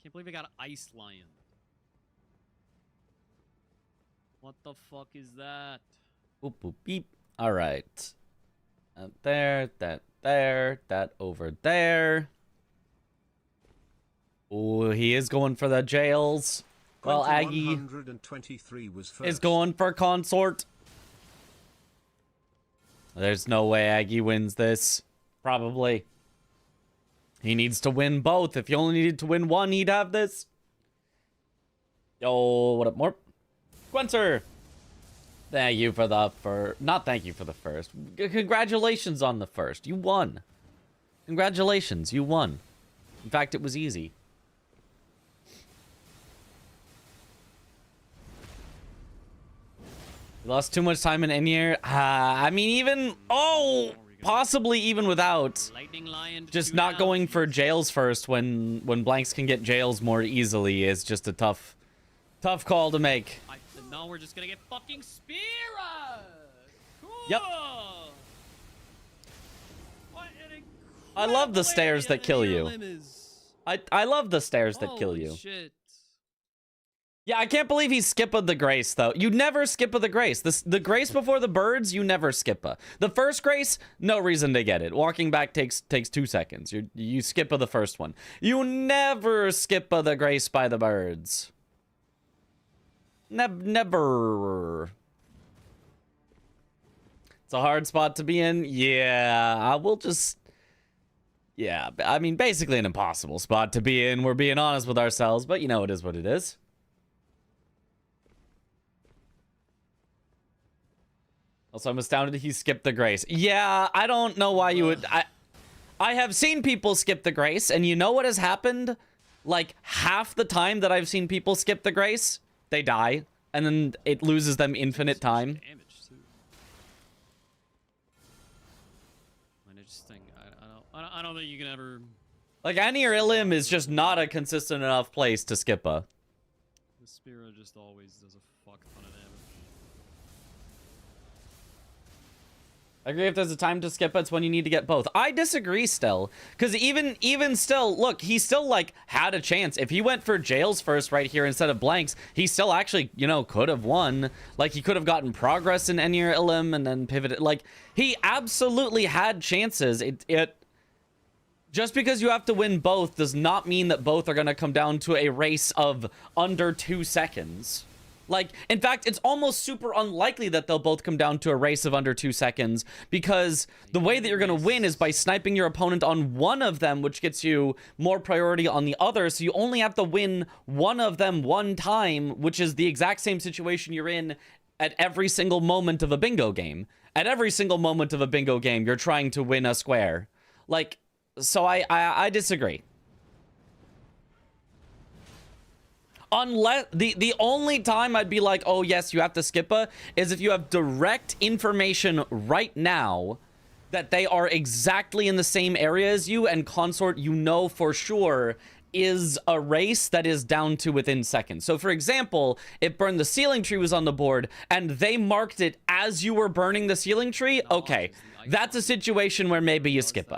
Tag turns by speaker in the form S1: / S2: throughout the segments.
S1: Can't believe I got Ice Lion. What the fuck is that?
S2: Boop, boop, beep. All right. There, that over there. Oh, he is going for the jails. Well, Aggie is going for consort. There's no way Aggie wins this. Probably. He needs to win both. If he only needed to win one, he'd have this. Yo, what up, Morp? Quenser! Thank you for the first. Not thank you for the first. Congratulations on the first. You won. Congratulations, you won. In fact, it was easy. You lost too much time in Enir. I mean, even... Oh! Possibly even without just not going for jails first when blanks can get jails more easily is just a tough call to make.
S1: No, we're just gonna get fucking Spira! Cool!
S2: Yep. I love the stairs that kill you. I love the stairs that kill you.
S1: Shit.
S2: Yeah, I can't believe he skipped the grace, though. You never skip the grace. The grace before the birds, you never skip. The first grace, no reason to get it. Walking back takes 2 seconds. You skip the first one. You never skip the grace by the birds. Never. It's a hard spot to be in. Yeah, I will just... Yeah, I mean, basically an impossible spot to be in. We're being honest with ourselves, but you know, it is what it is. Also, I'm astounded he skipped the grace. Yeah, I don't know why you would... I have seen people skip the grace, and you know what has happened? Like, half the time that I've seen people skip the grace, they die, and then it loses them infinite time.
S1: I don't think you can ever...
S2: Like, Anir Ilim is just not a consistent enough place to skip a.
S1: The Spira just always does a fuck ton of damage.
S2: I agree, if there's a time to skip, it's when you need to get both. I disagree still, because even still, look, he still, like, had a chance. If he went for jails first right here instead of blanks, he still actually, you know, could have won. Like, he could have gotten progress in Enir Ilim and then pivoted. Like, he absolutely had chances. Just because you have to win both does not mean that both are going to come down to a race of under 2 seconds. Like, in fact, it's almost super unlikely that they'll both come down to a race of under 2 seconds, because the way that you're going to win is by sniping your opponent on one of them, which gets you more priority on the other. So you only have to win one of them one time, which is the exact same situation you're in at every single moment of a bingo game. At every single moment of a bingo game, you're trying to win a square. Like, so I disagree. Unless the only time I'd be like, oh yes, you have to skip is if you have direct information right now that they are exactly in the same area as you, and consort, you know for sure, is a race that is down to within seconds. So for example, if Burn the Ceiling Tree was on the board and they marked it as you were burning the ceiling tree, okay, that's a situation where maybe you skip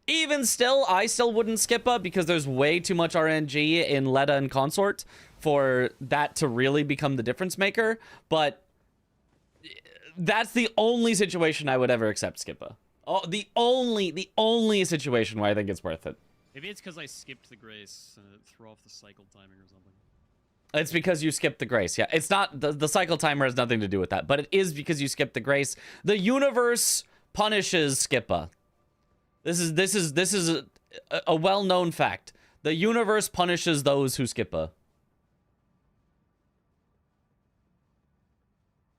S2: Even still, I still wouldn't skip because there's way too much RNG in Leda and Consort for that to really become the difference maker. But that's the only situation I would ever accept skippa. Oh, the only situation where I think it's worth it.
S1: Maybe it's because I skipped the grace and it threw off the cycle timing or something.
S2: It's because you skipped the grace. Yeah, it's not the cycle timer has nothing to do with that, but it is because you skipped the grace. The universe punishes skippa. This is a well-known fact. The universe punishes those who skippa.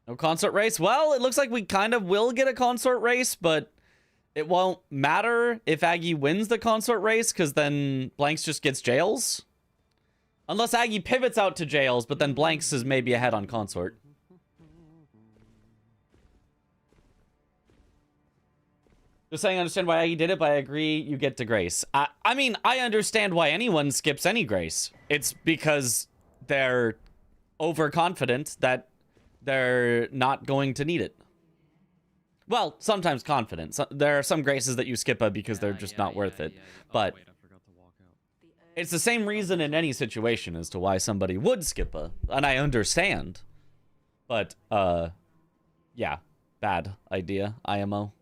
S2: No consort race? Well, it looks like we kind of will get a consort race, but it won't matter if Aggie wins the consort race, because then Blanks just gets jails. Unless Aggie pivots out to jails, but then Blanks is maybe ahead on consort. Just saying I understand why Aggie did it, but I agree you get to grace. I mean, I understand why anyone skips any grace. It's because they're overconfident that they're not going to need it. Well, sometimes confident. There are some graces that you skip because they're just not worth it.
S1: Oh,
S2: but
S1: wait, I forgot to walk out.
S2: It's the same reason in any situation as to why somebody would skip a, and I understand. But, yeah, bad idea, IMO.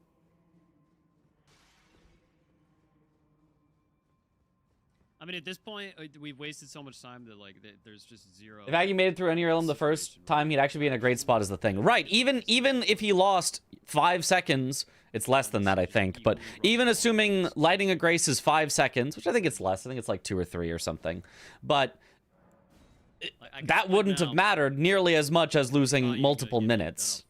S1: I mean, at this point, we've wasted so much time that, like, there's just zero...
S2: If Aggie made it through any realm the first time, he'd actually be in a great spot is the thing. Right, even if he lost 5 seconds, it's less than that, I think. But even assuming lighting a Grace is 5 seconds, which I think it's less. I think it's like 2 or 3 or something. But that wouldn't have mattered nearly as much as losing multiple minutes.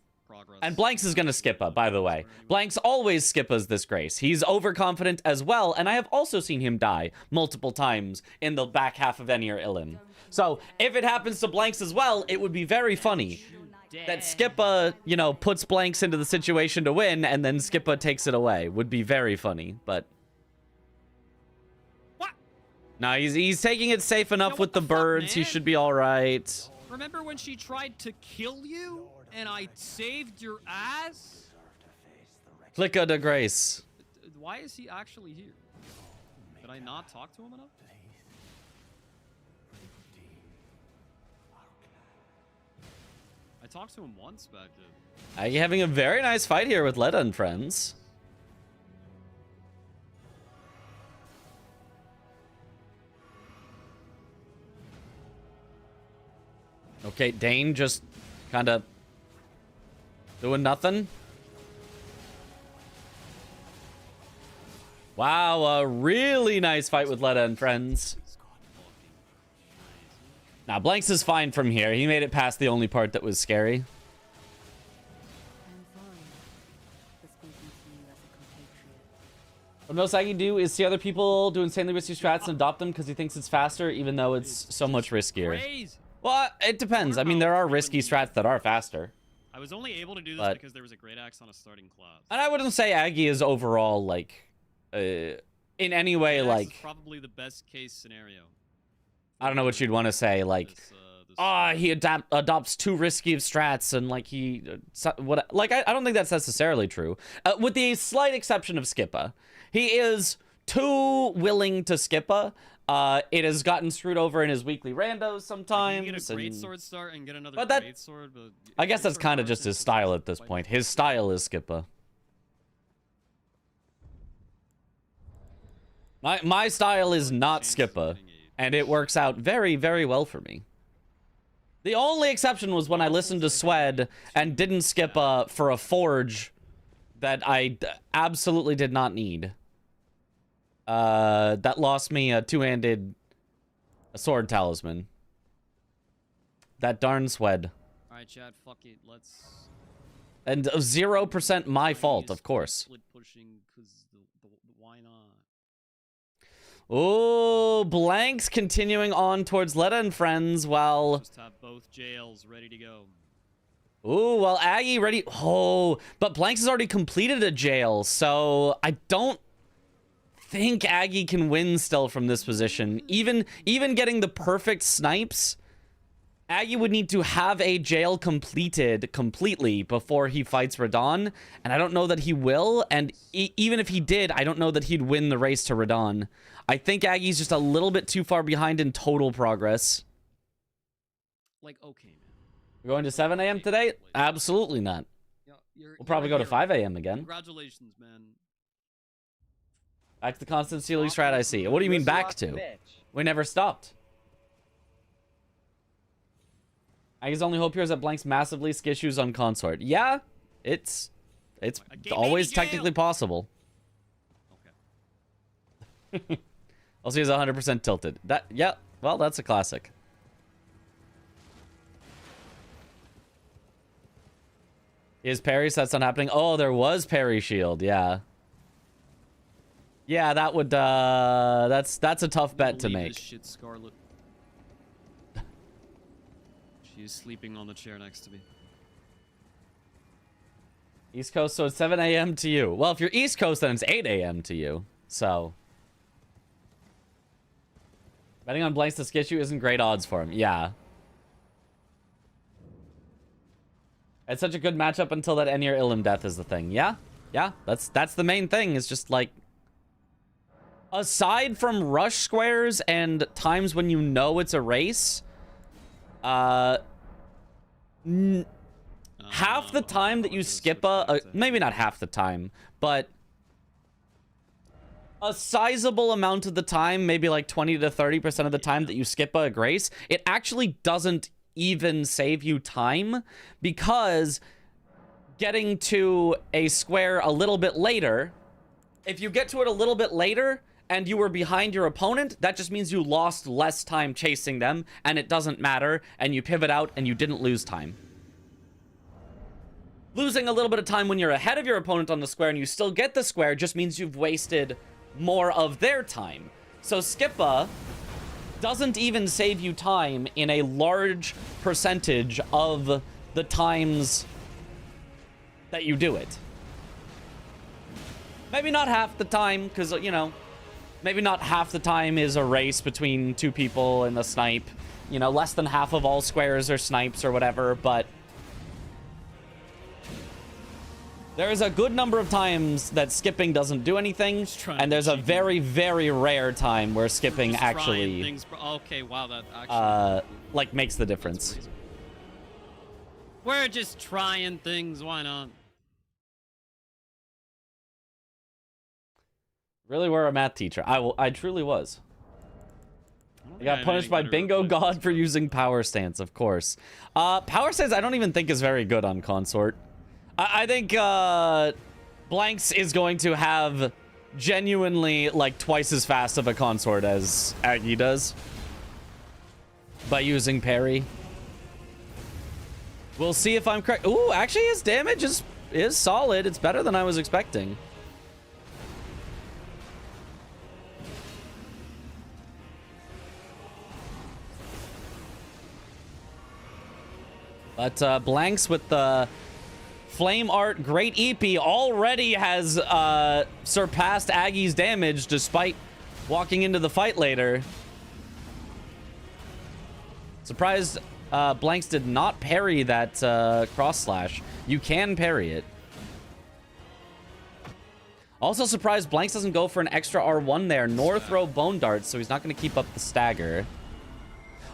S2: And Blanks is going to skip up, by the way. Blanks always skippas this Grace. He's overconfident as well, and I have also seen him die multiple times in the back half of Enir Illim. So, if it happens to Blanks as well, it would be very funny that Skippa, you know, puts Blanks into the situation to win, and then Skippa takes it away. Would be very funny, but...
S1: What?
S2: No, he's taking it safe enough with the birds. He should be alright.
S1: Remember when she tried to kill you? And I saved your ass?
S2: Flicka de Grace.
S1: Why is he actually here? Did I not talk to him enough? I talked to him once back then.
S2: You're having a very nice fight here with Leda and friends. Okay, Dane just kind of doing nothing. Wow, a really nice fight with Leda and friends. Now, Blanks is fine from here. He made it past the only part that was scary. What most Aggie do is see other people do insanely risky strats and adopt them because he thinks it's faster, even though it's so much riskier. Well, it depends. I mean, there are risky strats that are faster.
S1: I was only able to do this because there was a great axe on a starting class.
S2: And I wouldn't say Aggie is overall, like, in any way, like...
S1: probably the best case scenario.
S2: I don't know what you'd want to say, like... he adopts too risky of strats, and, like, he... I don't think that's necessarily true. With the slight exception of Skippa. He is too willing to Skippa. It has gotten screwed over in his weekly randos sometimes.
S1: You get a great sword start and get another great sword, but
S2: I guess that's kind of just his style at this point. His style is Skippa. My style is not Skippa, and it works out very, very well for me. The only exception was when I listened to Swed and didn't Skippa for a forge that I absolutely did not need. That lost me a two-handed sword talisman. That darn Swed.
S1: Alright, Chad, fuck it, let's...
S2: And 0% my fault, of course.
S1: Split pushing, 'cause why not?
S2: Oh, Blanks continuing on towards Leda and friends while...
S1: Just have both jails ready to go.
S2: Ooh, well, Aggie ready... Oh, but Blanks has already completed a jail, so I don't think Aggie can win still from this position. Even getting the perfect snipes, Aggie would need to have a jail completed completely before he fights Radon, and I don't know that he will, and even if he did, I don't know that he'd win the race to Radon. I think Aggie's just a little bit too far behind in total progress.
S1: Like, okay, man.
S2: We're going to 7 a.m. today? Absolutely not. We'll probably go to 5 a.m. again.
S1: Congratulations, man.
S2: Back to the constant ceiling strat, I see. What do you mean back to? We never stopped. Aggie's only hope here is that Blanks massively skissues on consort. Yeah, it's always technically possible.
S1: Okay.
S2: Also, he's 100% tilted. Yeah, well, that's a classic. Is parry, so that's not happening. Oh, there was parry shield, yeah. Yeah, that would, that's a tough bet to make.
S1: This shit, Scarlet. She is sleeping on the chair next to me.
S2: East Coast, so it's 7 a.m. to you. Well, if you're East Coast, then it's 8 a.m. to you. So. Betting on Blanks to skitch you isn't great odds for him. Yeah. It's such a good matchup until that Enir Illim death is the thing. Yeah? Yeah, that's the main thing. It's just like... Aside from rush squares and times when you know it's a race, half the time that you skip maybe not half the time, but a sizable amount of the time, maybe like 20 to 30% of the time that you skip a race, it actually doesn't even save you time, because getting to a square a little bit later, if you get to it a little bit later and you were behind your opponent, that just means you lost less time chasing them, and it doesn't matter, and you pivot out and you didn't lose time. Losing a little bit of time when you're ahead of your opponent on the square and you still get the square just means you've wasted more of their time. So Skippa doesn't even save you time in a large percentage of the times that you do it. Maybe not half the time, because, you know, maybe not half the time is a race between two people in the snipe. You know, less than half of all squares are snipes or whatever, but there is a good number of times that skipping doesn't do anything, and there's a very, very rare time where skipping actually,
S1: okay, wow, that actually,
S2: like, makes the difference.
S1: We're just trying things, why not?
S2: Really were a math teacher. I truly was. I got punished by Bingo God for using Power Stance, of course. Power Stance I don't even think is very good on Consort. I think Blanks is going to have genuinely like twice as fast of a consort as Aggie does by using parry. We'll see if I'm correct. Ooh, actually his damage is solid. It's better than I was expecting. But Blanks with the Flame Art Great EP already has surpassed Aggie's damage despite walking into the fight later. Surprised Blanks did not parry that cross slash. You can parry it. Also surprised Blanks doesn't go for an extra R1 there, nor throw Bone Darts, so he's not going to keep up the stagger.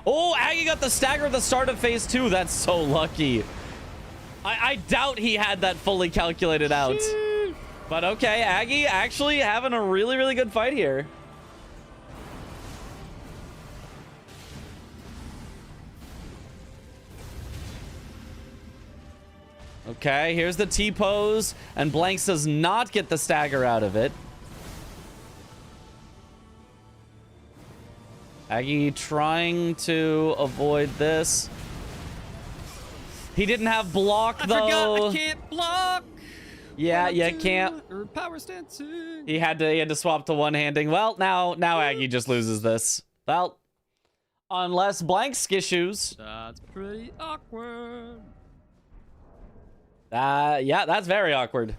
S2: Oh, Aggie got the stagger at the start of phase 2. That's so lucky. I doubt he had that fully calculated out. But okay, Aggie actually having a really, really good fight here. Okay, here's the T-pose, and Blanks does not get the stagger out of it. Aggie trying to avoid this. He didn't have block, though.
S1: I forgot I can't block.
S2: Yeah, you can't.
S1: Or power stancing.
S2: He had to swap to one-handing. Well, now Aggie just loses this. Well, unless Blanks issues.
S1: That's pretty awkward.
S2: Yeah, that's very awkward.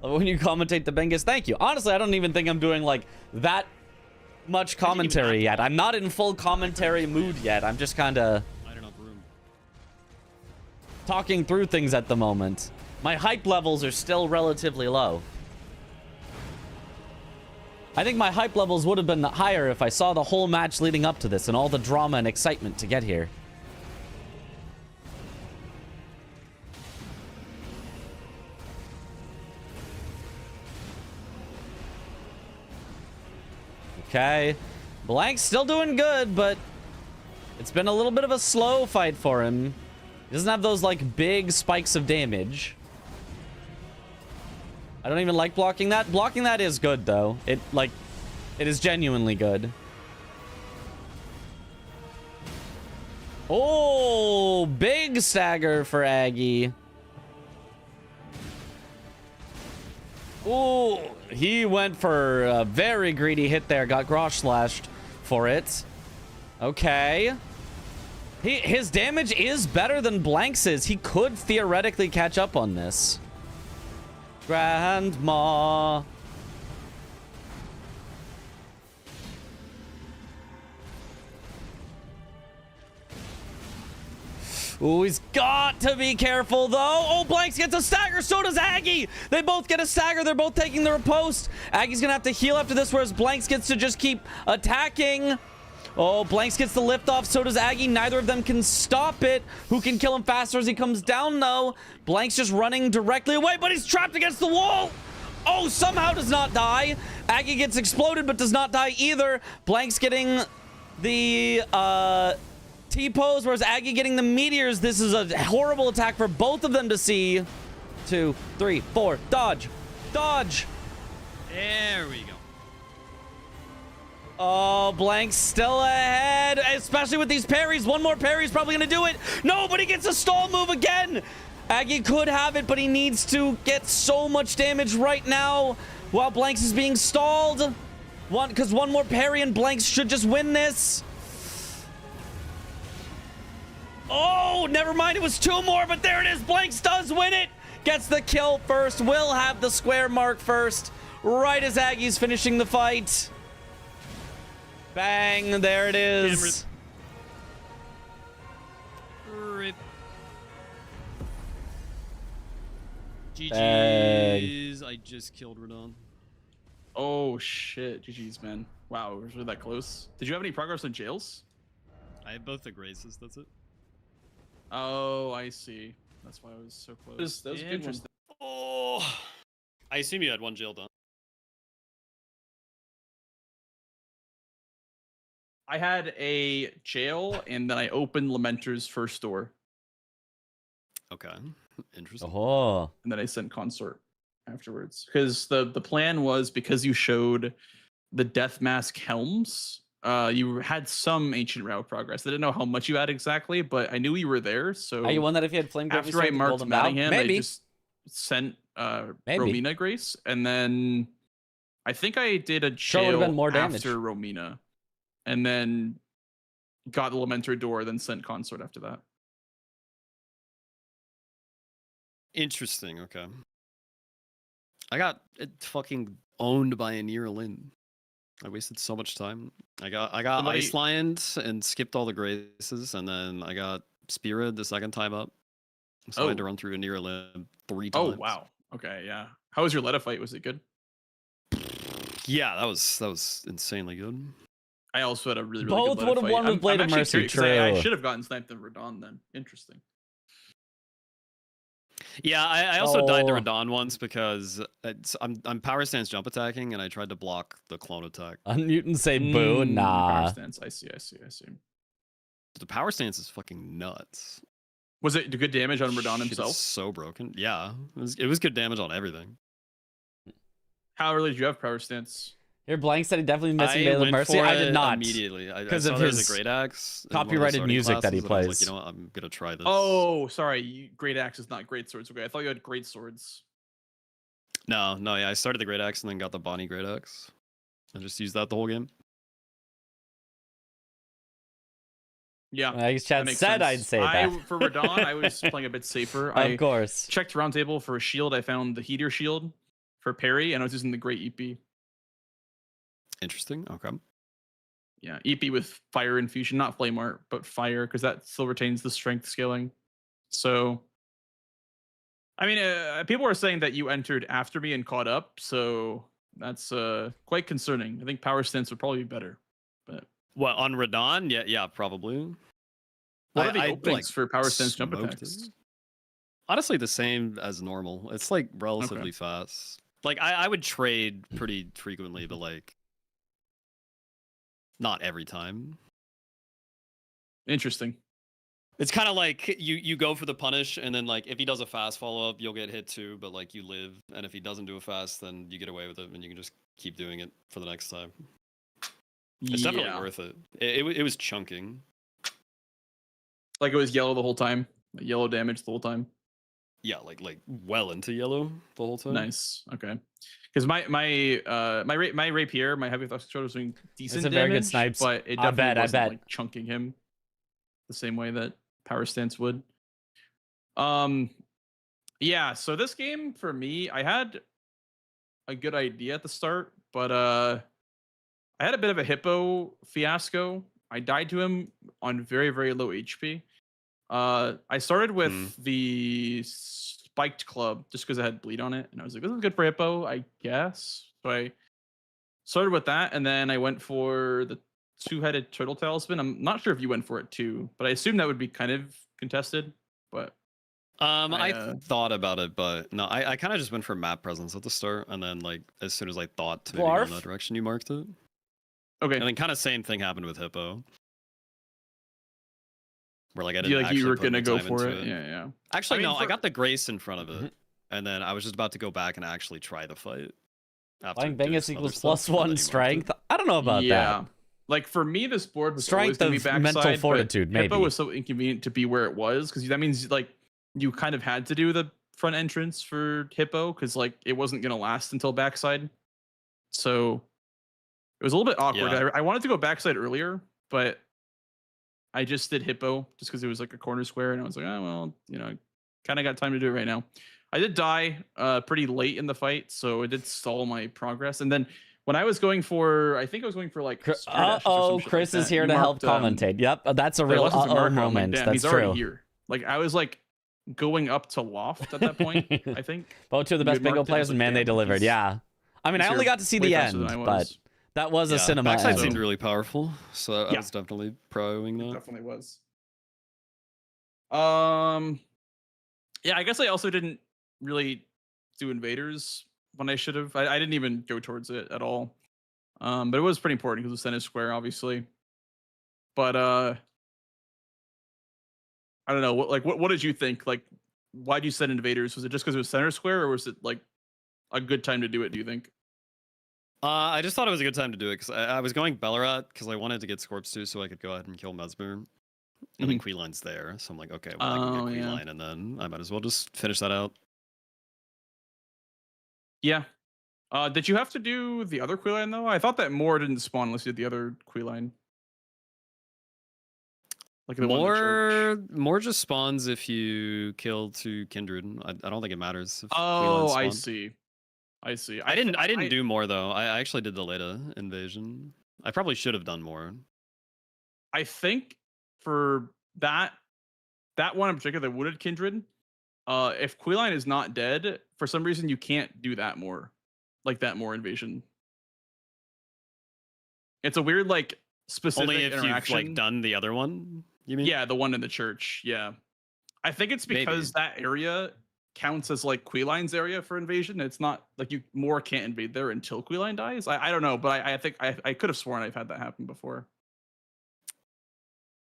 S2: When you commentate the Bengus, thank you. Honestly, I don't even think I'm doing like that much commentary yet. I'm not in full commentary mood yet. I'm just kind of talking through things at the moment. My hype levels are still relatively low. I think my hype levels would have been higher if I saw the whole match leading up to this and all the drama and excitement to get here. Okay. Blank's still doing good, but it's been a little bit of a slow fight for him. He doesn't have those, like, big spikes of damage. I don't even like blocking that. Blocking that is good, though. It is genuinely good. Oh, big stagger for Aggie. Oh, he went for a very greedy hit there. Got grosh slashed for it. Okay. His damage is better than Blanks's. He could theoretically catch up on this. Grandma. Ooh, he's got to be careful, though. Oh, Blanks gets a stagger. So does Aggie. They both get a stagger. They're both taking the riposte. Aggie's going to have to heal after this, whereas Blanks gets to just keep attacking. Oh, Blanks gets the lift off. So does Aggie. Neither of them can stop it. Who can kill him faster as he comes down, though? Blanks just running directly away, but he's trapped against the wall. Oh, somehow does not die. Aggie gets exploded, but does not die either. Blanks getting the T-pose, whereas Aggie getting the meteors. This is a horrible attack for both of them to see. 2, 3, 4. Dodge. Dodge.
S1: There we go.
S2: Oh, Blank's still ahead, especially with these parries. One more parry is probably going to do it. No, but he gets a stall move again. Aggie could have it, but he needs to get so much damage right now while Blanks is being stalled. Because one more parry and Blanks should just win this. Oh, never mind. It was 2 more, but there it is. Blanks does win it. Gets the kill first. Will have the square mark first, right as Aggie's finishing the fight. Bang. There it is.
S1: Rip.
S2: Bang.
S1: GG's. I just killed Radon.
S3: Oh shit, GG's, man. Wow, we were that close. Did you have any progress on jails?
S1: I have both the graces. That's it.
S3: Oh, I see. That's why I was so close. That was a good one.
S1: Oh, I assume you had one jail done.
S3: I had a jail, and then I opened Lamenter's first door,
S1: Okay, interesting.
S2: Oh.
S3: and then I sent Consort afterwards. Because the plan was, because you showed the Death Mask helms, you had some ancient route progress. I didn't know how much you had exactly, but I knew you were there. So
S2: Are you one that if you had flame grip,
S3: after I marked Mattingham,
S2: Maybe.
S3: I just sent
S2: Maybe.
S3: Romina Grace, and then I think I did a
S2: Sure would've
S3: jail
S2: been more damage.
S3: after Romina, and then got the Lamentor door, then sent Consort after that.
S1: Interesting. Okay. I got fucking owned by a Neuralin. I wasted so much time. I got
S3: Somebody-
S1: Ice Lioned and skipped all the graces, and then I got Spirit the second time up. So I had to
S3: Oh.
S1: run through a Neuralin 3
S3: Oh
S1: times.
S3: wow. Okay, yeah. How was your Letta fight? Was it good?
S1: Yeah, that was insanely good.
S3: I also had a really
S2: Both
S3: good Letta
S2: would've
S3: fight.
S2: won with
S3: I'm
S2: Blade of
S3: actually
S2: Mercy,
S3: curious, 'cause I
S2: true.
S3: should have gotten sniped in Radon then. Interesting.
S1: Yeah, I also died to
S2: Oh.
S1: Radon once because I'm power stance jump attacking and I tried to block the clone attack.
S2: Unmute and say boo.
S3: Power
S2: Nah.
S3: stance. I see.
S1: The power stance is fucking nuts.
S3: Was it good damage on Radon
S1: Shit is
S3: himself?
S1: so broken. Yeah, it was good damage on everything.
S3: How early did you have power stance?
S2: Your Blank said he definitely missing
S1: I
S2: Veil of
S1: went
S2: Mercy.
S1: for
S2: I did
S1: it
S2: not.
S1: immediately. I
S2: 'Cause
S1: saw
S2: of
S1: there was
S2: his
S1: a great axe. in one of the
S2: copyrighted
S1: starting
S2: music that he
S1: classes, and I was
S2: plays.
S1: like, you know what? I'm gonna try this.
S3: Oh, sorry. Great axe is not great swords. Okay, I thought you had great swords.
S1: No, yeah, I started the great axe and then got the Bonnie great axe. I just used that the whole game.
S3: Yeah.
S2: I guess
S3: that
S2: chat
S3: makes
S2: said
S3: sense.
S2: I'd say that.
S3: For Radon, I was playing a bit safer.
S2: Of course.
S3: checked roundtable for a shield. I found the heater shield for parry, and I was using the great EP.
S1: Interesting. Okay.
S3: Yeah, EP with fire infusion, not flame art, but fire, because that still retains the strength scaling. So, I mean, people are saying that you entered after me and caught up, so that's quite concerning. I think power stance would probably be better. But
S1: What, on Radon? Yeah, probably.
S3: what are the
S1: I,
S3: openings for power stance jump
S1: smoked
S3: attacks?
S1: it. Honestly, the same as normal. It's like relatively fast. Like I would trade pretty frequently, but like not every time.
S3: Interesting.
S1: It's kind of like you go for the punish, and then like if he does a fast follow up, you'll get hit too, but like you live, and if he doesn't do a fast, then you get away with it, and you can just keep doing it for the next time. It's definitely worth it. It was chunking.
S3: Like it was yellow the whole time, like yellow damage the whole time.
S1: Yeah, like well into yellow the whole time.
S3: Nice. Okay. Because my rapier, my heavy thrust shoulder was doing decent
S2: a very good
S3: damage,
S2: snipes.
S3: but it
S2: I
S3: definitely
S2: bet,
S3: wasn't
S2: bet.
S3: like chunking him the same way that power stance would. Yeah. So this game for me, I had a good idea at the start, but I had a bit of a hippo fiasco. I died to him on very low HP, I started with the spiked club just because I had bleed on it, and I was like, this is good for hippo, I guess. So I started with that, and then I went for the two-headed turtle talisman. I'm not sure if you went for it too, but I assume that would be kind of contested. But
S1: I thought about it, but no, I kind of just went for map presence at the start, and then like as soon as I thought to maybe go in that direction, you marked it.
S3: Okay.
S1: And then kind of same thing happened with hippo. Where like I didn't
S3: You, like,
S1: actually
S3: you were
S1: put any
S3: gonna go
S1: time
S3: for
S1: into
S3: it. Yeah.
S1: Actually,
S3: I mean,
S1: no, I
S3: for-
S1: got the grace in front of it, and then I was just about to go back and actually try the fight.
S2: Flying
S1: doing
S2: Bengus
S1: some
S2: equals
S1: other stuff, and then
S2: +1
S1: he
S2: strength.
S1: marked
S2: I don't know about that.
S3: Like for me, this board was
S2: Strength
S3: always
S2: of
S3: gonna be
S2: mental
S3: backside,
S2: fortitude,
S3: but Hippo
S2: maybe.
S3: was so inconvenient to be where it was because that means like you kind of had to do the front entrance for Hippo because like it wasn't gonna last until backside. So it was a little bit awkward.
S1: Yeah.
S3: I wanted to go backside earlier, but I just did Hippo just because it was like a corner square, and I was like, oh well, you know, kind of got time to do it right now. I did die pretty late in the fight, so it did stall my progress. And then when I was going for, I think I was going for like. Spear dashes or some shit
S2: Chris
S3: like
S2: is
S3: that,
S2: here
S3: you
S2: to help
S3: marked,
S2: commentate. Yep, that's a
S3: the
S2: real
S3: lessons of marker. I'm like,
S2: moment.
S3: damn,
S2: That's
S3: he's already
S2: true.
S3: here. Like I was like going up to loft at that point. I think.
S2: Both two of the
S3: You
S2: best
S3: had
S2: bingo
S3: marked it, I
S2: players,
S3: was
S2: and
S3: like,
S2: man, they
S3: damn,
S2: delivered.
S3: he's-
S2: Yeah. I mean, I
S3: he's
S2: only
S3: here
S2: got to see
S3: way
S2: the
S3: faster than I
S2: end,
S3: was.
S2: but that was a
S1: Yeah,
S2: cinema
S1: backside
S2: end.
S1: seemed really powerful, so I
S3: Yeah.
S1: was definitely proing
S3: It
S1: that.
S3: definitely was. Yeah, I guess I also didn't really do invaders when I should have. I didn't even go towards it at all. But it was pretty important because the center square, obviously. But I don't know. What did you think? Like, why did you send invaders? Was it just because it was center square, or was it like a good time to do it? Do you think?
S1: I just thought it was a good time to do it because I was going Bellarat because I wanted to get Scorps too, so I could go ahead and kill Mesmer. And then Queline's there, so I'm like, okay, well, I can get Queline, and then I might as well just finish that out.
S3: Yeah. Did you have to do the other Queline though? I thought that more didn't spawn unless you did the other Queline. Like the one in the church.
S1: More just spawns if you kill two Kindred. I don't think it matters. If
S3: Oh,
S1: Queline's
S3: I
S1: spawned.
S3: see.
S1: I didn't do more though. I actually did the Leda invasion. I probably should have done more.
S3: I think for that one in particular, the Wooded Kindred, if Queline is not dead, for some reason you can't do that more. Like that more invasion. It's a weird like specific
S1: Only if
S3: interaction.
S1: you've like done the other one, you mean?
S3: Yeah, the one in the church. Yeah. I think it's because that area counts as like Queline's area for invasion. It's not like you more can't invade there until Queline dies. I don't know, but I think I could have sworn I've had that happen before.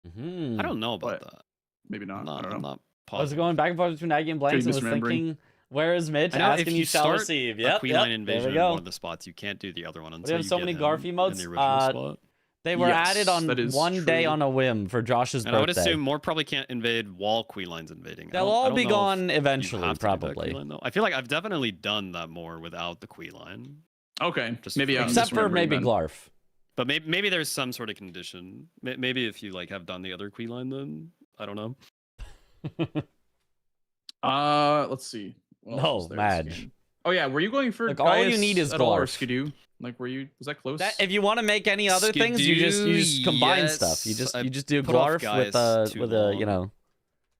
S2: Mm-hmm.
S1: I don't know about
S3: But
S1: that.
S3: Maybe not. I don't know.
S1: I'm not
S2: I was
S1: positive.
S2: going back and forth between Aggie and Blanks and was
S3: misremembering.
S2: thinking, where is Mitch?
S1: I know if
S2: Asking
S1: you
S2: shall
S1: start
S2: receive.
S1: a
S2: Yep,
S1: Queline
S2: yep, there
S1: invasion
S2: we
S1: in
S2: go.
S1: one of the spots, you can't do the other one until
S2: have
S1: you
S2: so
S1: get
S2: many
S1: him
S2: Garf
S1: in
S2: emotes.
S1: the original spot.
S2: They were
S3: Yes,
S2: added on
S3: that is
S2: one day
S3: true.
S2: on a whim for Josh's
S1: And I would
S2: birthday.
S1: assume more probably can't invade while Queline's invading.
S2: They'll
S1: I
S2: all
S1: don't
S2: be
S1: know if
S2: gone
S1: you
S2: eventually,
S1: have to do that
S2: probably.
S1: Queline, though. I feel like I've definitely done that more without the Queline.
S3: Okay.
S1: Just
S3: Maybe
S1: for-
S3: I'm
S2: Except for
S3: misremembering
S2: maybe
S3: then.
S2: Glarf.
S1: But maybe there's some sort of condition. Maybe if you like have done the other Queline, then I don't know.
S3: Let's see. What else
S2: No,
S3: was there?
S2: Madge.
S3: Oh yeah, were you going for
S2: Like, all you
S3: Gaius
S2: need is
S3: at all, or
S2: Glarf.
S3: Skidoo? Like, was that close?
S2: If you want to make any other things, you just combine
S1: Skidoo,
S2: stuff. You
S1: yes. I
S2: just do
S1: put off
S2: Glarf with
S1: Gaius too
S2: a you
S1: long.
S2: know.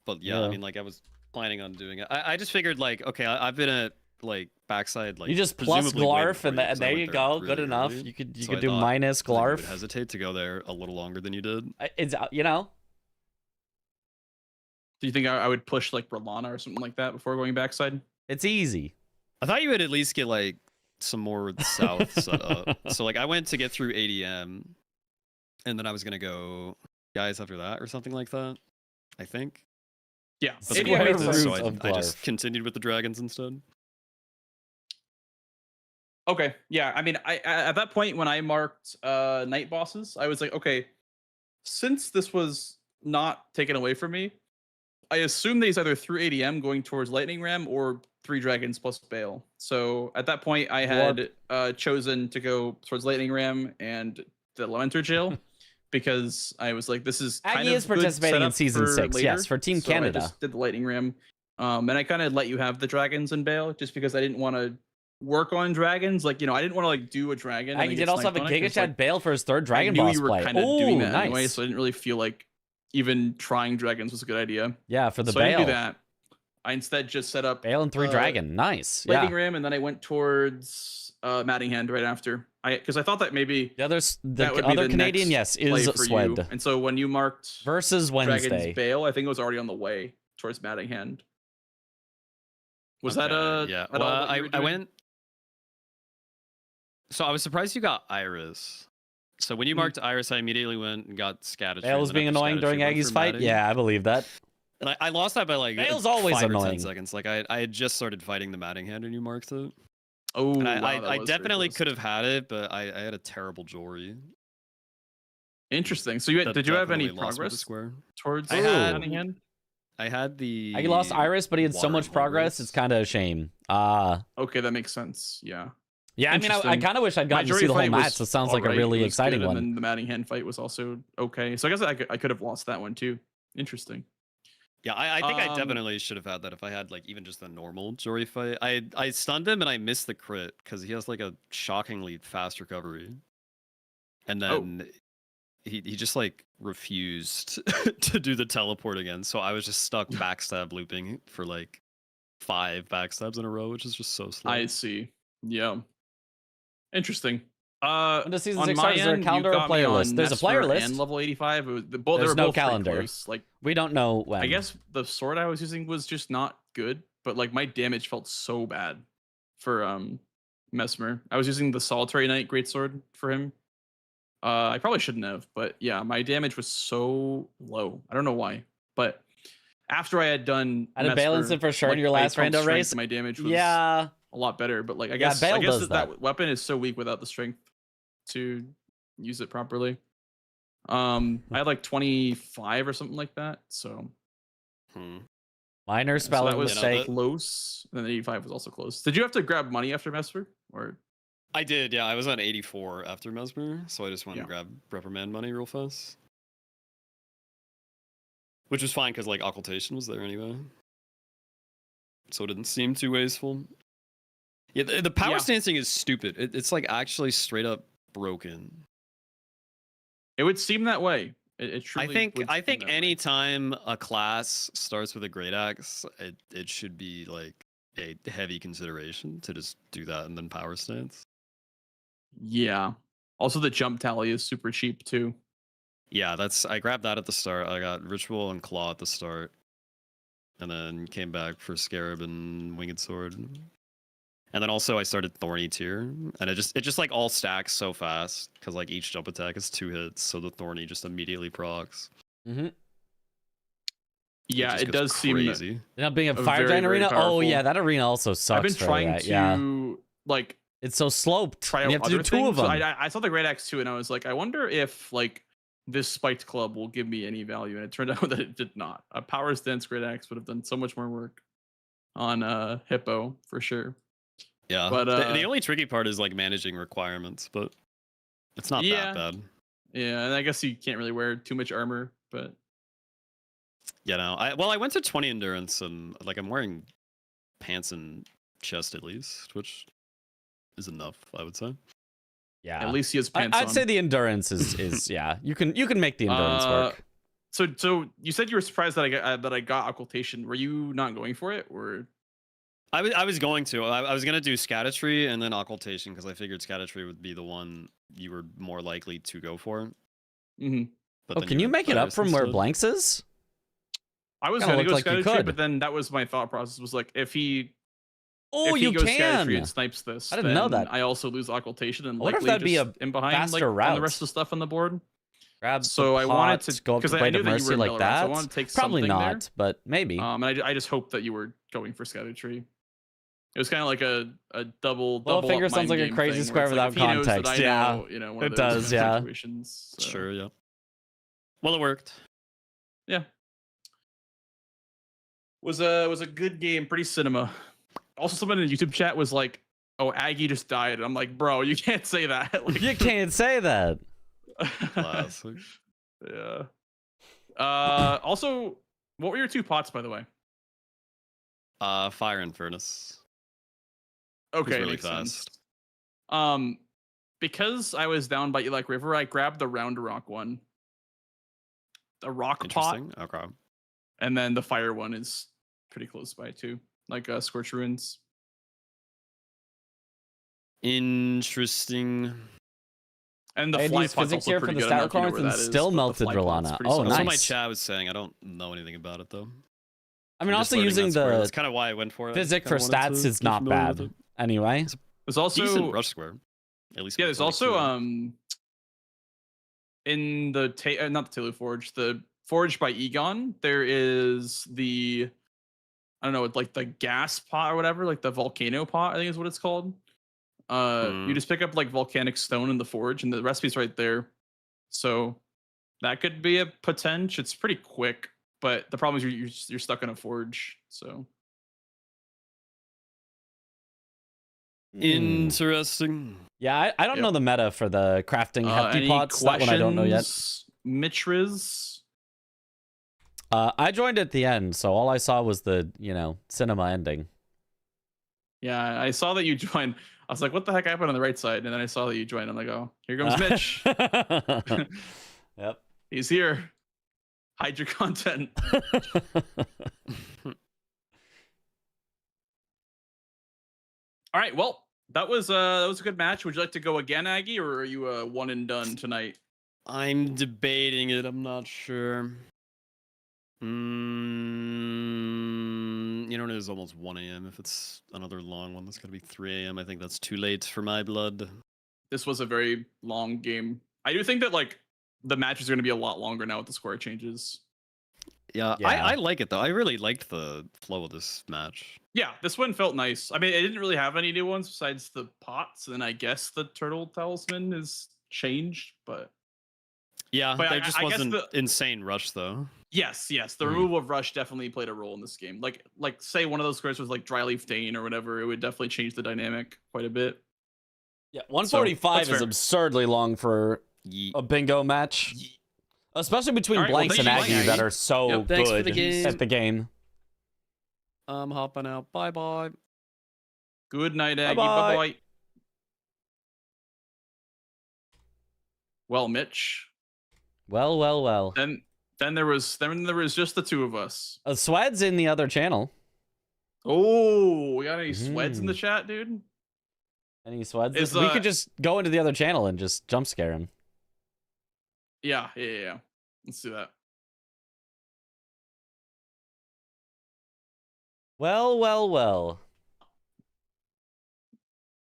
S1: But yeah,
S2: Yeah.
S1: I mean, like I was planning on doing it. I just figured like, okay, I've been at like backside like
S2: You just plus
S1: presumably way
S2: Glarf
S1: before
S2: and,
S1: you,
S2: and
S1: 'cause I
S2: there
S1: went
S2: you
S1: there
S2: go.
S1: really
S2: Good enough.
S1: early.
S2: You could
S1: So I
S2: do
S1: thought
S2: minus
S1: that you would
S2: Glarf.
S1: hesitate to go there a little longer than you did.
S2: It's you know.
S3: Do you think I would push like Rolana or something like that before going backside?
S2: It's easy.
S1: I thought you would at least get like some more south set up. So like I went to get through ADM, and then I was gonna go guys after that or something like that. I think.
S3: Yeah.
S1: But
S2: Square
S1: then I
S2: roots
S1: missed, so
S2: of
S1: I just
S2: Glarf.
S1: continued with the dragons instead.
S3: Okay. Yeah. I mean, I at that point when I marked night bosses, I was like, okay, since this was not taken away from me, I assume these either through ADM going towards Lightning Ram or 3 dragons plus Bale. So at that point, I had chosen to go towards Lightning Ram and the Lamenter Jail because I was like, this is kind
S2: Aggie
S3: of
S2: is
S3: good
S2: participating in
S3: setup
S2: season
S3: for
S2: 6.
S3: later.
S2: Yes, for Team
S3: So I
S2: Canada.
S3: just did the Lightning Ram, and I kind of let you have the dragons and Bale just because I didn't want to work on dragons. Like, you know, I didn't want to like do a dragon. and
S2: Aggie
S3: then
S2: did
S3: get
S2: also have a
S3: sniped on it,
S2: Giga
S3: 'cause,
S2: Chad
S3: like,
S2: Bale for his third Dragon
S3: I knew
S2: Boss
S3: you were
S2: play.
S3: kind of doing
S2: Ooh,
S3: that
S2: nice.
S3: anyway, so I didn't really feel like even trying dragons was a good idea.
S2: Yeah, for the
S3: So I didn't
S2: Bale.
S3: do that. I instead just set up
S2: Bale and 3 dragon. Nice.
S3: Lightning
S2: Yeah.
S3: Ram, and then I went towards Matting Hand right after. Because I thought that maybe
S2: The
S3: that would be
S2: other
S3: the
S2: Canadian,
S3: next
S2: yes,
S3: play
S2: is
S3: for you.
S2: Swed.
S3: And so when you marked
S2: Versus Wednesday.
S3: Dragon's Bale, I think it was already on the way towards Matting Hand. Was that
S1: yeah?
S3: at
S1: Well,
S3: all what you were
S1: I
S3: doing?
S1: went. So I was surprised you got Iris. So when you marked Iris, I immediately went and got Scattered.
S2: Bale was being annoying during Aggie's fight. Yeah, I believe that.
S1: And I lost that by like
S2: Bale's always
S1: 5 or 10
S2: annoying.
S1: seconds. Like I had just started fighting the Matting Hand and you marked it.
S3: Oh,
S1: And
S3: wow,
S1: I
S3: that was very
S1: definitely
S3: close.
S1: could have had it, but I had a terrible Jory.
S3: Interesting. So you
S1: That
S3: did you have any
S1: definitely lost me the
S3: progress
S1: square?
S3: towards
S1: I had-
S3: Matting Hand?
S1: I had the.
S2: He lost Iris, but he had so
S1: water
S2: much
S1: and
S2: progress.
S1: Hogwarts.
S2: It's kind of a shame.
S3: Okay, that makes sense. Yeah.
S2: Yeah, I mean, I
S3: Interesting.
S2: kind of wish I'd
S3: My
S2: gotten to
S3: Jory
S2: see the whole
S3: fight was
S2: match. That sounds like a
S3: alright,
S2: really
S3: it was
S2: exciting
S3: good,
S2: one.
S3: And then the Matting Hand fight was also okay. So I guess I could have lost that one too. Interesting.
S1: Yeah, I think I
S3: Um,
S1: definitely should have had that if I had like even just the normal Jory fight. I stunned him and I missed the crit because he has like a shockingly fast recovery. And
S3: Oh.
S1: then he just like refused to do the teleport again. So I was just stuck backstab looping for like 5 backstabs in a row, which is just so slow.
S3: I see. Yeah. Interesting.
S2: When does season
S3: On
S2: 6
S3: my
S2: start? Is there a
S3: end, you
S2: calendar or
S3: got me
S2: player
S3: on
S2: list? There's a player
S3: Mesmer
S2: list.
S3: and level 85. It was, they
S2: There's
S3: were
S2: no
S3: both pretty
S2: calendar.
S3: close. Like
S2: We don't know when.
S3: I guess the sword I was using was just not good, but like my damage felt so bad for Mesmer. I was using the Solitary Knight Greatsword for him. I probably shouldn't have, but yeah, my damage was so low. I don't know why, but after I had done,
S2: Had to balance it for sure in your last
S3: I pumped
S2: rando
S3: strength,
S2: race.
S3: my damage was
S2: Yeah,
S3: a lot better. But like I
S2: Yeah,
S3: guess
S2: Bale does
S3: that weapon is so weak without the strength to use it properly. I had like 25 or something like that. So
S1: Hmm.
S2: minor
S3: so
S2: spelling
S3: that was
S2: mistake.
S3: close. And then 85 was also close. Did you have to grab money after Mesmer or?
S1: I did, yeah. I was on 84 after Mesmer, so I just went
S3: Yeah.
S1: and grabbed reprimand money real fast. Which was fine because like occultation was there anyway. So it didn't seem too wasteful. Yeah, the power
S3: Yeah.
S1: stancing is stupid. It's like actually straight up broken.
S3: It would seem that way. It truly
S1: I think
S3: would seem that way.
S1: anytime a class starts with a great axe, it should be like a heavy consideration to just do that and then power stance.
S3: Yeah. Also, the jump tally is super cheap too.
S1: Yeah, I grabbed that at the start. I got Ritual and Claw at the start. And then came back for Scarab and Winged Sword. And then also I started Thorny Tier. And it just like all stacks so fast. Because like each jump attack is 2 hits, so the Thorny just immediately procs.
S2: Mm-hmm.
S3: Yeah,
S1: just
S3: it
S1: goes
S3: does seem.
S1: crazy.
S2: Not being a
S3: A
S2: fire
S3: very,
S2: giant
S3: very
S2: arena. Oh
S3: powerful.
S2: yeah, that arena also sucks.
S3: I've been
S2: for
S3: trying
S2: that.
S3: to
S2: Yeah,
S3: like
S2: it's so sloped.
S3: try
S2: and
S3: out
S2: you have to
S3: other
S2: do 2 of
S3: things.
S2: them.
S3: I saw the Great Axe too, and I was like, I wonder if like this spiked club will give me any value, and it turned out that it did not. A power stance Great Axe would have done so much more work on Hippo for sure.
S1: Yeah.
S3: But,
S1: the only tricky part is like managing requirements, but it's not
S3: Yeah.
S1: that bad.
S3: Yeah, and I guess you can't really wear too much armor, but
S1: You know, I went to 20 endurance and like I'm wearing pants and chest at least, which is enough, I would say.
S2: Yeah,
S3: at least he has pants
S2: I'd
S3: on.
S2: say the endurance is yeah. You can make the endurance work.
S3: So you said you were surprised that I got occultation. Were you not going for it, or?
S1: I was going to. I was gonna do Scatatry and then occultation because I figured Scatatry would be the one you were more likely to go for.
S3: Mm-hmm.
S1: But
S2: Oh,
S1: then
S2: can you
S1: went
S2: make it up
S1: Iris
S2: from where
S1: instead.
S2: Blanks is?
S3: I was
S2: Kinda
S3: going to go
S2: looked like you
S3: Scatatry,
S2: could.
S3: but then that was my thought process. Was like if he
S2: Oh,
S3: if he
S2: you
S3: goes
S2: can.
S3: Scatatry and snipes this,
S2: I didn't know
S3: then
S2: that.
S3: I also lose occultation and
S2: I wonder if
S3: likely
S2: that'd be
S3: just in behind like
S2: faster
S3: on
S2: route.
S3: the rest of the stuff on the board.
S2: Grab
S3: So
S2: the
S3: I wanted
S2: pot,
S3: to
S2: go up to
S3: because I
S2: Blade
S3: knew
S2: of
S3: that you
S2: Mercy
S3: were in
S2: like
S3: Valorant,
S2: that.
S3: so I wanted to take
S2: Probably
S3: something
S2: not,
S3: there.
S2: but maybe.
S3: And I just hope that you were going for Scatatry. It was kind of like a double.
S2: Little
S3: double
S2: finger
S3: up
S2: sounds
S3: mind
S2: like a
S3: game
S2: crazy
S3: thing
S2: square
S3: where it's like,
S2: without
S3: if he knows that
S2: context.
S3: I
S2: Yeah,
S3: know, you know, one
S2: it
S3: of those
S2: does, yeah.
S3: situations. So,
S1: Sure, yeah. Well, it worked.
S3: Yeah. Was a good game, pretty cinema. Also, someone in the YouTube chat was like, "Oh, Aggie just died." And I'm like, "Bro, you can't say that." Like,
S2: You can't say that.
S1: Classic.
S3: Yeah. Also, what were your 2 pots, by the way?
S1: Fire and Furnace.
S3: Okay,
S1: really
S3: makes sense.
S1: fast.
S3: Because I was down by Elec River, I grabbed the Round Rock one. a rock pot,
S1: Interesting. Okay.
S3: and then the fire one is pretty close by too, like Scorch Ruins.
S1: Interesting.
S3: And the
S2: I had
S3: fly
S2: used
S3: pot's
S2: physics
S3: also
S2: here for
S3: pretty
S2: the
S3: good. I
S2: stat
S3: don't know if you know
S2: requirements
S3: where
S2: and
S3: that
S2: still
S3: is, but the
S2: melted
S3: fly pot's
S2: Drillana.
S3: pretty
S2: Oh,
S3: solid.
S1: That's what my
S2: nice.
S1: chat was saying. I don't know anything about it though.
S2: I mean,
S1: I'm just
S2: also
S1: learning
S2: using
S1: that square.
S2: the
S1: That's kind of why I went for it.
S2: physic
S1: Kinda
S2: for
S1: wanted
S2: stats
S1: to
S2: is
S1: get
S2: not
S1: familiar with
S2: bad.
S1: it.
S2: Anyway,
S3: There's also
S1: Decent rush square. At least
S3: yeah.
S1: with
S3: There's
S1: like
S3: also
S1: two.
S3: in the not the Taylor Forge, the Forge by Egon. There is the I don't know, like the gas pot or whatever, like the volcano pot. I think is what it's called. You just pick up like volcanic stone in the forge, and the recipe's right there. So that could be a potential. It's pretty quick, but the problem is you're stuck in a forge. So
S1: Interesting.
S2: yeah, I don't
S3: Yep.
S2: know the meta for the crafting hefty
S3: any
S2: pots. That one I don't know yet.
S3: questions, Mitriz?
S2: I joined at the end, so all I saw was the cinema ending.
S3: Yeah, I saw that you joined. I was like, what the heck happened on the right side? And then I saw that you joined. I'm like, oh, here comes Mitch.
S2: Yep.
S3: He's here. Hide your content. All right. Well, that was a good match. Would you like to go again, Aggie, or are you one and done tonight?
S1: I'm debating it. I'm not sure. It is almost 1 a.m. If it's another long one, that's gonna be 3 a.m. I think that's too late for my blood.
S3: This was a very long game. I do think that like the match is going to be a lot longer now with the score changes.
S1: Yeah,
S2: Yeah.
S1: I like it though. I really liked the flow of this match.
S3: Yeah, this one felt nice. I mean, it didn't really have any new ones besides the pots, and then I guess the turtle talisman is changed, but
S1: Yeah,
S3: But
S1: there just
S3: I guess
S1: wasn't
S3: the-
S1: insane rush though.
S3: yes, the removal of rush definitely played a role in this game. Like say one of those squares was like dry leaf Dane or whatever, it would definitely change the dynamic quite a bit.
S2: Yeah, 145
S3: that's
S2: is
S3: fair.
S2: absurdly long for
S1: Ye-
S2: a bingo match, especially between
S3: All right, well,
S2: Blanks
S3: thank
S2: and
S3: you,
S2: Aggie
S3: Aggie.
S2: that are so
S1: Yep, thanks for
S2: good
S1: the game.
S2: at the game.
S1: I'm hopping out. Bye bye.
S3: Good night, Aggie.
S2: Bye-bye.
S3: Bye bye. Well, Mitch.
S2: Well.
S3: Then there was just the two of us.
S2: Swed's in the other channel.
S3: Oh, we got any sweats in the chat, dude?
S2: Any Sweds?
S3: Is,
S2: We could just go into the other channel and just jump scare him.
S3: Yeah. Let's do that.
S2: Well.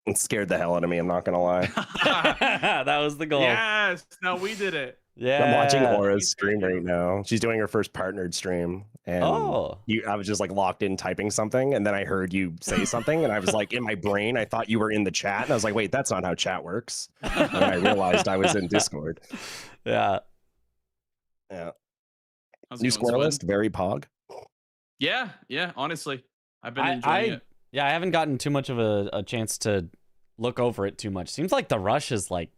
S4: It scared the hell out of me. I'm not gonna lie.
S2: That was the goal.
S3: Yes. No, we did it.
S2: Yeah.
S4: I'm watching Aura's stream right now. She's doing her first partnered stream, and
S2: Oh.
S4: I was just like locked in typing something, and then I heard you say something, and I was like in my brain, I thought you were in the chat, and I was like, wait, that's not how chat works. And I realized I was in Discord.
S2: Yeah.
S4: Yeah.
S3: How's it
S4: New
S3: going,
S4: score
S3: Swed?
S4: list, very pog.
S3: Yeah. Honestly, I've been
S2: I
S3: enjoying it.
S2: Yeah, I haven't gotten too much of a chance to look over it too much. Seems like the rush is like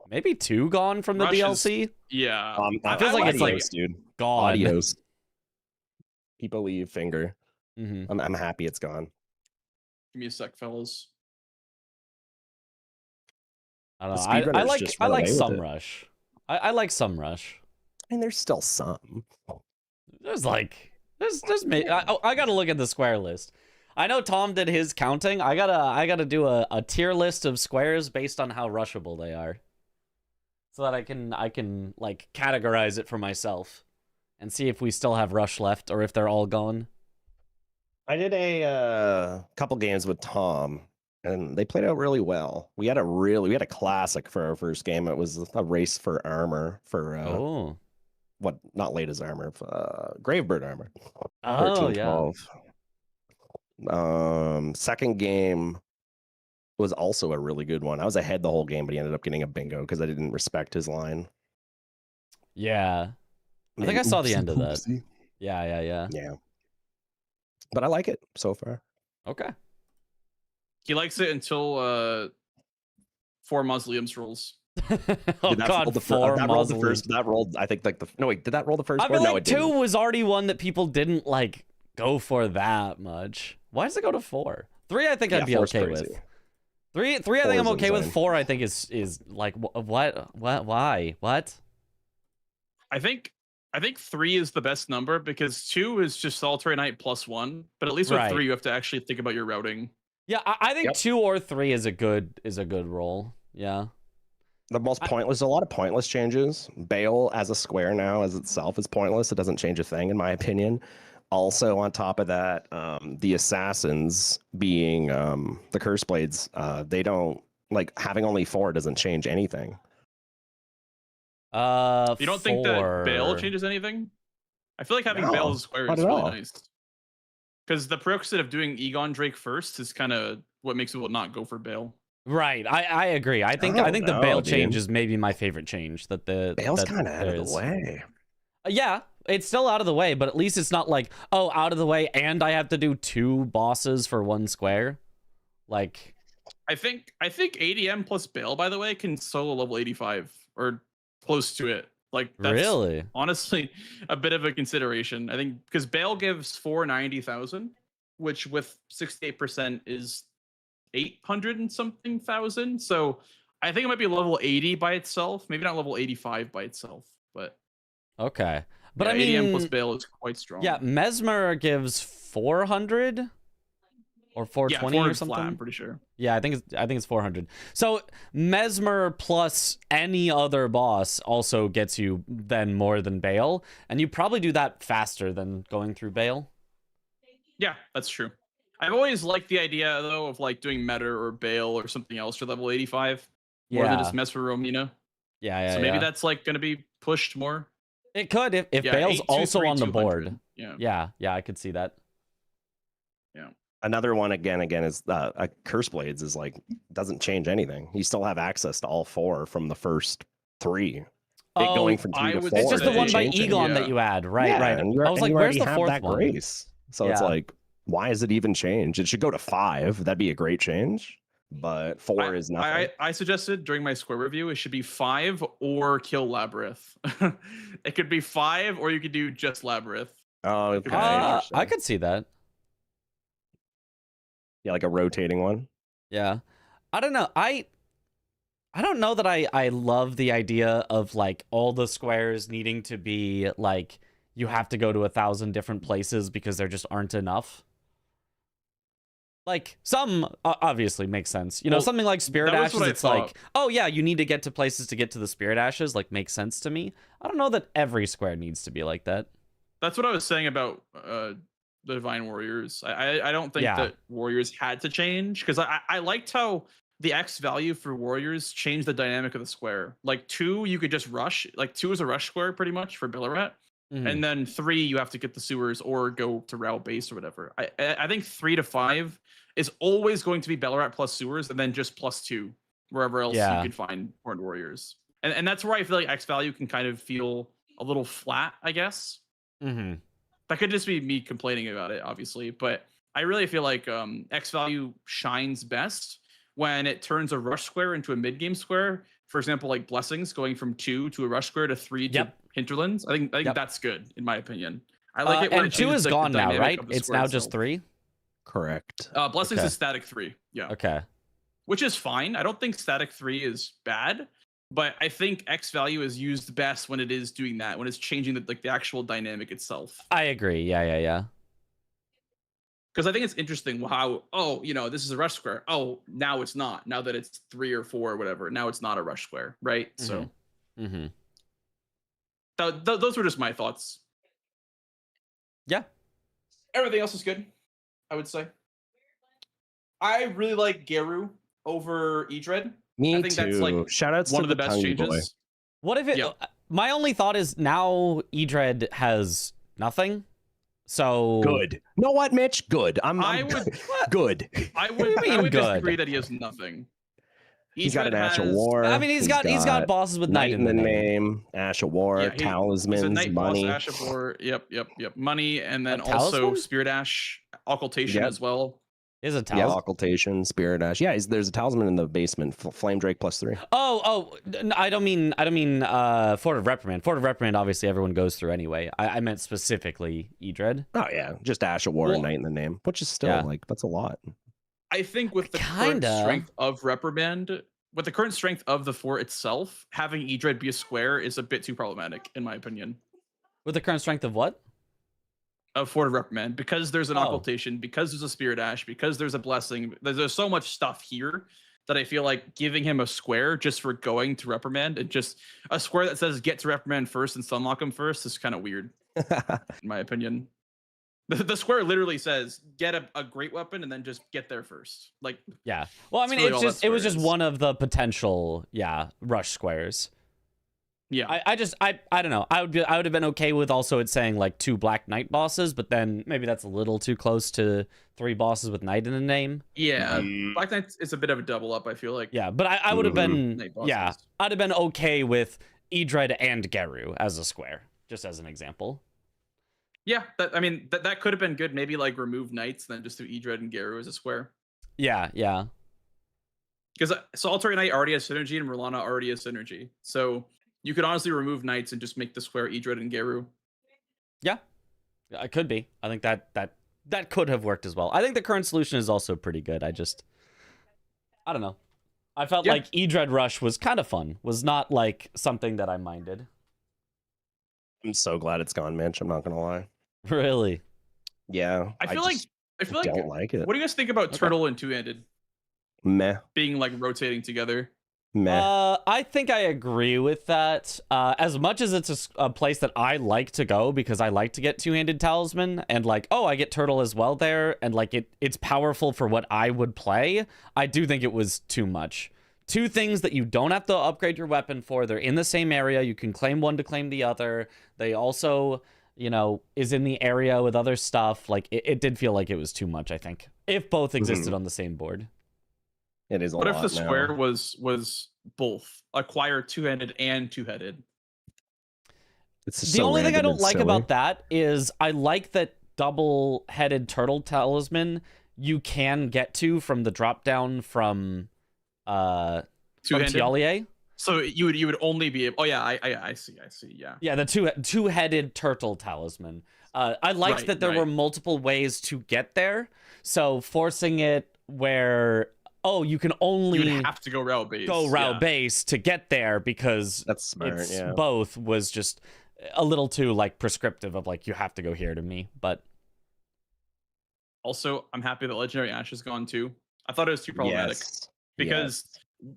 S2: maybe 2 gone from the
S3: Rush is-
S2: DLC.
S3: Yeah.
S2: It feels like it's like
S4: Adios, dude.
S2: gone.
S4: Adios. People leave finger.
S2: Mhm.
S4: I'm happy it's gone.
S3: Give me a sec, fellas.
S2: I don't
S4: The
S2: know. I
S4: speedrunners
S2: like
S4: just
S2: I
S4: run
S2: like
S4: away with
S2: some
S4: it.
S2: rush. I like some rush.
S4: I mean, there's still some.
S2: There's I gotta look at the square list. I know Tom did his counting. I gotta do a tier list of squares based on how rushable they are, so that I can like categorize it for myself, and see if we still have rush left or if they're all gone.
S4: I did a couple games with Tom, and they played out really well. We had a classic for our first game. It was a race for armor for
S2: Oh,
S4: not latest armor, Gravebird armor.
S2: oh
S4: 13,
S2: yeah.
S4: 12. Second game was also a really good one. I was ahead the whole game, but he ended up getting a bingo because I didn't respect his line.
S2: Yeah. I think I saw the end of that. Yeah.
S4: Yeah. But I like it so far.
S2: Okay.
S3: He likes it until 4 mausoleums rolls.
S2: Oh
S4: Did that
S2: god,
S4: roll
S2: 4
S4: that rolled the
S2: mausoleums.
S4: first. That rolled. I think no wait. Did that roll the first?
S2: I feel
S4: one? No,
S2: like
S4: it didn't.
S2: 2 was already one that people didn't like go for that much. Why does it go to 4? 3 I think I'd be
S4: 4's
S2: okay
S4: crazy.
S2: with. 3 I think
S4: 4
S2: I'm
S4: is
S2: okay with.
S4: insane.
S2: 4 I think is like what why what?
S3: I think I think 3 is the best number because 2 is just Solitary Knight +1. But at least with
S2: Right.
S3: 3, you have to actually think about your routing.
S2: Yeah, I think
S4: Yep.
S2: 2 or 3 is a good roll. Yeah.
S4: The most pointless, a lot of pointless changes. Bale as a square now as itself is pointless. It doesn't change a thing, in my opinion. Also, on top of that, the assassins being the curse blades, they don't like having only 4 doesn't change anything.
S3: You don't think that Bale
S2: 4.
S3: changes anything? I feel like having
S4: No,
S3: Bale as a square
S4: not
S3: is
S4: at
S3: really
S4: all.
S3: nice. Because the prerequisite of doing Egon Drake first is kind of what makes people not go for Bale.
S2: Right. I agree. I think
S4: don't
S2: the
S4: know,
S2: Bale
S4: dude.
S2: change is maybe my favorite change that
S4: Bale's
S2: that
S4: kind of out
S2: there
S4: of the
S2: is.
S4: way.
S2: Yeah, it's still out of the way, but at least it's not like, oh, out of the way and I have to do 2 bosses for 1 square. Like,
S3: I think ADM plus Bale, by the way, can solo level 85 or close to it. Like that's
S2: really?
S3: honestly a bit of a consideration. I think because Bale gives 490,000, which with 68% is 800 and something thousand. So I think it might be level 80 by itself, maybe not level 85 by itself, but
S2: Okay. But
S3: yeah,
S2: I mean,
S3: ADM plus Bale is quite strong.
S2: yeah, Mesmer gives 400 or 420
S3: yeah,
S2: or
S3: 400
S2: something.
S3: flat, I'm pretty sure.
S2: Yeah, I think it's 400. So Mesmer plus any other boss also gets you then more than Bale, and you probably do that faster than going through Bale.
S3: Yeah, that's true. I've always liked the idea though of like doing Meta or Bale or something else for level 85 more than
S2: Yeah.
S3: just Mesmer Romina.
S2: Yeah,
S3: So maybe that's like going to be pushed more.
S2: it could if
S3: Yeah,
S2: Bale's
S3: 8, 2,
S2: also
S3: 3,
S2: on the
S3: 200.
S2: board.
S3: Yeah.
S2: Yeah, I could see that.
S4: Another one again is a curse blades is like doesn't change anything. You still have access to all 4 from the first 3. It going from 3
S3: I
S4: to
S3: would
S4: 4.
S2: It's just the
S3: say-
S2: one by
S4: doesn't change
S2: Egon
S3: yeah.
S2: that you add, right?
S4: Yeah,
S2: Right.
S4: and
S2: I was like,
S4: you
S2: where's
S4: already
S2: the
S4: have
S2: 4th
S4: that
S2: one?
S4: grace. So it's
S2: Yeah.
S4: like, why is it even change? It should go to 5. That'd be a great change. But 4 is nothing.
S3: I suggested during my square review it should be 5 or kill Labyrinth. It could be 5 or you could do just Labyrinth.
S4: Oh, okay.
S2: I
S4: interesting.
S2: could see that.
S4: Yeah, like a rotating one.
S2: Yeah. I don't know. I don't know that I love the idea of like all the squares needing to be like you have to go to 1,000 different places because there just aren't enough. Like some obviously makes sense. You know,
S3: Well,
S2: something like Spirit
S3: that was
S2: Ashes,
S3: what I
S2: it's like,
S3: thought.
S2: oh yeah, you need to get to places to get to the Spirit Ashes, like makes sense to me. I don't know that every square needs to be like that.
S3: That's what I was saying about the Divine Warriors. I don't think
S2: Yeah.
S3: that Warriors had to change because I liked how the X value for Warriors changed the dynamic of the square. Like 2, you could just rush. Like 2 is a rush square pretty much for Ballarat.
S2: Mhm.
S3: And then 3, you have to get the sewers or go to route base or whatever. I think 3 to 5 is always going to be Ballarat plus sewers and then just +2 wherever else
S2: Yeah.
S3: you could find Horned Warriors. And that's where I feel like X value can kind of feel a little flat, I guess.
S2: Mhm.
S3: That could just be me complaining about it, obviously. But I really feel like X value shines best when it turns a rush square into a mid game square. For example, like Blessings going from 2 to a rush square to 3 to
S2: Yep.
S3: Hinterlands. I think
S2: Yep.
S3: that's good in my opinion. I like it where
S2: and
S3: it
S2: 2
S3: changes,
S2: is
S3: like, the
S2: gone now,
S3: dynamic
S2: right?
S3: of the
S2: It's
S3: square
S2: now just
S3: itself.
S2: 3.
S4: Correct.
S3: Blessings
S2: Okay.
S3: is static 3. Yeah.
S2: Okay.
S3: Which is fine. I don't think static 3 is bad, but I think X value is used best when it is doing that, when it's changing the actual dynamic itself.
S2: I agree. Yeah.
S3: Because I think it's interesting how, this is a rush square. Oh, now it's not. Now that it's 3 or 4 or whatever, now it's not a rush square, right? So
S2: Mhm.
S3: those were just my thoughts.
S2: Yeah.
S3: Everything else is good, I would say. I really like Geru over Edred.
S4: Me
S3: I think
S4: too.
S3: that's like
S4: Shout outs
S3: one
S4: to
S3: of the best
S4: Tongue Boy.
S3: changes.
S2: What if it?
S3: Yeah.
S2: My only thought is now Edred has nothing. So
S4: Good. Know what, Mitch? Good. I'm
S3: I would
S4: good.
S3: I
S2: do you
S3: would
S2: mean good?
S3: disagree that he has nothing.
S4: He's got an
S3: Edred
S4: Ash of
S3: has-
S4: War.
S2: I mean, he's got bosses with
S4: Knight in the name, Ash of War,
S3: Yeah, he's a
S4: talismans,
S3: Knight
S4: money.
S3: boss, Ash of War. Yep. Money, and then
S2: A
S3: also
S2: talisman?
S3: Spirit Ash, Occultation
S4: Yep.
S3: as well.
S2: Is a
S4: Yeah,
S2: talisman.
S4: occultation, spirit ash. Yeah, there's a talisman in the basement. Flame Drake +3.
S2: I don't mean Fort of Reprimand. Fort of Reprimand, obviously everyone goes through anyway. I meant specifically Edred.
S4: Oh yeah, just Ash of War
S3: Well,
S4: and Knight in the name, which is still
S2: yeah.
S4: like that's a lot.
S3: I think with the current
S2: Kinda.
S3: strength of Reprimand, with the current strength of the fort itself, having Edred be a square is a bit too problematic, in my opinion.
S2: With the current strength of what?
S3: Of Fort of Reprimand, because there's an
S2: Oh.
S3: occultation, because there's a Spirit Ash, because there's a blessing. There's so much stuff here that I feel like giving him a square just for going to Reprimand, and just a square that says get to Reprimand first and sunlock him first is kind of weird, in my opinion. The square literally says get a great weapon and then just get there first. Like,
S2: Yeah. Well, I mean,
S3: really all that
S2: it was
S3: square
S2: just
S3: is.
S2: one of the potential, rush squares.
S3: yeah,
S2: I don't know. I would have been okay with also it saying like 2 Black Knight bosses, but then maybe that's a little too close to 3 bosses with Knight in the name.
S3: yeah.
S4: Mm.
S3: Black Knight is a bit of a double up, I feel like.
S2: Yeah, but I would have been
S3: Knight
S2: yeah,
S3: bosses.
S2: I'd have been okay with Edred and Geru as a square, just as an example.
S3: Yeah, that could have been good. Maybe like remove Knights, then just do Edred and Geru as a square.
S2: Yeah.
S3: Because Solitary Knight already has synergy and Merlana already has synergy. So you could honestly remove Knights and just make the square Edred and Geru.
S2: Yeah, it could be. I think that could have worked as well. I think the current solution is also pretty good. I don't know. I felt
S3: Yeah.
S2: like Edred Rush was kind of fun. Was not like something that I minded.
S4: I'm so glad it's gone, Mitch. I'm not gonna lie.
S2: Really.
S4: Yeah,
S3: I feel like
S4: don't like it.
S3: What do you guys think about Turtle and Two-Handed
S4: Meh,
S3: being like rotating together?
S4: meh.
S2: I think I agree with that. As much as it's a place that I like to go because I like to get Two-Handed Talisman and like, oh, I get Turtle as well there, and like it's powerful for what I would play. I do think it was too much. 2 things that you don't have to upgrade your weapon for. They're in the same area. You can claim one to claim the other. They also, is in the area with other stuff. Like it did feel like it was too much, I think. If both existed on the same board.
S4: It is a
S3: What
S4: lot
S3: if the
S4: now.
S3: square was both acquire Two-Handed and Two-Headed?
S4: It's just
S2: The
S4: so
S2: only thing I
S4: random
S2: don't
S4: and
S2: like
S4: silly.
S2: about that is I like that double-headed turtle talisman you can get to from the drop down from
S3: Two-Handed.
S2: Tialier.
S3: So you would only be able. Oh yeah, I see. Yeah.
S2: Yeah, the two-headed turtle talisman. I liked
S3: Right,
S2: that there were
S3: right.
S2: multiple ways to get there. So forcing it where you can only
S3: You would have to go route base.
S2: go route base to get there because
S4: That's smart.
S2: it's
S4: Yeah.
S2: both was just a little too like prescriptive of like you have to go here to me. But
S3: Also, I'm happy that Legendary Ash is gone too. I thought it was too problematic
S4: Yes.
S3: because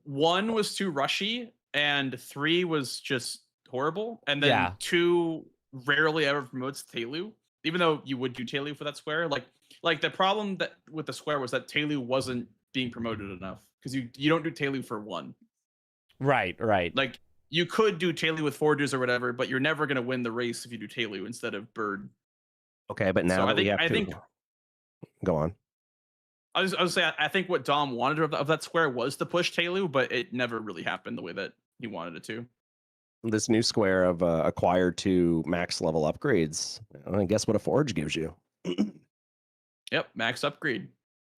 S3: 1 was too rushy and 3 was just horrible, and then
S2: Yeah.
S3: 2 rarely ever promotes Telu, even though you would do Telu for that square. Like the problem that with the square was that Telu wasn't being promoted enough because you don't do Telu for 1.
S2: right.
S3: Like you could do Telu with Forges or whatever, but you're never gonna win the race if you do Telu instead of Bird.
S4: Okay, but now
S3: So
S4: that we have
S3: I
S4: to
S3: think
S4: go on.
S3: I was say I think what Dom wanted of that square was to push Telu, but it never really happened the way that he wanted it to.
S4: This new square of acquire 2 max level upgrades. I guess what a forge gives you.
S3: Yep, max upgrade.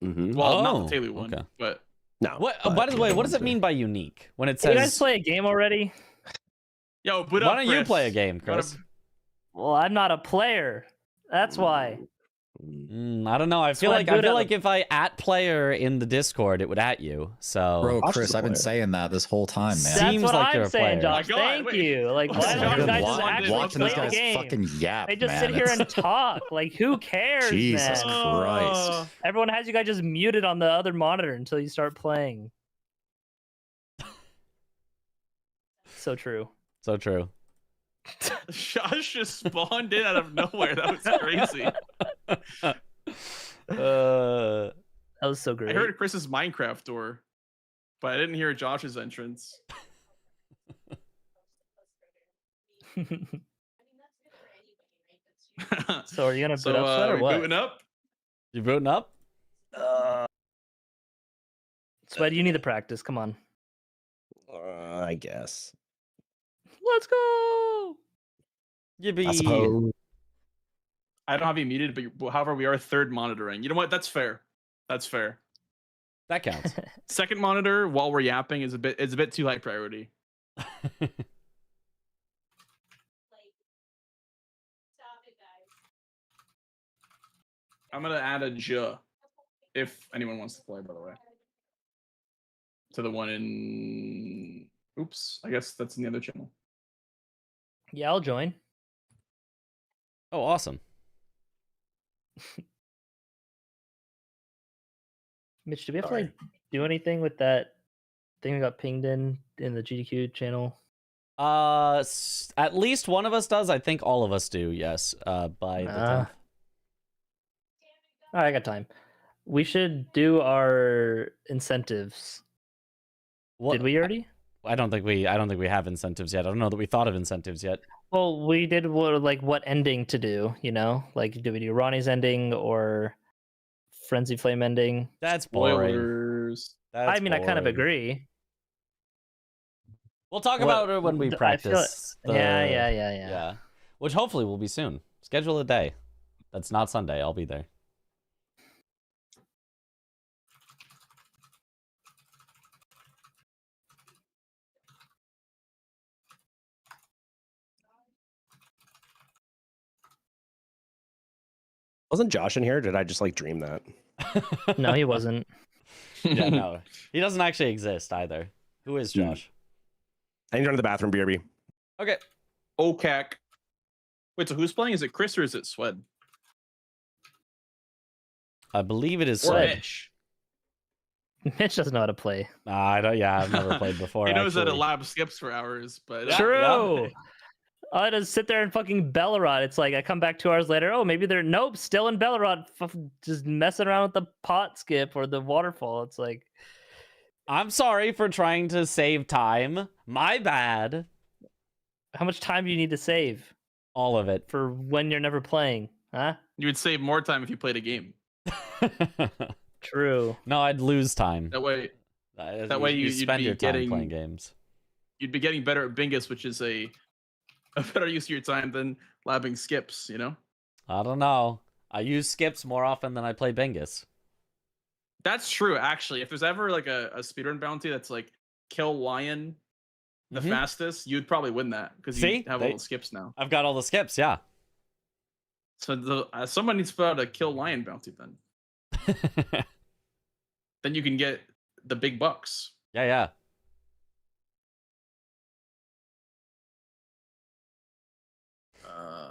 S4: Mm-hmm.
S3: Well, not the
S2: Oh,
S3: Telu one,
S2: okay.
S3: but
S4: No.
S2: What?
S4: but
S2: By the way,
S4: the
S2: what does
S4: ones
S2: it mean by unique when it
S5: Did you guys
S2: says?
S5: play a game already?
S3: yo, boot
S2: Why
S3: up,
S2: don't you
S3: Chris.
S2: play a game,
S3: What
S2: Chris?
S5: Well, I'm not a player. That's why.
S4: Mm.
S2: I don't know. I feel
S5: why I
S2: like
S5: boot up.
S2: if I at player in the Discord, it would at you. So
S6: Bro,
S4: Josh
S6: Chris,
S4: is a
S6: I've been
S4: player.
S6: saying that this whole time, man.
S5: That's
S2: Seems
S5: what
S2: like you're
S5: I'm
S2: a
S5: saying,
S2: player.
S5: Josh.
S3: My God,
S5: Thank
S3: wait.
S5: you. Like, why
S3: I've
S5: don't
S3: been
S5: you guys
S3: wa-
S5: just actually
S6: watching
S5: play
S6: this
S5: the
S6: guy
S5: game?
S6: fucking yap,
S5: They just
S6: man.
S5: sit here
S6: It's-
S5: and talk. Like, who cares,
S6: Jesus
S5: man?
S6: Christ.
S5: Everyone has you guys just muted on the other monitor until you start playing. So true.
S2: So true.
S3: Josh just spawned in out of nowhere. That was crazy.
S2: Uh,
S5: That was so
S3: I
S5: great.
S3: heard Chris's Minecraft door, but I didn't hear Josh's entrance.
S5: So are you gonna
S3: So
S5: put up that or
S3: we
S5: what?
S3: booting up?
S2: you booting up?
S5: Sweat, you need to practice. Come on.
S4: I guess.
S5: Let's go.
S2: Yippee.
S4: I suppose.
S3: I don't have you muted, but however, we are third monitoring. You know what? That's fair. That's fair.
S2: That counts.
S3: Second monitor while we're yapping is a bit too high priority. I'm gonna add a J if anyone wants to play, by the way. To the one in. Oops, I guess that's in the other channel.
S5: Yeah, I'll join.
S2: Oh, awesome.
S5: Mitch, do we have to
S4: Sorry.
S5: like do anything with that thing we got pinged in the GDQ channel?
S2: At least one of us does. I think all of us do. Yes. By the 10th.
S5: All right, I got time. We should do our incentives.
S2: What,
S5: Did we already?
S2: I don't think we have incentives yet. I don't know that we thought of incentives yet.
S5: Well, we did what ending to do, you know? Like, do we do Ronnie's ending or Frenzy Flame ending?
S2: That's boring.
S3: Spoilers.
S2: That's
S5: I mean, I kind of
S2: boring.
S5: agree.
S2: We'll talk
S5: What-
S2: about it when we
S5: I feel it-
S2: practice.
S5: Yeah.
S2: Yeah. Which hopefully will be soon. Schedule a day. That's not Sunday. I'll be there.
S4: Wasn't Josh in here? Did I just like dream that?
S5: No, he wasn't.
S2: Yeah, no. He doesn't actually exist either. Who is Josh?
S4: I need to run to the bathroom, BRB.
S2: Okay.
S3: OCAC. Wait, so who's playing? Is it Chris or is it Swed?
S2: I believe it is
S3: Or
S2: Swed.
S3: Mitch?
S5: Mitch doesn't know how to play.
S2: I don't. Yeah, I've never played before.
S3: He knows that a
S2: actually.
S3: lab skips for hours, but
S2: Yeah,
S5: True. I just sit there and fucking Bellerod. It's like I come back 2 hours later. Oh, maybe they're still in Bellerod, just messing around with the pot skip or the waterfall. It's like,
S2: I'm sorry for trying to save time. My bad.
S5: how much time do you need to save
S2: All of it.
S5: for when you're never playing? Huh?
S3: you would save more time if you played a game.
S5: True.
S2: No, I'd lose time.
S3: That way, way
S2: you
S3: you'd
S2: spend
S3: be
S2: your time
S3: getting-
S2: playing games.
S3: you'd be getting better at Bingus, which is a better use of your time than labbing skips, you know?
S2: I don't know. I use skips more often than I play Bingus.
S3: That's true, actually. If there's ever like a speedrun bounty that's like kill lion the
S2: Mhm.
S3: fastest, you'd probably win that because
S2: See?
S3: you have all the skips now.
S2: I've got all the skips, yeah.
S3: So someone needs to put out a kill lion bounty then. Then you can get the big bucks.
S2: Yeah.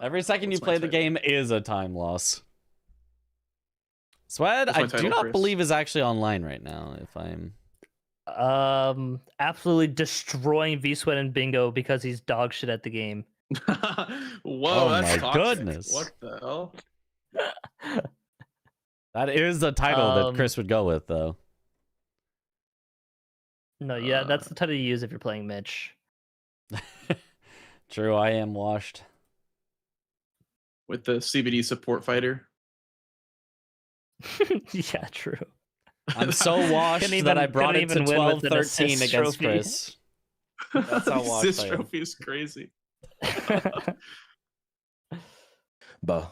S2: Every second you
S3: what's my
S2: play the
S3: title?
S2: game is a time loss. Swed,
S3: What's my
S2: I do
S3: title,
S2: not
S3: Chris?
S2: believe is actually online right now. If I'm
S5: Absolutely destroying V-Sweat and Bingo because he's dog shit at the game.
S3: Whoa,
S2: Oh
S3: that's
S2: my
S3: toxic.
S2: goodness.
S3: What the hell?
S2: that is the title that
S5: Um,
S2: Chris would go with, though.
S5: No, yeah, that's the title you use if you're playing Mitch.
S2: True, I am washed.
S3: With the CBD support fighter.
S5: Yeah, true.
S2: I'm so washed
S5: Couldn't
S2: that I
S5: even-
S2: brought it
S5: couldn't
S2: to
S5: even win with an
S2: 12-13
S5: assist
S2: against
S5: trophy.
S2: Chris. That's how washed
S3: This
S2: I am.
S3: trophy is crazy.
S4: Buh.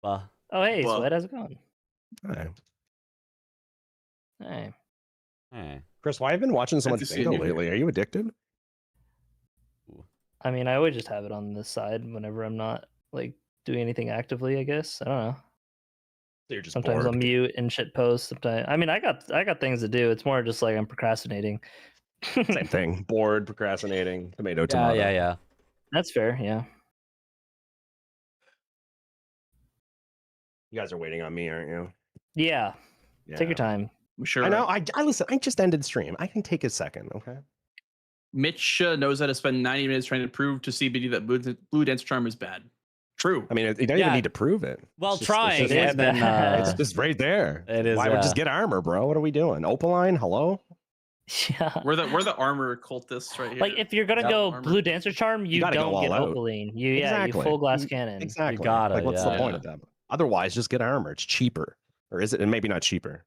S2: Bah.
S5: Oh, hey,
S3: Well-
S5: Sweat, how's it going?
S4: Alright.
S5: Hey.
S2: Hey.
S4: Chris, why have you been watching so
S3: Good
S4: much
S3: to see
S4: bingo
S3: you here.
S4: lately? Are you addicted?
S5: I mean, I always just have it on this side whenever I'm not like doing anything actively, I guess. I don't know.
S4: So you're just
S5: Sometimes
S4: bored.
S5: I'll mute and shit post. Sometimes I mean I got things to do. It's more just like I'm procrastinating.
S4: Same thing. Bored, procrastinating, tomato, tomato.
S2: Yeah.
S5: That's fair, yeah.
S4: You guys are waiting on me, aren't you?
S5: Yeah. Take your time.
S3: I'm sure.
S4: I know. I listen. I just ended stream. I can take a second. Okay.
S3: Mitch knows how to spend 90 minutes trying to prove to CBD that Blue Dance Charm is bad. True.
S4: I mean, you don't
S2: Yeah.
S4: even need to prove it.
S2: Well,
S4: It's just-
S2: trying,
S4: It's just,
S2: and then
S4: it's just right there.
S2: it is.
S4: Why would just get armor, bro? What are we doing? Opaline? Hello?
S5: Yeah.
S3: We're the armor cultists right here.
S5: Like if you're gonna
S4: Yep.
S5: go
S3: Armor.
S5: Blue Dancer Charm, you
S4: gotta go
S5: don't
S4: all
S5: get
S4: out.
S5: Opaline. You
S4: Exactly.
S5: full glass cannon.
S4: Exactly.
S2: gotta,
S4: like, what's
S2: yeah.
S4: the point of that? Otherwise, just get armor. It's cheaper, or is it? And maybe not cheaper.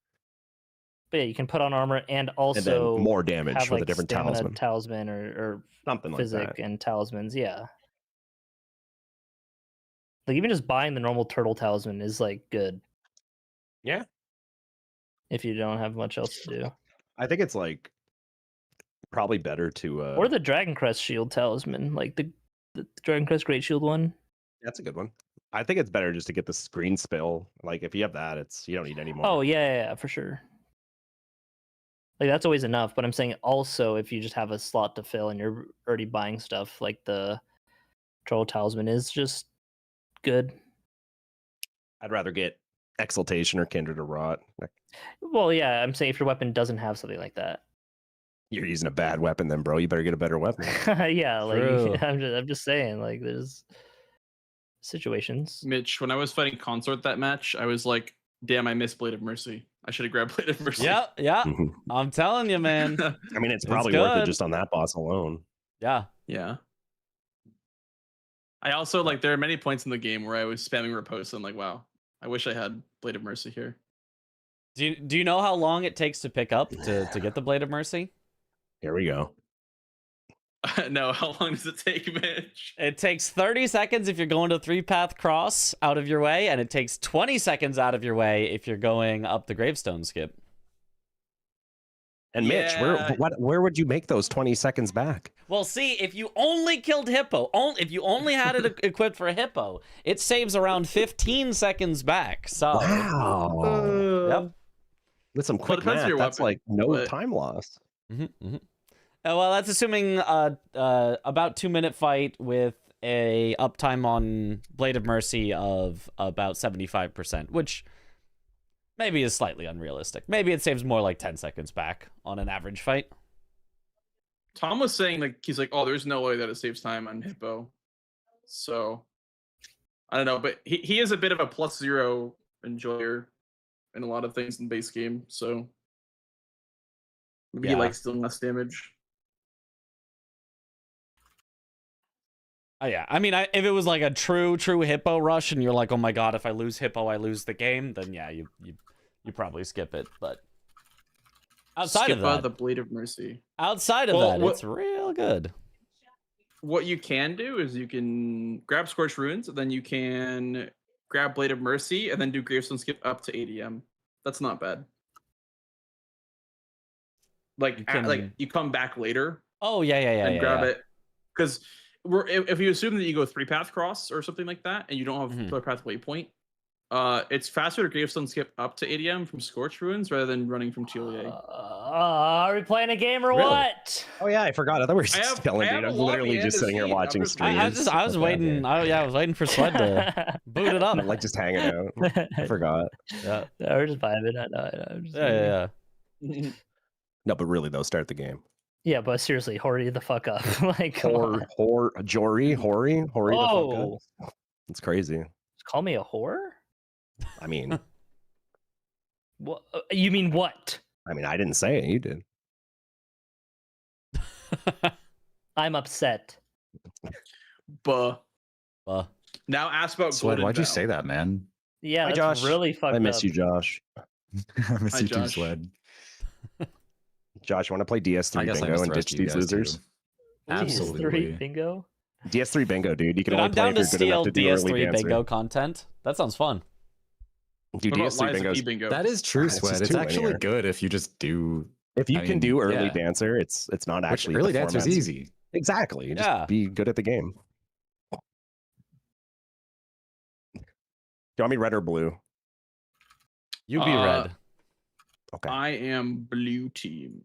S5: But yeah, you can put on armor and
S4: And
S5: also
S4: then more damage
S5: have
S4: for
S5: like
S4: the different
S5: stamina
S4: talisman.
S5: or
S4: Something like
S5: physic
S4: that.
S5: and talismans. Yeah. Like even just buying the normal turtle talisman is like good.
S4: Yeah.
S5: If you don't have much else to do.
S4: I think it's like probably better to.
S5: Or the Dragon Crest shield talisman, like the Dragon Crest Great Shield one.
S4: That's a good one. I think it's better just to get the screen spill. Like if you have that, you don't need any more.
S5: Oh yeah, for sure. Like that's always enough, but I'm saying also if you just have a slot to fill and you're already buying stuff, like the Troll Talisman is just good.
S4: I'd rather get Exaltation or Kindred or Rot.
S5: Well, yeah, I'm saying if your weapon doesn't have something like that.
S4: You're using a bad weapon then, bro. You better get a better weapon.
S5: Yeah, like
S2: True.
S5: I'm just saying, like there's situations.
S3: Mitch, when I was fighting Consort that match, I was like, damn, I missed Blade of Mercy. I should have grabbed Blade of Mercy.
S2: Yeah, yeah.
S4: Mhm.
S2: I'm telling you, man.
S4: I mean, it's
S2: It's
S4: probably worth it
S2: good.
S4: just on that boss alone.
S2: Yeah.
S3: Yeah. I also like there are many points in the game where I was spamming riposte and like, wow, I wish I had Blade of Mercy here.
S2: Do you know how long it takes to pick up to get the Blade of Mercy?
S4: Here we go.
S3: No, how long does it take, Mitch?
S2: It takes 30 seconds if you're going to 3-path cross out of your way, and it takes 20 seconds out of your way if you're going up the gravestone skip.
S4: And Mitch,
S3: Yeah.
S4: where would you make those 20 seconds back?
S2: Well, see, if you only killed Hippo, if you only had it equipped for Hippo, it saves around 15 seconds back. So,
S4: Wow.
S2: yep.
S4: With some quick
S3: depends on
S4: math,
S3: your
S4: that's
S3: weapon,
S4: like no
S3: but-
S4: time loss.
S2: Well, that's assuming about 2-minute fight with a uptime on Blade of Mercy of about 75%, which maybe is slightly unrealistic. Maybe it saves more like 10 seconds back on an average fight.
S3: Tom was saying like he's like, oh, there's no way that it saves time on Hippo. So I don't know, but he is a bit of a +0 enjoyer in a lot of things in base game, so maybe he
S2: Yeah.
S3: likes dealing less damage.
S2: Yeah, I mean, if it was like a true Hippo rush, and you're like, oh my god, if I lose Hippo, I lose the game, then yeah, you probably skip it. But outside of that,
S3: the Blade of Mercy.
S2: outside of
S3: Well,
S2: that,
S3: what-
S2: it's real good.
S3: What you can do is you can grab Scorched Runes, and then you can grab Blade of Mercy, and then do Gravestone Skip up to ADM. That's not bad. Like,
S2: You
S3: like you come back later
S2: Oh yeah,
S3: and grab it, because if you assume that you go 3-path cross or something like that, and you don't have
S2: Mhm.
S3: 4-path waypoint, it's faster to Gravestone Skip up to ADM from Scorched Runes rather than running from TLEA.
S5: Are we playing a game or
S4: Really?
S5: what?
S4: Oh yeah, I forgot. I thought we were
S3: I have-
S4: chilling,
S3: I
S4: dude.
S3: have
S4: I'm
S3: a
S4: literally
S3: lobby
S4: just
S3: and a
S4: sitting here
S3: seat. I'm
S4: watching
S3: just-
S4: streams.
S2: I was waiting. I was waiting for Sled to boot it up.
S4: I'm like just hanging out. I forgot.
S2: Yeah,
S5: No, we're just vibing. I know. I'm just
S2: yeah.
S4: No, but really though, start the game.
S5: Yeah, but seriously, hurry the fuck up. Like, come on.
S4: Jory, hurry the fuck
S5: Oh,
S4: up. It's crazy.
S5: just call me a whore?
S4: I mean,
S5: What? You mean what?
S4: I didn't say it. You did.
S5: I'm upset.
S3: Buh.
S2: Well,
S3: Now ask about
S6: Sweat,
S3: Golden
S6: why'd you
S3: Vow.
S6: say that, man?
S5: Yeah,
S4: Hi,
S5: that's
S4: Josh.
S5: really fucked
S4: I miss
S5: up.
S4: you, Josh.
S6: I miss
S3: Hi,
S6: you too,
S3: Josh.
S6: Sled.
S4: Josh, you want to play DS3
S6: I guess I
S4: bingo
S6: missed
S4: and
S6: the rest
S4: ditch
S6: of you
S4: these
S6: guys,
S4: losers?
S6: too.
S5: Ooh,
S6: Absolutely.
S5: three bingo.
S4: DS3 bingo, dude. You can
S2: dude,
S4: only
S2: I'm
S4: play
S2: down
S4: if
S2: to
S4: you're good enough
S2: steal
S4: to do early
S2: DS3
S4: dancer.
S2: bingo content. That sounds fun.
S4: Dude,
S3: What about
S4: DS3
S3: Lies of
S4: bingo.
S3: P bingo?
S6: That is true,
S4: It's just
S6: Sweat. It's
S4: too
S6: actually
S4: linear.
S6: good if you just do.
S4: If you
S6: I
S4: can
S6: mean,
S4: do early
S6: yeah.
S4: dancer, it's not
S6: Which
S4: actually
S6: early
S4: the
S6: dancer's
S4: format's-
S6: easy.
S4: Exactly. Just
S2: Yeah.
S4: be good at the game. Do you want me red or blue?
S2: You be
S3: Uh,
S2: red.
S4: Okay.
S3: I am blue team.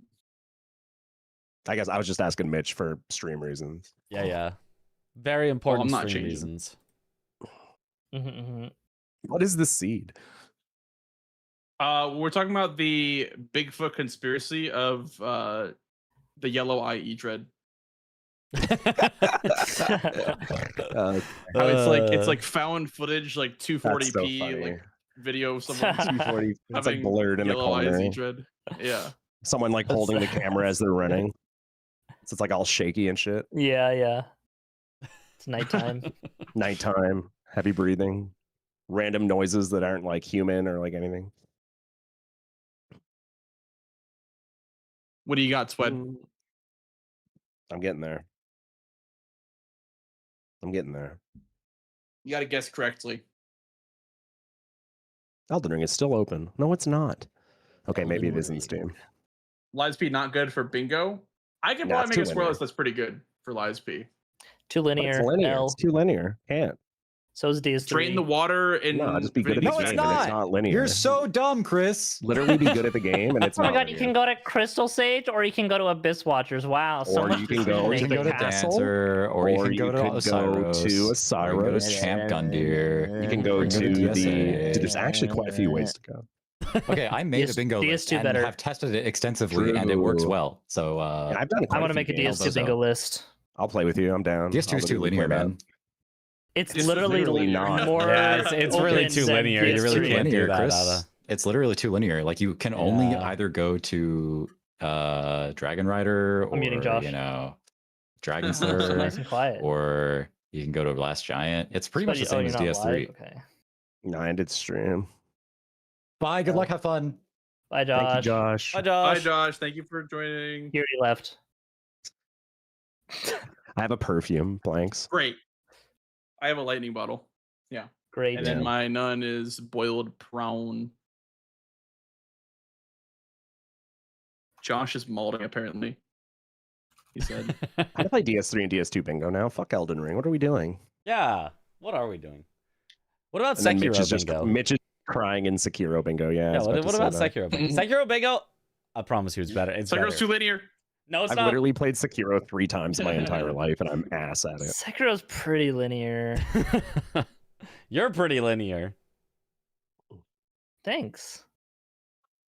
S4: I guess I was just asking Mitch for stream reasons.
S2: Yeah. Very important
S3: not
S2: stream
S3: changing.
S2: reasons.
S4: What is the seed?
S3: We're talking about the Bigfoot conspiracy of the yellow IE dread.
S4: Uh,
S3: How it's like found footage, like 240p,
S4: funny.
S3: like video of someone
S4: 240. It's like
S3: having
S4: blurred in the
S3: yellow
S4: corner.
S3: IE dread. Yeah.
S4: Someone like holding the camera as they're running. So it's like all shaky and shit.
S5: Yeah. It's nighttime.
S4: Nighttime, heavy breathing, random noises that aren't like human or like anything.
S3: What do you got, Sweat?
S4: I'm getting there.
S3: You got to guess correctly.
S4: Elden Ring is still open. No, it's not. Okay, maybe it
S3: Elden
S4: is in
S3: Ring.
S4: Steam.
S3: Lies P not good for bingo. I can
S4: Nah,
S3: probably
S4: it's
S3: make a
S4: too
S3: spoiler
S4: linear.
S3: list that's pretty good for Lies P.
S5: Too
S4: But
S5: linear.
S4: it's linear.
S5: L.
S4: It's too linear. Can't.
S5: So is DS3.
S3: Drain the water and
S4: No, just be good at the
S6: No, it's
S4: game, and it's
S6: not.
S4: not linear.
S6: You're so dumb, Chris.
S4: Literally be good at the game, and it's
S5: Oh my
S4: not
S5: god, you
S4: linear.
S5: can go to Crystal Sage or you can go to Abyss Watchers. Wow, so
S4: Or
S5: much
S4: you can go-
S6: Or you
S5: decision
S6: can go to
S5: making.
S4: Castle,
S6: Dancer, or you can go to
S4: could go
S6: Osiris,
S4: to
S6: or you can go
S4: Osiris.
S6: to Champ Gundyr.
S4: You can go
S6: Or
S4: to
S6: you can go to
S4: the.
S6: DSA.
S4: Dude, there's actually quite a few ways to go.
S6: Okay, I made a
S5: DS
S6: bingo list
S5: DS2
S6: and
S5: better.
S6: have tested it extensively, and it works
S4: True.
S6: well. So
S4: Yeah, I've done.
S5: I want to make a DS2
S6: games,
S5: bingo
S6: so-
S5: list.
S4: I'll play with you. I'm down.
S6: DS2
S4: I'll
S6: is too
S4: literally
S6: linear,
S4: play that.
S6: man.
S5: It's
S3: It's
S5: literally
S3: literally
S4: not.
S5: more.
S2: Yeah, it's really
S5: open
S2: too
S5: than
S2: linear. You really
S5: PS3.
S2: can't do that,
S6: Chris.
S2: Ada.
S6: It's literally too linear. Like you can only
S2: Yeah.
S6: either go to Dragon Rider or
S5: muting Josh.
S6: Dragon
S5: So
S6: Slayer,
S5: nice and quiet.
S6: or you can go to Last Giant. It's pretty much the same as
S5: you're not
S6: DS3.
S5: live? Okay.
S4: No, I did stream.
S6: Bye. Good luck. Have fun.
S5: Bye, Josh.
S4: Thank you, Josh.
S2: Bye,
S3: Hi,
S2: Josh.
S3: Josh. Thank you for joining.
S5: He already left.
S4: I have a perfume. Blanks.
S3: Great. I have a lightning bottle.
S5: Great.
S3: And then my nun is boiled prawn. Josh is malding, apparently. He said.
S4: I play DS3 and DS2 bingo now. Fuck Elden Ring. What are we doing?
S2: Yeah. What are we doing? What about
S4: And then Mitch is
S2: Sekiro bingo?
S4: Mitch is crying in Sekiro bingo. Yeah. I
S2: Yeah,
S4: was
S2: what
S4: to
S2: about
S4: say that.
S2: Sekiro bingo? Sekiro bingo? I promise you it's better. It's
S3: Sekiro's
S2: better.
S3: too linear.
S2: No, it's
S4: I've
S2: not.
S4: literally played Sekiro 3 times my entire life, and I'm ass at it.
S5: Sekiro's pretty linear.
S2: You're pretty linear.
S5: Thanks.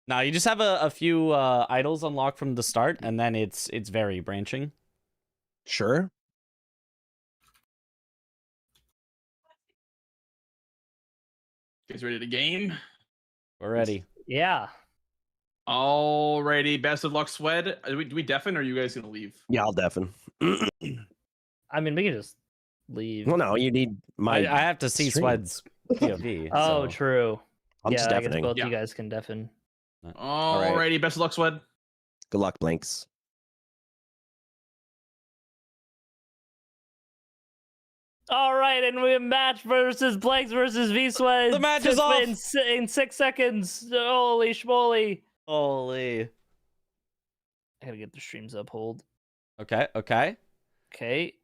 S2: Now you just have a few idols unlocked from the start, and then it's very branching.
S4: Sure.
S3: You guys ready to game?
S2: We're ready.
S5: Yeah.
S3: Alrighty. Best of luck, Swed. Do we deafen or are you guys going to leave?
S4: Yeah, I'll deafen.
S5: I mean, we can just leave.
S4: Well, no, you need my.
S2: I have to see
S4: stream.
S2: Swed's POV.
S5: Oh,
S2: so-
S5: true.
S4: I'm
S5: yeah,
S4: just
S5: I guess
S4: deafening.
S5: both
S3: Yeah.
S5: you guys can deafen.
S3: Alrighty. Best of luck, Swed.
S4: Good luck, Blanks.
S5: All right, and we have match versus Blanks versus V-Sway.
S2: The match is off.
S5: in 6 seconds. Holy schmoly.
S2: Holy.
S5: I gotta get the streams up. Hold.
S2: Okay. Okay.
S5: Okay.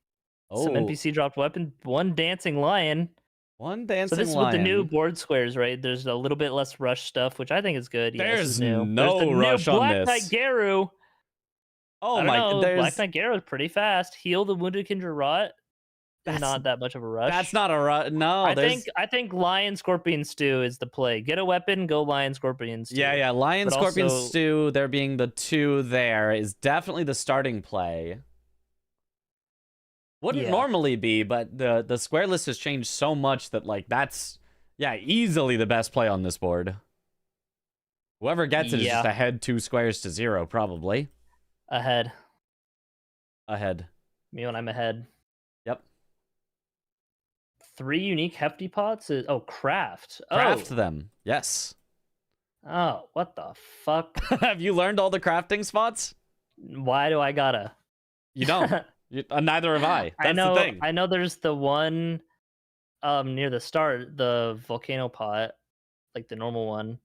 S2: Oh,
S5: Some NPC dropped weapon. One dancing lion.
S2: one dancing
S5: So this is
S2: lion.
S5: with the new board squares, right? There's a little bit less rush stuff, which I think is good. Yeah, this is
S2: There's
S5: new.
S2: no
S5: There's the
S2: rush
S5: new
S2: on
S5: Black
S2: this.
S5: Knight Garu.
S2: Oh
S5: I don't
S2: my!
S5: know,
S2: There's
S5: Black Knight Garu is pretty fast. Heal the wounded Kindred Rot.
S2: That's-
S5: Not that much of a rush.
S2: that's not a no.
S5: I
S2: there's
S5: think Lion Scorpion Stew is the play. Get a weapon, go Lion Scorpion Stew.
S2: yeah. Lion,
S5: But
S2: Scorpion,
S5: also-
S2: Stew. There being the two there is definitely the starting play. Wouldn't
S5: Yeah.
S2: normally be, but the square list has changed so much that like that's easily the best play on this board. Whoever gets it is just
S5: Yeah.
S2: ahead 2 squares to 0, probably.
S5: Ahead.
S2: Ahead.
S5: Me when I'm ahead.
S2: Yep.
S5: 3 unique hefty pots is craft.
S2: Craft them. Yes.
S5: Oh, what the fuck?
S2: Have you learned all the crafting spots?
S5: Why do I gotta?
S2: You don't. Neither have I. That's
S5: I know.
S2: the thing.
S5: I know. There's the one, near the start, the volcano pot, like the normal one,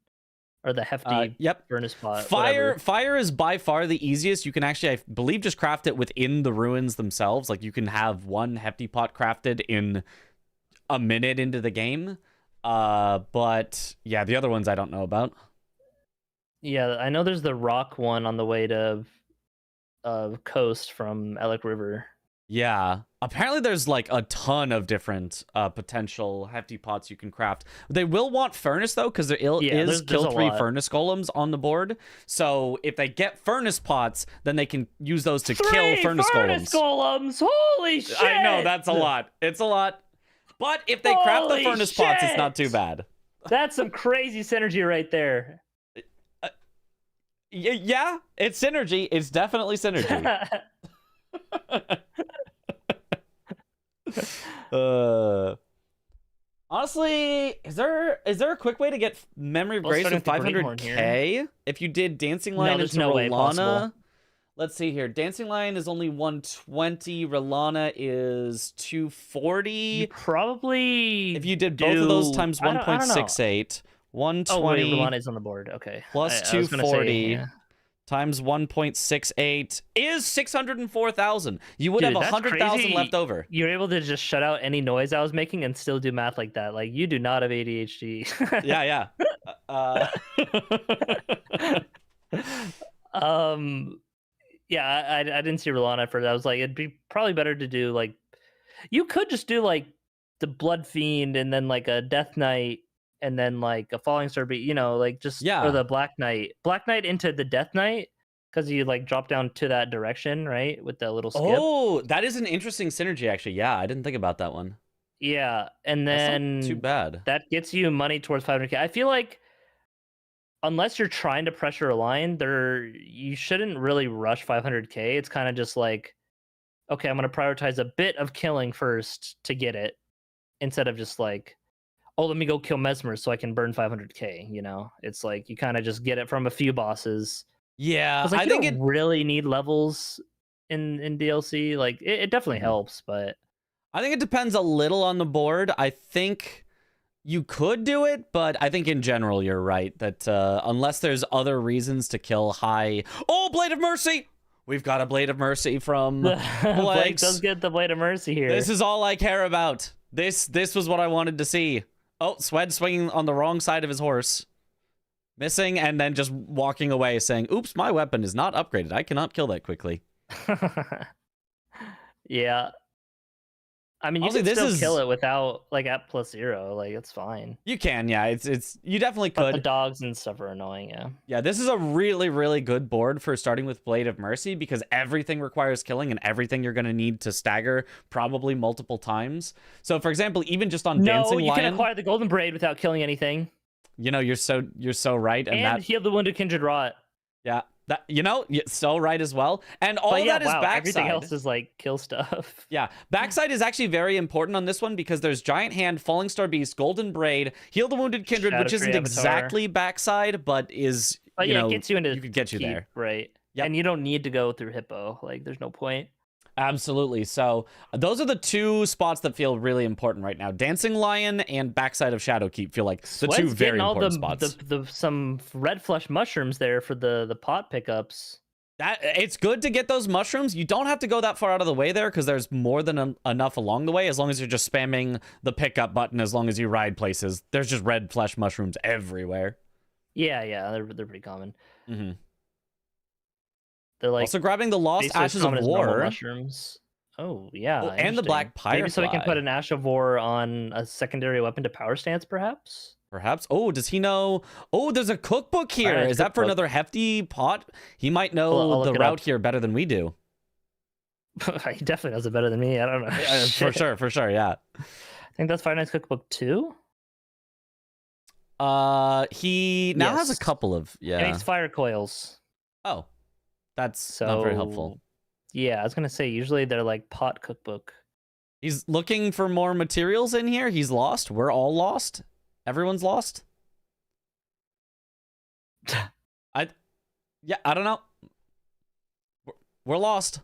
S5: or the hefty
S2: Yep.
S5: furnace pot.
S2: Fire is by far the easiest. You can actually, I believe, just craft it within the ruins themselves. Like you can have one hefty pot crafted in a minute into the game. But yeah, the other ones I don't know about.
S5: Yeah, I know. There's the rock one on the way to, coast from Elec River.
S2: Yeah. Apparently there's like a ton of different potential hefty pots you can craft. They will want furnace though, because there is
S5: there's
S2: kill
S5: a
S2: 3
S5: lot.
S2: furnace golems on the board. So if they get furnace pots, then they can use those to kill
S5: 3
S2: furnace golems.
S5: golems. Holy shit!
S2: I know that's a lot. It's a lot. But if they craft the
S5: Holy
S2: furnace pots, it's not
S5: shit!
S2: too bad.
S5: That's some crazy synergy right there.
S2: Yeah, it's synergy. It's definitely synergy. Honestly, is there a quick way to get Memory of
S5: Well,
S2: Grace with
S5: starting with the Greenhorn
S2: 500k? If you did Dancing Lion
S5: there's
S2: into
S5: no way
S2: Rolana,
S5: possible.
S2: let's see here. Dancing Lion is only 120. Rolana is 240.
S5: You probably.
S2: If you did both of those times
S5: I don't know.
S2: 1.68,
S5: Oh, wait,
S2: 120
S5: Rolana's on the board. Okay.
S2: plus
S5: I was gonna say,
S2: 240
S5: yeah.
S2: times 1.68 is 604,000. You would
S5: Dude,
S2: have
S5: that's
S2: 100,000
S5: crazy.
S2: left over.
S5: You're able to just shut out any noise I was making and still do math like that. Like, you do not have ADHD.
S2: Yeah.
S5: Yeah, I didn't see Rolana at first. I was like, it'd be probably better to do like, you could just do like the Blood Fiend and then like a Death Knight and then like a Falling Star, you know, like just or the Black Knight into the Death Knight, because you like drop down to that direction, right, with that little skip.
S2: Oh, that is an interesting synergy, actually. Yeah, I didn't think about that one.
S5: Yeah, and then
S2: That's not too bad.
S5: That gets you money towards 500k. I feel like unless you're trying to pressure a line, you shouldn't really rush 500k. It's kind of just like, okay, I'm going to prioritize a bit of killing first to get it, instead of just like, oh, let me go kill Mesmer so I can burn 500k. You know, it's like you kind of just get it from a few bosses.
S2: Yeah,
S5: like,
S2: I
S5: you
S2: think
S5: don't really need levels in DLC. Like it definitely helps, but
S2: I think it depends a little on the board. I think you could do it, but I think in general you're right that unless there's other reasons to kill high. Oh, Blade of Mercy! We've got a Blade of Mercy from
S5: Blake does get the Blade of Mercy here.
S2: This is all I care about. This was what I wanted to see. Oh, Swed swinging on the wrong side of his horse. Missing and then just walking away saying, oops, my weapon is not upgraded. I cannot kill that quickly.
S5: Yeah. I mean, you
S2: Honestly,
S5: can still kill it without like at +0. Like, it's fine.
S2: You can, yeah. It's you definitely could.
S5: But the dogs and stuff are annoying, yeah.
S2: Yeah, this is a really, really good board for starting with Blade of Mercy because everything requires killing and everything you're going to need to stagger probably multiple times. So, for example, even just on Dancing Lion...
S5: No, you can acquire the Golden Braid without killing anything.
S2: You know, you're so right.
S5: And heal the Wounded Kindred Rot.
S2: Yeah. That, you know, so right as well. And all that is backside.
S5: Everything else is like kill stuff.
S2: Yeah. Backside is actually very important on this one because there's Giant Hand, Falling Star Beast, Golden Braid, Heal the Wounded Kindred, which isn't exactly backside, but is, you know,
S5: it gets you into
S2: you could get you there.
S5: Right.
S2: Yep.
S5: And you don't need to go through Hippo. Like, there's no point.
S2: Absolutely. So those are the two spots that feel really important right now. Dancing Lion and backside of Shadowkeep feel like the two very important spots.
S5: Some red flesh mushrooms there for the pot pickups.
S2: It's good to get those mushrooms. You don't have to go that far out of the way there because there's more than enough along the way as long as you're just spamming the pickup button as long as you ride places. There's just red flesh mushrooms everywhere.
S5: Yeah, they're pretty common.
S2: Mm-hmm.
S5: They're like
S2: also grabbing the Lost Ashes of War
S5: mushrooms. Oh yeah,
S2: and the Black Pyrefly.
S5: Maybe so we can put an Ash of War on a secondary weapon to Power Stance, perhaps.
S2: Perhaps. Oh, does he know? Oh, there's a cookbook here. Is that for another hefty pot? He might know the route here better than we do.
S5: He definitely knows it better than me. I don't know.
S2: For sure. Yeah.
S5: I think that's Fire Knight's cookbook too.
S2: He now has a couple of
S5: It makes fire coils.
S2: Oh. That's not very helpful.
S5: Yeah, I was gonna say usually they're like pot cookbook.
S2: He's looking for more materials in here. He's lost. We're all lost. Everyone's lost. I don't know. We're lost.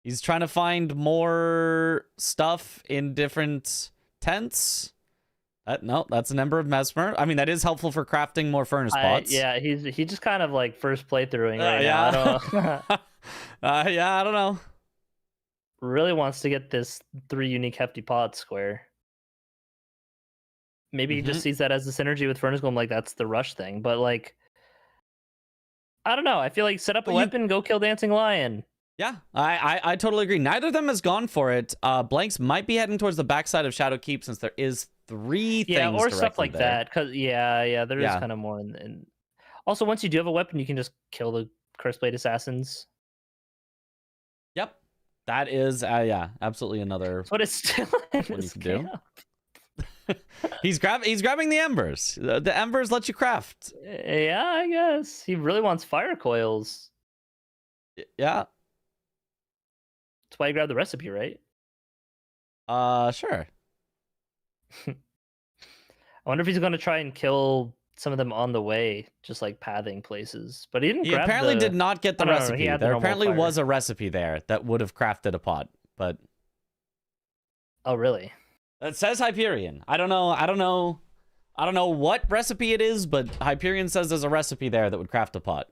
S2: He's trying to find more stuff in different tents. No, that's an Ember of Mesmer. I mean, that is helpful for crafting more furnace pots.
S5: Yeah, he just kind of like first playthroughing right now. I don't
S2: I don't know.
S5: Really wants to get this 3 unique hefty pots square. Maybe he just sees that as the synergy with Furnace Golem, like that's the rush thing. But like, I don't know. I feel like set up a weapon, go kill Dancing Lion.
S2: Yeah, I totally agree. Neither of them has gone for it. Blanks might be heading towards the backside of Shadowkeep since there is 3 things.
S5: Or stuff like
S2: there.
S5: That. Cause there is kind of more. In... Also, once you do have a weapon, you can just kill the Curseblade Assassins.
S2: Yep, that is absolutely another.
S5: But it's still in
S2: what you can
S5: do.
S2: He's grabbing the embers. The embers let you craft.
S5: Yeah, I guess he really wants fire coils.
S2: Yeah.
S5: That's why you grab the recipe, right?
S2: Sure.
S5: I wonder if he's going to try and kill some of them on the way, just like pathing places. But he didn't.
S2: He apparently did not get the recipe.
S5: There
S2: apparently was a recipe there that would have crafted a pot, but.
S5: Oh really?
S2: It says Hyperion. I don't know I don't know what recipe it is, but Hyperion says there's a recipe there that would craft a pot.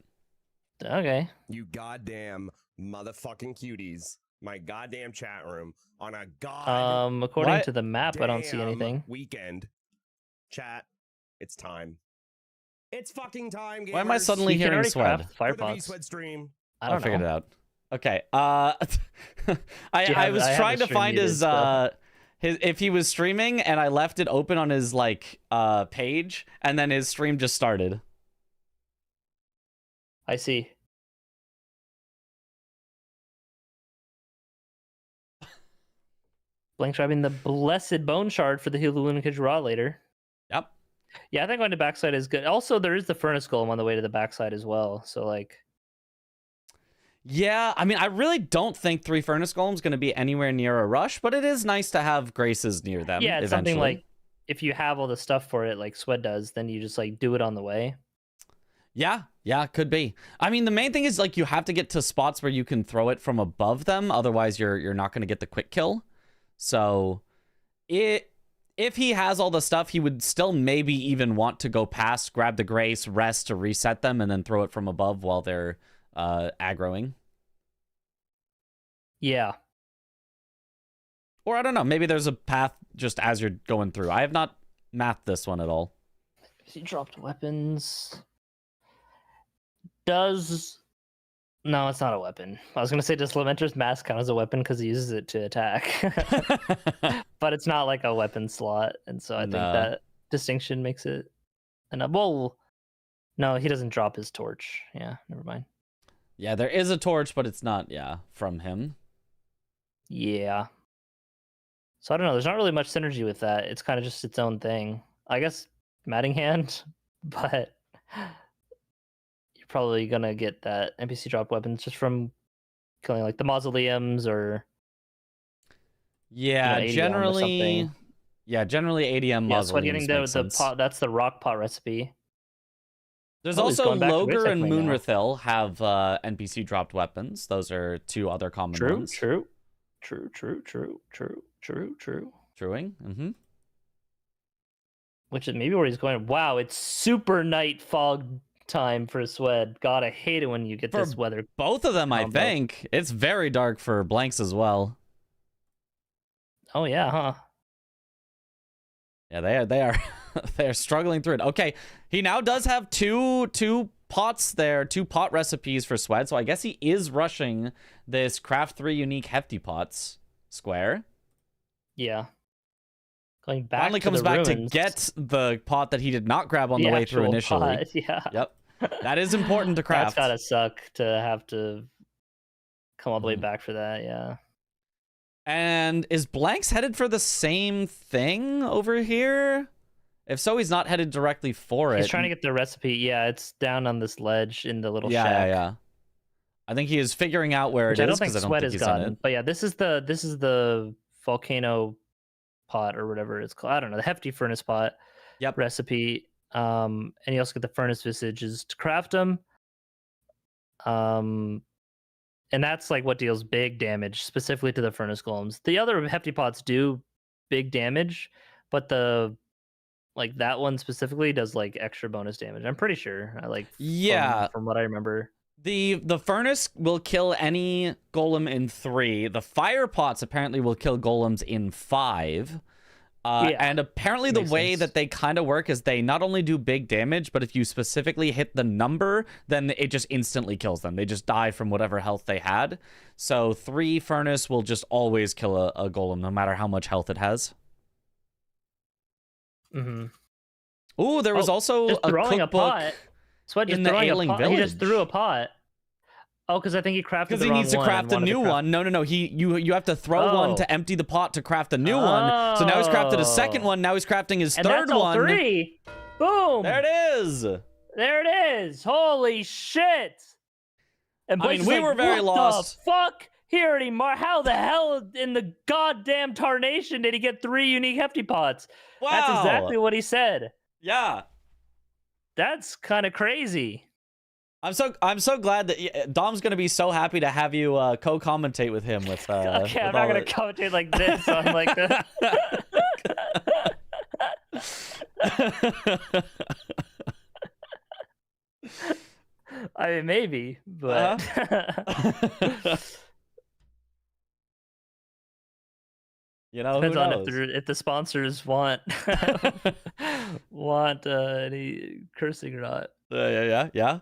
S5: Okay.
S4: You goddamn motherfucking cuties. My goddamn chat room on a god.
S5: According
S2: What?
S5: to the map, I don't see anything.
S4: Weekend. Chat. It's time. It's fucking time. Gamers.
S2: Why am I suddenly
S5: You can
S2: hearing
S5: already
S2: Swed?
S5: craft fire
S4: For the
S5: pots.
S4: V-Swed stream.
S5: I don't
S2: figured
S5: know.
S2: it out. Okay. I was
S5: have
S2: trying
S5: the
S2: to
S5: stream
S2: find
S5: muted,
S2: his
S5: so-
S2: his if he was streaming, and I left it open on his like page, and then his stream just started.
S5: I see. Blank's grabbing the blessed bone shard for the Hallucinage Raw later.
S2: Yep.
S5: Yeah, I think going to backside is good. Also, there is the furnace golem on the way to the backside as well. So like,
S2: Yeah, I mean, I really don't think 3 Furnace Golem's going to be anywhere near a rush, but it is nice to have Graces near them.
S5: yeah, it's
S2: eventually.
S5: something like if you have all the stuff for it, like Swed does, then you just like do it on the way.
S2: Yeah, could be. I mean, the main thing is like you have to get to spots where you can throw it from above them, otherwise you're not going to get the quick kill. So, if he has all the stuff, he would still maybe even want to go past, grab the Grace, rest to reset them, and then throw it from above while they're aggroing.
S5: Yeah.
S2: Or I don't know, maybe there's a path just as you're going through. I have not mathed this one at all.
S5: He dropped weapons. No, it's not a weapon. I was gonna say, does Lamenter's mask count as a weapon because he uses it to attack? But it's not like a weapon slot, and so I think
S2: No.
S5: that distinction makes it enough. Well, no, he doesn't drop his torch. Yeah, never mind.
S2: Yeah, there is a torch, but it's not, from him.
S5: Yeah. So I don't know. There's not really much synergy with that. It's kind of just its own thing. I guess Matting Hand, but you're probably gonna get that NPC drop weapons just from killing like the mausoleums or
S2: Yeah,
S5: ADM or
S2: generally.
S5: something.
S2: Yeah, generally ADM
S5: Yeah, so
S2: mausoleums
S5: getting
S2: make
S5: the
S2: sense.
S5: pot. That's the rock pot recipe.
S2: There's
S5: Oh, he's
S2: also
S5: going back to
S2: Loger and
S5: recycling now.
S2: Moonrathil have NPC dropped weapons. Those are 2 other common ones.
S5: True.
S2: Truing. Mm-hmm.
S5: Which is maybe where he's going. Wow, it's super night fog time for Swed. God, I hate it when you get
S2: For
S5: this weather.
S2: Both of them, I
S5: Combo.
S2: think. It's very dark for Blanks as well.
S5: Oh yeah, huh?
S2: Yeah, they are they are struggling through it. Okay, he now does have two pots there, 2 pot recipes for Swed, so I guess he is rushing this craft 3 unique hefty pots square.
S5: Yeah. Going back
S2: Finally
S5: to
S2: comes
S5: the
S2: back
S5: ruins.
S2: to get the pot that he did not grab on the way through
S5: actual
S2: initially.
S5: pot, yeah.
S2: Yep. That is important to craft.
S5: That's gotta suck to have to come all the way
S2: Mhm.
S5: back for that, yeah.
S2: And is Blanks headed for the same thing over here? If so, he's not headed directly for it.
S5: He's trying to get the recipe. Yeah, it's down on this ledge in the little
S2: yeah,
S5: shack.
S2: yeah. I think he is figuring out where
S5: Which
S2: it
S5: I don't
S2: is
S5: think
S2: because I don't
S5: Sweat
S2: think
S5: has
S2: he's in
S5: gotten.
S2: it.
S5: But yeah, this is the volcano pot or whatever it's called. I don't know, the hefty furnace pot
S2: Yep.
S5: recipe. And you also get the furnace visages to craft them. And that's like what deals big damage specifically to the furnace golems. The other hefty pots do big damage, but that one specifically does like extra bonus damage. I'm pretty sure.
S2: Yeah.
S5: From what I remember.
S2: The furnace will kill any golem in 3. The fire pots apparently will kill golems in 5.
S5: Yeah,
S2: and apparently the
S5: makes
S2: way
S5: sense.
S2: that they kind of work is they not only do big damage, but if you specifically hit the number, then it just instantly kills them. They just die from whatever health they had. So 3 furnace will just always kill a golem, no matter how much health it has.
S5: Mm-hmm.
S2: Ooh, there was also
S5: Just
S2: a
S5: throwing
S2: cookbook.
S5: a pot. Sweat just
S2: in the
S5: throwing
S2: Ailing
S5: a pot. He just
S2: Village.
S5: threw a pot. Oh, because I think he crafted
S2: Because
S5: the
S2: he
S5: wrong
S2: needs to
S5: one
S2: craft
S5: and
S2: a
S5: wanted to
S2: new
S5: craft-
S2: one. No. You have to throw one
S5: Oh.
S2: to empty the pot to craft a new one. So now he's crafted a second
S5: Oh.
S2: one. Now he's crafting his
S5: And
S2: third
S5: that's all
S2: one.
S5: 3. Boom.
S2: There it is.
S5: There it is. Holy shit. And
S2: I mean,
S5: Blake's
S2: we
S5: like,
S2: were very
S5: what
S2: lost.
S5: The fuck? He already how the hell in the goddamn tarnation did he get 3 unique hefty pots?
S2: Wow.
S5: That's exactly what he said.
S2: Yeah.
S5: That's kind of crazy.
S2: I'm so glad that Dom's gonna be so happy to have you co-commentate with him with.
S5: Okay, I'm
S2: with
S5: not
S2: all
S5: gonna
S2: the-
S5: commentate like this on like the. I mean, maybe, but
S2: You know,
S5: depends
S2: who
S5: on
S2: knows?
S5: if the sponsors want want any cursing or not.
S2: Yeah.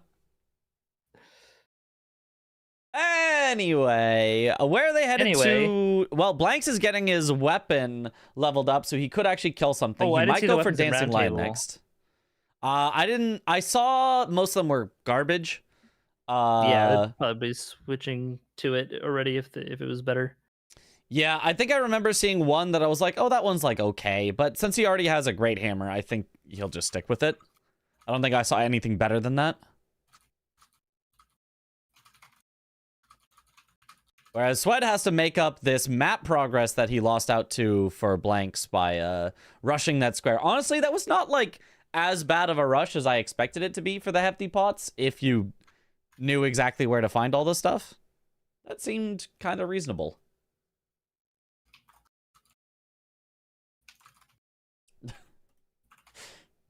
S2: Anyway, where are they headed to? Well, Blanks is getting his weapon leveled up, so he could actually kill something.
S5: Oh,
S2: he
S5: I didn't
S2: might
S5: see the
S2: go for
S5: weapons in
S2: Dancing
S5: Round
S2: Lion
S5: Table.
S2: next. I didn't. I saw most of them were garbage.
S5: Yeah, I'd probably be switching to it already if it was better.
S2: Yeah, I think I remember seeing one that I was like, oh, that one's like okay. But since he already has a great hammer, I think he'll just stick with it. I don't think I saw anything better than that. Whereas Sweat has to make up this map progress that he lost out to for Blanks by rushing that square. Honestly, that was not like as bad of a rush as I expected it to be for the hefty pots if you knew exactly where to find all this stuff. That seemed kind of reasonable.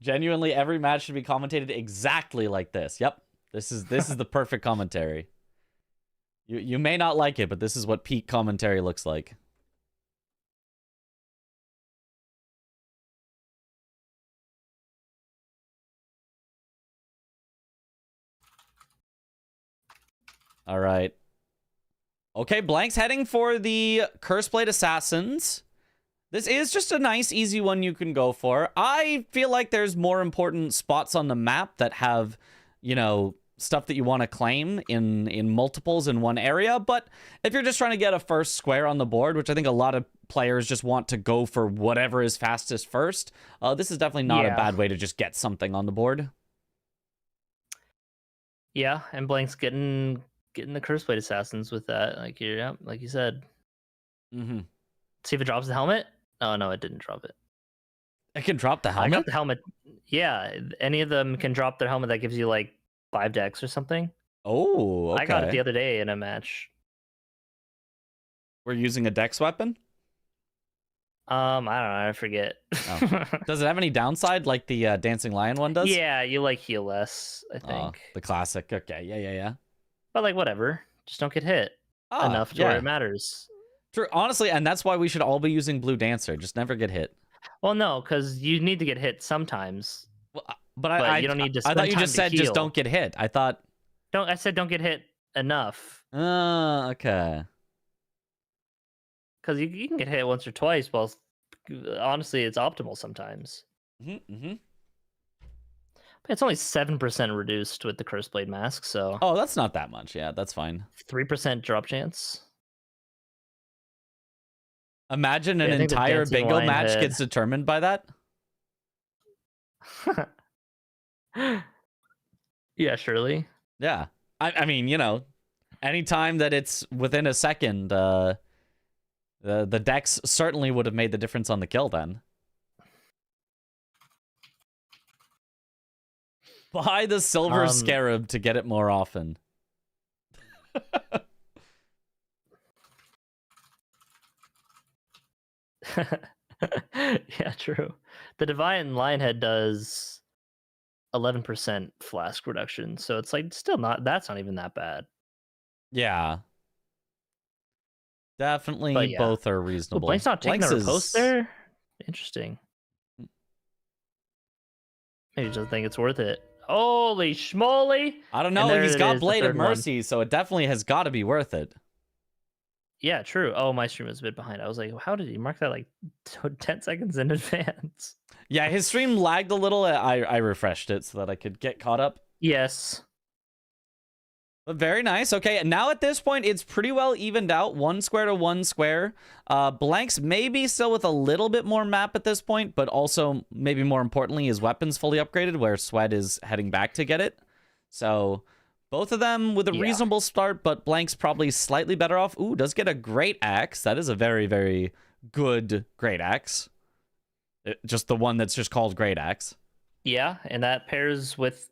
S2: Genuinely, every match should be commentated exactly like this. Yep. This is the perfect commentary. You may not like it, but this is what peak commentary looks like. All right. Okay, Blank's heading for the Curseblade Assassins. This is just a nice, easy one you can go for. I feel like there's more important spots on the map that have, you know, stuff that you want to claim in multiples in one area. But if you're just trying to get a first square on the board, which I think a lot of players just want to go for whatever is fastest first, this is definitely not a bad way to just get something on the board.
S5: Yeah, and Blank's getting the Curseblade Assassins with that. Like you said.
S2: Mm-hmm.
S5: See if it drops the helmet. Oh no, it didn't drop it.
S2: It can drop the
S5: I
S2: helmet?
S5: got the helmet. Yeah, any of them can drop their helmet that gives you like 5 decks or something.
S2: Oh, okay.
S5: I got it the other day in a match.
S2: We're using a dex weapon?
S5: I don't know. I forget.
S2: Oh. Does it have any downside like the Dancing Lion one does?
S5: Yeah, you like heal less, I think.
S2: Oh, the classic. Okay, yeah.
S5: But like whatever, just don't get hit enough to where it matters.
S2: True, honestly, and that's why we should all be using Blue Dancer. Just never get hit.
S5: Well, no, because you need to get hit sometimes.
S2: Well, but
S5: you don't need to.
S2: I thought you
S5: spend
S2: just
S5: time to
S2: said just
S5: heal.
S2: don't get hit. I thought.
S5: I said don't get hit enough.
S2: Okay.
S5: Because you can get hit once or twice. Well, honestly, it's optimal sometimes.
S2: Mm-hmm.
S5: But it's only 7% reduced with the Curseblade Mask, so.
S2: Oh, that's not that much. Yeah, that's fine.
S5: 3% drop chance.
S2: Imagine an
S5: I think the
S2: entire
S5: Dancing
S2: bingo
S5: Lion
S2: match
S5: head-
S2: gets determined by that.
S5: Yeah, surely.
S2: Yeah. I mean, you know, anytime that it's within a second, the dex certainly would have made the difference on the kill then. Buy the silver scarab to get it more often.
S5: Yeah, true. The Divine Lionhead does 11% flask reduction, so it's like still not. That's not even that bad.
S2: Yeah. Definitely
S5: But yeah.
S2: both are
S5: Well,
S2: reasonable.
S5: Blank's not taking
S2: Blank's
S5: the riposte there. Interesting. Maybe he doesn't think it's worth it. Holy schmoly!
S2: I don't
S5: And
S2: know.
S5: there
S2: He's
S5: it
S2: got
S5: is, the
S2: Blade of
S5: third one.
S2: Mercy, so it definitely has got to be worth it.
S5: Yeah, true. Oh, my stream was a bit behind. I was like, how did he mark that like 10 seconds in advance?
S2: Yeah, his stream lagged a little. I refreshed it so that I could get caught up.
S5: Yes.
S2: But very nice. Okay, and now at this point, it's pretty well evened out. 1 square to 1 square. Blanks maybe still with a little bit more map at this point, but also maybe more importantly, his weapon's fully upgraded, where Sweat is heading back to get it. So both of them with a reasonable start, but Blank's probably slightly better off. Ooh, does get a great axe. That is a very, very good great axe. Just the one that's just called great axe.
S5: Yeah, and that pairs with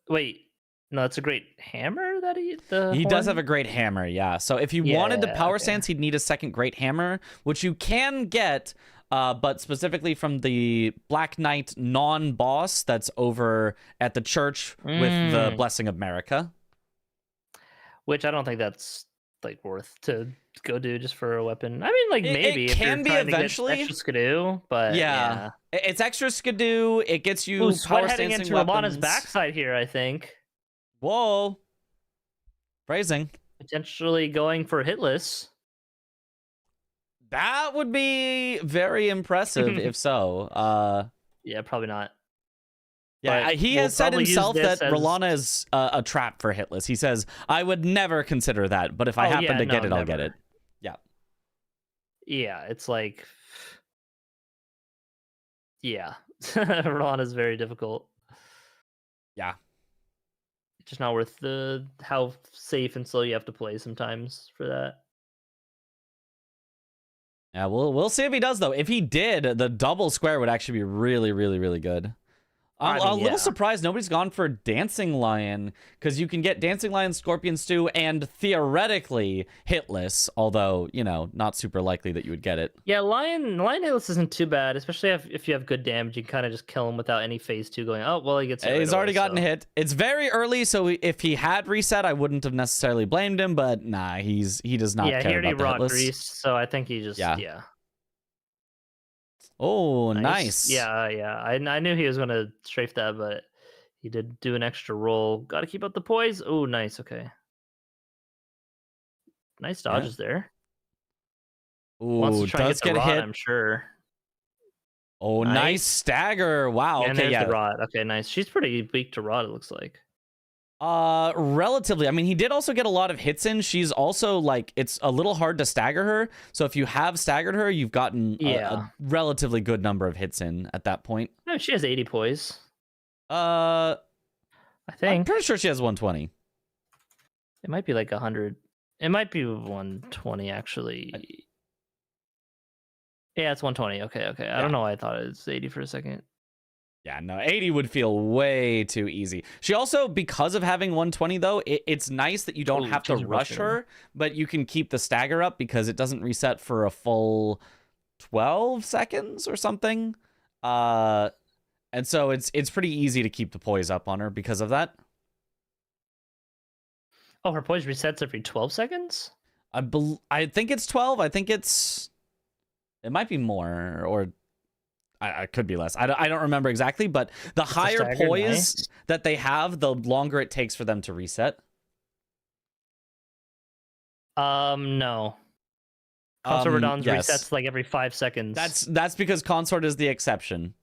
S5: no, that's a great hammer that he
S2: does have a great hammer, yeah. So if he wanted to power
S5: okay.
S2: stance, he'd need a second great hammer, which you can get but specifically from the Black Knight non-boss that's over at the church with the Blessing of Marika.
S5: Which I don't think that's like worth to go do just for a weapon. I mean, like maybe
S2: it
S5: if
S2: can
S5: you're
S2: be
S5: trying to get
S2: eventually.
S5: extra skidoo, but yeah.
S2: It's extra skidoo. It gets you
S5: Ooh,
S2: power
S5: Sweat heading
S2: stancing
S5: into Romana's
S2: weapons.
S5: backside here, I think.
S2: Whoa. Phrasing.
S5: Potentially going for hitless.
S2: That would be very impressive if so.
S5: Yeah, probably not.
S2: Yeah,
S5: But
S2: he
S5: we'll
S2: has said
S5: probably use
S2: himself
S5: this
S2: that
S5: as-
S2: Rolana is a trap for hitless. He says, I would never consider that, but if I
S5: Oh,
S2: happen
S5: yeah,
S2: to get
S5: no,
S2: it, I'll get
S5: never.
S2: it. Yeah.
S5: Yeah, it's like yeah. Rolana's very difficult.
S2: Yeah.
S5: It's just not worth the how safe and slow you have to play sometimes for that.
S2: Yeah, we'll see if he does, though. If he did, the double square would actually be really, really, really good. I'm
S5: I mean,
S2: a little
S5: yeah.
S2: surprised nobody's gone for Dancing Lion, because you can get Dancing Lion, Scorpion Stew, and theoretically hitless, although, you know, not super likely that you would get it.
S5: Yeah, Lion hitless isn't too bad, especially if you have good damage. You can kind of just kill him without any phase 2 going. Oh well, he gets. Hit
S2: He's
S5: right
S2: already
S5: away,
S2: gotten
S5: so.
S2: hit. It's very early, so if he had reset, I wouldn't have necessarily blamed him, but nah, he does not
S5: Yeah, he
S2: care
S5: already
S2: about the
S5: raw
S2: hitless.
S5: grease, so I think he just
S2: Yeah.
S5: yeah.
S2: Oh, nice.
S5: Yeah. I knew he was gonna strafe that, but he did do an extra roll. Got to keep up the poise. Oh, nice. Okay. Nice dodges there. Wants
S2: Ooh,
S5: to try and
S2: does
S5: get the
S2: get
S5: rod,
S2: hit.
S5: I'm sure.
S2: Oh, nice
S5: Nice.
S2: stagger. Wow.
S5: And
S2: Okay,
S5: there's
S2: yeah.
S5: the rod. Okay, nice. She's pretty weak to rod, it looks like.
S2: Relatively. I mean, he did also get a lot of hits in. She's also like, it's a little hard to stagger her. So if you have staggered her, you've gotten a relatively good number of hits in at that point.
S5: No, she has 80 poise.
S2: I
S5: I think
S2: I'm pretty sure she has 120.
S5: it might be like 100. It might be 120 actually. Yeah, it's 120. Okay. I don't know why I thought it was 80 for a second.
S2: Yeah, no, 80 would feel way too easy. She also, because of having 120 though, it's nice that you don't have to
S5: she's
S2: rush
S5: rushing.
S2: her, but you can keep the stagger up because it doesn't reset for a full 12 seconds or something. And so it's pretty easy to keep the poise up on her because of that.
S5: Oh, her poise resets every 12 seconds?
S2: I think it's 12. I think it might be more, or I could be less. I don't remember exactly, but the higher
S5: stagger,
S2: poise
S5: nice.
S2: that they have, the longer it takes for them to reset.
S5: No. Consort Redon's
S2: yes.
S5: resets like every 5 seconds.
S2: That's because Consort is the exception.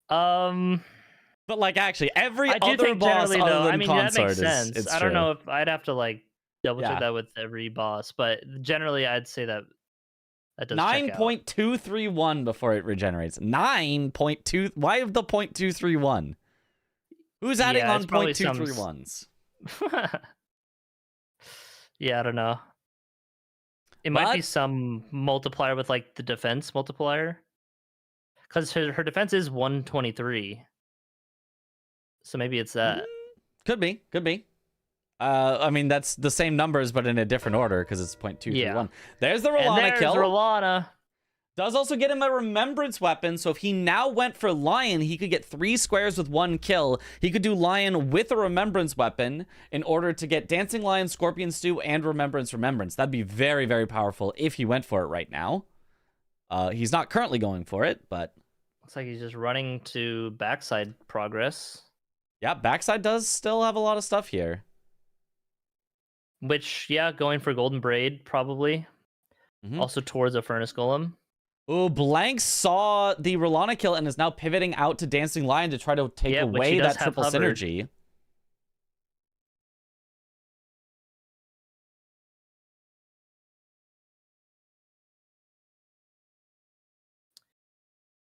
S2: But like actually every
S5: I do
S2: other
S5: think
S2: boss
S5: generally
S2: other
S5: though,
S2: than
S5: I mean that
S2: Consort
S5: makes sense.
S2: is
S5: I don't know if I'd have to like double check
S2: Yeah.
S5: that with every boss, but generally I'd say that does check out.
S2: 9.231 before it regenerates. 9.2. Why the 0.231? Who's adding
S5: Yeah,
S2: on
S5: it's probably some
S2: 0.231s?
S5: Yeah, I don't know. It might be
S2: But-
S5: some multiplier with like the defense multiplier. Because her defense is 123. So maybe it's that.
S2: Could be. I mean, that's the same numbers, but in a different order because it's 0.231.
S5: Yeah.
S2: There's the
S5: And
S2: Rolana
S5: there's
S2: kill.
S5: Rolana.
S2: Does also get him a remembrance weapon, so if he now went for Lion, he could get 3 squares with 1 kill. He could do Lion with a remembrance weapon in order to get Dancing Lion, Scorpion Stew, and Remembrance. That'd be very, very powerful if he went for it right now. He's not currently going for it, but
S5: Looks like he's just running to backside progress.
S2: yeah, backside does still have a lot of stuff here.
S5: Which, yeah, going for Golden Braid, probably.
S2: Mhm.
S5: Also towards a Furnace Golem.
S2: Ooh, Blank saw the Rolana kill and is now pivoting out to Dancing Lion to try to take
S5: Yeah, which
S2: away
S5: he does
S2: that
S5: have
S2: triple
S5: hovered.
S2: synergy.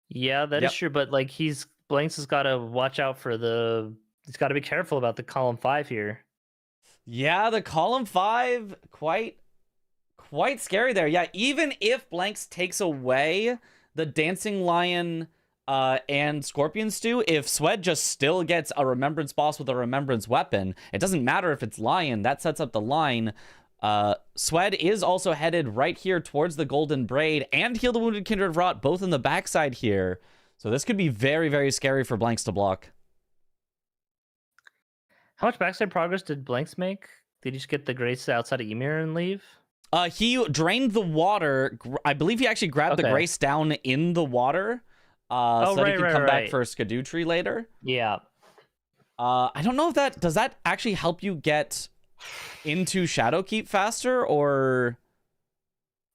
S5: Yeah, that is
S2: Yep.
S5: true, but like Blanks has got to watch out for he's got to be careful about the column 5 here.
S2: Yeah, the column 5, quite scary there. Yeah, even if Blanks takes away the Dancing Lion and Scorpion Stew, if Swed just still gets a Remembrance boss with a Remembrance weapon, it doesn't matter if it's Lion, that sets up the line. Swed is also headed right here towards the Golden Braid and Heal the Wounded Kindred Rot, both in the backside here. So this could be very, very scary for Blanks to block.
S5: How much backside progress did Blanks make? Did he just get the Grace outside of Ymir and leave?
S2: He drained the water. I believe he actually grabbed the Grace down in the water. So that he can come back for Skadutri later.
S5: Yeah.
S2: I don't know if does that actually help you get into Shadowkeep faster, or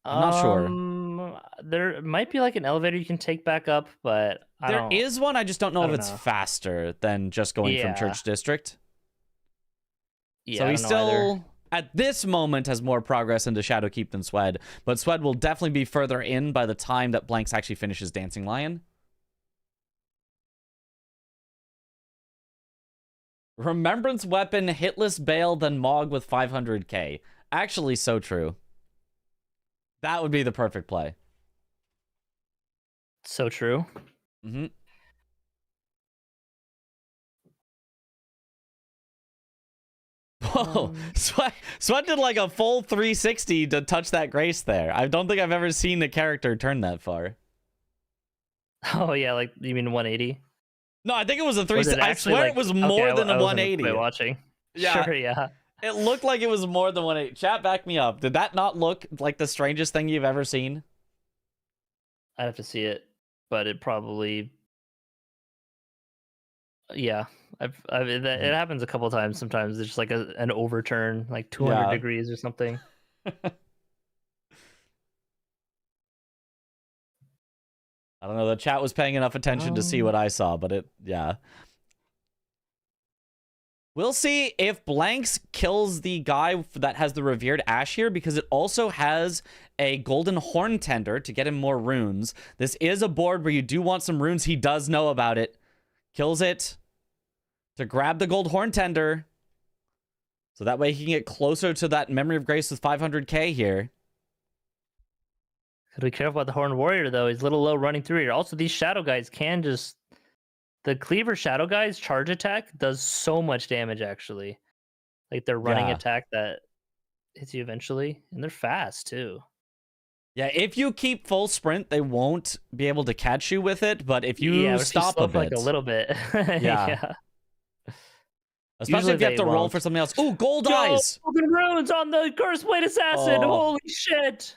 S2: I'm not sure.
S5: There might be like an elevator you can take back up, but
S2: there is one. I just don't know if it's faster than just going from Church District.
S5: Yeah,
S2: so he still, at this moment, has more progress into Shadowkeep than Swed, but Swed will definitely be further in by the time that Blanks actually finishes Dancing Lion. Remembrance Weapon, Hitless Bale, then Mog with 500k. Actually, so true. That would be the perfect play.
S5: So true.
S2: Mm-hmm. Whoa, Sweat did like a full 360 to touch that Grace there. I don't think I've ever seen a character turn that far.
S5: Oh yeah, like you mean 180?
S2: No, I think it was a 360. I swear it was more than a 180.
S5: Watching.
S2: Yeah.
S5: Sure, yeah.
S2: It looked like it was more than 180. Chat, back me up. Did that not look like the strangest thing you've ever seen?
S5: I'd have to see it, but it probably... Yeah. It happens a couple times sometimes. It's just like an overturn, like 200 degrees or something.
S2: I don't know. The chat was paying enough attention to see what I saw, but yeah. We'll see if Blanks kills the guy that has the Revered Ash here, because it also has a Golden Horn Tender to get him more runes. This is a board where you do want some runes. He does know about it. Kills it to grab the Gold Horn Tender, so that way he can get closer to that Memory of Grace with 500k here.
S5: Gotta be careful about the Horned Warrior, though. He's a little low running through here. Also, these Shadow guys can just... The Cleaver Shadow guys charge attack does so much damage, actually. Like, their running attack that hits you eventually. And they're fast, too.
S2: Yeah, if you keep full sprint, they won't be able to catch you with it. But if you stop a bit...
S5: like a little bit.
S2: Yeah. Especially if you have to roll for something else. Ooh, gold eyes!
S5: Golden runes on the Curse Blade Assassin! Holy shit!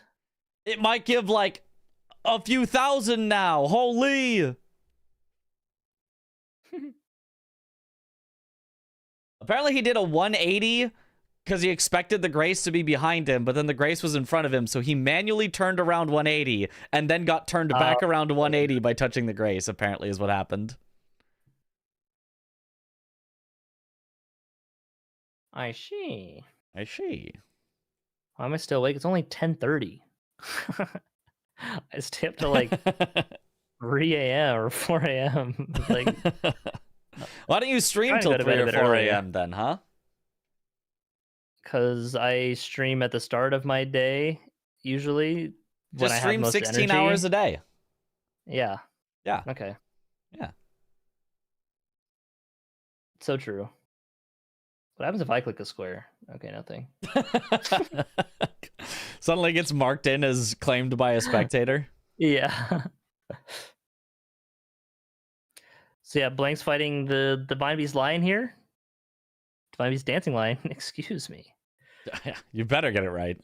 S2: It might give, like, a few thousand now. Holy! Apparently he did a 180 because he expected the Grace to be behind him, but then the Grace was in front of him, so he manually turned around 180 and then got turned back around to 180 by touching the Grace, apparently is what happened.
S5: I see.
S2: I see.
S5: Why am I still awake? It's only 10:30. I stay up till like 3 a.m. or 4 a.m. Like,
S2: why don't you stream till 3 or 4 a.m. then, huh?
S5: Because I stream at the start of my day, usually.
S2: Just
S5: when I
S2: stream
S5: have most
S2: 16
S5: energy.
S2: hours a day.
S5: Yeah.
S2: Yeah.
S5: Okay.
S2: Yeah.
S5: So true. What happens if I click a square? Okay, nothing.
S2: Suddenly gets marked in as claimed by a spectator.
S5: Yeah. So yeah, Blank's fighting the Divine Beast Lion here. Divine Beast Dancing Lion, excuse me.
S2: You better get it right.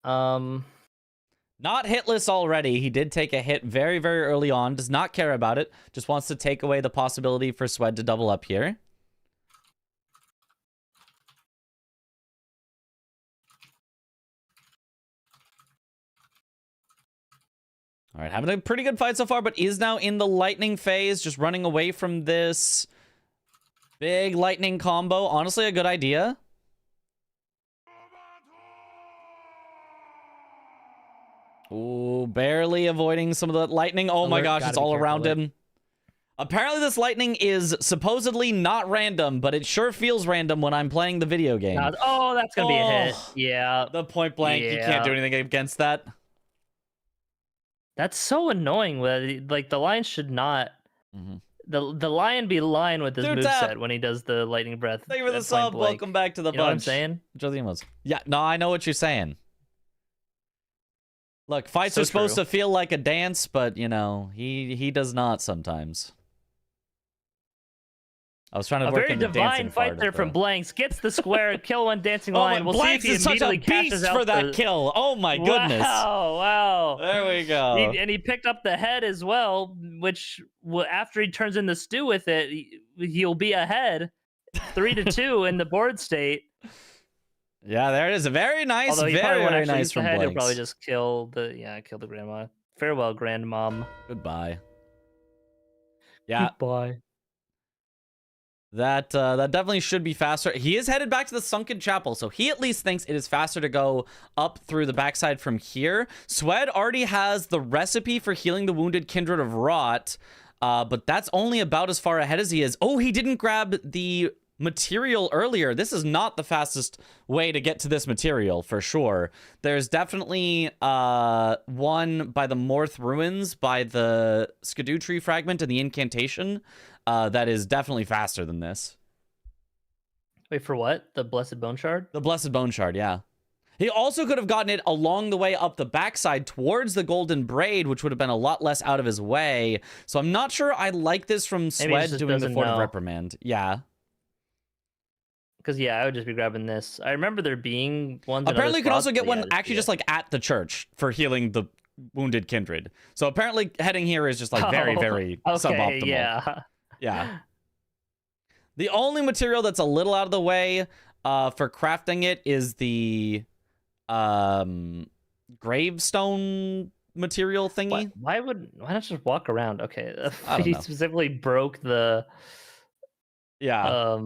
S5: Not
S2: hitless already. He did take a hit very, very early on. Does not care about it. Just wants to take away the possibility for Swed to double up here. All right, having a pretty good fight so far, but is now in the lightning phase, just running away from this big lightning combo. Honestly, a good idea. Ooh, barely avoiding some of the lightning. Oh my gosh, it's all around him. Apparently this lightning is supposedly not random, but it sure feels random when I'm playing the video game.
S5: Oh, that's going to be a hit. Yeah.
S2: The point blank, you can't do anything against that.
S5: That's so annoying. Like, the line should not... The lion be lying with his
S2: Dude, tap.
S5: moveset when he does the lightning breath.
S2: Thank you for the
S5: at point
S2: sub.
S5: blank.
S2: Welcome back to the
S5: You know what I'm
S2: bunch.
S5: saying?
S2: Josiemos. Yeah, no, I know what you're saying. Look, fights
S5: So
S2: are supposed
S5: true.
S2: to feel like a dance, but you know, he does not sometimes. I was trying to
S5: A
S2: work
S5: very
S2: in the
S5: divine
S2: dancing
S5: fight
S2: part
S5: there
S2: of
S5: from
S2: the...
S5: Blanks. Gets the square, kill one dancing
S2: Oh,
S5: lion.
S2: my
S5: We'll see
S2: Blanks
S5: if he
S2: is such a
S5: immediately cashes
S2: beast
S5: out
S2: for that
S5: the...
S2: kill. Oh my goodness.
S5: Wow, wow.
S2: There we go.
S5: And he picked up the head as well, which after he turns in the stew with it, he'll be ahead 3-2 in the board state.
S2: Yeah, there it is. Very nice.
S5: Although he
S2: Very,
S5: probably won't
S2: very
S5: actually
S2: nice
S5: use the
S2: from
S5: head, he'll
S2: Blanks.
S5: probably just kill the grandma. Farewell, grandmom.
S2: Goodbye. Yeah,
S5: Goodbye.
S2: that definitely should be faster. He is headed back to the Sunken Chapel, so he at least thinks it is faster to go up through the backside from here. Swed already has the recipe for healing the wounded kindred of Rot, but that's only about as far ahead as he is. Oh, he didn't grab the material earlier. This is not the fastest way to get to this material, for sure. There's definitely one by the Morth Ruins, by the Skidoo Tree Fragment and the Incantation. That is definitely faster than this.
S5: Wait, for what? The Blessed Bone Shard?
S2: The Blessed Bone Shard, yeah. He also could have gotten it along the way up the backside towards the Golden Braid, which would have been a lot less out of his way. So I'm not sure I like this from
S5: Maybe he
S2: Swed
S5: just
S2: doing the
S5: doesn't
S2: Fort of
S5: know.
S2: Reprimand. Yeah.
S5: Because, yeah, I would just be grabbing this. I remember there being ones in other
S2: Apparently you can
S5: spots,
S2: also get
S5: but
S2: one
S5: yeah,
S2: actually just like at the church for healing the wounded kindred. So apparently heading here is just like very,
S5: Oh,
S2: very
S5: okay,
S2: suboptimal.
S5: yeah.
S2: Yeah. The only material that's a little out of the way for crafting it is the gravestone material thingy.
S5: Why not just walk around? Okay.
S2: I don't
S5: He
S2: know.
S5: specifically broke the
S2: Yeah.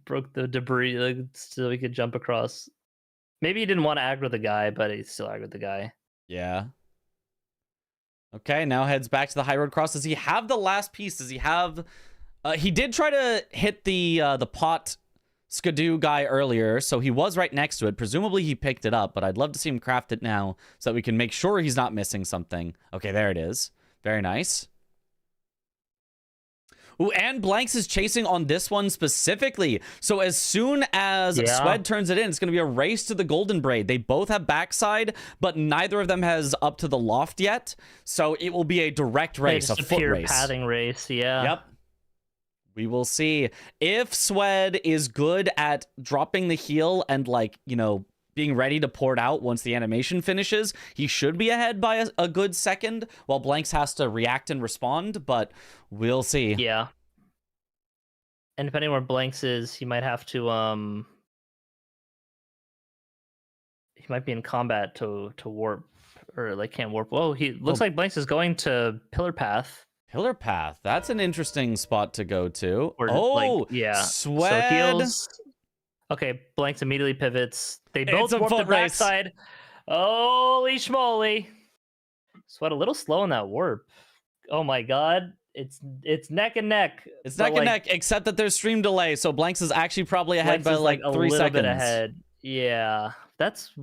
S5: broke the debris like, so he could jump across. Maybe he didn't want to aggro the guy, but he still aggroed the guy.
S2: Yeah. Okay, now heads back to the High Road Cross. Does he have the last piece? Does he have... he did try to hit the pot Skidoo guy earlier, so he was right next to it. Presumably he picked it up, but I'd love to see him craft it now so that we can make sure he's not missing something. Okay, there it is. Very nice. Ooh, and Blanks is chasing on this one specifically. So as soon as Swed turns it in, it's going to be a race to the Golden Braid. They both have backside, but neither of them has up to the loft yet. So it will be a direct race, a foot
S5: pure
S2: race.
S5: pathing race, yeah.
S2: Yep. We will see. If Swed is good at dropping the heal and, like, you know, being ready to pour it out once the animation finishes, he should be ahead by a good second, while Blanks has to react and respond, but we'll see.
S5: Yeah. And depending where Blanks is, he might have to he might be in combat to warp, or like can't warp. Whoa, he looks like Blanks is going to Pillar Path.
S2: Pillar Path. That's an interesting spot to go to.
S5: Or,
S2: oh,
S5: like, yeah.
S2: Swed.
S5: So heals. Okay, Blanks immediately pivots. They both
S2: It's a
S5: warp the
S2: foot race.
S5: backside. Holy schmoly. Swed a little slow in that warp. Oh my god. It's neck and neck.
S2: It's
S5: but,
S2: neck and
S5: like,
S2: neck, except that there's stream delay, so Blanks is actually probably ahead
S5: Blanks
S2: by
S5: is,
S2: like
S5: a
S2: 3
S5: little
S2: seconds.
S5: bit ahead. Yeah. That's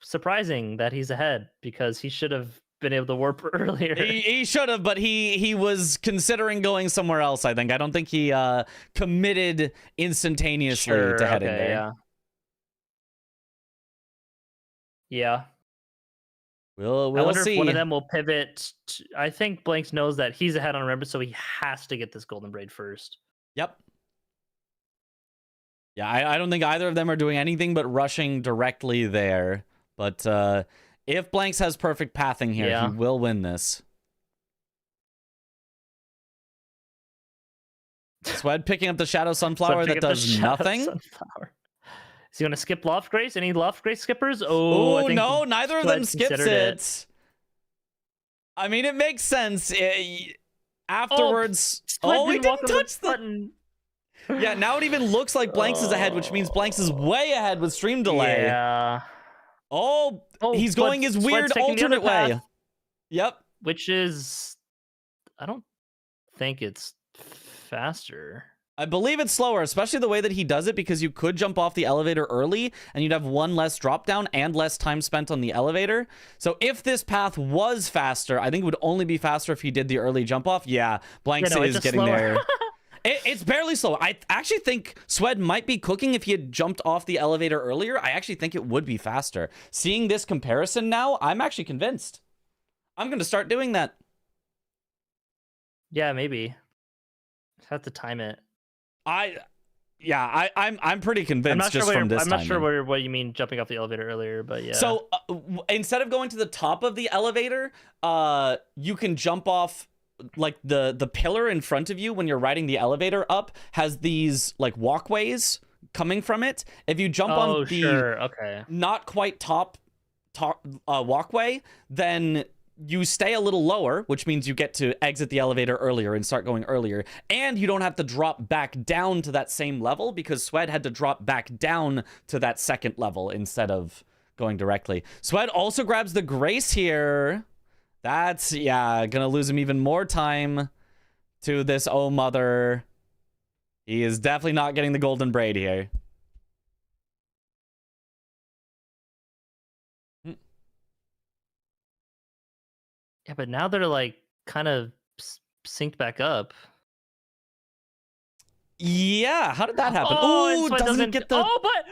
S5: surprising that he's ahead because he should have been able to warp earlier.
S2: He should have, but he was considering going somewhere else, I think. I don't think he committed instantaneously to heading there.
S5: Yeah. Yeah.
S2: We'll
S5: I wonder
S2: see.
S5: if one of them will pivot. I think Blanks knows that he's ahead on Remember, so he has to get this Golden Braid first.
S2: Yep. Yeah, I don't think either of them are doing anything but rushing directly there. But if Blanks has perfect pathing here,
S5: Yeah.
S2: he will win this. Swed picking up the Shadow Sunflower that does nothing.
S5: Sunflower. Is he going to skip Loft Grace? Any Loft Grace skippers? Oh, I think
S2: no, neither of them
S5: Swed
S2: skips
S5: considered
S2: it. I mean, it makes sense. Afterwards,
S5: Swed
S2: he
S5: walk
S2: didn't
S5: on
S2: touch the
S5: button.
S2: Yeah, now it even looks like Blanks is ahead, which means Blanks is way ahead with stream delay.
S5: Yeah.
S2: Oh, he's
S5: but
S2: going his
S5: Swed's
S2: weird
S5: taking the other
S2: alternate way.
S5: path,
S2: Yep.
S5: which is, I don't think it's faster.
S2: I believe it's slower, especially the way that he does it, because you could jump off the elevator early and you'd have one less drop down and less time spent on the elevator. So if this path was faster, I think it would only be faster if he did the early jump off. Yeah, Blanks is getting there. It's barely slow. I actually think Swed might be cooking if he had jumped off the elevator earlier. I actually think it would be faster. Seeing this comparison now, I'm actually convinced. I'm going to start doing that.
S5: Yeah, maybe. Have to time it.
S2: I'm pretty convinced just from this.
S5: I'm not sure what you mean jumping off the elevator earlier, but yeah.
S2: So instead of going to the top of the elevator, you can jump off like the pillar in front of you when you're riding the elevator up has these like walkways coming from it. If you jump on the not quite top walkway, then you stay a little lower, which means you get to exit the elevator earlier and start going earlier. And you don't have to drop back down to that same level, because Swed had to drop back down to that second level instead of going directly. Swed also grabs the Grace here. That's, yeah, gonna lose him even more time to this Oh Mother. He is definitely not getting the golden braid here.
S5: Yeah, but now they're like kind of synced back up.
S2: Yeah, how did that happen?
S5: Oh,
S2: Ooh, doesn't get the...
S5: Oh, but...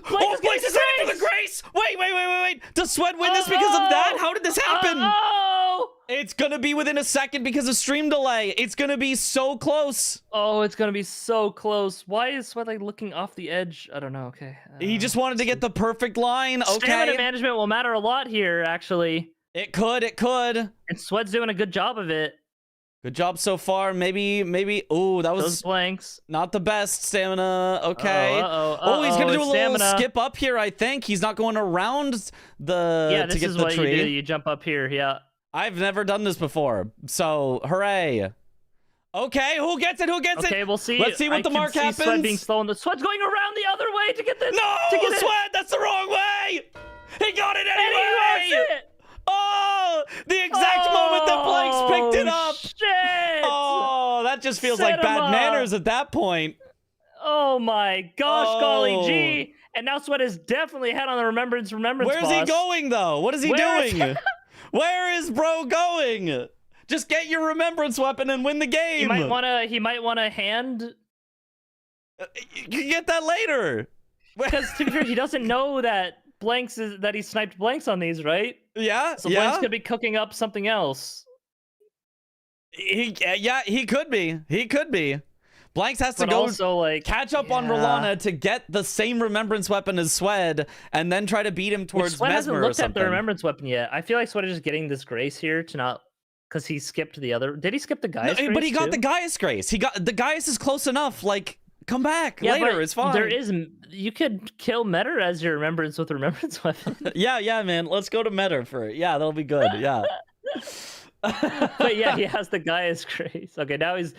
S2: Blanks is in for the Grace! Wait. Does Swed win this because of that? How did this happen? It's gonna be within a second because of stream delay. It's gonna be so close.
S5: Oh, it's gonna be so close. Why is Swed like looking off the edge? I don't know. Okay.
S2: He just wanted to get the perfect line. Okay.
S5: Stamina management will matter a lot here, actually.
S2: It could.
S5: And Swed's doing a good job of it.
S2: Good job so far. Maybe. Ooh, that was
S5: those Blanks.
S2: Not the best stamina. Okay. He's gonna do a little skip up here. I think he's not going around the.
S5: Yeah, this
S2: to get
S5: is
S2: the
S5: what
S2: tree.
S5: you do. You jump up here. Yeah.
S2: I've never done this before, so hooray. Okay, who gets it?
S5: Okay, we'll see.
S2: Let's see what the mark happens.
S5: Swed being slow, and the Swed's going around the other way to get this.
S2: No, Swed, that's the wrong way. He got it anyway. Oh, the exact moment that Blanks picked it up.
S5: Shit.
S2: Oh, that just feels like bad manners at that point.
S5: Oh my gosh, golly gee. And now Swed is definitely ahead on the remembrance
S2: Where's
S5: boss.
S2: he going, though? What is he doing? Where is bro going? Just get your remembrance weapon and win the game.
S5: He might wanna hand.
S2: You can get that later.
S5: Because to be fair, he doesn't know that he sniped Blanks on these, right?
S2: Yeah.
S5: So Blanks could be cooking up something else.
S2: He could be. Blanks has to go catch up on Rolana to get the same remembrance weapon as Swed, and then try to beat him towards
S5: Swed
S2: Mesmer
S5: hasn't
S2: or
S5: looked
S2: something.
S5: at the remembrance weapon yet. I feel like Swed is just getting this Grace here to not, because he skipped the other. Did he skip the Gaius Grace?
S2: But he got
S5: too?
S2: the Gaius Grace. The Gaius is close enough. Like, come back later. It's fine.
S5: You could kill Metter as your remembrance with remembrance weapon.
S2: yeah, man. Let's go to Metter for it. Yeah, that'll be good. Yeah.
S5: But yeah, he has the Gaius Grace. Okay, now he's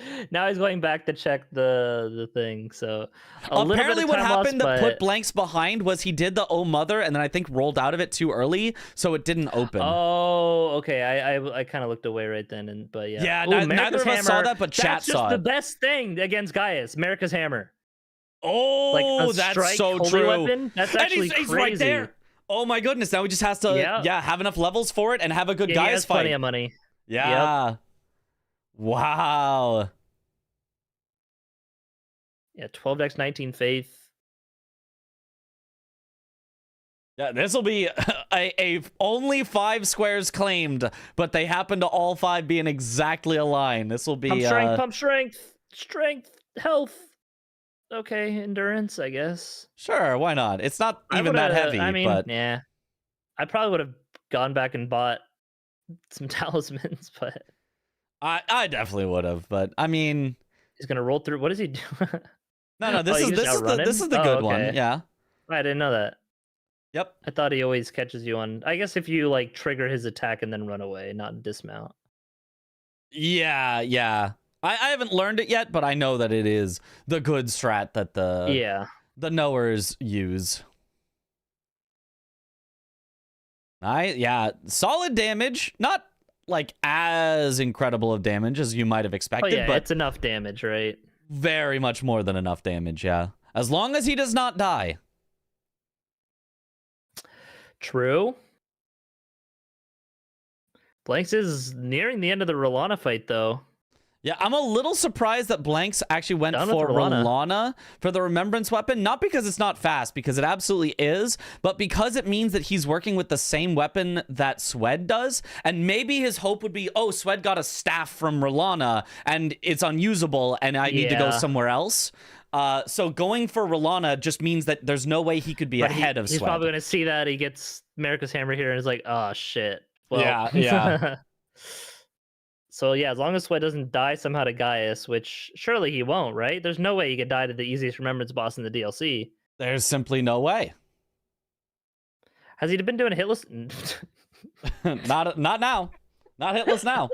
S5: going back to check the thing. So
S2: apparently what happened that put Blanks behind was he did the Oh Mother and then I think rolled out of it too early, so it didn't open.
S5: Oh, okay. I kind of looked away right then, but yeah.
S2: Yeah, neither of us saw that, but chat saw it.
S5: That's just the best thing against Gaius, America's Hammer.
S2: Oh,
S5: like
S2: that's so true.
S5: Weapon? That's actually crazy.
S2: He's right there. Oh my goodness! Now he just has to have enough levels for it and have a good Gaius
S5: he has
S2: fight.
S5: Plenty of money.
S2: Yeah. Yep. Wow.
S5: Yeah, 12x 19 Faith.
S2: Yeah, this will be a only 5 squares claimed, but they happen to all 5 be in exactly a line. This will be
S5: pump strength, health. Okay, endurance, I guess.
S2: Sure, why not? It's not even that heavy.
S5: I mean,
S2: but
S5: yeah, I probably would have gone back and bought some talismans, but
S2: I definitely would have. But I mean,
S5: he's gonna roll through. What does he do?
S2: No, this is the good one. Yeah,
S5: I didn't know that.
S2: Yep.
S5: I thought he always catches you on. I guess if you like trigger his attack and then run away, not dismount.
S2: Yeah. I haven't learned it yet, but I know that it is the good strat that the knowers use. Solid damage. Not like as incredible of damage as you might have expected, but
S5: it's enough damage, right?
S2: Very much more than enough damage, yeah. As long as he does not die.
S5: True. Blanks is nearing the end of the Rolana fight, though.
S2: Yeah, I'm a little surprised that Blanks actually went
S5: Done with
S2: for
S5: Rolana.
S2: Rolana for the Remembrance weapon. Not because it's not fast, because it absolutely is, but because it means that he's working with the same weapon that Swed does. And maybe his hope would be, oh, Swed got a staff from Rolana and it's unusable and I need to go
S5: Yeah.
S2: somewhere else. So going for Rolana just means that there's no way he could be
S5: But
S2: ahead of
S5: he's
S2: Swed.
S5: probably going to see that. He gets America's Hammer here and is like, oh, shit. Well,
S2: Yeah.
S5: So, yeah, as long as Swed doesn't die somehow to Gaius, which surely he won't, right? There's no way he could die to the easiest Remembrance boss in the DLC.
S2: There's simply no way.
S5: Has he been doing a hitless?
S2: Not now. Not hitless now.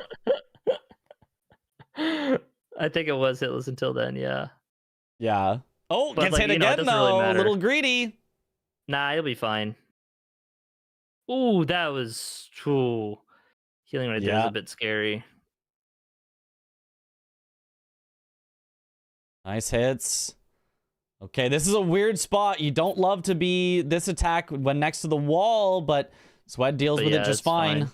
S5: I think it was hitless until then, yeah.
S2: Yeah. Oh,
S5: But,
S2: gets
S5: like,
S2: hit
S5: you know, it
S2: again,
S5: doesn't really
S2: though. A
S5: matter.
S2: little greedy.
S5: Nah, he'll be fine. Ooh, that was healing right there is
S2: Yeah.
S5: a bit scary.
S2: Nice hits. Okay, this is a weird spot. You don't love to be this attack when next to the wall, but Swed deals
S5: But
S2: with
S5: yeah,
S2: it just
S5: it's fine.
S2: fine.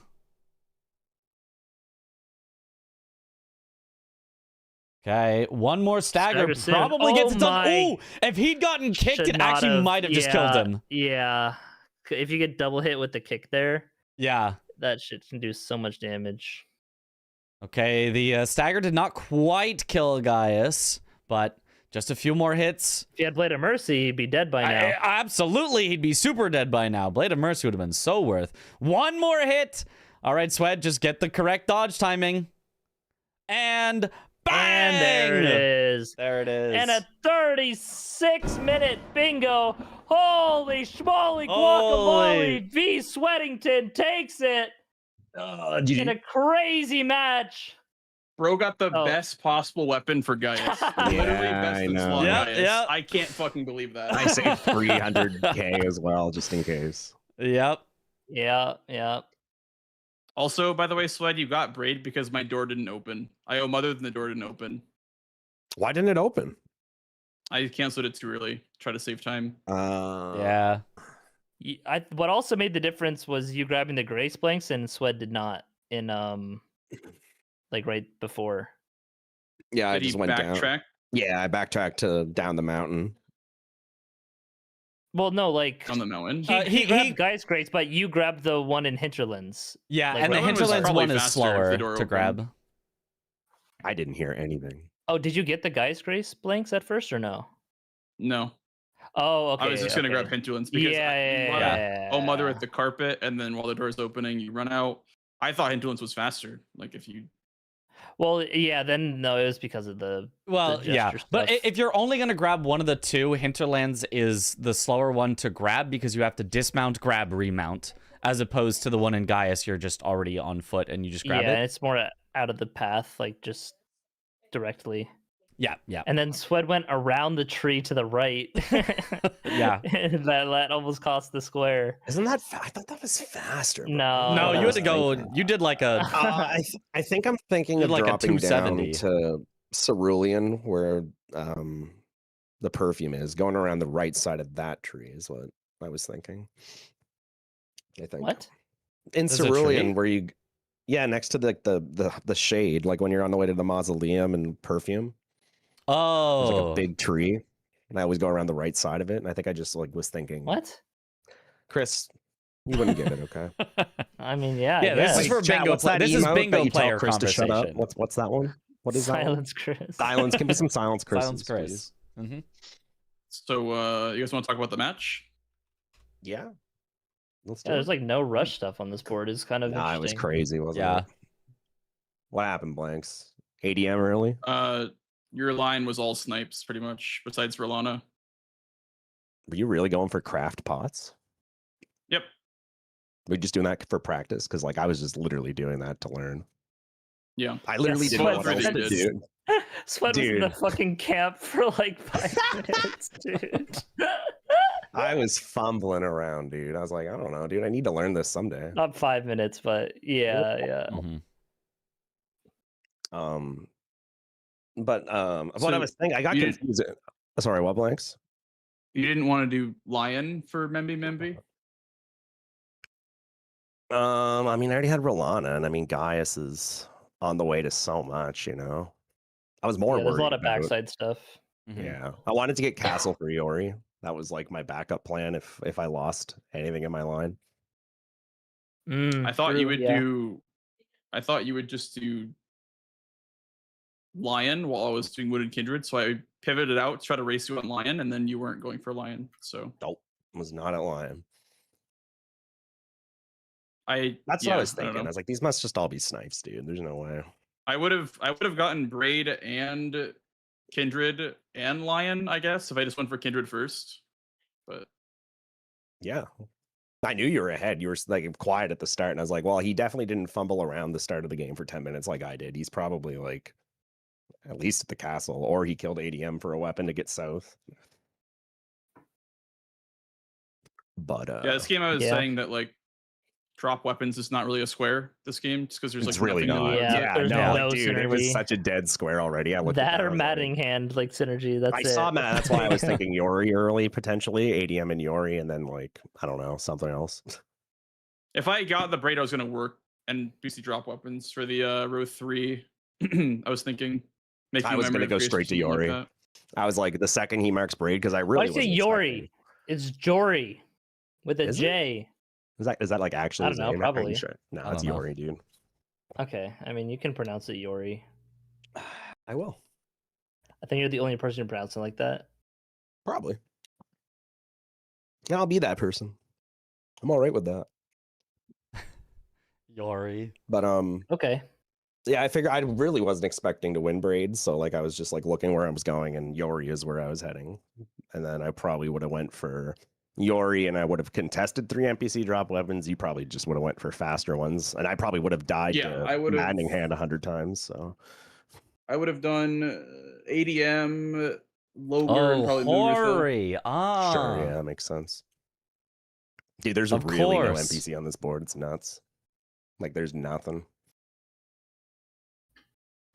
S2: Okay, one more stagger.
S5: Stagger soon.
S2: Probably gets
S5: Oh
S2: it done.
S5: my-
S2: Ooh, if he'd gotten kicked,
S5: Should
S2: it
S5: not
S2: actually
S5: have-
S2: might have just killed him.
S5: Yeah. If you get double hit with the kick there,
S2: Yeah.
S5: that shit can do so much damage.
S2: Okay, the stagger did not quite kill Gaius, but just a few more hits.
S5: If he had Blade of Mercy, he'd be dead by now.
S2: Absolutely, he'd be super dead by now. Blade of Mercy would have been so worth. One more hit. All right, Swed, just get the correct dodge timing. And bang!
S5: And there it is.
S2: There it is.
S5: And a 36-minute bingo. Holy schmoly guacamole. V. Sweatington takes it in a crazy match.
S3: Bro got the
S5: Oh.
S3: best possible weapon for Gaius. Literally
S4: Yeah,
S3: best
S4: I
S3: in
S4: know.
S3: slot
S2: Yeah,
S3: Gaius.
S2: yeah.
S3: I can't fucking believe that.
S4: I say 300k as well, just in case.
S2: Yep.
S5: Yeah.
S3: Also, by the way, Swed, you got Braid because my door didn't open. I owe Mother than the door didn't open.
S4: Why didn't it open?
S3: I canceled it too early. Try to save time.
S2: Yeah.
S5: What also made the difference was you grabbing the Grace Blanks and Swed did not in like right before.
S4: Yeah, I
S3: Did he
S4: just went down.
S3: backtrack?
S4: Yeah, I backtracked to down the mountain.
S5: Well, no, like
S3: On the mountain.
S5: he grabbed Guy's Grace, but you grabbed the one in Hinterlands.
S2: Yeah,
S5: Like,
S2: and the
S5: that one was
S2: Hinterlands
S3: probably
S2: one is
S3: faster if the
S2: slower
S3: door
S2: to
S3: opened.
S2: grab.
S4: I didn't hear anything.
S5: Oh, did you get the Guy's Grace Blanks at first or no?
S3: No.
S5: Oh, okay.
S3: I was just gonna grab Hinterlands because
S5: Yeah.
S3: oh Mother at the carpet, and then while the door's opening, you run out. I thought Hinterlands was faster. Like if you
S5: Well, yeah. Then no, it was because of the.
S2: Well,
S5: the
S2: yeah,
S5: gesture
S2: but
S5: stuff.
S2: if you're only going to grab one of the two, Hinterlands is the slower one to grab because you have to dismount, grab, remount, as opposed to the one in Gaius, you're just already on foot and you just grab
S5: yeah,
S2: it.
S5: it's more out of the path, like just directly.
S2: Yeah.
S5: And then Swed went around the tree to the right.
S2: Yeah.
S5: that almost cost the square.
S4: Isn't that? I thought that was faster. bro.
S5: No,
S2: No,
S5: that
S2: you had
S5: was
S2: to go. You did like a.
S4: I think I'm thinking
S2: Did
S4: of
S2: like a
S4: dropping down
S2: 270.
S4: to Cerulean, where the perfume is. Going around the right side of that tree is what I was thinking. I think
S5: What?
S4: in
S2: There's a
S4: Cerulean,
S2: tree?
S4: where you, yeah, next to the shade, like when you're on the way to the mausoleum and perfume. There's like
S2: Oh.
S4: a big tree, and I always go around the right side of it. And I think I just like was thinking,
S5: What?
S4: Chris, you wouldn't get it, okay?
S5: I mean, yeah.
S2: Yeah, this
S5: I
S2: is
S5: guess.
S2: for
S4: Chat,
S2: bingo.
S4: what's that
S2: This is
S4: emote
S2: bingo
S4: that you tell
S2: player
S4: Chris to shut up?
S2: conversation.
S4: What's that one? What is that? One?
S5: Silence, Chris.
S4: Silence. Can be some silence, Chris.
S2: Silence, Chris. Mm-hmm.
S3: So you guys want to talk about the match?
S4: Yeah. Let's do
S5: Yeah,
S4: it.
S5: there's like no rush stuff on this board. It's kind of
S4: Nah, it was
S5: interesting.
S4: crazy, wasn't
S2: Yeah.
S4: it? What happened, Blanks? ADM early?
S3: Your line was all snipes pretty much, besides Rolana.
S4: Were you really going for craft pots?
S3: Yep.
S4: Were you just doing that for practice? Because like I was just literally doing that to learn.
S3: Yeah.
S4: I literally
S5: Yes,
S4: didn't know
S5: Sweat
S4: what else to
S3: really
S4: do.
S5: Swed was in the
S4: Dude.
S5: fucking camp for like 5 minutes, dude.
S4: I was fumbling around, dude. I was like, I don't know, dude. I need to learn this someday.
S5: Not 5 minutes, but yeah.
S2: Mhm.
S4: But what I
S3: So
S4: was thinking, I got
S3: you didn't-
S4: confused. Sorry, what blanks?
S3: You didn't want to do Lion for Memby Memby?
S4: I mean, I already had Rolana, and I mean, Gaius is on the way to so much, you know. I was more
S5: Yeah, there's a
S4: worried
S5: lot of
S4: about,
S5: backside stuff.
S2: Mhm.
S4: yeah. I wanted to get Castle for Iori. That was like my backup plan if I lost anything in my line.
S3: I thought you
S5: True,
S3: would
S5: yeah.
S3: do. I thought you would just do Lion while I was doing Wooded Kindred, so I pivoted out to try to race you on Lion, and then you weren't going for Lion. So
S4: Nope, was not at Lion. That's what
S3: yeah,
S4: I was
S3: don't
S4: thinking. I
S3: know.
S4: was like, these must just all be snipes, dude. There's no way.
S3: I would have gotten Braid and Kindred and Lion, I guess, if I just went for Kindred first. But
S4: Yeah. I knew you were ahead. You were like quiet at the start, and I was like, well, he definitely didn't fumble around the start of the game for 10 minutes like I did. He's probably like at least at the castle, or he killed ADM for a weapon to get south. But
S3: yeah, this game I was
S5: yeah.
S3: saying that like drop weapons is not really a square this game, just because there's like
S4: it's really
S3: nothing
S4: not.
S3: to
S5: Yeah,
S4: Yeah,
S5: there's
S4: no,
S5: no
S4: like, dude, it was
S5: synergy.
S4: such a dead square already. I looked at
S5: That
S4: that,
S5: or
S4: I was like,
S5: Maddening Hand, like synergy. That's
S4: I
S5: it.
S4: saw Matt. That's why I was thinking Yori early, potentially ADM and Yori, and then like I don't know, something else.
S3: If I got the Braid, I was going to work and BC drop weapons for the row 3. I was thinking making
S4: I was going to go straight to Yori.
S3: Like
S4: I was like the second he marks Braid because I
S5: Why
S4: really
S5: say
S4: wasn't
S5: Yori?
S4: expecting-
S5: It's Jory with a
S4: Is it?
S5: J.
S4: Is that like actually?
S5: I
S4: his
S5: don't know,
S4: name? Are you
S5: probably.
S4: sure? No,
S2: I
S4: it's
S2: don't know.
S4: Yori, dude.
S5: Okay, I mean you can pronounce it Yori.
S4: I will
S5: I think you're the only person who pronounces it like that.
S4: probably. Yeah, I'll be that person. I'm all right with that.
S2: Yori.
S4: But
S5: Okay.
S4: yeah, I figured I really wasn't expecting to win Braids, so like I was just like looking where I was going, and Yori is where I was heading, and then I probably would have went for Yori, and I would have contested 3 NPC drop weapons. You probably just would have went for faster ones, and I probably would have died
S3: Yeah,
S4: to
S3: I would've-
S4: Maddening Hand 100 times. So
S3: I would have done ADM, Logar, and
S2: Oh,
S3: probably Moonrith.
S2: Hori. Ah.
S4: sure, yeah, that makes sense. Dude, there's
S2: Of
S4: really no
S2: course.
S4: NPC on this board. It's nuts. Like there's nothing.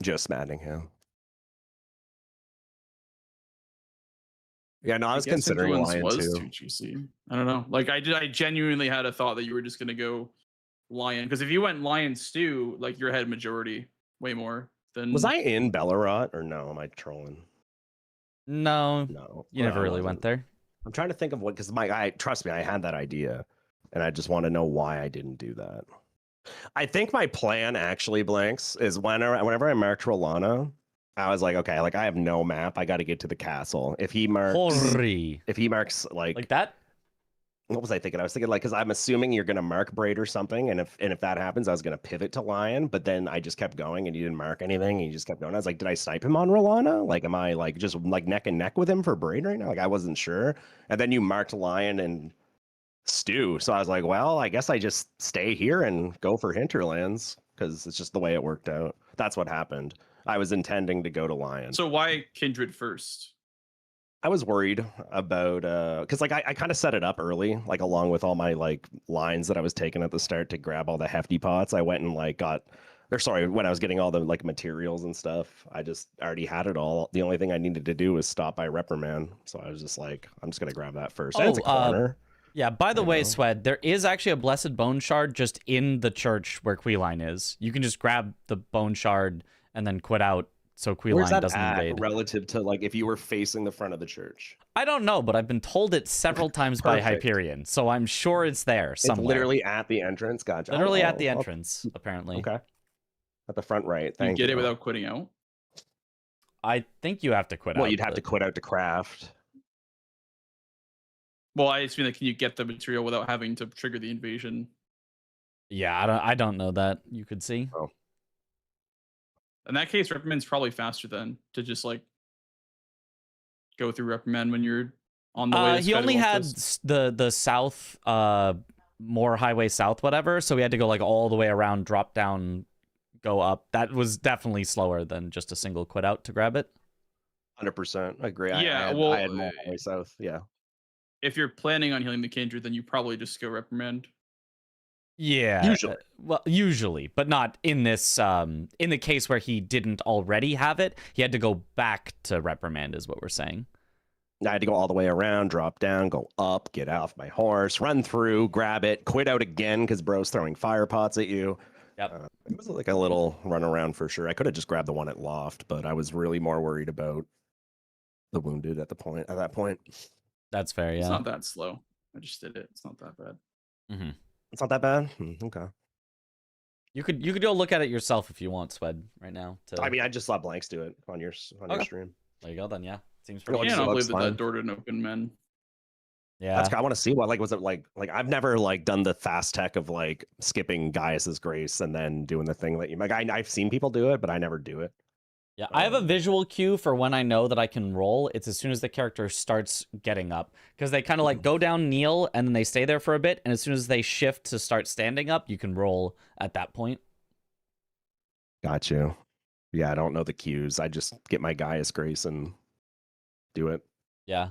S4: Just Maddening Hand. Yeah, no, I was
S3: guess
S4: considering
S3: Influence
S4: Lion
S3: was
S4: too.
S3: too juicy. I don't know. Like I genuinely had a thought that you were just gonna go Lion, because if you went Lion Stew, like you're ahead majority way more than.
S4: Was I in Bellerot or no? Am I trolling?
S2: No,
S4: No,
S2: you never
S4: I
S2: really went
S4: wasn't.
S2: there.
S4: I'm trying to think of what, because trust me, I had that idea, and I just want to know why I didn't do that. I think my plan actually, Blanks, is whenever I marked Rolana, I was like, okay, like I have no map, I got to get to the castle. If he marks
S2: Like that?
S4: what was I thinking? I was thinking like, because I'm assuming you're gonna mark Braid or something, and if that happens, I was gonna pivot to Lion, but then I just kept going and you didn't mark anything, and you just kept going. I was like, did I snipe him on Rolana? Like, am I like just like neck and neck with him for Braid right now? Like, I wasn't sure. And then you marked Lion and Stew, so I was like, well, I guess I just stay here and go for Hinterlands because it's just the way it worked out. That's what happened. I was intending to go to Lion.
S3: So why Kindred first?
S4: I was worried about because like I kind of set it up early, like along with all my like lines that I was taking at the start to grab all the hefty pots. I went and like when I was getting all the like materials and stuff, I just already had it all. The only thing I needed to do was stop by reprimand. So I was just like, I'm just gonna grab that first. And it's a corner.
S2: Yeah, by the
S4: You
S2: way,
S4: know?
S2: Swed, there is actually a Blessed Bone Shard just in the church where Queeline is. You can just grab the Bone Shard and then quit out so
S4: Where's
S2: Queeline
S4: that
S2: doesn't
S4: at
S2: invade.
S4: relative to like if you were facing the front of the church?
S2: I don't know, but I've been told it several times by
S4: Perfect.
S2: Hyperion, so I'm sure it's there somewhere.
S4: It's literally at the entrance. Gotcha.
S2: Literally at the
S4: Oh,
S2: entrance, apparently.
S4: Okay. At the front right.
S3: You
S4: Thank
S3: get
S4: you.
S3: it without quitting out.
S2: I think you have to quit out.
S4: Well, you'd have
S2: but-
S4: to quit out to craft.
S3: Well, I just mean like, can you get the material without having to trigger the invasion?
S2: Yeah, I don't know that. You could see.
S3: In that case, reprimand's probably faster then to just like go through reprimand when you're on the way. To
S2: He only
S3: Skywalk
S2: had
S3: Quest.
S2: the south, more highway south, whatever. So we had to go like all the way around, drop down, go up. That was definitely slower than just a single quit out to grab it.
S4: 100%. I agree.
S3: Yeah,
S4: I had more way south. Yeah.
S3: If you're planning on healing the Kindred, then you probably just go reprimand.
S2: Yeah.
S4: Usually.
S2: Well, usually, but not in this in the case where he didn't already have it. He had to go back to reprimand is what we're saying.
S4: I had to go all the way around, drop down, go up, get off my horse, run through, grab it, quit out again because bro's throwing fire pots at you.
S2: Yep.
S4: It was like a little run around for sure. I could have just grabbed the one at loft, but I was really more worried about the wounded at that point.
S2: That's fair,
S3: It's
S2: yeah.
S3: not that slow. I just did it. It's not that bad.
S2: Mm-hmm.
S4: It's not that bad. Okay.
S2: You could go look at it yourself if you want, Swed, right now.
S4: I mean, I just saw Blanks do it on your
S2: Okay.
S4: stream.
S2: There you go then, yeah. Seems
S4: Well,
S2: pretty
S3: Yeah, I
S4: just
S3: don't
S4: looks
S3: believe that
S4: fine.
S3: that door didn't open, man.
S2: Yeah.
S4: I want to see what was it like I've never like done the fast tech of like skipping Gaius's grace and then doing the thing that you like. I've seen people do it, but I never do it.
S2: Yeah, I have a visual cue for when I know that I can roll. It's as soon as the character starts getting up. Because they kind of like go down, kneel, and then they stay there for a bit. And as soon as they shift to start standing up, you can roll at that point.
S4: Got you. Yeah, I don't know the cues. I just get my Gaius grace and do it.
S2: Yeah.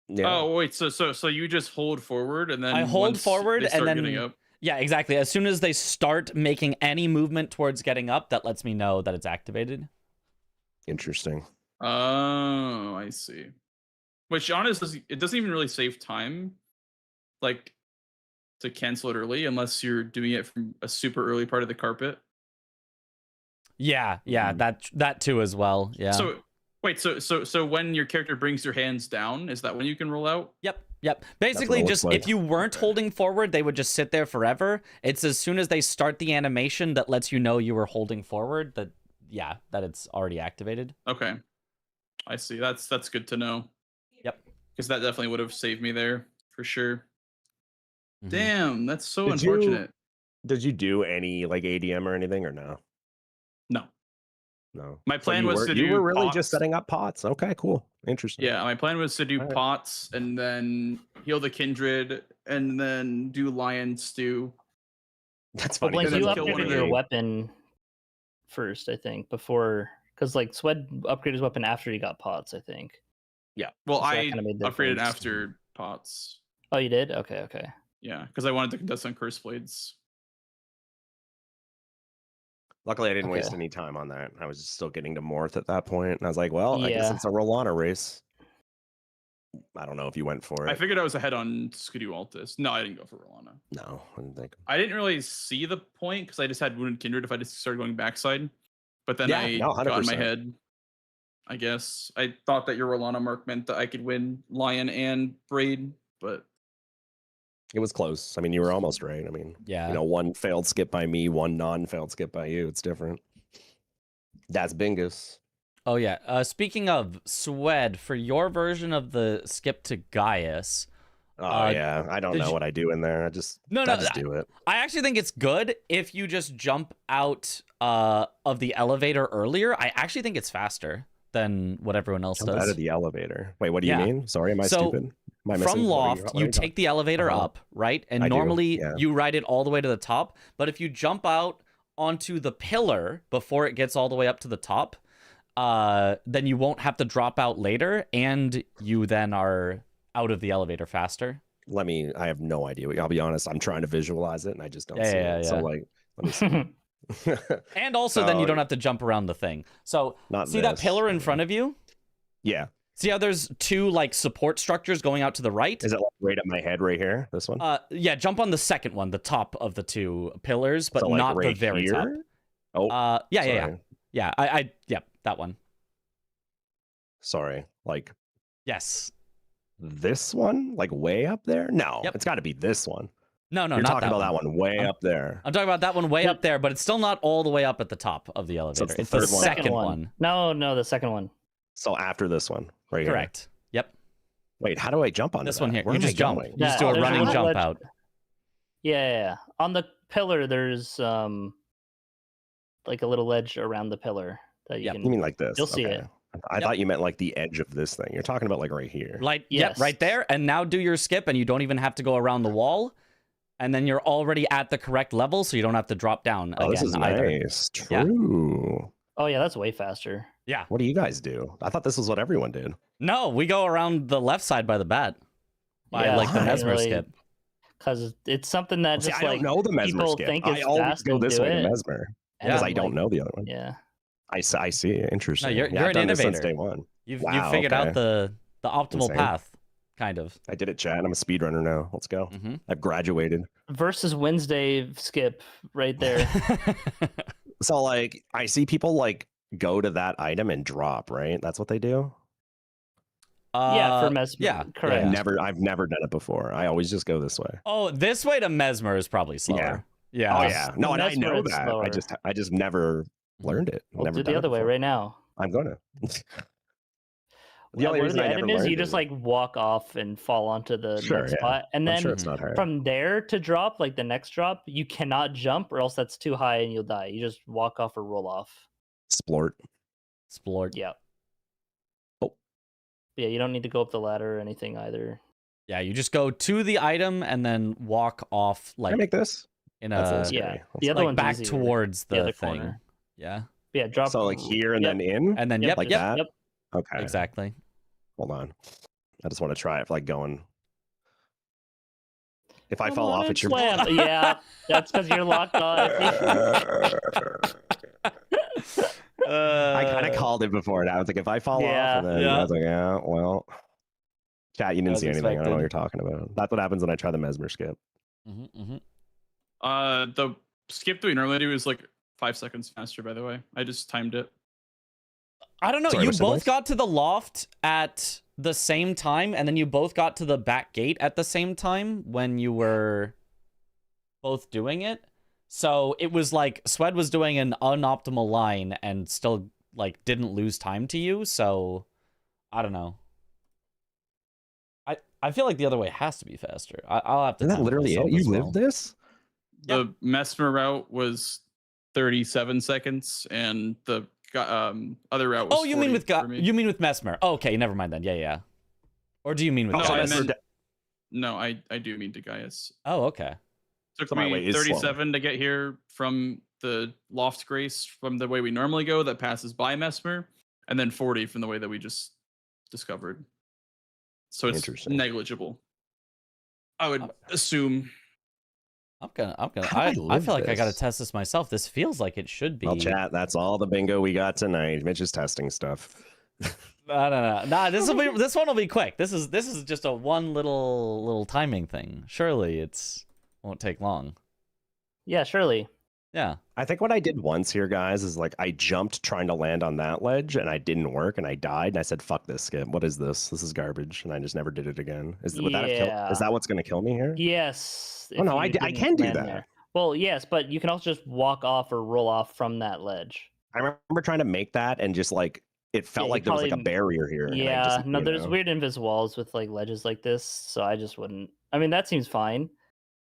S4: Yeah.
S3: Oh wait, so you just hold forward and then
S2: I hold
S3: once
S2: forward
S3: they
S2: and
S3: start
S2: then
S3: getting up.
S2: Yeah, exactly. As soon as they start making any movement towards getting up, that lets me know that it's activated.
S4: Interesting.
S3: Oh, I see. Which honestly, it doesn't even really save time, like to cancel it early, unless you're doing it from a super early part of the carpet.
S2: Yeah, that too as well. Yeah.
S3: So wait, so when your character brings their hands down, is that when you can roll out?
S2: Yep. Basically,
S4: it
S2: just
S4: looks like.
S2: if you weren't holding forward, they would just sit there forever. It's as soon as they start the animation that lets you know you were holding forward that it's already activated.
S3: Okay, I see. That's good to know.
S2: Yep.
S3: Because that definitely would have saved me there for sure.
S2: Mhm.
S3: Damn, that's so
S4: Did you-
S3: unfortunate.
S4: Did you do any like ADM or anything or no?
S3: No.
S4: No.
S3: My plan
S4: you
S3: was
S4: were,
S3: to
S4: you
S3: do
S4: were really
S3: pots.
S4: just setting up pots. Okay, cool. Interesting.
S3: Yeah, my plan was to do
S4: Alright.
S3: pots and then heal the kindred and then do lion stew.
S4: That's
S5: But
S4: funny.
S5: Blank,
S3: then
S5: you
S3: kill one
S5: upgraded
S3: of
S5: your
S3: them.
S5: weapon first, I think, before, because like Swed upgraded his weapon after he got pots, I think.
S3: Well,
S5: So that
S3: I
S5: kinda made the
S3: upgraded
S5: difference.
S3: after pots.
S5: Oh, you did? Okay.
S3: Yeah, because I wanted to contest on curse blades.
S4: Luckily, I didn't waste
S5: Okay.
S4: any time on that. I was just still getting to Morth at that point, and I was like, "Well, I guess
S5: Yeah.
S4: it's a Rolana race." I don't know if you went for it.
S3: I figured I was ahead on Skidoo Altus. No, I didn't go for Rolana.
S4: No, I didn't think.
S3: I didn't really see the point because I just had Wounded Kindred if I just started going backside. But then
S4: Yeah,
S3: I
S4: no,
S3: got in my
S4: 100%.
S3: head. I guess I thought that your Rolana mark meant that I could win Lion and Braid, but
S4: It was close. I mean, you were almost right. I mean,
S2: Yeah.
S4: one failed skip by me, one non-failed skip by you. It's different. That's Bingus.
S2: Oh yeah. Speaking of Swed, for your version of the skip to Gaius,
S4: Oh yeah, I don't
S2: did
S4: know
S2: you-
S4: what I do in there. I just do it.
S2: I actually think it's good if you just jump out of the elevator earlier. I actually think it's faster than what everyone else
S4: Jump
S2: does.
S4: out of the elevator. Wait, what do you
S2: Yeah.
S4: mean? Sorry, am I
S2: So,
S4: stupid? Am I
S2: From
S4: missing? What
S2: loft,
S4: are
S2: you
S4: talking-
S2: take the elevator
S4: Uh-huh.
S2: up, right? And
S4: I do,
S2: normally
S4: yeah.
S2: you ride it all the way to the top. But if you jump out onto the pillar before it gets all the way up to the top, then you won't have to drop out later, and you then are out of the elevator faster.
S4: I have no idea. I'll be honest. I'm trying to visualize it, and I just don't
S2: Yeah,
S4: see
S2: yeah,
S4: it.
S2: yeah.
S4: So like, let me see.
S2: And also, then you
S4: So-
S2: don't have to jump around the thing. So
S4: Not
S2: see that
S4: this.
S2: pillar in front of you?
S4: Yeah.
S2: See how there's two like support structures going out to the right?
S4: Is it like right at my head right here? This one?
S2: Yeah, jump on the second one, the top of the two pillars, but
S4: So, like,
S2: not the
S4: right
S2: very top.
S4: here? Oh,
S2: Yeah.
S4: sorry.
S2: Yeah, that one.
S4: Sorry. Like
S2: Yes.
S4: this one? Like way up there? No,
S2: Yep.
S4: it's got to be this one.
S2: No,
S4: You're
S2: not
S4: talking
S2: that
S4: about
S2: one.
S4: that one way
S2: I'm-
S4: up there.
S2: I'm talking about that one way up there, but it's still not all the way up at the top of the elevator.
S4: it's the
S2: It's the
S4: third one.
S2: second one.
S5: No, the second one.
S4: So after this one, right here.
S2: Correct. Yep.
S4: Wait, how do I jump on
S2: This one here.
S4: Where
S2: You
S4: am I
S2: just jump.
S4: going?
S2: You just do a
S5: there's
S2: running
S5: little
S2: jump
S5: ledge-
S2: out.
S5: Yeah. On the pillar, there's like a little ledge around the pillar that you
S2: Yep.
S5: can.
S4: You mean like this?
S5: You'll see
S4: Okay.
S5: it.
S4: I
S2: Yep.
S4: thought you meant like the edge of this thing. You're talking about like right here.
S2: Yep,
S5: Yes.
S2: right there. And now do your skip, and you don't even have to go around the wall. And then you're already at the correct level, so you don't have to drop down
S4: Oh,
S2: again
S4: this is
S2: either.
S4: nice.
S2: Yeah.
S4: True.
S5: Oh yeah, that's way faster.
S2: Yeah.
S4: What do you guys do? I thought this was what everyone did.
S2: No, we go around the left side by the bat. by
S5: Yeah,
S2: like the
S4: I
S2: mesmer
S5: really-
S2: skip.
S5: Because it's something that
S4: See,
S5: just
S4: I
S5: like
S4: don't know the mesmer
S5: people
S4: skip.
S5: think
S4: I
S5: is
S4: always
S5: fast
S4: go
S5: and
S4: this
S5: do
S4: way to
S5: it.
S4: mesmer
S5: and
S4: because
S5: then,
S4: I don't
S5: like,
S4: know the other one.
S5: Yeah.
S4: I see. Interesting.
S2: you're
S4: I've
S2: an
S4: done this since
S2: innovator.
S4: day one.
S2: You've
S4: Wow,
S2: figured out
S4: okay.
S2: the optimal
S4: Insane.
S2: path, kind of.
S4: I did it, chat. I'm a speedrunner now. Let's go.
S2: Mm-hmm.
S4: I've graduated.
S5: Versus Wednesday skip right there.
S4: So like I see people like go to that item and drop, right? That's what they do.
S5: Yeah, for mesmer.
S2: yeah,
S5: Correct.
S2: yeah.
S4: I've never done it before. I always just go this way.
S2: Oh, this way to mesmer is probably slower. Yeah.
S4: Oh yeah. No, and I
S5: Mesmer,
S4: know
S5: it's
S4: that.
S5: slower.
S4: I just never learned it.
S5: We'll
S4: Never
S5: do
S4: done
S5: the
S4: it
S5: other way
S4: before.
S5: right now.
S4: I'm gonna.
S5: Where
S4: reason
S5: the
S4: I never
S5: item is, you
S4: learned
S5: just
S4: it-
S5: like walk off and fall onto the
S4: Sure,
S5: next
S4: yeah.
S5: spot, and
S4: I'm
S5: then
S4: sure it's not hard.
S5: from there to drop, like the next drop, you cannot jump, or else that's too high and you'll die. You just walk off or roll off.
S4: Splort.
S2: Splort.
S5: Yeah.
S4: Oh.
S5: Yeah, you don't need to go up the ladder or anything either.
S2: Yeah, you just go to the item and then walk off
S4: Can
S2: like
S4: I make this?
S2: in
S4: That's a
S2: a
S4: little scary.
S5: Yeah,
S4: Let's
S5: the other
S2: like
S5: one's
S2: back
S5: easier.
S2: towards
S5: the
S2: the
S5: other
S2: thing.
S5: corner.
S2: Yeah.
S5: Yeah, drop.
S4: So like here and
S5: Yep.
S4: then in.
S2: And then
S5: Yep,
S4: like
S5: just-
S4: that?
S5: Yep.
S4: Okay.
S2: exactly.
S4: Hold on. I just want to try it for like going. If I
S5: Come
S4: fall
S5: on
S4: off,
S5: and
S4: it's your
S5: slam. Yeah, that's because you're locked on.
S4: I kind of called it before, and I was like, if I fall
S5: Yeah.
S4: off, and then
S2: Yeah.
S4: I was like, yeah, well, chat, you didn't
S2: As
S4: see anything. I don't know what
S2: expected.
S4: you're talking about. That's what happens when I try the mesmer skip.
S2: Mm-hmm.
S3: The skip that we normally do is like 5 seconds faster. By the way, I just timed it.
S2: I don't know.
S4: Sorry,
S2: You
S4: what's the
S2: both
S4: voice?
S2: got to the loft at the same time, and then you both got to the back gate at the same time when you were both doing it. So it was like Swed was doing an unoptimal line and still like didn't lose time to you. So I don't know. I feel like the other way has to be faster. I'll have to.
S4: Isn't that
S2: time
S4: literally
S2: myself
S4: it? You
S2: as
S4: lived
S2: well.
S4: this?
S3: The mesmer route was 37 seconds, and the other route was.
S2: Oh, you mean
S3: 40
S2: with
S3: for me.
S2: you mean with Mesmer? Oh, okay, never mind then. Yeah. Or do you mean with
S3: No,
S4: Oh,
S3: I
S2: Gaius?
S3: meant- No, I do mean to Gaius.
S2: Oh, okay.
S3: Took
S4: So my way
S3: me
S4: is
S3: 37 to get here from the loft grace from the way we normally go that passes by mesmer, and then 40 from the way that we just discovered. So it's
S4: Interesting.
S3: negligible. I would assume.
S2: I'm gonna.
S4: How do
S2: I
S4: live
S2: feel like I gotta
S4: this?
S2: test this myself. This feels like it should be.
S4: Well, chat, that's all the bingo we got tonight. Mitch is testing stuff.
S2: No. Nah, this one will be quick. This is just a one little timing thing. Surely it's won't take long.
S5: Yeah, surely.
S2: Yeah.
S4: I think what I did once here, guys, is like I jumped trying to land on that ledge and I didn't work and I died and I said, "Fuck this skip. What is this? This is garbage." And I just never did it again. Would that have
S5: Yeah.
S4: is that what's going to kill me here?
S5: Yes.
S4: Oh,
S5: if
S4: no,
S5: you
S4: I
S5: didn't
S4: can do
S5: land
S4: that.
S5: there. Well, yes, but you can also just walk off or roll off from that ledge.
S4: I remember trying to make that and just like it felt
S5: you
S4: like there was like a
S5: probably-
S4: barrier here. and I
S5: Yeah,
S4: just,
S5: no,
S4: you
S5: there's
S4: know.
S5: weird invis walls with like ledges like this, so I just wouldn't. I mean, that seems fine,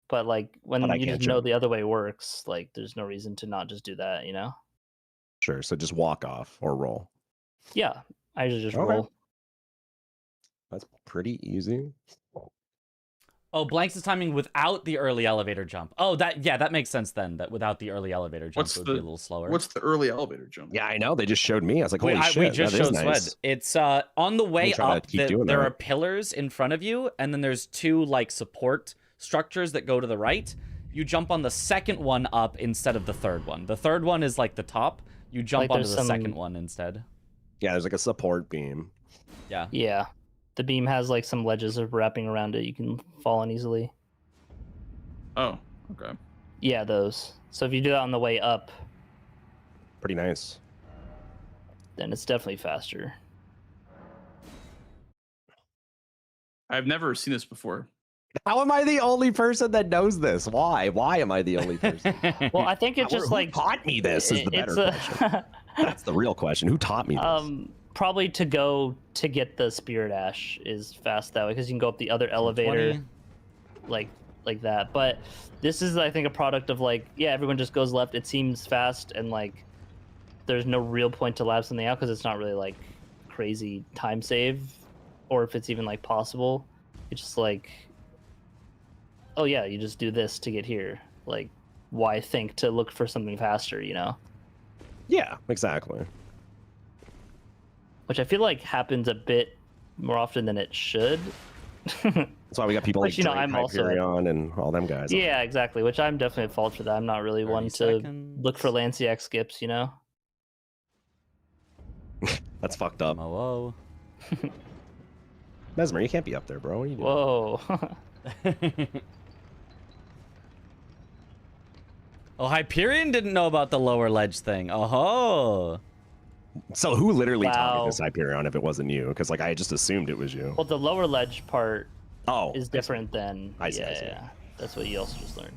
S5: but like when
S4: But I
S5: you
S4: can't
S5: just know
S4: jump.
S5: the other way works, like there's no reason to not just do that, you know?
S4: Sure. So just walk off or roll.
S5: Yeah, I usually just
S4: Okay.
S5: roll.
S4: That's pretty easy.
S2: Oh, Blanks is timing without the early elevator jump. Oh, that makes sense then. That without the early elevator jump
S3: What's
S2: it would be
S3: the-
S2: a little slower.
S3: What's the early elevator jump?
S4: Yeah, I know. They just showed me. I was like, holy
S2: Wait,
S4: shit.
S2: we just
S4: that is
S2: showed
S4: nice.
S2: Swed. It's on the way
S4: try to
S2: up.
S4: keep doing
S2: There
S4: that.
S2: are pillars in front of you, and then there's two like support structures that go to the right. You jump on the second one up instead of the third one. The third one is like the top. You jump
S5: Like,
S2: onto
S5: there's
S2: the
S5: some-
S2: second one instead.
S4: Yeah, there's like a support beam.
S2: Yeah.
S5: Yeah, the beam has like some ledges of wrapping around it. You can fall on easily.
S3: Oh, okay.
S5: Yeah, those. So if you do that on the way up,
S4: Pretty nice.
S5: then it's definitely faster.
S3: I've never seen this before.
S4: How am I the only person that knows this? Why? Why am I the only person?
S5: Well, I think it's just
S4: Who
S5: like
S4: taught me this is the better question. That's the real question. Who taught me this?
S5: Probably to go to get the spirit ash is fast that way because you can go up the other elevator
S2: 20.
S5: like that. But this is, I think, a product of like, yeah, everyone just goes left. It seems fast and like there's no real point to lab something out because it's not really like crazy time save, or if it's even like possible. It's just like, oh yeah, you just do this to get here. Like, why think to look for something faster, you know?
S4: Yeah, exactly.
S5: Which I feel like happens a bit more often than it should.
S4: That's why we got people like
S5: Which, you know,
S4: Drake,
S5: I'm also at-
S4: Hyperion, and all them guys.
S5: Yeah, exactly. Which I'm definitely at fault for that. I'm not really
S2: 30
S5: one to
S2: seconds.
S5: look for Lanciac skips, you know?
S4: That's fucked up.
S2: Whoa.
S4: Mesmer, you can't be up there, bro. What are you doing?
S5: Whoa.
S2: Oh, Hyperion didn't know about the lower ledge thing. Oh.
S4: So who literally taught me
S5: Wow.
S4: this Hyperion if it wasn't you? Because like I just assumed it was you.
S5: Well, the lower ledge part
S4: Oh,
S5: is different than.
S4: I see, I
S5: Yeah,
S4: see.
S5: yeah. That's what you also just learned.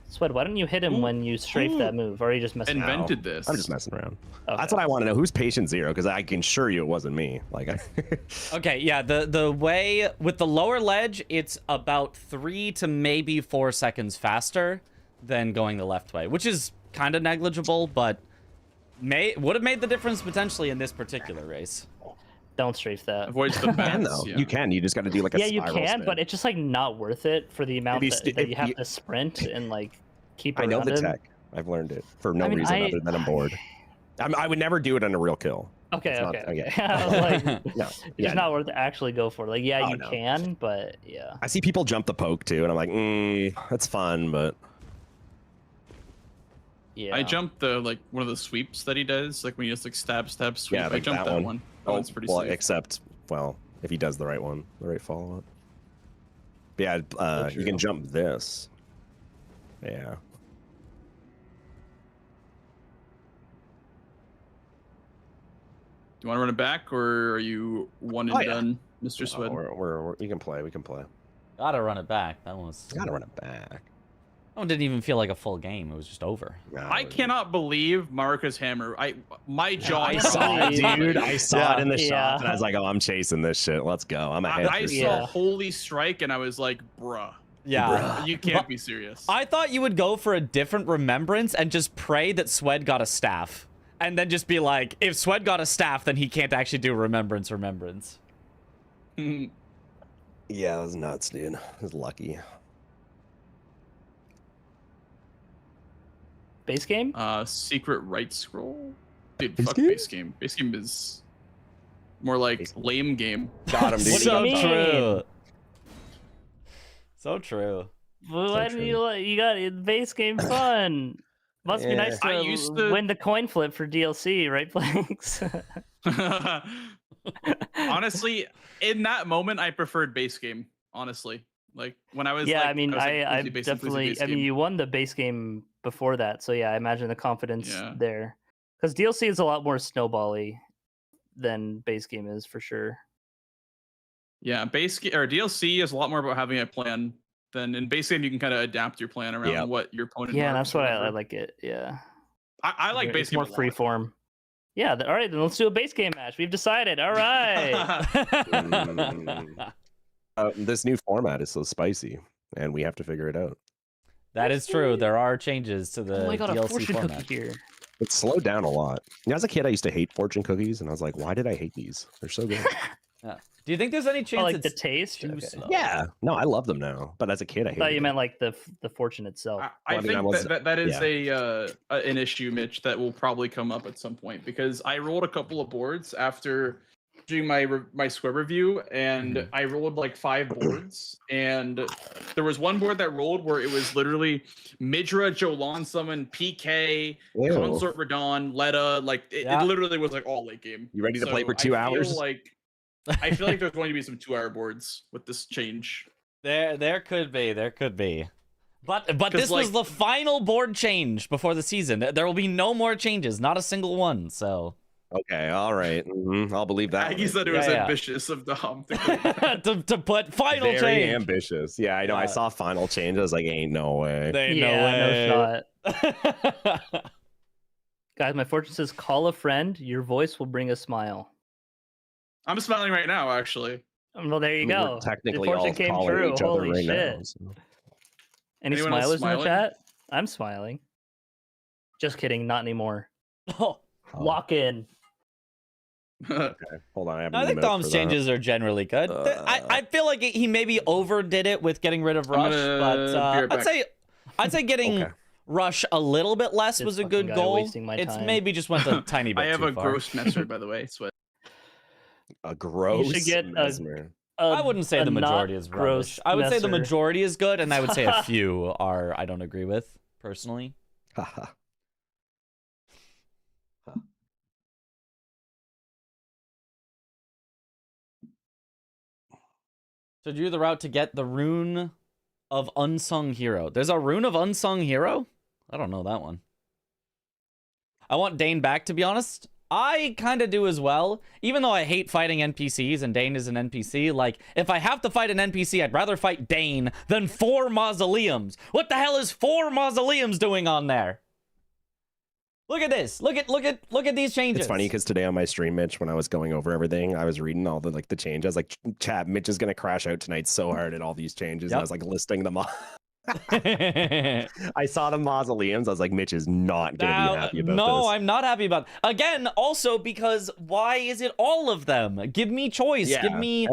S5: Sweat, why don't you hit him when you strafe that move? Or are you just messing around?
S3: Invented this.
S4: I'm just messing around.
S5: Okay.
S4: That's what I want to know. Who's patient zero? Because I can assure you it wasn't me. Like,
S2: Okay, yeah, the way with the lower ledge, it's about 3 to maybe 4 seconds faster than going the left way, which is kind of negligible, but would have made the difference potentially in this particular race.
S5: Don't strafe that.
S3: Avoids the
S4: you can
S3: bats.
S4: though.
S3: Yeah.
S4: You can. You just got to do like a
S5: Yeah, you
S4: spiral
S5: can,
S4: spin.
S5: but it's just like not worth it for the amount
S4: you
S5: that,
S4: st-
S5: that
S4: if
S5: you have
S4: you-
S5: to sprint and like keep
S4: I know
S5: around
S4: the
S5: him.
S4: tech. I've learned it for no
S5: I mean,
S4: reason other than I'm bored. I would never do it on a real kill.
S5: Okay,
S4: It's not-
S5: okay.
S4: okay.
S5: I was like,
S4: No.
S5: it's
S4: Yeah,
S5: not worth it to actually go for it. Like, yeah,
S4: Oh,
S5: you
S4: no.
S5: can, but yeah.
S4: I see people jump the poke too, and I'm like, that's fun, but
S5: Yeah.
S3: I jumped the like one of the sweeps that he does, like when he just like stab, sweep.
S4: yeah,
S3: I
S4: like
S3: jumped
S4: that
S3: that
S4: one.
S3: one. That one's pretty
S4: well,
S3: safe.
S4: except if he does the right one, the right follow up. Yeah,
S3: So
S4: you can
S3: true.
S4: jump this. Yeah.
S3: Do you want to run it back, or are you one and
S4: Oh, yeah.
S3: done, Mr. Swed?
S4: We can play. We can play.
S2: Gotta run it back. That was.
S4: Gotta run it back.
S2: That one didn't even feel like a full game. It was just over.
S4: Nah,
S3: I cannot believe Marika's hammer. My jaw.
S4: I saw it,
S5: Holy-
S4: dude. I saw it in the
S5: Yeah.
S4: shot, and I was like, "Oh, I'm chasing this shit. Let's go. I'm ahead."
S3: I
S4: for
S3: saw
S4: sure.
S5: Yeah.
S3: Holy Strike, and I was like, bruh.
S2: Yeah.
S3: You can't be serious.
S2: I thought you would go for a different remembrance and just pray that Swed got a staff. And then just be like, if Swed got a staff, then he can't actually do remembrance.
S4: Yeah, that was nuts, dude. I was lucky.
S5: Base game?
S3: Secret right scroll? Dude,
S4: Base
S3: fuck
S4: game?
S3: base game. Base game is more like
S4: Base game.
S3: lame game.
S4: Got him, dude.
S5: What do you
S2: So
S5: mean?
S2: true. So true.
S5: Why do you got base game fun? Must be nice
S3: I
S5: to
S3: used to-
S5: win the coin flip for DLC, right, Blanks?
S3: Honestly, in that moment, I preferred base game. Honestly, like when I was.
S5: Yeah,
S3: like,
S5: I mean,
S3: was like,
S5: I
S3: please be base game, please be
S5: definitely.
S3: base
S5: I mean,
S3: game.
S5: you won the base game before that, so yeah, I imagine the confidence
S3: Yeah.
S5: there. Because DLC is a lot more snowbally than base game is for sure.
S3: Yeah, base game or DLC is a lot more about having a plan. Than in base game, you can kind of adapt your plan around
S4: Yep.
S3: what your opponent.
S5: Yeah,
S3: marks
S5: that's
S3: or
S5: why I
S3: whatever.
S5: like it. Yeah,
S3: I like base
S5: it's
S3: game
S5: more
S3: a lot.
S5: free form. Yeah, all right, then let's do a base game match. We've decided. All right.
S4: This new format is so spicy, and we have to figure it out.
S2: That is true. There are changes to the
S5: Oh my god, a
S2: DLC
S5: fortune
S2: format.
S5: cookie here.
S4: It's slowed down a lot. As a kid, I used to hate fortune cookies, and I was like, "Why did I hate these? They're so good."
S2: Do you think there's any chance
S5: Oh, like the
S2: it's
S5: taste.
S2: too
S5: Okay.
S2: slow?
S4: Yeah, no, I love them now, but as a kid, I
S5: I
S4: hated
S5: thought you
S4: them.
S5: meant like the fortune itself.
S3: I
S4: Well, I mean,
S3: think
S4: I was-
S3: that is an issue, Mitch, that will probably come up at some point because I rolled a couple of boards after doing my square review, and
S4: Mm-hmm.
S3: I rolled like 5 boards, and there was one board that rolled where it was literally Midra, Jolan Summon, PK,
S4: Ew.
S3: Consort Radon, Letta, like it
S2: Yeah.
S3: literally was like all late game.
S4: You ready to play for
S3: I
S4: 2
S3: feel
S4: hours?
S3: I feel like there's going to be some 2-hour boards with this change.
S2: There could be. But
S3: 'Cause,
S2: this was
S3: like-
S2: the final board change before the season. There will be no more changes, not a single one. So
S4: Okay, all right. I'll believe that.
S3: Aggie
S4: one.
S3: said it was
S2: Yeah.
S3: ambitious of Dom. to
S2: to put final
S4: Very
S2: change.
S4: ambitious. Yeah, I know. I
S2: Yeah.
S4: saw final change. I was like, ain't no way.
S2: There ain't
S5: Yeah, no
S2: shot.
S5: Guys, my fortune says call a friend. Your voice will bring a smile.
S3: I'm smiling right now, actually.
S5: Well, there you
S4: I mean, we're
S5: go.
S4: technically
S5: Your
S4: all
S5: fortune came
S4: calling
S5: true.
S4: each other
S5: Holy
S4: right
S5: shit.
S4: now. So.
S5: Any
S3: Anyone else
S5: smilers in the
S3: smiling?
S5: chat? I'm smiling. Just kidding, not anymore.
S2: Oh,
S5: Lock in.
S4: Okay, hold on. I, have
S2: I
S4: an
S2: think
S4: emote
S2: Dom's
S4: for that.
S2: changes are generally good. I feel like he maybe overdid it with getting rid of
S3: I'm
S2: Rush,
S3: gonna
S2: but
S3: be right
S2: I'd say getting
S4: Okay.
S2: Rush a little bit less
S5: This
S2: was a
S5: fucking
S2: good
S5: guy
S2: goal.
S5: wasting my
S2: It's
S5: time.
S2: maybe just went a tiny bit
S3: I have
S2: too
S3: a
S2: far.
S3: gross messer, by the way. Sweat.
S4: A gross
S5: get a-
S4: mesmer.
S2: I wouldn't say the
S5: not
S2: majority is
S5: gross
S2: rubbish. I would say the
S5: messer.
S2: majority is good, and I would say a few are I don't agree with personally.
S4: Haha.
S2: So do the route to get the rune of unsung hero. There's a rune of unsung hero? I don't know that one. I want Dane back, to be honest. I kind of do as well. Even though I hate fighting NPCs and Dane is an NPC, like, if I have to fight an NPC, I'd rather fight Dane than 4 mausoleums. What the hell is 4 mausoleums doing on there? Look at this. Look at these changes.
S4: It's funny because today on my stream, Mitch, when I was going over everything, I was reading all the changes. Like, chat, Mitch is gonna crash out tonight so hard at all these changes.
S2: Yep.
S4: And I was like listing them all. I saw the mausoleums. I was like, Mitch is not gonna be happy about this.
S2: No, I'm not happy about it. Again, also because why is it all of them? Give me choice.
S4: Yeah.
S2: Give me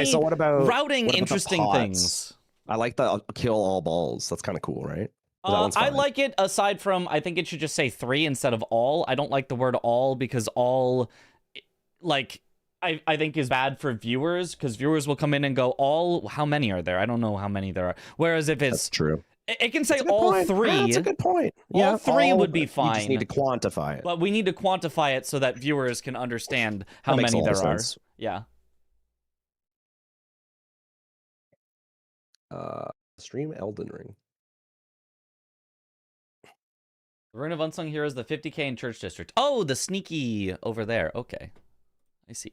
S4: So what about
S2: routing
S4: what about the
S2: interesting
S4: pots?
S2: things.
S4: I like the kill all balls. That's kind of cool, right? That one's
S2: I
S4: fine.
S2: like it aside from, I think it should just say 3 instead of all. I don't like the word all because all, like, I think is bad for viewers because viewers will come in and go, all, how many are there? I don't know how many there are. Whereas if
S4: That's
S2: it's,
S4: true.
S2: it can say
S4: That's a good
S2: all
S4: point.
S2: 3.
S4: Yeah, that's a good point.
S2: All
S4: Yeah,
S2: 3 would be
S4: You
S2: fine.
S4: just need to quantify it.
S2: But we need to quantify it so that viewers can understand how
S4: That makes
S2: many
S4: a lot
S2: there
S4: of
S2: are.
S4: sense.
S2: Yeah.
S4: Stream Elden Ring.
S2: The Rune of Unsung Heroes, the 50k in Church District. Oh, the sneaky over there. Okay. I see.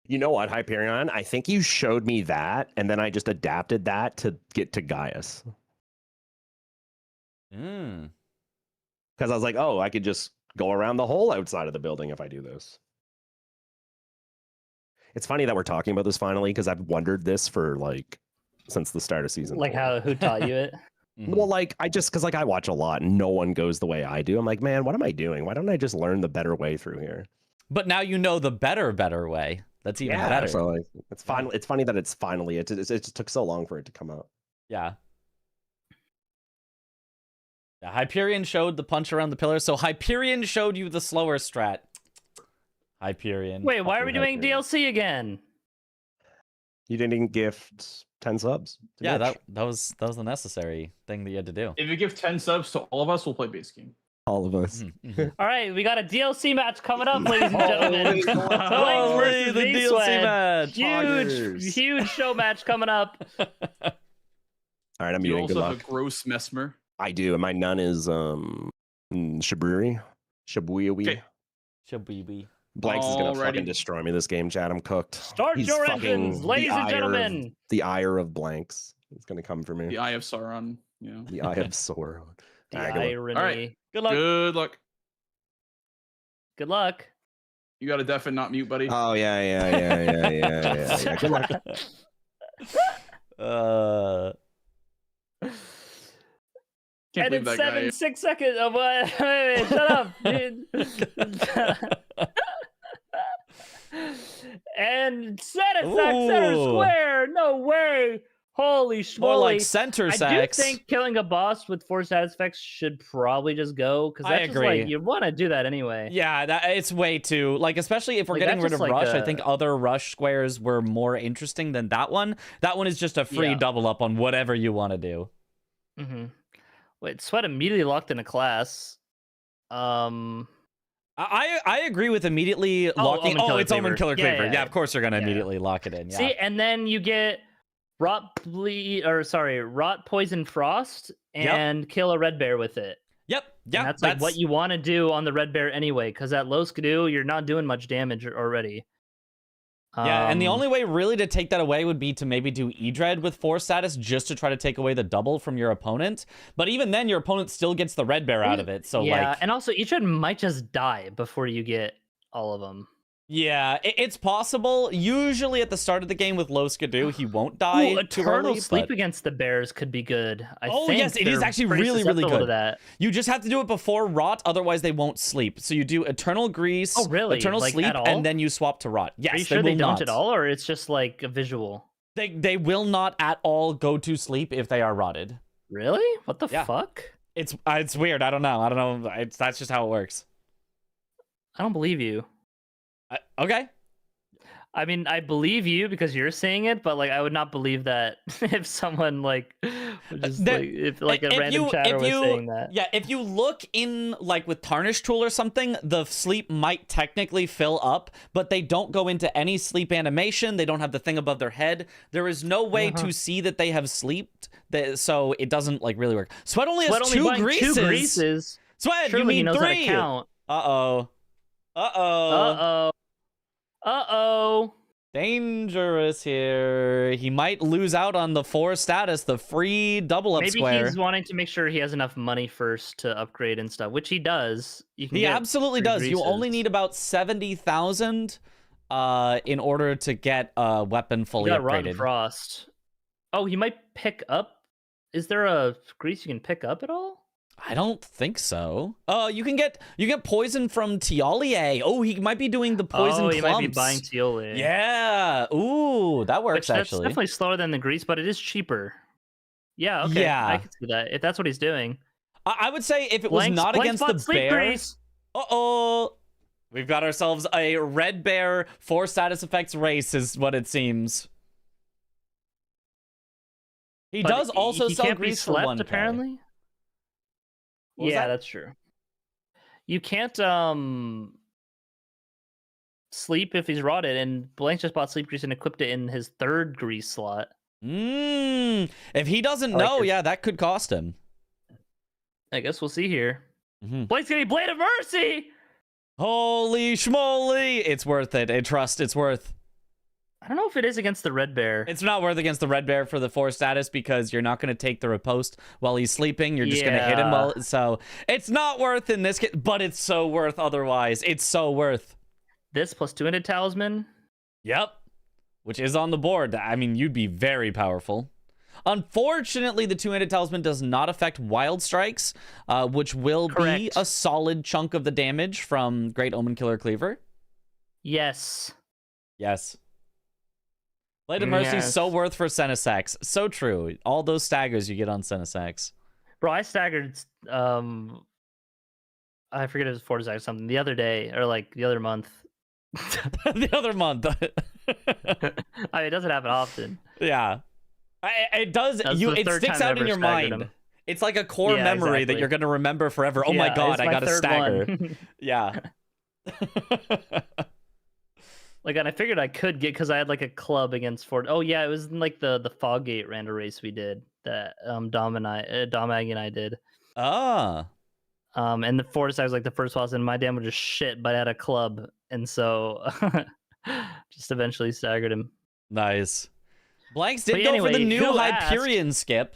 S4: You know what, Hyperion? I think you showed me that, and then I just adapted that to get to Gaius.
S2: Hmm.
S4: Because I was like, oh, I could just go around the whole outside of the building if I do this. It's funny that we're talking about this finally, because I've wondered this for, like, since the start of season
S5: Like
S4: 4.
S5: who taught you it?
S2: Mhm.
S4: Well, like, because, like, I watch a lot, and no one goes the way I do. I'm like, man, what am I doing? Why don't I just learn the better way through here?
S2: But now you know the better way. That's even better.
S4: So, like, it's finally. It's funny that it's finally. It just took so long for it to come out.
S2: Yeah. Yeah, Hyperion showed the punch around the pillar, so Hyperion showed you the slower strat. Hyperion.
S5: Wait, why are we
S4: Fucking
S5: doing DLC again?
S4: You didn't gift 10 subs. to
S2: Yeah,
S4: Mitch.
S2: that was the necessary thing that you had to do.
S3: If you give 10 subs to all of us, we'll play base game.
S4: All of us.
S2: Mhm, mhm.
S5: All right, we got a DLC match coming up, ladies and gentlemen.
S4: Holy
S5: Blanks
S2: Holy,
S5: versus
S2: the
S5: V-Sweat.
S2: DLC match.
S5: Huge, huge show match coming up.
S4: All right, I'm
S3: You
S4: muting. Good
S3: also have
S4: luck.
S3: a gross mesmer.
S4: I do, and my nun is Shaburi. Shabuiwi.
S3: Okay.
S2: Shabibi.
S4: Blanks is gonna
S3: Alrighty.
S4: fucking destroy me this game, Chat. I'm cooked.
S5: Start
S4: He's
S5: your
S4: fucking
S5: engines,
S4: the
S5: ladies and
S4: ire of-
S5: gentlemen.
S4: The ire of Blanks. It's gonna come for me.
S3: The Eye of Sauron. Yeah.
S4: The eye of Sauron.
S5: The
S4: All right, good luck.
S5: irony.
S3: All right.
S5: Good luck.
S3: Good luck.
S5: Good luck.
S3: You got to def and not mute, buddy.
S4: Oh yeah. Good luck.
S3: Can't
S5: And
S3: believe
S5: it's
S3: that guy.
S5: 6 seconds. Oh, wait, wait, shut up, dude. And set it, center
S2: Ooh.
S5: square. No way. Holy
S2: More like
S5: schmoly.
S2: center
S5: I do
S2: sacks.
S5: think killing a boss with 4 status effects should probably just go because
S2: I
S5: that's just
S2: agree.
S5: like you want to do that anyway.
S2: Yeah, it's way too, like, especially if we're
S5: Like,
S2: getting
S5: that's
S2: rid of
S5: just like
S2: Rush. I
S5: a-
S2: think other Rush squares were more interesting than that one. That one is just a free
S5: Yeah.
S2: double up on whatever you want to do.
S5: Mm-hmm. Wait, Sweat immediately locked in a class.
S2: I agree with immediately locking.
S5: Omen
S2: Oh,
S5: Killer
S2: it's Omen
S5: Cleaver.
S2: Killer
S5: Yeah,
S2: Cleaver.
S5: yeah,
S2: Yeah, of course you're gonna
S5: yeah.
S2: immediately lock it in. Yeah.
S5: See, and then you get rot poison frost and kill a red bear with it.
S2: Yep.
S5: And
S2: Yep.
S5: that's like what you want to do on the red bear anyway, because at low skidoo you're not doing much damage already.
S2: Yeah, and the
S5: Um,
S2: only way really to take that away would be to maybe do E-Dread with 4 status just to try to take away the double from your opponent. But even then, your opponent still gets the red bear out of it. So,
S5: yeah,
S2: like,
S5: and also each one might just die before you get all of them.
S2: yeah, it's possible. Usually at the start of the game with low skidoo, he won't die
S5: Ooh,
S2: too
S5: Eternal
S2: early.
S5: Sleep
S2: But
S5: against the bears could be good. I
S2: Oh,
S5: think
S2: yes, it is
S5: they're
S2: actually
S5: pretty
S2: really, really
S5: susceptible to
S2: good.
S5: that.
S2: you just have to do it before rot, otherwise they won't sleep. So you do Eternal Grease,
S5: Oh, really?
S2: Eternal
S5: Like,
S2: Sleep,
S5: at all?
S2: and then you swap to rot. Yes,
S5: Are you sure
S2: they
S5: they
S2: will
S5: don't
S2: not.
S5: at all, or it's just like a visual?
S2: They will not at all go to sleep if they are rotted.
S5: Really? What the
S2: Yeah.
S5: fuck?
S2: It's weird. I don't know. That's just how it works.
S5: I don't believe you.
S2: Okay.
S5: I mean, I believe you because you're saying it, but like, I would not believe that if someone like, just
S2: There-
S5: like, if like a
S2: if
S5: random chatter was saying that.
S2: Yeah, if you look in like with Tarnish Tool or something, the sleep might technically fill up, but they don't go into any sleep animation. They don't have the thing above their head. There is no way to see that they have sleeped, so it doesn't like really work. Sweat only has
S5: Sweat only buying
S2: greases.
S5: two greases.
S2: Sweat,
S5: Surely
S2: you
S5: he
S2: mean
S5: knows how to
S2: 3.
S5: count.
S2: Uh-oh. Uh-oh.
S5: Uh-oh. Uh-oh.
S2: Dangerous here. He might lose out on the 4 status, the free double up
S5: Maybe
S2: square.
S5: he's wanting to make sure he has enough money first to upgrade and stuff, which he does. You can
S2: He
S5: get
S2: absolutely
S5: free
S2: does. You only
S5: greases.
S2: need about 70,000 in order to get a weapon
S5: You
S2: fully
S5: got Rotten
S2: upgraded.
S5: Frost. Oh, he might pick up. Is there a grease you can pick up at all?
S2: I don't think so. You get poison from Tiolier. Oh, he might be doing the poison
S5: Oh,
S2: clumps.
S5: he might be buying Tiole.
S2: Yeah. Ooh, that works
S5: Which that's
S2: actually.
S5: definitely slower than the grease, but it is cheaper. Yeah, okay.
S2: Yeah.
S5: I can see that. If that's what he's doing.
S2: I would say if it was
S5: Blanks-
S2: not
S5: Blanks
S2: against
S5: bought
S2: the
S5: sleep
S2: bear.
S5: grease.
S2: Uh-oh. We've got ourselves a red bear 4 status effects race is what it seems. He
S5: But
S2: does also
S5: he
S2: sell
S5: can't be
S2: grease for
S5: slept,
S2: 1K.
S5: apparently.
S2: What was
S5: Yeah,
S2: that?
S5: that's true. You can't sleep if he's rotted, and Blanks just bought sleep grease and equipped it in his 3rd grease slot.
S2: If he doesn't
S5: I like
S2: know,
S5: this.
S2: yeah, that could cost him.
S5: I guess we'll see here.
S2: Mhm.
S5: Blank's getting Blade of Mercy!
S2: Holy schmoly! It's worth it. It's worth.
S5: I don't know if it is against the Red Bear.
S2: It's not worth against the red bear for the 4 status because you're not going to take the riposte while he's sleeping. You're just going to hit him while. So it's not worth in this case, but it's so worth otherwise. It's so worth.
S5: This plus 200 Talisman.
S2: Yep. Which is on the board. I mean, you'd be very powerful. Unfortunately, the 2-handed talisman does not affect wild strikes, which will be
S5: Correct.
S2: a solid chunk of the damage from Great Omen Killer Cleaver.
S5: Yes.
S2: Yes. Blade of Mercy
S5: Yes.
S2: so worth for Senesax. So true. All those staggers you get on Senesax.
S5: Bro, I staggered I forget it was 4 or something the other day or like the other month.
S2: The other month.
S5: I mean, it doesn't happen often.
S2: Yeah. It does.
S5: That's
S2: You.
S5: the
S2: It
S5: 3rd
S2: sticks
S5: time I
S2: out in
S5: ever
S2: your
S5: staggered
S2: mind.
S5: him.
S2: It's like a core
S5: Yeah,
S2: memory that
S5: exactly.
S2: you're going to remember forever. Oh my
S5: Yeah,
S2: god,
S5: it's
S2: I
S5: my
S2: got a
S5: 3rd
S2: stagger.
S5: one.
S2: Yeah.
S5: Like, and I figured I could get because I had like a club against Ford. Oh yeah, it was in, like the Foggate random race we did that Dom Aggie and I did.
S2: Ah.
S5: And the Fortis I was like the first boss, and my dam was just shit, but I had a club, and so just eventually staggered him.
S2: Nice. Blanks did
S5: But
S2: go for the
S5: anyway,
S2: new
S5: who asked?
S2: Hyperion skip.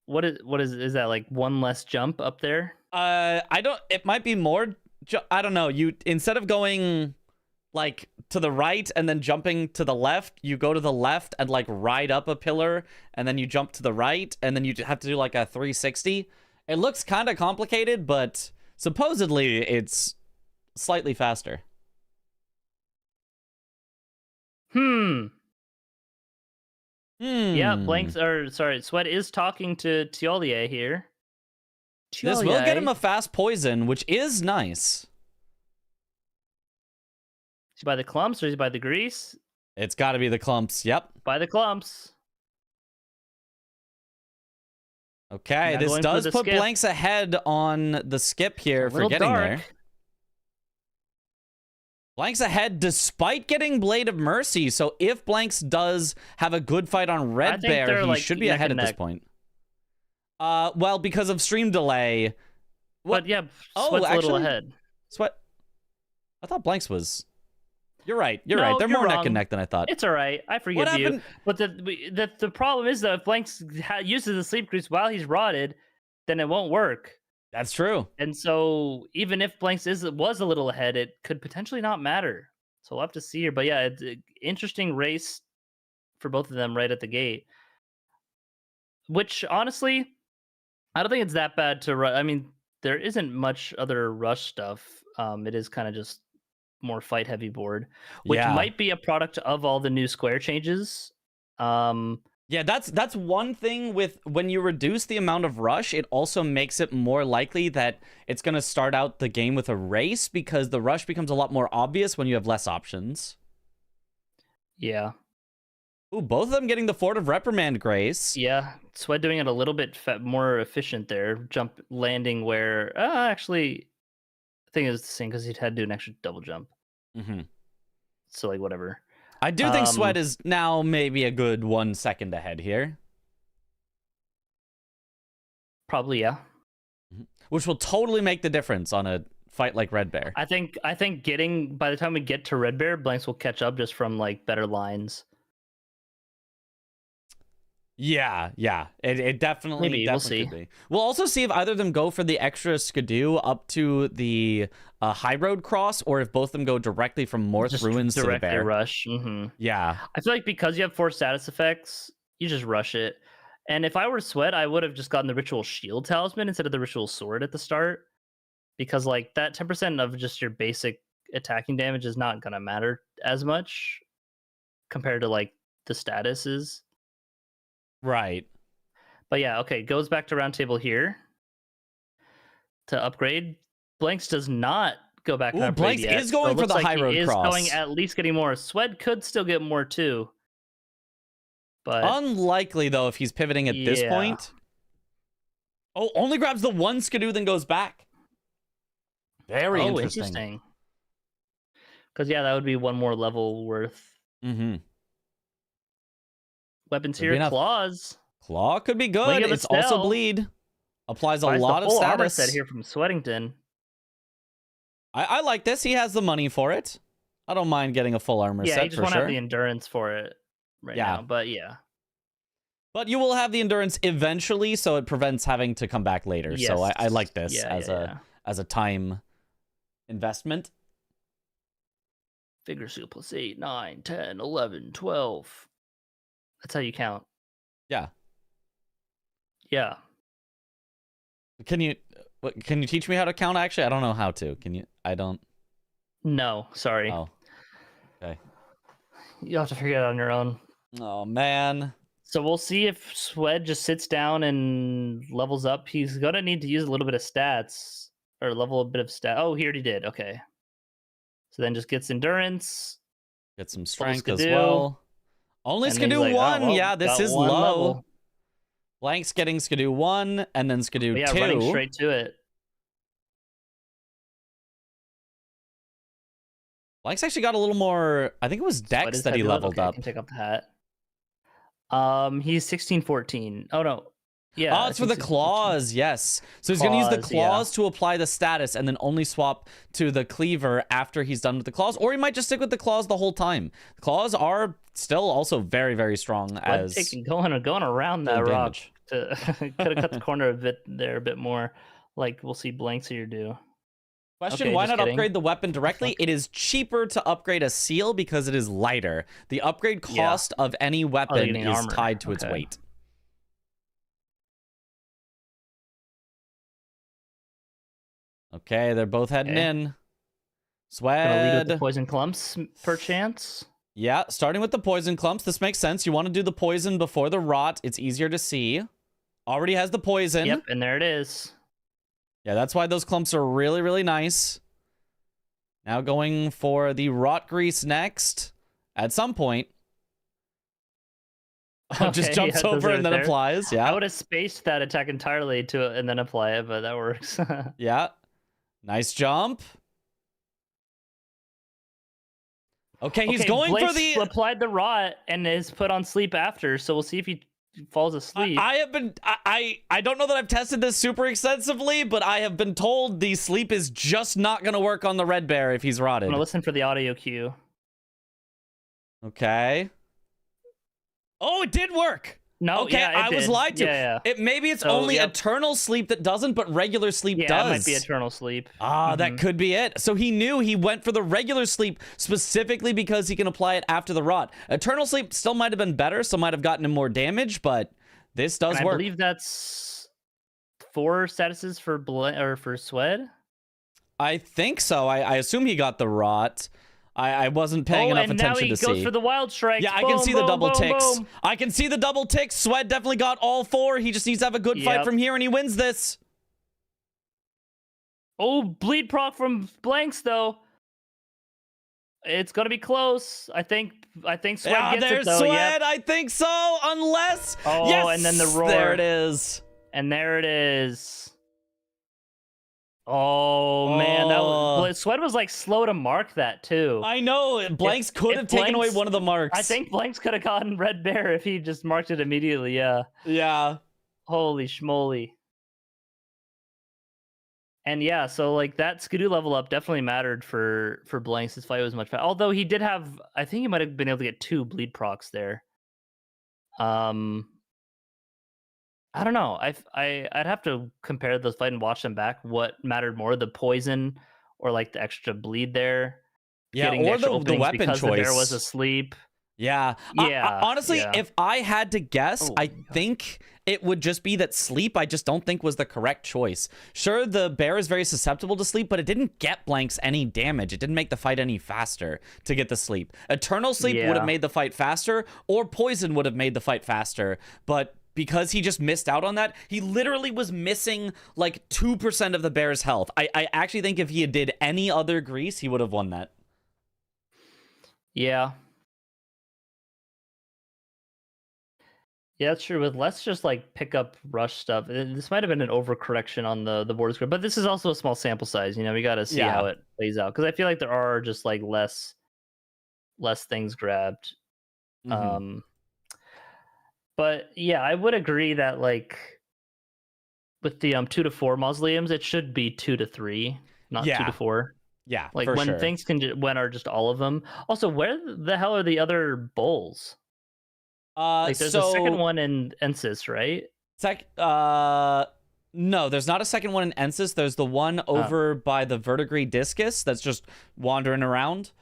S5: What is that like one less jump up there?
S2: I don't. It might be more. I don't know. You instead of going like to the right and then jumping to the left, you go to the left and like ride up a pillar, and then you jump to the right, and then you have to do like a 360. It looks kind of complicated, but supposedly it's slightly faster.
S5: Yeah, Blanks or sorry, Sweat is talking to Tiolier here.
S2: This will get him
S5: Tiolier.
S2: a fast poison, which is nice.
S5: Is he by the clumps or is he by the grease?
S2: It's got to be the clumps. Yep.
S5: By the clumps.
S2: Okay,
S5: Now
S2: this
S5: going for
S2: does
S5: the
S2: put
S5: skip.
S2: Blanks ahead on the skip here
S5: A
S2: for
S5: little
S2: getting
S5: dark.
S2: there. Blanks ahead despite getting Blade of Mercy. So if Blanks does have a good fight on Red
S5: think
S2: Bear,
S5: they're,
S2: he
S5: like,
S2: should be
S5: neck
S2: ahead at
S5: and
S2: this
S5: neck.
S2: point. Well, because of stream delay. What?
S5: But yeah,
S2: Oh,
S5: Sweat's a little
S2: actually-
S5: ahead.
S2: Sweat. I thought Blanks was. You're right. You're
S5: No,
S2: right. They're
S5: you're
S2: more neck
S5: wrong.
S2: and neck than I thought.
S5: It's all right. I forgive
S2: What
S5: you.
S2: happened?
S5: But the problem is though, if Blanks uses the sleep grease while he's rotted, then it won't work.
S2: That's true.
S5: And so even if Blanks was a little ahead, it could potentially not matter. So we'll have to see here. But yeah, it's an interesting race for both of them right at the gate. Which honestly, I don't think it's that bad to rush. I mean, there isn't much other rush stuff. It is kind of just more fight heavy board, which
S2: Yeah.
S5: might be a product of all the new square changes.
S2: Yeah, that's one thing with when you reduce the amount of rush, it also makes it more likely that it's going to start out the game with a race because the rush becomes a lot more obvious when you have less options.
S5: Yeah.
S2: Ooh, both of them getting the Fort of Reprimand Grace.
S5: Yeah. Sweat doing it a little bit more efficient there. Jump landing where actually I think it was the same because he'd had to do an extra double jump.
S2: Mm-hmm.
S5: So like whatever.
S2: I do think Sweat is now maybe a good 1 second ahead here.
S5: Probably, yeah.
S2: Which will totally make the difference on a fight like Red Bear.
S5: I think getting by the time we get to Red Bear, Blanks will catch up just from like better lines.
S2: Yeah. It definitely,
S5: Maybe, we'll see.
S2: could be. We'll also see if either of them go for the extra skidoo up to the high road cross, or if both of them go directly from Morth
S5: Just
S2: Ruins to the
S5: directly
S2: bear.
S5: rush. Mm-hmm.
S2: Yeah.
S5: I feel like because you have 4 status effects, you just rush it. And if I were Sweat, I would have just gotten the Ritual Shield Talisman instead of the Ritual Sword at the start. Because like that 10% of just your basic attacking damage is not going to matter as much compared to like the statuses.
S2: Right.
S5: But yeah, okay, goes back to round table here to upgrade. Blanks does not go back and upgrade
S2: Blanks
S5: yet,
S2: is going
S5: so it
S2: for
S5: looks
S2: the
S5: like
S2: high road
S5: he is
S2: cross.
S5: going at least getting more. Swed could still get more too. But
S2: Unlikely though if he's pivoting at this
S5: Yeah.
S2: point. Oh, only grabs the one skidoo, then goes back. Very interesting.
S5: Because yeah, that would be one more level worth.
S2: Mm-hmm.
S5: Weapons
S2: Could be
S5: here,
S2: enough.
S5: claws.
S2: Claw could be
S5: Wing
S2: good.
S5: of the
S2: It's also
S5: Spell.
S2: bleed. Applies a
S5: Buys
S2: lot
S5: the
S2: of
S5: full armor
S2: status.
S5: set here from Sweatington.
S2: I like this. He has the money for it. I don't mind getting a full armor
S5: Yeah,
S2: set
S5: you just
S2: for
S5: want to
S2: sure.
S5: have the endurance for it right
S2: Yeah.
S5: now. But yeah.
S2: But you will have the endurance eventually, so it prevents having to come back later.
S5: Yes.
S2: So I like this
S5: Yeah,
S2: as a time investment.
S5: Figure Seal plus 8, 9, 10, 11, 12. That's how you count.
S2: Yeah.
S5: Yeah.
S2: Can you teach me how to count? Actually, I don't know how to. Can you? I don't.
S5: No, sorry.
S2: Oh. Okay.
S5: You'll have to figure it out on your own.
S2: Oh man.
S5: So we'll see if Swed just sits down and levels up. He's going to need to use a little bit of stats or level a bit of stat. Oh, he already did. Okay. So then just gets endurance.
S2: Get some strength as
S5: skidoo.
S2: well. Only
S5: And then he's
S2: skidoo
S5: like, oh,
S2: 1.
S5: well,
S2: Yeah, this
S5: got
S2: is
S5: one
S2: low.
S5: level.
S2: Blank's getting skidoo 1 and then skidoo
S5: But yeah,
S2: 2.
S5: running straight to it.
S2: Blank's actually got a little more. I think it was
S5: Swed
S2: Dex
S5: is
S2: that he
S5: heavy level.
S2: leveled
S5: Okay, I
S2: up.
S5: can take off the hat. He's 16-14. Oh no. Yeah.
S2: Oh,
S5: I
S2: it's for
S5: think
S2: the
S5: 16-14.
S2: claws, yes. So he's going to use the
S5: Claws, yeah.
S2: claws to apply the status and then only swap to the cleaver after he's done with the claws. Or he might just stick with the claws the whole time. The claws are still also very, very strong as
S5: going around that
S2: full
S5: rock.
S2: damage.
S5: Could have cut the corner a bit there, a bit more. Like we'll see Blanks here do.
S2: Question,
S5: Okay,
S2: why
S5: just
S2: not
S5: kidding.
S2: upgrade the weapon directly? It is cheaper to upgrade a seal because it is lighter. The upgrade
S5: Yeah.
S2: cost of any weapon
S5: getting
S2: is
S5: armor.
S2: tied to its
S5: Okay.
S2: weight. Okay, they're both heading
S5: Okay.
S2: in.
S5: Gonna lead with
S2: Swed.
S5: the poison clumps, perchance.
S2: Yeah, starting with the poison clumps. This makes sense. You want to do the poison before the rot. It's easier to see. Already has the poison.
S5: Yep, and there it is.
S2: Yeah, that's why those clumps are really, really nice. Now going for the rot grease next. At some point. Just
S5: Okay,
S2: jumps
S5: yeah, those
S2: over
S5: are
S2: and then
S5: there.
S2: applies.
S5: I
S2: Yeah.
S5: would have spaced that attack entirely to it and then apply it, but that works.
S2: Yeah. Nice jump. Okay, he's
S5: Okay,
S2: going for
S5: Blaze
S2: the...
S5: applied the rot and is put on sleep after, so we'll see if he falls asleep.
S2: I have been... I don't know that I've tested this super extensively, but I have been told the sleep is just not going to work on the red bear if he's
S5: I'm
S2: rotted.
S5: gonna listen for the audio cue.
S2: Okay. Oh, it did work.
S5: No,
S2: Okay,
S5: yeah, it
S2: I was
S5: did.
S2: lied to.
S5: Yeah,
S2: Maybe it's
S5: So,
S2: only
S5: yep.
S2: eternal sleep that doesn't, but regular sleep
S5: yeah,
S2: does.
S5: it might be eternal sleep.
S2: Ah, that
S5: Mhm.
S2: could be it. So he knew he went for the regular sleep specifically because he can apply it after the rot. Eternal sleep still might have been better, so might have gotten him more damage, but this does
S5: And I
S2: work.
S5: believe that's 4 statuses for for Swed.
S2: I think so. I assume he got the rot. I wasn't paying enough
S5: and now
S2: attention
S5: he
S2: to
S5: goes
S2: see.
S5: for the wild strike.
S2: Yeah, I can
S5: Boom,
S2: see the
S5: boom,
S2: double
S5: boom,
S2: ticks.
S5: boom.
S2: I can see the double ticks. Sweat definitely got all 4. He just needs to have a good fight
S5: Yep.
S2: from here, and he wins this.
S5: Oh, bleed proc from Blanks though. It's gonna be close. I think Sweat gets it
S2: there's
S5: though.
S2: Sweat.
S5: Yep.
S2: I think so. Unless.
S5: Oh,
S2: yes!
S5: and then the roar.
S2: There it is.
S5: And there it is. Oh man, Sweat was like slow to mark that too.
S2: I know. Blanks could have taken away one of the marks.
S5: I think Blanks could have gotten Red Bear if he just marked it immediately. Yeah.
S2: Yeah.
S5: Holy schmoly. And yeah, so like that Skidoo level up definitely mattered for Blanks. His fight was much faster. Although he did have, I think he might have been able to get 2 bleed procs there. I don't know. I'd have to compare those fight and watch them back. What mattered more, the poison or like the extra bleed there?
S2: Yeah,
S5: Getting
S2: or
S5: extra
S2: the weapon
S5: because
S2: choice.
S5: The bear was asleep.
S2: Yeah.
S5: Yeah.
S2: Honestly,
S5: yeah.
S2: if I had to guess, I think it would just be that sleep I just don't think was the correct choice. Sure, the bear is very susceptible to sleep, but it didn't get Blanks any damage. It didn't make the fight any faster to get the sleep. Eternal sleep would have made the fight faster, or poison would have made the fight faster, but because he just missed out on that, he literally was missing like 2% of the bear's health. I actually think if he had did any other grease, he would have won that.
S5: Yeah. Yeah, that's true. But let's just like pick up rush stuff. This might have been an overcorrection on the board script, but this is also a small sample size. You know, we got to see how it plays out because I feel like there are just like less things grabbed.
S2: Mm-hmm.
S5: But yeah, I would agree that like with the 2 to 4 mausoleums, it should be 2 to 3, not 2 to 4.
S2: Yeah,
S5: like
S2: for
S5: when
S2: sure.
S5: things when are just all of them. Also, where the hell are the other bowls? Like there's a second one in Ensis, right?
S2: No, there's not a second one in Ensis. There's the one over by the verdigris discus that's just wandering around.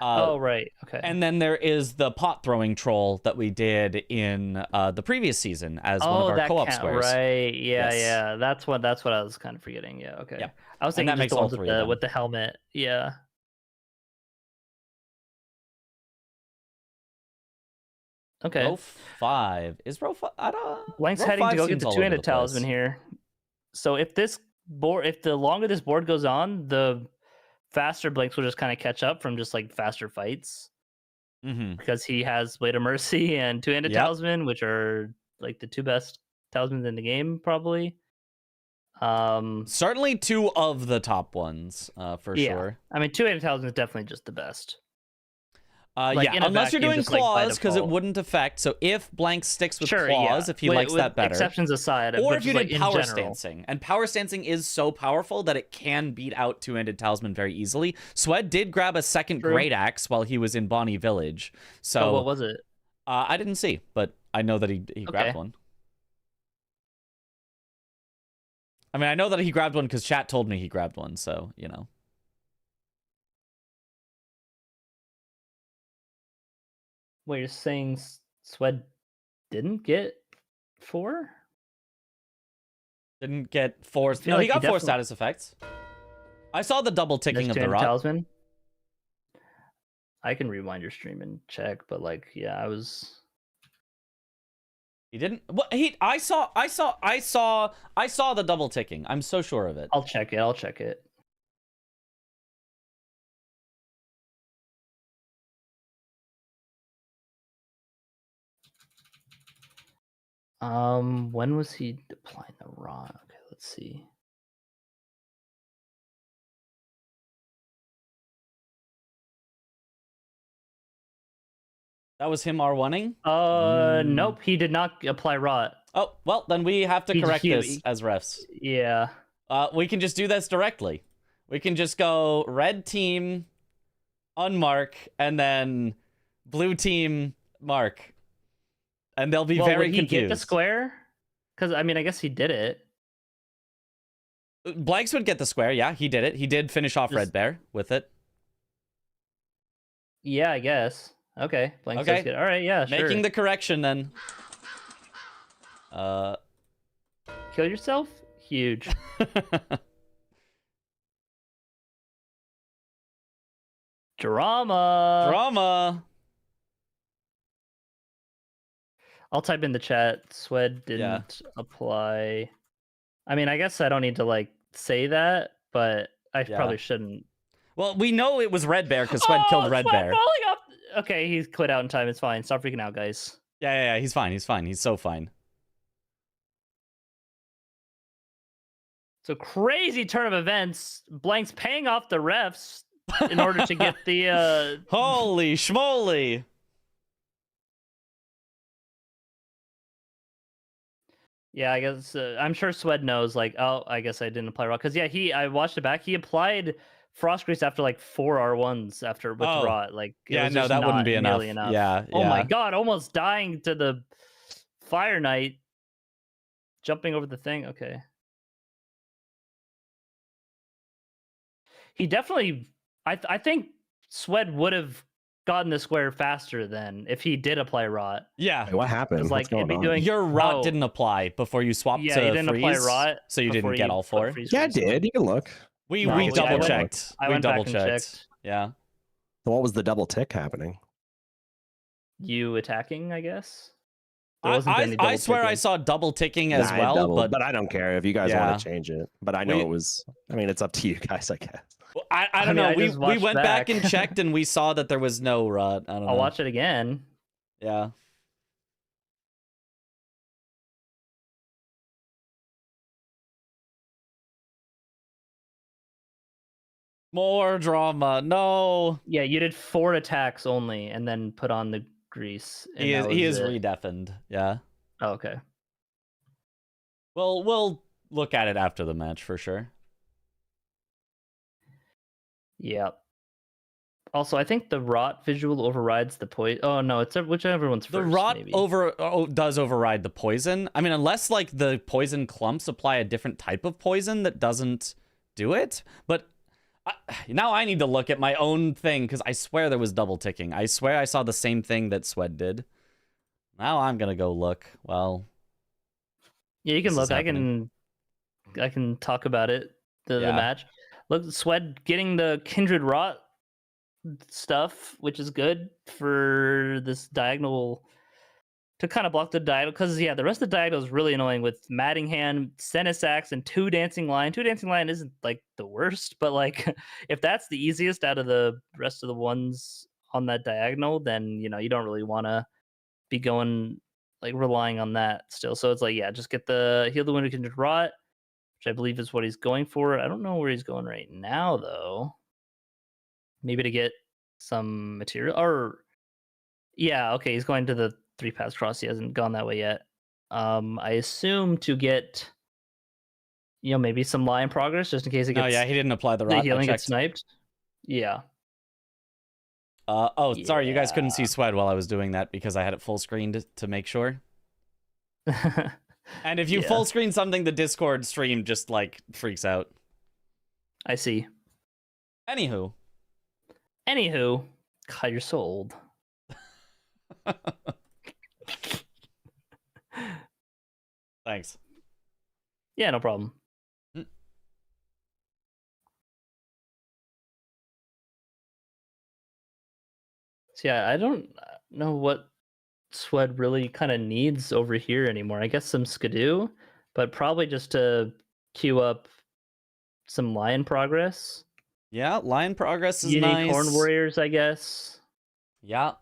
S5: Oh, right. Okay.
S2: And then there is the pot throwing troll that we did in the previous season as one of our co-op squares.
S5: Right. Yeah,
S2: Yes.
S5: yeah. That's what I was kind of forgetting. Yeah. Okay.
S2: Yeah.
S5: I was
S2: And
S5: thinking
S2: that
S5: just
S2: makes
S5: the
S2: all
S5: ones
S2: 3 of them.
S5: with the helmet. Yeah. Okay.
S2: Row 5 is row 5. I don't.
S5: Blank's
S2: row
S5: heading to
S2: 5
S5: go get
S2: seems
S5: the
S2: all over
S5: two-handed
S2: the
S5: talisman
S2: place.
S5: here. So if the longer this board goes on, the faster Blanks will just kind of catch up from just like faster fights.
S2: Mm-hmm.
S5: Because he has Blade of Mercy and two-handed talisman, which are like the 2 best talismans in the game, probably.
S2: Certainly 2 of the top ones, for sure.
S5: I mean, two-handed talisman is definitely just the best.
S2: Yeah, unless you're doing
S5: just, like, by
S2: claws, because it
S5: default.
S2: wouldn't affect. So if Blank sticks with
S5: Sure,
S2: claws,
S5: yeah.
S2: if he likes that better.
S5: Exceptions aside.
S2: Or
S5: but
S2: if you
S5: just,
S2: did
S5: like,
S2: power
S5: in general.
S2: stancing. And power stancing is so powerful that it can beat out two-handed talisman very easily. Swed did grab a second great axe while he was in Bonnie Village. So
S5: what was it?
S2: I didn't see, but I know that he grabbed one. I mean, I know that he grabbed one because chat told me he grabbed one, so, you know.
S5: Wait, you're saying Swed didn't get 4?
S2: Didn't get 4.
S5: feel
S2: No,
S5: like
S2: he got
S5: he
S2: 4
S5: definitely-
S2: status effects. I saw the double ticking of the
S5: two-handed
S2: rod.
S5: talisman. I can rewind your stream and check, but like, yeah, I was.
S2: He didn't. What I saw the double ticking. I'm so sure of it.
S5: I'll check it. When was he applying the rod? Okay, let's see.
S2: That was him R1ing?
S5: Nope, he did not apply rot.
S2: Oh, well, then we have to correct this as refs.
S5: Yeah.
S2: We can just do this directly. We can just go red team, unmark, and then blue team, mark. And they'll be very
S5: would he
S2: confused.
S5: get the square? Because, I mean, I guess he did it.
S2: Blanks would get the square, yeah, he did it. He did finish off Red Bear with it.
S5: Yeah, I guess. Okay, Blanks does get it. All right, yeah, sure.
S2: Making the correction, then.
S5: Kill yourself? Huge. Drama. I'll type in the chat. Swed didn't apply. I mean, I guess I don't need to like say that, but I probably shouldn't.
S2: Well, we know it was Red Bear because Sweat killed Red
S5: Sweat
S2: Bear.
S5: falling off. Okay, he's quit out in time. It's fine. Stop freaking out, guys.
S2: Yeah, he's fine. He's fine. He's so fine.
S5: So crazy turn of events. Blank's paying off the refs in order to get the
S2: Holy schmoly.
S5: Yeah, I guess I'm sure Swed knows. Like, oh, I guess I didn't apply rot because I watched it back. He applied Frost Grease after like 4 R1s with rot. Like, it was just
S2: that wouldn't
S5: not
S2: be enough.
S5: nearly enough.
S2: Yeah.
S5: Oh my god, almost dying to the Fire Knight, jumping over the thing. Okay. He definitely. I think Swed would have gotten the square faster than if he did apply rot.
S2: Yeah.
S4: Wait, what happened?
S5: Like,
S4: What's going
S5: it'd be
S4: on?
S5: doing-
S2: Your rot
S5: Oh.
S2: didn't apply before you swapped
S5: Yeah,
S2: to
S5: he didn't
S2: freeze,
S5: apply rot.
S2: so you
S5: before
S2: didn't get all
S5: put
S2: 4.
S5: freeze
S4: Yeah, I
S5: freeze.
S4: did. You can look.
S2: We
S5: No,
S2: we double checked.
S5: I
S2: We
S5: went back
S2: double
S5: and
S2: checked.
S5: checked.
S2: Yeah.
S4: So what was the double tick happening?
S5: You attacking, I guess. There wasn't any
S2: I
S5: double
S2: swear I
S5: ticking.
S2: saw double ticking as
S4: Nah, I
S2: well,
S4: doubled,
S2: but
S4: I don't care if you guys
S2: Yeah.
S4: want to change it. But I know
S2: We-
S4: it was. I mean, it's up to you guys, I guess.
S2: I don't
S5: mean,
S2: know.
S5: I
S2: We
S5: just
S2: we
S5: watched
S2: went back
S5: back.
S2: and checked, and we saw that there was no rot. I don't know.
S5: I'll watch it again.
S2: Yeah. More drama. No.
S5: Yeah, you did 4 attacks only, and then put on the grease. And
S2: He is
S5: that
S2: he
S5: was
S2: is
S5: it.
S2: redeafened. Yeah.
S5: Oh, okay.
S2: Well, we'll look at it after the match for sure.
S5: Yeah. Also, I think the rot visual overrides the poison. Oh no, it's whichever one's first.
S2: The rot
S5: maybe.
S2: does override the poison. I mean, unless like the poison clumps apply a different type of poison that doesn't do it. But now I need to look at my own thing because I swear there was double ticking. I swear I saw the same thing that Swed did. Now I'm gonna go look. Well,
S5: Yeah, you can
S2: this is
S5: look.
S2: happening.
S5: I can talk about it. The
S2: Yeah.
S5: match. Look, Swed getting the Kindred Rot stuff, which is good for this diagonal to kind of block the diagonal. Because yeah, the rest of the diagonal is really annoying with Mattingham, Senesax, and 2 Dancing Lion. 2 Dancing Lion isn't like the worst, but like if that's the easiest out of the rest of the ones on that diagonal, then you don't really want to be going like relying on that still. So it's like, yeah, just get the Heal the Wounded Kindred Rot, which I believe is what he's going for. I don't know where he's going right now though. Maybe to get some material, or yeah, okay, he's going to the 3 pass cross. He hasn't gone that way yet. I assume to get maybe some lion progress just in case it gets
S2: oh yeah, he didn't apply the
S5: the
S2: rot. I
S5: healing gets
S2: checked.
S5: sniped. Yeah.
S2: Sorry, you guys couldn't see
S5: Yeah.
S2: Swed while I was doing that because I had it full screened to make sure. And if you
S5: Yeah.
S2: full screen something, the Discord stream just like freaks out.
S5: I see.
S2: Anywho.
S5: God, you're so old.
S2: Thanks.
S5: Yeah, no problem.
S2: Mm.
S5: So yeah, I don't know what Swed really kind of needs over here anymore. I guess some Skidoo, but probably just to queue up some lion progress.
S2: Yeah, lion progress is
S5: You
S2: nice.
S5: need Corn Warriors, I guess.
S2: Yeah.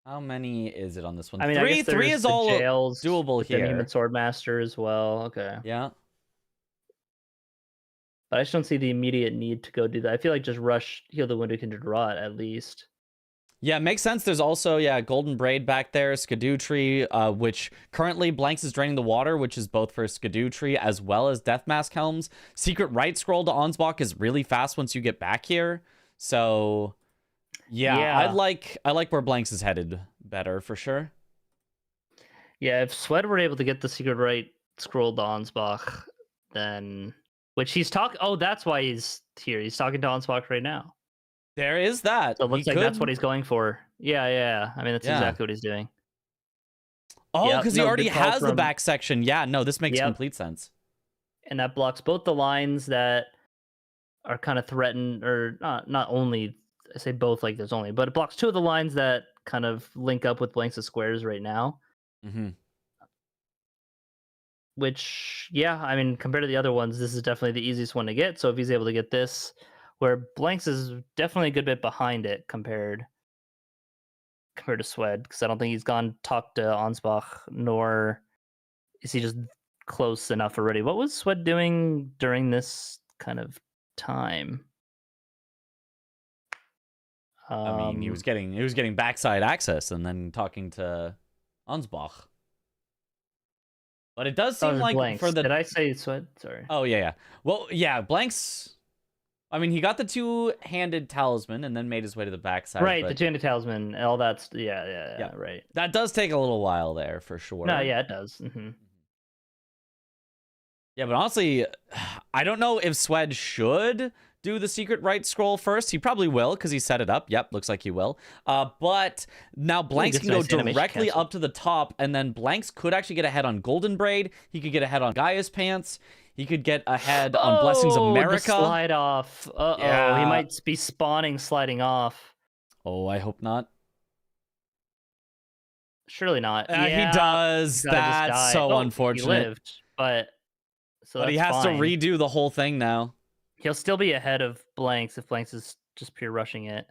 S2: How many is it on this one?
S5: I mean, I guess
S2: three
S5: there's
S2: is
S5: the
S2: all
S5: jails,
S2: doable
S5: the Human
S2: here.
S5: Swordmaster as well. Okay.
S2: Yeah.
S5: But I just don't see the immediate need to go do that. I feel like just rush Heal the Wounded Kindred Rot at least.
S2: Yeah, makes sense. There's also, Golden Braid back there, Skidoo Tree, which currently Blanks is draining the water, which is both for Skidoo Tree as well as Death Mask Helms. Secret Right Scroll to Onsbach is really fast once you get back here. So, yeah. I like where Blanks is headed better for sure.
S5: Yeah, if Swed were able to get the Secret Right Scroll to Onsbach, then... Which he's talking... Oh, that's why he's here. He's talking to Onsbach right now.
S2: There is that.
S5: So it looks
S2: He
S5: like that's
S2: could-
S5: what he's going for. Yeah. I mean, that's
S2: Yeah.
S5: exactly what he's doing.
S2: Oh,
S5: Yep,
S2: because
S5: no,
S2: he already
S5: good call
S2: has the
S5: from-
S2: back section. Yeah, no, this makes
S5: Yep.
S2: complete sense.
S5: And that blocks both the lines that are kind of threatened, or not only... I say both like there's only, but it blocks 2 of the lines that kind of link up with Blanks of Squares right now.
S2: Mm-hmm.
S5: Which, yeah, I mean, compared to the other ones, this is definitely the easiest one to get. So if he's able to get this where Blanks is definitely a good bit behind it compared to Swed, because I don't think he's gone talk to Ansbach, nor is he just close enough already. What was Swed doing during this kind of time?
S2: I mean, he was getting backside access and then talking to Ansbach. But it does seem like
S5: Blanks.
S2: for the
S5: Did I say Swed? Sorry.
S2: Oh yeah. Well, yeah, Blanks. I mean, he got the two-handed talisman and then made his way to the backside.
S5: Right,
S2: but
S5: the two-handed talisman, all that's yeah, right.
S2: that does take a little while there for sure.
S5: No, yeah, it does.
S2: Yeah, but honestly, I don't know if Swed should do the secret right scroll first. He probably will because he set it up. Yep, looks like he will. But now Blanks can go directly up to the top, and then Blanks could actually get ahead on Golden Braid. He could get ahead on Gaia's Pants. He could get ahead on Blessings America.
S5: The slide off.
S2: Yeah.
S5: He might be spawning sliding off.
S2: Oh, I hope not.
S5: Surely not.
S2: He does. That's so unfortunate.
S5: He lived, but
S2: he has
S5: fine.
S2: to redo the whole thing now.
S5: He'll still be ahead of Blanks if Blanks is just pure rushing it.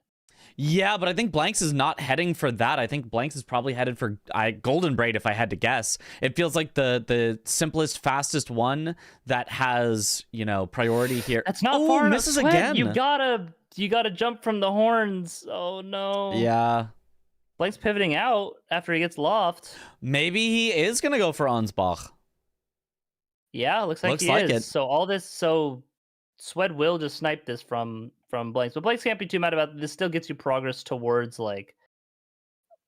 S2: Yeah, but I think Blanks is not heading for that. I think Blanks is probably headed for Golden Braid, if I had to guess. It feels like the simplest, fastest one that has, priority here.
S5: That's not far enough.
S2: Misses again.
S5: You gotta jump from the horns. Oh no.
S2: Yeah.
S5: Blanks pivoting out after he gets loft.
S2: Maybe he is gonna go for Ansbach.
S5: Yeah, looks like he is. So Swed will just snipe this from Blanks, but Blanks can't be too mad about it. This still gets you progress towards like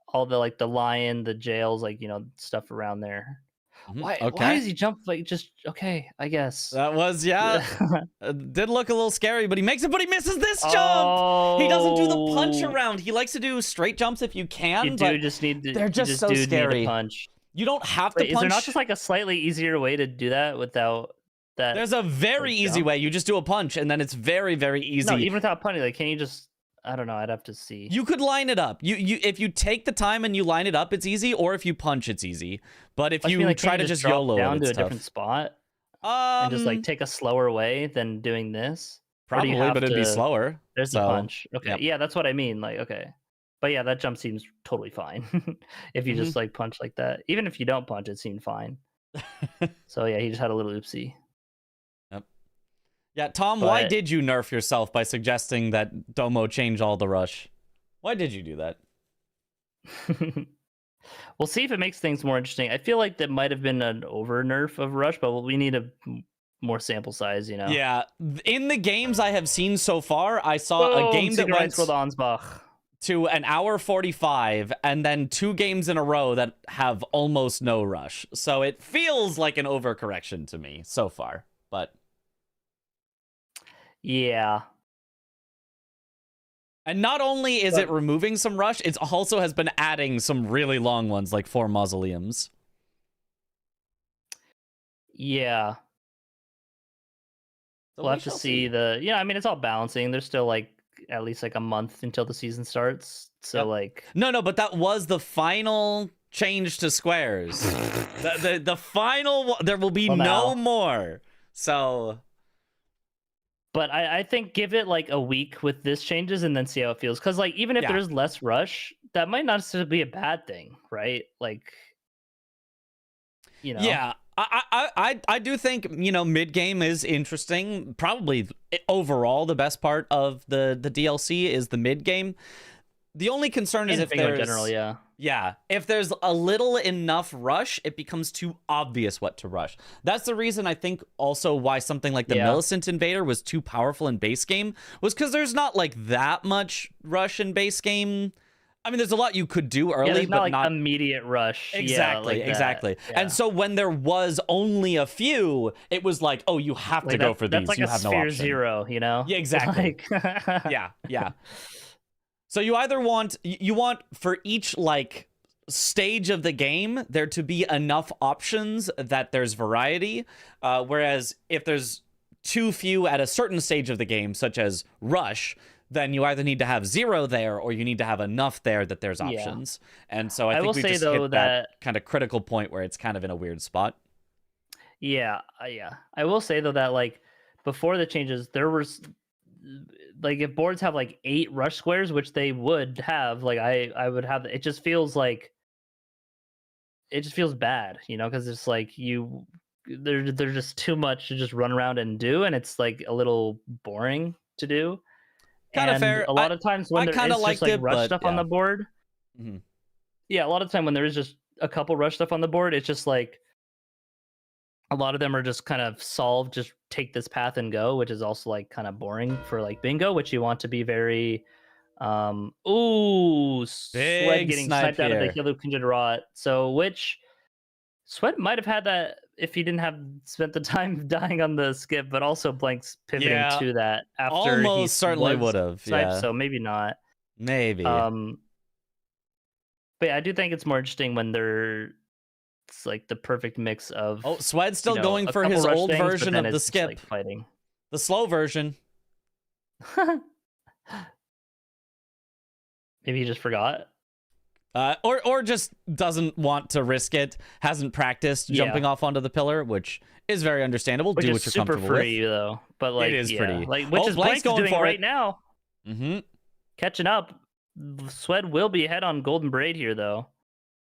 S5: all the the lion, the jails, stuff around there. Why does he jump okay, I guess.
S2: That was did look a little scary, but he makes it, but he misses this jump. He doesn't do the punch around. He likes to do straight jumps if you can. They're just so scary.
S5: Punch.
S2: You don't have to punch.
S5: Is there not just a slightly easier way to do that without that?
S2: There's a very easy way. You just do a punch, and then it's very, very easy.
S5: No, even without punching, can you just? I don't know. I'd have to see.
S2: You could line it up. You if you take the time and you line it up, it's easy. Or if you punch, it's easy. But if you try to just YOLO
S5: down
S2: it,
S5: to
S2: it's
S5: a different spot, and just take a slower way than doing this,
S2: probably, but it'd be slower.
S5: There's the punch. Okay,
S2: yep.
S5: Yeah, that's what I mean. Okay. But yeah, that jump seems totally fine. If you just punch like that. Even if you don't punch, it seemed fine. So yeah, he just had a little oopsie.
S2: Yep. Yeah, Tom, why did you nerf yourself by suggesting that Domo change all the rush? Why did you do that?
S5: We'll see if it makes things more interesting. I feel like that might have been an over nerf of rush, but we need a more sample size,
S2: Yeah, in the games I have seen so far, I saw a game that went
S5: with Ansbach
S2: to an hour 45, and then 2 games in a row that have almost no rush. So it feels like an overcorrection to me so far, but
S5: yeah.
S2: And not only is it removing some rush, it also has been adding some really long ones, like 4 mausoleums.
S5: Yeah.
S2: So
S5: we'll have to see it's all balancing. There's still at least a month until the season starts. So
S2: No, but that was the final change to squares. the final there will be no more. So
S5: but I think give it a week with this changes and then see how it feels. Because even if there's less rush, that might not necessarily be a bad thing, right?
S2: Yeah. I do think, mid game is interesting. Probably overall the best part of the DLC is the mid game. The only concern is if there's
S5: in general,
S2: if there's a little enough rush, it becomes too obvious what to rush. That's the reason I think also why something like the Millicent Invader was too powerful in base game, was because there's not that much rush in base game. I mean, there's a lot you could do early, but not
S5: immediate rush.
S2: Exactly. Yeah. And so when there was only a few, it was oh, you have to go for these.
S5: That's
S2: you
S5: a
S2: have no
S5: sphere
S2: option.
S5: 0,
S2: Yeah, exactly. Yeah. So you either want for each stage of the game there to be enough options that there's variety, whereas if there's too few at a certain stage of the game, such as rush, then you either need to have 0 there or you need to have enough there that there's options. And so I think we just hit that kind of critical point where it's kind of in a weird spot.
S5: Yeah. I will say though that before the changes, there was like if boards have like 8 rush squares, which they would have, like I would have, it just feels bad, you know, because it's like there's just too much to just run around and do, and it's like a little boring to do.
S2: Kind of
S5: And
S2: fair.
S5: a lot of times when
S2: I
S5: there
S2: kinda
S5: is
S2: liked
S5: just like
S2: it,
S5: rush
S2: but
S5: stuff on
S2: yeah.
S5: the board,
S2: Mhm.
S5: yeah, a lot of time when there is just a couple rush stuff on the board, it's just like a lot of them are just kind of solved, just take this path and go, which is also like kind of boring for like bingo, which you want to be very Sweat
S2: Big
S5: getting
S2: snipe
S5: sniped out of the
S2: here.
S5: Healer Kindred Rot. So which Sweat might have had that if he didn't have spent the time dying on the skip, but also Blank's pivoting
S2: Yeah,
S5: to that after
S2: almost certainly
S5: was
S2: would've,
S5: sniped,
S2: yeah.
S5: so maybe not.
S2: Maybe.
S5: But yeah, I do think it's more interesting when it's like the perfect mix of
S2: Oh, Swed's still
S5: you know,
S2: going
S5: a
S2: for
S5: couple
S2: his
S5: rush
S2: old
S5: things, but
S2: version
S5: then
S2: of the
S5: it's just,
S2: skip.
S5: like, fighting.
S2: The slow version.
S5: Maybe he just forgot.
S2: Or just doesn't want to risk it, hasn't practiced jumping off onto the pillar, which is very understandable.
S5: Which
S2: Do
S5: is
S2: what you're
S5: super
S2: comfortable
S5: free
S2: with.
S5: though. But like
S2: It is pretty.
S5: like which
S2: Oh,
S5: is
S2: Blank's
S5: Blank's
S2: going
S5: doing
S2: for
S5: right
S2: it.
S5: now.
S2: Mm-hmm.
S5: Catching up. Swed will be ahead on Golden Braid here though.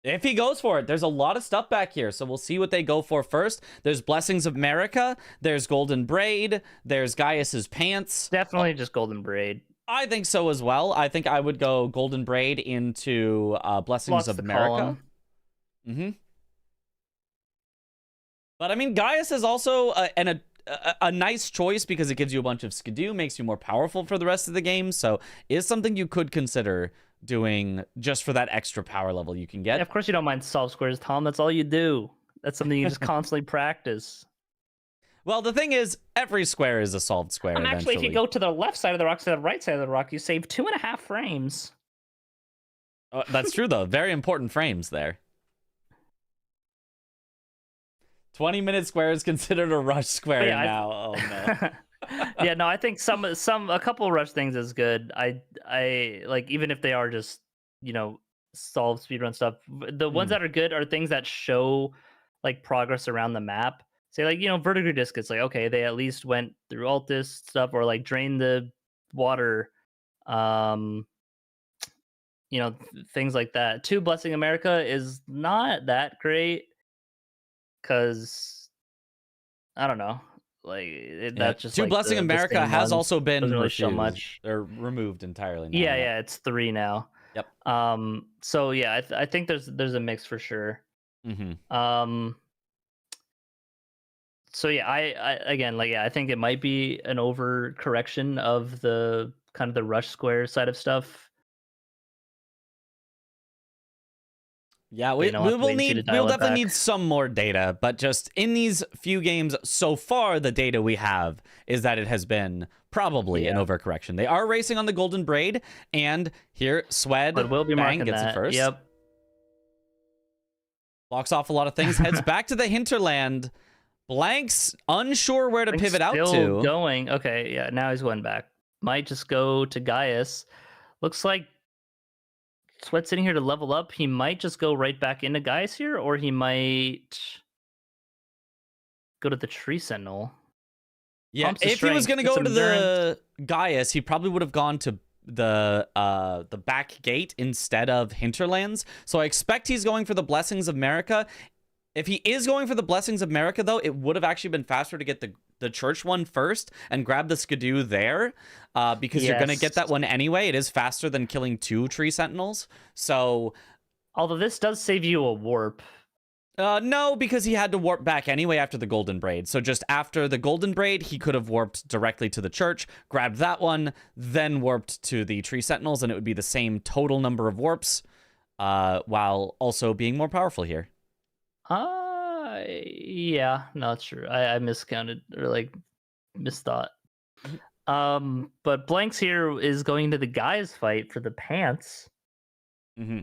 S2: If he goes for it, there's a lot of stuff back here, so we'll see what they go for first. There's Blessings of America, there's Golden Braid, there's Gaius's Pants.
S5: Definitely just Golden Braid.
S2: I think so as well. I think I would go Golden Braid into Blessings
S5: Blocks
S2: of
S5: the
S2: America.
S5: column.
S2: Mm-hmm. But I mean, Gaius is also a nice choice because it gives you a bunch of skidoo, makes you more powerful for the rest of the game, so is something you could consider doing just for that extra power level you can get.
S5: Yeah, of course you don't mind solve squares, Tom. That's all you do. That's something you just constantly practice.
S2: Well, the thing is, every square is a solved square
S5: Actually,
S2: eventually.
S5: if you go to the left side of the rock to the right side of the rock, you save 2.5 frames.
S2: Oh, that's true, though. Very important frames there. 20-minute square is considered a rush square now. Oh, no.
S5: Yeah, no, I think a couple rush things is good. I like, even if they are just, you know, solve speedrun stuff. The ones that are good are things that show like progress around the map. Say like, you know, Vertigo Disc, it's like, okay, they at least went through Altus stuff or like drained the water. You know, things like that. 2 Blessing America is not that great because I don't know. Like that's just
S2: 2
S5: like
S2: Blessing
S5: the
S2: America
S5: same
S2: has
S5: ones.
S2: also been
S5: Doesn't really
S2: refused.
S5: show much.
S2: They're removed entirely now.
S5: Yeah, it's 3 now.
S2: Yep.
S5: So yeah, I think there's a mix for sure.
S2: Mm-hmm.
S5: So yeah, I again, like, yeah, I think it might be an overcorrection of the kind of the rush square side of stuff.
S2: Yeah,
S5: But,
S2: we'll definitely need some more data, but just in these few games so far, the data we have is that it has been probably an overcorrection. They are racing on the Golden Braid, and here Swed
S5: But we'll be
S2: Bang
S5: marking
S2: gets
S5: that.
S2: it first.
S5: Yep.
S2: Blocks off a lot of things, heads back to the hinterland. Blank's unsure where to pivot out
S5: Still
S2: to.
S5: going. Okay, yeah, now he's going back. Might just go to Gaius. Looks like Sweat's sitting here to level up. He might just go right back into Gaius here, or he might go to the Tree Sentinel.
S2: Yeah,
S5: Pumps his
S2: if he was
S5: strength,
S2: going to go
S5: gets
S2: to
S5: endurance.
S2: the Gaius, he probably would have gone to the back gate instead of Hinterlands. So I expect he's going for the Blessings of America. If he is going for the Blessings of America, though, it would have actually been faster to get the church one first and grab the skidoo there, because you're going to get that one anyway. It is faster than killing 2 Tree Sentinels. So,
S5: although this does save you a warp.
S2: No, because he had to warp back anyway after the Golden Braid. So just after the Golden Braid, he could have warped directly to the church, grabbed that one, then warped to the Tree Sentinels, and it would be the same total number of warps, while also being more powerful here.
S5: Yeah, no, it's true. I miscounted or like misthought. But Blanks here is going to the Gaius fight for the pants.
S2: Mm-hmm.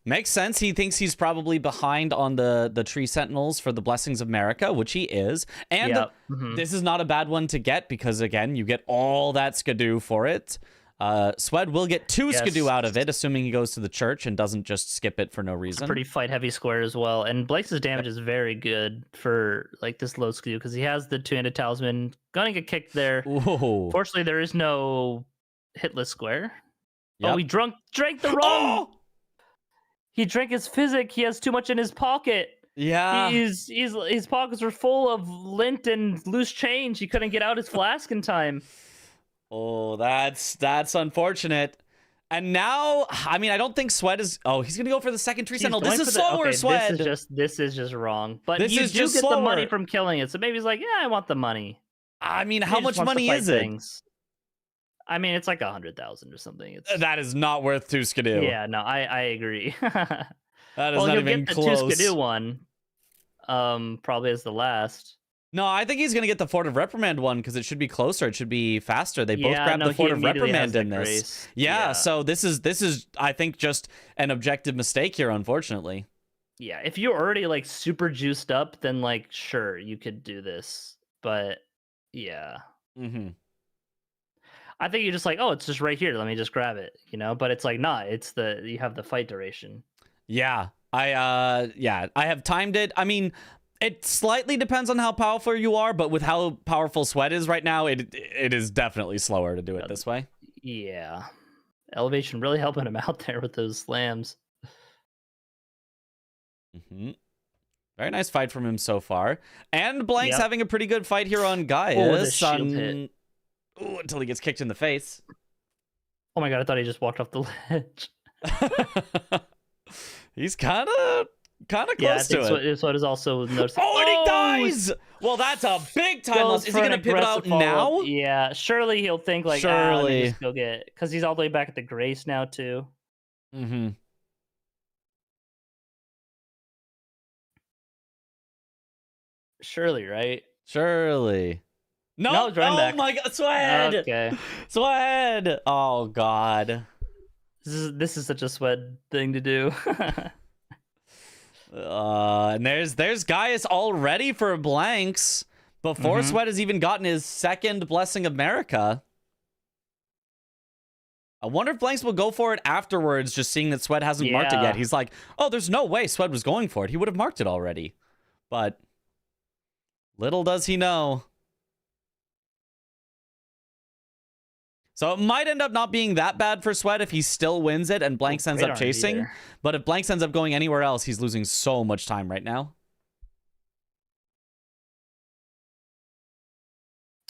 S2: Makes sense. He thinks he's probably behind on the Tree Sentinels for the Blessings of America, which he is. And this is not a bad one to get because, again, you get all that skidoo for it. Swed will get 2
S5: Yes.
S2: Skidoo out of it, assuming he goes to the church and doesn't just skip it for no
S5: It's a
S2: reason.
S5: pretty fight heavy square as well. And Blake's damage is very good for like this low Skidoo because he has the 2-handed talisman. Gonna get kicked there.
S2: Ooh.
S5: Fortunately, there is no hitless square.
S2: Yep.
S5: Oh, he drank the wrong.
S2: Oh!
S5: He drank his physic. He has too much in his pocket.
S2: Yeah.
S5: His pockets were full of lint and loose change. He couldn't get out his flask in time.
S2: Oh, that's unfortunate. And now, I mean, I don't think Swed is. Oh, he's gonna go for the second tree
S5: He's
S2: sentinel.
S5: going
S2: This
S5: for
S2: is
S5: the-
S2: slower,
S5: okay,
S2: Swed.
S5: This is just wrong. But
S2: This
S5: you
S2: is
S5: do
S2: just
S5: get the money
S2: slower.
S5: from killing it. So maybe he's like, yeah, I want the money.
S2: I mean,
S5: He
S2: how
S5: just
S2: much
S5: wants to
S2: money
S5: fight
S2: is it?
S5: things. I mean, it's like 100,000 or something. It's
S2: That is not worth 2 Skidoo.
S5: yeah, no, I agree.
S2: That is
S5: well,
S2: not
S5: you'll
S2: even
S5: get the
S2: close.
S5: 2 Skidoo one. Probably as the last.
S2: No, I think he's gonna get the Fort of Reprimand one because it should be closer. It should be faster. They both
S5: Yeah,
S2: grabbed
S5: no,
S2: the
S5: he
S2: Fort of
S5: immediately
S2: Reprimand
S5: has the
S2: in this.
S5: grace.
S2: Yeah, so this is I think just an objective mistake here, unfortunately.
S5: Yeah, if you're already like super juiced up, then like sure you could do this. But yeah.
S2: Mm-hmm.
S5: I think you're just like, oh, it's just right here. Let me just grab it, you know. But it's like, nah, you have the fight duration.
S2: Yeah, I have timed it. I mean, it slightly depends on how powerful you are, but with how powerful Swed is right now, it is definitely slower to do it this way.
S5: Yeah, elevation really helping him out there with those slams.
S2: Mm-hmm. Very nice fight from him so far, and Blank's
S5: Yep.
S2: having a pretty good fight here on Gaius.
S5: Oh, the shield hit.
S2: Ooh, until he gets kicked in the face.
S5: Oh my god, I thought he just walked off the ledge.
S2: He's kind of close
S5: Yeah, I
S2: to
S5: think
S2: it.
S5: Swed is also noticing.
S2: Oh, and he dies! Well, that's a big time loss. Is he going to pivot out now?
S5: Yeah, surely he'll think like, let
S2: Surely.
S5: me just go get, because he's all the way back at the Grace now too.
S2: Mm-hmm.
S5: Surely, right?
S2: Surely. No,
S5: No, drawing back.
S2: my God, Swed!
S5: Okay.
S2: Swed! Oh, God.
S5: This is such a Swed thing to do.
S2: And there's Gaius all ready for blanks before
S5: Mhm.
S2: Swed has even gotten his second Blessing of America. I wonder if blanks will go for it afterwards, just seeing that Swed hasn't marked it
S5: Yeah.
S2: yet. He's like, oh, there's no way Swed was going for it. He would have marked it already. But little does he know. So it might end up not being that bad for Swed if he still wins it and Blanks ends
S5: Great
S2: up
S5: RNG
S2: chasing.
S5: there.
S2: But if Blanks ends up going anywhere else, he's losing so much time right now.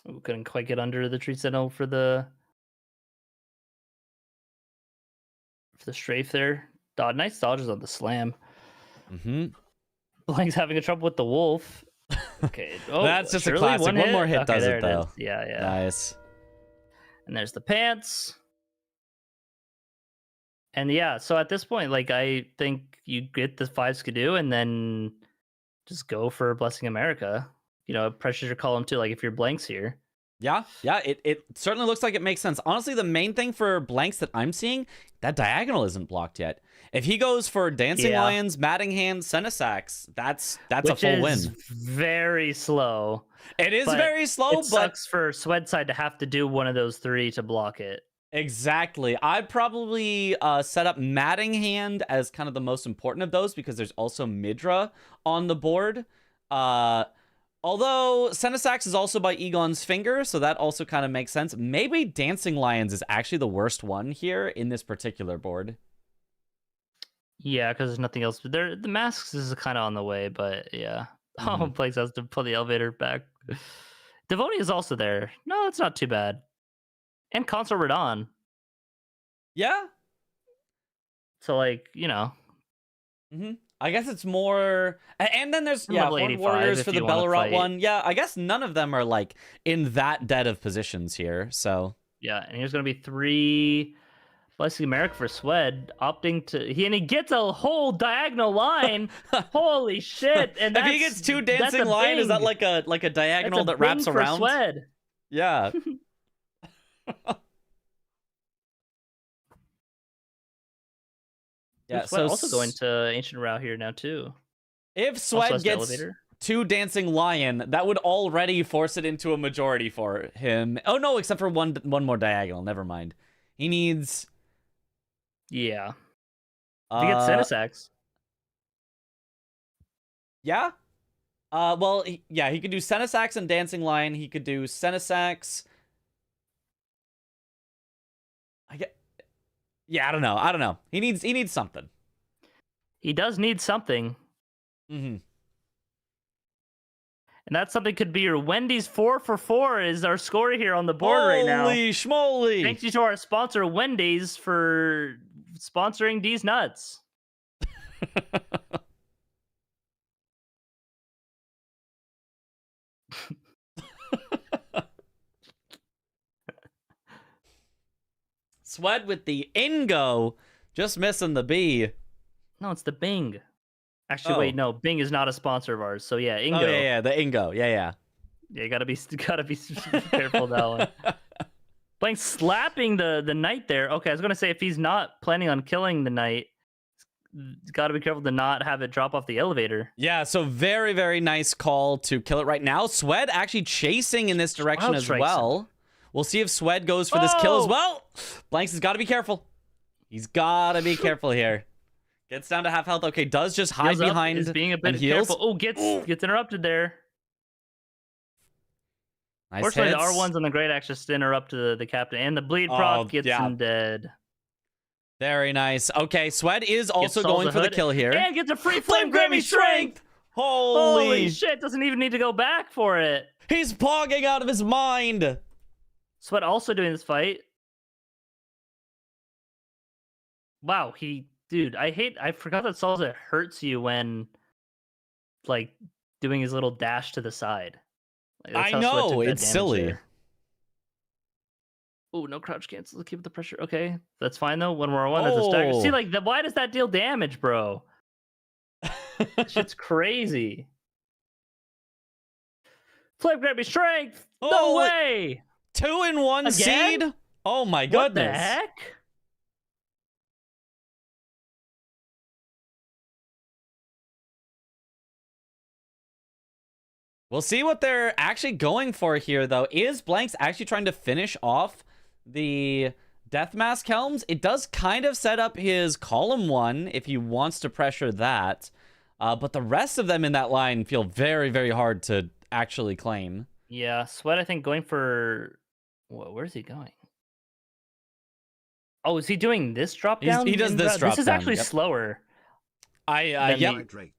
S5: Ooh, couldn't quite get under the tree sentinel for the strafe there. Nice dodges on the slam.
S2: Mm-hmm.
S5: Blank's having a trouble with the wolf. Okay. Oh,
S2: That's just a
S5: surely
S2: classic. One
S5: hit?
S2: more hit
S5: Okay,
S2: does
S5: there
S2: it, though.
S5: is. Yeah, yeah.
S2: Nice.
S5: And there's the pants. And yeah, so at this point, like I think you get the 5 Skidoo and then just go for Blessing America. You know, it pressures your column too. Like if you're blanks here.
S2: Yeah, it certainly looks like it makes sense. Honestly, the main thing for blanks that I'm seeing, that diagonal isn't blocked yet. If he goes for Dancing
S5: Yeah.
S2: Lions, Matting Hand, Senesax, that's a
S5: Which
S2: full
S5: is
S2: win.
S5: very slow.
S2: It is
S5: but
S2: very slow,
S5: It
S2: but
S5: sucks for Swed side to have to do one of those 3 to block it.
S2: exactly. I'd probably set up Matting Hand as kind of the most important of those because there's also Midra on the board. Although Senesax is also by Egon's finger, so that also kind of makes sense. Maybe Dancing Lions is actually the worst one here in this particular board.
S5: Yeah, because there's nothing else. The masks is kind of on the way, but yeah. Oh,
S2: Mhm.
S5: Blaze has to pull the elevator back. Devonia is also there. No, it's not too bad. And Consort Radon.
S2: Yeah.
S5: So, like, you know.
S2: Mm-hmm. I guess it's more, and then there's
S5: Level
S2: Horde
S5: 85
S2: Warriors
S5: if
S2: for the
S5: you wanna
S2: Bellerot
S5: fight.
S2: one. Yeah, I guess none of them are like in that dead of positions here. So
S5: Yeah, and here's going to be 3 Blessing America for Swed, opting to... and he gets a whole diagonal line. Holy shit. And
S2: if he
S5: that's-
S2: gets 2
S5: that's
S2: Dancing
S5: a
S2: Lion, is that
S5: bing.
S2: like a
S5: That's
S2: diagonal
S5: a
S2: that wraps
S5: bing for
S2: around?
S5: Swed.
S2: Yeah. Yeah.
S5: Swed
S2: So
S5: also going to Ancient Route here now, too.
S2: if
S5: Also
S2: Swed
S5: has the
S2: gets
S5: elevator.
S2: 2 Dancing Lion, that would already force it into a majority for him. Oh no, except for one more diagonal. Never mind. He needs.
S5: Yeah. If you get Senesax.
S2: Yeah. Well, he could do Senesax and Dancing Lion. He could do Senesax. Yeah, I don't know. He needs something.
S5: He does need something.
S2: Mm-hmm.
S5: And that something could be your Wendy's 4 for 4 is our score here on the board right now.
S2: Holy schmoly!
S5: Thanks to our sponsor, Wendy's, for sponsoring these nuts.
S2: Sweat with the Ingo, just missing the B.
S5: No, it's the Bing. Actually,
S2: Oh.
S5: wait, no, Bing is not a sponsor of ours. So yeah, Ingo.
S2: Oh yeah, the Ingo. Yeah.
S5: Yeah, you gotta be careful of that one. Playing slapping the knight there. Okay, I was gonna say if he's not planning on killing the knight, gotta be careful to not have it drop off the elevator.
S2: Yeah, so very, very nice call to kill it right now. Swed actually chasing in this direction
S5: Wild
S2: as
S5: strikes
S2: well. We'll see if Swed goes for this kill as
S5: Oh!
S2: well. Blanks has got to be careful. He's got to be careful here. Gets down to half health. Okay, does just hide
S5: Heals up,
S2: behind
S5: is being a bit
S2: and heals.
S5: careful. Oh, gets interrupted there.
S2: Nice
S5: Fortunately,
S2: hits.
S5: the R1s on the Great Axe just interrupt the captain, and the bleed proc
S2: Oh,
S5: gets
S2: yeah.
S5: him dead.
S2: Very nice. Okay, Swed is also
S5: Solves
S2: going
S5: the
S2: for the
S5: hood,
S2: kill here.
S5: And gets a free
S2: Flame
S5: flame
S2: Grammy
S5: Grammy strength.
S2: Holy,
S5: Holy shit! Doesn't even need to go back for it.
S2: He's pogging out of his mind.
S5: Sweat also doing this fight. Wow, dude, I forgot that Salsa hurts you when, like, doing his little dash to the side. Like, that's
S2: I
S5: how Sweat
S2: know,
S5: took that
S2: it's
S5: damage
S2: silly.
S5: there. Oh, no crouch cancel. Keep the pressure. Okay, that's fine though. When we're on one, that's a stagger. See,
S2: Oh.
S5: like, why does that deal damage, bro? Shit's crazy. Flame grab me strength. No
S2: Holy-
S5: way.
S2: 2-in-1
S5: Again?
S2: seed. Oh my
S5: What the
S2: goodness.
S5: heck?
S2: We'll see what they're actually going for here, though. Is Blanks actually trying to finish off the Death Mask Helms? It does kind of set up his column 1 if he wants to pressure that. But the rest of them in that line feel very, very hard to actually claim.
S5: Yeah, Sweat, I think, going for... where's he going? Oh, is he doing this drop down?
S2: He does this drop
S5: This is
S2: down,
S5: actually
S2: yep.
S5: slower.
S2: Yep.
S7: Hydrate.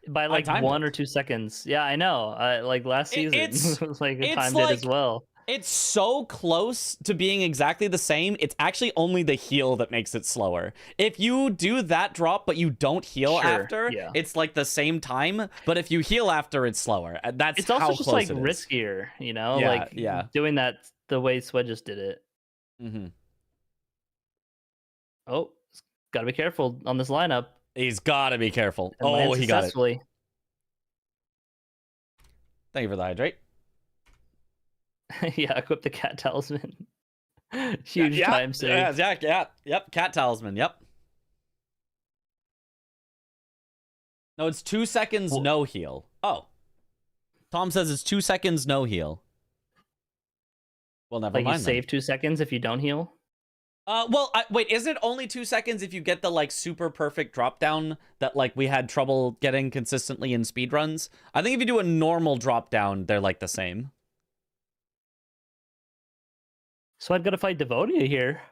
S5: By like
S2: timed
S5: 1 or 2 seconds. Yeah, I know. Like last season,
S2: It's-
S5: it was like I
S2: it's
S5: timed it
S2: like-
S5: as well.
S2: It's so close to being exactly the same. It's actually only the heal that makes it slower. If you do that drop, but you don't heal
S5: Sure,
S2: after,
S5: yeah.
S2: it's like the same time. But if you heal after, it's slower. That's
S5: It's
S2: how
S5: also just
S2: close
S5: like
S2: it is.
S5: riskier, you know?
S2: Yeah,
S5: like
S2: yeah.
S5: doing that the way Sweat just did it.
S2: Mm-hmm.
S5: Oh, gotta be careful on this lineup.
S2: He's got to be careful.
S5: And
S2: Oh,
S5: lands
S2: he got it.
S5: successfully.
S2: Thank you for the hydrate.
S5: Yeah, equip the cat talisman. Huge time save.
S2: Yep, cat talisman, yep. No, it's 2 seconds
S5: Well-
S2: no heal. Oh. Tom says it's 2 seconds no heal. Well, never
S5: Like you
S2: mind then.
S5: save 2 seconds if you don't heal.
S2: Wait, isn't it only 2 seconds if you get the, like, super perfect drop down that, like, we had trouble getting consistently in speedruns? I think if you do a normal drop down, they're, like, the same.
S5: So I've got to fight Devonia here.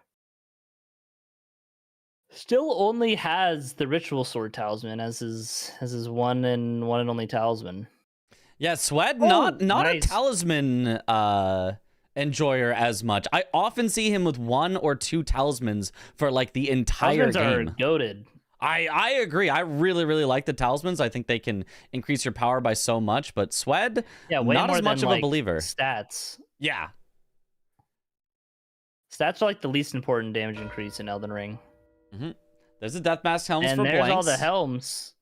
S5: Still only has the Ritual Sword Talisman as his one and only talisman.
S2: Yeah, Swed,
S5: Oh,
S2: not a
S5: nice.
S2: talisman enjoyer as much. I often see him with 1 or 2 talismans for, like, the entire
S5: Talismans are
S2: game.
S5: goated.
S2: I agree. I really, really like the talismans. I think they can increase your power by so much, but Swed,
S5: Yeah, way
S2: not
S5: more
S2: as much
S5: than,
S2: of a
S5: like,
S2: believer.
S5: Stats.
S2: Yeah.
S5: Stats are like the least important damage increase in Elden Ring.
S2: There's a Death Mask Helms
S5: And
S2: for
S5: there's
S2: Blanks.
S5: all the helms.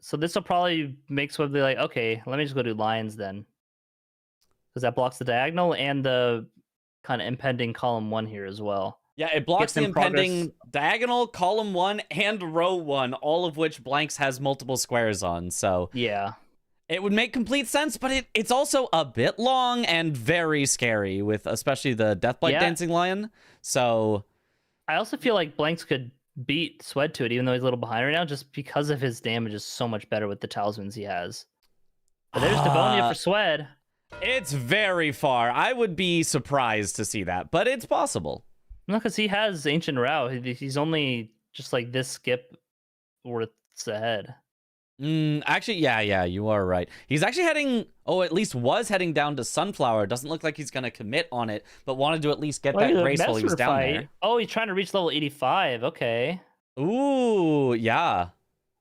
S5: So this will probably make Swib be like, okay, let me just go do Lions then. Because that blocks the diagonal and the kind of impending column 1 here as well.
S2: Yeah, it blocks
S5: Gets
S2: the
S5: in progress.
S2: impending diagonal, column 1, and row 1, all of which Blanks has multiple squares on. So
S5: Yeah.
S2: It would make complete sense, but it's also a bit long and very scary with especially the Deathblight Dancing Lion. So
S5: I also feel like Blanks could beat Swed to it, even though he's a little behind right now, just because of his damage is so much better with the talismans he has. But there's Devonia for Swed.
S2: It's very far. I would be surprised to see that, but it's possible.
S5: No, because he has Ancient Row. He's only just like this skip worth ahead.
S2: Actually, yeah, you are right. He's actually heading, at least was heading down to Sunflower. Doesn't look like he's going to commit on it, but wanted to at least get that grace while he was down there.
S5: Oh, he's trying to reach level 85. Okay.
S2: Ooh, yeah.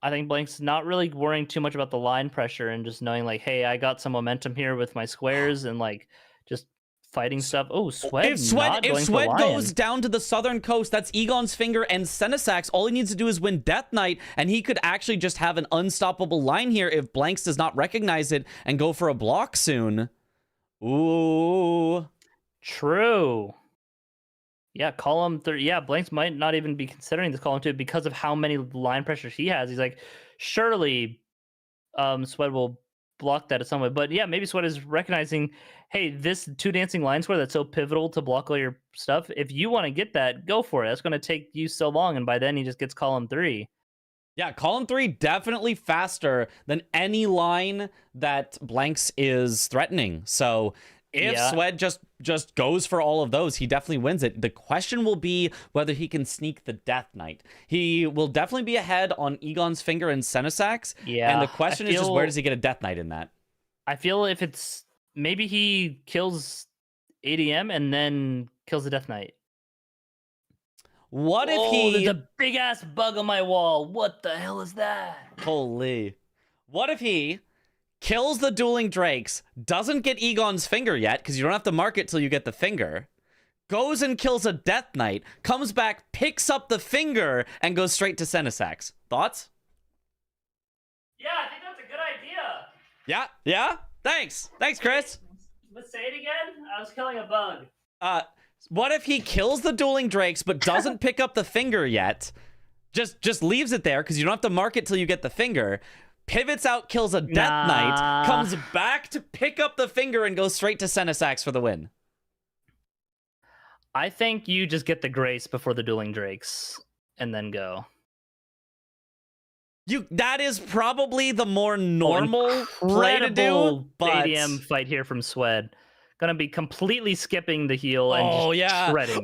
S5: I think Blank's not really worrying too much about the line pressure and just knowing like, hey, I got some momentum here with my squares and like just fighting stuff. Oh, Swed.
S2: If Swed goes down to the southern coast, that's Egon's Finger and Senesax. All he needs to do is win Death Knight, and he could actually just have an unstoppable line here if Blanks does not recognize it and go for a block soon. Ooh.
S5: True. Yeah, column 3. Yeah, Blanks might not even be considering this column 2 because of how many line pressures he has. He's like, surely Swed will block that at some way. But yeah, maybe Swed is recognizing, hey, this 2 dancing line square that's so pivotal to block all your stuff, if you want to get that, go for it. That's going to take you so long, and by then he just gets column 3.
S2: Yeah, column 3 definitely faster than any line that Blanks is threatening. So if Swed just goes for all of those, he definitely wins it. The question will be whether he can sneak the Death Knight. He will definitely be ahead on Egon's Finger and Senesax.
S5: Yeah.
S2: And the question is just where does he get a Death Knight in that?
S5: I feel if it's maybe he kills ADM and then kills the Death Knight.
S2: What if he...
S5: there's a big ass bug on my wall. What the hell is that?
S2: Holy. What if he kills the Dueling Drakes, doesn't get Egon's Finger yet, because you don't have to mark it till you get the finger, goes and kills a Death Knight, comes back, picks up the finger, and goes straight to Senesax. Thoughts?
S5: Yeah, I think that's a good idea.
S2: Yeah? Thanks, Chris.
S5: Let's say it again. I was killing a bug.
S2: What if he kills the Dueling Drakes, but doesn't pick up the finger yet? Just leaves it there, because you don't have to mark it till you get the finger, pivots out, kills a Death Knight, comes back to pick up the finger, and goes straight to Senesax for the win.
S5: I think you just get the grace before the Dueling Drakes, and then go.
S2: That is probably the more normal play to do, but
S5: ADM fight here from Swed. Gonna be completely skipping the heal and just shredding.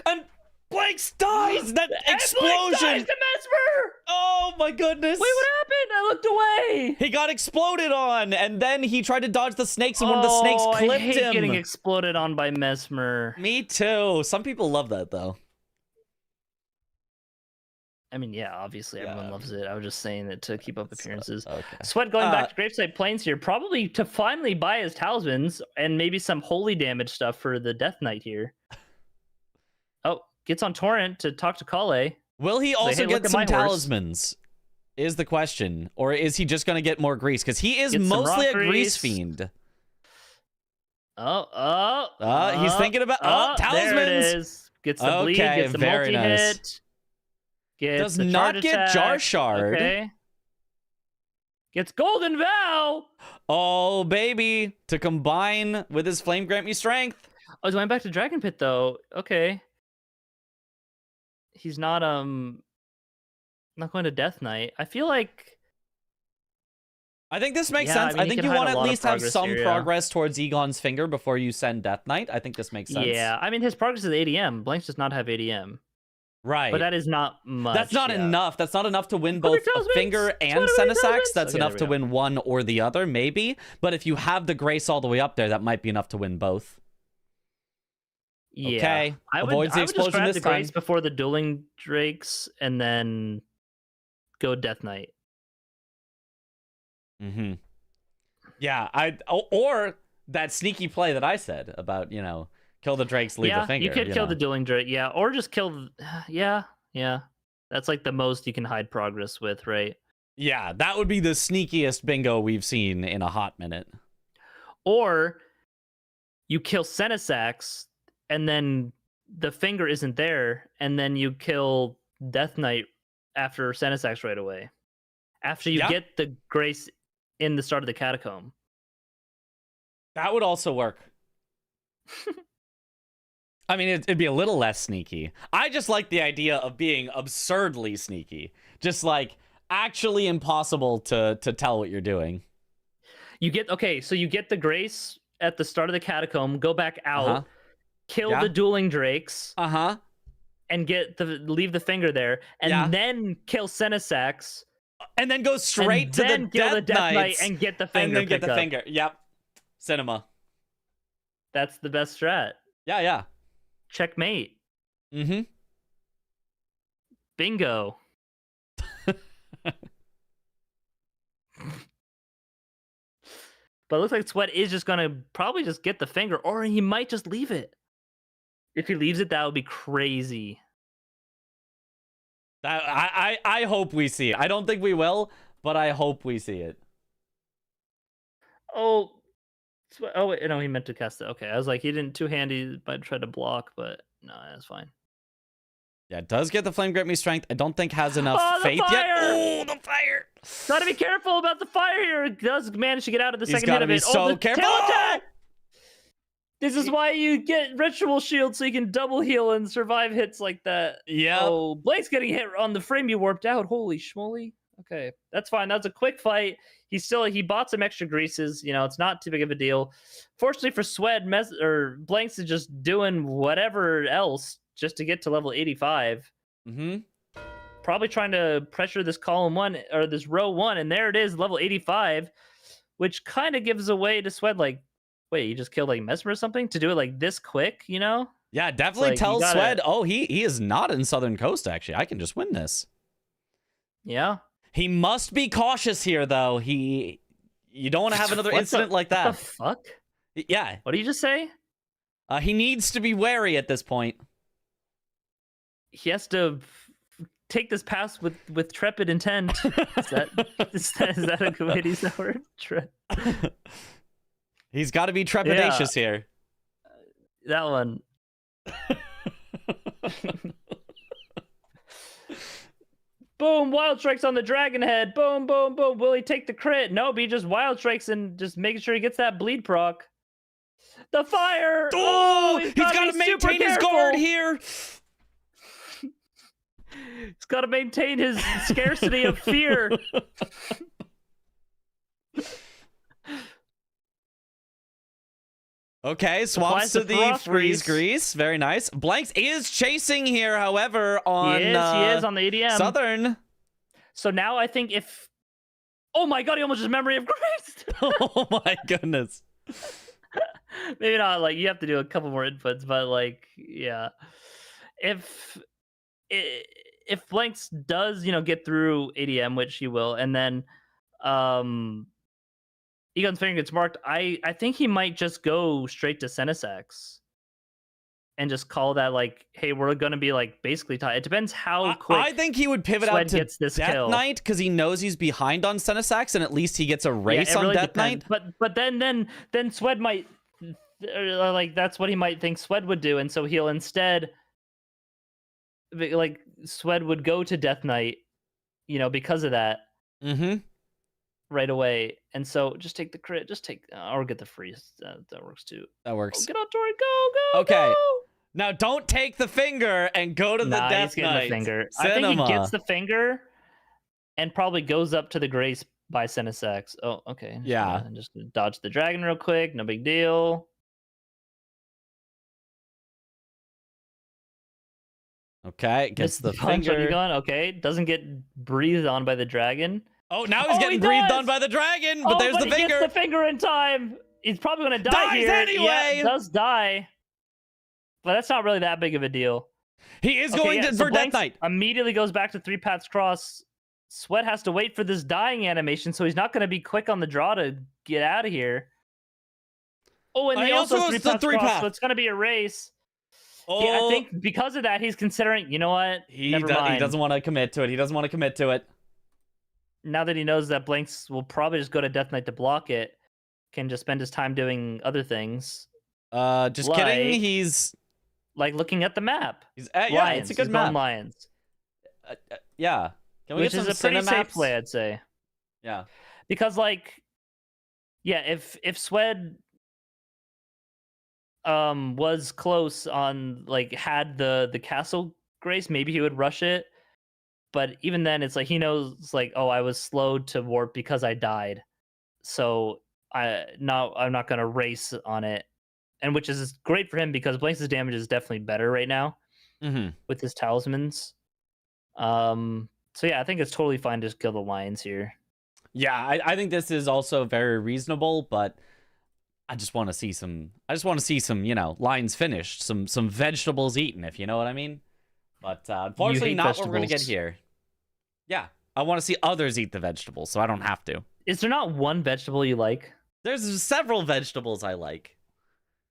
S2: And Blanks dies! That explosion!
S5: Blanks dies to Mesmer!
S2: Oh my goodness!
S5: Wait, what happened? I looked away!
S2: He got exploded on, and then he tried to dodge the snakes, and one of the snakes clipped
S5: I hate
S2: him.
S5: Getting exploded on by Mesmer.
S2: Me too. Some people love that, though.
S5: I mean, yeah, obviously everyone loves it. I was just saying it to keep up appearances.
S2: Okay.
S5: Swed going back to Gravesite Plains here, probably to finally buy his talismans and maybe some holy damage stuff for the Death Knight here. Oh, gets on Torrent to talk to Kale.
S2: Will he also get some talismans? Is the question. Or is he just going to get more grease? Because he is mostly a grease fiend. He's thinking about... talismans!
S5: There it is. Gets the bleed, gets the multi-hit.
S2: Does not get Jar Shard.
S5: Okay. Gets Golden Vow.
S2: Oh, baby. To combine with his Flame Grant Me Strength.
S5: Oh, he's going back to Dragon Pit, though. Okay. He's not going to Death Knight. I feel like...
S2: I think this makes sense. I think you want to at least have some progress towards Egon's Finger before you send Death Knight. I think this makes sense.
S5: Yeah, I mean, his progress is ADM. Blanks does not have ADM.
S2: Right.
S5: But that is not much.
S2: That's not enough. That's not enough to win both Finger and Senesax. That's enough to win one or the other, maybe. But if you have the grace all the way up there, that might be enough to win both.
S5: Yeah.
S2: Okay.
S5: Avoids the explosion this time. The grace before the Dueling Drakes, and then go Death Knight.
S2: Mm-hmm. Yeah. Or that sneaky play that I said about, kill the Drakes, leave the finger.
S5: You could kill the Dueling Drake, or just kill... Yeah. That's like the most you can hide progress with, right?
S2: Yeah, that would be the sneakiest bingo we've seen in a hot minute.
S5: Or you kill Senesax, and then the finger isn't there, and then you kill Death Knight after Senesax right away. After you get the grace in the start of the catacomb.
S2: That would also work. I mean, it'd be a little less sneaky. I just like the idea of being absurdly sneaky. Just like actually impossible to tell what you're doing.
S5: You get so you get the Grace at the start of the catacomb, go back out, kill the dueling drakes, and leave the finger there, and then kill Senesax,
S2: and then go straight to the Death Knight
S5: and get the finger.
S2: And then get the finger. Yep. Cinema.
S5: That's the best strat.
S2: Yeah.
S5: Checkmate.
S2: Mm-hmm.
S5: Bingo. But it looks like Sweat is just gonna probably just get the finger, or he might just leave it. If he leaves it, that would be crazy.
S2: I hope we see it. I don't think we will, but I hope we see it.
S5: Oh, wait, no, he meant to cast it. Okay, I was like, he didn't two-handy, but tried to block, but no, that's fine.
S2: Yeah, it does get the Flame Grip Me Strength. I don't think has enough faith yet. Oh, the fire!
S5: Gotta be careful about the fire here. He does manage to get out of the second hit of it.
S2: So careful!
S5: Tail attack! This is why you get Ritual Shield, so you can double heal and survive hits like that.
S2: Yeah.
S5: Oh, Blake's getting hit on the frame you warped out. Holy schmoly. Okay, that's fine. That's a quick fight. He bought some extra greases. It's not too big of a deal. Fortunately for Swed, Blanks is just doing whatever else just to get to level 85.
S2: Mm-hmm.
S5: Probably trying to pressure this column 1 or this row 1, and there it is, level 85, which kind of gives away to Swed, like, wait, you just killed like Mesmer or something to do it like this quick,
S2: Yeah, definitely tells Swed, he is not in Southern Coast, actually. I can just win this.
S5: Yeah.
S2: He must be cautious here, though. You don't want to have another incident like that.
S5: What the fuck?
S2: Yeah.
S5: What did you just say?
S2: He needs to be wary at this point.
S5: He has to take this pass with trepid intent. Is that a good way to use that word?
S2: He's got to be trepidatious here.
S5: That one. Boom, Wild Strikes on the Dragon Head. Boom, boom, boom. Will he take the crit? Nope, he just Wild Strikes and just making sure he gets that bleed proc. The fire!
S2: Oh, he's got to maintain his guard here.
S5: He's got to maintain his scarcity of fear.
S2: Okay, swaps to the freeze grease. Very nice. Blanks is chasing here, however, on
S5: he is on the EDM.
S2: Southern.
S5: So now I think if... Oh my god, he almost just Memory of Grace!
S2: Oh my goodness.
S5: Maybe not, like, you have to do a couple more inputs, but, like, yeah. If Blanks does, get through ADM, which he will, and then Egon's finger gets marked, I think he might just go straight to Senesax and just call that, like, hey, we're going to be, like, basically tied. It depends how quick
S2: I think he would pivot out to
S5: gets this
S2: Death
S5: kill.
S2: Knight because he knows he's behind on Senesax, and at least he gets a race on
S5: really
S2: Death
S5: depends.
S2: Knight.
S5: But then Swed might, like, that's what he might think Swed would do, and so he'll instead, like, Swed would go to Death Knight, because of that.
S2: Mm-hmm.
S5: Right away, and so just take the crit, or get the freeze. That works too.
S2: That works.
S5: Oh, get on Tori, go!
S2: Okay.
S5: Go!
S2: Now don't take the finger and go to the Death Knight.
S5: The finger.
S2: Cinema.
S5: I think he gets the finger, and probably goes up to the Grace by Senesax. Oh, okay. Just dodge the dragon real quick. No big deal.
S2: Okay, gets the finger.
S5: Okay, doesn't get breathed on by the dragon.
S2: Oh, now he's getting breathed on by the dragon, but there's the finger.
S5: He gets the finger in time. He's probably going to die
S2: Dies
S5: here.
S2: anyway.
S5: Yeah, does die. But that's not really that big of a deal.
S2: He is going for Death Knight.
S5: Immediately goes back to 3 Paths Cross. Sweat has to wait for this dying animation, so he's not going to be quick on the draw to get out of here. Oh, and he also goes 3 Paths Cross, so it's going to be a race.
S2: Oh.
S5: Yeah, I think because of that, he's considering, you know what? Never mind.
S2: He doesn't want to commit to it.
S5: Now that he knows that Blanks will probably just go to Death Knight to block it, can just spend his time doing other things.
S2: Just kidding. He's
S5: like looking at the map.
S2: Yeah, it's a good map.
S5: Lions.
S2: Yeah. Can we
S5: Which
S2: get
S5: is
S2: some
S5: a pretty safe
S2: maps?
S5: play, I'd say.
S2: Yeah.
S5: Because, like, Yeah, if Swed was close on like had the castle grace, maybe he would rush it. But even then, it's like he knows like, oh, I was slowed to warp because I died, so I'm not gonna race on it, and which is great for him because Blanks' damage is definitely better right now with his talismans. So yeah, I think it's totally fine to just kill the lions here.
S2: Yeah, I think this is also very reasonable, but I just want to see some. You know, lines finished, some vegetables eaten, if you know what I mean. But unfortunately,
S5: hate
S2: not what we're gonna get
S5: vegetables.
S2: here. Yeah, I want to see others eat the vegetables, so I don't have to.
S5: Is there not one vegetable you like?
S2: There's several vegetables I like.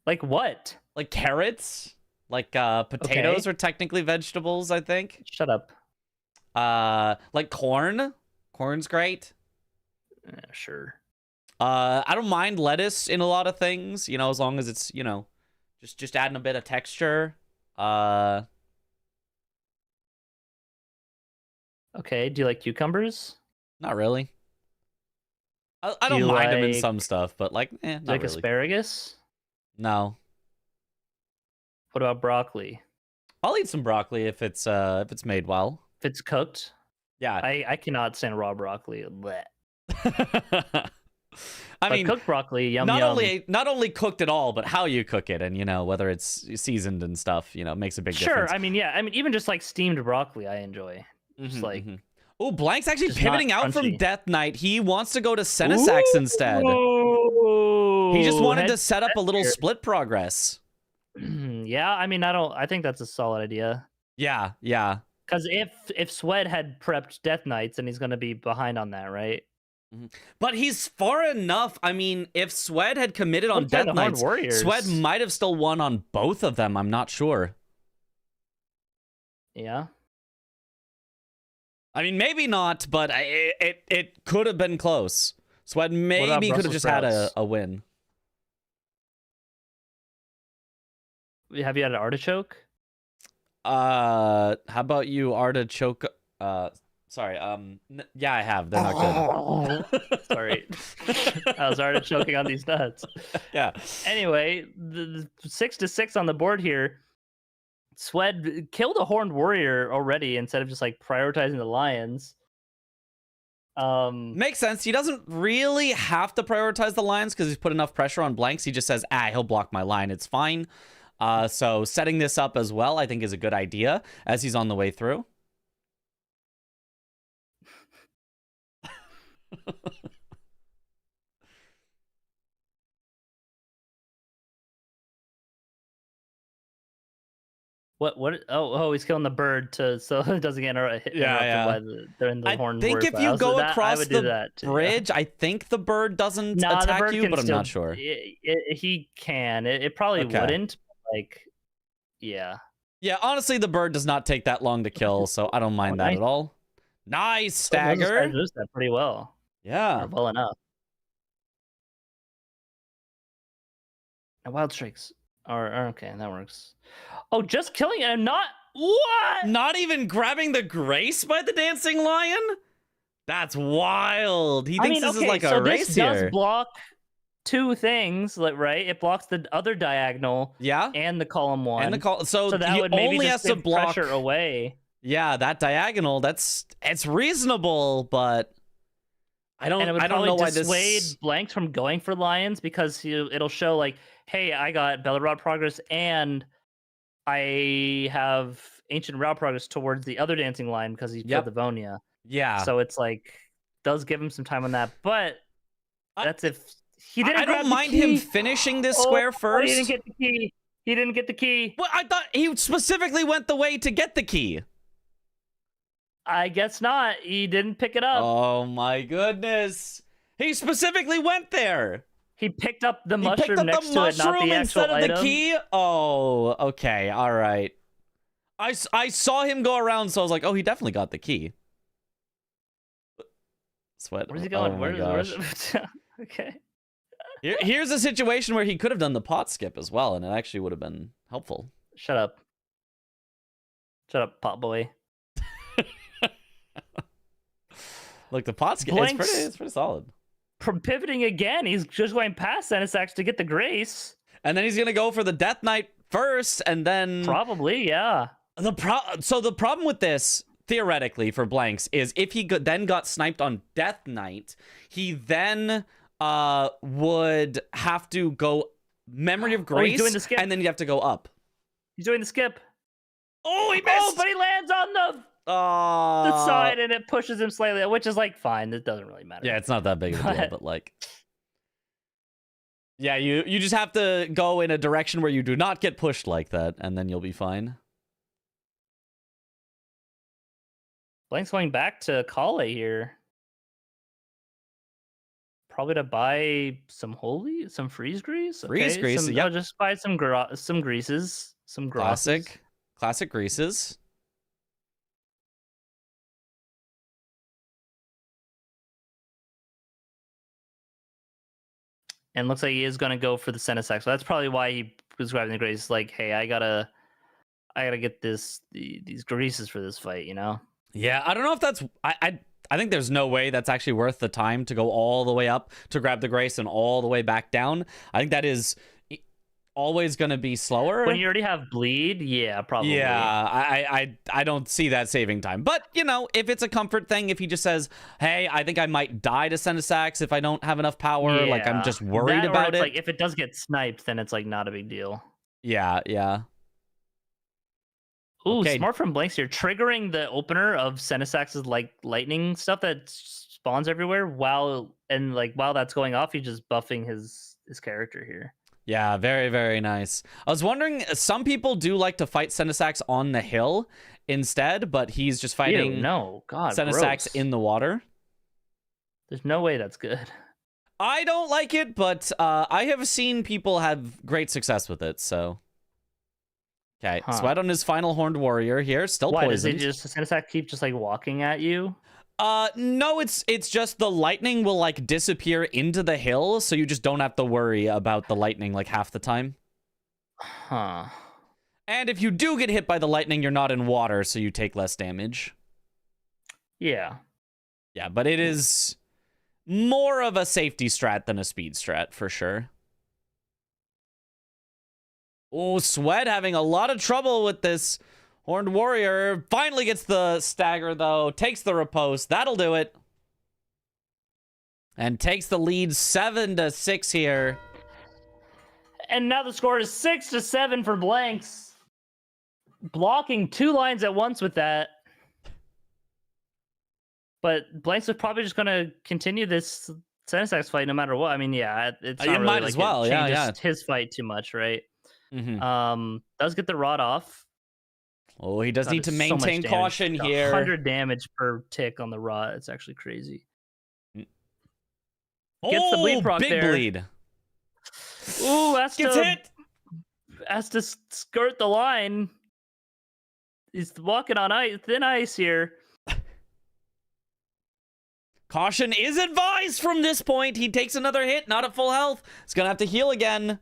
S5: Like what?
S2: Like carrots, like potatoes are technically vegetables, I think.
S5: Shut up.
S2: Like corn. Corn's great.
S5: Sure.
S2: I don't mind lettuce in a lot of things, you know, as long as it's, you know, just adding a bit of texture.
S5: Okay, do you like cucumbers?
S2: Not really. I
S5: Do
S2: don't
S5: you
S2: mind them in
S5: like-
S2: some stuff, but like,
S5: Do you
S2: not
S5: like
S2: really.
S5: asparagus?
S2: No.
S5: What about broccoli?
S2: I'll eat some broccoli if it's made well.
S5: If it's cooked?
S2: Yeah.
S5: I cannot stand raw broccoli. Blech.
S2: I
S5: But
S2: mean,
S5: cooked broccoli, yum
S2: not
S5: yum.
S2: not only cooked at all, but how you cook it, and you know whether it's seasoned and stuff, you know, makes a big
S5: Sure,
S2: difference.
S5: I mean, yeah, I mean, even just like steamed broccoli, I enjoy. Just like
S2: Oh, Blank's actually
S5: just not
S2: pivoting out from
S5: crunchy.
S2: Death Knight. He wants to go to Senesax instead. He just wanted to set up a little split progress.
S5: Yeah, I mean, I think that's a solid idea.
S2: Yeah, yeah.
S5: Because if Swed had prepped Death Knights, then he's going to be behind on that, right?
S2: But he's far enough. I mean, if Swed had committed on
S5: Looks like
S2: Death
S5: the Horned
S2: Knights,
S5: Warriors.
S2: Swed might have still won on both of them. I'm not sure.
S5: Yeah.
S2: I mean, maybe not, but it could have been close. Swed
S5: about
S2: maybe could have
S5: Brussels
S2: just had
S5: sprouts?
S2: a win.
S5: Have you had an artichoke?
S2: How about you, artichoke? Sorry. Yeah, I have. They're not good.
S5: Sorry. I was artichoking on these nuts.
S2: Yeah.
S5: Anyway, the 6-6 on the board here. Swed killed a Horned Warrior already instead of just like prioritizing the lions.
S2: Makes sense. He doesn't really have to prioritize the lions because he's put enough pressure on Blanks. He just says, he'll block my line. It's fine. So setting this up as well, I think, is a good idea as he's on the way through.
S5: What? Oh, he's killing the bird so it doesn't get interrupted
S2: Yeah.
S5: by the
S2: I
S5: Horned
S2: think
S5: Warrior
S2: if you
S5: files.
S2: go
S5: So that- I
S2: across
S5: would do
S2: the
S5: that too, yeah.
S2: bridge, I think the bird doesn't
S5: Nah, the
S2: attack
S5: bird
S2: you,
S5: can
S2: but I'm
S5: still-
S2: not sure.
S5: He can. It probably
S2: Okay.
S5: wouldn't. Like, yeah.
S2: Yeah, honestly, the bird does not take that long to kill, so I don't mind that
S5: nice.
S2: at all. Nice
S5: Those guys
S2: stagger.
S5: do that pretty well.
S2: Yeah.
S5: Or well enough. And wild strikes. Or okay, that works. Oh, just killing it and not what?
S2: Not even grabbing the grace by the dancing lion? That's wild. He thinks this is like a race
S5: this
S2: here.
S5: does block two things, like right? It blocks the other diagonal
S2: Yeah.
S5: and the column one.
S2: And the call. So
S5: that
S2: he
S5: would maybe
S2: only has
S5: just
S2: to
S5: give
S2: block.
S5: pressure away.
S2: Yeah, that diagonal. It's reasonable, but I don't.
S5: And it would
S2: I don't know
S5: probably
S2: why
S5: dissuade
S2: this.
S5: Blanks from going for lions because it'll show like, hey, I got Bellerod progress and I have ancient route progress towards the other dancing line because he killed Livonia.
S2: Yeah.
S5: So it's like does give him some time on that, but that's if he didn't.
S2: I
S5: grab
S2: don't
S5: the
S2: mind
S5: key.
S2: him finishing this square first.
S5: He didn't get the key. He didn't get the key.
S2: Well, I thought he specifically went the way to get the key.
S5: I guess not. He didn't pick it up.
S2: Oh my goodness. He specifically went there.
S5: He picked up the
S2: He
S5: mushroom
S2: picked up
S5: next
S2: the
S5: to it, not
S2: mushroom
S5: the actual
S2: instead of
S5: item.
S2: the key. Oh, okay. All right. I saw him go around, so I was like, oh, he definitely got the key. Sweat.
S5: Where's he going?
S2: Oh my
S5: Where's
S2: gosh.
S5: Okay.
S2: Here's a situation where he could have done the pot skip as well, and it actually would have been helpful.
S5: Shut up. Shut up, pot boy.
S2: Look, the pot skip,
S5: Blanks
S2: it's pretty solid.
S5: pivoting again. He's just going past Senesax to get the Grace.
S2: And then he's gonna go for the Death Knight first, and then
S5: Probably, yeah.
S2: So the problem with this, theoretically, for Blanks, is if he then got sniped on Death Knight, he then would have to go Memory of Grace,
S5: he's doing the skip.
S2: and then you have to go up.
S5: He's doing the skip.
S2: Oh, he missed!
S5: Oh, but he lands on the side, and it pushes him slightly, which is like fine. It doesn't really matter.
S2: Yeah, it's not that big of a deal, but like, yeah, you just have to go in a direction where you do not get pushed like that, and then you'll be fine.
S5: Blank's going back to Kale here. Probably to buy some freeze grease.
S2: Freeze grease,
S5: yeah. Just buy some greases, some grosses.
S2: Classic greases.
S5: And looks like he is going to go for the Senesax. So that's probably why he was grabbing the grease. Like, hey, I gotta get these greases for this fight. You know?
S2: Yeah, I don't know if that's I think there's no way that's actually worth the time to go all the way up to grab the Grace and all the way back down. I think that is always going to be slower.
S5: When you already have bleed, yeah, probably.
S2: Yeah, I don't see that saving time. But, you know, if it's a comfort thing, if he just says, hey, I think I might die to Senesax if I don't have enough power, like I'm just worried about it.
S5: Like if it does get sniped, then it's like not a big deal.
S2: Yeah.
S5: Ooh,
S2: Okay.
S5: smart from Blanks here. Triggering the opener of Senesax's like lightning stuff that spawns everywhere while that's going off, he's just buffing his character here.
S2: Yeah, very, very nice. I was wondering, some people do like to fight Senesax on the hill instead, but he's just fighting Senesax
S5: gross.
S2: in the water.
S5: There's no way that's good.
S2: I don't like it, but I have seen people have great success with it, so... Okay, Sweat on his final Horned Warrior here, still poisoned.
S5: Does Senesax keep just like walking at you?
S2: No, it's just the lightning will like disappear into the hill, so you just don't have to worry about the lightning like half the time.
S5: Huh.
S2: And if you do get hit by the lightning, you're not in water, so you take less damage.
S5: Yeah.
S2: Yeah, but it is more of a safety strat than a speed strat, for sure. Oh, Sweat having a lot of trouble with this Horned Warrior. Finally gets the stagger, though. Takes the riposte. That'll do it. And takes the lead 7-6 here.
S5: And now the score is 6-7 for Blanks. Blocking 2 lines at once with that. But Blanks is probably just going to continue this Senesax fight no matter what. I mean, yeah, it's not really
S2: might
S5: like
S2: as well.
S5: It
S2: Yeah.
S5: his fight too much, right?
S2: Mm-hmm.
S5: Does get the rod off.
S2: Oh, he does need to maintain caution here.
S5: 100 damage per tick on the rod. It's actually crazy.
S2: Gets
S5: the bleed proc
S2: big
S5: there.
S2: bleed.
S5: Ooh,
S2: Gets hit.
S5: Has to skirt the line. He's walking on thin ice here.
S2: Caution is advised from this point. He takes another hit, not at full health. He's gonna have to heal again.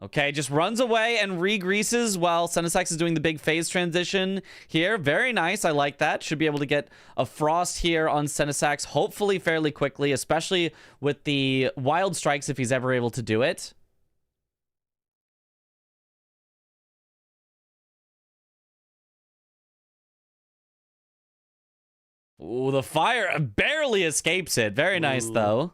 S2: Okay, just runs away and re-greases while Senesax is doing the big phase transition here. Very nice. I like that. Should be able to get a frost here on Senesax, hopefully fairly quickly, especially with the wild strikes if he's ever able to do it. Ooh, the fire barely escapes it. Very nice, though.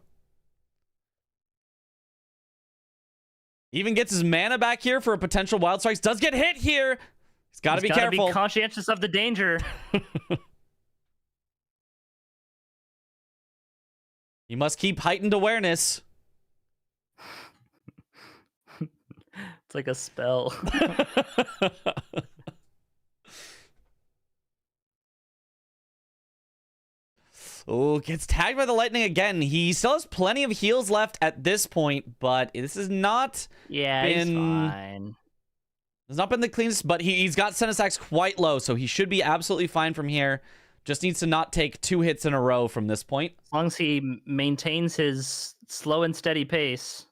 S2: Even gets his mana back here for a potential wild strikes. Does get hit here. He's got to be careful.
S5: Be conscientious of the danger.
S2: He must keep heightened awareness.
S5: It's like a spell.
S2: Oh, gets tagged by the lightning again. He still has plenty of heals left at this point, but this is not
S5: he's fine.
S2: It's not been the cleanest, but he's got Senesax quite low, so he should be absolutely fine from here. Just needs to not take 2 hits in a row from this point.
S5: As long as he maintains his slow and steady pace.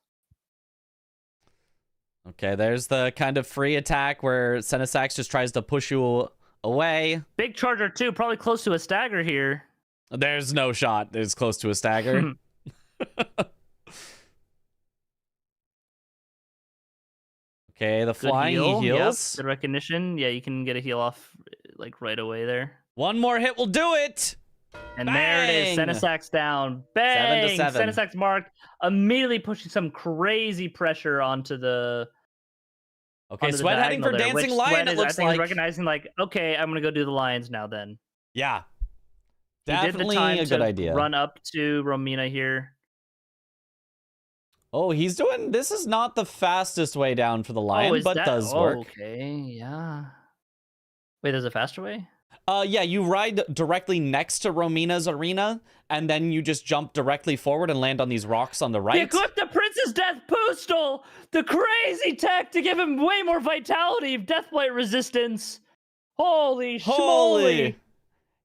S2: Okay, there's the kind of free attack where Senesax just tries to push you away.
S5: Big charger too, probably close to a stagger here.
S2: There's no shot. It's close to a stagger. Okay, the
S5: Good
S2: flying
S5: heal.
S2: he
S5: Yep.
S2: heals.
S5: Good recognition. Yeah, you can get a heal off like right away there.
S2: One more hit will do it.
S5: And there it is.
S2: Bang!
S5: Senesac's down. Bang!
S2: 7-7.
S5: Senesac's marked. Immediately pushing some crazy pressure onto the.
S2: Okay,
S5: onto the
S2: Sweat heading for
S5: diagonal there,
S2: Dancing
S5: which
S2: Lion,
S5: Sweat
S2: it
S5: is,
S2: looks
S5: I think, is
S2: like.
S5: recognizing like, okay, I'm gonna go do the lions now. Then
S2: Yeah.
S5: he did the
S2: Definitely
S5: time
S2: a
S5: to
S2: good idea.
S5: run up to Romina here.
S2: Oh, he's doing. This is not the fastest way down for the lion,
S5: is
S2: but
S5: that...
S2: does work.
S5: Okay, yeah. Wait, there's a faster way?
S2: Yeah, you ride directly next to Romina's arena, and then you just jump directly forward and land on these rocks on the
S5: He
S2: right.
S5: equipped the Princess Death Postal! The crazy tech to give him way more vitality, Deathblight resistance. Holy schmoly!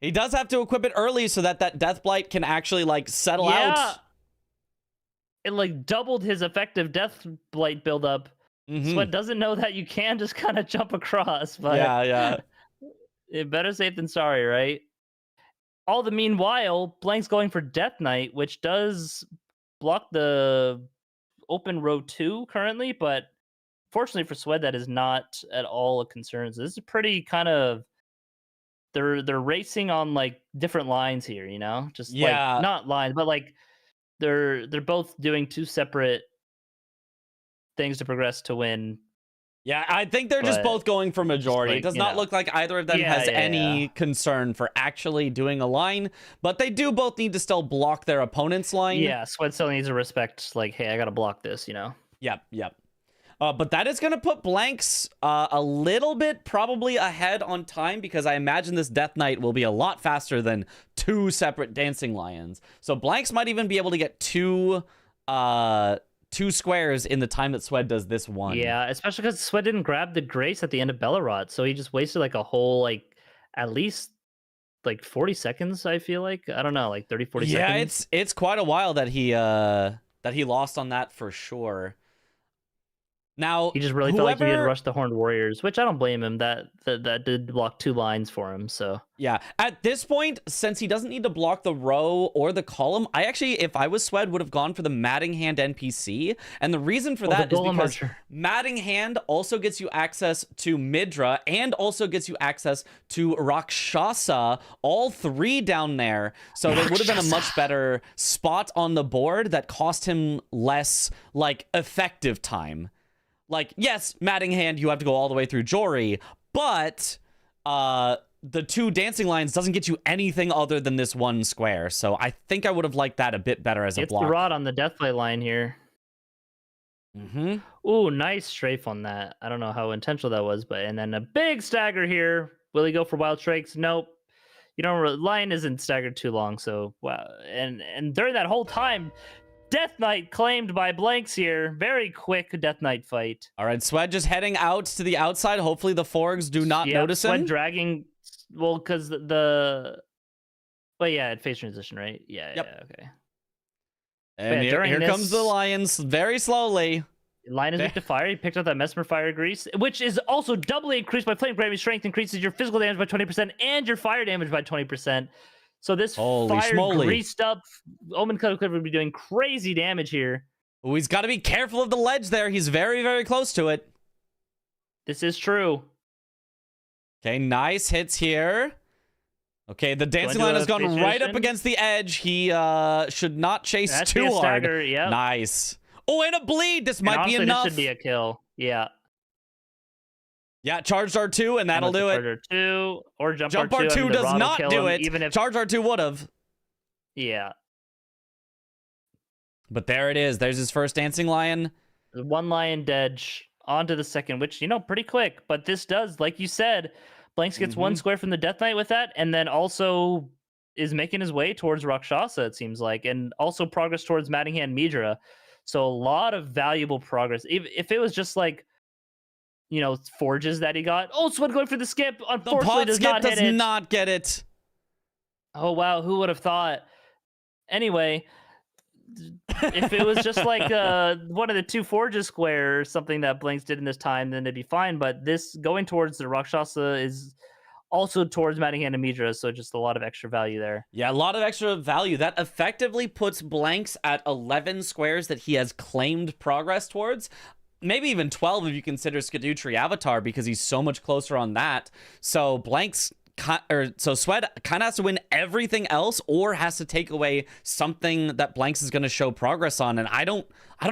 S2: He does have to equip it early so that Death Blight can actually like settle out.
S5: It like doubled his effective Death Blight buildup.
S2: Mhm.
S5: Sweat doesn't know that you can just kind of jump across, but
S2: Yeah.
S5: better safe than sorry, right? All the meanwhile, Blank's going for Death Knight, which does block the open row 2 currently, but fortunately for Sweat, that is not at all a concern. So this is pretty kind of they're racing on like different lines here, you know? Just
S2: Yeah.
S5: like not lines, but like they're both doing two separate things to progress to win.
S2: Yeah, I think they're just
S5: But
S2: both going for majority.
S5: like,
S2: it does
S5: you
S2: not
S5: know.
S2: look like either of them
S5: Yeah,
S2: has
S5: yeah,
S2: any concern for actually doing a line, but they do both need to still block their opponent's line.
S5: Yeah, Sweat still needs to respect, like, hey, I gotta block this, you know?
S2: Yep. But that is going to put Blanks a little bit probably ahead on time, because I imagine this Death Knight will be a lot faster than 2 separate Dancing Lions. So Blanks might even be able to get 2 squares in the time that Swed does this one.
S5: Yeah, especially because Sweat didn't grab the Grace at the end of Bellerot, so he just wasted like a whole, like, at least like 40 seconds, I feel like. I don't know, like 30, 40 seconds.
S2: Yeah, it's quite a while that he lost on that for sure. Now
S5: He just really felt like he did rush the Horned Warriors, which I don't blame him. That did block 2 lines for him. So
S2: yeah, at this point, since he doesn't need to block the row or the column, I actually, if I was Swed, would have gone for the Matting Hand NPC. And the reason for that is because
S5: Archer.
S2: Matting Hand also gets you access to Midra and also gets you access to Rakshasa, all 3 down there. So there would have been a much better spot on the board that cost him less, like, effective time. Like, yes, Matting Hand, you have to go all the way through Jory, but the 2 Dancing Lions doesn't get you anything other than this 1 square. So I think I would have liked that a bit better as a
S5: it's
S2: block.
S5: the rod on the Deathblade line here.
S2: Mm-hmm.
S5: Ooh, nice strafe on that. I don't know how intentional that was, but and then a big stagger here. Will he go for Wild Strikes? Nope. You don't. Lion isn't staggered too long, so wow. And during that whole time, Death Knight claimed by Blanks here. Very quick Death Knight fight.
S2: All right, Swed just heading out to the outside. Hopefully the Forgs do not notice him.
S5: Sweat dragging. Well, because the. Well, yeah, it phase transition, right? Yeah,
S2: Yep.
S5: yeah, okay.
S2: And
S5: Yeah, during
S2: here comes
S5: this-
S2: the Lions very slowly.
S5: Line is weak to fire. He picked up that Mesmer Fire Grease, which is also doubly increased by Flame Gravity. Strength increases your physical damage by 20% and your fire damage by 20%. So this
S2: Holy
S5: fire
S2: schmoly.
S5: greased up Omen Cut Clipper would be doing crazy damage here.
S2: Oh, he's got to be careful of the ledge there. He's very, very close to it.
S5: This is true.
S2: Okay, nice hits here. Okay, the Dancing
S5: Going
S2: Lion
S5: to
S2: has
S5: a
S2: gone
S5: phase
S2: right up
S5: transition.
S2: against the edge. He should not chase
S5: That's
S2: too
S5: a
S2: hard.
S5: stagger, yep.
S2: Nice. Oh, and a bleed. This
S5: And
S2: might be
S5: honestly,
S2: enough.
S5: This should be a kill. Yeah.
S2: Yeah, charged R2, and that'll do it.
S5: R2 or jump
S2: Jump
S5: R2.
S2: R2
S5: I mean, the
S2: does
S5: rod will
S2: not
S5: kill
S2: do
S5: him,
S2: it.
S5: Even if,
S2: Charge R2 would have.
S5: yeah.
S2: But there it is. There's his first Dancing Lion.
S5: 1 lion dead onto the second, which, you know, pretty quick. But this does, like you said, Blanks gets 1 square from the Death Knight with that, and then also is making his way towards Rakshasa, it seems like, and also progress towards Mattingham Midra. So a lot of valuable progress. If it was just like, you know, forges that he got. Oh, Sweat going for the skip.
S2: The
S5: Unfortunately,
S2: pot
S5: does
S2: skip
S5: not hit
S2: does
S5: it.
S2: not get it.
S5: Oh, wow. Who would have thought? Anyway, if it was just like one of the 2 forges square or something that Blanks did in this time, then it'd be fine. But this going towards the Rakshasa is also towards Mattingham and Midra, so just a lot of extra value there.
S2: Yeah, a lot of extra value. That effectively puts Blanks at 11 squares that he has claimed progress towards. Maybe even 12 if you consider Skadutri Avatar, because he's so much closer on that. So Blanks... So Swed kind of has to win everything else, or has to take away something that Blanks is going to show progress on, and I don't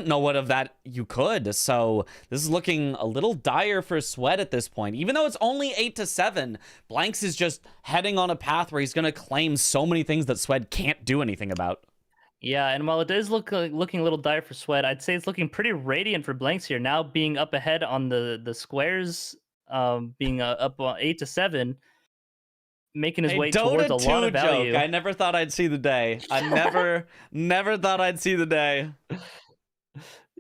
S2: know what of that you could. So this is looking a little dire for Swed at this point. Even though it's only 8-7, Blanks is just heading on a path where he's going to claim so many things that Swed can't do anything about.
S5: Yeah, and while it is looking a little dire for Swed, I'd say it's looking pretty radiant for Blanks here. Now being up ahead on the squares, being up 8-7. Making his way towards a lot of value.
S2: Joke. I never thought I'd see the day. I never thought I'd see the day.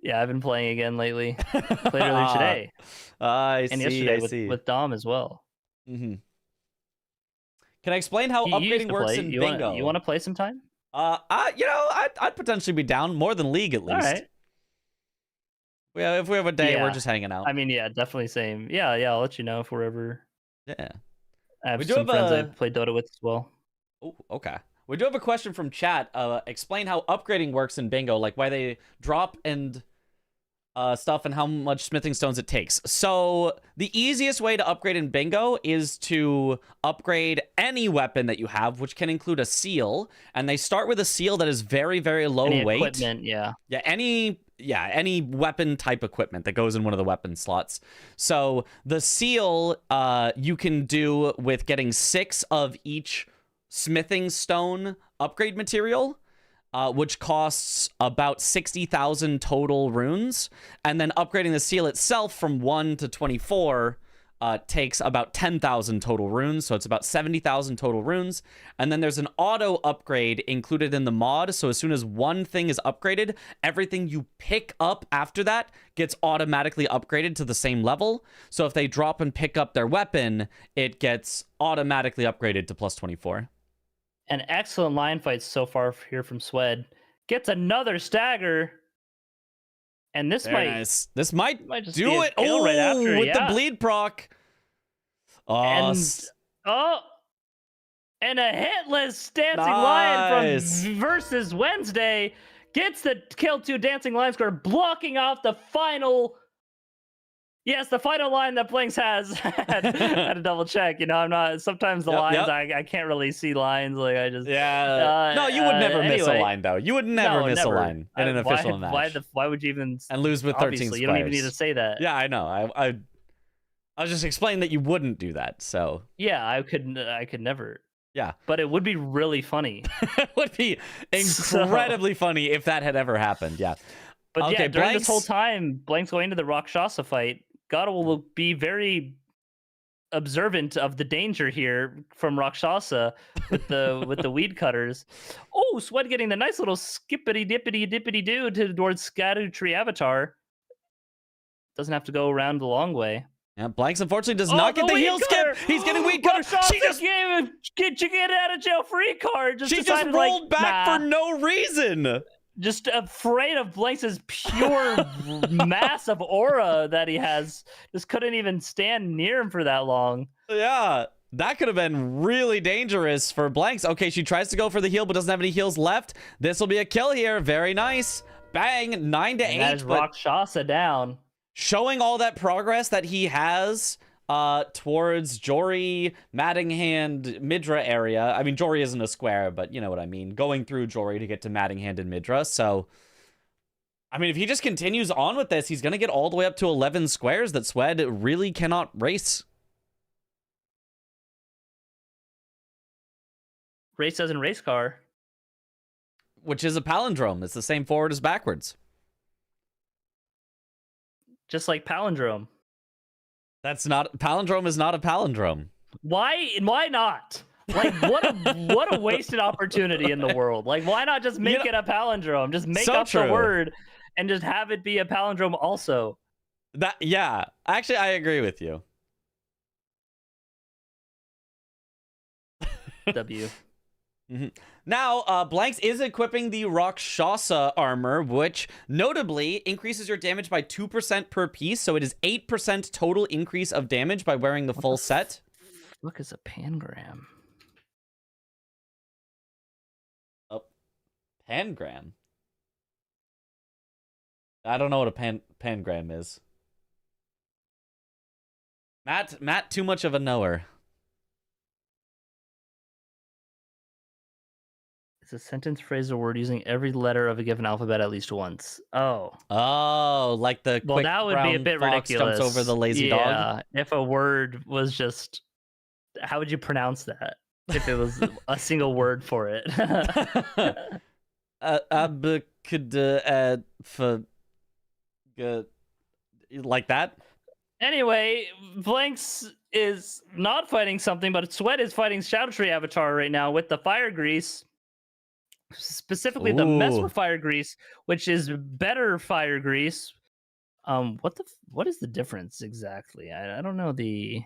S5: Yeah, I've been playing again lately. Played earlier today.
S2: And
S5: yesterday with Dom as well.
S2: Mm-hmm. Can I explain how upgrading works in bingo?
S5: You want to play sometime?
S2: I'd potentially be down, more than League at least.
S5: All right.
S2: If we have a day, we're just hanging out.
S5: I mean, yeah, definitely same. Yeah, I'll let you know if we're ever.
S2: Yeah.
S5: I have some friends I play Dota with as well.
S2: Oh, okay. We do have a question from chat. Explain how upgrading works in bingo, like why they drop and stuff and how much smithing stones it takes. So the easiest way to upgrade in bingo is to upgrade any weapon that you have, which can include a seal. And they start with a seal that is very, very low weight.
S5: Equipment, yeah.
S2: Yeah, any weapon type equipment that goes in one of the weapon slots. So the seal you can do with getting 6 of each smithing stone upgrade material, which costs about 60,000 total runes. And then upgrading the seal itself from 1 to 24 takes about 10,000 total runes, so it's about 70,000 total runes. And then there's an auto upgrade included in the mod, so as soon as one thing is upgraded, everything you pick up after that gets automatically upgraded to the same level. So if they drop and pick up their weapon, it gets automatically upgraded to plus 24.
S5: An excellent line fight so far here from Swed. Gets another stagger. And this might just
S2: do it. Oh,
S5: right after,
S2: with the bleed proc.
S5: And a hitless Dancing Lion from versus Wednesday gets the kill 2 Dancing Lion score, blocking off the final. Yes, the final line that Blanks has. Had to double check. I'm not. Sometimes the lines I can't really see lines. Like I just
S2: no, you would never miss a line though. You would never miss a line in an official match.
S5: Why would you even
S2: and lose with 13 squares?
S5: You don't even need to say that.
S2: Yeah, I know. I was just explaining that you wouldn't do that. So
S5: yeah, I could never.
S2: Yeah,
S5: but it would be really funny.
S2: It would be incredibly funny if that had ever happened. Yeah.
S5: But okay, during this whole time, Blanks going into the Rakshasa fight, God will be very observant of the danger here from Rakshasa with the weed cutters. Oh, Swed getting the nice little skippity dippity doo towards Skadutri Avatar. Doesn't have to go around the long way.
S2: Yeah, Blanks unfortunately does not get the heel skip. He's getting weed cutter.
S5: She just get out of jail free card.
S2: She just rolled back for no reason.
S5: Just afraid of Blanks' pure mass of aura that he has. Just couldn't even stand near him for that long.
S2: Yeah, that could have been really dangerous for Blanks. Okay, she tries to go for the heal, but doesn't have any heals left. This will be a kill here. Very nice. Bang, 9-8.
S5: That is Rakshasa down.
S2: Showing all that progress that he has towards Jory, Mattingham, Midra area. I mean, Jory isn't a square, but you know what I mean. Going through Jory to get to Mattingham and Midra. So, I mean, if he just continues on with this, he's going to get all the way up to 11 squares that Swed really cannot race.
S5: Race as in race car.
S2: Which is a palindrome. It's the same forward as backwards.
S5: Just like palindrome.
S2: That's not palindrome is not a palindrome.
S5: Why not? Like what a wasted opportunity in the world. Like why not just make it a palindrome? Just make up the word and just have it be a palindrome also.
S2: Yeah. Actually, I agree with you.
S5: W.
S2: Mm-hmm. Now, Blanks is equipping the Rakshasa armor, which notably increases your damage by 2% per piece. So it is 8% total increase of damage by wearing the full set.
S5: fuck is a pangram?
S2: Pangram. I don't know what a pangram is. Matt, too much of a knower.
S5: It's a sentence, phrase, or word using every letter of a given alphabet at least once. Oh.
S2: Oh, like the
S5: Well,
S2: quick
S5: that would be a
S2: brown
S5: bit
S2: fox
S5: ridiculous.
S2: jumps over the lazy dog.
S5: Yeah, if a word was just, how would you pronounce that? If it was a single word for it.
S2: Like that?
S5: Anyway, Blanks is not fighting something, but Sweat is fighting Shadow Tree Avatar right now with the Fire Grease. Specifically the Mesmer
S2: Ooh.
S5: Fire Grease, which is better Fire Grease. What is the difference exactly? I don't know the...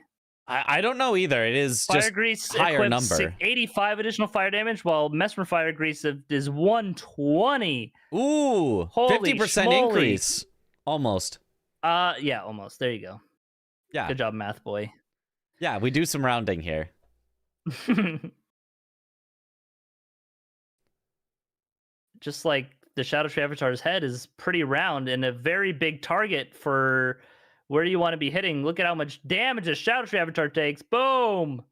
S2: I don't know either. It is
S5: Fire
S2: just
S5: Grease
S2: higher
S5: equips
S2: number.
S5: 85 additional fire damage, while Mesmer Fire Grease is 120.
S2: Ooh,
S5: Holy
S2: 50%
S5: schmoly.
S2: increase. Almost.
S5: Yeah, almost. There you go.
S2: Yeah.
S5: Good job, math boy.
S2: Yeah, we do some rounding here.
S5: Just like the Shadow Tree Avatar's head is pretty round and a very big target for where you want to be hitting. Look at how much damage a Shadow Tree Avatar takes. Boom!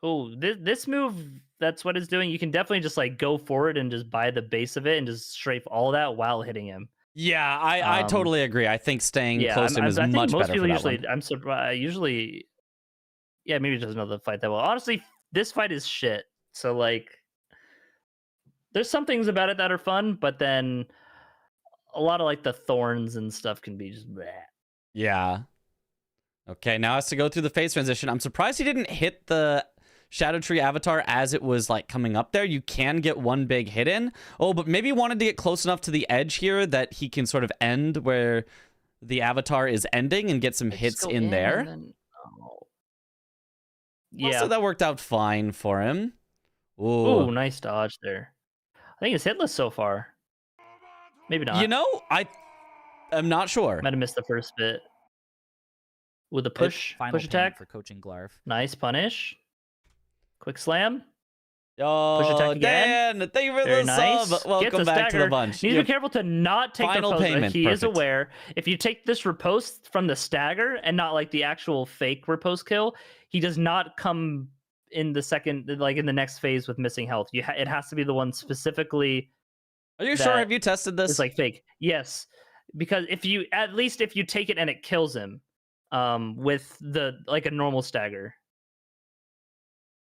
S5: Oh, this move, that's what it's doing. You can definitely just like go forward and just buy the base of it and just strafe all that while hitting him.
S2: Yeah, I totally agree. I think staying close to him is
S5: I think
S2: much
S5: most
S2: better
S5: people
S2: for that
S5: usually,
S2: one.
S5: I'm surprised. Usually, yeah, maybe it doesn't know the fight that well. Honestly, this fight is shit. So like, there's some things about it that are fun, but then a lot of like the thorns and stuff can be just bleh.
S2: Yeah. Okay, now has to go through the phase transition. I'm surprised he didn't hit the Shadow Tree Avatar as it was like coming up there. You can get one big hit in. Oh, but maybe wanted to get close enough to the edge here that he can sort of end where the Avatar is ending and get some hits in there.
S5: Then, yeah.
S2: So that worked out fine for him. Ooh.
S5: Ooh, nice dodge there. I think it's hitless so far. Maybe not.
S2: You know, I'm not sure.
S5: Might have missed the first bit. With a push attack
S7: for coaching Glarv.
S5: Nice punish. Quick slam.
S2: Oh,
S5: Push attack again.
S2: Dan, thank you for
S5: Very
S2: the
S5: nice.
S2: sub. Welcome back to the bunch.
S5: Need to be careful to not take
S2: Final
S5: the riposte.
S2: payment,
S5: He is
S2: perfect.
S5: aware. If you take this riposte from the stagger and not like the actual fake riposte kill, he does not come in the second, like in the next phase with missing health. It has to be the one specifically.
S2: Are you sure? Have you tested this?
S5: It's like fake. Yes, because if you take it and it kills him, with the like a normal stagger.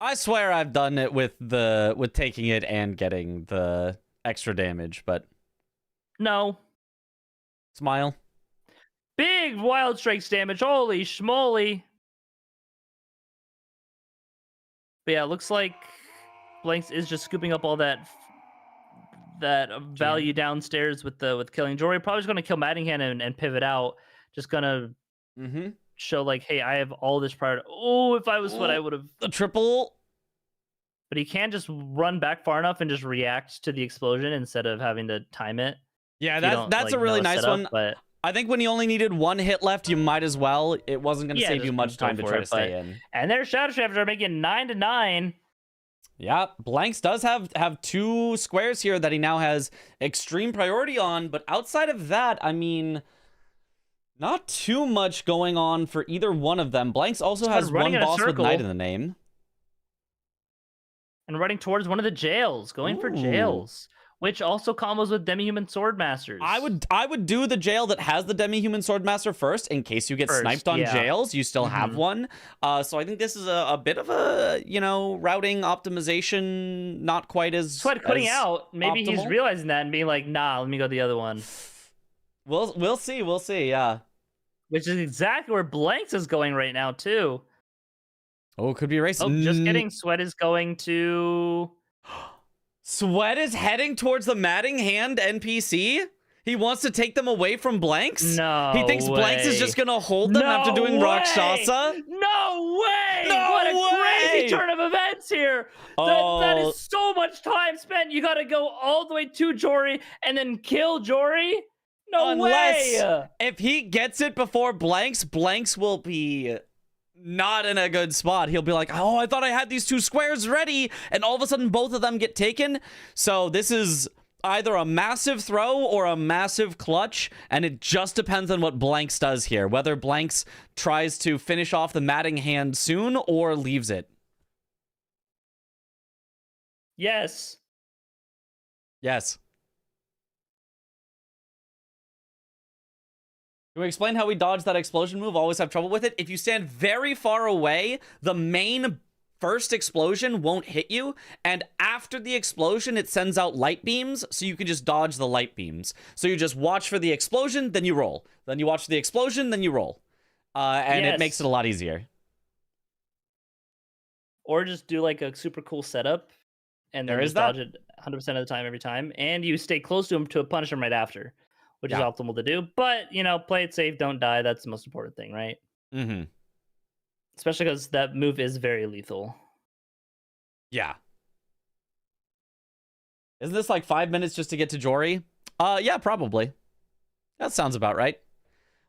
S2: I swear I've done it with taking it and getting the extra damage, but
S5: No.
S2: smile.
S5: Big wild strikes damage. Holy schmoly. But yeah, it looks like Blanks is just scooping up all that value downstairs with killing Jory. Probably just gonna kill Mattingham and pivot out. Just gonna show like, hey, I have all this prior. Oh, if I was what I would have.
S2: The triple.
S5: But he can just run back far enough and just react to the explosion instead of having to time it.
S2: Yeah, that's a really nice one. But I think when you only needed one hit left, you might as well. It wasn't going to save you much time to try to stay in.
S5: And their Shadow Trappers are making 9-9.
S2: Yeah, Blanks does have two squares here that he now has extreme priority on. But outside of that, I mean, not too much going on for either one of them. Blanks also has one boss with Knight in the name.
S5: And running towards one of the jails, going for jails, which also combos with Demi-Human Swordmasters.
S2: I would do the jail that has the Demi-Human Swordmaster first, in case you get sniped on jails. You still have one. So I think this is a bit of a, routing optimization, not quite as
S5: cutting out. Maybe
S2: optimal.
S5: He's realizing that and being like, nah, let me go the other one.
S2: We'll see, yeah.
S5: Which is exactly where Blanks is going right now, too.
S2: Oh, it could be a race.
S5: Oh, just kidding. Sweat is going to...
S2: Sweat is heading towards the Mattingham NPC? He wants to take them away from Blanks?
S5: No
S2: He thinks
S5: way.
S2: Blanks is just going to hold them after doing Rakshasa?
S5: No way!
S2: No
S5: what a
S2: way!
S5: crazy turn of events here! That is so much time spent. You got to go all the way to Jory and then kill Jory? No way!
S2: If he gets it before Blanks, Blanks will be not in a good spot. He'll be like, oh, I thought I had these 2 squares ready, and all of a sudden both of them get taken. So this is either a massive throw or a massive clutch, and it just depends on what Blanks does here, whether Blanks tries to finish off the matting hand soon or leaves it.
S5: Yes.
S2: Yes. Can we explain how we dodge that explosion move? Always have trouble with it. If you stand very far away, the main first explosion won't hit you, and after the explosion, it sends out light beams, so you can just dodge the light beams. So you just watch for the explosion, then you roll. Then you watch for the explosion, then you roll. And it makes it a lot easier.
S5: Or just do like a super cool setup, and then just dodge it 100% of the time every time, and you stay close to him to punish him right after, which is optimal to do. But, you know, play it safe, don't die. That's the most important thing, right?
S2: Mm-hmm.
S5: Especially because that move is very lethal.
S2: Yeah. Isn't this like 5 minutes just to get to Jory? Yeah, probably. That sounds about right.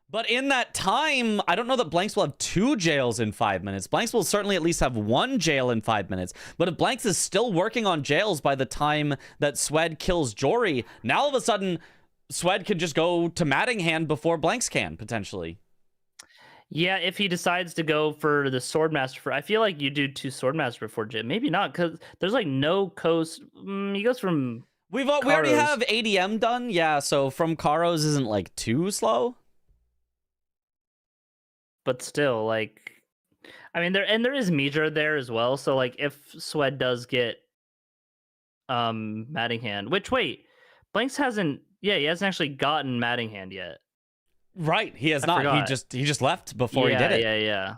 S2: But in that time, I don't know that Blanks will have 2 jails in 5 minutes. Blanks will certainly at least have 1 jail in 5 minutes. But if Blanks is still working on jails by the time that Swed kills Jory, now all of a sudden, Swed could just go to matting hand before Blanks can, potentially.
S5: Yeah, if he decides to go for the Swordmaster, I feel like you do 2 Swordmaster before Jim. Maybe not, because there's like no coast. He goes from.
S2: We already have ADM done, yeah. So from Karos isn't like too slow,
S5: but still, like, I mean, there is Midra there as well. So like, if Swed does get Mattinghand, which wait, Blanks hasn't. Yeah, he hasn't actually gotten Mattinghand yet.
S2: Right, he has not.
S5: Forgot.
S2: He just left before he did it.
S5: Yeah.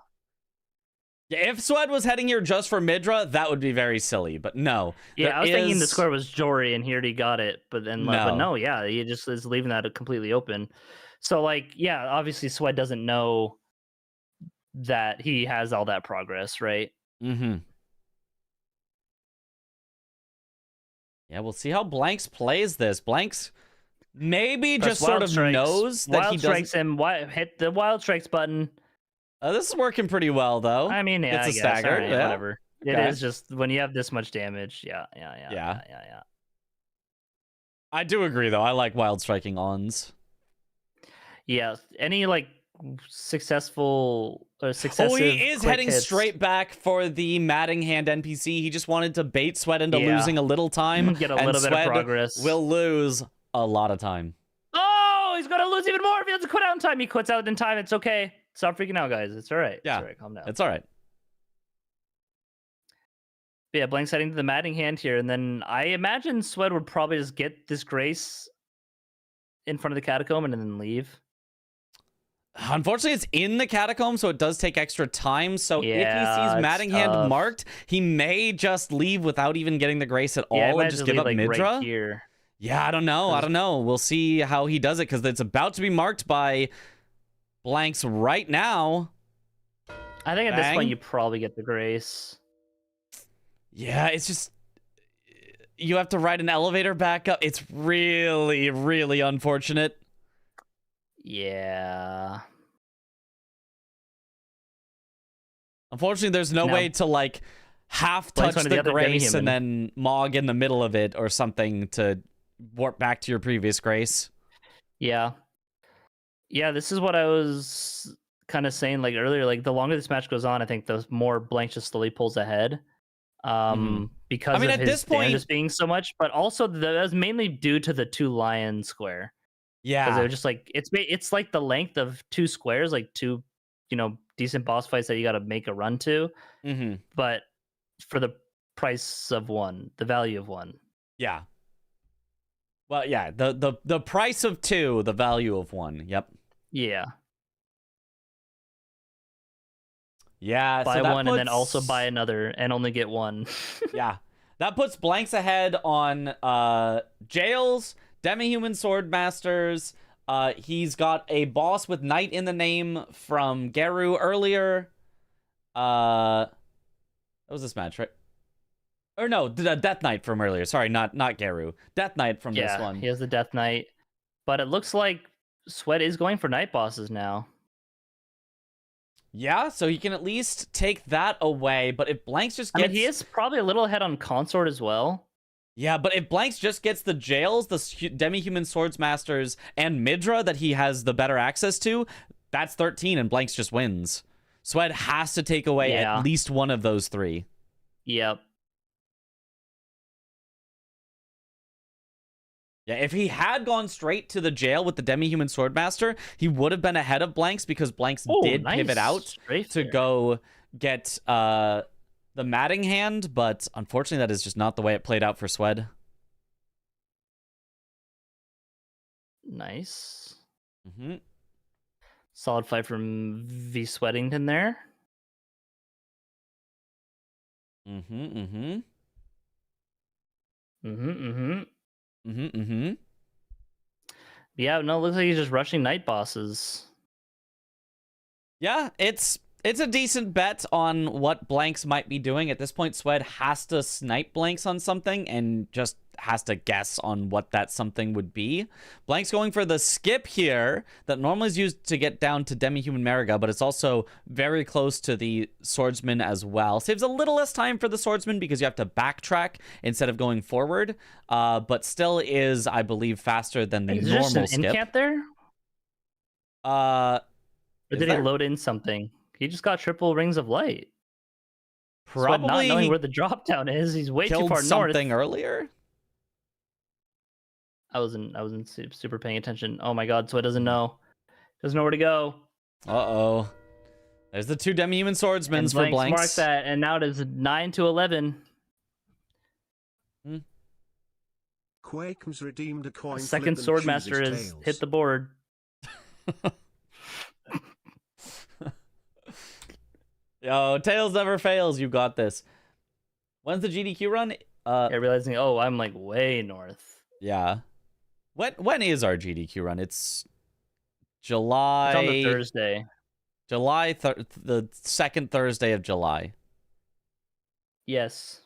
S2: If Swed was heading here just for Midra, that would be very silly. But no.
S5: Yeah, I was thinking the score was Jory, and he already got it. But then, but no, yeah, he just is leaving that completely open. So like, yeah, obviously Swed doesn't know that he has all that progress, right?
S2: Mm-hmm. Yeah, we'll see how Blanks plays this. Blanks maybe just sort of knows that he
S5: strikes him. Hit the wild strikes button.
S2: This is working pretty well, though.
S5: I mean, yeah,
S2: it's a stagger.
S5: Right,
S2: yeah.
S5: Whatever.
S2: Okay.
S5: It is just when you have this much damage. Yeah.
S2: I do agree, though. I like wild striking ons.
S5: Yeah. Any like successful or successive.
S2: Oh, he is heading
S5: hits.
S2: straight back for the Mattinghand NPC. He just wanted to bait Swed into losing a little time.
S5: Get a little bit of progress.
S2: Will lose a lot of time.
S5: Oh, he's gonna lose even more if he doesn't quit out in time. He quits out in time. It's okay. Stop freaking out, guys. It's all right.
S2: Yeah.
S5: It's all right. Calm down.
S2: It's all right.
S5: But yeah, Blank's heading to the Mattinghand here, and then I imagine Swed would probably just get this Grace in front of the catacomb and then leave.
S2: Unfortunately, it's in the catacomb, so it does take extra time. So if he sees Mattinghand marked, he may just leave without even getting the Grace at all and just give up Midra.
S5: Right here.
S2: Yeah, I don't know. We'll see how he does it, because it's about to be marked by Blanks right now.
S5: I think at this point you probably get the Grace.
S2: Yeah, it's just you have to ride an elevator back up. It's really, really unfortunate.
S5: Yeah.
S2: Unfortunately, there's no way to like half touch the Grace and then Mog in the middle of it or something to warp back to your previous Grace.
S5: Yeah. Yeah, this is what I was kind of saying like earlier. Like the longer this match goes on, I think the more Blank just slowly pulls ahead. Because I mean, of his damage being so much, but also that was mainly due to the 2 lion square.
S2: Yeah,
S5: because they're just like it's like the length of 2 squares, like 2, decent boss fights that you got to make a run to.
S2: Mm-hmm.
S5: But for the price of 1, the value of 1.
S2: Yeah. Well, yeah, the price of 2, the value of 1. Yep.
S5: Yeah.
S2: Yeah,
S5: buy one and then also buy another and only get 1.
S2: Yeah. That puts Blanks ahead on Jails, Demi-Human Swordmasters. He's got a boss with Knight in the name from Geru earlier. That was this match, right? Or no, Death Knight from earlier. Sorry, not Geru. Death Knight from this one.
S5: He has the Death Knight. But it looks like Swed is going for Night bosses now.
S2: Yeah, so he can at least take that away. But if Blanks just
S5: I
S2: gets...
S5: mean, he is probably a little ahead on Consort as well.
S2: Yeah, but if Blanks just gets the jails, the demi-human swords masters, and Midra that he has the better access to, that's 13, and Blanks just wins. Swed has to take away at least one of those 3.
S5: Yep.
S2: Yeah, if he had gone straight to the jail with the demi-human swordmaster, he would have been ahead of Blanks because Blanks did pivot out to go get the matting hand, but unfortunately that is just not the way it played out for Swed.
S5: Nice.
S2: Mm-hmm.
S5: Solid fight from V Sweatington there.
S2: Mm-hmm, mm-hmm.
S5: Mm-hmm, mm-hmm.
S2: Mm-hmm, mm-hmm.
S5: Yeah, no, it looks like he's just rushing night bosses.
S2: Yeah, it's a decent bet on what Blanks might be doing. At this point, Swed has to snipe Blanks on something and just has to guess on what that something would be. Blanks going for the skip here that normally is used to get down to Demi-Human Mariga, but it's also very close to the Swordsman as well. Saves a little less time for the Swordsman because you have to backtrack instead of going forward, but still is, I believe, faster than the normal skip.
S5: Is there an incant there? Or did he load in something? He just got triple rings of light.
S2: Probably
S5: not knowing where the drop down is. He's way too far north.
S2: Something earlier.
S5: I wasn't super paying attention. Oh my god, so it doesn't know. Doesn't know where to go.
S2: Uh-oh. There's the 2 demi-human swordsmen for Blanks.
S5: Mark that, and now it is 9 to 11.
S7: Quake's redeemed a coin.
S5: Second Swordmaster has hit the board.
S2: Yo, Tails never fails. You got this. When's the GDQ run?
S5: Yeah, realizing, oh, I'm like way north.
S2: Yeah. When is our GDQ run? It's July.
S5: It's on the Thursday.
S2: The second Thursday of July.
S5: Yes.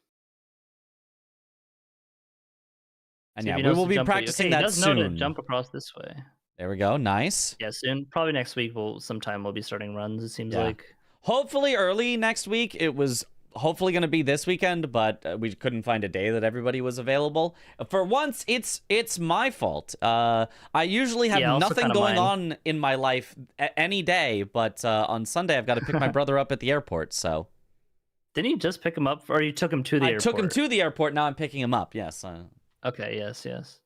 S2: And yeah, we will be practicing that soon.
S5: Know to jump across this way.
S2: There we go. Nice.
S5: Yeah, soon. Probably next week. Sometime we'll be starting runs. It seems like.
S2: Hopefully early next week. It was hopefully going to be this weekend, but we couldn't find a day that everybody was available. For once, it's my fault. I usually have nothing going on in my life any day, but on Sunday I've got to pick my brother up at the airport. So.
S5: Didn't you just pick him up, or you took him to the airport?
S2: I took him to the airport. Now I'm picking him up. Yes.
S5: Okay. Yes.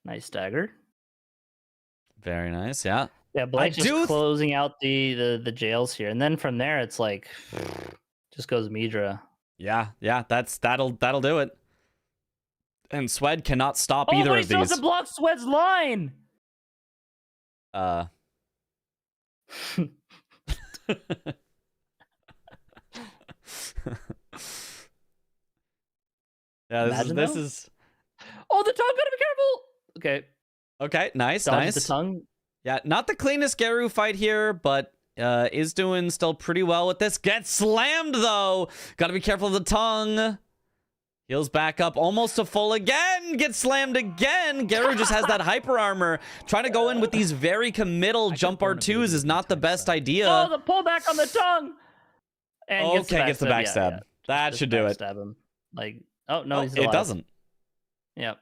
S5: Nice dagger.
S2: Very nice, yeah.
S5: Yeah, Blake's just closing out the jails here, and then from there it's like just goes Midra.
S2: Yeah, that'll do it. And Swed cannot stop either of these.
S5: Oh, but he still has to block Swed's line.
S2: Yeah, this is.
S5: Oh, the tongue! Gotta be careful.
S2: Okay, nice.
S5: The tongue.
S2: Yeah, not the cleanest Geru fight here, but is doing still pretty well with this. Gets slammed, though. Gotta be careful of the tongue. Heals back up almost to full again. Gets slammed again. Geru just has that hyper armor. Trying to go in with these very committal jump R2s is not the best idea.
S5: Oh, the pullback on the tongue. And
S2: gets the backstab.
S5: Yeah.
S2: That should do it.
S5: Stab him. Like, oh, no, he's alive.
S2: It doesn't.
S5: Yep.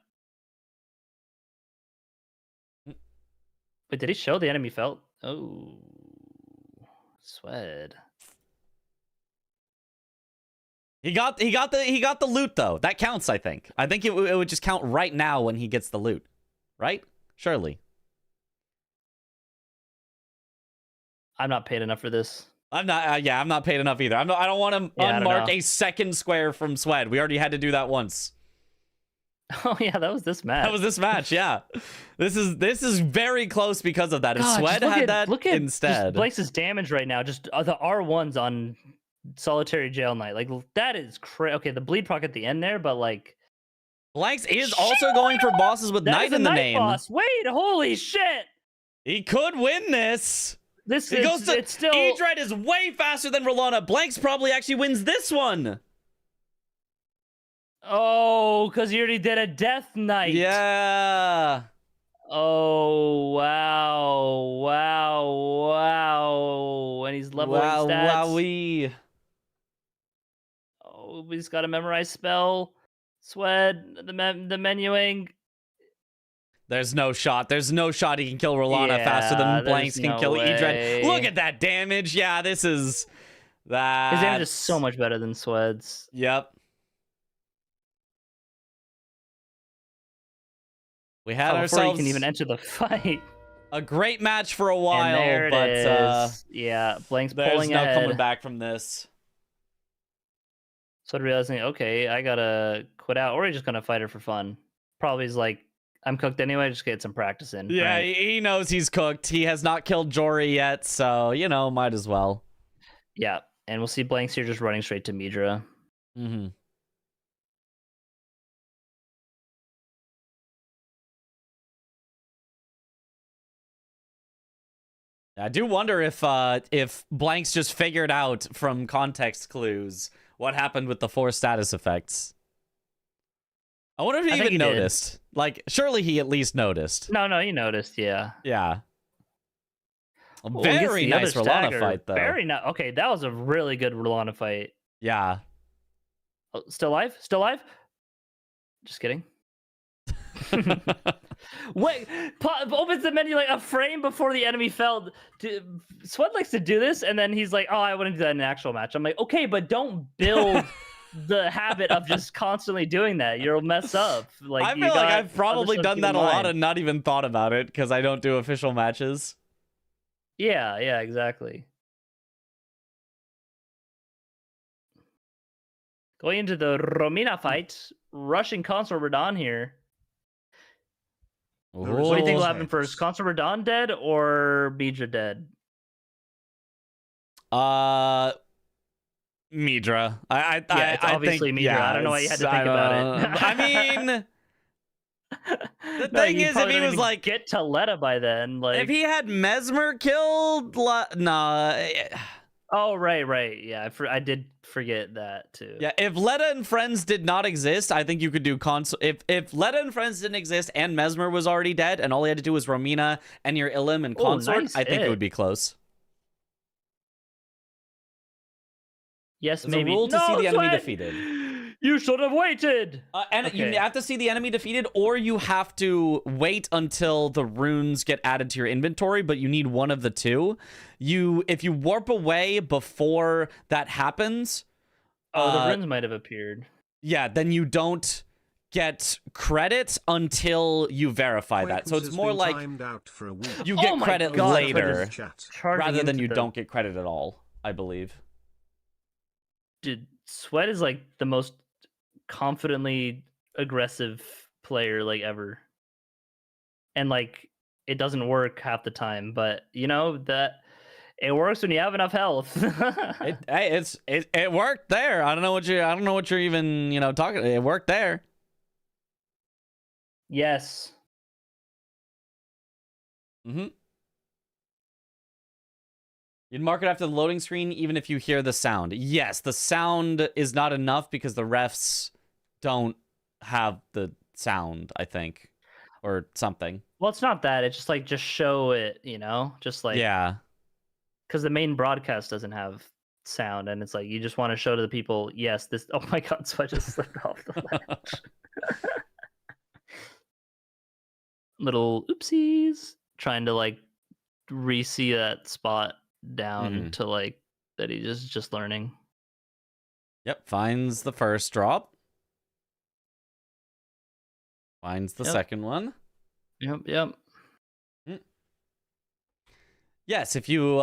S5: Wait, did he show the enemy felt? Oh, Swed.
S2: He got the loot though. That counts, I think. I think it would just count right now when he gets the loot, right? Surely.
S5: I'm not paid enough for this.
S2: I'm not. I'm not paid enough either. I don't want to unmark a second square from Swed. We already had to do that once.
S5: Oh yeah, that was this match.
S2: Yeah. This is very close because of that. If
S5: God,
S2: Swed had that instead.
S5: Blake's damage right now, just the R1s on Solitary Jail Knight. Like, that is crazy. Okay, the bleed proc at the end there, but like...
S2: Blanks is also going for bosses with Knight in the name.
S5: Boss. Wait, holy shit!
S2: He could win this.
S5: It's still...
S2: Edred is way faster than Rolana. Blanks probably actually wins this one.
S5: Oh, because he already did a Death Knight.
S2: Yeah.
S5: Oh, wow. And he's leveling
S2: Wow,
S5: stats.
S2: wowee.
S5: Oh, he's got to memorize spell. Sweat, the menuing.
S2: There's no shot. There's no shot he can kill Rolana faster than Blanks can kill Edred. Look at that damage. Yeah, this is that.
S5: His damage is so much better than Swed's.
S2: Yep. We had
S5: Before
S2: ourselves
S5: he can even enter the fight.
S2: a great match for a while,
S5: And there it
S2: but
S5: is. Yeah, Blank's
S2: there's
S5: pulling
S2: no
S5: ahead.
S2: coming back from this.
S5: So realizing, okay, I gotta quit out, or he's just gonna fight her for fun. Probably is like, I'm cooked anyway, just get some practice in.
S2: Yeah,
S5: right?
S2: he knows he's cooked. He has not killed Jory yet, so, you know, might as well.
S5: Yeah, and we'll see Blanks here just running straight to Midra.
S2: Mm-hmm. I do wonder if Blanks just figured out from context clues what happened with the 4 status effects. I wonder if he even noticed. Like, surely he at least noticed.
S5: No, he noticed, yeah.
S2: Yeah. A
S5: Ooh,
S2: very nice Rolana
S5: stagger.
S2: fight, though.
S5: Very nice. Okay, that was a really good Rolana fight.
S2: Yeah.
S5: Oh, still alive? Still alive? Just kidding. Wait, opens the menu like a frame before the enemy fell. Sweat likes to do this, and then he's like, "Oh, I want to do that in an actual match." I'm like, "Okay, but don't build the habit of just constantly doing that. You'll mess up." Like,
S2: I feel like I've probably done that a lot
S5: and
S2: and not even thought about it because I don't do official matches.
S5: Yeah, exactly. Going into the Romina fight, rushing Consort Radon here. What do you think will happen first? Consort Radon dead or Midra dead?
S2: Midra.
S5: It's obviously
S2: think,
S5: Midra.
S2: Yeah,
S5: I don't know why you had to think about it.
S2: I mean, the thing is, if he was like
S5: get to Letta by then, like
S2: if he had Mesmer killed, nah.
S5: Oh right. Yeah, I did forget that too.
S2: Yeah, if Letta and Friends did not exist, I think you could do If Letta and Friends didn't exist and Mesmer was already dead, and all he had to do was Romina and your Illim and Consort,
S5: nice
S2: I think
S5: hit.
S2: it would be close.
S5: Yes,
S2: There's
S5: maybe.
S2: a rule to see the enemy defeated.
S5: You should have waited.
S2: And
S5: Okay.
S2: you have to see the enemy defeated, or you have to wait until the runes get added to your inventory, but you need one of the two. If you warp away before that happens...
S5: the runes might have appeared.
S2: Yeah, then you don't get credit until you verify that. So it's more like you get credit later, rather than you don't get credit at all, I believe.
S5: Dude, Sweat is like the most confidently aggressive player like ever, and like it doesn't work half the time, but you know that it works when you have enough health.
S2: It worked there. I don't know what you're even talking. It worked there.
S5: Yes.
S2: Mm-hmm. You'd mark it after the loading screen, even if you hear the sound. Yes, the sound is not enough because the refs don't have the sound, I think, or something.
S5: Well, it's not that. It's just like just show it, just like
S2: yeah.
S5: Because the main broadcast doesn't have sound, and it's like you just want to show to the people, yes, this. Oh my god! So I just slipped off the ledge. Little oopsies. Trying to like re-see that spot down to like that he just learning.
S2: Yep, finds the first drop. Finds the second one.
S5: Yep.
S2: Yes, if you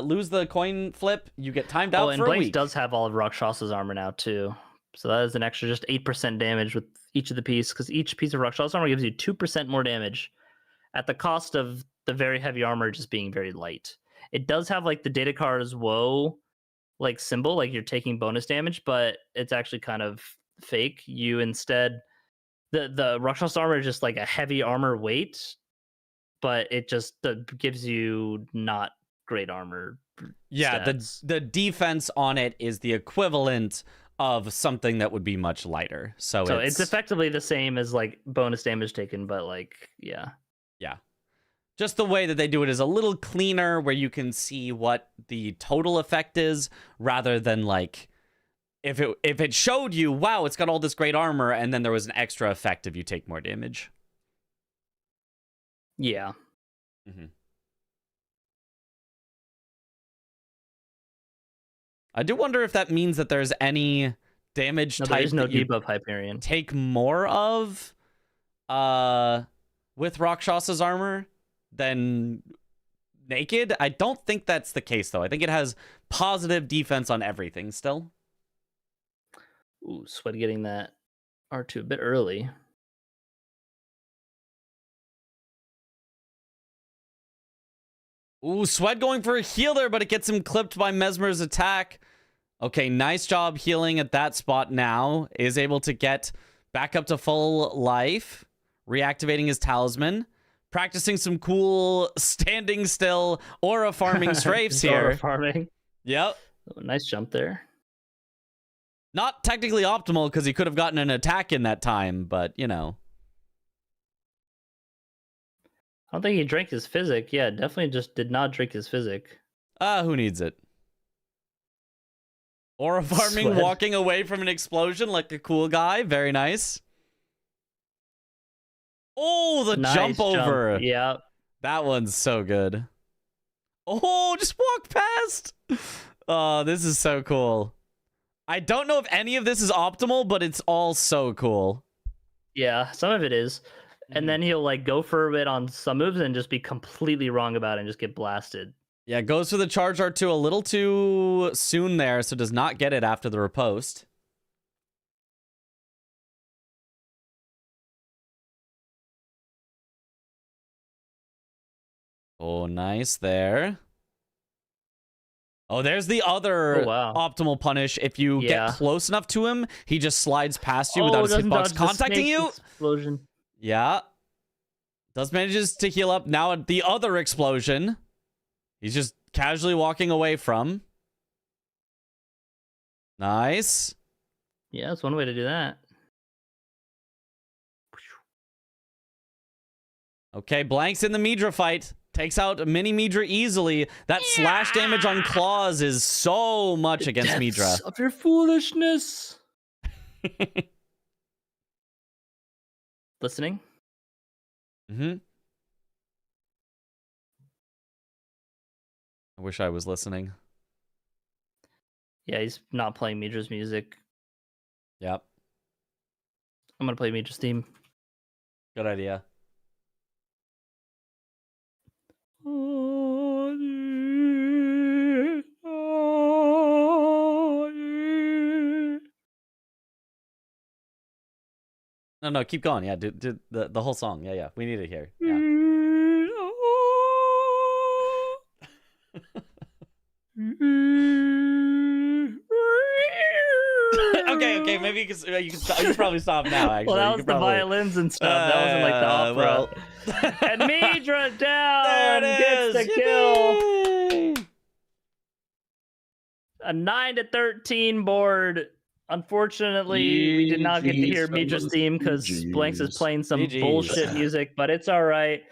S2: lose the coin flip, you get timed out
S5: and
S2: for a
S5: Blanks
S2: week.
S5: does have all of Rakshas's armor now too. So that is an extra just 8% damage with each of the piece, because each piece of Rakshas's armor gives you 2% more damage at the cost of the very heavy armor just being very light. It does have like the Datakar's woe like symbol, like you're taking bonus damage, but it's actually kind of fake. You instead the Rakshas armor is just like a heavy armor weight, but it just gives you not great armor.
S2: Yeah,
S5: stats.
S2: the defense on it is the equivalent of something that would be much lighter. So
S5: it's effectively the same as like bonus damage taken, but like yeah.
S2: Just the way that they do it is a little cleaner, where you can see what the total effect is, rather than like if it showed you, wow, it's got all this great armor, and then there was an extra effect if you take more damage.
S5: Yeah.
S2: Mm-hmm. I do wonder if that means that there's any damage type
S5: there is no
S2: that you
S5: debuff Hyperion.
S2: take more of with Rakshasa's armor than naked. I don't think that's the case, though. I think it has positive defense on everything still.
S5: Ooh, Sweat getting that R2 a bit early.
S2: Ooh, Sweat going for a heal there, but it gets him clipped by Mesmer's attack. Okay, nice job healing at that spot now. Is able to get back up to full life. Reactivating his talisman. Practicing some cool standing still aura farming strafes here.
S5: Aura farming.
S2: Yep.
S5: Oh, nice jump there.
S2: Not technically optimal because he could have gotten an attack in that time, but you know.
S5: I don't think he drank his physic. Yeah, definitely just did not drink his physic.
S2: Who needs it? Aura farming,
S5: Sweat.
S2: walking away from an explosion like a cool guy. Very nice. Oh, the
S5: Nice
S2: jump over.
S5: Yeah.
S2: That one's so good. Oh, just walk past. Oh, this is so cool. I don't know if any of this is optimal, but it's all so cool.
S5: Yeah, some of it is. And then he'll like go for it on some moves and just be completely wrong about it and just get blasted.
S2: Yeah, goes for the charge R2 a little too soon there, so does not get it after the riposte. Oh, nice there. Oh, there's the other optimal punish. If you get close enough to him, he just slides past you without his hitbox contacting you.
S5: Explosion.
S2: Yeah. Does manages to heal up. Now at the other explosion. He's just casually walking away from. Nice.
S5: Yeah, that's one way to do that.
S2: Okay, Blanks in the Midra fight. Takes out Mini Midra easily. That slash damage on claws is so much against Midra.
S5: Of your foolishness. Listening?
S2: Mm-hmm. I wish I was listening.
S5: Yeah, he's not playing Midra's music.
S2: Yep.
S5: I'm gonna play Midra's theme.
S2: Good idea. No, keep going. Yeah, do the whole song. Yeah. We need it here. Yeah. okay. Maybe you can probably stop now. Actually,
S5: well, that was the violins and stuff. That wasn't like the opera.
S2: Well.
S5: And Midra down
S2: there it
S5: gets the kill. A 9-13 board. Unfortunately, we did not get to hear Midra's theme because Blanks is playing some bullshit music, but it's all right.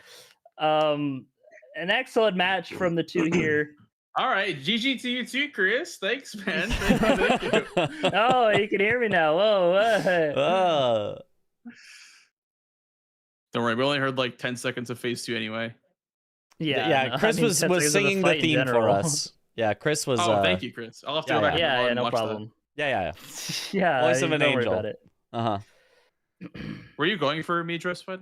S5: An excellent match from the two here.
S3: All right, GG to you too, Chris. Thanks, man. Thank you.
S5: Oh, you can hear me now. Whoa.
S3: Don't worry, we only heard like 10 seconds of phase 2 anyway.
S5: Yeah.
S2: No, Chris was singing the theme for us. Yeah, Chris was.
S3: Oh, thank you, Chris. I'll have to go back.
S5: Yeah, no problem.
S2: Yeah.
S5: Yeah,
S2: Voice of an
S5: don't
S2: angel.
S5: worry about it.
S3: Were you going for Midra, Sweat?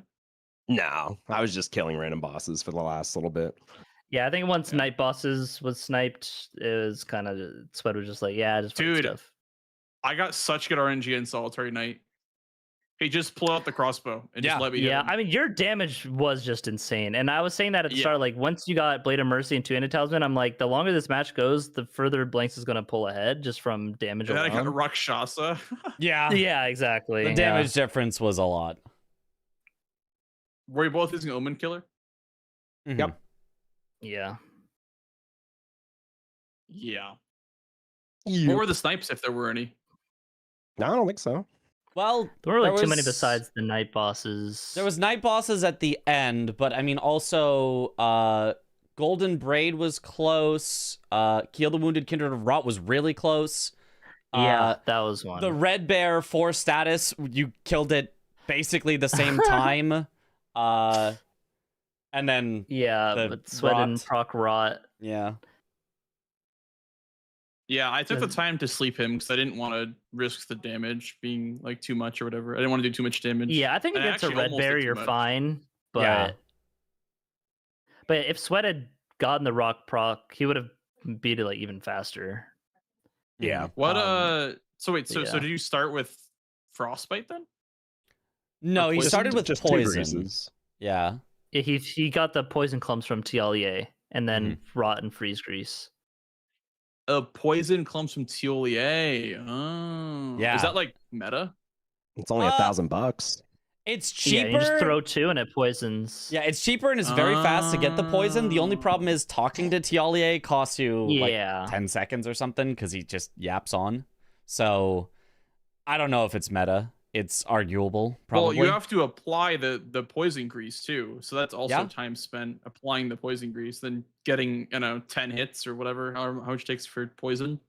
S4: No, I was just killing random bosses for the last little bit.
S5: Yeah, I think once Night Bosses was sniped, it was kind of Sweat was just like, just
S3: dude.
S5: stuff.
S3: I got such good RNG in Solitary Knight. He just pulled out the crossbow and just let me hit him.
S5: I mean, your damage was just insane. And I was saying that at the start, like, once you got Blade of Mercy and 2 Ended Talisman, I'm like, the longer this match goes, the further Blanks is going to pull ahead just from damage
S3: And
S5: alone.
S3: then I got Rakshasa.
S5: Yeah, exactly.
S2: The damage difference was a lot.
S3: Were you both using Omen Killer?
S2: Mm-hmm.
S4: Yep.
S5: Yeah.
S3: Yeah. What were the snipes if there were any?
S4: No, I don't think so.
S2: Well,
S5: There weren't really
S2: there
S5: too many
S2: was-
S5: besides the night bosses.
S2: There was night bosses at the end, but I mean, also, Golden Braid was close. Kill the Wounded Kindred of Rot was really close.
S5: Yeah, that was one.
S2: The Red Bear 4 status, you killed it basically the same time. And then,
S5: yeah,
S2: the
S5: but Sweat and
S2: rot.
S5: proc rot.
S2: yeah.
S3: Yeah, I took the
S5: Does-
S3: time to sleep him because I didn't want to risk the damage being like too much or whatever. I didn't want to do too much damage.
S5: Yeah, I think
S3: And I
S5: against a
S3: actually
S5: red
S3: almost did
S5: bear,
S3: too
S5: you're
S3: much.
S5: fine. But
S2: Yeah.
S5: but if Sweat had gotten the rock proc, he would have beat it like even faster.
S4: Yeah.
S3: What so wait,
S5: yeah.
S3: so did you start with Frostbite then?
S2: No, he
S3: poison?
S2: started with
S4: Just two
S2: poison.
S4: greases.
S2: Yeah.
S5: Yeah, he got the poison clumps from TLEA and then rot and freeze grease.
S3: Poison clumps from TLEA. Oh.
S2: Yeah.
S3: Is that like meta?
S4: It's only $1,000.
S2: It's
S5: Yeah,
S2: cheaper.
S5: you just throw 2 and it poisons.
S2: Yeah, it's cheaper and it's very fast to get the poison. The only problem is talking to Tialie costs you
S5: Yeah.
S2: like 10 seconds or something because he just yaps on. So I don't know if it's meta. It's arguable, probably.
S3: Well, you have to apply the poison grease too. So that's also
S2: Yeah.
S3: time spent applying the poison grease, then getting 10 hits or whatever, however how much it takes for poison.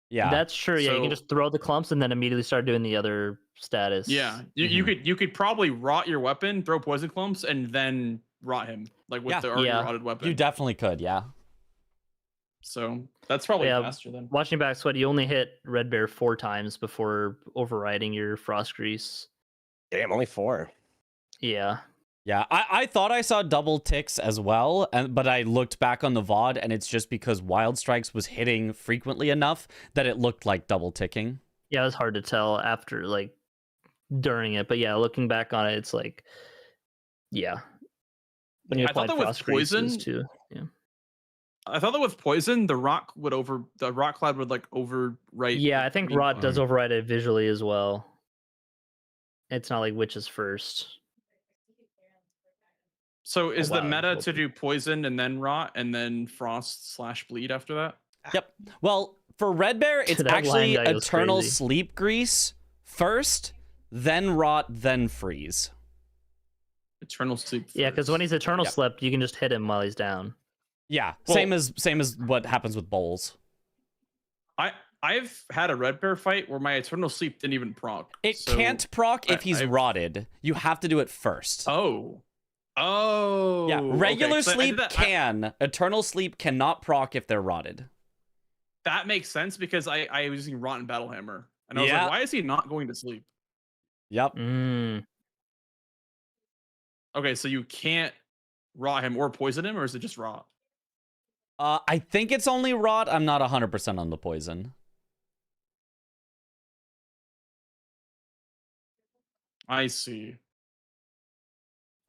S2: yeah.
S5: That's true. Yeah, you can
S3: So-
S5: just throw the clumps and then immediately start doing the other status.
S3: Yeah. You could probably rot your weapon, throw poison clumps, and then rot him. Like with
S2: Yeah.
S3: the already
S5: Yeah.
S3: rotted weapon.
S2: You definitely could, yeah.
S3: So that's probably
S5: Yeah.
S3: faster then.
S5: Watching back, Sweat, you only hit Red Bear 4 times before overriding your Frost Grease.
S4: Damn, only 4.
S5: Yeah.
S2: Yeah, I thought I saw double ticks as well, but I looked back on the VOD and it's just because Wild Strikes was hitting frequently enough that it looked like double ticking.
S5: Yeah, it was hard to tell after, like, during it. But yeah, looking back on it, it's like, yeah. When you
S3: I thought
S5: applied
S3: that with
S5: Frost Greases
S3: poison-
S5: too. Yeah.
S3: I thought that with poison, the rock cloud would like overwrite.
S5: Yeah, I think
S3: green
S5: Rot
S3: cloud.
S5: does override it visually as well. It's not like Witches first.
S3: So is the
S5: wow,
S3: meta
S5: cool.
S3: to do poison and then rot and then frost/bleed after that?
S2: Yep. Well, for Red Bear, it's
S5: That line
S2: actually
S5: guy goes
S2: Eternal
S5: crazy.
S2: Sleep Grease first, then Rot, then Freeze.
S3: Eternal sleep.
S5: Yeah, because when
S3: first.
S5: he's Eternal
S2: Yep.
S5: Slept, you can just hit him while he's down.
S2: Yeah,
S3: Well-
S2: same as what happens with bowls.
S3: I've had a red bear fight where my eternal sleep didn't even proc.
S2: It
S3: so-
S2: can't proc if he's
S3: I've-
S2: rotted. You have to do it first.
S3: Oh.
S2: Yeah, regular
S3: okay, 'cause I did
S2: sleep
S3: that-
S2: can. Eternal sleep cannot proc if they're rotted.
S3: that makes sense because I was using rotten battle hammer and I was
S2: Yeah.
S3: like, why is he not going to sleep?
S2: Yep.
S5: Mm.
S3: Okay, so you can't rot him or poison him, or is it just rot?
S2: I think it's only rot. I'm not 100% on the poison.
S3: I see.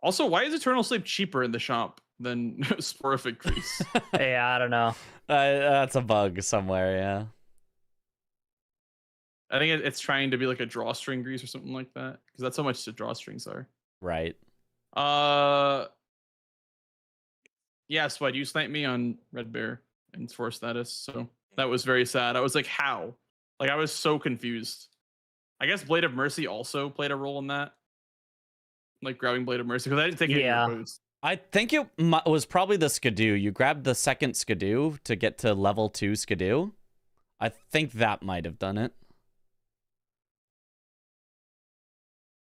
S3: Also, why is Eternal Sleep cheaper in the shop than Sporific Grease?
S5: Yeah, I don't know.
S2: That's a bug somewhere, yeah.
S3: I think it's trying to be like a drawstring grease or something like that, because that's how much the drawstrings are.
S2: Right.
S3: Yeah, Sweat, you sniped me on Red Bear in 4 status, so that was very sad. I was like, how? Like, I was so confused. I guess Blade of Mercy also played a role in that. Like, grabbing Blade of Mercy, because I didn't take it
S5: Yeah.
S3: in your boost.
S2: I think it was probably the Skidoo. You grabbed the second Skidoo to get to level 2 Skidoo. I think that might have done it.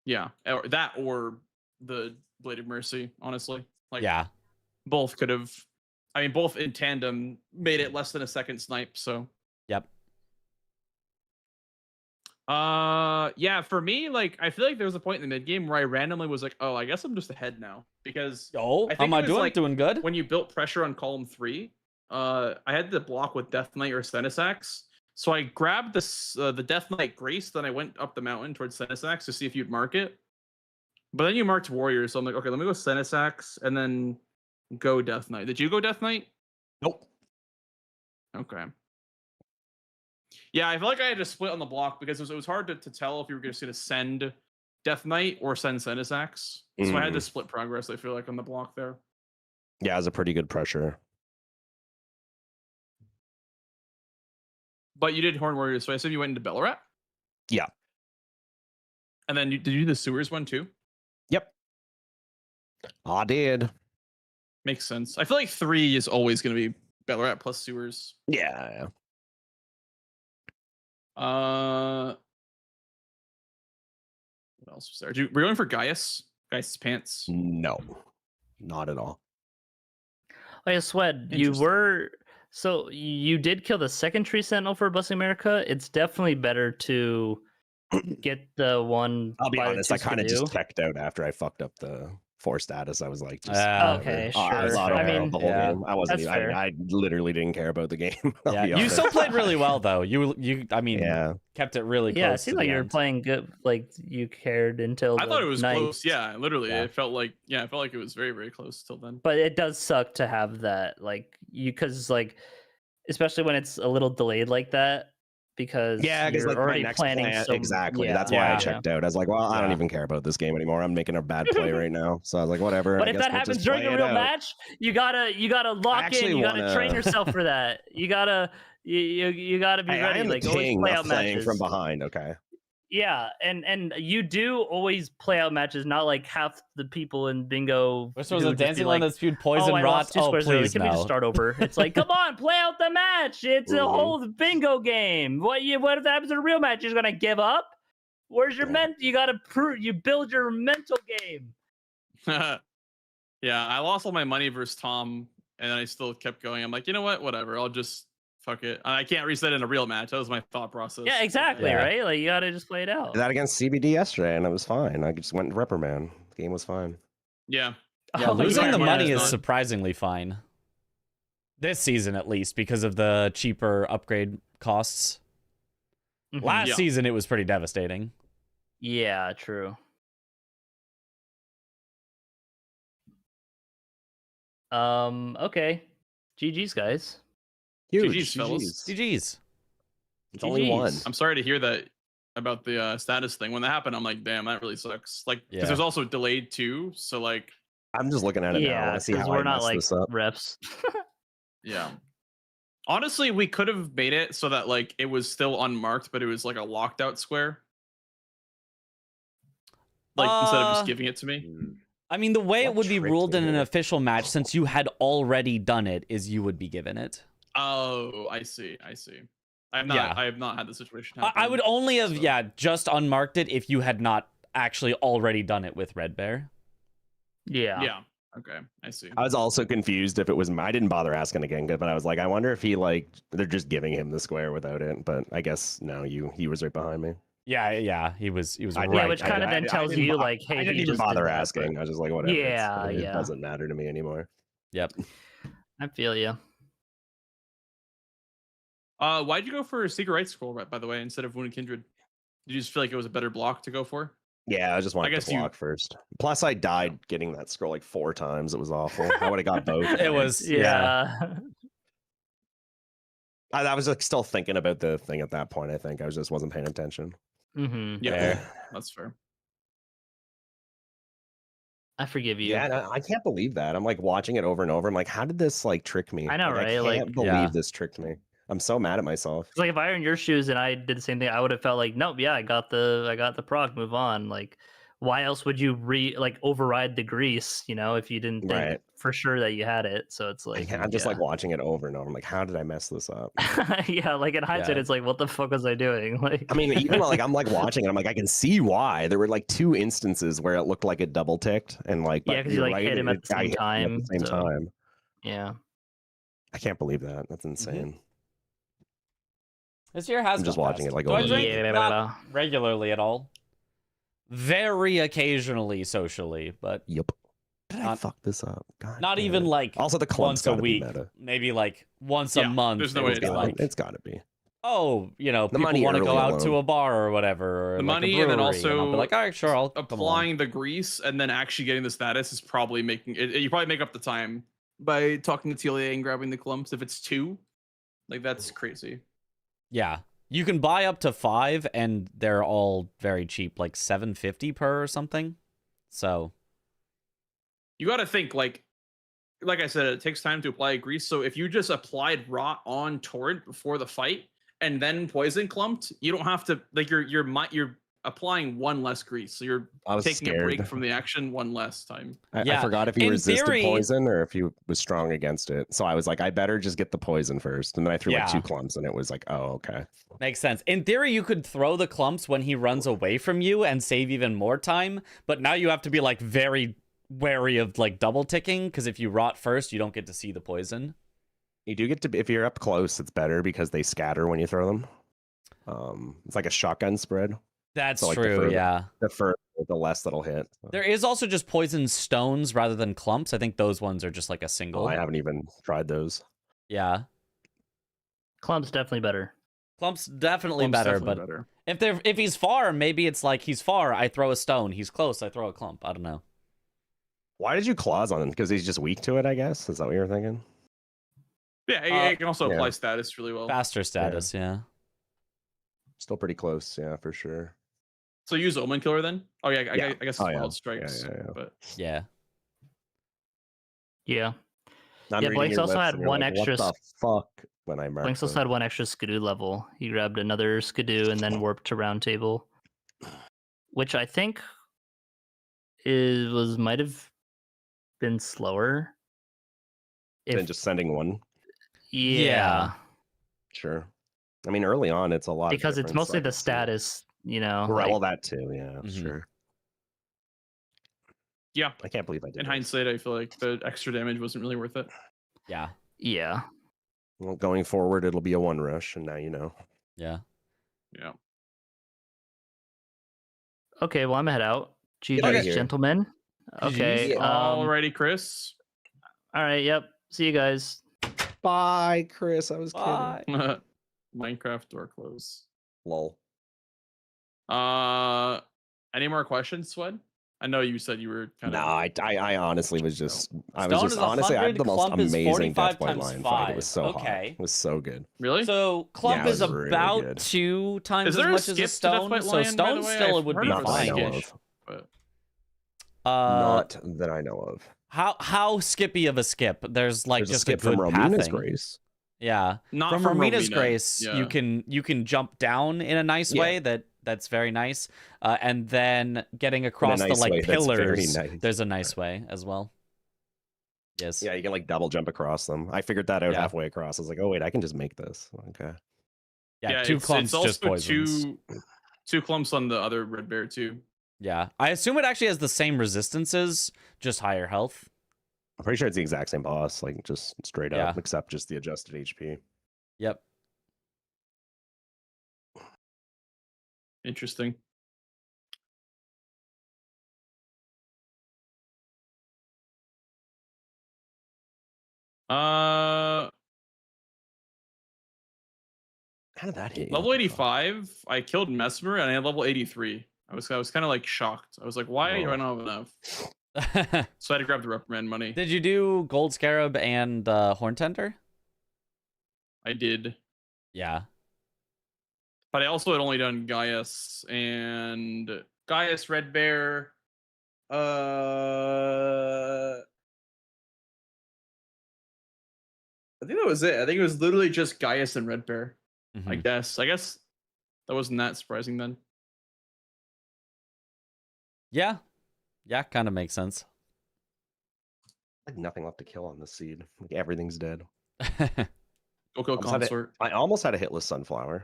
S3: Yeah, or that or the Blade of Mercy, honestly. Like,
S2: Yeah.
S3: both could have, I mean, both in tandem made it less than a second snipe, so.
S2: Yep.
S3: Yeah, for me, like, I feel like there was a point in the mid game where I randomly was like, oh, I guess I'm just ahead now, because
S2: Oh,
S3: I think
S2: how am
S3: it
S2: I
S3: was,
S2: doing?
S3: like,
S2: Doing good?
S3: when you built pressure on column 3, I had to block with Death Knight or Senesax. So I grabbed this the Death Knight Grace, then I went up the mountain towards Senesax to see if you'd mark it. But then you marked Warrior, so I'm like, okay, let me go Senesax and then go Death Knight. Did you go Death Knight?
S4: Nope.
S3: Okay. Yeah, I feel like I had to split on the block because it was hard to tell if you were just going to send Death Knight or send Senesax. So I had to split progress, I feel like, on the block there.
S4: Yeah, it was a pretty good pressure.
S3: But you did Horn Warrior, so I assume you went into Bellarat?
S4: Yeah.
S3: And then did you do the sewers one too?
S4: Yep. I did.
S3: Makes sense. I feel like 3 is always going to be Ballarat plus sewers.
S4: Yeah.
S3: What else was there? We're going for Gaius. Gaius' pants.
S4: No, not at all.
S5: Oh yeah, Swed, you
S3: Interesting.
S5: were so you did kill the second tree sentinel for Busting America. It's definitely better to get the one.
S4: I'll be
S5: by the
S4: honest, I
S5: two
S4: kind of
S5: Skidoo.
S4: just checked out after I fucked up the 4 status. I was like, just
S5: Okay,
S4: I was
S5: sure.
S4: auto
S5: I
S4: arrow
S5: mean,
S4: the whole
S2: yeah,
S4: game. I wasn't.
S5: that's
S4: Even,
S5: fair.
S4: I literally didn't care about the game. I'll
S2: Yeah,
S4: be
S2: you
S4: honest.
S2: still played really well though. You I mean,
S4: Yeah.
S2: kept it really close.
S5: Yeah, it
S2: to
S5: seemed
S2: the
S5: like you were
S2: end.
S5: playing good. Like you cared until.
S3: I thought it was
S5: ninth.
S3: close. Yeah, literally.
S2: Yeah.
S3: It felt like it was very, very close till then.
S5: But it does suck to have that, like because like, especially when it's a little delayed like that, because
S4: Yeah, because
S5: you're
S4: like my
S5: already
S4: next
S5: planning.
S4: plan,
S5: So,
S4: exactly.
S5: yeah,
S4: That's why I
S2: yeah.
S4: checked out. I was like, well, I don't
S2: Yeah.
S4: even care about this game anymore. I'm making a bad play right now. So I was like, whatever.
S5: But
S4: I
S5: if
S4: guess
S5: that
S4: we'll
S5: happens
S4: just
S5: during
S4: play
S5: a
S4: it
S5: real
S4: out.
S5: match, you gotta lock in.
S4: actually
S5: You gotta train
S4: wanna-
S5: yourself for that. You gotta you gotta be
S4: Hey, I
S5: ready.
S4: am the
S5: Like always
S4: king
S5: play
S4: of
S5: out
S4: playing
S5: matches.
S4: from behind. Okay.
S5: Yeah, and you do always play out matches, not like half the people in bingo.
S2: This was
S5: who
S2: a
S5: just be
S2: dancing
S5: like,
S2: one that spewed poison
S5: I
S2: rot.
S5: lost 2
S2: Oh,
S5: squares early.
S2: please
S5: Can we just
S2: no.
S5: start over? It's like, come on, play out the match. It's a
S4: Mhm.
S5: whole bingo game. What if that happens in a real match? You're just gonna give up? Where's your
S4: Yeah.
S5: You gotta prove. You build your mental game.
S3: Yeah, I lost all my money versus Tom, and I still kept going. I'm like, you know what? Whatever. I'll just fuck it. I can't reset in a real match. That was my thought process.
S5: Yeah, exactly.
S2: Yeah.
S5: Right? Like you gotta just play it out.
S4: Did that against CBD yesterday, and it was fine. I just went reprimand. The game was fine.
S3: Yeah.
S2: Yeah,
S5: Oh,
S2: losing the
S5: yeah,
S2: money
S5: yeah.
S2: is surprisingly fine. This season, at least, because of the cheaper upgrade costs.
S5: Mhm.
S2: Last
S3: Yeah.
S2: season, it was pretty devastating.
S5: Yeah, true. Okay. GG's, guys.
S4: Huge.
S3: GG's, fellas.
S2: GG's.
S4: It's only one.
S5: GG's.
S3: I'm sorry to hear that about the status thing. When that happened, I'm like, damn, that really sucks. Like, because
S2: Yeah.
S3: there's also delayed too. So like,
S4: I'm just looking at it now. I
S5: Yeah,
S4: want to see
S5: because
S4: how
S5: we're
S4: I
S5: not
S4: mess
S5: like
S4: this up.
S5: reps.
S3: yeah. Honestly, we could have made it so that like it was still unmarked, but it was like a locked out square. Like instead of just giving it to me.
S2: I mean, the way
S4: What
S2: it would be
S4: tricked
S2: ruled
S4: me
S2: in an
S4: here?
S2: official match, since you had already done it, is you would be given it.
S3: Oh, I see. I have not had the situation
S2: I
S3: happen.
S2: would only have,
S3: so-
S2: just unmarked it if you had not actually already done it with Red Bear.
S5: Yeah.
S3: Yeah. Okay. I see.
S4: I was also confused if it was. I didn't bother asking again, but I was like, I wonder if he like they're just giving him the square without it. But I guess no, he was right behind me.
S2: Yeah, he was
S4: I-
S2: right.
S5: Yeah, which kind of then tells
S4: didn't
S5: you
S4: bo-
S5: like, hey,
S4: I didn't
S5: he
S4: even
S5: just did
S4: bother
S5: that,
S4: asking. I was just like, whatever.
S5: Yeah,
S4: it
S5: yeah.
S4: doesn't matter to me anymore.
S2: Yep.
S5: I feel you.
S3: Why'd you go for a Secret Right scroll, by the way, instead of Wounded Kindred? Did you just feel like it was a better block to go for?
S4: Yeah, I just wanted
S3: guess
S4: to
S3: you-
S4: block first. Plus, I died getting that scroll like 4 times. It was awful. I would have got both.
S2: It was,
S5: Yeah.
S4: I was like still thinking about the thing at that point. I think I just wasn't paying attention.
S5: hmm
S3: Yeah,
S2: Fair.
S3: that's fair.
S5: I forgive you.
S4: Yeah, and I can't believe that. I'm like watching it over and over. I'm like, how did this like trick me?
S5: I know,
S4: Like,
S5: right?
S4: I
S5: Like-
S4: can't believe
S2: Yeah.
S4: this tricked me. I'm so mad at myself.
S5: It's like if I were in your shoes and I did the same thing, I would have felt like, nope, yeah, I got the proc, move on. Like, why else would you override the grease, if you didn't think
S4: Right.
S5: for sure that you had it? So it's like,
S4: I'm just like watching it over and over. I'm like, how did I mess this up?
S5: yeah, like in hindsight,
S2: Yeah.
S5: it's like, what the fuck was I doing? Like,
S4: I mean, even like I'm like watching it, I'm like, I can see why. There were like 2 instances where it looked like it double ticked, and like,
S5: Yeah,
S4: but
S5: 'cause you,
S4: you're
S5: like,
S4: right,
S5: hit him at the
S4: I
S5: same
S4: hit him
S5: time,
S4: At the same
S5: so-
S4: time.
S5: yeah.
S4: I can't believe that. That's insane.
S2: This year has
S4: I'm just
S2: gone
S4: watching
S2: fast.
S4: it, like,
S2: Do I
S4: over
S2: drink?
S5: and over.
S2: Not regularly at all. Very occasionally socially, but
S4: Yep. Did I
S2: Not-
S4: fuck this up? God
S2: not
S4: damn
S2: even
S4: it.
S2: like
S4: Also, the clump's
S2: once a
S4: gotta be
S2: week.
S4: meta.
S2: Maybe like once
S3: Yeah,
S2: a month.
S3: there's no
S2: it
S3: way
S2: would be
S3: it's
S2: like,
S4: It's gotta be.
S2: oh, people
S4: money
S2: want to go
S4: early
S2: out to
S4: alone.
S2: a bar or whatever. Or
S3: The
S2: like a
S3: money and then
S2: brewery, I'll be
S3: also
S2: like, all right, sure, I'll come along."
S3: Applying the grease and then actually getting the status is probably making it. You probably make up the time by talking to TLA and grabbing the clumps. If it's 2, like that's crazy.
S2: Yeah. You can buy up to 5 and they're all very cheap, like $7.50 per or something. So
S3: You got to think like I said, it takes time to apply grease. So if you just applied rot on torrent before the fight and then poison clumped, you don't have to like your applying one less grease. So you're
S4: I was
S3: taking a
S4: scared.
S3: break from the action one less time.
S4: I
S2: Yeah,
S4: forgot if he
S2: in
S4: resisted
S2: theory-
S4: poison or if he was strong against it. So I was like, I better just get the poison first. And then I threw like
S2: Yeah.
S4: 2 clumps, and it was like, oh, okay.
S2: Makes sense. In theory, you could throw the clumps when he runs away from you and save even more time, but now you have to be like very wary of like double ticking, because if you rot first, you don't get to see the poison.
S4: You do get to, if you're up close, it's better because they scatter when you throw them. It's like a shotgun spread.
S2: That's
S4: So, like, the
S2: true,
S4: further-
S2: yeah.
S4: The further, the less that'll hit. So-
S2: There is also just poison stones rather than clumps. I think those ones are just like a
S4: Oh,
S2: single.
S4: I haven't even tried those.
S2: Yeah.
S5: Clump's definitely better.
S2: Clumps definitely
S3: Clump's
S2: better,
S3: definitely
S2: but
S3: better.
S2: if he's far, maybe it's like he's far, I throw a stone. He's close, I throw a clump. I don't know.
S4: Why did you claws on him? Because he's just weak to it, I guess. Is that what you were thinking?
S3: Yeah, it can also
S4: yeah.
S3: apply status really well.
S2: Faster status, yeah.
S4: Still pretty close, yeah, for sure.
S3: So use Omen Killer then? Oh yeah, I
S4: Yeah.
S3: guess
S4: Oh,
S3: it's
S4: yeah.
S3: Wild Strikes.
S4: Yeah.
S3: But
S2: Yeah.
S5: Yeah.
S4: I'm
S5: Yeah,
S4: reading
S5: Blake's
S4: your
S5: also
S4: lips
S5: had
S4: and you're
S5: one
S4: like,
S5: extra
S4: What the fuck? When I marked
S5: Blinks also
S4: them.
S5: had one extra Skidoo level. He grabbed another Skidoo and then warped to Round Table, which I think might have been slower.
S4: Than just sending one.
S5: Yeah,
S4: Sure. I mean, early on, it's a lot. of
S5: because it's
S4: difference,
S5: mostly
S4: I
S5: the
S4: can see.
S5: status,
S4: Right,
S5: like-
S4: well, that too, yeah,
S2: Mhm.
S4: sure.
S3: yeah,
S4: I can't believe I did
S3: in
S4: this.
S3: hindsight, I feel like the extra damage wasn't really worth it.
S2: Yeah.
S5: yeah.
S4: Well, going forward, it'll be a 1 rush, and now you know.
S2: Yeah.
S3: Yeah.
S5: Okay, well I'm head out.
S4: Get outta
S5: GG's,
S4: here.
S5: gentlemen. Okay.
S2: GGs.
S3: Alrighty, Chris.
S5: All right. Yep. See you guys.
S4: Bye, Chris. I was
S2: Bye.
S3: Minecraft door close.
S4: kidding. Lol.
S3: Any more questions, Swed? I know you said you were kind
S4: No,
S3: of.
S4: I honestly was just. I
S2: Stone
S4: was
S2: is
S4: just honestly. I had
S2: 100,
S4: the most
S2: clump is
S4: amazing
S2: 45
S4: Death Point
S2: times
S4: line fight. It was
S2: 5.
S4: so hot.
S2: Okay.
S4: It was so good.
S3: Really?
S2: So clump
S4: it
S2: is
S4: was really
S2: about
S4: good.
S2: 2 times
S3: Is
S2: as
S3: there a
S2: much as a
S3: skip to Death
S2: stone.
S3: Point
S2: So
S3: Lion, by the
S2: stone
S3: way?
S2: still
S3: I've
S2: would
S3: heard
S2: be
S3: of
S4: Not that I know
S2: fine.
S3: skip.
S4: of.
S3: But
S4: Not that I know of.
S2: How skippy of a skip? There's like
S4: There's a
S2: just
S4: skip
S2: a good
S4: from Romina's
S2: pathing.
S4: Grace.
S2: Yeah.
S3: not
S2: From
S3: from
S2: Romina's
S3: Romina.
S2: Grace,
S3: Yeah.
S2: you can jump down in a nice
S4: Yeah.
S2: way that's very nice, and then getting across
S4: nice
S2: the like
S4: way that's very
S2: pillars.
S4: nice.
S2: There's a nice way as well. Yes.
S4: Yeah, you can like double jump across them. I figured that out
S2: Yeah.
S4: halfway across. I was like, oh wait, I can just make this. Okay.
S2: Yeah. 2 clumps
S3: it's
S2: just
S3: also
S2: poisons.
S3: two clumps on the other red bear too.
S2: Yeah. I assume it actually has the same resistances, just higher health.
S4: I'm pretty sure it's the exact same boss, like just straight up,
S2: Yeah.
S4: except just the adjusted HP.
S2: Yep.
S3: Interesting.
S4: How did that hit you?
S3: Level 85, I killed Mesmer and I had level 83. I was kind of like shocked. I was like, why do I not have enough? So I had to grab the reprimand money.
S2: Did you do Gold Scarab and Horn Tender?
S3: I did.
S2: Yeah.
S3: But I also had only done Gaius and Gaius Red Bear. I think that was it. I think it was literally just Gaius and Red Bear. I
S2: Mhm.
S3: guess. I guess that wasn't that surprising then.
S2: Yeah. Yeah, kind of makes sense.
S4: Like nothing left to kill on this seed. Like everything's dead.
S3: Go kill
S4: Almost had it-
S3: Consort.
S4: I almost had a hitless Sunflower.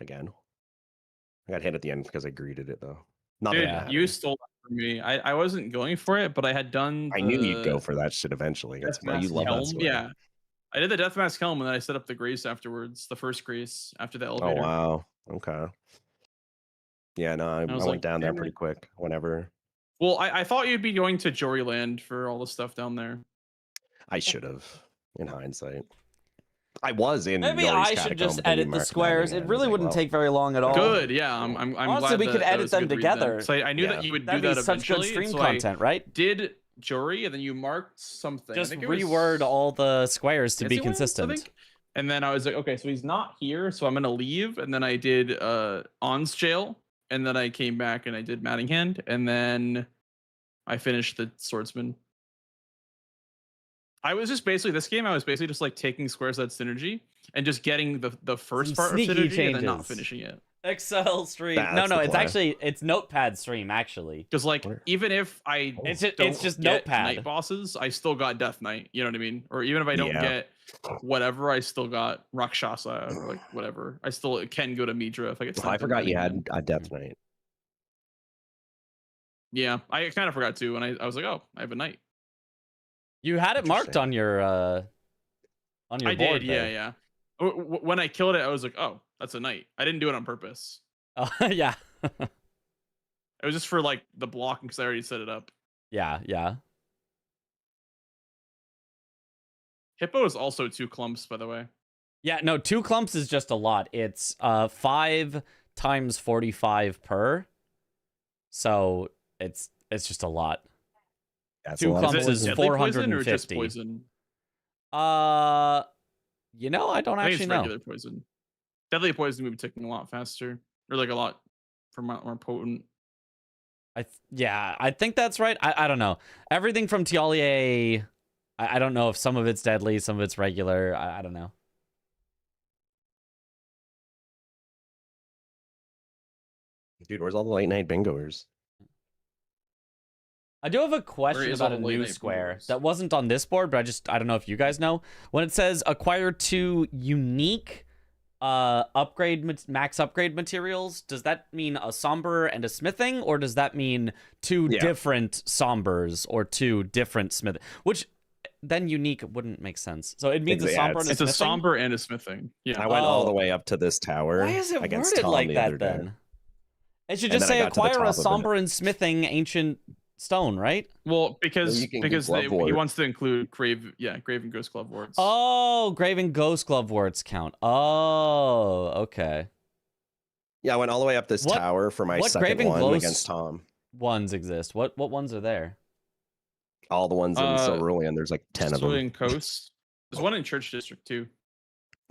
S4: Again. I got hit at the end because I greeted it though. Not
S3: Dude,
S4: that it
S3: you
S4: mattered.
S3: stole that from me. I wasn't going for it, but I had done.
S4: I knew you'd go
S3: the
S4: for that shit eventually. That's why
S3: Death
S4: you
S3: Mask
S4: love
S3: helm.
S4: that sword.
S3: Yeah. I did the Death Mask helm and then I set up the Grace afterwards. The first Grace after the
S4: Oh
S3: elevator.
S4: wow. Okay. Yeah, no, I
S3: was
S4: went
S3: like,
S4: down there
S3: damn
S4: pretty
S3: it.
S4: quick. Whenever
S3: Well, I thought you'd be going to Jory Land for all the stuff down there.
S4: I should have, in hindsight. I was in.
S2: Maybe
S4: Yori's
S2: I should
S4: Catacomb,
S2: just
S4: but then you
S2: edit the
S4: marked
S2: squares.
S4: Mapping
S2: It
S4: and I was
S2: really
S4: like,
S2: wouldn't
S4: well,
S2: take very long at all.
S3: Good, yeah. I'm
S2: Honestly,
S3: glad
S2: we could
S3: that
S2: edit
S3: was a
S2: them
S3: good read then.
S2: together.
S3: So I knew
S4: Yeah.
S3: that you would
S2: That'd
S3: do
S2: be
S3: that
S2: such good
S3: eventually.
S2: stream
S3: so I
S2: content, right?
S3: did Jory and then you marked something. I
S2: Just
S3: think it was
S2: reword all the squares to be
S3: Fancy Lands, I
S2: consistent.
S3: think. And then I was like, okay, so he's not here, so I'm gonna leave. And then I did On's jail, and then I came back and I did Mattinghand, and then I finished the swordsman. I was just basically this game. I was basically just like taking squares that had synergy and just getting the first
S2: Some
S3: part of
S2: sneaky
S3: synergy and then not
S2: changes.
S3: finishing it.
S2: Excel stream.
S4: That's
S2: No,
S4: the
S2: it's
S4: play.
S2: actually it's Notepad stream actually.
S3: Because like
S4: Where-
S3: even if I
S2: It's
S3: don't
S2: just
S3: get
S2: Notepad.
S3: night bosses, I still got Death Knight. You know what I mean? Or even if I don't
S4: Yeah.
S3: get whatever, I still got Rakshasa or like whatever. I still can go to Midra if I get.
S4: I
S3: snapped
S4: forgot
S3: into
S4: you
S3: that
S4: had
S3: again.
S4: a Death Knight.
S3: Yeah, I kind of forgot too, and I was like, oh, I have a knight.
S2: You had it marked
S4: Interesting.
S2: on your
S3: I
S2: board
S3: did, yeah,
S2: there.
S3: yeah. When I killed it, I was like, oh, that's a knight. I didn't do it on purpose.
S2: Oh, yeah.
S3: It was just for like the blocking because I already set it up.
S2: yeah.
S3: Hippo is also 2 clumps, by the way.
S2: Yeah, no, 2 clumps is just a lot. It's 5 times 45 per. So it's just a lot.
S4: That's
S2: 2
S4: a lot of
S2: clumps is
S3: deadly poison or
S2: 450.
S3: just poison?
S2: You know, I don't
S3: I think
S2: actually
S3: it's
S2: know.
S3: regular poison. Deadly poison would be ticking a lot faster, or like a lot more potent.
S2: I think that's right. I don't know. Everything from Tialier, I don't know if some of it's deadly, some of it's regular. I don't know.
S4: Dude, where's all the late night bingoers?
S2: I do have a question
S3: is
S2: about
S3: all
S2: a
S3: the late
S2: new
S3: night
S2: square
S3: bingoers?
S2: that wasn't on this board, but I don't know if you guys know. When it says acquire 2 unique max upgrade materials, does that mean a somber and a smithing, or does that mean 2
S4: Yeah.
S2: different sombers or 2 different smith? Which then unique wouldn't make sense. So it means a
S4: Yeah,
S2: somber and a
S3: It's a
S2: smithing?
S3: somber and a smithing. Yeah.
S4: I went all the
S2: Oh.
S4: way up to this tower.
S2: Why is it
S4: against
S2: worded
S4: Tom
S2: like
S4: the
S2: that
S4: other day.
S2: then? It should
S4: And
S2: just
S4: then I
S2: say
S4: got to the
S2: acquire
S4: top
S2: a
S4: of it.
S2: somber and smithing ancient stone, right?
S3: Well, because
S4: you can do glove
S3: he
S4: ward.
S3: wants to include grave and ghost glove wards.
S2: Oh, Graven Ghost Glove wards count. Oh, okay.
S4: Yeah, I went all the way up this
S2: What-
S4: tower for my
S2: what
S4: second
S2: Graven
S4: one
S2: Glows-
S4: against Tom.
S2: Ones exist. What ones are there?
S4: All the ones in
S3: Uh,
S4: Cerulean, there's like 10 of them.
S3: Cerulean Coast. There's one in Church District too.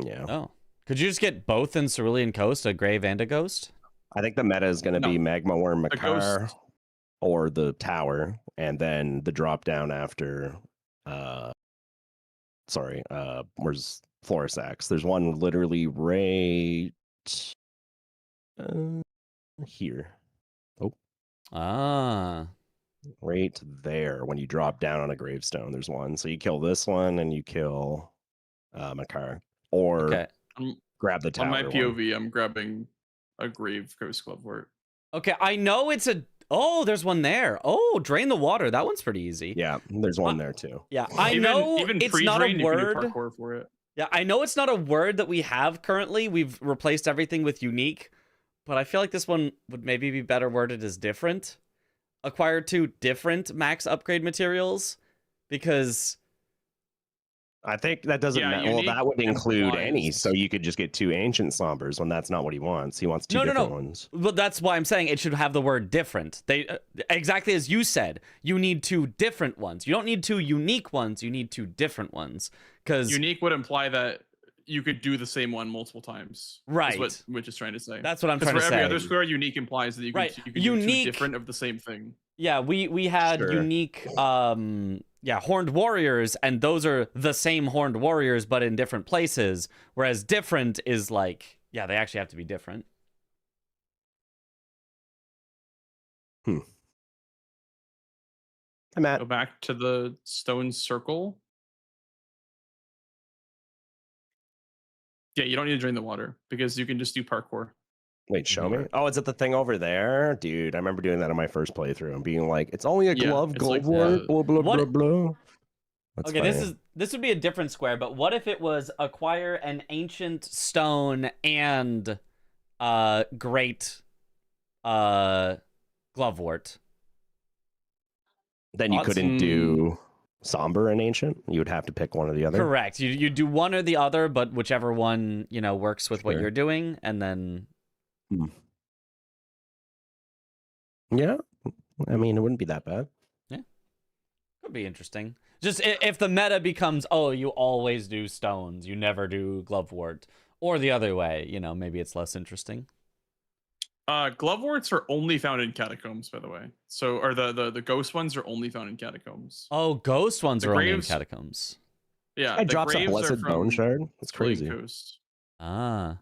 S4: Yeah.
S2: Oh. Could you just get both in Cerulean Coast, a Grave and a Ghost?
S4: I think the meta is going to be
S3: No.
S4: Magma Worm
S3: The
S4: Makar
S3: ghost.
S4: or the tower, and then the drop down after. Where's Florisax? There's one literally right here,
S2: Ah.
S4: right there. When you drop down on a gravestone, there's one. So you kill this one and you kill Makar, or
S2: Okay.
S4: grab the tower.
S3: On my
S4: one.
S3: POV, I'm grabbing a grave ghost glove ward.
S2: Okay, I know it's a... Oh, there's one there. Oh, Drain the Water. That one's pretty easy.
S4: Yeah, there's one there too.
S2: Yeah, I know
S3: even
S2: it's not a
S3: pre-drain, you can do
S2: word.
S3: parkour for it.
S2: Yeah, I know it's not a word that we have currently. We've replaced everything with unique, but I feel like this one would maybe be better worded as different. Acquire 2 different max upgrade materials, because
S4: I think that doesn't
S3: Yeah,
S4: matter. Well,
S3: unique
S4: that would include any,
S3: implies-
S4: so you could just get 2 ancient sombers when that's not what he wants. He wants 2
S2: No,
S4: different ones.
S2: well, that's why I'm saying it should have the word different. They exactly as you said. You need 2 different ones. You don't need 2 unique ones. You need 2 different ones. Because
S3: Unique would imply that you could do the same one multiple times.
S2: Right.
S3: Is what Mitch is trying to say.
S2: that's what I'm
S3: Because
S2: trying
S3: for
S2: to
S3: every
S2: say.
S3: other square, unique implies that you can,
S2: Right.
S3: you can do
S2: Unique-
S3: 2 different of the same thing.
S2: Yeah, we had
S4: Sure.
S2: unique horned warriors, and those are the same horned warriors but in different places, whereas different is like, yeah, they actually have to be different.
S4: Hey, Matt.
S3: Go back to the stone circle. Yeah, you don't need to drain the water because you can just do parkour.
S4: Wait, show me. Oh, is it the thing over there? Dude, I remember doing that on my first playthrough and being like, it's only a
S3: Yeah,
S4: glove,
S3: it's
S4: glove
S3: like
S4: ward,
S3: the-
S4: blah, blah, blah,
S2: What-
S4: blah. That's
S2: Okay,
S4: funny.
S2: this would be a different square, but what if it was acquire an ancient stone and great glovewort?
S4: Then you
S2: Odds?
S4: couldn't do somber and ancient. You would have to pick one or the other.
S2: Correct. You do one or the other, but whichever one, works with what
S4: Sure.
S2: you're doing, and then
S4: Yeah. I mean, it wouldn't be that bad.
S2: could be interesting. Just if the meta becomes, oh, you always do stones, you never do glovewort, or the other way, maybe it's less interesting.
S3: Glove warts are only found in catacombs, by the way. So, or the ghost ones are only found in catacombs.
S2: Oh, ghost ones
S3: The
S2: are only in
S3: graves-
S2: catacombs.
S3: Yeah,
S4: It
S3: the
S4: drops a
S3: graves are
S4: blessed bone
S3: from
S4: shard. That's
S3: Cerulean
S4: crazy.
S3: Coast.
S2: Ah.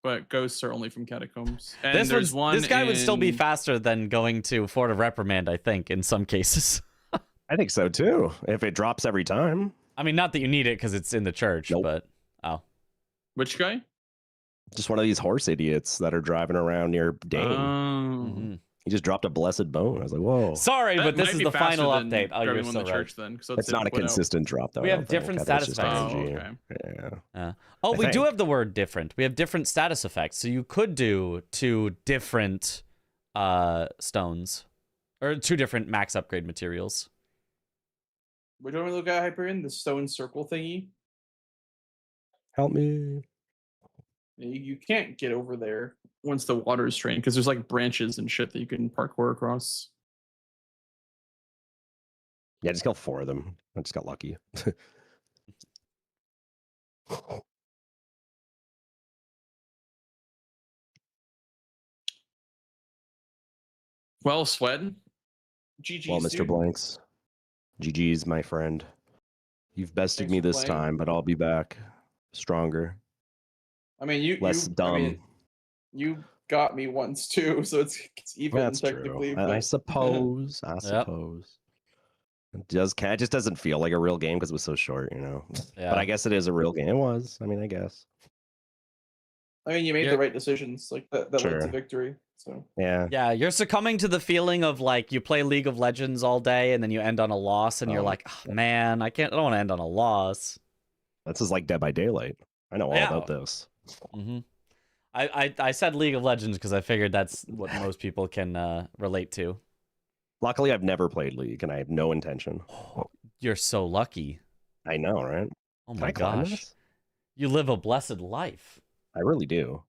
S3: but ghosts are only from catacombs. And
S2: This
S3: there's one.
S2: this guy would still be
S3: in-
S2: faster than going to Fort of Reprimand, I think, in some cases.
S4: I think so too. If it drops every time.
S2: I mean, not that you need it because it's in the church,
S4: Nope.
S2: but oh,
S3: Which guy?
S4: Just one of these horse idiots that are driving around near Dane.
S2: mhm.
S4: He just dropped a blessed bone. I was like, whoa.
S2: Sorry,
S3: That
S2: but this
S3: might
S2: is
S3: be
S2: the
S3: faster
S2: final
S3: than
S2: update. Oh, you're
S3: grabbing one
S2: so
S3: in the
S2: right.
S3: church then. So
S4: It's not a consistent drop though.
S2: We
S4: I
S2: have
S4: don't think.
S2: different
S4: I think it's
S2: status
S4: just
S2: effects.
S4: RNG.
S3: Okay.
S4: Yeah.
S2: Oh,
S4: I
S2: we do
S4: think.
S2: have the word different. We have different status effects. So you could do 2 different stones or 2 different max upgrade materials.
S3: Which one we look at, Hyperion? The stone circle thingy?
S4: Help me.
S3: You can't get over there once the water is drained because there's like branches and shit that you can parkour across.
S4: Yeah, I just killed 4 of them. I just got lucky.
S3: Well, Sweat. GG's,
S4: Well, Mr.
S3: dude.
S4: Blanks. GG's, my friend. You've bested
S3: Thanks
S4: me
S3: for
S4: this
S3: playing.
S4: time, but I'll be back stronger,
S3: I mean, you
S4: less dumb.
S3: I mean, you got me once too, so it's even
S4: That's
S3: technically.
S4: true. I
S3: but-
S4: suppose. I suppose. It just doesn't feel like a real game because it was so short, you know.
S2: Yeah.
S4: But I guess it is a real game. It was. I mean, I guess.
S3: I mean, you made
S2: Yeah.
S3: the right decisions, like that led
S4: Sure.
S3: to victory. So
S4: Yeah.
S2: Yeah, you're succumbing to the feeling of like you play League of Legends all day and then you end on a loss and you're
S4: Oh.
S2: like, oh, man, I don't want to end on a loss.
S4: This is like Dead by Daylight. I know all
S2: Yeah.
S4: about this.
S2: hmm I said League of Legends because I figured that's what most people can relate to.
S4: Luckily, I've never played League, and I have no intention.
S2: You're so lucky.
S4: I know, right?
S2: Oh
S4: Can
S2: my
S4: I climb
S2: gosh.
S4: this?
S2: You live a blessed life.
S4: I really do.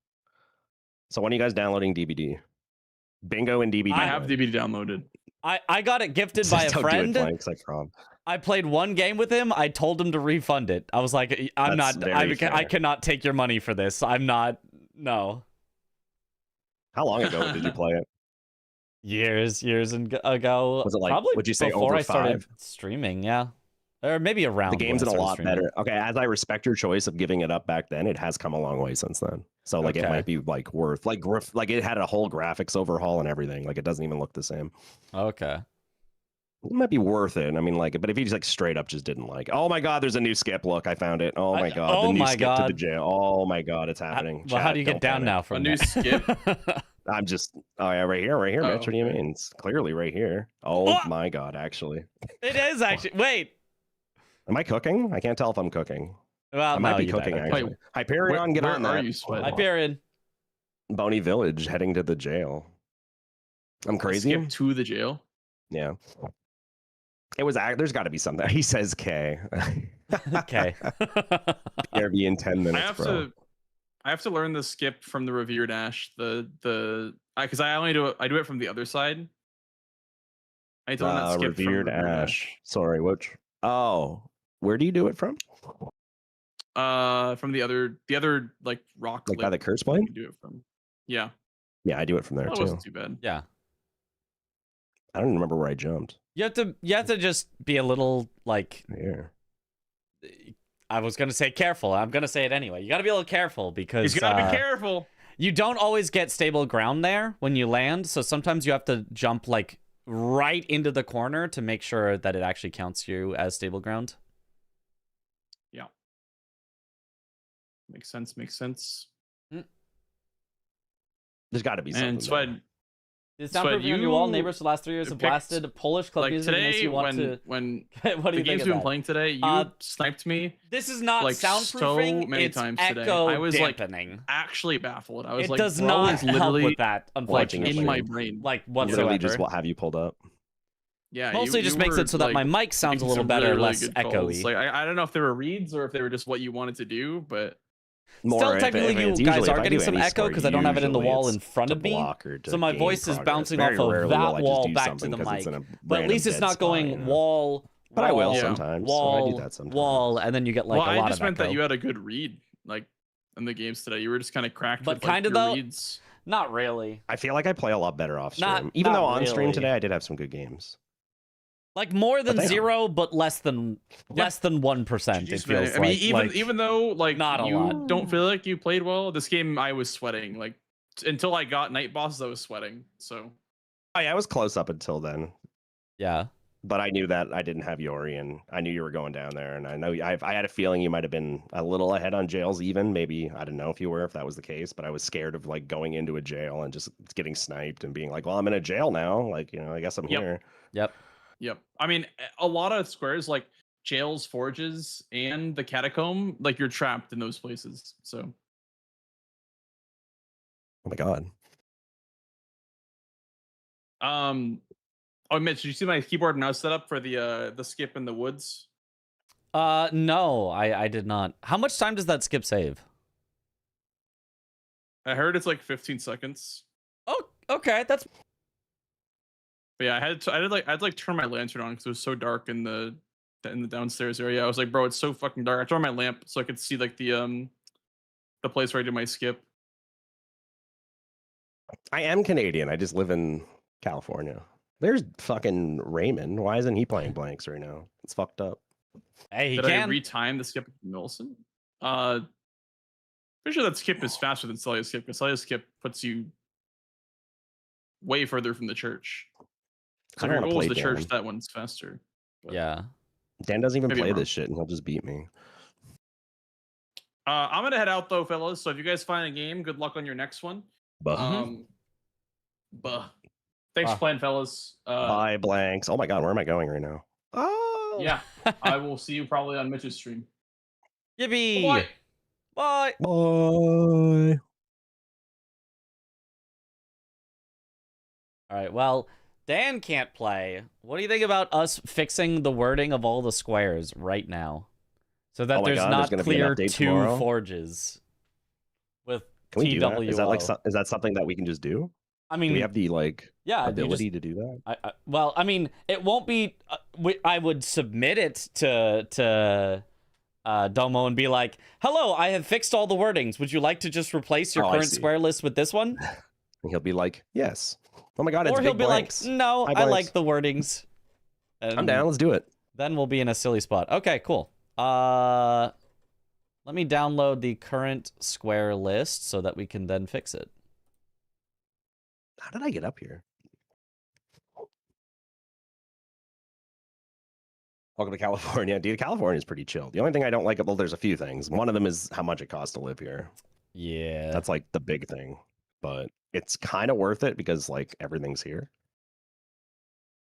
S4: So when are you guys downloading DBD? Bingo and DBD.
S3: I have DBD downloaded.
S2: I got it gifted by a
S4: Don't
S2: friend.
S4: Do it, Blanks, I promise.
S2: I played one game with him. I told him to refund it. I was like, I'm
S4: That's
S2: not.
S4: very
S2: I
S4: fair.
S2: cannot take your money for this. I'm not. No.
S4: How long ago did you play it?
S2: Years ago.
S4: Was it like-
S2: probably
S4: would you say
S2: before
S4: over
S2: I started
S4: 5?
S2: streaming? Yeah, or maybe around.
S4: The game's
S2: when
S4: in
S2: I
S4: a
S2: started
S4: lot
S2: streaming.
S4: better. Okay, as I respect your choice of giving it up back then, it has come a long way since then. So like
S2: Okay.
S4: it might be like worth like it had a whole graphics overhaul and everything. Like it doesn't even look the same.
S2: Okay.
S4: It might be worth it. I mean, like, but if you just like straight up just didn't like, oh my god, there's a new skip. Look, I found it. Oh my god,
S2: oh
S4: the new
S2: my
S4: skip to the
S2: God.
S4: jail. Oh my god, it's happening.
S2: Well, how
S4: Chat,
S2: do you get
S4: don't
S2: down
S4: panic.
S2: now from
S3: A new
S2: that?
S3: skip?
S4: I'm just oh yeah, right here,
S3: Oh,
S4: Mitch. What do you
S3: okay.
S4: mean? It's clearly right here. Oh
S2: Oh!
S4: my god, actually.
S2: It is actually. Wait.
S4: Am I cooking? I can't tell if I'm cooking.
S2: Well,
S4: I might
S2: no,
S4: be
S2: you
S4: cooking
S2: better.
S3: Wait,
S4: actually. Hyperion, get
S3: where
S4: on
S3: are
S4: that.
S3: you, Sweat?
S2: Hyperion.
S4: Boney Village heading to the jail. I'm crazy.
S3: Skip to the jail.
S4: Yeah. It was. There's got to be something. He says K.
S2: Okay.
S4: PRV in 10 minutes, bro.
S3: I have to learn the skip from the Revere Dash. Because I only do it from the other side. I need to learn that skip from
S4: Revered
S3: Revere
S4: Ash. Sorry, which? Oh, where do you do it from?
S3: From the other like rock.
S4: Like by
S3: lip
S4: the curse
S3: you
S4: plane?
S3: can do it from. Yeah,
S4: Yeah, I do it from there
S3: that
S4: too.
S3: wasn't too bad.
S2: Yeah.
S4: I don't remember where I jumped.
S2: You have to just be a little like
S4: Here.
S2: I was gonna say careful. I'm gonna say it anyway. You gotta be a little careful because
S3: He's gotta be careful.
S2: you don't always get stable ground there when you land. So sometimes you have to jump like right into the corner to make sure that it actually counts you as stable ground.
S3: Makes sense.
S4: There's got to be something.
S3: And Sweat,
S2: It's
S3: So
S2: not perfect on your wall.
S3: you
S2: Neighbors for the last 3 years have
S3: picked,
S2: blasted Polish club
S3: like
S2: music. It makes
S3: today
S2: you want
S3: when
S2: to. What do
S3: the
S2: you think
S3: games
S2: of
S3: we've been
S2: that?
S3: playing today, you
S2: Uh,
S3: sniped me.
S2: This is not
S3: like,
S2: soundproofing.
S3: so many
S2: it's
S3: times today.
S2: echo
S3: I was, like,
S2: dampening.
S3: Actually baffled. I was
S2: It
S3: like,
S2: does
S3: bro
S2: not
S3: is
S2: help
S3: literally
S2: with that,
S3: like
S2: unfortunately.
S3: in my brain.
S2: Like
S4: Literally
S2: whatsoever.
S4: just what have you pulled up?
S3: Yeah,
S2: Mostly just makes
S3: were,
S2: it so that
S3: like,
S2: my mic sounds a
S3: making
S2: little
S3: some
S2: better,
S3: really
S2: less
S3: good calls.
S2: echoey.
S3: Like I don't know if they were reads or if they were just what you wanted to do, but
S2: Still,
S4: if
S2: technically,
S4: it's
S2: you
S4: usually
S2: guys
S4: if
S2: are
S4: I
S2: getting
S4: do
S2: some
S4: any
S2: echo
S4: sport,
S2: because I don't have it in the
S4: usually
S2: wall
S4: it's
S2: in front
S4: to
S2: of me.
S4: block or to
S2: So my
S4: gain
S2: voice is
S4: progress.
S2: bouncing
S4: Very
S2: off of
S4: rarely will
S2: that
S4: I just
S2: wall
S4: do
S2: back to
S4: something
S2: the
S4: 'cause it's
S2: mic.
S4: in a
S2: But at
S4: random
S2: least it's
S4: dead
S2: not
S4: spot,
S2: going
S4: you know?
S2: wall.
S4: But I will
S2: wall,
S4: sometimes.
S2: Wall,
S4: I do that sometimes.
S2: wall, and then you get like
S3: well,
S2: a lot
S3: I just
S2: of
S3: meant
S2: echo.
S3: that you had a good read, like in the games today. You were just kind of cracked.
S2: But
S3: with, like,
S2: kinda
S3: your
S2: though-
S3: reads.
S2: Not really.
S4: I feel like I play a lot better off stream.
S2: Not-
S4: Even
S2: not
S4: though on stream
S2: really.
S4: today I did have some good games.
S2: Like more than
S4: they are.
S2: 0, but less than 1%. It
S3: GG's, man.
S2: feels
S3: I mean,
S2: like
S3: even though like
S2: not a
S3: you
S2: lot.
S3: don't feel like you played well, this game I was sweating. Like until I got night bosses, I was sweating. So
S4: I was close up until then,
S2: Yeah.
S4: but I knew that I didn't have Yori, and I knew you were going down there, and I know I had a feeling you might have been a little ahead on jails. Even maybe I didn't know if you were, if that was the case, but I was scared of like going into a jail and just getting sniped and being like, well, I'm in a jail now. Like, you know, I guess I'm
S3: Yep.
S4: here.
S3: yep. I mean, a lot of squares like jails, forges, and the catacomb, like you're trapped in those places. So
S4: Oh my god.
S3: Oh, Mitch, did you see my keyboard now set up for the skip in the woods?
S2: No, I did not. How much time does that skip save?
S3: I heard it's like 15 seconds.
S2: Oh, okay. That's
S3: But yeah, I had to turn my lantern on because it was so dark in the downstairs area. I was like, bro, it's so fucking dark. I turned my lamp so I could see like the place where I did my skip.
S4: I am Canadian. I just live in California. There's fucking Raymond. Why isn't he playing blanks right now? It's fucked up.
S2: hey, he
S3: Did
S2: can.
S3: I retime the skip with Millicent? Pretty sure that skip is faster than Celia's skip because Celia's skip puts you way further from the church. So
S4: I
S3: if
S4: don't
S3: your
S4: wanna
S3: goal is
S4: play
S3: the church,
S4: Dan.
S3: that one's faster. But,
S2: Yeah.
S4: Dan doesn't even
S3: Maybe I'm
S4: play
S3: wrong.
S4: this shit, and he'll just beat me.
S3: I'm gonna head out though, fellas. So if you guys find a game, good luck on your next one.
S4: But
S3: Thanks
S2: Bah.
S3: for playing, fellas.
S4: bye blanks. Oh my god, where am I going right now? Oh
S3: Yeah, I will see you probably on Mitch's stream.
S2: Yippee!
S3: Bye.
S2: Bye.
S4: Bye.
S2: All right. Well, Dan can't play. What do you think about us fixing the wording of all the squares right now, so that
S4: Oh my
S2: there's
S4: God, there's
S2: not
S4: gonna be an
S2: clear
S4: update
S2: 2
S4: tomorrow?
S2: forges with
S4: Can we do that?
S2: TWO?
S4: Is that like is that something that we can just do?
S2: I
S4: Do
S2: mean,
S4: we have the like
S2: yeah, you
S4: ability to do that?
S2: well, I mean, it won't be. I would submit it to Domo and be like, "Hello, I have fixed all the wordings. Would you like to just replace your
S4: Oh, I
S2: current
S4: see.
S2: square list with this one?"
S4: And he'll be like, yes. Oh my god, it's
S2: Or he'll
S4: big
S2: be
S4: blanks.
S2: like, "No,
S4: Hi,
S2: I like
S4: blanks.
S2: the wordings."
S4: I'm
S2: And
S4: down. Let's do it.
S2: Then we'll be in a silly spot. Okay, cool. Let me download the current square list so that we can then fix it.
S4: How did I get up here? Welcome to California. Dude, California is pretty chill. The only thing I don't like, well, there's a few things. One of them is how much it costs to live here.
S2: Yeah.
S4: That's like the big thing. But it's kind of worth it because like everything's here.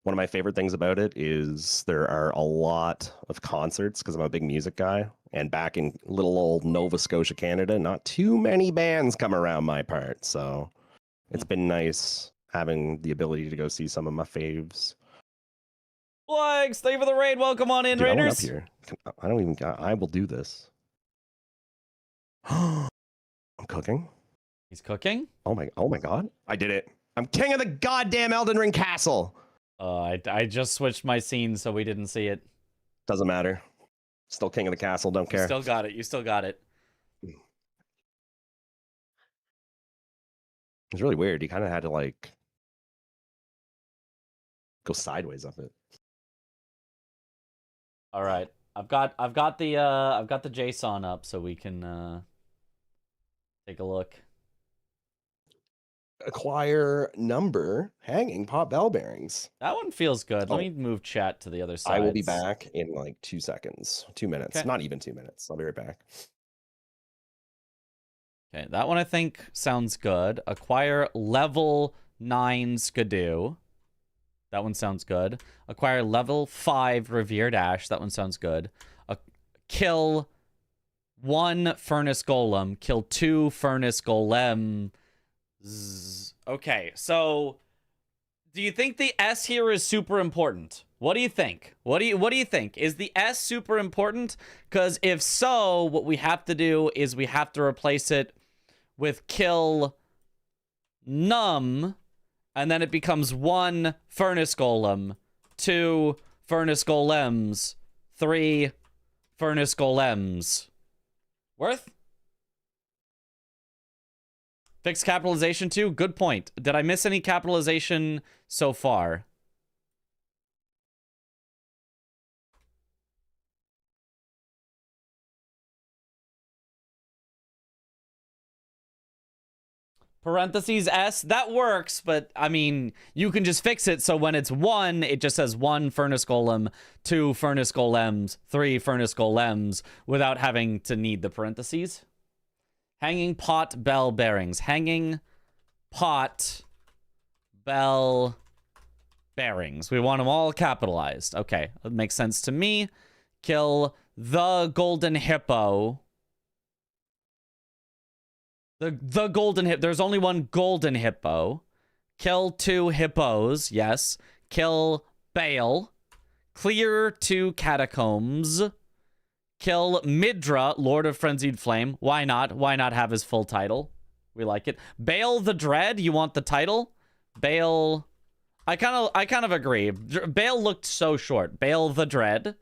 S4: One of my favorite things about it is there are a lot of concerts because I'm a big music guy. And back in little old Nova Scotia, Canada, not too many bands come around my part. So it's been nice having the ability to go see some of my faves.
S2: Flags, thank you for the raid. Welcome on in,
S4: Dude, I went up
S2: Raiders.
S4: here. I don't even. I will do this. I'm cooking.
S2: He's cooking.
S4: Oh my god! I did it. I'm king of the goddamn Elden Ring castle.
S2: I just switched my scene so we didn't see it.
S4: Doesn't matter. Still king of the castle. Don't
S2: You
S4: care.
S2: still got it. You still got it.
S4: It's really weird. You kind of had to like go sideways up it.
S2: All right. I've got the JSON up so we can take a look.
S4: Acquire number hanging pop bell bearings.
S2: That one feels good. Let
S4: Oh.
S2: me move chat to the other side.
S4: I will be back in like 2 seconds. 2 minutes.
S2: Okay.
S4: Not even 2 minutes. I'll be right back.
S2: Okay, that one I think sounds good. Acquire level 9 Skidoo. That one sounds good. Acquire level 5 Revered Ash. That one sounds good. Kill 1 Furnace Golem. Kill 2 Furnace Golem. Okay, so do you think the S here is super important? What do you think? What do you think? Is the S super important? Because if so, what we have to do is we have to replace it with kill num, and then it becomes 1 Furnace Golem, 2 Furnace Golems, 3 Furnace Golems. Worth? Fix capitalization too? Good point. Did I miss any capitalization so far? Parentheses S, that works, but I mean, you can just fix it so when it's 1, it just says 1 furnace golem, 2 furnace golems, 3 furnace golems, without having to need the parentheses. Hanging pot bell bearings. Hanging pot bell bearings. We want them all capitalized. Okay, that makes sense to me. Kill the golden hippo. The golden hippo. There's only one golden hippo. Kill 2 hippos. Yes. Kill Bale. Clear 2 catacombs. Kill Midra, Lord of Frenzied Flame. Why not? Why not have his full title? We like it. Bale the Dread. You want the title? Bale. I kind of agree. Bale looked so short. Bale the Dread.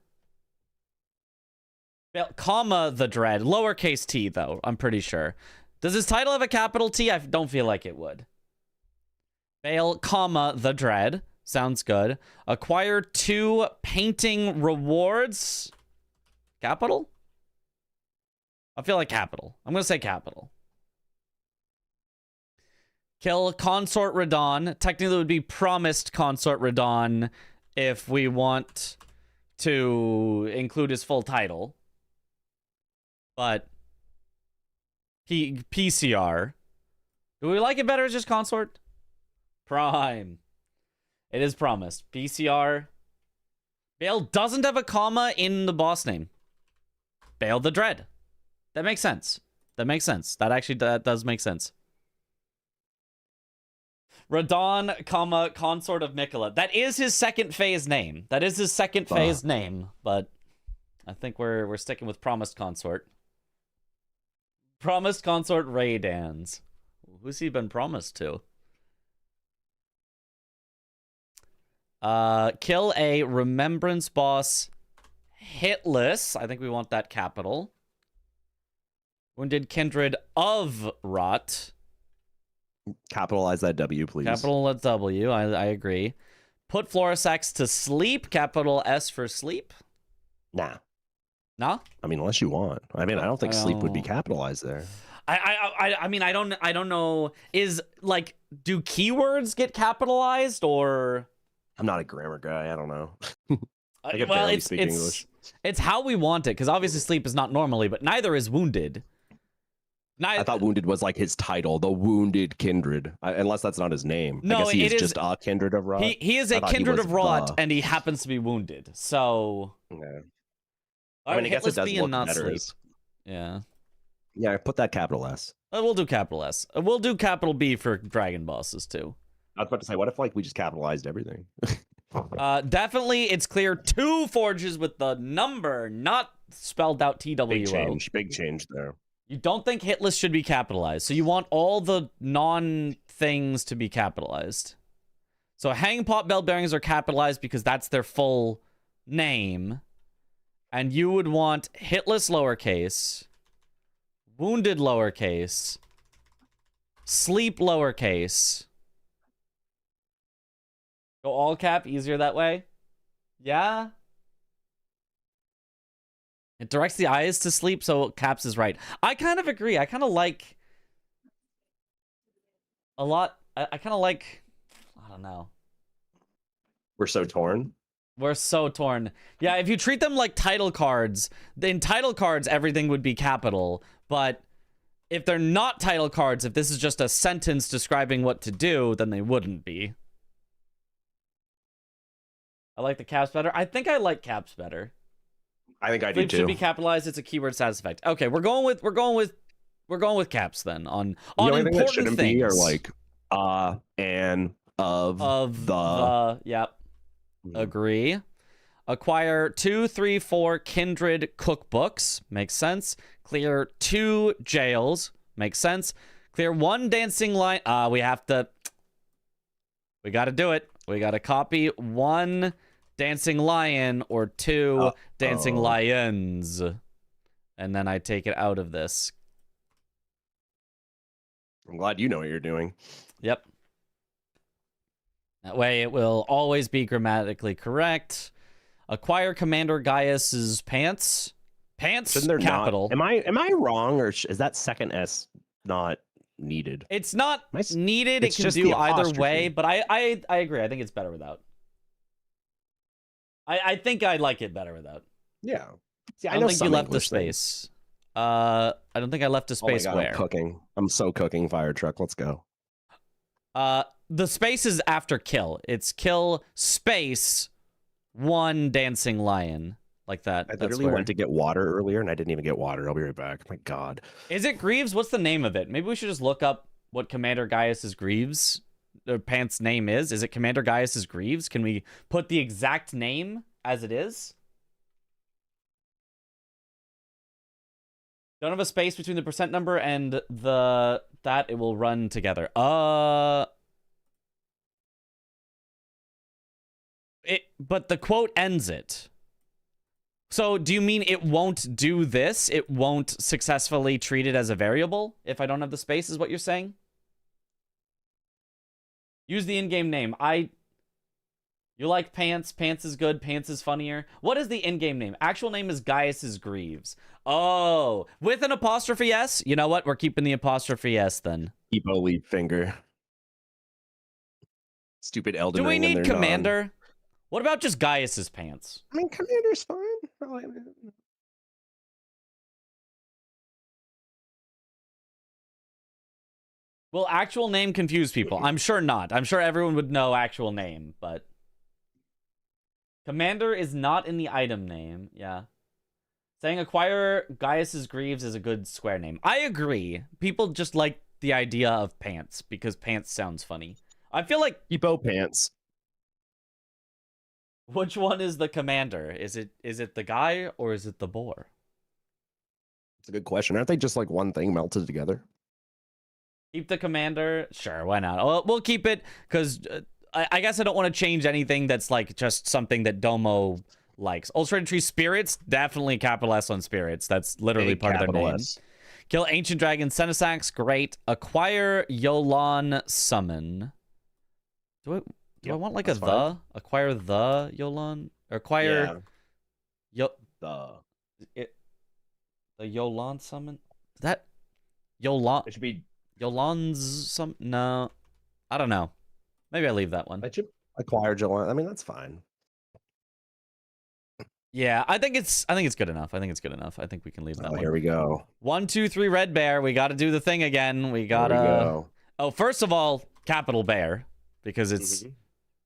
S2: Bale, comma the Dread. Lowercase t though. I'm pretty sure. Does his title have a capital T? I don't feel like it would. Bale, comma, the Dread. Sounds good. Acquire 2 painting rewards. Capital? I feel like capital. I'm going to say capital. Kill Consort Radon. Technically, it would be promised Consort Radon if we want to include his full title. But PCR. Do we like it better as just Consort? Prime. It is promised. PCR. Bale doesn't have a comma in the boss name. Bale the Dread. That makes sense. That makes sense. That does make sense. Radon, comma, Consort of Mikola. That is his second phase name. That is his second phase name, but I think we're sticking with Promised Consort. Promised Consort Raydans. Who's he been promised to? Kill a Remembrance boss Hitless. I think we want that capital. Wounded Kindred of Rot.
S4: Capitalize that W, please.
S2: Capital W. I agree. Put Florisax to sleep. Capital S for sleep.
S4: Nah.
S2: Nah?
S4: I mean, unless you want. I mean, I don't think sleep would be capitalized there.
S2: I mean, I don't know. Is, like, do keywords get capitalized, or...
S4: I'm not a grammar guy. I don't know. I can
S2: well,
S4: barely speak English.
S2: It's how we want it, because obviously sleep is not normally, but neither is wounded.
S4: I thought Wounded was like his title, the Wounded Kindred. Unless that's not his name.
S2: No,
S4: I guess he's
S2: it is
S4: just a Kindred of Rot.
S2: He is a Kindred of Rot, and he happens to be wounded. So,
S4: yeah.
S2: I mean, I guess it does look not
S4: better.
S2: Sleep. Yeah.
S4: Yeah, put that capital S.
S2: We'll do capital S. We'll do capital B for dragon bosses too.
S4: I was about to say, what if like we just capitalized everything?
S2: Definitely, it's clear 2 forges with the number not spelled out TWO.
S4: Big change there.
S2: You don't think Hitless should be capitalized, so you want all the non-things to be capitalized. So Hanging Pot Bell Bearings are capitalized because that's their full name. And you would want Hitless lowercase, Wounded lowercase, Sleep lowercase. Go all cap, easier that way? Yeah? It directs the eyes to sleep, so caps is right. I kind of agree. I kind of like a lot. I kind of like, I don't know.
S4: We're so torn.
S2: We're so torn. Yeah, if you treat them like title cards, in title cards, everything would be capital. But if they're not title cards, if this is just a sentence describing what to do, then they wouldn't be. I like the caps better. I think I like caps better.
S4: I think I do
S2: Sleep
S4: too.
S2: should be capitalized. It's a keyword status effect. Okay, we're going with caps then on
S4: the only thing that
S2: important
S4: shouldn't
S2: things.
S4: be are like and of the.
S2: Yep. Agree. Acquire 2, 3, 4 kindred cookbooks. Makes sense. Clear 2 jails. Makes sense. Clear 1 dancing line. We got to do it. We got to copy 1 dancing lion or 2 dancing lions. And then I take it out of this.
S4: I'm glad you know what you're doing.
S2: Yep. That way it will always be grammatically correct. Acquire Commander Gaius's pants. Pants
S4: Shouldn't there
S2: capital.
S4: Not, am I wrong, or is that second S not needed.
S2: It's not
S4: Nice.
S2: needed.
S4: It's
S2: It can
S4: just
S2: do
S4: the
S2: either
S4: apostrophe.
S2: way, but I agree. I think it's better without. I think I like it better without.
S4: Yeah. See,
S2: I
S4: know
S2: don't think you
S4: some
S2: left the
S4: English things.
S2: space. I don't think I left a
S4: Oh my
S2: space
S4: God,
S2: where.
S4: I'm cooking. I'm so cooking. Fire truck. Let's go.
S2: The space is after kill. It's kill space 1 dancing lion. Like that.
S4: I
S2: That's
S4: literally
S2: where.
S4: went to get water earlier and I didn't even get water. I'll be right back. My God.
S2: Is it Greaves? What's the name of it? Maybe we should just look up what Commander Gaius's Greaves pants name is. Is it Commander Gaius's Greaves? Can we put the exact name as it is? Don't have a space between the percent number and that it will run together. But the quote ends it. So do you mean it won't do this? It won't successfully treat it as a variable if I don't have the space, is what you're saying? Use the in-game name. You like Pants. Pants is good. Pants is funnier. What is the in-game name? Actual name is Gaius's Greaves. Oh, with an apostrophe S? You know what? We're keeping the apostrophe S then.
S4: Keep a lead finger. Stupid Elden
S2: Do we
S4: Ring and
S2: need
S4: their
S2: Commander? What about just Gaius's Pants?
S4: I mean, Commander's fine.
S2: Will actual name confuse people? I'm sure not. I'm sure everyone would know actual name, but Commander is not in the item name. Yeah. Saying acquire Gaius's Greaves is a good square name. I agree. People just like the idea of pants because pants sounds funny. I feel like
S4: Keepo pants.
S2: which one is the commander? Is it the guy or is it the boar?
S4: It's a good question. Aren't they just like one thing melted together?
S2: Keep the commander? Sure, why not? Well, we'll keep it because I guess I don't want to change anything that's like just something that Domo likes. Ulstrated Tree Spirits, definitely capital S on Spirits. That's literally
S4: Big
S2: part of their
S4: capital
S2: name.
S4: S.
S2: Kill Ancient Dragon Senesax, great. Acquire Yolan Summon. Do I
S4: Yep,
S2: want like a
S4: that's
S2: the?
S4: fine.
S2: Acquire the Yolan? Or acquire
S4: Yeah.
S2: the Yolan Summon? Is that Yolan?
S4: It should be.
S2: Yolan's some? No, I don't know. Maybe I leave that one.
S4: I should acquire Jolan. I mean, that's fine.
S2: Yeah, I think it's good enough. I think it's good enough. I think we can leave that
S4: Oh,
S2: one.
S4: here we go.
S2: 1, 2, 3, Red Bear. We got to do the thing again. We
S4: Here
S2: gotta.
S4: we go.
S2: Oh, first of all, capital Bear because it's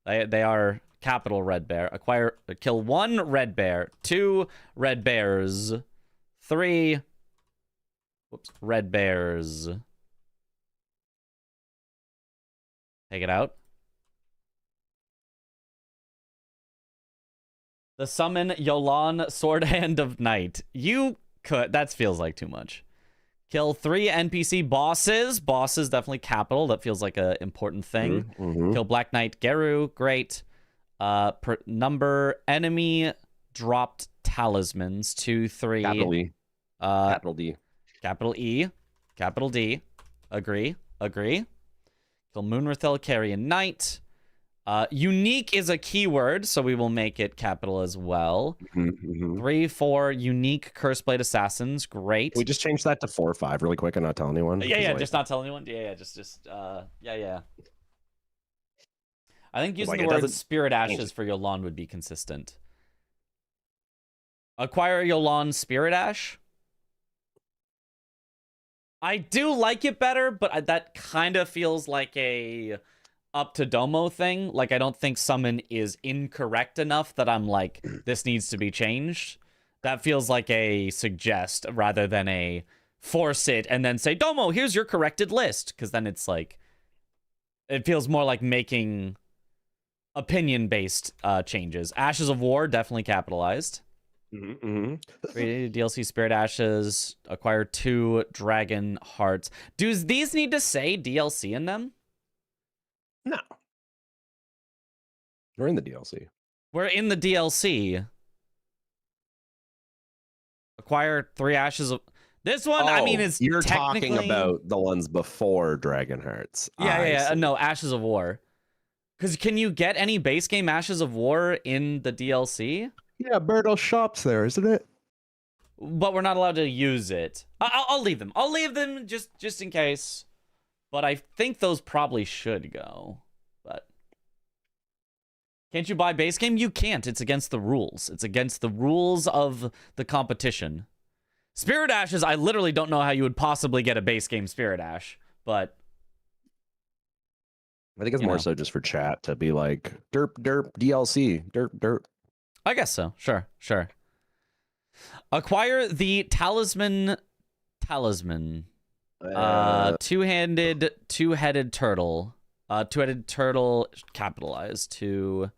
S2: they are capital Red Bear. Acquire, kill 1 Red Bear, 2 Red Bears, 3. Whoops, Red Bears. Take it out. The summon Yolan Sword Hand of Night. You could. That feels like too much. Kill 3 NPC bosses. Bosses, definitely capital. That feels like an important thing.
S4: Mhm.
S2: Kill Black Knight Geru. Great. Number enemy dropped talismans. 2, 3.
S4: Capital E. Capital D.
S2: Capital E. Capital D. Agree. Kill Moonrathel Carrion Knight. Unique is a keyword, so we will make it capital as well. 3, 4 unique Curseblade Assassins. Great.
S4: We just changed that to 4 or 5 really quick and not tell anyone.
S2: Yeah,
S4: Like,
S2: just not tell anyone. Yeah, yeah. I think using
S4: like,
S2: the
S4: it
S2: word
S4: doesn't
S2: Spirit
S4: change
S2: Ashes
S4: it.
S2: for Yolan would be consistent. Acquire Yolan Spirit Ash. I do like it better, but that kind of feels like a up to Domo thing. Like, I don't think summon is incorrect enough that I'm like, this needs to be changed. That feels like a suggest rather than a force it and then say, Domo, here's your corrected list. Because then it's like, it feels more like making opinion-based changes. Ashes of War, definitely capitalized. 3 DLC Spirit Ashes. Acquire 2 Dragon Hearts. Do these need to say DLC in them?
S4: No. We're in the DLC.
S2: We're in the DLC. Acquire 3 Ashes of... This one, I mean, is
S4: you're
S2: technically...
S4: talking about the ones before Dragon Hearts.
S2: Yeah.
S4: see.
S2: No, Ashes of War. Because can you get any base game Ashes of War in the DLC?
S4: Yeah, Berto Shop's there, isn't it?
S2: But we're not allowed to use it. I'll leave them. I'll leave them just in case. But I think those probably should go. But can't you buy base game? You can't. It's against the rules. It's against the rules of the competition. Spirit Ashes, I literally don't know how you would possibly get a base game Spirit Ash, but
S4: I think it's more so just for chat to be like derp derp DLC derp derp.
S2: I guess so. Sure. Acquire the talisman. Two-handed, two-headed turtle. Two-headed turtle capitalized. Two-headed.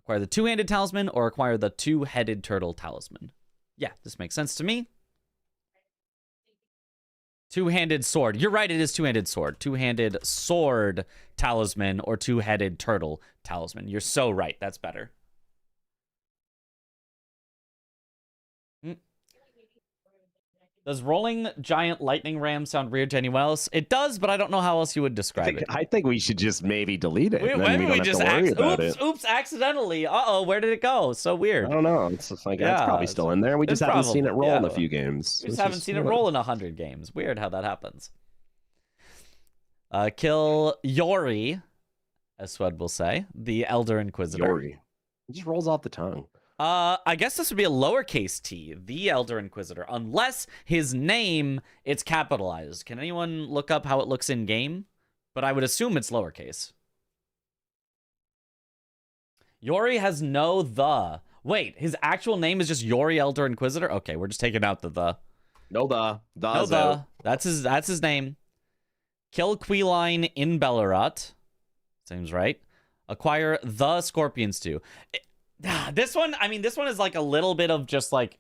S2: Acquire the two-handed talisman or acquire the two-headed turtle talisman. Yeah, this makes sense to me. Two-handed sword. You're right, it is two-handed sword. Two-handed sword talisman or two-headed turtle talisman. You're so right. That's better. Does rolling giant lightning ram sound weird to anyone else? It does, but I don't know how else you would describe it.
S4: I think we should just maybe delete it.
S2: Maybe we just
S4: oops,
S2: oops, accidentally. Uh-oh, where did it go? So weird.
S4: I don't know. It's just like it's probably still in there. We just haven't seen it roll in a few games.
S2: We just haven't seen it roll in 100 games. Weird how that happens. Kill Yori, as Swed will say, the Elder Inquisitor.
S4: Yori. It just rolls off the tongue.
S2: I guess this would be a lowercase t, the Elder Inquisitor, unless his name it's capitalized. Can anyone look up how it looks in game? But I would assume it's lowercase. Yori has no the. Wait, his actual name is just Yori Elder Inquisitor? Okay, we're just taking out the.
S4: No the.
S2: No the. That's his name. Kill Queeline in Bellerat. Seems right. Acquire the Scorpion Stew. This one is like a little bit of just like,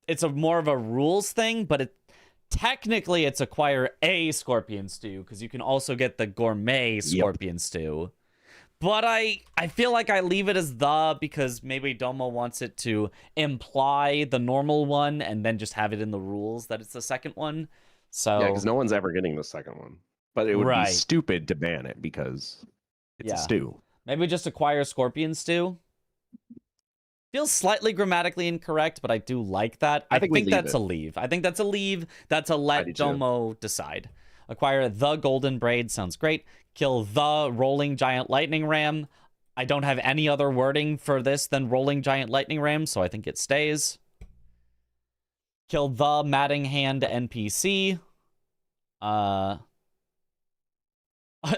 S2: it's a more of a rules thing, but technically it's acquire a Scorpion Stew because you can also get the gourmet Scorpion Stew. But I feel like I leave it as the because maybe Domo wants it to imply the normal one and then just have it in the rules that it's the second one. So
S4: yeah, because no one's ever getting the second one. But it would be stupid to ban it because it's a stew.
S2: Maybe just acquire Scorpion Stew. Feels slightly grammatically incorrect, but I do like that. I think that's a leave. I think that's a leave. That's a let Domo decide. Acquire the Golden Braid. Sounds great. Kill the Rolling Giant Lightning Ram. I don't have any other wording for this than Rolling Giant Lightning Ram, so I think it stays. Kill the Matting Hand NPC.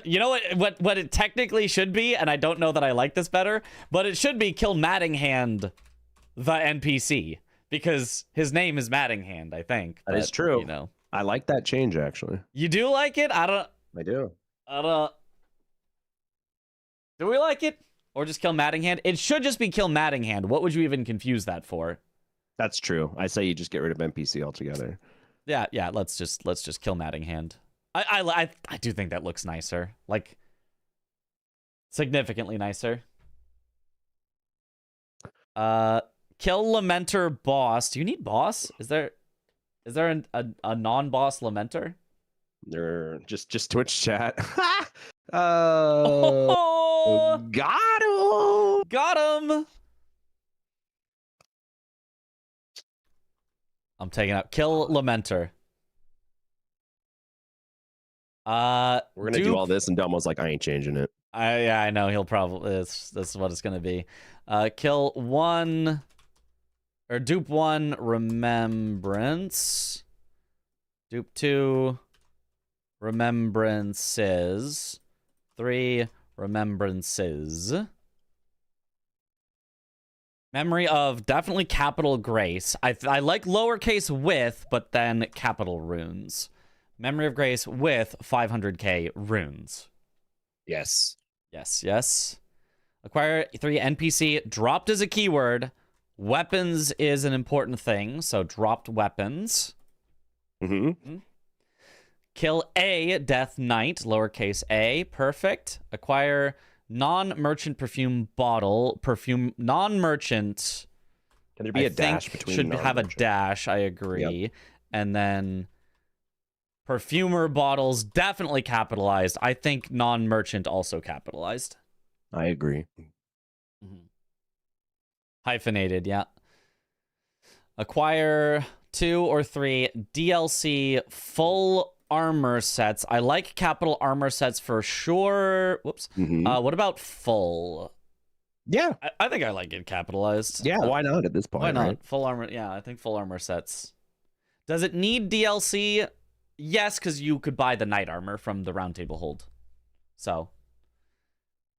S2: You know what it technically should be, and I don't know that I like this better, but it should be kill Mattinghand, the NPC, because his name is Mattinghand, I think.
S4: That is true.
S2: You know,
S4: I like that change actually.
S2: You do like it? I
S4: do.
S2: Do we like it? Or just kill Mattinghand? It should just be kill Mattinghand. What would you even confuse that for?
S4: That's true. I say you just get rid of NPC altogether.
S2: Yeah. Let's just kill Mattinghand. I do think that looks nicer. Like, significantly nicer. Kill Lamenter boss. Do you need boss? Is there a non-boss Lamenter?
S4: They're just Twitch chat.
S2: Got him! I'm taking out. Kill Lamenter.
S4: We're gonna do all this, and Domo's like, I ain't changing it.
S2: I know he'll probably. This is what it's gonna be. Kill one, or dupe one remembrance. Dupe two remembrances. 3 remembrances. Memory of definitely capital Grace. I like lowercase with, but then capital runes. Memory of Grace with 500k runes.
S4: Yes.
S2: Yes. Acquire 3 NPC. Dropped as a keyword. Weapons is an important thing, so dropped weapons.
S4: Mm-hmm.
S2: Kill a Death Knight, lowercase a. Perfect. Acquire non-merchant perfume bottle. Perfume non-merchant.
S4: Can there be a dash between?
S2: Should have a dash. I agree.
S4: Yep.
S2: And then perfumer bottles definitely capitalized. I think non-merchant also capitalized.
S4: I agree.
S2: Mm-hmm. Hyphenated, yeah. Acquire 2 or 3 DLC full armor sets. I like capital armor sets for sure. Whoops.
S4: Mhm.
S2: What about full?
S4: Yeah.
S2: I think I like it capitalized.
S4: Yeah. Why not at this point?
S2: Why not?
S4: Right?
S2: Full armor. Yeah, I think full armor sets. Does it need DLC? Yes, because you could buy the knight armor from the round table hold. So,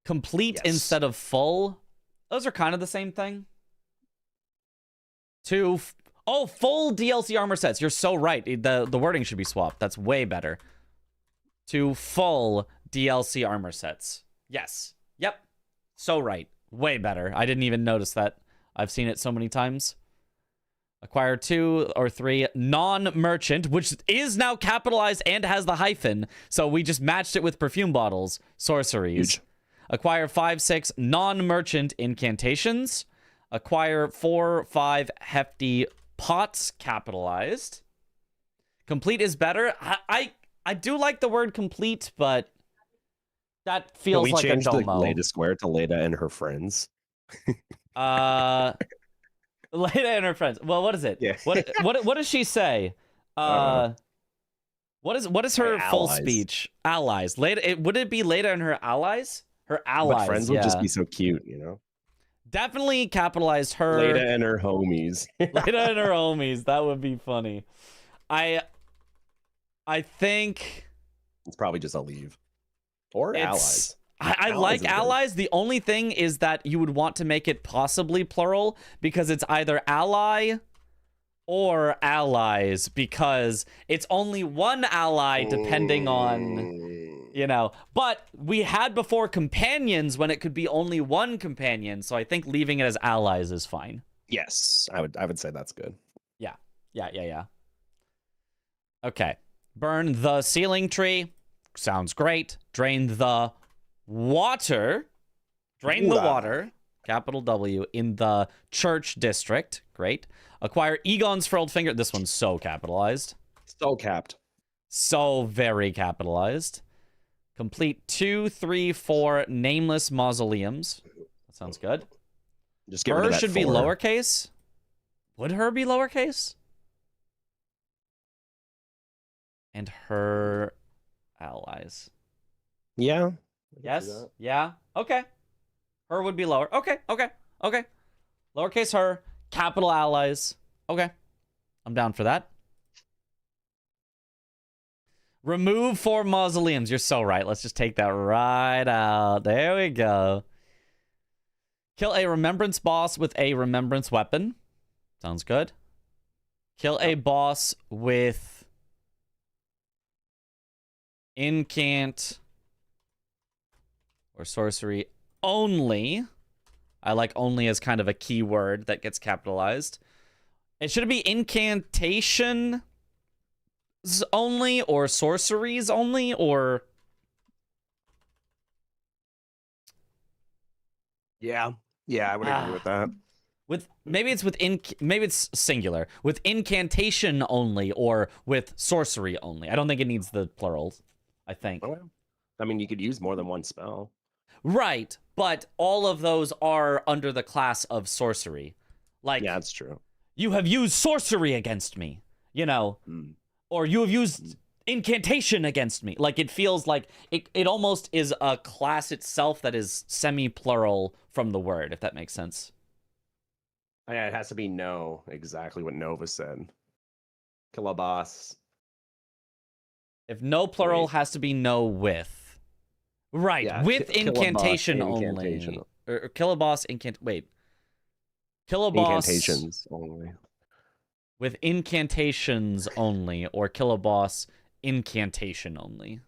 S2: complete
S4: Yes.
S2: instead of full. Those are kind of the same thing. Full DLC armor sets. You're so right. The wording should be swapped. That's way better. 2 full DLC armor sets. Yes. Yep. So right. Way better. I didn't even notice that. I've seen it so many times. Acquire 2 or 3 non-merchant, which is now capitalized and has the hyphen. So we just matched it with perfume bottles. Sorceries.
S4: Huge.
S2: Acquire 5, 6 non-merchant incantations. Acquire 4, 5 hefty pots capitalized. Complete is better. I do like the word complete, but that
S4: Can
S2: feels
S4: we
S2: like a
S4: change the
S2: domo.
S4: Leda Square to Leda and her friends?
S2: Leda and her friends. Well, what is it?
S4: Yeah.
S2: What does she say? What is her
S4: Her
S2: full
S4: allies.
S2: speech? Allies. Leda. Would it be Leda and her allies? Her allies.
S4: But friends would just be so cute, you know?
S2: Definitely capitalized her.
S4: Leda and her homies.
S2: Leda and her homies. That would be funny. I think
S4: It's probably just a leave. Or allies.
S2: I
S4: Allies
S2: like
S4: is good.
S2: allies. The only thing is that you would want to make it possibly plural because it's either ally or allies because it's only one ally depending on, you know. But we had before companions when it could be only one companion, so I think leaving it as allies is fine.
S4: Yes, I would say that's good.
S2: Yeah. Okay. Burn the ceiling tree. Sounds great. Drain the water. Drain the
S4: Ooh-la.
S2: water. Capital W in the church district. Great. Acquire Egon's furled finger. This one's so capitalized.
S4: So capped.
S2: So very capitalized. Complete 2, 3, 4 nameless mausoleums. That sounds good.
S4: Just get rid
S2: Her
S4: of that
S2: should be
S4: 4.
S2: lowercase. Would her be lowercase? And her allies.
S4: Yeah.
S2: Yes. Yeah. Okay. Her would be lower. Okay. Lowercase her, capital allies. Okay. I'm down for that. Remove 4 mausoleums. You're so right. Let's just take that right out. There we go. Kill a remembrance boss with a remembrance weapon. Sounds good. Kill a boss with incant or sorcery only. I like only as kind of a key word that gets capitalized. It should be incantation only or sorceries only or
S4: Yeah, I would agree with that.
S2: with maybe it's maybe it's singular with incantation only or with sorcery only. I don't think it needs the plural. I think.
S4: Well, I mean, you could use more than one spell.
S2: Right, but all of those are under the class of sorcery. Like,
S4: Yeah, that's true.
S2: you have used sorcery against me, you know, or you have used incantation against me. Like, it feels like it almost is a class itself that is semi-plural from the word, if that makes sense.
S4: Yeah, it has to be no, exactly what Nova said. Kill a boss.
S2: If no plural
S4: Wait.
S2: has to be no with. Right,
S4: Yeah,
S2: with
S4: kill a boss,
S2: incantation
S4: incantation.
S2: only. Or kill a boss, wait. Kill a boss
S4: Incantations only.
S2: with incantations only, or kill a boss incantation only.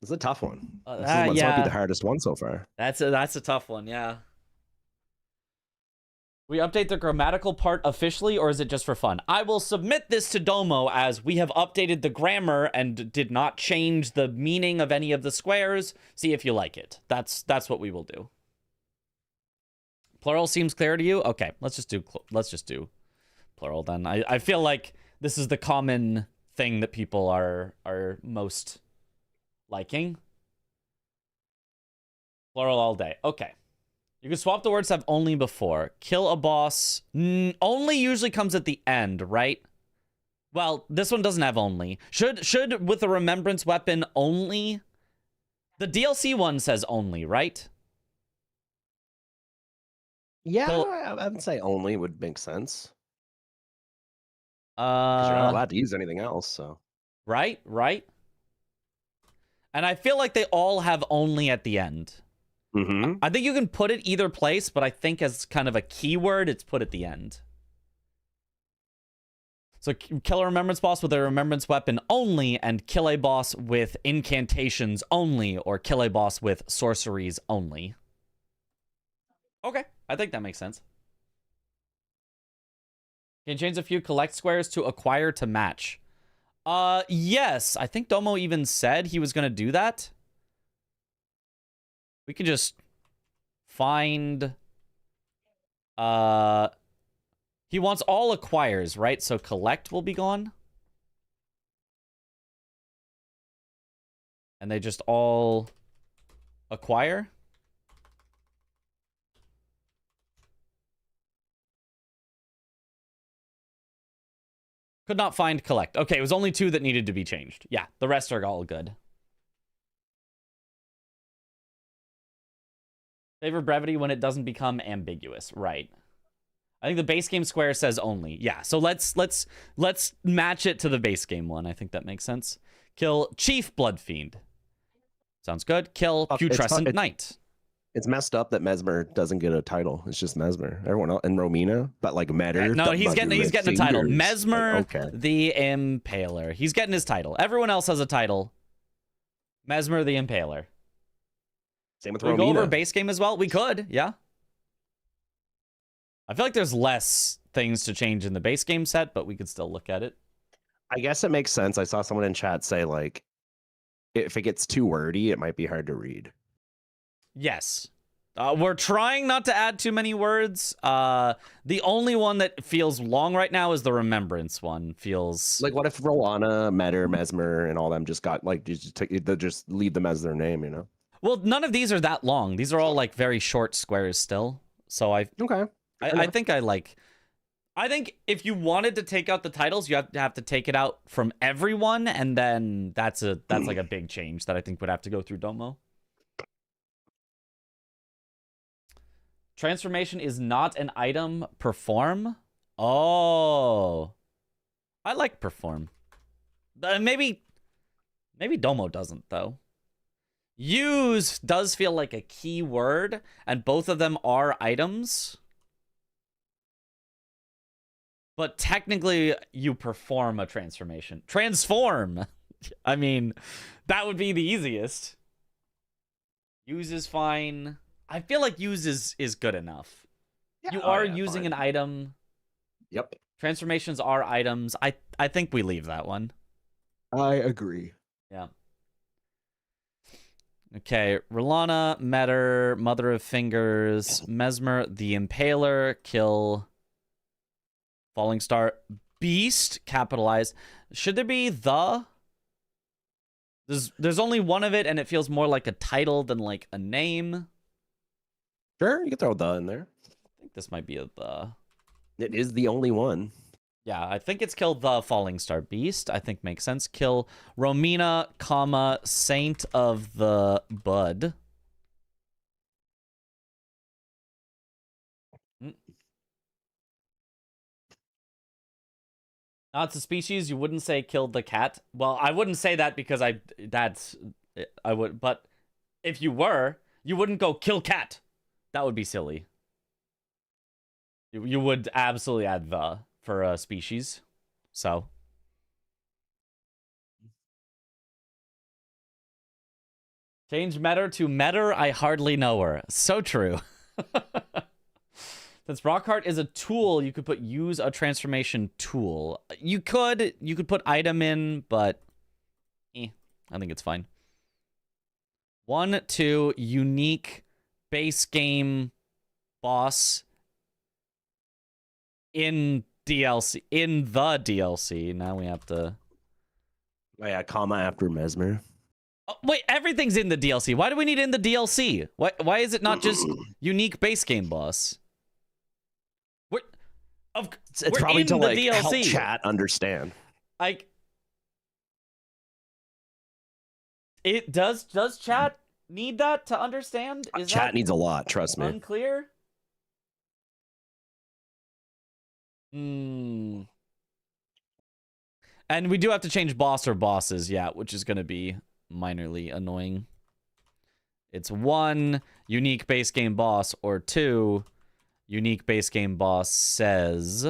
S4: It's a tough one. This might
S2: Yeah.
S4: be the hardest one so far.
S2: That's a tough one, yeah. We update the grammatical part officially, or is it just for fun? I will submit this to Domo as we have updated the grammar and did not change the meaning of any of the squares. See if you like it. That's what we will do. Plural seems clear to you? Okay, let's just do plural then. I feel like this is the common thing that people are most liking. Plural all day. Okay. You can swap the words to have only before. Kill a boss. Only usually comes at the end, right? Well, this one doesn't have only. Should with a remembrance weapon only? The DLC one says only, right?
S4: Yeah,
S2: So-
S4: I would say only would make sense. Because you're not allowed to use anything else, so.
S2: Right. And I feel like they all have only at the end.
S4: Mm-hmm.
S2: I think you can put it either place, but I think as kind of a keyword, it's put at the end. So kill a remembrance boss with a remembrance weapon only, and kill a boss with incantations only, or kill a boss with sorceries only. Okay, I think that makes sense. Can you change a few collect squares to acquire to match? Yes. I think Domo even said he was going to do that. We can just find... He wants all acquires, right? So collect will be gone. And they just all acquire. Could not find collect. Okay, it was only 2 that needed to be changed. Yeah, the rest are all good. Favor brevity when it doesn't become ambiguous. Right. I think the base game square says only. Yeah, so let's match it to the base game one. I think that makes sense. Kill Chief Bloodfiend. Sounds good. Kill Putrescent Knight.
S4: It's messed up that Mesmer doesn't get a title. It's just Mesmer. Everyone else, and Romina, but like Metter.
S2: No, he's getting a title. Mesmer,
S4: like, okay.
S2: the Impaler. He's getting his title. Everyone else has a title. Mesmer, the Impaler.
S4: Same with
S2: Romina. We go over base game as well? We could, yeah. I feel like there's less things to change in the base game set, but we could still look at it.
S4: I guess it makes sense. I saw someone in chat say, like, if it gets too wordy, it might be hard to read.
S2: Yes. We're trying not to add too many words. The only one that feels long right now is the remembrance one. Feels
S4: like, what if Rolana, Metter, Mesmer, and all them just got like they just leave them as their name, you know?
S2: Well, none of these are that long. These are all like very short squares still. So I think I think if you wanted to take out the titles, you have to take it out from everyone, and then that's like a big change that I think would have to go through Domo. Transformation is not an item. Perform? Oh. I like perform. Maybe Domo doesn't, though. Use does feel like a key word, and both of them are items. But technically, you perform a transformation. Transform! I mean, that would be the easiest. Use is fine. I feel like use is good enough. Yeah, you are using an item.
S4: Yep.
S2: Transformations are items. I think we leave that one.
S4: I agree.
S2: Yeah. Okay, Rolana, Metter, Mother of Fingers, Mesmer, the Impaler, kill Falling Star, Beast, capitalized. Should there be the? There's only one of it, and it feels more like a title than like a name.
S4: Sure, you can throw the in there.
S2: I think this might be a the.
S4: It is the only one.
S2: Yeah, I think it's kill the Falling Star Beast. I think makes sense. Kill Romina, comma, Saint of the Bud. Not a species. You wouldn't say killed the cat. Well, I wouldn't say that because I would. But if you were, you wouldn't go kill cat. That would be silly. You would absolutely add the for a species. So. Change Metter to Metter, I hardly know her. So true. Since Rockheart is a tool, you could put use a transformation tool. You could put item in, but I think it's fine. 1, 2, unique base game boss in DLC, in the DLC. Now we have to.
S4: Oh yeah, comma after Mesmer.
S2: Oh, wait, everything's in the DLC. Why do we need in the DLC? Why is it not just unique base game boss?
S4: It's probably to like help chat understand.
S2: Like, it does chat need that to understand? Is
S4: Chat
S2: that
S4: needs a lot, trust me.
S2: unclear? Hmm. And we do have to change boss or bosses, yeah, which is going to be minorly annoying. It's 1, unique base game boss, or 2, unique base game boss says...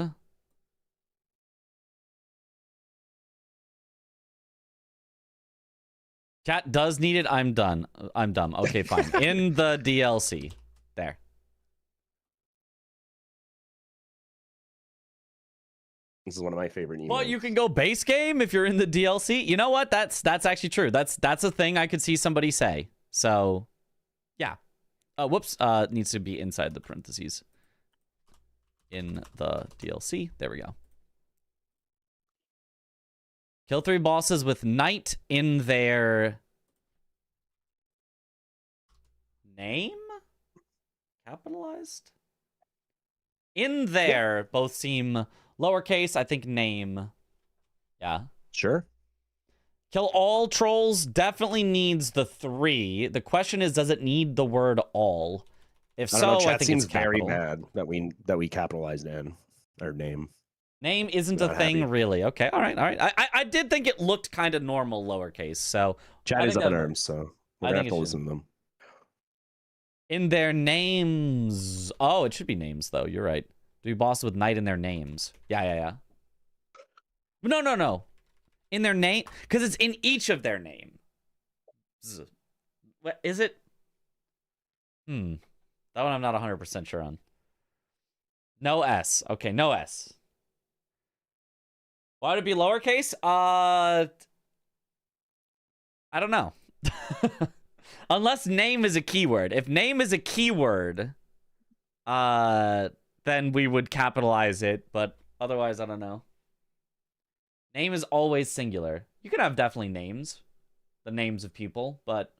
S2: Chat does need it. I'm done. I'm dumb. Okay, fine. In the DLC. There.
S4: This is one of my favorite emails.
S2: Well, you can go base game if you're in the DLC. You know what? That's actually true. That's a thing I could see somebody say. So, yeah. Whoops. Needs to be inside the parentheses. In the DLC. There we go. Kill 3 bosses with Knight in their name? Capitalized? In there, both seem lowercase, I think name. Yeah.
S4: Sure.
S2: Kill all trolls definitely needs the 3. The question is, does it need the word all? If
S4: I don't know,
S2: so,
S4: chat
S2: I think
S4: seems
S2: it's
S4: very
S2: capital.
S4: bad that we capitalized in our name.
S2: Name isn't a
S4: Not
S2: thing,
S4: happy.
S2: really. Okay, all right, all right. I did think it looked kind of normal lowercase, so...
S4: Chat
S2: I
S4: is
S2: think that-
S4: unarmed, so we're
S2: I
S4: gonna
S2: think
S4: have to
S2: it
S4: listen to them.
S2: In their names. Oh, it should be names, though. You're right. Do bosses with Knight in their names. Yeah. No. In their name? Because it's in each of their names. What is it? That one I'm not 100% sure on. No S. Okay, no S. Why would it be lowercase? I don't know. Unless name is a keyword. If name is a keyword, then we would capitalize it, but otherwise, I don't know. Name is always singular. You can have definitely names, the names of people, but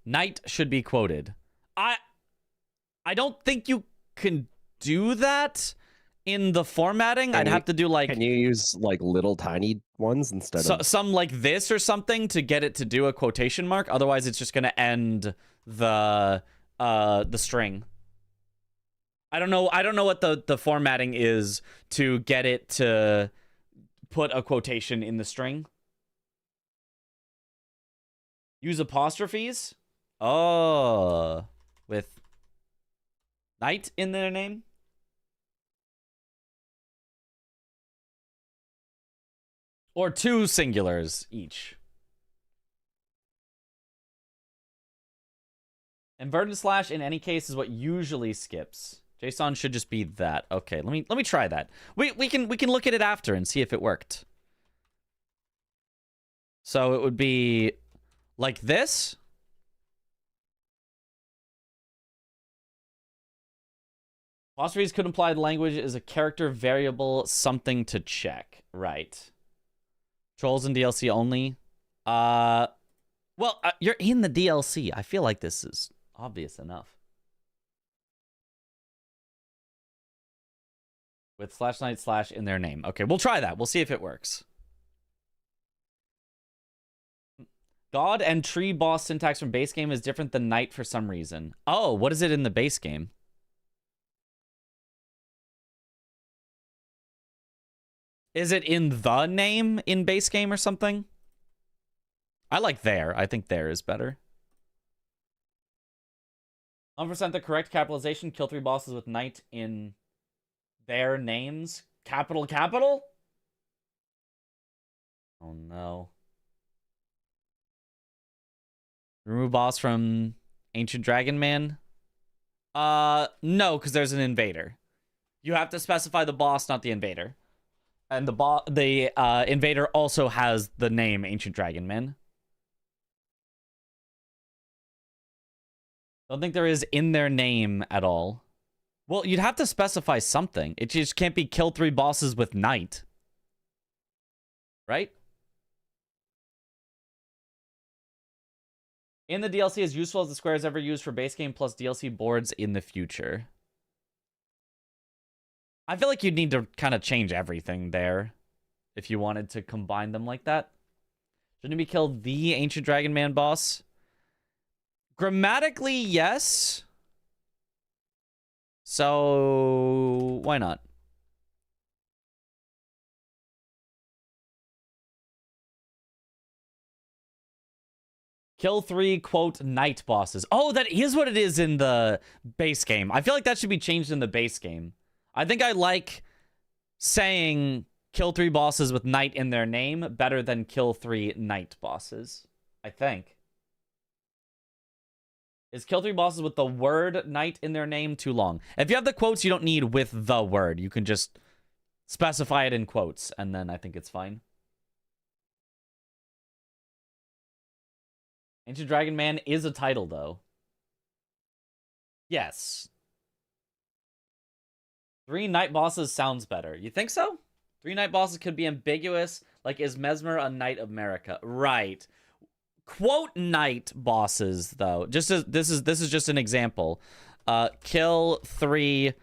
S2: Knight should be quoted. I don't think you can do that in the formatting. I'd have to do like...
S4: Can you use like little tiny ones instead of
S2: some like this or something to get it to do a quotation mark? Otherwise, it's just going to end the string. I don't know what the formatting is to get it to put a quotation in the string. Use apostrophes? Oh, with Knight in their name? Or 2 singulars each. Inverted slash in any case is what usually skips. JSON should just be that. Okay, let me try that. We can look at it after and see if it worked. So it would be like this. Apostrophes could imply the language is a character variable, something to check. Right. Trolls in DLC only. Well, you're in the DLC. I feel like this is obvious enough. With /Knight/ in their name. Okay, we'll try that. We'll see if it works. God and tree boss syntax from base game is different than Knight for some reason. Oh, what is it in the base game? Is it in the name in base game or something? I like there. I think there is better. 100% the correct capitalization. Kill 3 bosses with Knight in their names. Capital? Oh no. Remove boss from Ancient Dragon Man? No, because there's an invader. You have to specify the boss, not the invader. And the invader also has the name Ancient Dragon Man. Don't think there is in their name at all. Well, you'd have to specify something. It just can't be kill 3 bosses with Knight. Right? In the DLC, as useful as the square is ever used for base game plus DLC boards in the future. I feel like you'd need to kind of change everything there if you wanted to combine them like that. Shouldn't we kill the Ancient Dragon Man boss? Grammatically, yes. So, why not? Kill 3, quote, night bosses. Oh, that is what it is in the base game. I feel like that should be changed in the base game. I think I like saying kill 3 bosses with night in their name better than kill 3 night bosses. I think. Is kill 3 bosses with the word night in their name too long? If you have the quotes, you don't need with the word. You can just specify it in quotes, and then I think it's fine. Ancient Dragon Man is a title, though. Yes. 3 night bosses sounds better. You think so? 3 night bosses could be ambiguous, like is Mesmer a Knight of America? Right. Quote night bosses, though. Just as this is just an example. Kill 3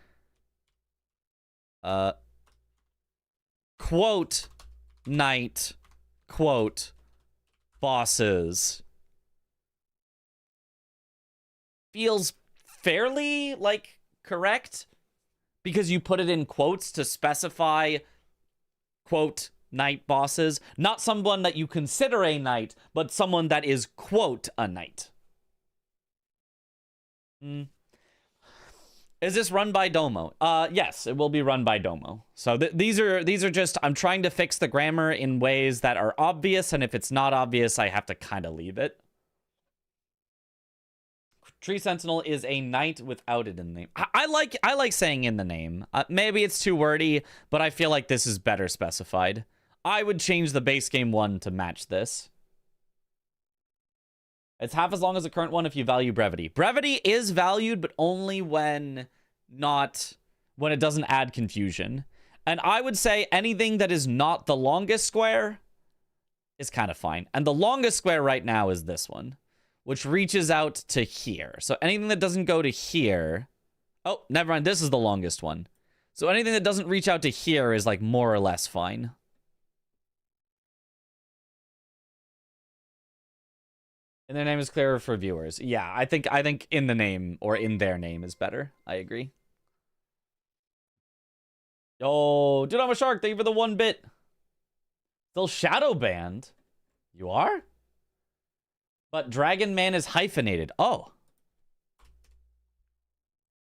S2: quote night quote bosses. Feels fairly like correct because you put it in quotes to specify quote knight bosses, not someone that you consider a knight, but someone that is quote a knight. Is this run by Domo? Yes, it will be run by Domo. So these are just, I'm trying to fix the grammar in ways that are obvious, and if it's not obvious, I have to kind of leave it. Tree Sentinel is a knight without it in the name. I like saying in the name. Maybe it's too wordy, but I feel like this is better specified. I would change the base game one to match this. It's half as long as the current one if you value brevity. Brevity is valued, but only when it doesn't add confusion. And I would say anything that is not the longest square is kind of fine. And the longest square right now is this one, which reaches out to here. So anything that doesn't go to here... Oh, never mind. This is the longest one. So anything that doesn't reach out to here is like more or less fine. And their name is clearer for viewers. Yeah, I think in the name or in their name is better. I agree. Yo, dude, I'm a shark. Thank you for the 1 bit. Still shadow banned. You are? But Dragon Man is hyphenated. Oh.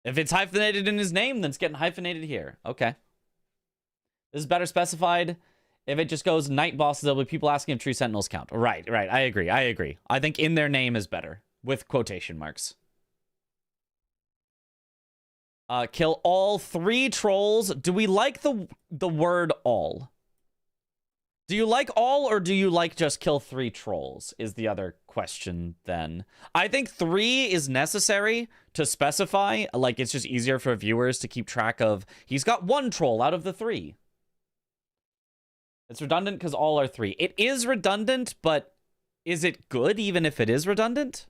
S2: If it's hyphenated in his name, then it's getting hyphenated here. Okay. This is better specified. If it just goes night bosses, there'll be people asking if Tree Sentinels count. Right. I agree. I think in their name is better. With quotation marks. Kill all 3 trolls. Do we like the word all? Do you like all, or do you like just kill 3 trolls, is the other question then. I think 3 is necessary to specify. Like, it's just easier for viewers to keep track of, he's got 1 troll out of the 3. It's redundant because all are 3. It is redundant, but is it good even if it is redundant?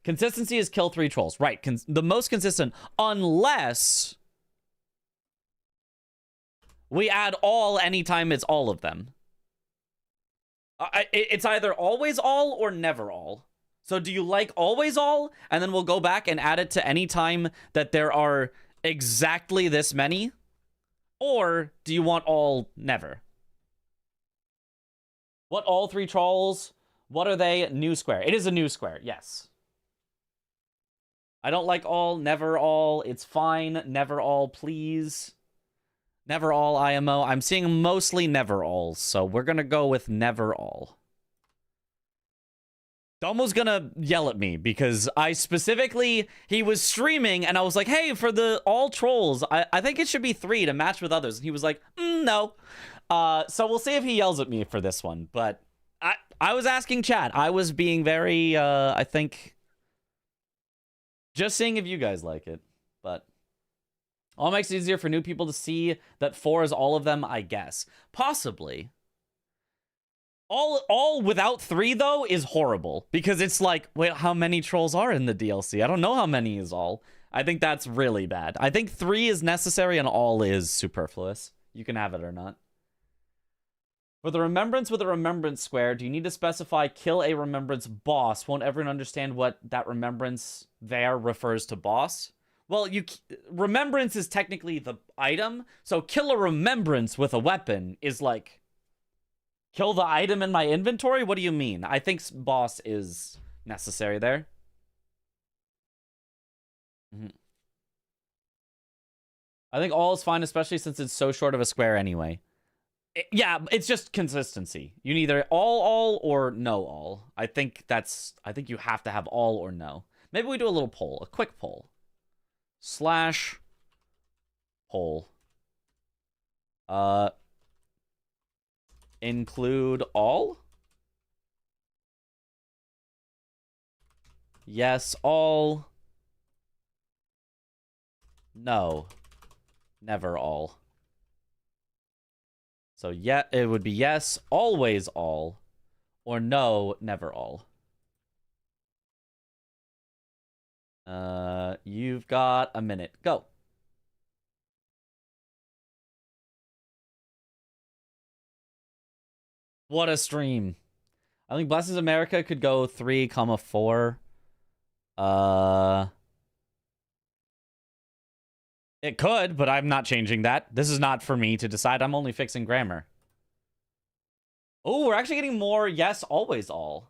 S2: Consistency is kill 3 trolls. Right, the most consistent, unless... we add all anytime it's all of them. It's either always all or never all. So do you like always all? And then we'll go back and add it to any time that there are exactly this many? Or do you want all never? What all 3 trolls? What are they? New square. It is a new square, yes. I don't like all, never all. It's fine. Never all, please. Never all IMO. I'm seeing mostly never alls, so we're gonna go with never all. Domo's gonna yell at me because I specifically, he was streaming and I was like, hey, for the all trolls, I think it should be 3 to match with others. And he was like, no. So we'll see if he yells at me for this one. But I was asking chat. I was being very, I think, just seeing if you guys like it. But all makes it easier for new people to see that 4 is all of them, I guess. Possibly. All without 3 though is horrible because it's like, wait, how many trolls are in the DLC? I don't know how many is all. I think that's really bad. I think 3 is necessary and all is superfluous. You can have it or not. For the remembrance with a remembrance square, do you need to specify kill a remembrance boss? Won't everyone understand what that remembrance there refers to boss? Well, remembrance is technically the item, so kill a remembrance with a weapon is like kill the item in my inventory? What do you mean? I think boss is necessary there. I think all is fine, especially since it's so short of a square anyway. Yeah, it's just consistency. You need either all or no all. I think you have to have all or no. Maybe we do a little poll, a quick poll. /poll. Include all? Yes, all. No. Never all. So yeah, it would be yes, always all, or no, never all. You've got a minute. Go. What a stream. I think Blesses America could go 3,4. It could, but I'm not changing that. This is not for me to decide. I'm only fixing grammar. Oh, we're actually getting more yes, always all.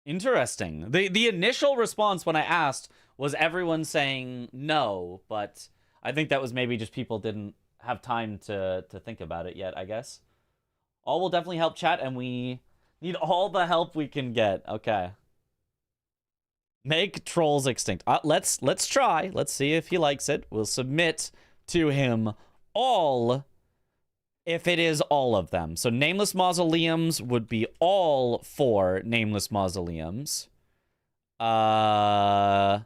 S2: Interesting. The initial response when I asked was everyone saying no, but I think that was maybe just people didn't have time to think about it yet, I guess. All will definitely help chat, and we need all the help we can get. Okay. Make trolls extinct. Let's try. Let's see if he likes it. We'll submit to him all if it is all of them. So nameless mausoleums would be all 4 nameless mausoleums. Acquire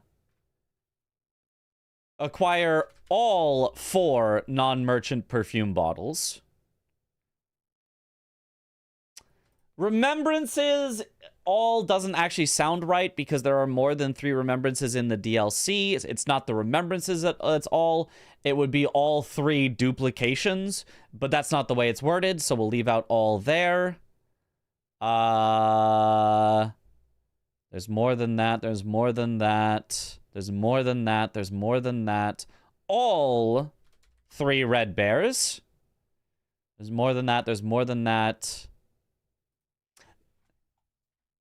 S2: all 4 non-merchant perfume bottles. Remembrances all doesn't actually sound right because there are more than 3 remembrances in the DLC. It's not the remembrances that's all. It would be all 3 duplications, but that's not the way it's worded, so we'll leave out all there. There's more than that. There's more than that. There's more than that. There's more than that. All 3 red bears. There's more than that. There's more than that.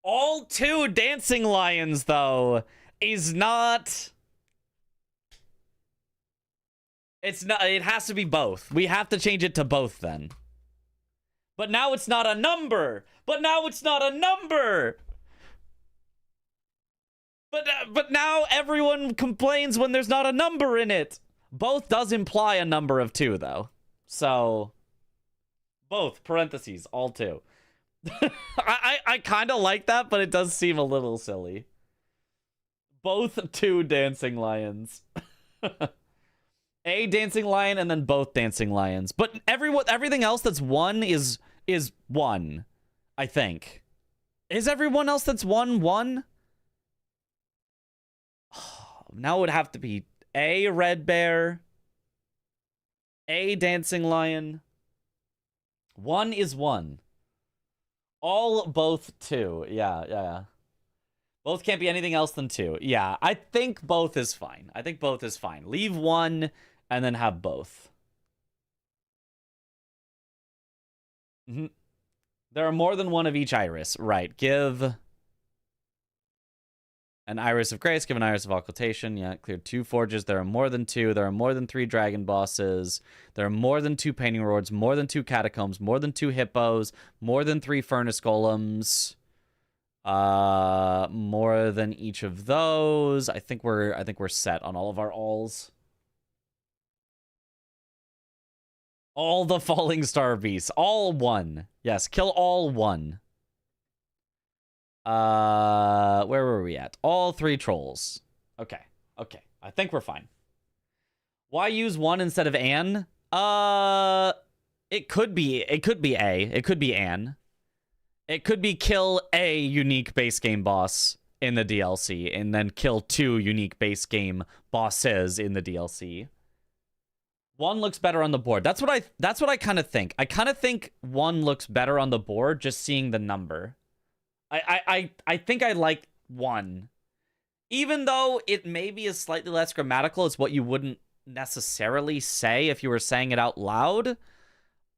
S2: All 2 dancing lions, though, is not... It's not... It has to be both. We have to change it to both, then. But now it's not a number! But now it's not a number! But now everyone complains when there's not a number in it! Both does imply a number of 2, though. So... Both, parentheses, all 2. I kind of like that, but it does seem a little silly. Both 2 dancing lions. A dancing lion and then both dancing lions. But everything else that's 1 is 1, I think. Is everyone else that's 1 1? Now it would have to be A red bear, A dancing lion. 1 is 1. All both 2. Yeah. Both can't be anything else than 2. Yeah, I think both is fine. I think both is fine. Leave 1 and then have both. There are more than 1 of each iris. Right. Give an iris of grace. Give an iris of occultation. Yeah, cleared 2 forges. There are more than 2. There are more than 3 dragon bosses. There are more than 2 painting rewards. More than 2 catacombs. More than 2 hippos. More than 3 furnace golems. More than each of those. I think we're set on all of our alls. All the falling star beasts. All 1. Yes, kill all 1. Where were we at? All 3 trolls. Okay. I think we're fine. Why use one instead of Anne? It could be A. It could be Anne. It could be kill a unique base game boss in the DLC and then kill 2 unique base game bosses in the DLC. One looks better on the board. That's what I kind of think. I kind of think one looks better on the board just seeing the number. I think I like one. Even though it maybe is slightly less grammatical, it's what you wouldn't necessarily say if you were saying it out loud.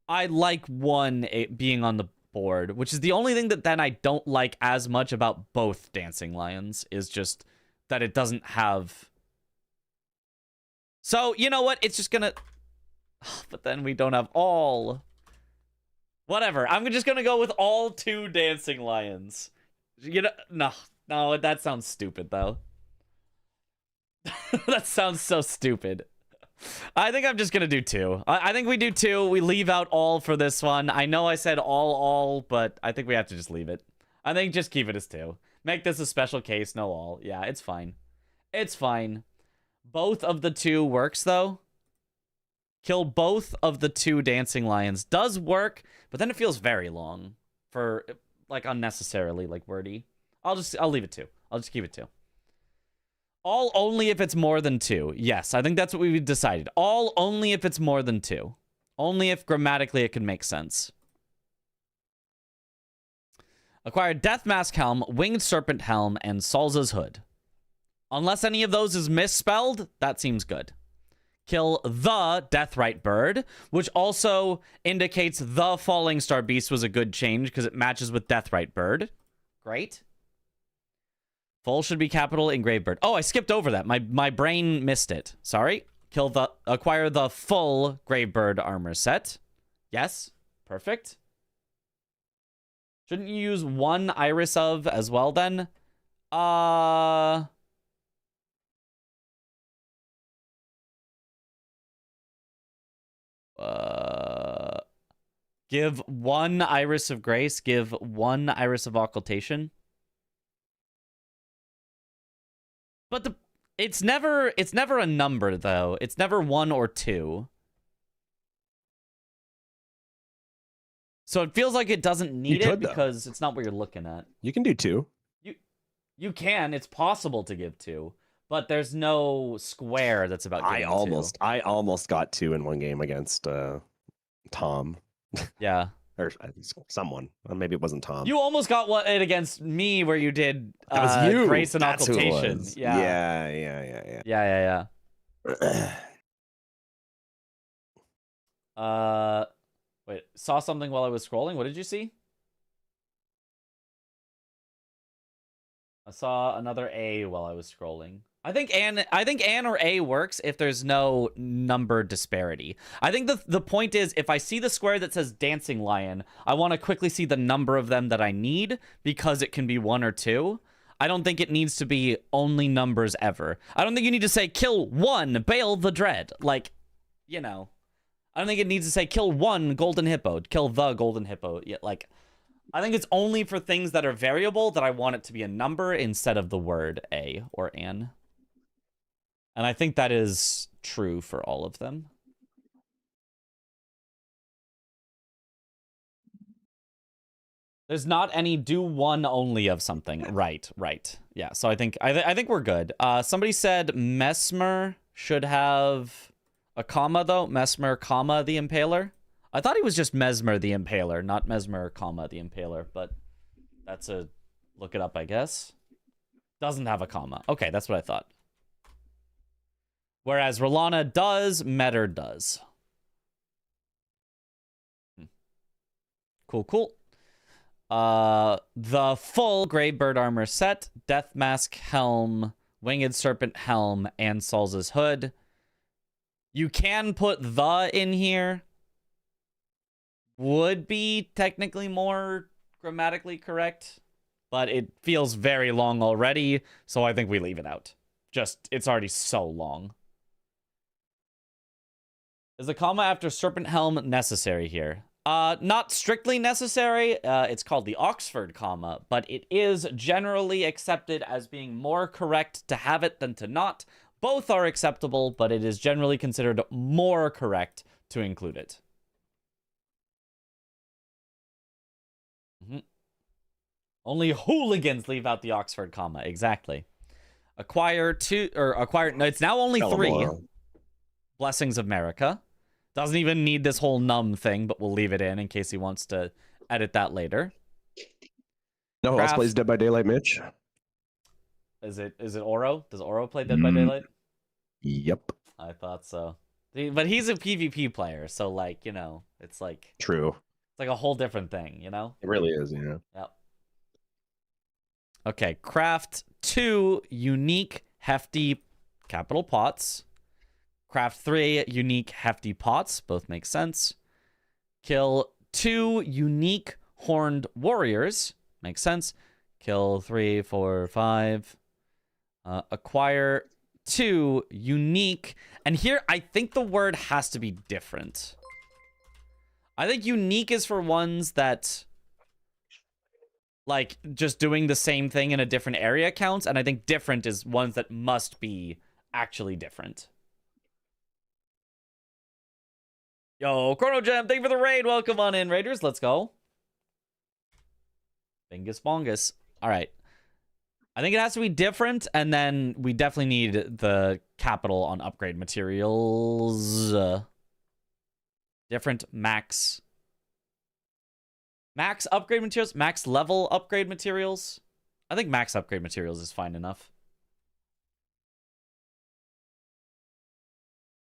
S2: I like one being on the board, which is the only thing that then I don't like as much about both Dancing Lions, is just that it doesn't have... So, you know what? It's just gonna... But then we don't have all... Whatever. I'm just gonna go with all 2 Dancing Lions. You know... No, that sounds stupid, though. That sounds so stupid. I think I'm just gonna do 2. I think we do 2. We leave out all for this one. I know I said all, but I think we have to just leave it. I think just keep it as 2. Make this a special case, no all. Yeah, it's fine. It's fine. Both of the 2 works, though. Kill both of the 2 Dancing Lions does work, but then it feels very long for, like, unnecessarily, like, wordy. I'll leave it 2. I'll just keep it 2. All only if it's more than 2. Yes, I think that's what we've decided. All only if it's more than 2. Only if grammatically it can make sense. Acquire Death Mask Helm, Winged Serpent Helm, and Salza's Hood. Unless any of those is misspelled, that seems good. Kill the Deathrite Bird, which also indicates the Falling Star Beast was a good change because it matches with Deathrite Bird. Great. Full should be capital in Grave Bird. Oh, I skipped over that. My brain missed it. Sorry. Acquire the full Grave Bird armor set. Yes. Perfect. Shouldn't you use 1 Iris of as well then? Give 1 Iris of Grace. Give 1 Iris of Occultation. But it's never a number though. It's never 1 or 2. So it feels like it doesn't need it because it's not what you're looking at.
S4: You can do 2.
S2: You can. It's possible to give 2, but there's no square that's about giving 2.
S4: I almost got 2 in one game against Tom.
S2: Yeah.
S4: Or someone. Maybe it wasn't Tom.
S2: You almost got it against me where you did
S4: that was you.
S2: Grace and
S4: That's
S2: Occultation.
S4: Who it was.
S2: Yeah. Wait, saw something while I was scrolling. What did you see? I saw another A while I was scrolling. I think An or A works if there's no number disparity. I think the point is if I see the square that says Dancing Lion, I want to quickly see the number of them that I need because it can be 1 or 2. I don't think it needs to be only numbers ever. I don't think you need to say kill 1 Bale the Dread. Like, you know. I don't think it needs to say kill 1 Golden Hippo. Kill the Golden Hippo. Yeah, like, I think it's only for things that are variable that I want it to be a number instead of the word A or An. And I think that is true for all of them. There's not any do 1 only of something. Right. Yeah, so I think we're good. Somebody said Mesmer should have a comma, though. Mesmer, comma, the Impaler. I thought he was just Mesmer, the Impaler, not Mesmer, comma, the Impaler. But that's a look it up, I guess. Doesn't have a comma. Okay, that's what I thought. Whereas Rolana does, Metter does. Cool. The full Grey Bird armor set, Death Mask Helm, Winged Serpent Helm, and Salza's Hood. You can put the in here. Would be technically more grammatically correct, but it feels very long already, so I think we leave it out. Just, it's already so long. Is the comma after Serpent Helm necessary here? Not strictly necessary. It's called the Oxford comma, but it is generally accepted as being more correct to have it than to not. Both are acceptable, but it is generally considered more correct to include it. Only hooligans leave out the Oxford comma. Exactly. Acquire 2 or acquire. No, it's now only 3. Blessings of America. Doesn't even need this whole num thing, but we'll leave it in case he wants to edit that later.
S4: No who else plays Dead by Daylight, Mitch?
S2: Is it Oro? Does Oro play Dead by Daylight?
S4: Yep.
S2: I thought so. But he's a PvP player, so like, you know, it's like
S4: True.
S2: it's like a whole different thing, you know?
S4: It really is, yeah.
S2: Yep. Okay, craft 2 unique hefty capital pots. Craft 3 unique hefty pots. Both make sense. Kill 2 unique horned warriors. Makes sense. Kill 3, 4, 5. Acquire 2 unique. And here, I think the word has to be different. I think unique is for ones that, like, just doing the same thing in a different area counts. And I think different is ones that must be actually different. Yo, Chrono Gem, thank you for the raid. Welcome on in, Raiders. Let's go. Bingus bongus. All right. I think it has to be different, and then we definitely need the capital on upgrade materials. Different max. Max upgrade materials? Max level upgrade materials? I think max upgrade materials is fine enough.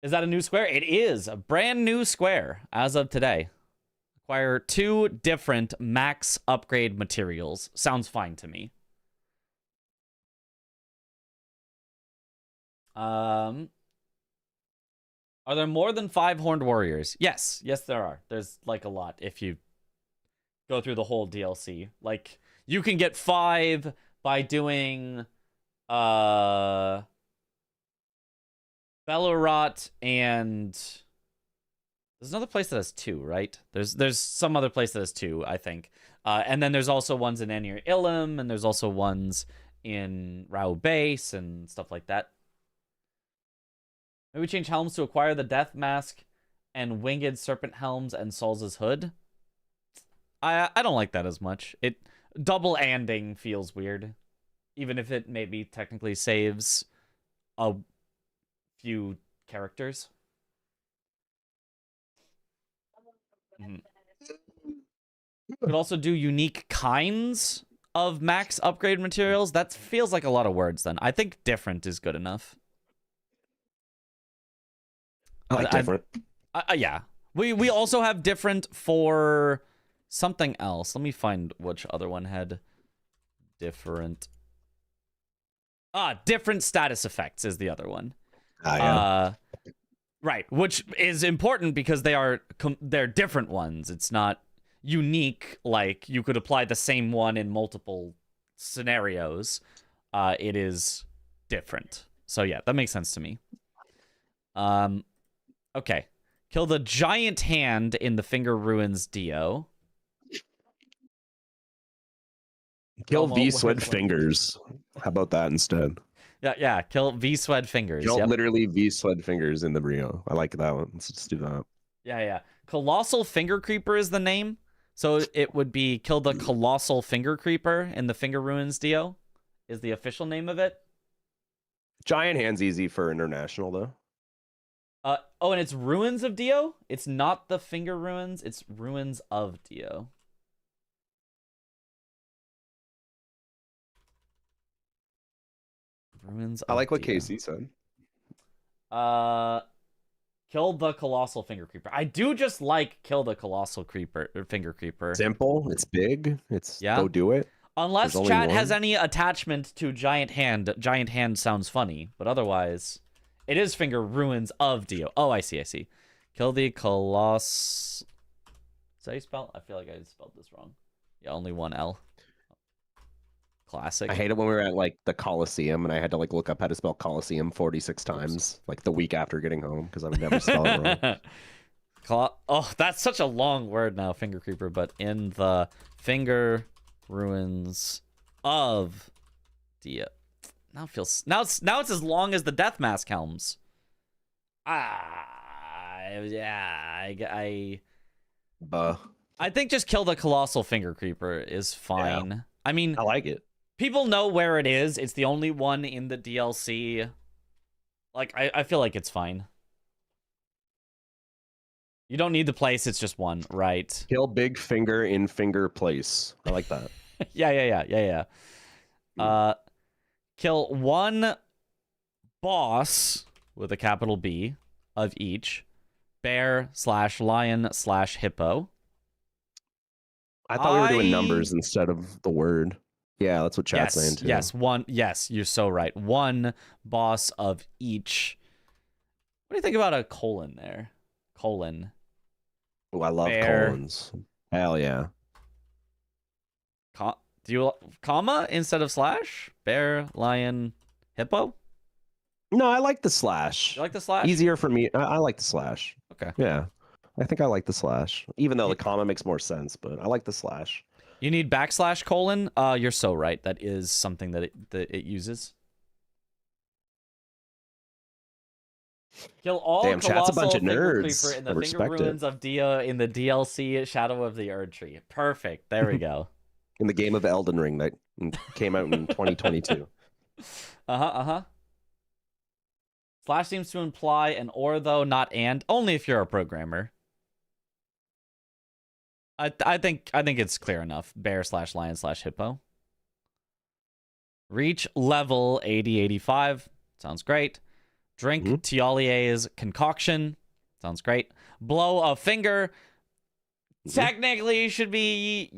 S2: Is that a new square? It is a brand new square as of today. Acquire 2 different max upgrade materials. Sounds fine to me. Are there more than 5 horned warriors? Yes. Yes, there are. There's like a lot if you go through the whole DLC. Like, you can get 5 by doing Bellerot, and there's another place that has 2, right? There's some other place that has 2, I think. And then there's also ones in Anir Ilum, and there's also ones in Rao Base and stuff like that. Maybe change helms to acquire the Death Mask and Winged Serpent helms and Sol's hood. I don't like that as much. It double anding feels weird, even if it maybe technically saves a few characters. Could also do unique kinds of max upgrade materials. That feels like a lot of words then. I think different is good enough.
S4: I like different.
S2: Yeah. We also have different for something else. Let me find which other one had different. Different status effects is the other one.
S4: Yeah.
S2: Right, which is important because they're different ones. It's not unique, like you could apply the same one in multiple scenarios. It is different. So yeah, that makes sense to me. Okay. Kill the giant hand in the Finger Ruins Dio.
S4: Kill V-Swed Fingers. How about that instead?
S2: Yeah. Kill V-Swed Fingers.
S4: Kill literally V-Swed Fingers in the Brio. I like that one. Let's just do that.
S2: Yeah. Colossal Finger Creeper is the name. So it would be kill the Colossal Finger Creeper in the Finger Ruins Dio is the official name of it.
S4: Giant hand's easy for international though.
S2: And it's Ruins of Dio? It's not the Finger Ruins, it's Ruins of Dio. Ruins of
S4: I like what
S2: Dio.
S4: Casey said.
S2: Kill the Colossal Finger Creeper. I do just like kill the Colossal Creeper or Finger Creeper.
S4: Simple, it's big, go do it.
S2: Unless chat has any attachment to Giant Hand. Giant Hand sounds funny, but otherwise, it is Finger Ruins of Dio. Oh, I see. Kill the Is that how you spell? I feel like I spelled this wrong. Yeah, only one L. Classic.
S4: I hate it when we were at like the Coliseum and I had to like look up how to spell Coliseum 46 times, like the week after getting home because I would never spell it wrong.
S2: Oh, that's such a long word now, Finger Creeper. But in the Finger Ruins of Dio. Now it feels now it's as long as the Death Mask helms. I think just kill the Colossal Finger Creeper is fine.
S4: Yeah.
S2: I mean,
S4: I like it.
S2: people know where it is. It's the only one in the DLC. Like, I feel like it's fine. You don't need the place, it's just one, right?
S4: Kill big finger in finger place. I like that.
S2: Yeah. Kill one boss with a capital B of each. Bear/lion/hippo.
S4: I thought we were doing numbers instead of the word. Yeah, that's what chat's saying too.
S2: Yes, you're so right. One boss of each. What do you think about a colon there? Colon.
S4: Oh, I love
S2: Bear.
S4: colons. Hell yeah.
S2: Do you comma instead of slash? Bear, lion, hippo?
S4: No, I like the slash.
S2: You like the slash?
S4: Easier for me. I like the slash.
S2: Okay.
S4: Yeah. I think I like the slash. Even though the comma makes more sense, but I like the slash.
S2: You need backslash colon? You're so right. That is something that it uses. Kill all
S4: Damn, chat's a bunch of
S2: Colossal Finger
S4: nerds.
S2: Creeper in the
S4: I
S2: Finger
S4: respect it.
S2: Ruins of Dia in the DLC Shadow of the Erd Tree. Perfect. There we go.
S4: In the game of Elden Ring that came out in 2022.
S2: Slash seems to imply an or though, not and. Only if you're a programmer. I think it's clear enough. Bear/lion/hippo. Reach level 80-85. Sounds great. Drink Tialier's concoction. Sounds great. Blow a finger. Technically should be,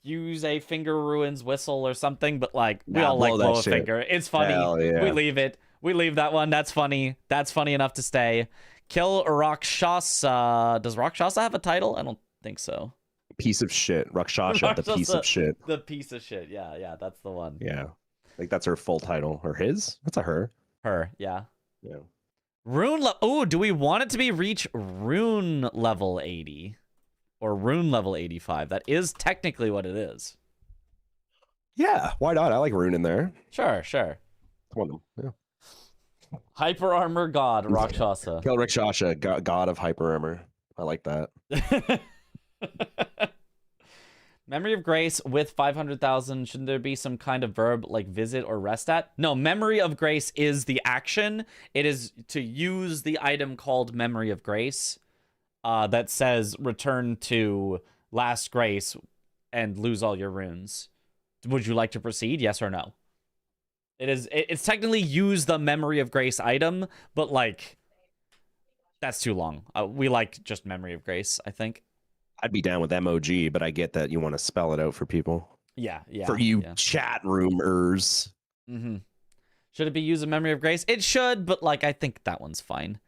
S2: use a Finger Ruins whistle or something, but like we all like blow a finger. It's funny.
S4: Yeah.
S2: We leave it. We leave that one. That's funny. That's funny enough to stay. Kill Rakshasa. Does Rakshasa have a title? I don't think so.
S4: Piece of shit. Rakshasa, the piece of shit.
S2: The piece of shit. Yeah, that's the one.
S4: Yeah. I think that's her full title. Or his? That's a her.
S2: Her, yeah.
S4: Yeah.
S2: Do we want it to be reach rune level 80? Or rune level 85? That is technically what it is.
S4: Yeah, why not? I like rune in there.
S2: Sure.
S4: Come on. Yeah.
S2: Hyper Armor God, Rakshasa.
S4: Kill Rakshasa, god of hyper armor. I like that.
S2: Memory of Grace with 500,000. Shouldn't there be some kind of verb like visit or rest at? No, Memory of Grace is the action. It is to use the item called Memory of Grace that says return to last grace and lose all your runes. Would you like to proceed? Yes or no? It's technically use the Memory of Grace item, but like that's too long. We like just Memory of Grace, I think.
S4: I'd be down with MOG, but I get that you want to spell it out for people.
S2: Yeah.
S4: For you chat roomers.
S2: Mm-hmm. Should it be use of Memory of Grace? It should, but like I think that one's fine.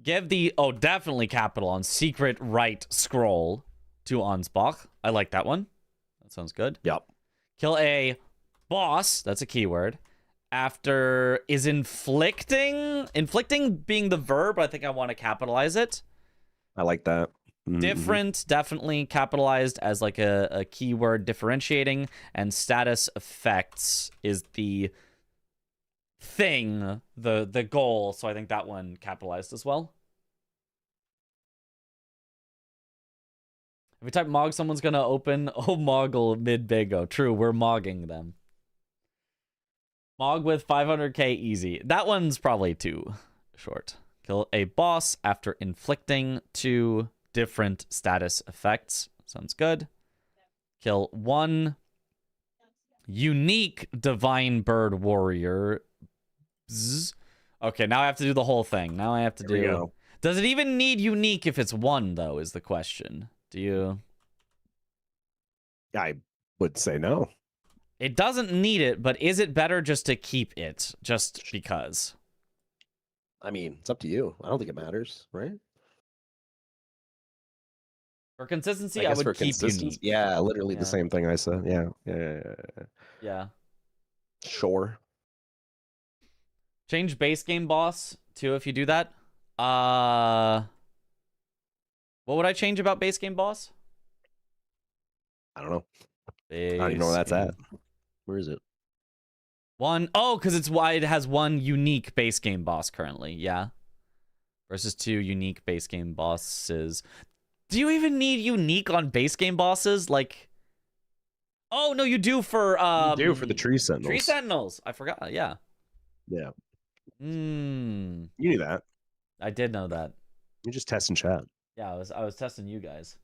S2: Give the definitely capital on secret right scroll to Ansbach. I like that one. That sounds good.
S4: Yep.
S2: Kill a boss. That's a keyword. After is inflicting being the verb. I think I want to capitalize it.
S4: I like that.
S2: Different, definitely capitalized as like a keyword differentiating, and status effects is the thing, the goal. So I think that one capitalized as well. If we type Mog, someone's gonna open Moggle mid-bigo. True, we're mogging them. Mog with 500k easy. That one's probably too short. Kill a boss after inflicting 2 different status effects. Sounds good. Kill 1 unique divine bird warrior. Bzz. Okay, now I have to do the whole thing. Now I have to do... Does it even need unique if it's 1, though, is the question. Do you...
S4: I would say no.
S2: It doesn't need it, but is it better just to keep it? Just because?
S4: I mean, it's up to you. I don't think it matters, right?
S2: For consistency, I would keep unique.
S4: Yeah, literally the same thing I said. Yeah. Sure.
S2: Change base game boss, too, if you do that. What would I change about base game boss?
S4: I don't know.
S2: Base
S4: I don't even know where that's
S2: game.
S4: at. Where is it?
S2: One. Oh, because it's why it has one unique base game boss currently. Yeah. Versus 2 unique base game bosses. Do you even need unique on base game bosses? Like, oh no, you do for
S4: You do for the tree sentinels.
S2: Tree Sentinels. I forgot. Yeah.
S4: Yeah.
S2: Hmm.
S4: You knew that.
S2: I did know that.
S4: You're just testing chat.
S2: Yeah, I was testing you guys.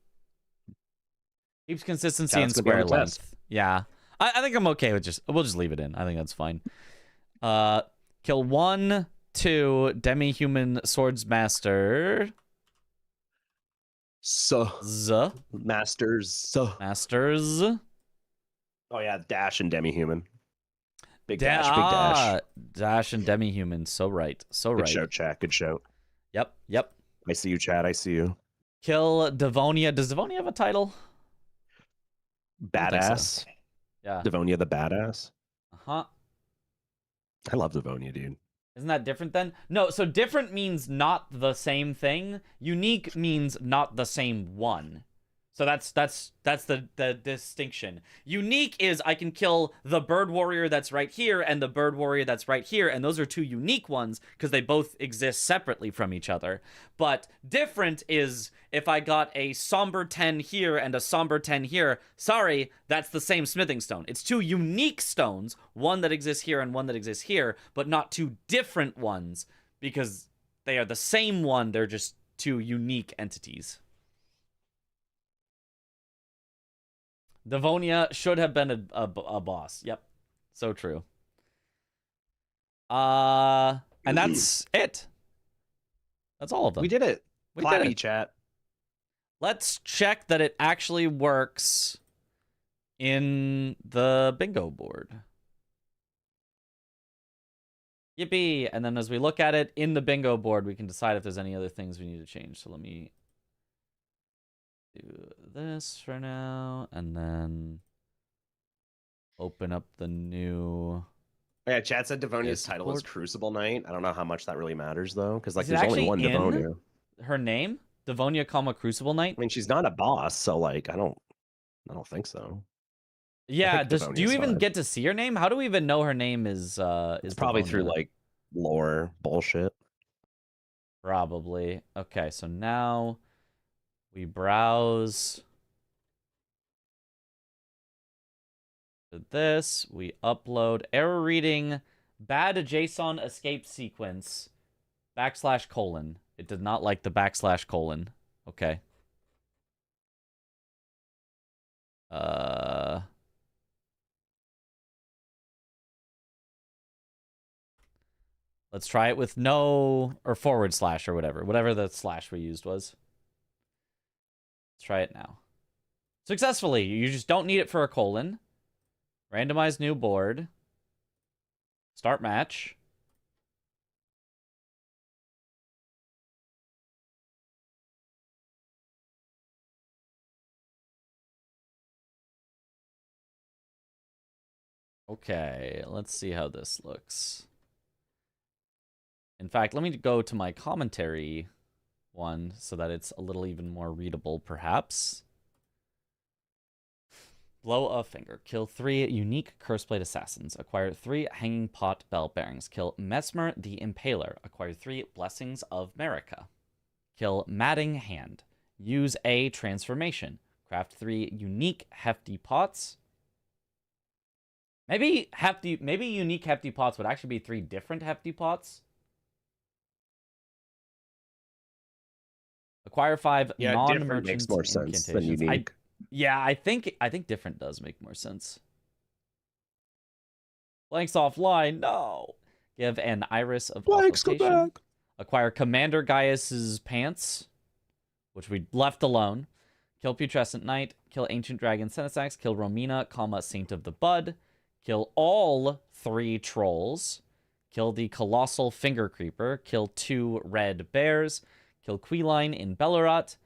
S2: Keeps consistency
S4: Chat's
S2: and
S4: gonna be on
S2: square
S4: the
S2: length.
S4: test.
S2: Yeah. I think I'm okay with we'll just leave it in. I think that's fine. Kill 1, 2, demi-human swordsmaster.
S4: So masters.
S2: Masters.
S4: Oh yeah, dash and demi-human. Big dash, big dash.
S2: Dash and demi-human. So right. So
S4: Good
S2: right.
S4: show, chat. Good show.
S2: Yep.
S4: I see you, chat. I see you.
S2: Kill Devonia. Does Devonia have a title? I don't think
S4: Badass.
S2: Yeah.
S4: Devonia the badass.
S2: Uh-huh.
S4: I love Devonia, dude.
S2: Isn't that different then? No, so different means not the same thing. Unique means not the same one. So that's the distinction. Unique is I can kill the bird warrior that's right here and the bird warrior that's right here, and those are 2 unique ones because they both exist separately from each other. But different is if I got a somber 10 here and a somber 10 here, sorry, that's the same smithing stone. It's 2 unique stones, one that exists here and one that exists here, but not 2 different ones because they are the same one, they're just 2 unique entities. Devonia should have been a boss. Yep. So true. And that's it. That's all of them.
S4: We did it.
S2: We
S4: Clappy,
S2: did it.
S4: chat.
S2: Let's check that it actually works in the bingo board. Yippee. And then as we look at it in the bingo board, we can decide if there's any other things we need to change. So let me do this for now, and then open up the new.
S4: Yeah, chat said Devonia's title is
S2: Discord.
S4: Crucible Knight. I don't know how much that really matters though, because like
S2: Is it
S4: there's only
S2: actually
S4: one
S2: in
S4: Devonia.
S2: her name? Devonia, Crucible Knight?
S4: I mean, she's not a boss, so like I don't think so.
S2: Yeah,
S4: think
S2: do you
S4: Devonia's
S2: even
S4: fine.
S2: get to see her name? How do we even know her name is
S4: It's probably through
S2: Devonia?
S4: like lore bullshit.
S2: Probably. Okay, so now we browse to this, we upload error reading bad JSON escape sequence / colon. It did not like the / colon. Okay. Let's try it with no or / or whatever the slash we used was. Let's try it now. Successfully. You just don't need it for a colon. Randomize new board. Start match. Okay, let's see how this looks. In fact, let me go to my commentary one so that it's a little even more readable, perhaps. Blow a finger. Kill 3 unique Curseblade Assassins. Acquire 3 Hanging Pot Bell Bearings. Kill Mesmer the Impaler. Acquire 3 Blessings of Marika. Kill Matting Hand. Use a transformation. Craft 3 unique Hefty Pots. Maybe unique Hefty Pots would actually be 3 different Hefty Pots. Acquire 5
S4: different
S2: non-merchant
S4: makes more sense than
S2: incantations.
S4: unique.
S2: Yeah, I think different does make more sense. Blanks offline. No. Give an Iris of
S4: Blanks, go
S2: Occultation.
S4: back.
S2: Acquire Commander Gaius's pants, which we left alone. Kill Putrescent Knight. Kill Ancient Dragon Senesax. Kill Romina, Saint of the Bud. Kill all 3 trolls. Kill the Colossal Finger Creeper. Kill 2 red bears. Kill Queeline in Bellerat.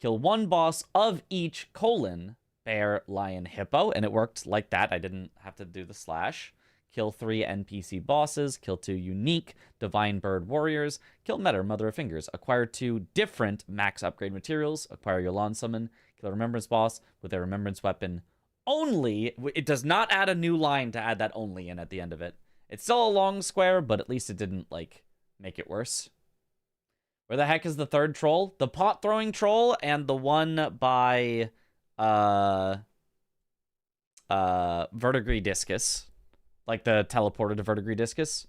S2: Kill 1 boss of each colon, bear, lion, hippo. And it worked like that. I didn't have to do the slash. Kill 3 NPC bosses. Kill 2 unique divine bird warriors. Kill Metter, Mother of Fingers. Acquire 2 different max upgrade materials. Acquire Yolan Summon. Kill a remembrance boss with a remembrance weapon only. It does not add a new line to add that only in at the end of it. It's still a long square, but at least it didn't, like, make it worse. Where the heck is the third troll? The pot-throwing troll and the one by, Verdigris Discus. Like the teleporter to Verdigris Discus.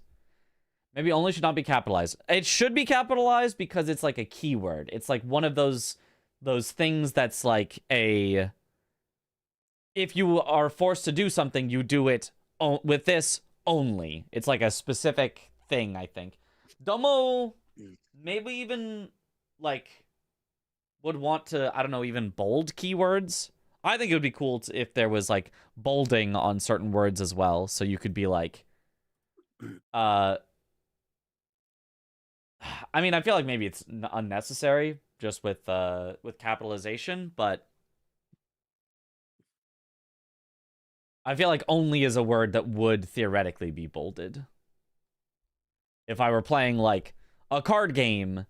S2: Maybe only should not be capitalized. It should be capitalized because it's like a keyword. It's like one of those things that's like a... If you are forced to do something, you do it with this only. It's like a specific thing, I think. Domo, maybe even, like, would want to, I don't know, even bold keywords. I think it would be cool if there was, like, bolding on certain words as well. So you could be like, I mean, I feel like maybe it's unnecessary just with capitalization, but I feel like only is a word that would theoretically be bolded. If I were playing, like, a card game,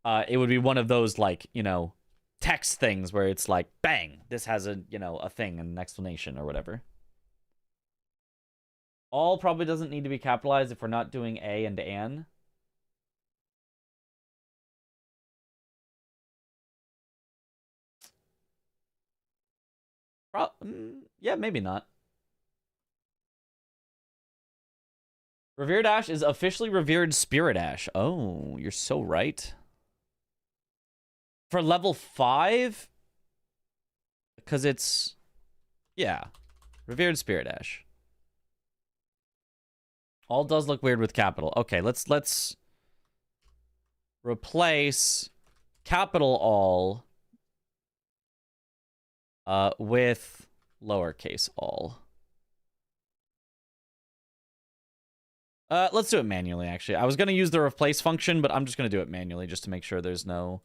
S2: it would be one of those, like, you know, text things where it's like, bang, this has a, you know, a thing, an explanation or whatever. All probably doesn't need to be capitalized if we're not doing a and an. Yeah, maybe not. Revered Ash is officially Revered Spirit Ash. Oh, you're so right. For level 5? Because it's... Yeah. Revered Spirit Ash. All does look weird with capital. Okay, let's replace capital all with lowercase all. Let's do it manually, actually. I was going to use the replace function, but I'm just going to do it manually just to make sure there's no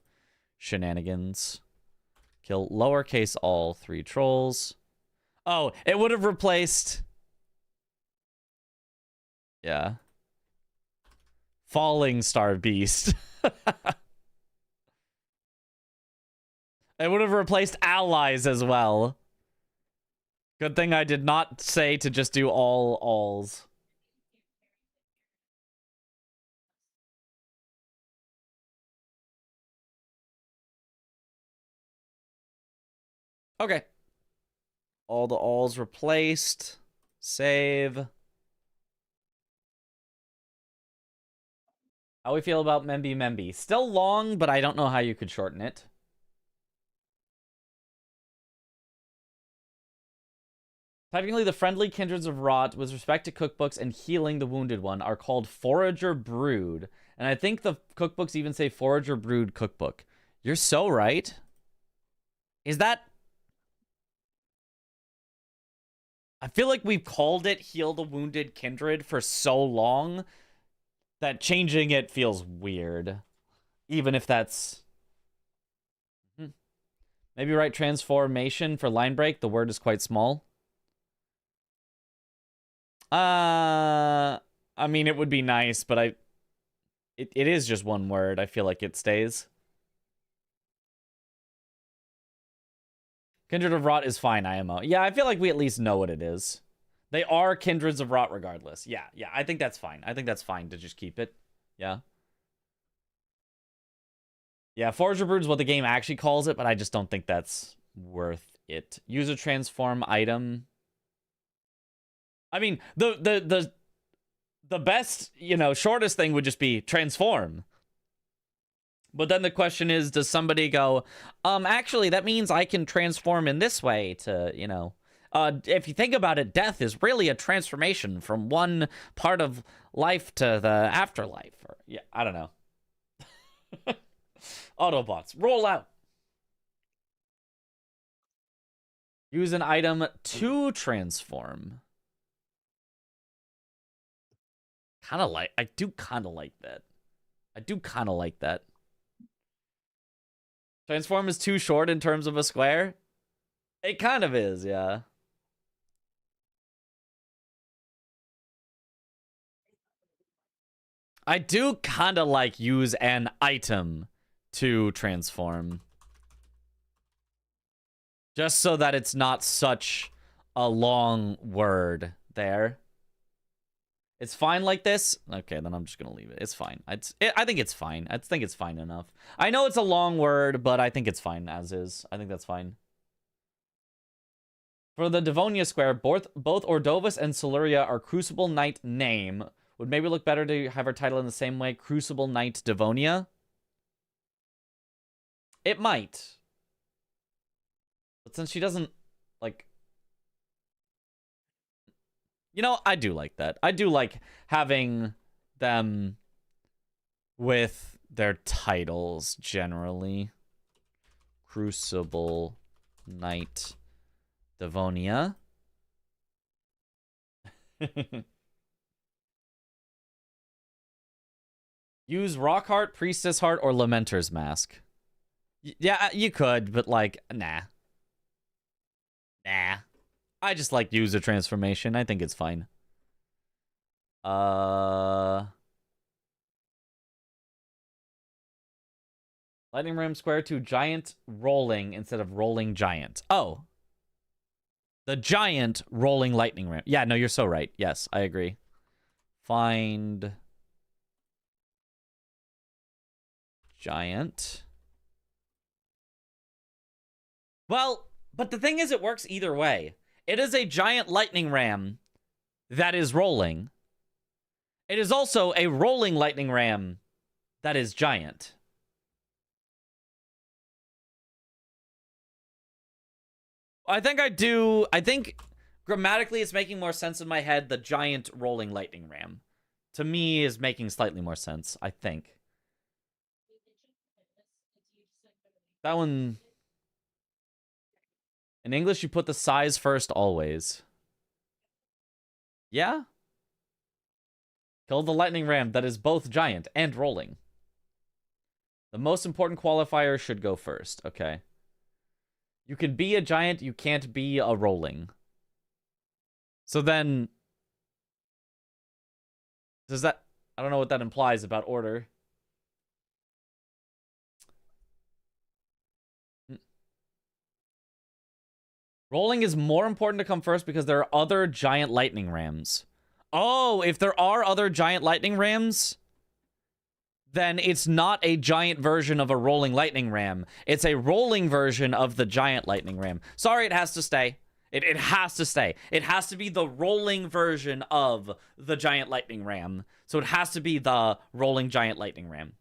S2: shenanigans. Kill lowercase all 3 trolls. Oh, it would have replaced... Yeah. Falling Star Beast. It would have replaced allies as well. Good thing I did not say to just do all alls. Okay. All the alls replaced. Save. How we feel about Memby Memby? Still long, but I don't know how you could shorten it. Technically, the friendly kindreds of rot, with respect to cookbooks and healing the wounded one, are called Forager Brood. And I think the cookbooks even say Forager Brood cookbook. You're so right. Is that... I feel like we've called it Heal the Wounded Kindred for so long that changing it feels weird. Even if that's... Maybe write transformation for line break. The word is quite small. I mean, it would be nice, but it is just one word. I feel like it stays. Kindred of Rot is fine, IMO. Yeah, I feel like we at least know what it is. They are Kindreds of Rot regardless. Yeah, I think that's fine. I think that's fine to just keep it. Yeah. Yeah, Forager Brood is what the game actually calls it, but I just don't think that's worth it. Use a transform item. I mean, the best, you know, shortest thing would just be transform. But then the question is, does somebody go, actually, that means I can transform in this way to, you know, if you think about it, death is really a transformation from one part of life to the afterlife. Or, yeah, I don't know. Autobots, roll out. Use an item to transform. I do kind of like that. I do kind of like that. Transform is too short in terms of a square? It kind of is, yeah. I do kind of like use an item to transform. Just so that it's not such a long word there. It's fine like this? Okay, then I'm just gonna leave it. It's fine. I think it's fine. I think it's fine enough. I know it's a long word, but I think it's fine as is. I think that's fine. For the Devonia Square, both Ordovus and Siluria are Crucible Knight name. Would maybe look better to have her title in the same way, Crucible Knight Devonia? It might. But since she doesn't, like... You know, I do like that. I do like having them with their titles, generally. Crucible Knight Devonia. Use Rock Heart, Priestess Heart, or Lamenter's Mask. Yeah, you could, but like, nah. Nah. I just like user transformation. I think it's fine. Lightning Ram Square to Giant Rolling instead of Rolling Giant. Oh. The Giant Rolling Lightning Ram. Yeah, no, you're so right. Yes, I agree. Find Giant. Well, but the thing is, it works either way. It is a giant lightning ram that is rolling. It is also a rolling lightning ram that is giant. I think grammatically it's making more sense in my head. The giant rolling lightning ram, to me, is making slightly more sense, I think. That one... In English, you put the size first always. Yeah? Kill the lightning ram that is both giant and rolling. The most important qualifier should go first. Okay. You can be a giant, you can't be a rolling. So then... Does that... I don't know what that implies about order. Rolling is more important to come first because there are other giant lightning rams. Oh, if there are other giant lightning rams, then it's not a giant version of a rolling lightning ram. It's a rolling version of the giant lightning ram. Sorry, it has to stay. It has to stay. It has to be the rolling version of the giant lightning ram. So it has to be the rolling giant lightning ram.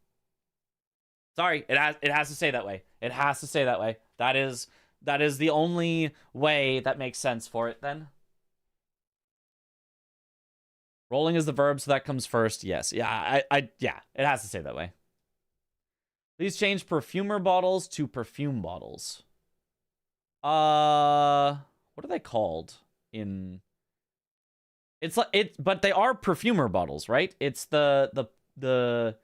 S2: Sorry, it has to stay that way. It has to stay that way. That is the only way that makes sense for it, then. Rolling is the verb, so that comes first. Yes. Yeah, yeah, it has to stay that way. Please change perfumer bottles to perfume bottles. What are they called in... It's like but they are perfumer bottles, right? It's the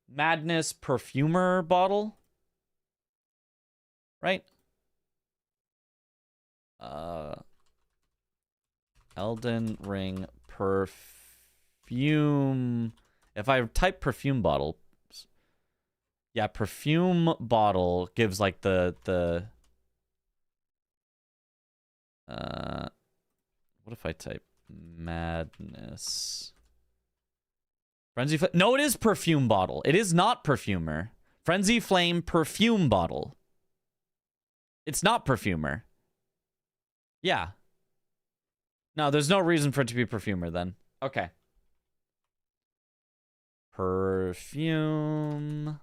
S2: Madness perfumer bottle, right? Elden Ring perfume. If I type perfume bottle, yeah, perfume bottle gives like the what if I type Madness Frenzy Flame? No, it is perfume bottle. It is not perfumer. Frenzy Flame perfume bottle. It's not perfumer. Yeah. No, there's no reason for it to be perfumer then. Okay. Perfume.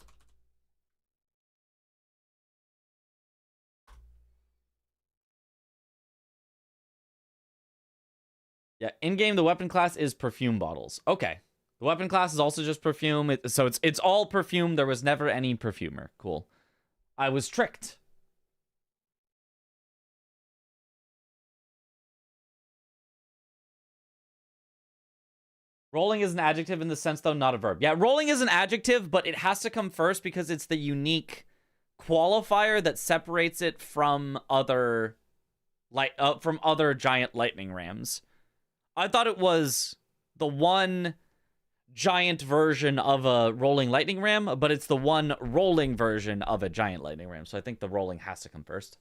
S2: Yeah, in-game the weapon class is perfume bottles. Okay. The weapon class is also just perfume. So it's all perfume. There was never any perfumer. Cool. I was tricked. Rolling is an adjective in the sense, though, not a verb. Yeah, rolling is an adjective, but it has to come first because it's the unique qualifier that separates it from other giant lightning rams. I thought it was the one giant version of a rolling lightning ram, but it's the one rolling version of a giant lightning ram. So I think the rolling has to come first.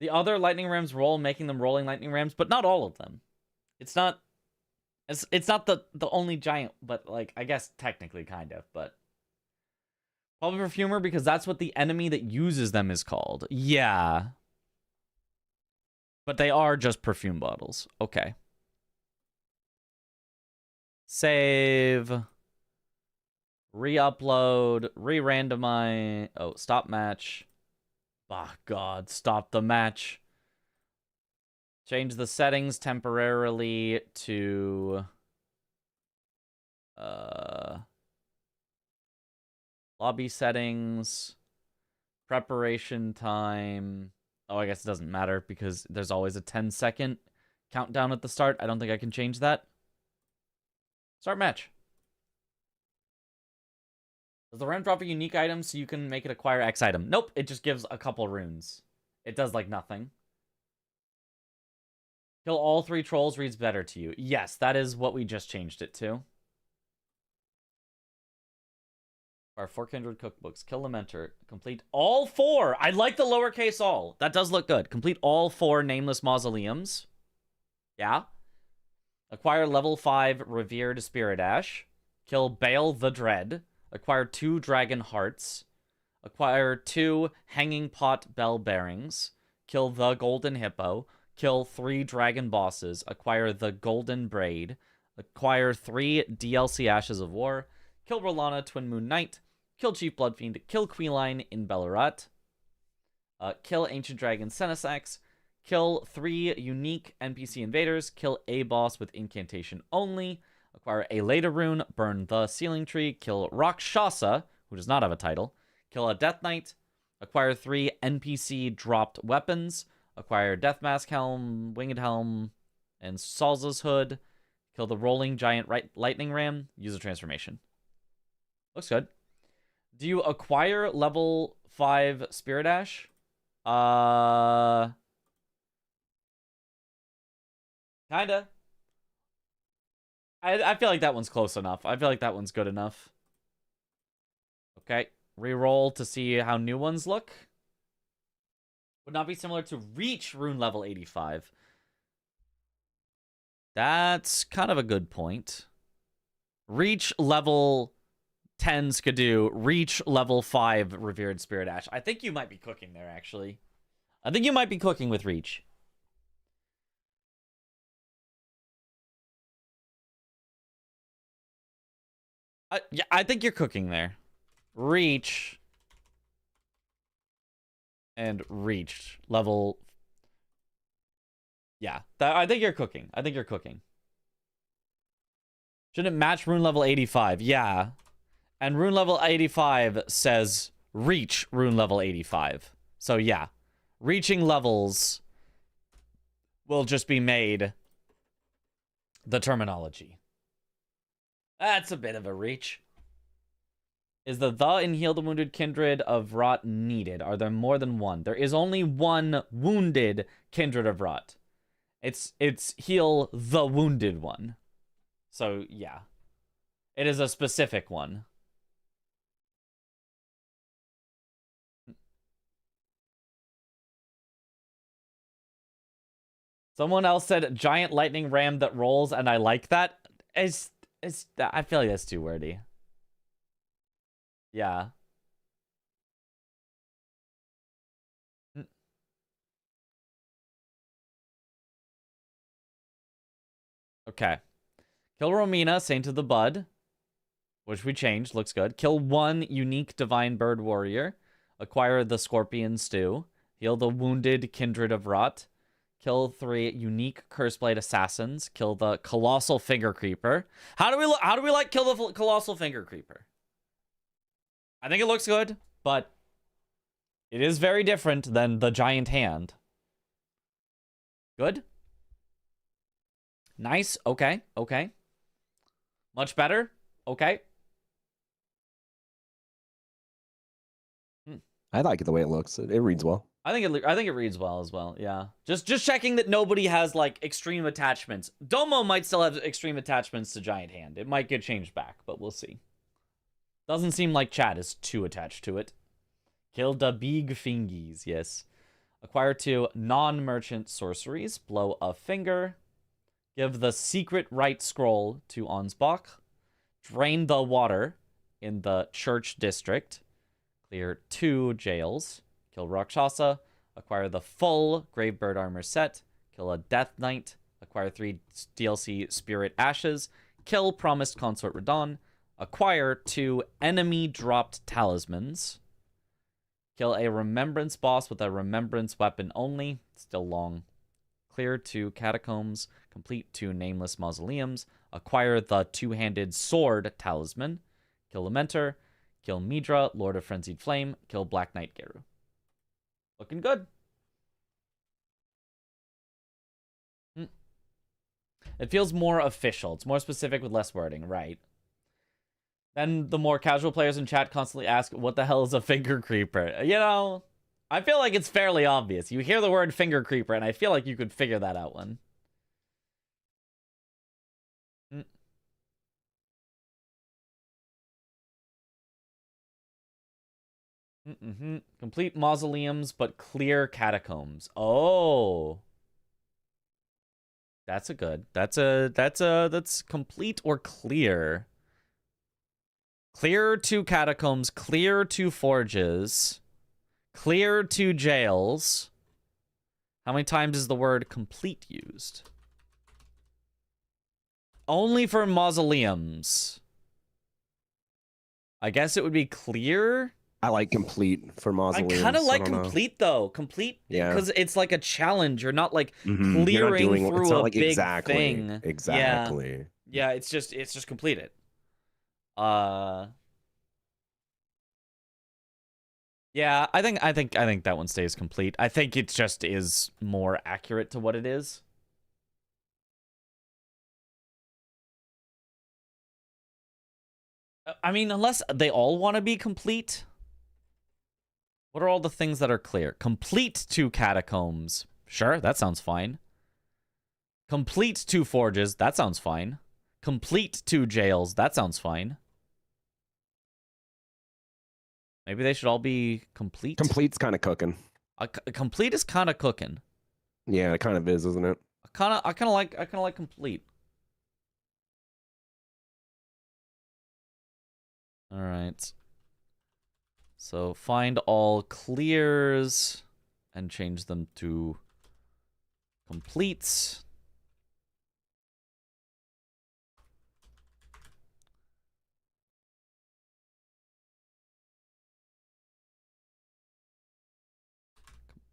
S2: The other lightning rams roll, making them rolling lightning rams, but not all of them. It's not the only giant, but like I guess technically kind of, but probably perfumer because that's what the enemy that uses them is called. Yeah. But they are just perfume bottles. Okay. Save. Re-upload. Re-randomize. Oh, stop match. Oh, God. Stop the match. Change the settings temporarily to... lobby settings. Preparation time. Oh, I guess it doesn't matter because there's always a 10-second countdown at the start. I don't think I can change that. Start match. Does the ram drop a unique item so you can make it acquire X item? Nope, it just gives a couple runes. It does like nothing. Kill all 3 trolls reads better to you. Yes, that is what we just changed it to. Our 4 kindred cookbooks. Kill Lamenter. Complete all 4. I like the lowercase all. That does look good. Complete all 4 nameless mausoleums. Yeah. Acquire level 5 revered spirit ash. Kill Baal the Dread. Acquire 2 dragon hearts. Acquire 2 hanging pot bell bearings. Kill the golden hippo. Kill 3 dragon bosses. Acquire the golden braid. Acquire 3 DLC ashes of war. Kill Rolana, Twin Moon Knight. Kill Chief Bloodfiend. Kill Queenline in Bellarat. Kill Ancient Dragon Senesax. Kill 3 unique NPC invaders. Kill a boss with incantation only. Acquire a Leda rune. Burn the Ceiling Tree. Kill Rakshasa, who does not have a title. Kill a Death Knight. Acquire 3 NPC dropped weapons. Acquire Death Mask Helm, Winged Helm, and Salza's Hood. Kill the Rolling Giant Lightning Ram. Use a transformation. Looks good. Do you acquire level 5 Spirit Ash? Kinda. I feel like that one's close enough. I feel like that one's good enough. Okay. Reroll to see how new ones look. Would not be similar to Reach rune level 85. That's kind of a good point. Reach level 10 Skidoo. Reach level 5 Revered Spirit Ash. I think you might be cooking there, actually. I think you might be cooking with Reach. Yeah, I think you're cooking there. Reach. And Reach. Level... Yeah, I think you're cooking. I think you're cooking. Shouldn't it match rune level 85? Yeah. And rune level 85 says reach rune level 85. So yeah. Reaching levels will just be made the terminology. That's a bit of a reach. Is the in Heal the Wounded Kindred of Rot needed? Are there more than one? There is only one wounded Kindred of Rot. It's heal the wounded one. So, yeah. It is a specific one. Someone else said giant lightning ram that rolls, and I like that. I feel like that's too wordy. Yeah. Okay. Kill Romina, Saint of the Bud, which we changed. Looks good. Kill 1 unique Divine Bird Warrior. Acquire the Scorpion Stew. Heal the wounded Kindred of Rot. Kill 3 unique Curseblade Assassins. Kill the Colossal Finger Creeper. How do we like kill the Colossal Finger Creeper? I think it looks good, but it is very different than the Giant Hand. Good. Nice. Okay. Okay. Much better. Okay.
S4: I like it the way it looks. It reads well.
S2: I think it reads well as well. Yeah. Just checking that nobody has like extreme attachments. Domo might still have extreme attachments to Giant Hand. It might get changed back, but we'll see. Doesn't seem like chat is too attached to it. Kill the big fingies. Yes. Acquire 2 non-merchant sorceries. Blow a finger. Give the secret right scroll to Ansbach. Drain the water in the church district. Clear 2 jails. Kill Rakshasa. Acquire the full Gravebird armor set. Kill a Death Knight. Acquire 3 DLC Spirit Ashes. Kill Promised Consort Radon. Acquire 2 enemy dropped talismans. Kill a Remembrance boss with a Remembrance weapon only. Still long. Clear 2 catacombs. Complete 2 nameless mausoleums. Acquire the 2-handed sword talisman. Kill Lamentor. Kill Midra, Lord of Frenzied Flame. Kill Black Knight Geru. Looking good. It feels more official. It's more specific with less wording, right? Then the more casual players in chat constantly ask, what the hell is a finger creeper? You know, I feel like it's fairly obvious. You hear the word finger creeper, and I feel like you could figure that out one. Complete mausoleums, but clear catacombs. Oh. That's a good. That's complete or clear. Clear 2 catacombs, clear 2 forges, clear 2 jails. How many times is the word complete used? Only for mausoleums. I guess it would be clear.
S4: I like complete for mausoleums.
S2: I kind of like complete though. Complete,
S4: yeah,
S2: because it's like a challenge. You're not like
S4: You're
S2: clearing
S4: not doing,
S2: through
S4: it's not
S2: a
S4: like
S2: big
S4: exactly,
S2: thing.
S4: Exactly.
S2: Yeah, it's just completed. Yeah, I think that one stays complete. I think it just is more accurate to what it is. I mean, unless they all want to be complete. What are all the things that are clear? Complete 2 catacombs. Sure, that sounds fine. Complete 2 forges. That sounds fine. Complete 2 jails. That sounds fine. Maybe they should all be complete.
S4: Complete's kind of cooking.
S2: Complete is kind of cooking.
S4: Yeah, it kind of is, isn't it?
S2: I kind of like complete. All right. So find all clears and change them to completes.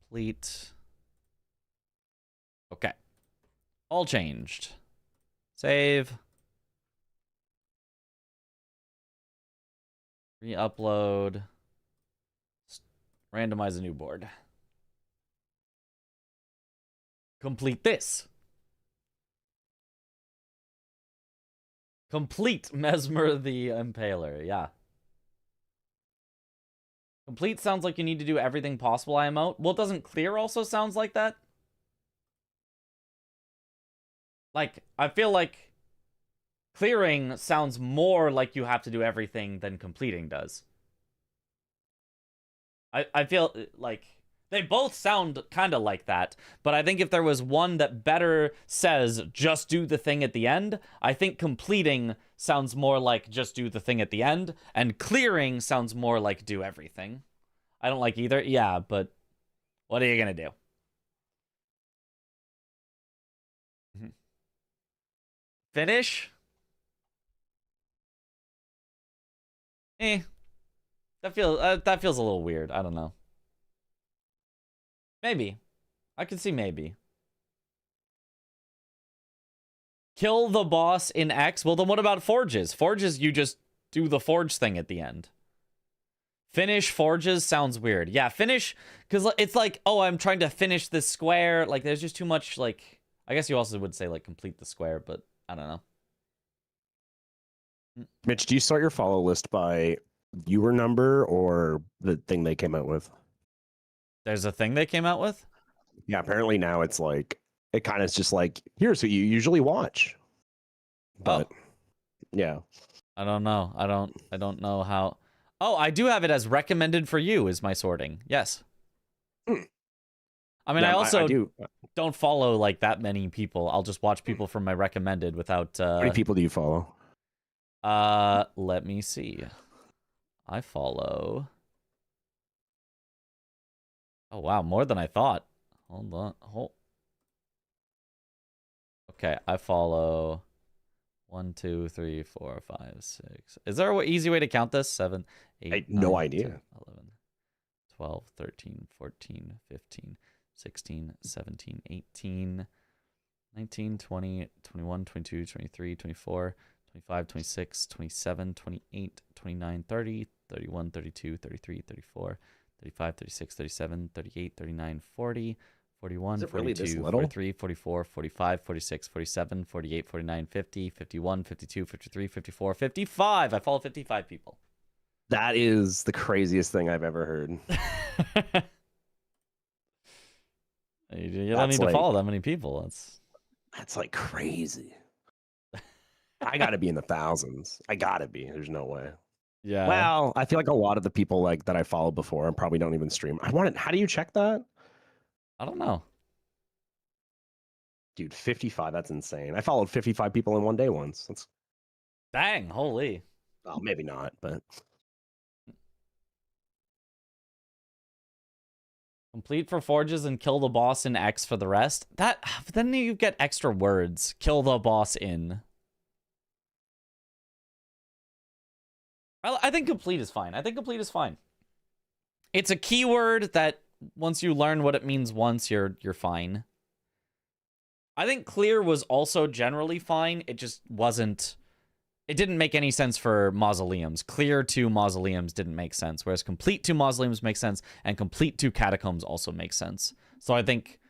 S2: Complete. Okay. All changed. Save. Re-upload. Randomize a new board. Complete this. Complete Mesmer the Impaler. Yeah. Complete sounds like you need to do everything possible, I emote. Well, doesn't clear also sounds like that? Like, I feel like clearing sounds more like you have to do everything than completing does. I feel like they both sound kind of like that, but I think if there was one that better says just do the thing at the end, I think completing sounds more like just do the thing at the end, and clearing sounds more like do everything. I don't like either. Yeah, but what are you gonna do? Finish? That feels a little weird. I don't know. Maybe. I could see maybe. Kill the boss in X? Well, then what about forges? Forges, you just do the forge thing at the end. Finish forges sounds weird. Yeah, finish, because it's like, oh, I'm trying to finish this square. Like, there's just too much, like, I guess you also would say, like, complete the square, but I don't know.
S4: Mitch, do you sort your follow list by viewer number or the thing they came out with?
S2: There's a thing they came out with?
S4: Yeah, apparently now it's like, it kind of is just like, here's what you usually watch. But yeah.
S2: I don't know. I don't know how. Oh, I do have it as recommended for you is my sorting. Yes. I mean,
S4: Yeah,
S2: I also
S4: do.
S2: don't follow like that many people. I'll just watch people from my recommended without.
S4: How many people do you follow?
S2: Let me see. I follow. Oh wow, more than I thought. Hold on. Okay, I follow 1, 2, 3, 4, 5, 6. Is there an easy way to count this? 7, 8,
S4: No
S2: 9,
S4: idea.
S2: 10, 11, 12, 13, 14, 15, 16, 17, 18, 19, 20, 21, 22, 23, 24, 25, 26, 27, 28, 29, 30, 31, 32, 33, 34, 35, 36, 37, 38, 39, 40, 41,
S4: Is it really this
S2: 42,
S4: little?
S2: 43, 44, 45, 46, 47, 48, 49, 50, 51, 52, 53, 54, 55. I follow 55 people.
S4: That is the craziest thing I've ever heard.
S2: You don't need to follow that many people.
S4: That's like crazy. I gotta be in the thousands. I gotta be. There's no way.
S2: Yeah.
S4: Well, I feel like a lot of the people like that I followed before and probably don't even stream. How do you check that?
S2: I don't know.
S4: Dude, 55, that's insane. I followed 55 people in one day once. That's
S2: Dang, holy.
S4: well, maybe not, but
S2: Complete for forges and kill the boss in X for the rest. Then you get extra words. Kill the boss in. I think complete is fine. I think complete is fine. It's a keyword that once you learn what it means once, you're fine. I think clear was also generally fine. It just wasn't. It didn't make any sense for mausoleums. Clear to mausoleums didn't make sense, whereas complete to mausoleums makes sense, and complete to catacombs also makes sense. So I think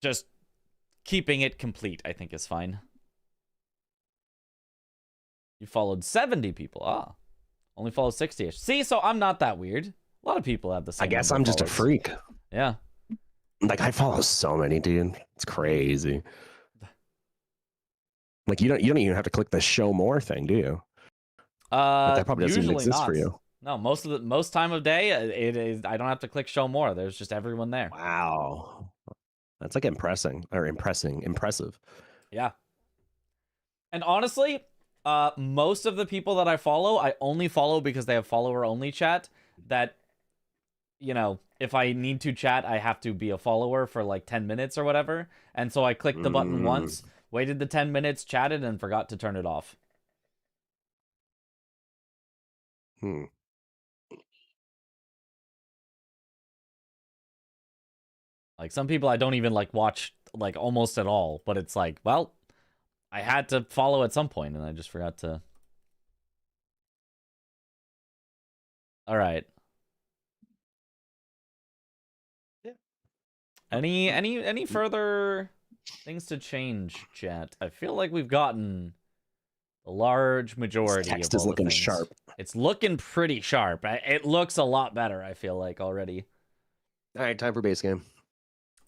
S2: just keeping it complete, I think, is fine. You followed 70 people. Ah, only followed 60-ish. See, so I'm not that weird. A lot of people have the same.
S4: I guess
S2: number
S4: I'm
S2: of
S4: just a
S2: followers.
S4: freak.
S2: Yeah.
S4: Like I follow so many, dude. It's crazy. Like you don't even have to click the show more thing, do you? Like, that probably doesn't even
S2: Usually
S4: exist
S2: not.
S4: for you.
S2: No, most time of day, it is. I don't have to click show more. There's just everyone there.
S4: Wow. That's like impressive.
S2: Yeah. And honestly, most of the people that I follow, I only follow because they have follower only chat. That, you know, if I need to chat, I have to be a follower for like 10 minutes or whatever. And so I clicked the button once, waited the 10 minutes, chatted, and forgot to turn it off. Like some people I don't even like watch like almost at all, but it's like, well, I had to follow at some point and I just forgot to. All right.
S4: Yeah.
S2: Any further things to change, chat? I feel like we've gotten a large majority
S4: This text
S2: of
S4: is
S2: all the
S4: looking
S2: things.
S4: sharp.
S2: It's looking pretty sharp. It looks a lot better, I feel like, already.
S4: All right, time for base game.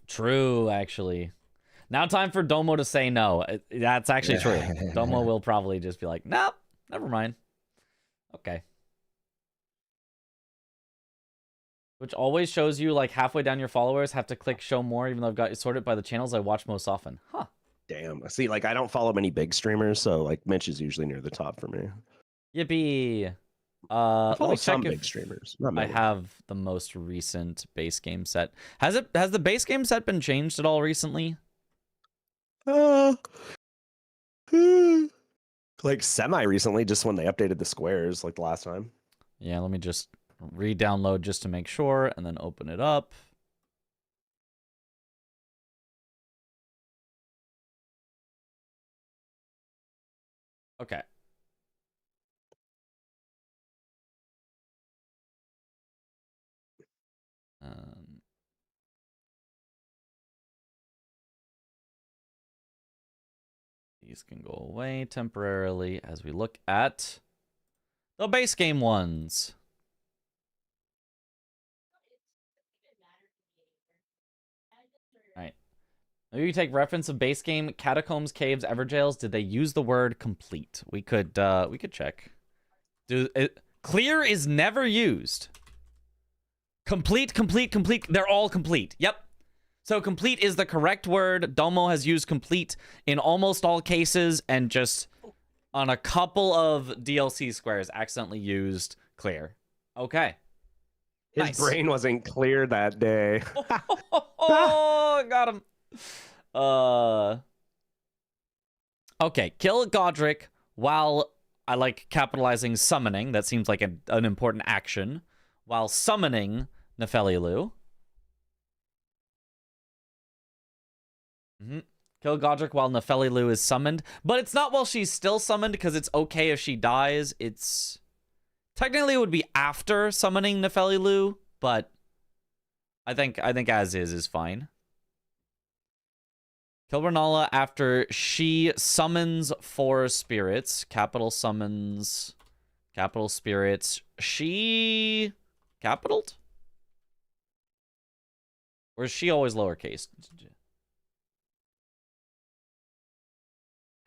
S2: True, actually. Now time for Domo to say no. That's actually true. Domo will probably just be like, nope, never mind. Okay. Which always shows you, like, halfway down your followers have to click show more, even though I've got you sorted by the channels I watch most often. Huh.
S4: Damn. See, like I don't follow many big streamers, so like Mitch is usually near the top for me.
S2: Yippee.
S4: I
S2: Let
S4: follow
S2: me
S4: some
S2: check
S4: big
S2: if
S4: streamers. Not
S2: I
S4: many.
S2: have the most recent base game set. Has the base game set been changed at all recently?
S4: Like semi recently, just when they updated the squares, like the last time.
S2: Yeah, let me just re-download just to make sure, and then open it up. Okay. These can go away temporarily as we look at the base game ones. Alright. Maybe we take reference of base game Catacombs, Caves, Everjails. Did they use the word complete? We could check. Clear is never used. Complete, complete, complete. They're all complete. Yep. So complete is the correct word. Domo has used complete in almost all cases, and just on a couple of DLC squares accidentally used clear. Okay.
S4: His
S2: Nice.
S4: brain wasn't clear that day.
S2: Oh, got him. Okay, kill Godric while I like capitalizing summoning. That seems like an important action. While summoning Nephelilu. Kill Godric while Nephelilu is summoned. But it's not while she's still summoned, because it's okay if she dies. It's... Technically, it would be after summoning Nephelilu, but I think as is fine. Kill Renala after she summons 4 spirits. Capital summons... Capital spirits. She... Capitaled? Or is she always lowercase?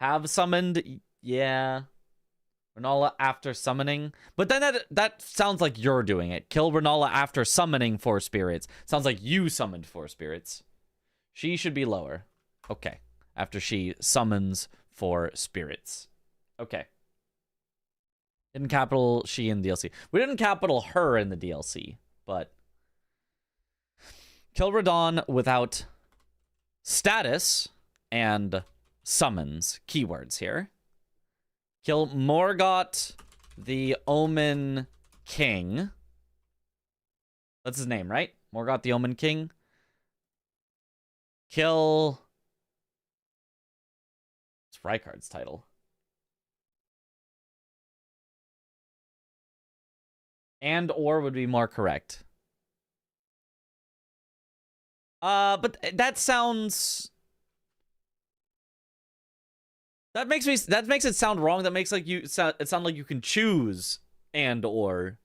S2: Have summoned? Yeah. Renala after summoning. But then that sounds like you're doing it. Kill Renala after summoning 4 spirits. Sounds like you summoned 4 spirits. She should be lower. Okay. After she summons 4 spirits. Okay. Didn't capital she in DLC. We didn't capital her in the DLC, but... Kill Radon without status and summons. Keywords here. Kill Morgott, the Omen King. That's his name, right? Morgott, the Omen King. Kill... It's Rykard's title. And or would be more correct. But that sounds... That makes it sound wrong. That makes like it sound like you can choose and or.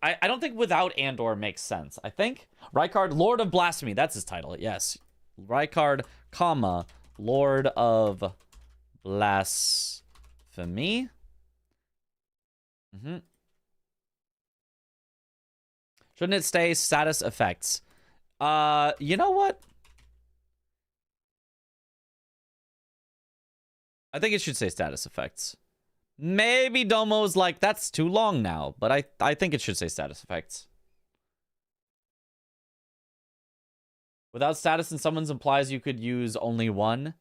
S2: I don't think without and or makes sense. I think Rykard, Lord of Blasphemy. That's his title. Yes, Rykard, comma Lord of Blasphemy. Shouldn't it stay status effects? You know what? I think it should say status effects. Maybe Domo's like, that's too long now, but I think it should say status effects. Without status and summons implies you could use only one.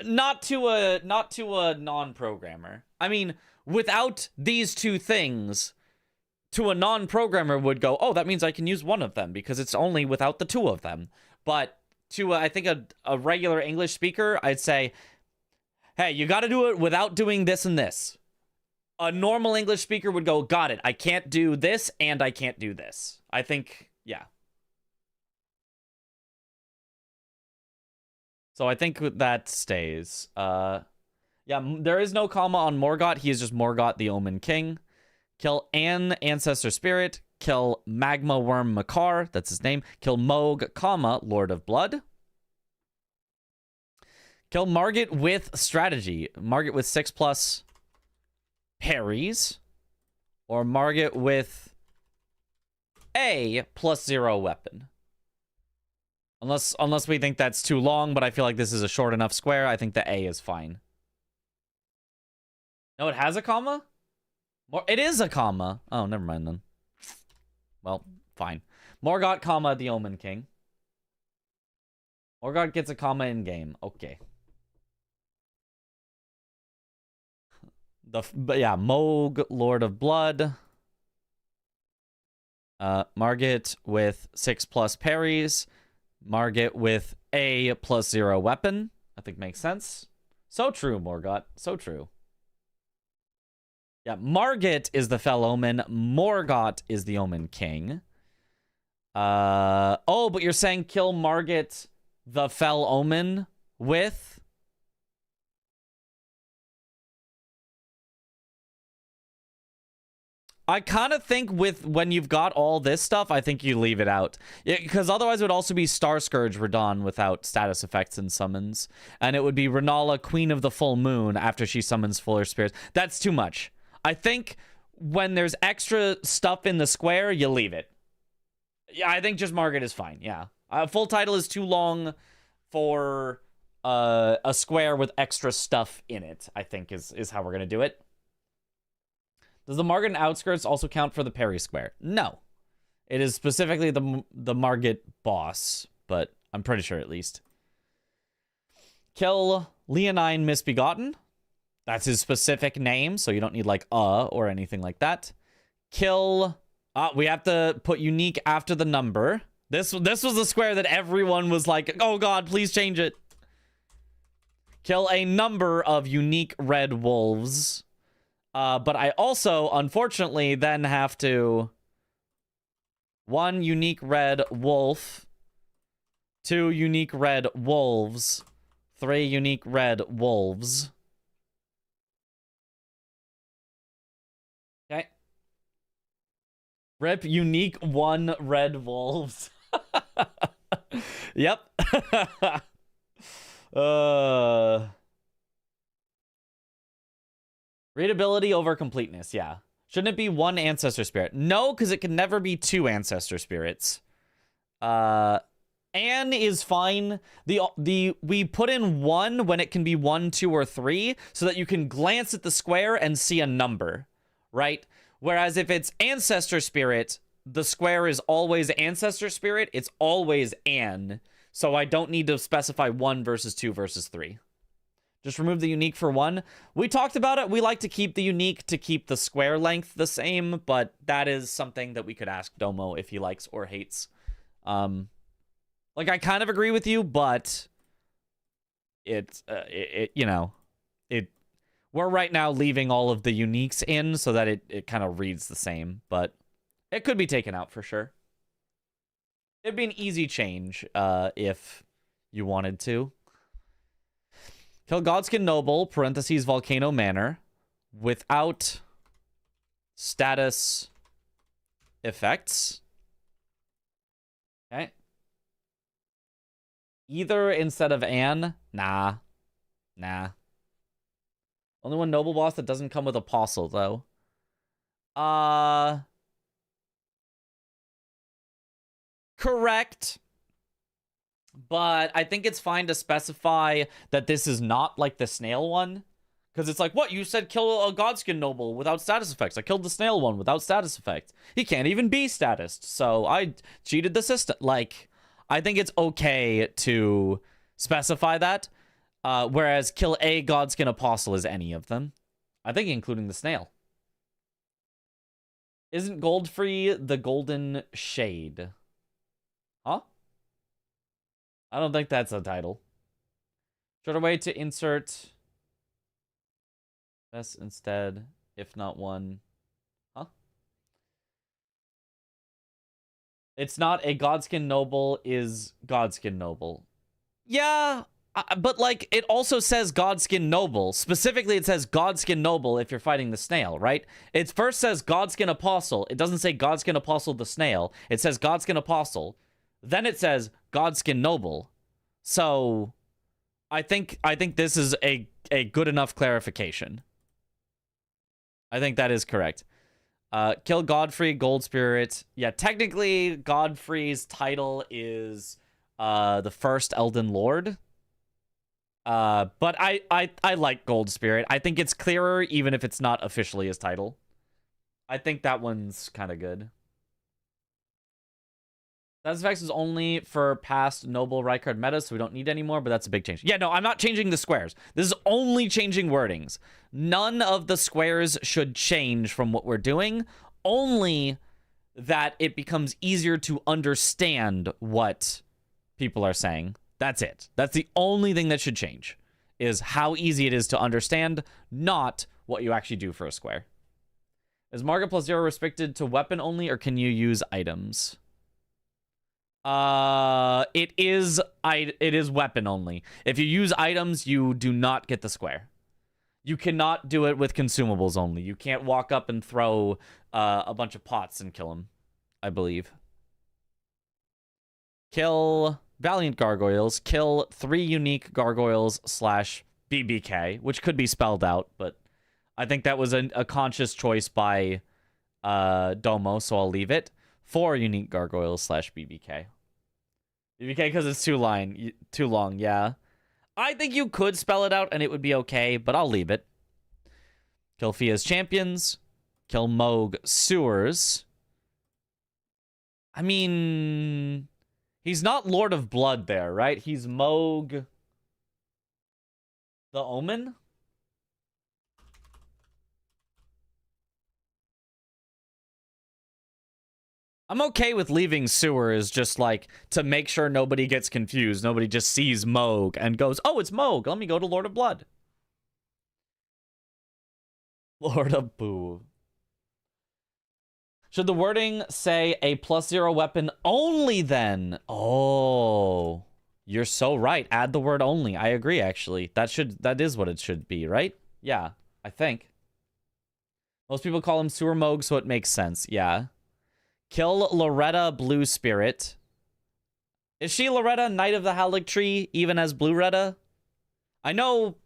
S2: Not to a non-programmer. I mean, without these two things, to a non-programmer would go, oh, that means I can use one of them because it's only without the 2 of them. But to, I think, a regular English speaker, I'd say, hey, you got to do it without doing this and this. A normal English speaker would go, got it. I can't do this and I can't do this. I think, yeah. So I think that stays. Yeah, there is no comma on Morgott. He is just Morgott, the Omen King. Kill an Ancestor Spirit. Kill Magma Worm Makar. That's his name. Kill Moog, comma, Lord of Blood. Kill Margit with strategy. Margit with 6+ parries. Or Margit with a +0 weapon. Unless we think that's too long, but I feel like this is a short enough square. I think the A is fine. No, it has a comma? It is a comma. Oh, never mind then. Well, fine. Morgott, comma, the Omen King. Morgott gets a comma in game. Okay. But yeah, Moog, Lord of Blood. Margit with 6+ parries. Margit with a +0 weapon. I think makes sense. So true, Morgott. So true. Yeah, Margit is the Fell Omen. Morgott is the Omen King. Oh, but you're saying kill Margit, the Fell Omen, with... I kind of think with when you've got all this stuff, I think you leave it out. Because otherwise it would also be Star Scourge Radon without status effects and summons. And it would be Renala, Queen of the Full Moon, after she summons Fuller Spirits. That's too much. I think when there's extra stuff in the square, you leave it. Yeah, I think just mark it is fine. Yeah. Full title is too long for a square with extra stuff in it, I think is how we're going to do it. Does the Margit outskirts also count for the parry square? No. It is specifically the Margit boss, but I'm pretty sure at least. Kill Leonine Misbegotten. That's his specific name, so you don't need like or anything like that. Kill. We have to put unique after the number. This was the square that everyone was like, oh god, please change it. Kill a number of unique red wolves. But I also, unfortunately, then have to 1 unique red wolf, 2 unique red wolves, 3 unique red wolves. Okay. Rip unique 1 red wolves. Yep. Readability over completeness, yeah. Shouldn't it be 1 ancestor spirit? No, because it can never be 2 ancestor spirits. Anne is fine. We put in 1 when it can be 1, 2, or 3, so that you can glance at the square and see a number, right? Whereas if it's ancestor spirit, the square is always ancestor spirit. It's always Anne. So I don't need to specify 1 versus 2 versus 3. Just remove the unique for 1. We talked about it. We like to keep the unique to keep the square length the same, but that is something that we could ask Domo if he likes or hates. Like, I kind of agree with you, but we're right now leaving all of the uniques in so that it kind of reads the same, but it could be taken out for sure. It'd be an easy change if you wanted to. Kill Godskin Noble, parentheses, Volcano Manor, without status effects. Okay. Either instead of Anne? Nah. Only 1 noble boss that doesn't come with Apostle, though. Correct. But I think it's fine to specify that this is not like the snail one. Because it's like, what? You said kill a Godskin Noble without status effects. I killed the snail one without status effect. He can't even be statused. So I cheated the system. Like, I think it's okay to specify that. Whereas kill a Godskin Apostle is any of them. I think including the snail. Isn't Goldfree the Golden Shade? Huh? I don't think that's a title. Shorter way to insert S instead, if not 1. Huh? It's not a Godskin Noble is Godskin Noble. Yeah, but like it also says Godskin Noble. Specifically, it says Godskin Noble if you're fighting the snail, right? It first says Godskin Apostle. It doesn't say Godskin Apostle the snail. It says Godskin Apostle. Then it says Godskin Noble. So I think this is a good enough clarification. I think that is correct. Kill Godfrey, Gold Spirit. Yeah, technically Godfrey's title is the first Elden Lord. But I like Gold Spirit. I think it's clearer even if it's not officially his title. I think that one's kind of good. Status effects is only for past Noble Rykard meta, so we don't need any more, but that's a big change. Yeah, no, I'm not changing the squares. This is only changing wordings. None of the squares should change from what we're doing, only that it becomes easier to understand what people are saying. That's it. That's the only thing that should change, is how easy it is to understand, not what you actually do for a square. Is Margit +0 restricted to weapon only, or can you use items? It is weapon only. If you use items, you do not get the square. You cannot do it with consumables only. You can't walk up and throw a bunch of pots and kill them, I believe. Kill Valiant Gargoyles. Kill 3 unique gargoyles / BBK, which could be spelled out, but I think that was a conscious choice by Domo, so I'll leave it. 4 unique gargoyles / BBK. BBK because it's too long, yeah. I think you could spell it out and it would be okay, but I'll leave it. Kill Fia's champions. Kill Moog Sewers. I mean, he's not Lord of Blood there, right? He's Moog the Omen? I'm okay with leaving Sewers just like to make sure nobody gets confused. Nobody just sees Moog and goes, oh, it's Moog. Let me go to Lord of Blood. Lord of Boo. Should the wording say a +0 weapon only then? Oh, you're so right. Add the word only. I agree, actually. That is what it should be, right? Yeah, I think. Most people call him Sewer Moog, so it makes sense. Yeah. Kill Loretta Blue Spirit. Is she Loretta, Knight of the Howling Tree, even as Blue Retta? I know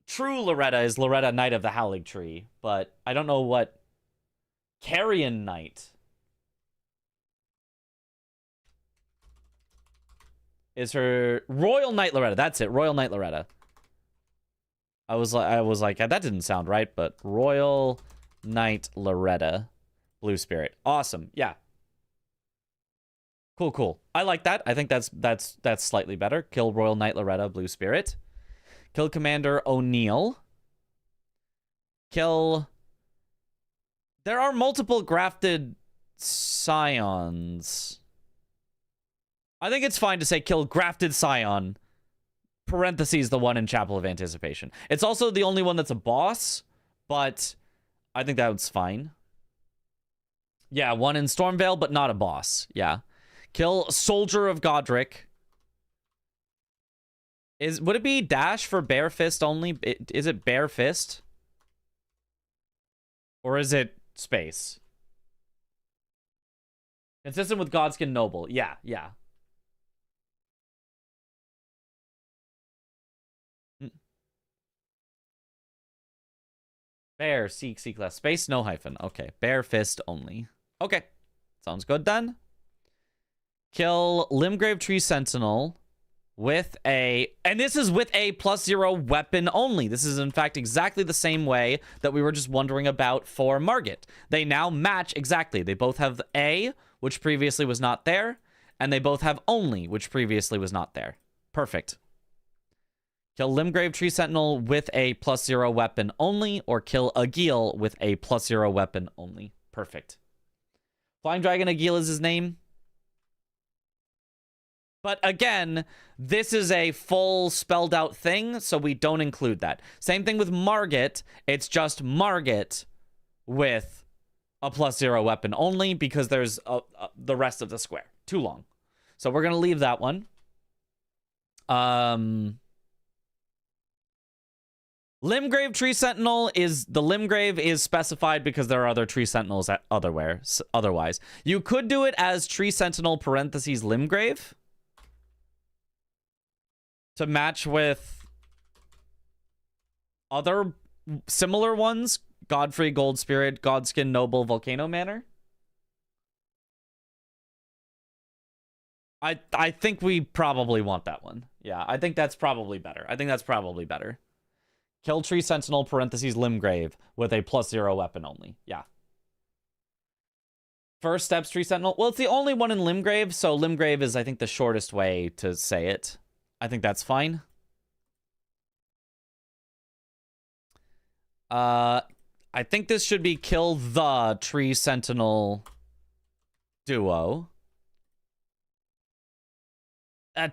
S2: true Loretta is Loretta, Knight of the Howling Tree, but I don't know what Carrion Knight is her. Royal Knight Loretta. That's it. Royal Knight Loretta. I was like, that didn't sound right, but Royal Knight Loretta, Blue Spirit. Awesome. Yeah. Cool. I like that. I think that's slightly better. Kill Royal Knight Loretta, Blue Spirit. Kill Commander O'Neill. Kill. There are multiple grafted scions. I think it's fine to say kill grafted scion. Parentheses, the one in Chapel of Anticipation. It's also the only one that's a boss, but I think that's fine. Yeah, one in Stormvale, but not a boss. Yeah. Kill Soldier of Godric. Would it be dash for Bare Fist only? Is it Bare Fist? Or is it space? Consistent with Godskin Noble. Yeah. Bear, seek less. Space, no hyphen. Okay. Bare Fist only. Okay. Sounds good then. Kill Limgrave Tree Sentinel with a... And this is with a +0 weapon only. This is, in fact, exactly the same way that we were just wondering about for Margit. They now match exactly. They both have A, which previously was not there, and they both have only, which previously was not there. Perfect. Kill Limgrave Tree Sentinel with a +0 weapon only, or kill Agil with a +0 weapon only. Perfect. Flying Dragon Agil is his name. But again, this is a full spelled out thing, so we don't include that. Same thing with Margit. It's just Margit with a +0 weapon only because there's the rest of the square. Too long. So we're going to leave that one. Limgrave Tree Sentinel is... The Limgrave is specified because there are other Tree Sentinels otherwise. You could do it as Tree Sentinel parentheses Limgrave to match with other similar ones. Godfrey, Gold Spirit, Godskin, Noble, Volcano Manor. I think we probably want that one. Yeah, I think that's probably better. Kill Tree Sentinel, parentheses, Limgrave, with a +0 weapon only. Yeah. First steps, Tree Sentinel. Well, it's the only one in Limgrave, so Limgrave is, I think, the shortest way to say it. I think that's fine. I think this should be kill the Tree Sentinel duo.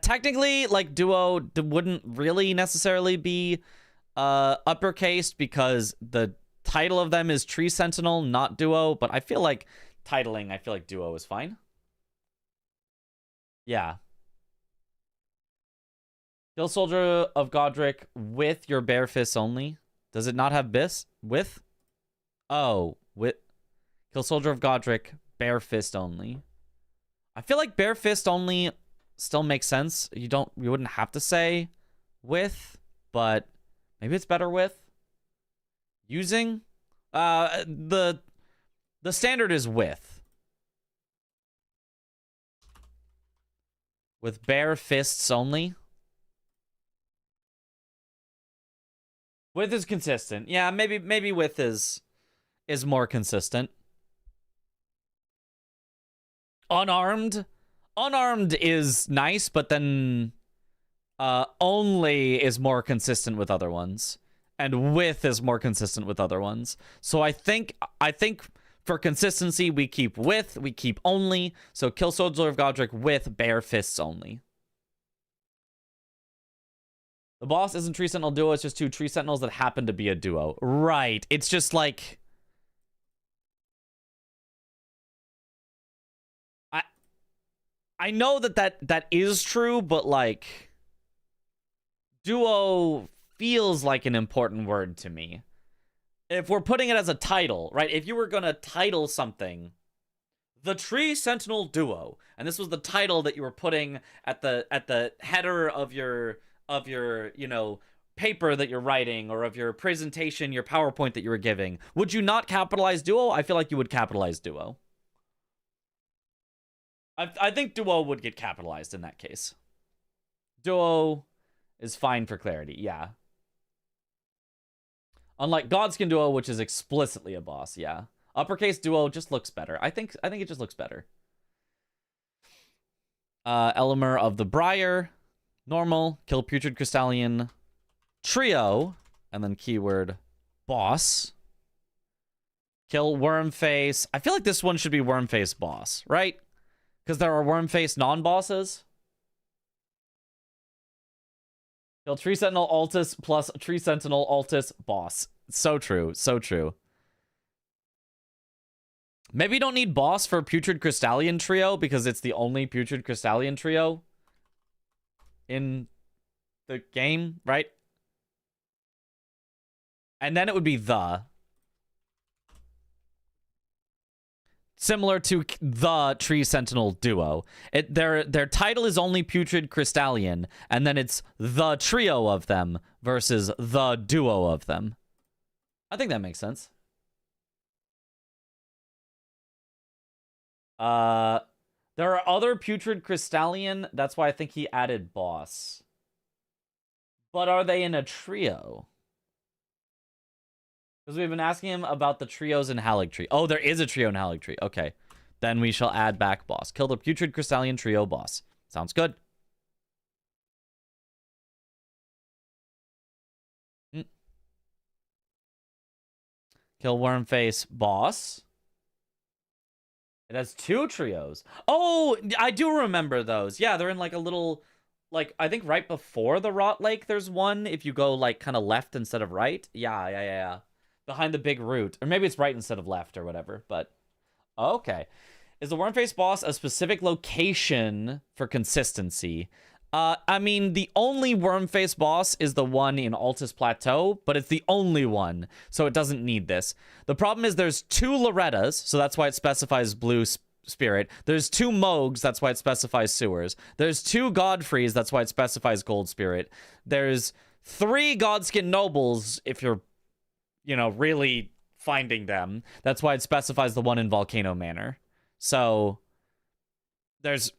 S2: Technically, like, duo wouldn't really necessarily be uppercased because the title of them is Tree Sentinel, not duo, but I feel like duo is fine. Yeah. Kill Soldier of Godric with your bare fists only. Does it not have bis? With? Oh, with. Kill Soldier of Godric, bare fist only. I feel like bare fist only still makes sense. You wouldn't have to say with, but maybe it's better with. Using the The standard is with. With bare fists only. With is consistent. Yeah, maybe with is more consistent. Unarmed is nice, but then only is more consistent with other ones, and with is more consistent with other ones. So I think for consistency we keep with, we keep only. So kill Soldier of Godric with bare fists only. The boss isn't Tree Sentinel duo, it's just two Tree Sentinels that happen to be a duo. Right. It's just like... I know that is true, but like... Duo feels like an important word to me. If we're putting it as a title, right? If you were gonna title something... The Tree Sentinel Duo, and this was the title that you were putting at the header of your you know, paper that you're writing, or of your presentation, your PowerPoint that you were giving, would you not capitalize duo? I feel like you would capitalize duo. I think duo would get capitalized in that case. Duo is fine for clarity, yeah. Unlike Godskin Duo, which is explicitly a boss, yeah. Uppercase Duo just looks better. I think it just looks better. Elemer of the Briar. Normal, kill Putrid Crystallian Trio, and then keyword boss. Kill Wormface. I feel like this one should be Wormface boss, right? Because there are Wormface non-bosses. Kill Tree Sentinel Altus plus Tree Sentinel Altus boss. So true, so true. Maybe you don't need boss for Putrid Crystallian Trio because it's the only Putrid Crystallian Trio in the game, right? And then it would be the. Similar to the Tree Sentinel Duo. Their title is only Putrid Crystallian, and then it's the trio of them versus the duo of them. I think that makes sense. There are other Putrid Crystallian. That's why I think he added boss. But are they in a trio? Because we've been asking him about the trios in Haligtree. Oh, there is a trio in Haligtree. Okay. Then we shall add back boss. Kill the Putrid Crystallian Trio boss. Sounds good. Kill Wormface boss. It has two trios. Oh, I do remember those. Yeah, they're in like a little, like, I think right before the Rot Lake, there's one. If you go like kind of left instead of right. Yeah. Behind the big root. Or maybe it's right instead of left or whatever. But, okay. Is the Wormface boss a specific location for consistency? I mean, the only Wormface boss is the one in Altus Plateau, but it's the only one, so it doesn't need this. The problem is there's two Lorettas, so that's why it specifies Blue Spirit. There's two Mogs, that's why it specifies Sewers. There's two Godfreys, that's why it specifies Gold Spirit. There's three Godskin Nobles, if you're, you know, really finding them. That's why it specifies the one in Volcano Manor. So, there's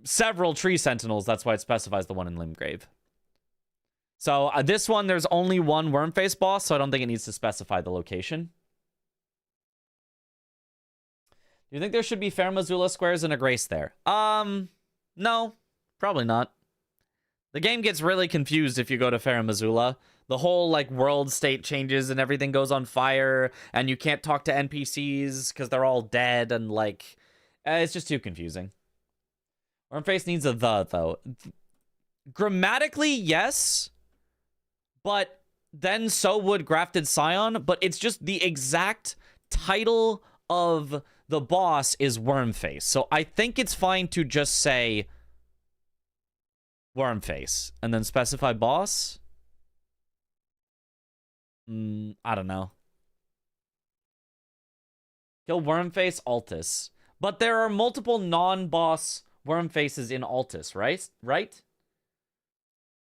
S2: several Tree Sentinels, that's why it specifies the one in Limgrave. So, this one, there's only one Wormface boss, so I don't think it needs to specify the location. Do you think there should be Fair Missoula squares and a Grace there? No, probably not. The game gets really confused if you go to Fair Missoula. The whole, like, world state changes and everything goes on fire, and you can't talk to NPCs because they're all dead, and, like, it's just too confusing. Wormface needs a the, though. Grammatically, yes, but then so would Grafted Scion, but it's just the exact title of the boss is Wormface. So I think it's fine to just say Wormface and then specify boss. I don't know. Kill Wormface Altus. But there are multiple non-boss Wormfaces in Altus, right?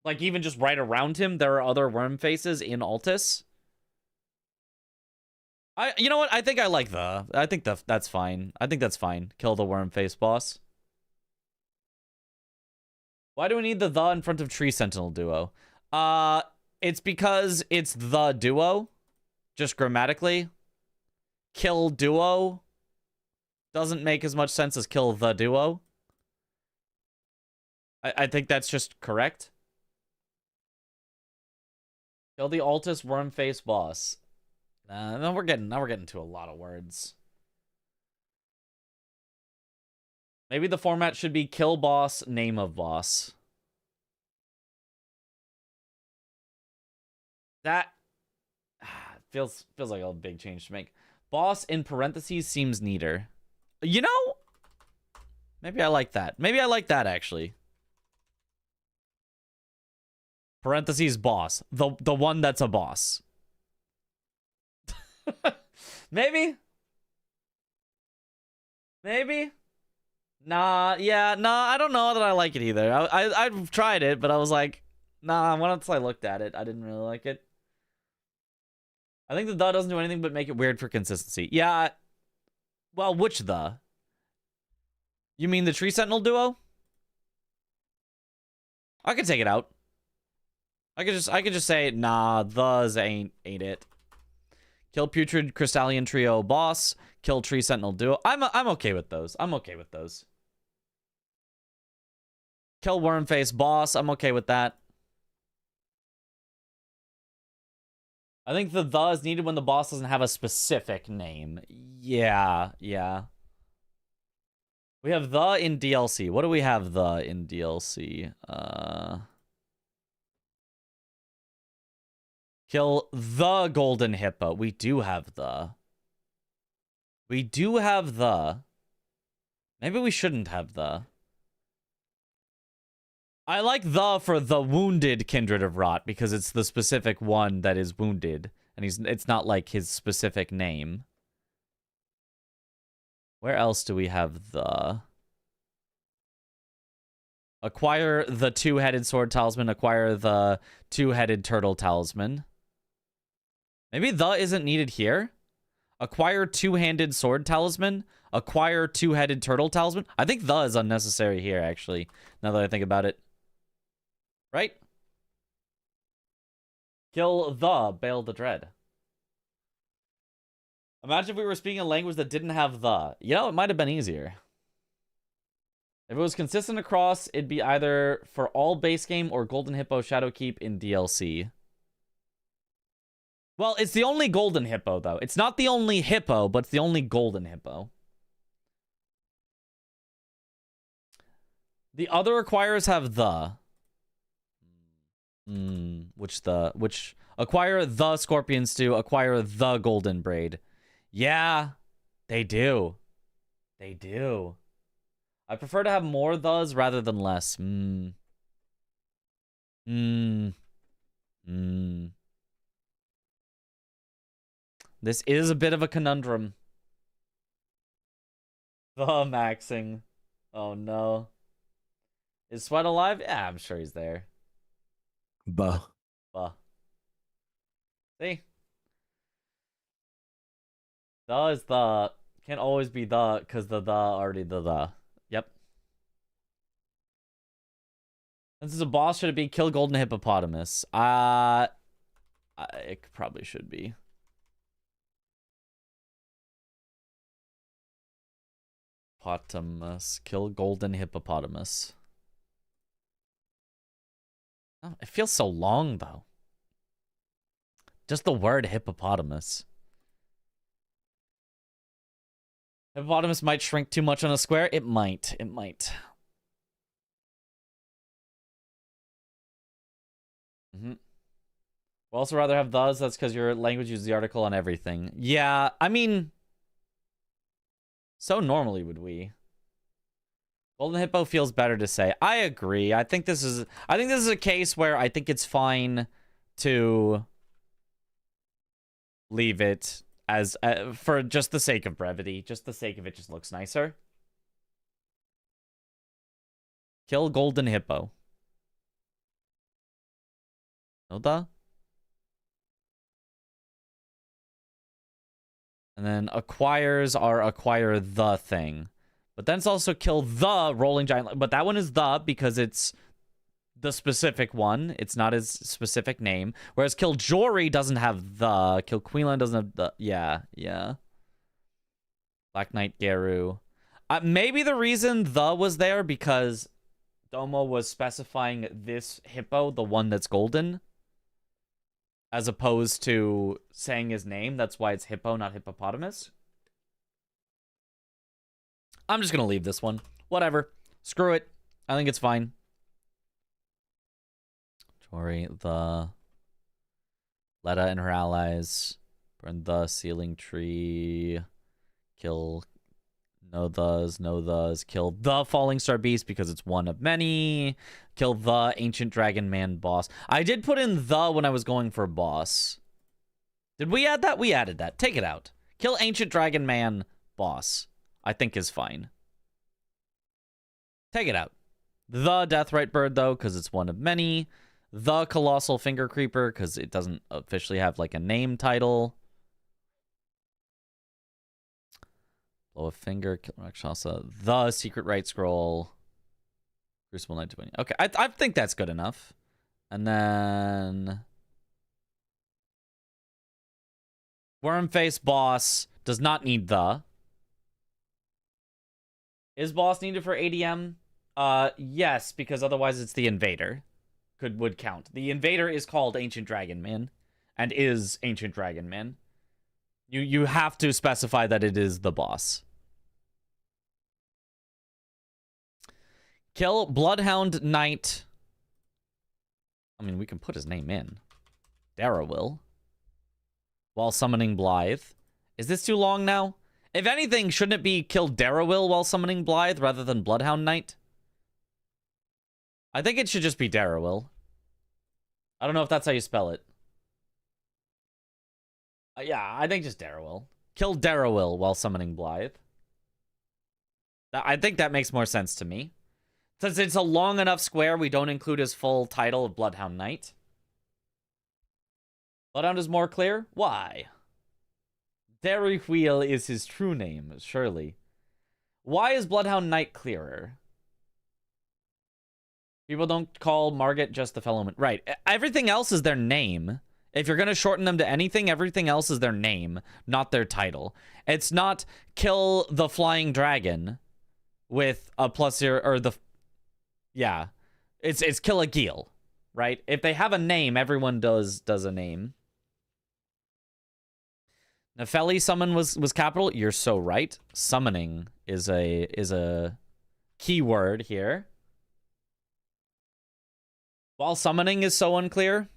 S2: Like, even just right around him, there are other Wormfaces in Altus. You know what? I think I like the. I think that's fine. I think that's fine. Kill the worm face boss. Why do we need the in front of Tree Sentinel duo? It's because it's the duo, just grammatically. Kill duo doesn't make as much sense as kill the duo. I think that's just correct. Kill the Altus worm face boss. Now we're getting to a lot of words. Maybe the format should be kill boss, name of boss. That feels like a big change to make. Boss in parentheses seems neater. You know, maybe I like that. Maybe I like that actually. Parentheses boss. The one that's a boss. Maybe. Nah, I don't know that I like it either. I've tried it, but I was like, nah, once I looked at it, I didn't really like it. I think the doesn't do anything but make it weird for consistency. Yeah. Well, which the? You mean the Tree Sentinel duo? I could take it out. I could just say, nah, thes ain't it. Kill Putrid Crystallian Trio boss. Kill Tree Sentinel duo. I'm okay with those. Kill Wormface boss. I'm okay with that. I think the is needed when the boss doesn't have a specific name. Yeah. We have the in DLC. What do we have the in DLC? Kill the Golden Hippo. We do have the. Maybe we shouldn't have the. I like the for the wounded Kindred of Rot because it's the specific one that is wounded. And it's not like his specific name. Where else do we have the? Acquire the two-headed sword talisman. Acquire the two-headed turtle talisman. Maybe the isn't needed here. Acquire two-handed sword talisman. Acquire two-headed turtle talisman. I think the is unnecessary here, actually, now that I think about it. Right? Kill the Bale the Dread. Imagine if we were speaking a language that didn't have the. You know, it might have been easier. If it was consistent across, it'd be either for all base game or Golden Hippo Shadowkeep in DLC. Well, it's the only Golden Hippo, though. It's not the only Hippo, but it's the only Golden Hippo. The other acquirers have the. Which acquire the Scorpion Stew, acquire the Golden Braid. Yeah, they do. I prefer to have more thes rather than less. This is a bit of a conundrum. The maxing. Oh no. Is Sweat alive? Yeah, I'm sure he's there.
S4: Buh.
S2: See? The is the. Can't always be the, because the already the. Yep. This is a boss. Should it be kill Golden Hippopotamus? It probably should be. Hippopotamus. Kill Golden Hippopotamus. Oh, it feels so long, though. Just the word hippopotamus. Hippopotamus might shrink too much on a square. It might. We'll also rather have thes. That's because your language uses the article on everything. Yeah, I mean, so normally would we. Golden Hippo feels better to say. I agree. I think this is a case where I think it's fine to leave it as for just the sake of brevity, just the sake of it just looks nicer. Kill Golden Hippo. No the? And then acquires are acquire the thing. But then it's also kill the rolling giant. But that one is the because it's the specific one. It's not his specific name. Whereas kill Jory doesn't have the. Kill Queenland doesn't have the. Yeah, yeah. Black Knight Garu. Maybe the reason the was there because Domo was specifying this hippo, the one that's golden, as opposed to saying his name. That's why it's hippo, not hippopotamus. I'm just gonna leave this one. Whatever. Screw it. I think it's fine. Jory, the Letta and her allies. Burn the ceiling tree. Kill no those. Kill the Falling Star Beast because it's one of many. Kill the Ancient Dragon Man boss. I did put in the when I was going for boss. Did we add that? We added that. Take it out. Kill Ancient Dragon Man boss. I think is fine. Take it out. The Deathrite Bird, though, because it's one of many. The Colossal Finger Creeper, because it doesn't officially have, like, a name title. Blow a Finger, Kill Rakshasa. The Secret Right Scroll. Crucible 920. Okay, I think that's good enough. And then... Wormface Boss does not need the. Is boss needed for ADM? Yes, because otherwise it's the invader. Would count. The invader is called Ancient Dragon Man and is Ancient Dragon Man. You have to specify that it is the boss. Kill Bloodhound Knight. I mean, we can put his name in. Dara will. While summoning Blythe. Is this too long now? If anything, shouldn't it be kill Darrowil while summoning Blythe rather than Bloodhound Knight? I think it should just be Darrowil. I don't know if that's how you spell it. Yeah, I think just Darrowil. Kill Darrowil while summoning Blythe. I think that makes more sense to me. Since it's a long enough square, we don't include his full title of Bloodhound Knight. Bloodhound is more clear? Why? Darrowil is his true name, surely. Why is Bloodhound Knight clearer? People don't call Margit just the Fellowman. Right. Everything else is their name. If you're going to shorten them to anything, everything else is their name, not their title. It's not kill the flying dragon with a plus zero, or the... Yeah. It's kill a Geel, right? If they have a name, everyone does a name. Nefeli summon was capital. You're so right. Summoning is a key word here. While summoning is so unclear.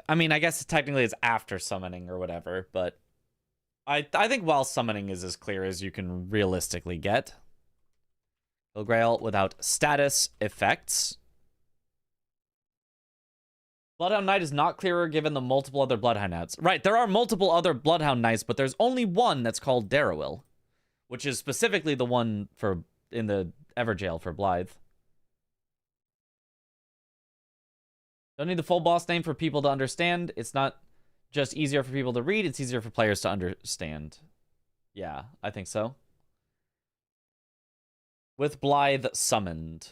S2: I mean, I guess technically it's after summoning or whatever, but I think while summoning is as clear as you can realistically get. Grail without status effects. Bloodhound Knight is not clearer given the multiple other Bloodhound Knights. Right, there are multiple other Bloodhound Knights, but there's only one that's called Darrowil, which is specifically the one for in the Everjail for Blythe. Don't need the full boss name for people to understand. It's not just easier for people to read, it's easier for players to understand. Yeah, I think so. With Blythe summoned.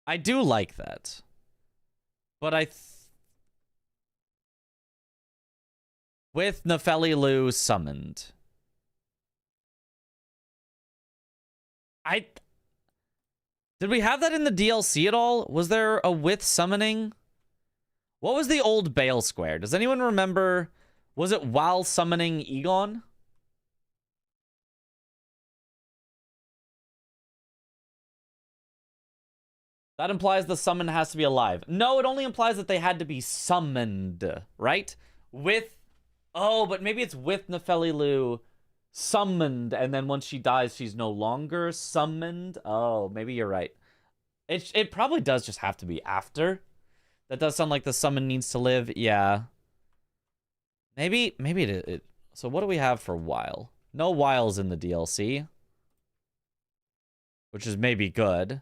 S2: I do like that. But with Nefeli Lu summoned. Did we have that in the DLC at all? Was there a with summoning? What was the old Bale Square? Does anyone remember? Was it while summoning Egon? That implies the summon has to be alive. No, it only implies that they had to be summoned, right? With... Oh, but maybe it's with Nefeli Lu summoned, and then once she dies, she's no longer summoned. Oh, maybe you're right. It probably does just have to be after. That does sound like the summon needs to live. Yeah. Maybe it... So what do we have for while? No whiles in the DLC. Which is maybe good.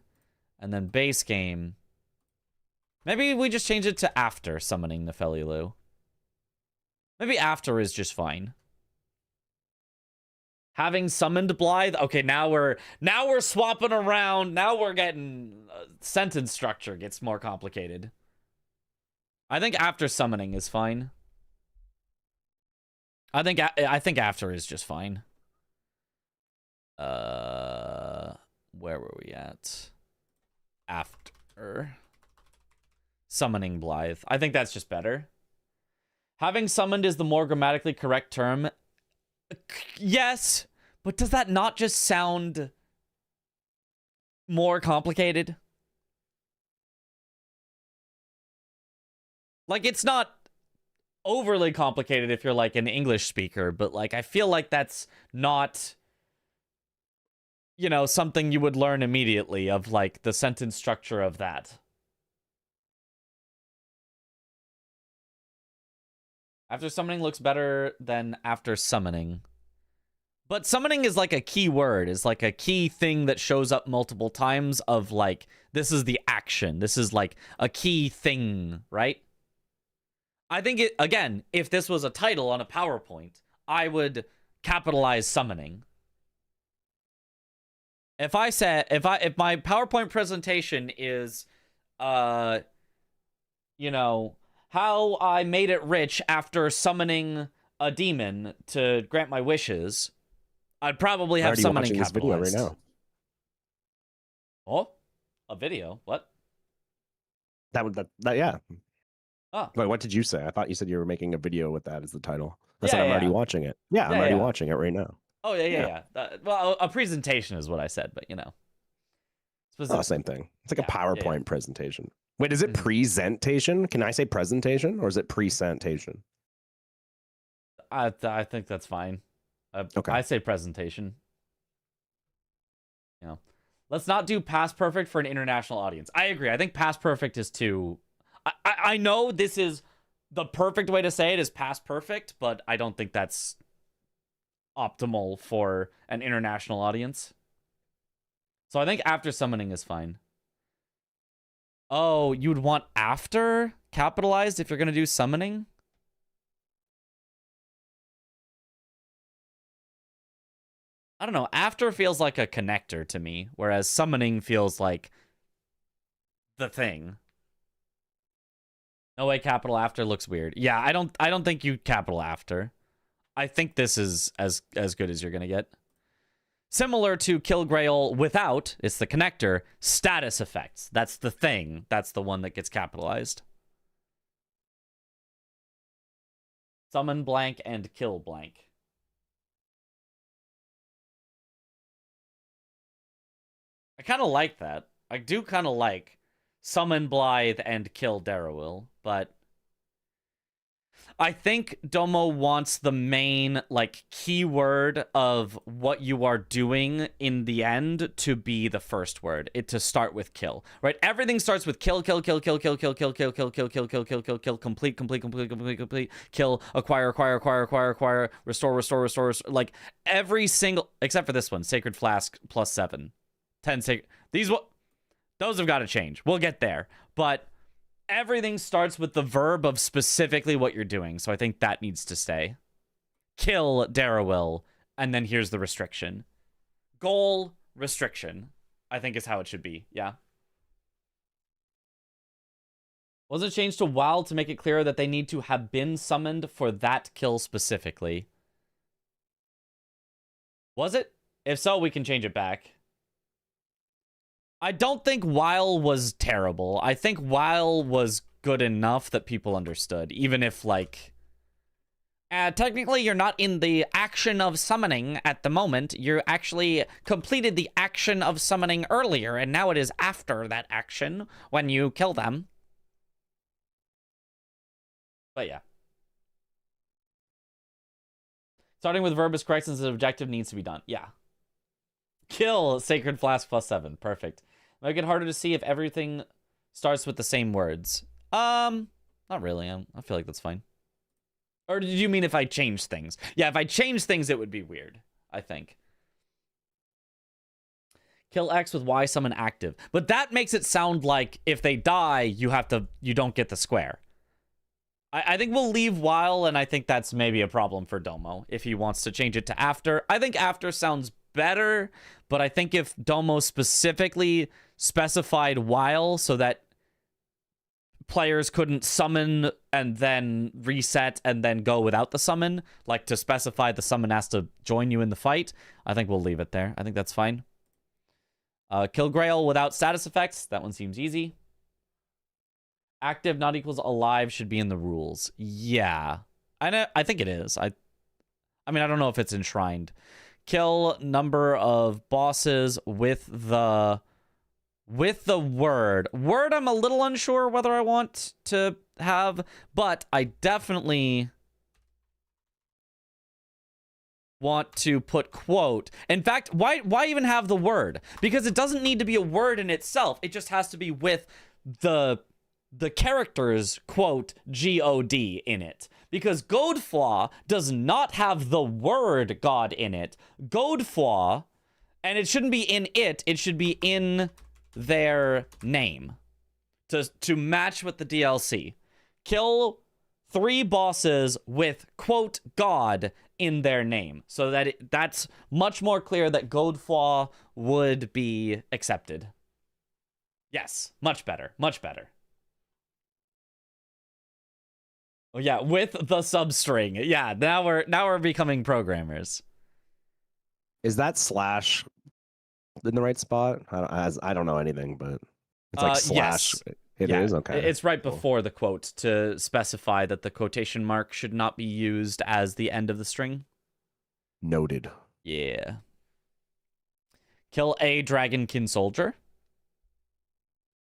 S2: And then base game. Maybe we just change it to after summoning Nephelilu. Maybe after is just fine. Having summoned Blythe. Okay, now we're swapping around. Now we're getting sentence structure gets more complicated. I think after summoning is fine. I think after is just fine. Where were we at? After summoning Blythe. I think that's just better. Having summoned is the more grammatically correct term. Yes, but does that not just sound more complicated? Like, it's not overly complicated if you're like an English speaker, but like I feel like that's not, you know, something you would learn immediately of like the sentence structure of that. After summoning looks better than after summoning. But summoning is like a key word, is like a key thing that shows up multiple times of like, this is the action. This is like a key thing, right? I think it, again, if this was a title on a PowerPoint, I would capitalize summoning. If I said, if my PowerPoint presentation is, you know, how I made it rich after summoning a demon to grant my wishes, I'd probably have summoning capitalized.
S4: This video right now.
S2: Oh, a video? What?
S4: That yeah.
S2: Oh.
S4: Wait, what did you say? I thought you said you were making a video with that as the title. I said
S2: Yeah,
S4: I'm already
S2: yeah.
S4: watching it. Yeah, I'm
S2: Yeah,
S4: already
S2: yeah.
S4: watching it right now.
S2: Oh, yeah. Well, a presentation is what I said, but you know.
S4: Oh, same thing. It's like a PowerPoint presentation. Wait, is it
S2: Mhm.
S4: presentation? Can I say presentation or is it presentation?
S2: I think that's fine.
S4: Okay.
S2: I say presentation. You know, let's not do past perfect for an international audience. I agree. I think past perfect is too. I know this is the perfect way to say it is past perfect, but I don't think that's optimal for an international audience. So I think after summoning is fine. Oh, you'd want after capitalized if you're going to do summoning? I don't know. After feels like a connector to me, whereas summoning feels like the thing. No way capital after looks weird. Yeah, I don't think you capital after. I think this is as good as you're going to get. Similar to Kill Grail without, it's the connector, status effects. That's the thing. That's the one that gets capitalized. Summon blank and kill blank. I kind of like that. I do kind of like summon Blythe and kill Darrowil, but I think Domo wants the main, like, keyword of what you are doing in the end to be the first word. It to start with kill, right? Everything starts with kill, kill, kill, kill, kill, kill, kill, kill, kill, kill, kill, kill, kill, kill, kill, complete, complete, complete, complete, complete, kill, acquire, acquire, acquire, acquire, acquire, restore, restore, restore, restore. Like, every single, except for this one, Sacred Flask +7. 10 sacred, those have got to change. We'll get there. But everything starts with the verb of specifically what you're doing. So I think that needs to stay. Kill Darrowil, and then here's the restriction. Goal, restriction, I think is how it should be. Yeah. Was it changed to wild to make it clear that they need to have been summoned for that kill specifically? Was it? If so, we can change it back. I don't think while was terrible. I think while was good enough that people understood, even if, like, technically you're not in the action of summoning at the moment. You actually completed the action of summoning earlier, and now it is after that action when you kill them. But yeah. Starting with verb is correct since the objective needs to be done. Yeah. Kill Sacred Flask +7. Perfect. Make it harder to see if everything starts with the same words. Not really. I feel like that's fine. Or did you mean if I change things? Yeah, if I change things, it would be weird, I think. Kill X with Y summon active. But that makes it sound like if they die, you don't get the square. I think we'll leave while, and I think that's maybe a problem for Domo if he wants to change it to after. I think after sounds better, but I think if Domo specifically specified while so that players couldn't summon and then reset and then go without the summon, like to specify the summon has to join you in the fight, I think we'll leave it there. I think that's fine. Kill Grail without status effects. That one seems easy. Active not equals alive should be in the rules. Yeah. I think it is. I mean, I don't know if it's enshrined. Kill number of bosses with the word. Word I'm a little unsure whether I want to have, but I definitely want to put quote. In fact, why even have the word? Because it doesn't need to be a word in itself. It just has to be with the characters quote God in it. Because Godflaw does not have the word God in it. Godflaw, and it shouldn't be in it should be in their name to match with the DLC. Kill 3 bosses with quote God in their name so that that's much more clear that Godflaw would be accepted. Yes, much better, much better. Oh yeah, with the substring. Yeah, now we're becoming programmers.
S4: Is that slash in the right spot? I don't know anything, but it's like slash.
S2: Yes.
S4: It is? Okay.
S2: It's right before the quote to specify that the quotation mark should not be used as the end of the string.
S4: Noted.
S2: Yeah. Kill a Dragonkin soldier.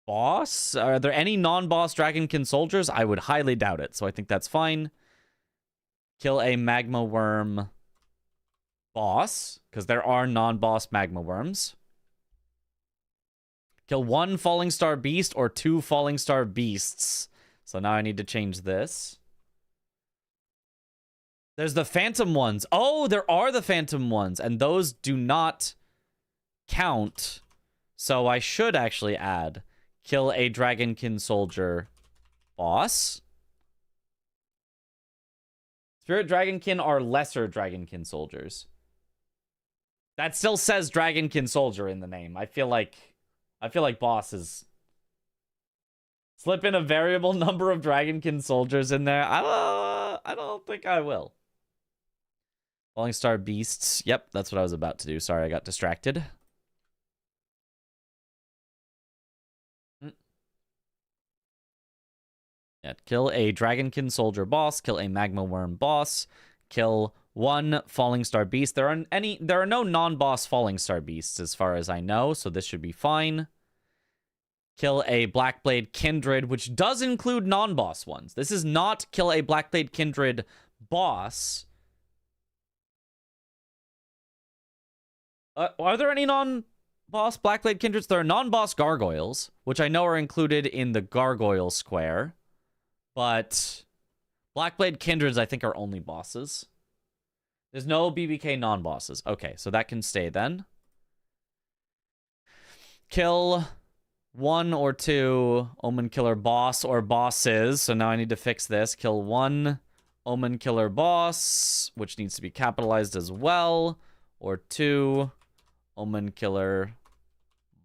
S2: Boss? Are there any non-boss Dragonkin soldiers? I would highly doubt it, so I think that's fine. Kill a magma worm boss, because there are non-boss magma worms. Kill 1 falling star beast or 2 falling star beasts. So now I need to change this. There's the phantom ones. Oh, there are the phantom ones, and those do not count. So I should actually add kill a Dragonkin soldier boss. Spirit Dragonkin are lesser Dragonkin soldiers. That still says Dragonkin soldier in the name. I feel like boss is slip in a variable number of Dragonkin soldiers in there. I don't think I will. Falling Star Beasts. Yep, that's what I was about to do. Sorry, I got distracted. Yeah, kill a Dragonkin soldier boss, kill a magma worm boss, kill 1 falling star beast. There are no non-boss falling star beasts as far as I know, so this should be fine. Kill a Blackblade Kindred, which does include non-boss ones. This is not kill a Blackblade Kindred boss. Are there any non-boss Blackblade Kindreds? There are non-boss gargoyles, which I know are included in the gargoyle square. But Blackblade Kindreds, I think, are only bosses. There's no BBK non-bosses. Okay, so that can stay then. Kill 1 or 2 Omen Killer boss or bosses. So now I need to fix this. Kill 1 Omen Killer boss, which needs to be capitalized as well. Or 2 Omen Killer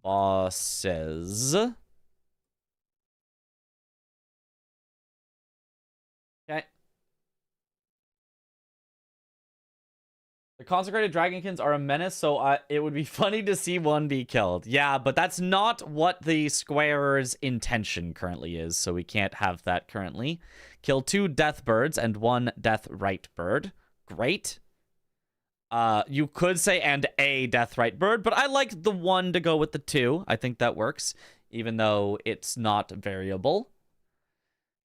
S2: bosses. Okay. The consecrated Dragonkins are a menace, so it would be funny to see one be killed. Yeah, but that's not what the square's intention currently is, so we can't have that currently. Kill 2 death birds and 1 death right bird. Great. You could say and a death right bird, but I like the 1 to go with the 2. I think that works, even though it's not variable.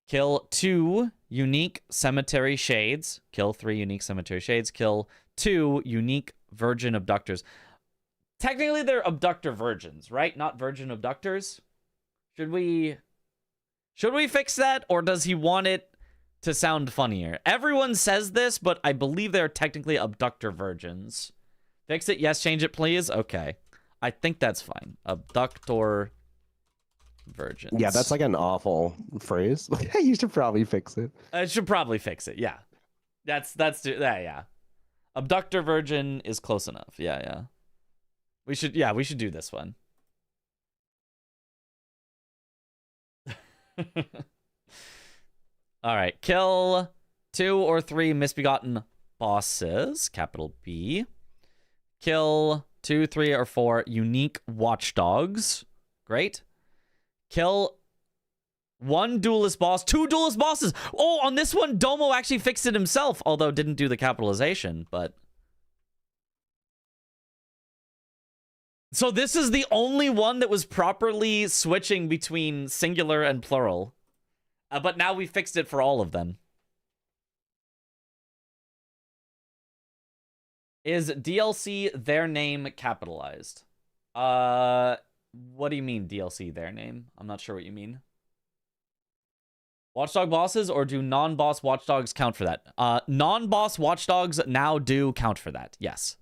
S2: Kill 2 unique cemetery shades. Kill 3 unique cemetery shades. Kill 2 unique virgin abductors. Technically, they're abductor virgins, right? Not virgin abductors. Should we fix that, or does he want it to sound funnier? Everyone says this, but I believe they're technically abductor virgins. Fix it? Yes, change it, please. Okay. I think that's fine. Abductor virgins.
S4: Yeah, that's like an awful phrase. You should probably fix it.
S2: I should probably fix it. Yeah, yeah. Abductor virgin is close enough. Yeah. We should do this one. All right, kill 2 or 3 misbegotten bosses, capital B. Kill 2, 3, or 4 unique watchdogs. Great. Kill 1 duelist boss, 2 duelist bosses. Oh, on this one, Domo actually fixed it himself, although didn't do the capitalization, but... So this is the only one that was properly switching between singular and plural. But now we fixed it for all of them. Is DLC their name capitalized? What do you mean DLC their name? I'm not sure what you mean. Watchdog bosses, or do non-boss watchdogs count for that? Non-boss watchdogs now do count for that, yes.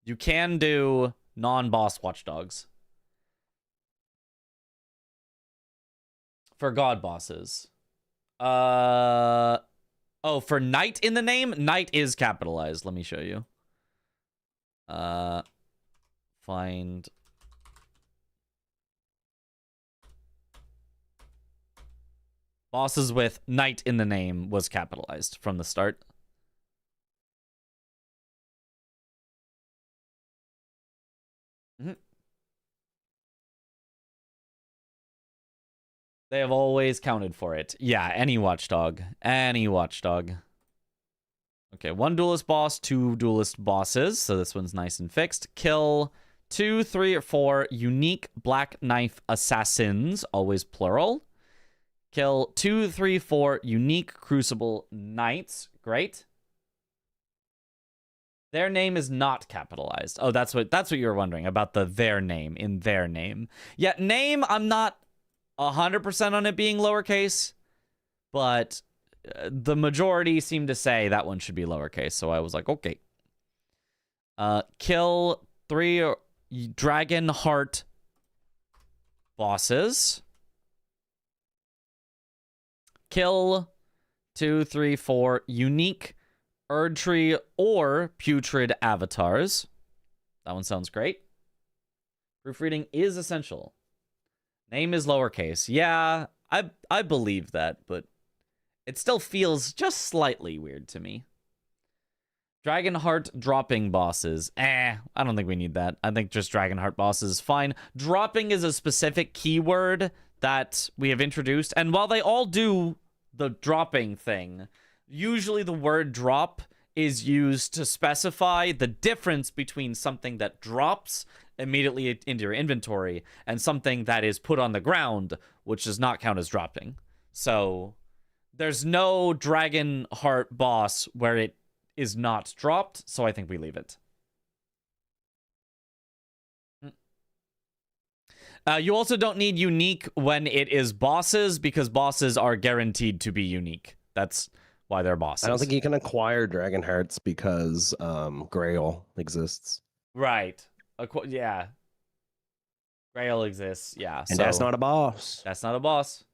S2: You can do non-boss watchdogs. For god bosses. Oh, for knight in the name? Knight is capitalized. Let me show you. Find... Bosses with knight in the name was capitalized from the start. They have always counted for it. Yeah, any watchdog. Any watchdog. Okay, 1 duelist boss, 2 duelist bosses. So this one's nice and fixed. Kill 2, 3, or 4 unique black knife assassins. Always plural. Kill 2, 3, 4 unique crucible knights. Great. Their name is not capitalized. Oh, that's what you were wondering about their name in their name. Yeah, name, I'm not 100% on it being lowercase, but the majority seem to say that one should be lowercase, so I was like, okay. Kill 3 dragon heart bosses. Kill 2, 3, 4 unique Erdtree or putrid avatars. That one sounds great. Proofreading is essential. Name is lowercase. Yeah, I believe that, but it still feels just slightly weird to me. Dragonheart dropping bosses. I don't think we need that. I think just Dragonheart bosses is fine. Dropping is a specific keyword that we have introduced, and while they all do the dropping thing, usually the word drop is used to specify the difference between something that drops immediately into your inventory and something that is put on the ground, which does not count as dropping. So there's no dragon heart boss where it is not dropped, so I think we leave it. You also don't need unique when it is bosses, because bosses are guaranteed to be unique. That's why they're bosses.
S4: I don't think you can acquire dragon hearts because Grail exists.
S2: Right. Yeah. Grail exists, yeah.
S4: And that's not a boss.
S2: That's not a boss.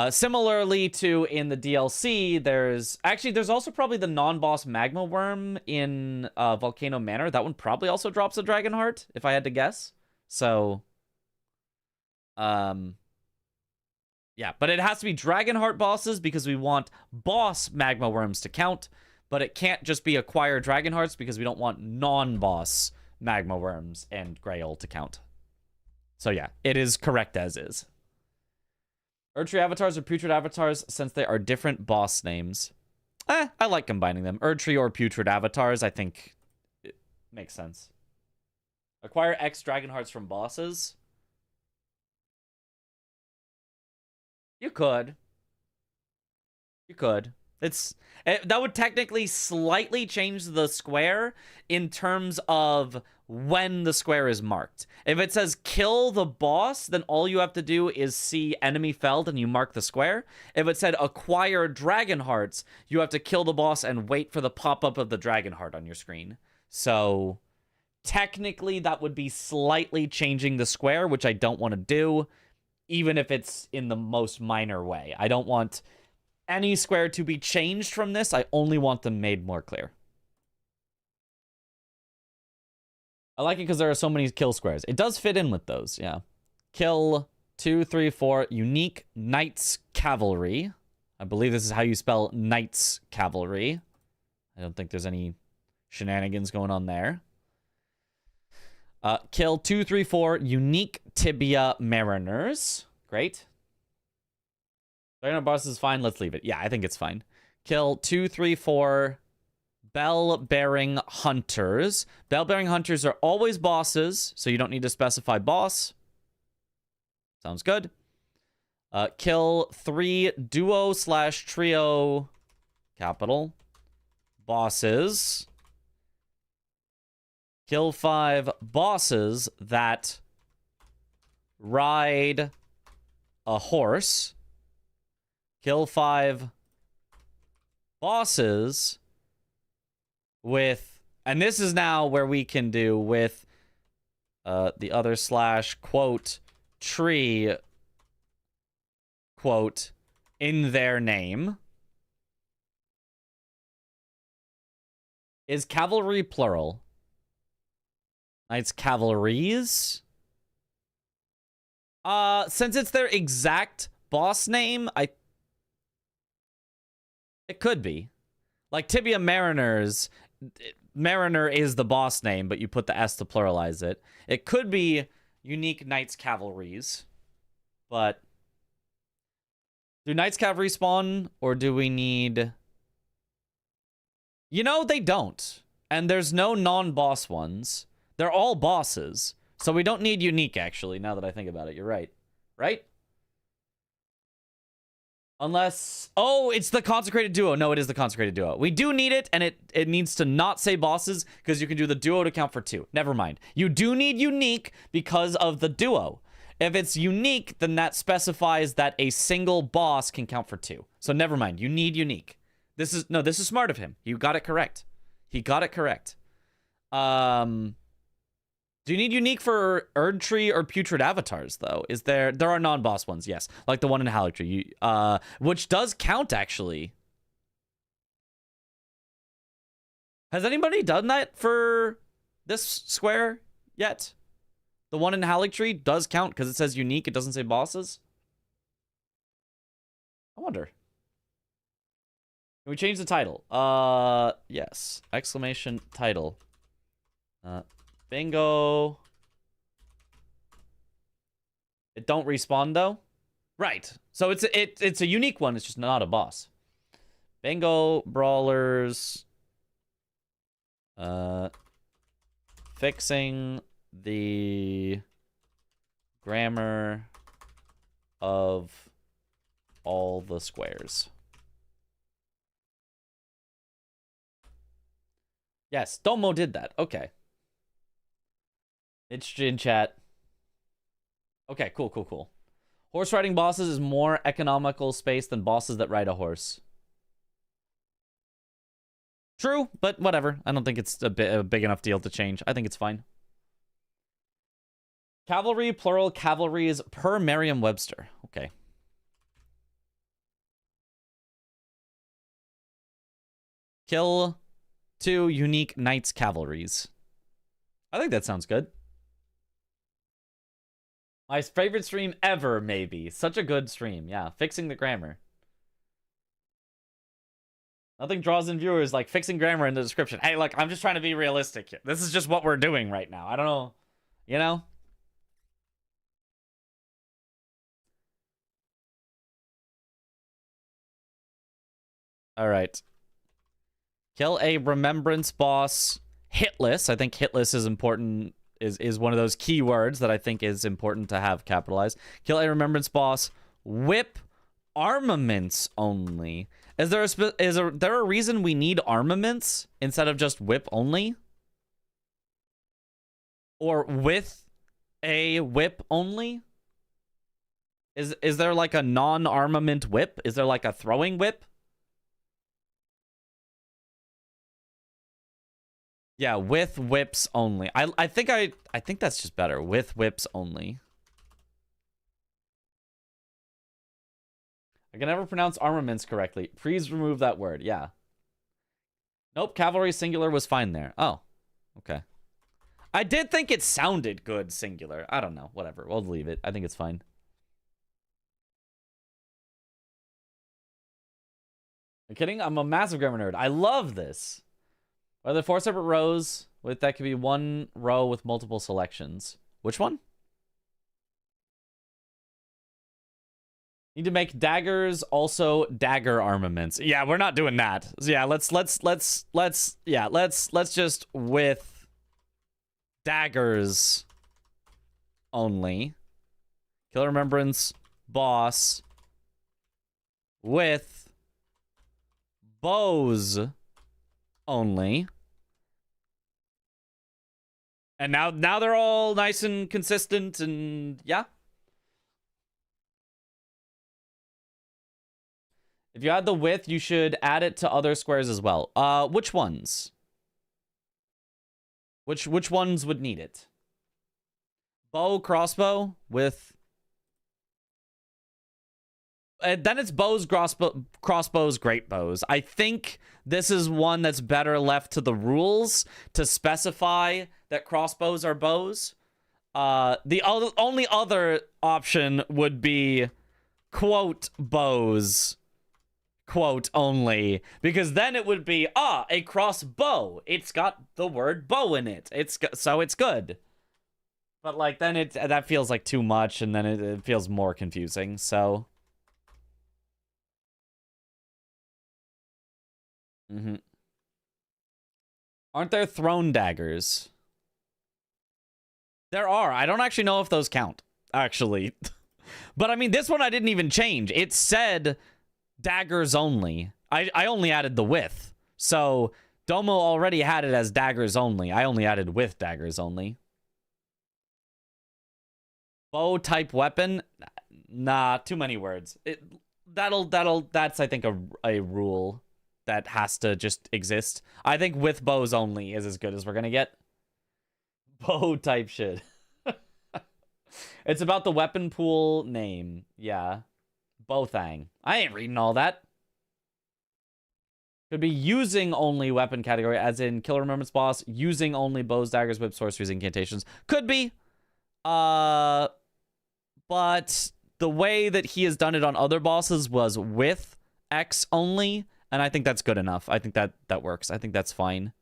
S2: Similarly to in the DLC, there's also probably the non-boss magma worm in Volcano Manor. That one probably also drops a dragon heart, if I had to guess. So, yeah, but it has to be dragon heart bosses because we want boss magma worms to count. But it can't just be acquired dragon hearts because we don't want non-boss magma worms and Grail to count. So yeah, it is correct as is. Erdtree avatars or putrid avatars, since they are different boss names. I like combining them. Erdtree or putrid avatars, I think it makes sense. Acquire X dragon hearts from bosses. You could. You could. That would technically slightly change the square in terms of when the square is marked. If it says kill the boss, then all you have to do is see enemy felled and you mark the square. If it said acquire dragon hearts, you have to kill the boss and wait for the pop-up of the dragon heart on your screen. So technically that would be slightly changing the square, which I don't want to do, even if it's in the most minor way. I don't want any square to be changed from this. I only want them made more clear. I like it because there are so many kill squares. It does fit in with those, yeah. Kill 2, 3, 4, unique Knights Cavalry. I believe this is how you spell Knights Cavalry. I don't think there's any shenanigans going on there. Kill 2, 3, 4, unique Tibia Mariners. Great. Dragon boss is fine. Let's leave it. Yeah, I think it's fine. Kill 2, 3, 4 Bell-bearing Hunters. Bell-bearing Hunters are always bosses, so you don't need to specify boss. Sounds good. Kill 3 duo/trio capital bosses. Kill 5 bosses that ride a horse. Kill 5 bosses with, and this is now where we can do with the other / quote tree quote in their name. Is cavalry plural? Knights cavalries? Since it's their exact boss name, it could be. Like Tibia Mariners, Mariner is the boss name, but you put the S to pluralize it. It could be unique Knights Cavalries, but do Knights Cavalry spawn, or do we need... You know, they don't. And there's no non-boss ones. They're all bosses. So we don't need unique, actually, now that I think about it. You're right. Right? Unless... Oh, it's the Consecrated Duo. No, it is the Consecrated Duo. We do need it, and it needs to not say bosses, because you can do the Duo to count for 2. Never mind. You do need unique because of the Duo. If it's unique, then that specifies that a single boss can count for 2. So never mind. You need unique. This is smart of him. You got it correct. He got it correct. Do you need unique for Erdtree or Putrid Avatars, though? There are non-boss ones, yes. Like the one in Halictree, which does count, actually. Has anybody done that for this square yet? The one in Halictree does count because it says unique. It doesn't say bosses. I wonder. Can we change the title? Yes. Exclamation title. Bingo. It don't respawn though? Right. So it's a unique one, it's just not a boss. Bingo Brawlers. Fixing the grammar of all the squares. Yes, Domo did that. Okay. It's in chat. Okay, cool. Horse riding bosses is more economical space than bosses that ride a horse. True, but whatever. I don't think it's a big enough deal to change. I think it's fine. Cavalry, plural cavalries per Merriam-Webster. Okay. Kill 2 unique Knights Cavalries. I think that sounds good. My favorite stream ever, maybe. Such a good stream. Yeah, fixing the grammar. Nothing draws in viewers like fixing grammar in the description. Hey, look, I'm just trying to be realistic here. This is just what we're doing right now. I don't know. You know? All right. Kill a remembrance boss. Hitless. I think hitless is important. Is one of those keywords that I think is important to have capitalized. Kill a remembrance boss. Whip armaments only. Is there a reason we need armaments instead of just whip only? Or with a whip only? Is there like a non-armament whip? Is there like a throwing whip? Yeah, with whips only. I think that's just better. With whips only. I can never pronounce armaments correctly. Please remove that word. Yeah. Nope, cavalry singular was fine there. Oh, okay. I did think it sounded good singular. I don't know. Whatever. We'll leave it. I think it's fine. I'm kidding? I'm a massive grammar nerd. I love this. Are there 4 separate rows with that could be 1 row with multiple selections? Which one? Need to make daggers also dagger armaments. Yeah, we're not doing that. So yeah, let's just with daggers only. Kill Remembrance boss with bows only. And now they're all nice and consistent and yeah. If you add the width, you should add it to other squares as well. Which ones? Which ones would need it? Bow, crossbow with... then it's bows, crossbows, great bows. I think this is one that's better left to the rules to specify that crossbows are bows. The only other option would be quote bows, quote only, because then it would be a crossbow. It's got the word bow in it. So it's good. But like then that feels like too much, and then it feels more confusing. So. Aren't there thrown daggers? There are. I don't actually know if those count, actually. But I mean, this one I didn't even change. It said daggers only. I only added the width. So Domo already had it as daggers only. I only added with daggers only. Bow type weapon? Nah, too many words. That's I think a rule that has to just exist. I think with bows only is as good as we're gonna get. Bow type shit. It's about the weapon pool name. Yeah. Bowthang. I ain't reading all that. Could be using only weapon category, as in Killer Remembrance boss, using only bows, daggers, whips, sorceries, incantations. Could be. But the way that he has done it on other bosses was with X only, and I think that's good enough. I think that works. I think that's fine.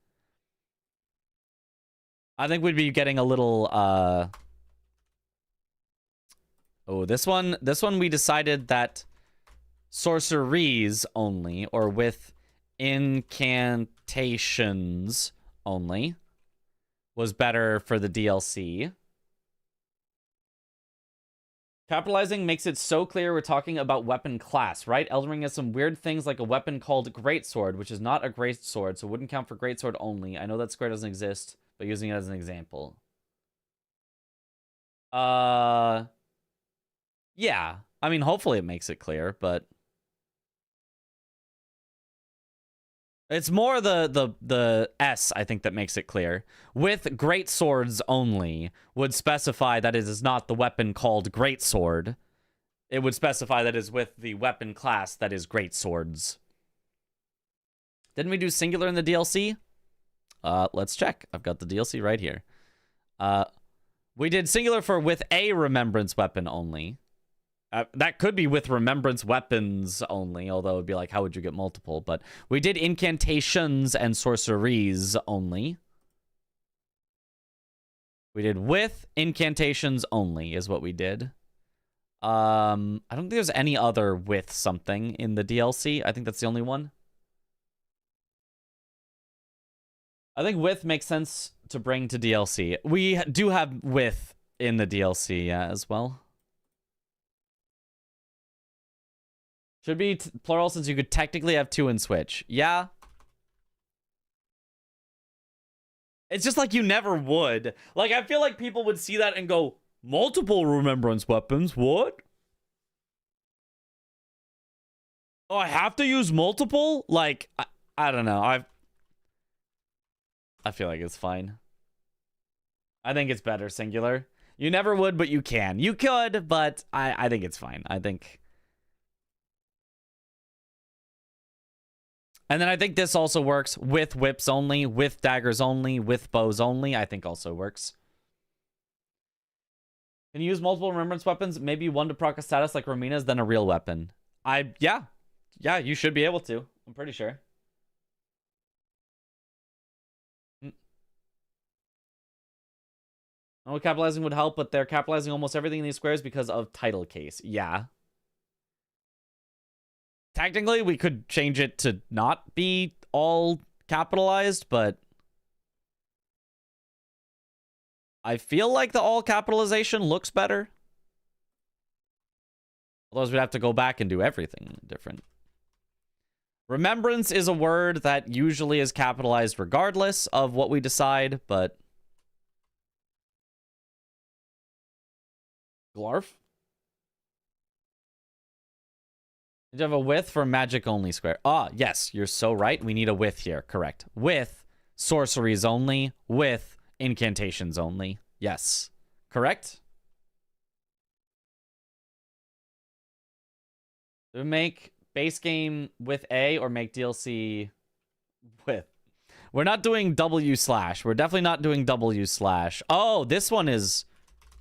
S2: I think we'd be getting a little this one we decided that sorceries only, or with incantations only, was better for the DLC. Capitalizing makes it so clear we're talking about weapon class, right? Elden Ring has some weird things like a weapon called Greatsword, which is not a Greatsword, so wouldn't count for Greatsword only. I know that square doesn't exist, but using it as an example. Yeah. I mean, hopefully it makes it clear, but it's more the S, I think, that makes it clear. With great swords only would specify that it is not the weapon called great sword. It would specify that it is with the weapon class that is great swords. Didn't we do singular in the DLC? Let's check. I've got the DLC right here. We did singular for with a remembrance weapon only. That could be with remembrance weapons only, although it'd be like, how would you get multiple? But we did incantations and sorceries only. We did with incantations only is what we did. I don't think there's any other with something in the DLC. I think that's the only one. I think with makes sense to bring to DLC. We do have with in the DLC, yeah, as well. Should be plural since you could technically have 2 in Switch. Yeah. It's just like you never would. Like, I feel like people would see that and go, multiple remembrance weapons? What? Oh, I have to use multiple? Like, I don't know. I feel like it's fine. I think it's better singular. You never would, but you can. You could, but I think it's fine. I think. And then I think this also works with whips only, with daggers only, with bows only. I think also works. Can you use multiple remembrance weapons? Maybe one to proc a status like Romina's, then a real weapon. Yeah, you should be able to. I'm pretty sure. Oh, capitalizing would help, but they're capitalizing almost everything in these squares because of title case. Yeah. Technically, we could change it to not be all capitalized, but I feel like the all capitalization looks better. Otherwise, we'd have to go back and do everything different. Remembrance is a word that usually is capitalized regardless of what we decide, but... Glarf? Did you have a with for magic only square? Ah, yes, you're so right. We need a with here. Correct. With sorceries only, with incantations only. Yes. Correct? Do we make base game with A or make DLC with? We're not doing W slash. We're definitely not doing W slash. Oh, this one is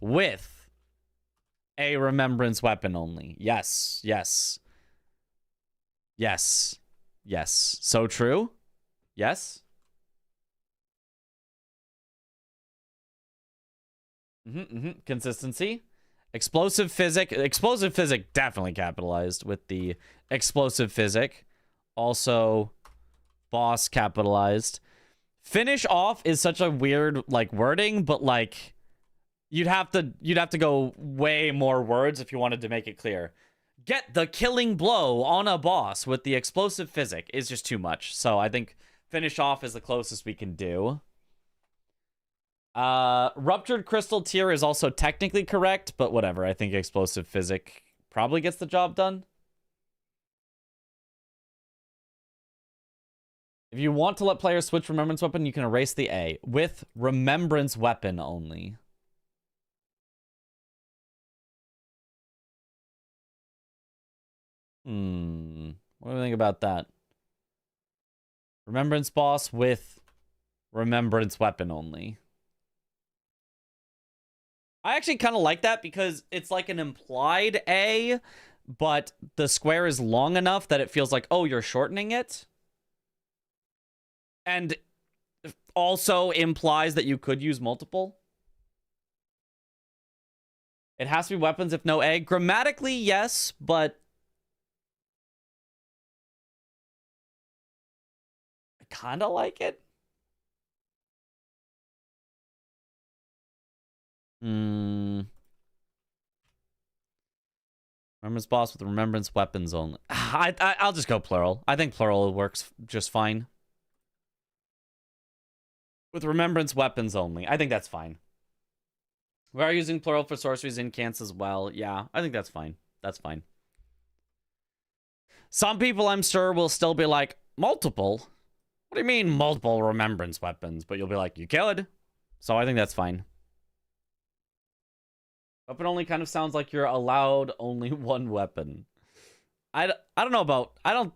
S2: with a remembrance weapon only. Yes, yes. Yes. Yes. So true? Yes? Consistency. Explosive physic. Explosive physic definitely capitalized with the explosive physic. Also, boss capitalized. Finish off is such a weird like wording, but like you'd have to go way more words if you wanted to make it clear. Get the killing blow on a boss with the explosive physic is just too much. So I think finish off is the closest we can do. Ruptured crystal tier is also technically correct, but whatever. I think explosive physic probably gets the job done. If you want to let players switch remembrance weapon, you can erase the A with remembrance weapon only. What do you think about that? Remembrance boss with remembrance weapon only. I actually kind of like that because it's like an implied A, but the square is long enough that it feels like, oh, you're shortening it. And also implies that you could use multiple. It has to be weapons if no A. Grammatically, yes, but I kind of like it. Remembrance boss with remembrance weapons only. I'll just go plural. I think plural works just fine. With remembrance weapons only. I think that's fine. We are using plural for sorceries incants as well. Yeah, I think that's fine. That's fine. Some people, I'm sure, will still be like, multiple? What do you mean multiple remembrance weapons? But you'll be like, you could. So I think that's fine. Weapon only kind of sounds like you're allowed only one weapon. I don't know about... I don't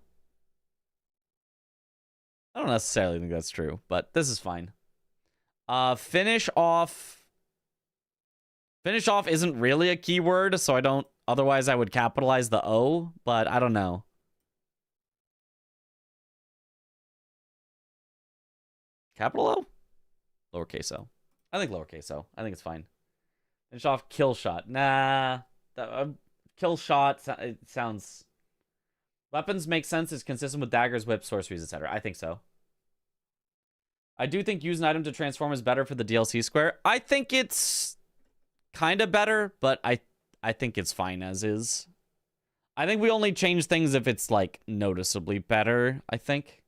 S2: necessarily think that's true, but this is fine. Finish off. Finish off isn't really a keyword, so I don't... Otherwise, I would capitalize the O, but I don't know. Capital O? Lowercase o. I think lowercase o. I think it's fine. Finish off kill shot. Nah. Kill shot, it sounds... Weapons make sense. It's consistent with daggers, whips, sorceries, etc. I think so. I do think use an item to transform is better for the DLC square. I think it's kind of better, but I think it's fine as is. I think we only change things if it's, like, noticeably better, I think.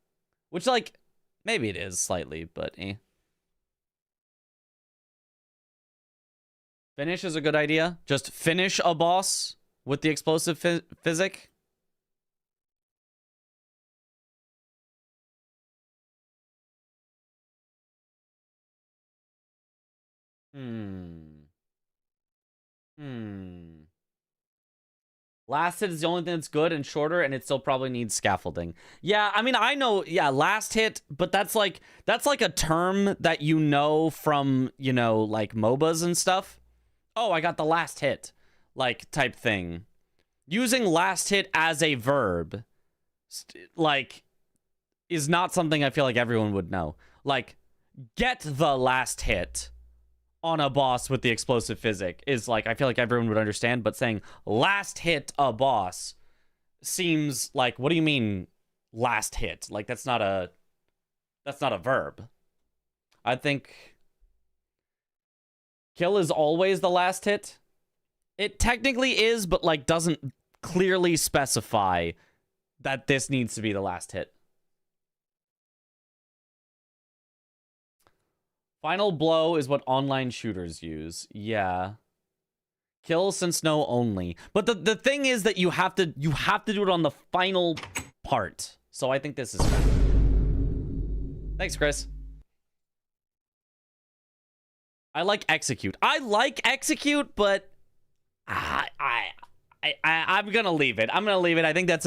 S2: Which, like, maybe it is slightly, but eh. Finish is a good idea. Just finish a boss with the explosive physic. Last hit is the only thing that's good and shorter, and it still probably needs scaffolding. Yeah, I mean, I know, yeah, last hit, but that's like a term that you know from, you know, like MOBAs and stuff. Oh, I got the last hit, like, type thing. Using last hit as a verb, like, is not something I feel like everyone would know. Like, get the last hit on a boss with the explosive physic is like, I feel like everyone would understand, but saying last hit a boss seems like, what do you mean last hit? Like, that's not a verb. I think kill is always the last hit. It technically is, but like doesn't clearly specify that this needs to be the last hit. Final blow is what online shooters use. Yeah. Kill since no only. But the thing is that you have to do it on the final part. So I think this is fair. Thanks, Chris. I like execute. But I'm gonna leave it. I think that's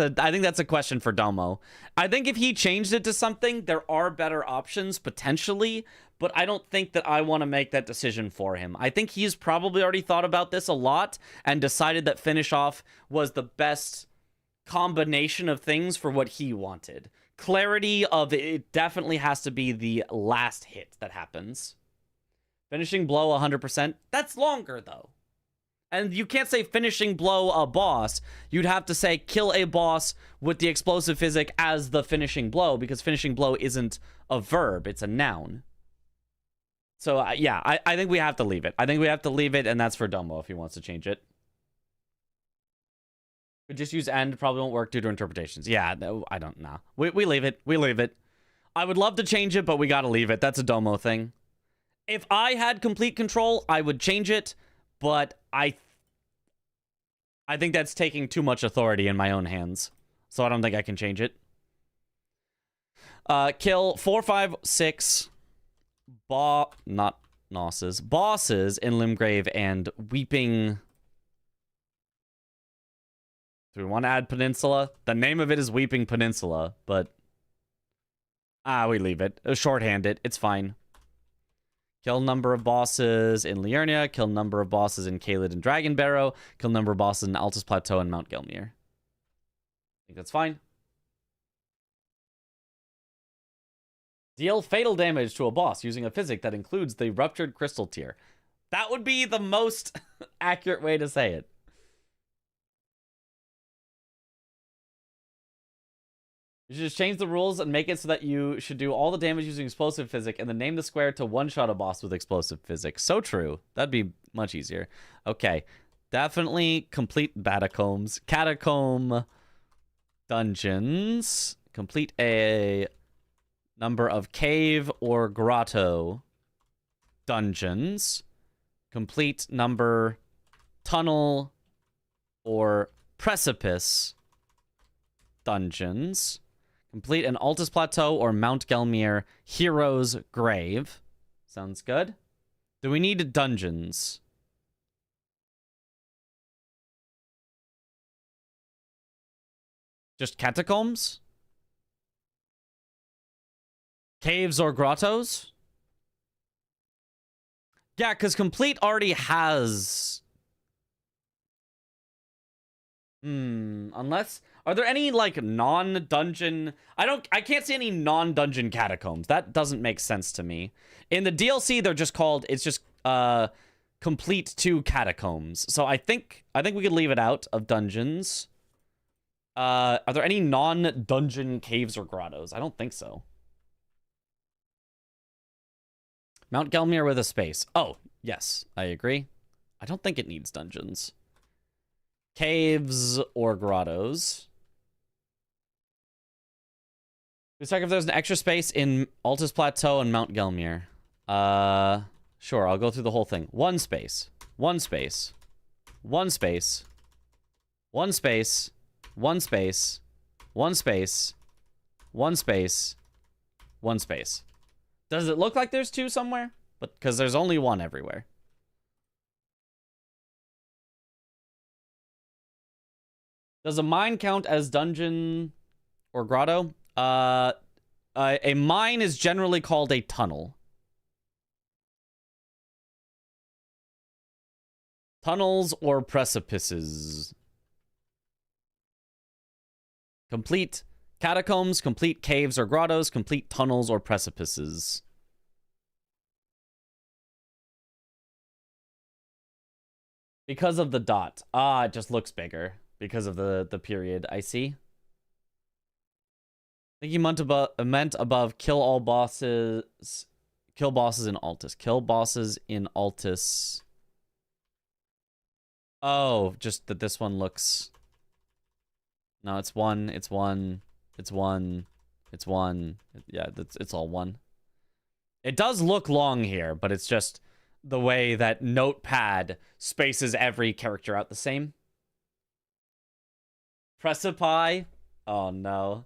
S2: a question for Domo. I think if he changed it to something, there are better options potentially, but I don't think that I want to make that decision for him. I think he's probably already thought about this a lot and decided that finish off was the best combination of things for what he wanted. Clarity of it definitely has to be the last hit that happens. Finishing blow 100%. That's longer though. And you can't say finishing blow a boss. You'd have to say kill a boss with the explosive physic as the finishing blow, because finishing blow isn't a verb, it's a noun. So, yeah, I think we have to leave it. And that's for Domo if he wants to change it. We just use end, probably won't work due to interpretations. Yeah, no, I don't know. We leave it. I would love to change it, but we gotta leave it. That's a Domo thing. If I had complete control, I would change it, but I think that's taking too much authority in my own hands. So I don't think I can change it. Kill 4, 5, 6 not nosses. Bosses in Limgrave and Weeping. Do we want to add Peninsula? The name of it is Weeping Peninsula, but we leave it. Shorthand it. It's fine. Kill number of bosses in Liurnia. Kill number of bosses in Caelid and Dragon Barrow. Kill number of bosses in Altus Plateau and Mount Gelmir. I think that's fine. Deal fatal damage to a boss using a physic that includes the Ruptured Crystal tier. That would be the most accurate way to say it. You should just change the rules and make it so that you should do all the damage using explosive physic and then name the square to one-shot a boss with explosive physic. So true. That'd be much easier. Okay. Definitely complete catacomb dungeons. Complete a number of cave or grotto dungeons. Complete number tunnel or precipice dungeons. Complete an Altus Plateau or Mount Gelmir Hero's Grave. Sounds good. Do we need dungeons? Just catacombs? Caves or grottos? Yeah, because complete already has... Unless... Are there any, like, non-dungeon... I can't see any non-dungeon catacombs. That doesn't make sense to me. In the DLC, they're just called... It's just, complete 2 catacombs. So I think we could leave it out of dungeons. Are there any non-dungeon caves or grottos? I don't think so. Mount Gelmir with a space. Oh, yes, I agree. I don't think it needs dungeons. Caves or grottos. Let's check if there's an extra space in Altus Plateau and Mount Gelmir. Sure, I'll go through the whole thing. One space. One space. One space. One space. One space. One space. One space. One space. Does it look like there's 2 somewhere? But because there's only 1 everywhere. Does a mine count as dungeon or grotto? A mine is generally called a tunnel. Tunnels or precipices. Complete catacombs, complete caves or grottos, complete tunnels or precipices. Because of the dot. Ah, it just looks bigger. Because of the period. I see. I think you meant above kill all bosses. Kill bosses in Altus. Kill bosses in Altus. Oh, just that this one looks... No, it's one. It's one. It's one. It's one. Yeah, it's all one. It does look long here, but it's just the way that Notepad spaces every character out the same. Precipi? Oh, no.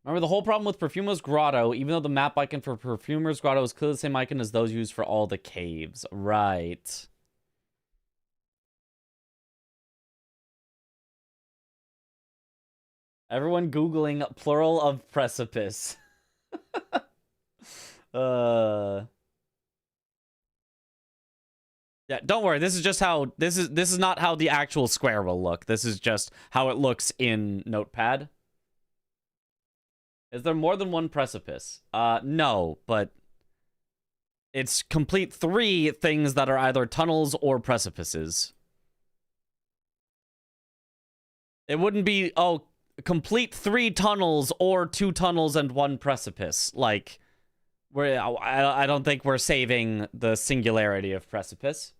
S2: Remember, the whole problem with Perfumer's Grotto, even though the map icon for Perfumer's Grotto is clearly the same icon as those used for all the caves. Right. Everyone Googling plural of precipice. Yeah, don't worry. This is just how this is not how the actual square will look. This is just how it looks in Notepad. Is there more than one precipice? No, but it's complete 3 things that are either tunnels or precipices. It wouldn't be, oh, complete 3 tunnels or 2 tunnels and 1 precipice. Like, I don't think we're saving the singularity of precipice.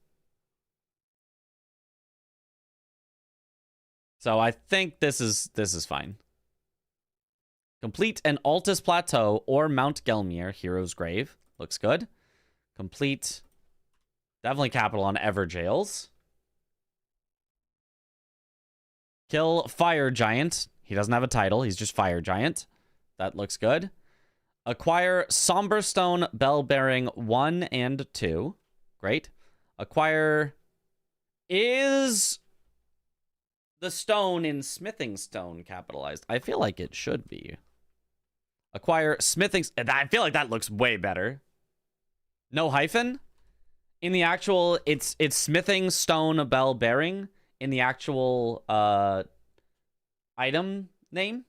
S2: So I think this is fine. Complete an Altus Plateau or Mount Gelmir, Hero's Grave. Looks good. Complete. Definitely capital on Everjails. Kill Fire Giant. He doesn't have a title. He's just Fire Giant. That looks good. Acquire Somberstone Bell Bearing 1 and 2. Great. Acquire... Is the stone in Smithing Stone capitalized? I feel like it should be. Acquire Smithing... I feel like that looks way better. No hyphen? In the actual... It's Smithing Stone Bell Bearing. In the actual item name.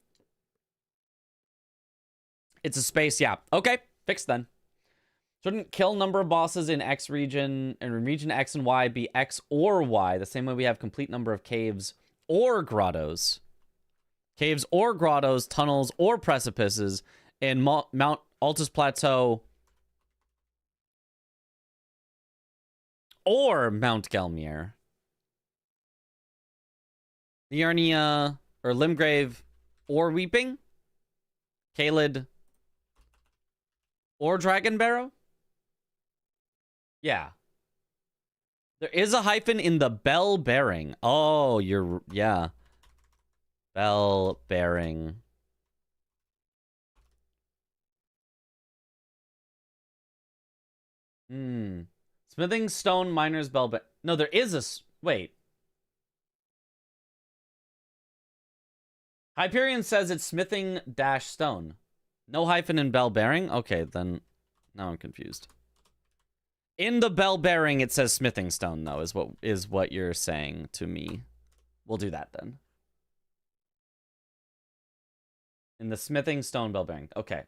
S2: It's a space, yeah. Okay, fixed then. Shouldn't kill number of bosses in X region and region X and Y be X or Y, the same way we have complete number of caves or grottos. Caves or grottos, tunnels or precipices in Mount Altus Plateau or Mount Gelmir. Liurnia or Limgrave or Weeping. Kaled or Dragon Barrow? Yeah. There is a hyphen in the Bell Bearing. Oh, yeah. Bell Bearing. Smithing Stone Miner's Bell Bearing. No, there is a... Wait. Hyperion says it's Smithing dash Stone. No hyphen in Bell Bearing? Okay, then now I'm confused. In the Bell Bearing, it says Smithing Stone, though, is what you're saying to me. We'll do that then. In the Smithing Stone Bell Bearing. Okay.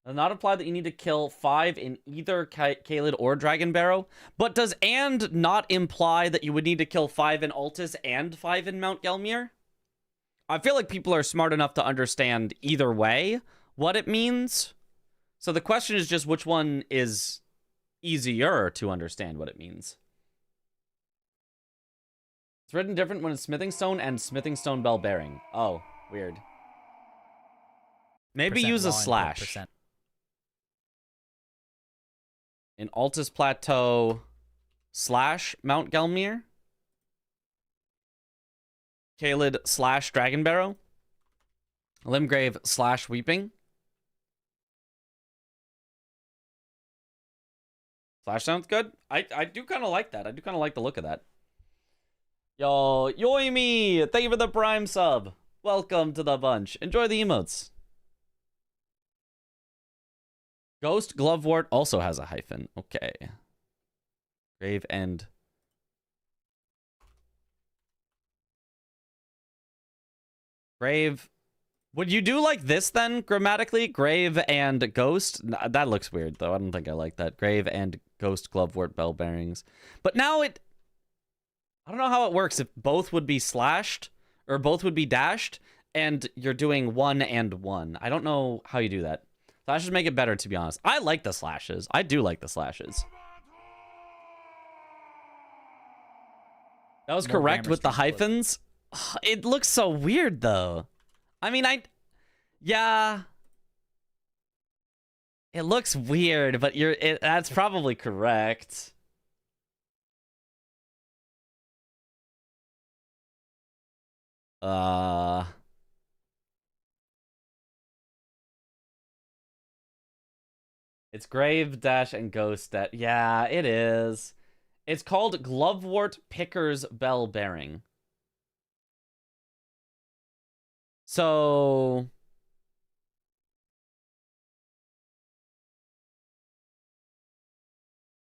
S2: Does not imply that you need to kill 5 in either Kaled or Dragon Barrow, but does and not imply that you would need to kill 5 in Altus and 5 in Mount Gelmir? I feel like people are smart enough to understand either way what it means. So the question is just which one is easier to understand what it means. It's written different when it's Smithing Stone and Smithing Stone Bell Bearing. Oh, weird. Maybe use a slash. In Altus Plateau slash Mount Gelmir. Kaled slash Dragon Barrow. Limgrave slash Weeping. Slash sounds good. I do kind of like that. I do kind of like the look of that. Yo, Yoimi, thank you for the Prime sub. Welcome to the bunch. Enjoy the emotes. Ghost Glovewort also has a hyphen. Okay. Grave and... Grave. Would you do like this then, grammatically? Grave and Ghost? Nah, that looks weird, though. I don't think I like that. Grave and Ghost Glovewort bell bearings. But now it... I don't know how it works if both would be slashed, or both would be dashed, and you're doing 1 and 1. I don't know how you do that. Slashes make it better, to be honest. I like the slashes. I do like the slashes. That was
S7: More
S2: correct
S7: grammar
S2: with the
S7: street flip.
S2: hyphens. It looks so weird, though. I mean, yeah. It looks weird, but that's probably correct. It's Grave, Dash, and Ghost. Yeah, it is. It's called Glovewort Picker's Bell Bearing. So...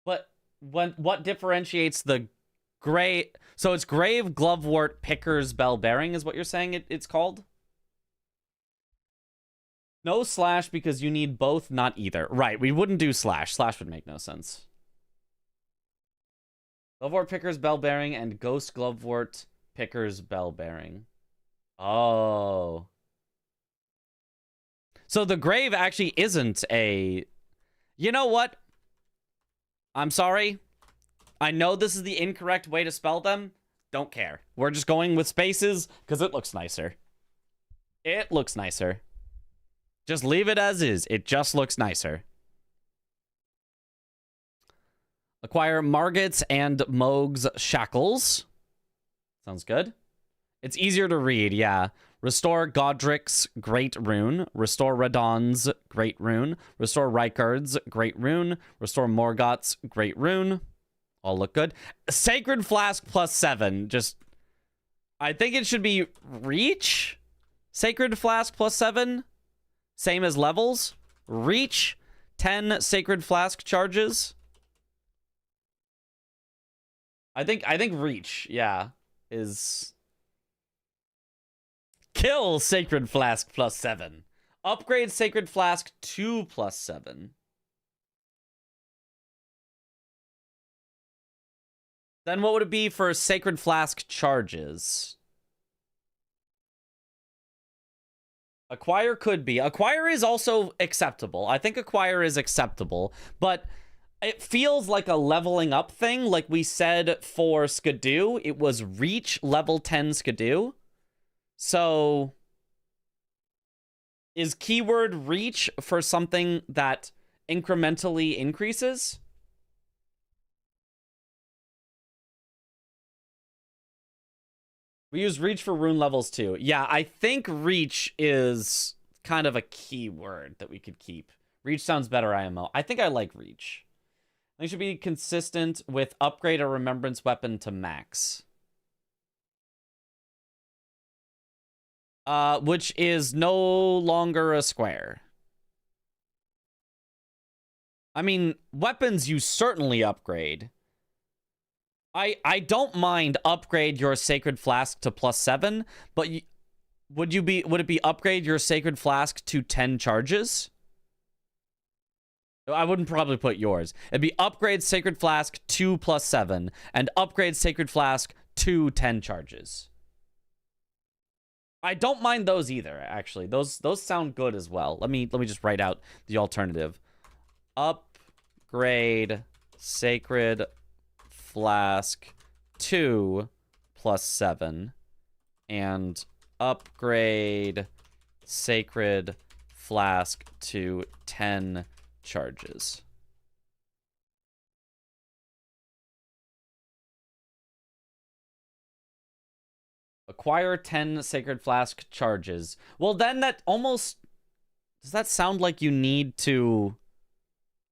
S2: But what differentiates the gray... So it's Grave, Glovewort, Picker's Bell Bearing is what you're saying it's called? No slash because you need both, not either. Right, we wouldn't do slash. Slash would make no sense. Glovewort Picker's Bell Bearing and Ghost Glovewort Picker's Bell Bearing. Oh. So the Grave actually isn't a... You know what? I'm sorry. I know this is the incorrect way to spell them. Don't care. We're just going with spaces because it looks nicer. It looks nicer. Just leave it as is. It just looks nicer. Acquire Margot's and Moog's Shackles. Sounds good. It's easier to read, yeah. Restore Godric's Great Rune. Restore Radon's Great Rune. Restore Rykard's Great Rune. Restore Morgoth's Great Rune. All look good. Sacred Flask +7. Just... I think it should be Reach. Sacred Flask +7. Same as levels. Reach. 10 Sacred Flask charges. I think Reach, yeah, is... Kill Sacred Flask +7. Upgrade Sacred Flask 2 +7. Then what would it be for Sacred Flask charges? Acquire could be. Acquire is also acceptable. I think Acquire is acceptable, but it feels like a leveling up thing. Like we said for Skidoo, it was Reach level 10 Skidoo. So is keyword Reach for something that incrementally increases? We use Reach for rune levels too. Yeah, I think Reach is kind of a keyword that we could keep. Reach sounds better IMO. I think I like Reach. They should be consistent with upgrade a remembrance weapon to max. Which is no longer a square. I mean, weapons you certainly upgrade. I don't mind upgrade your Sacred Flask to +7, but would it be upgrade your Sacred Flask to 10 charges? I wouldn't probably put yours. It'd be upgrade Sacred Flask 2 +7 and upgrade Sacred Flask to 10 charges. I don't mind those either, actually. Those sound good as well. Let me just write out the alternative. Upgrade Sacred Flask 2 +7 and upgrade Sacred Flask to 10 charges. Acquire 10 Sacred Flask charges. Well, then that almost... Does that sound like you need to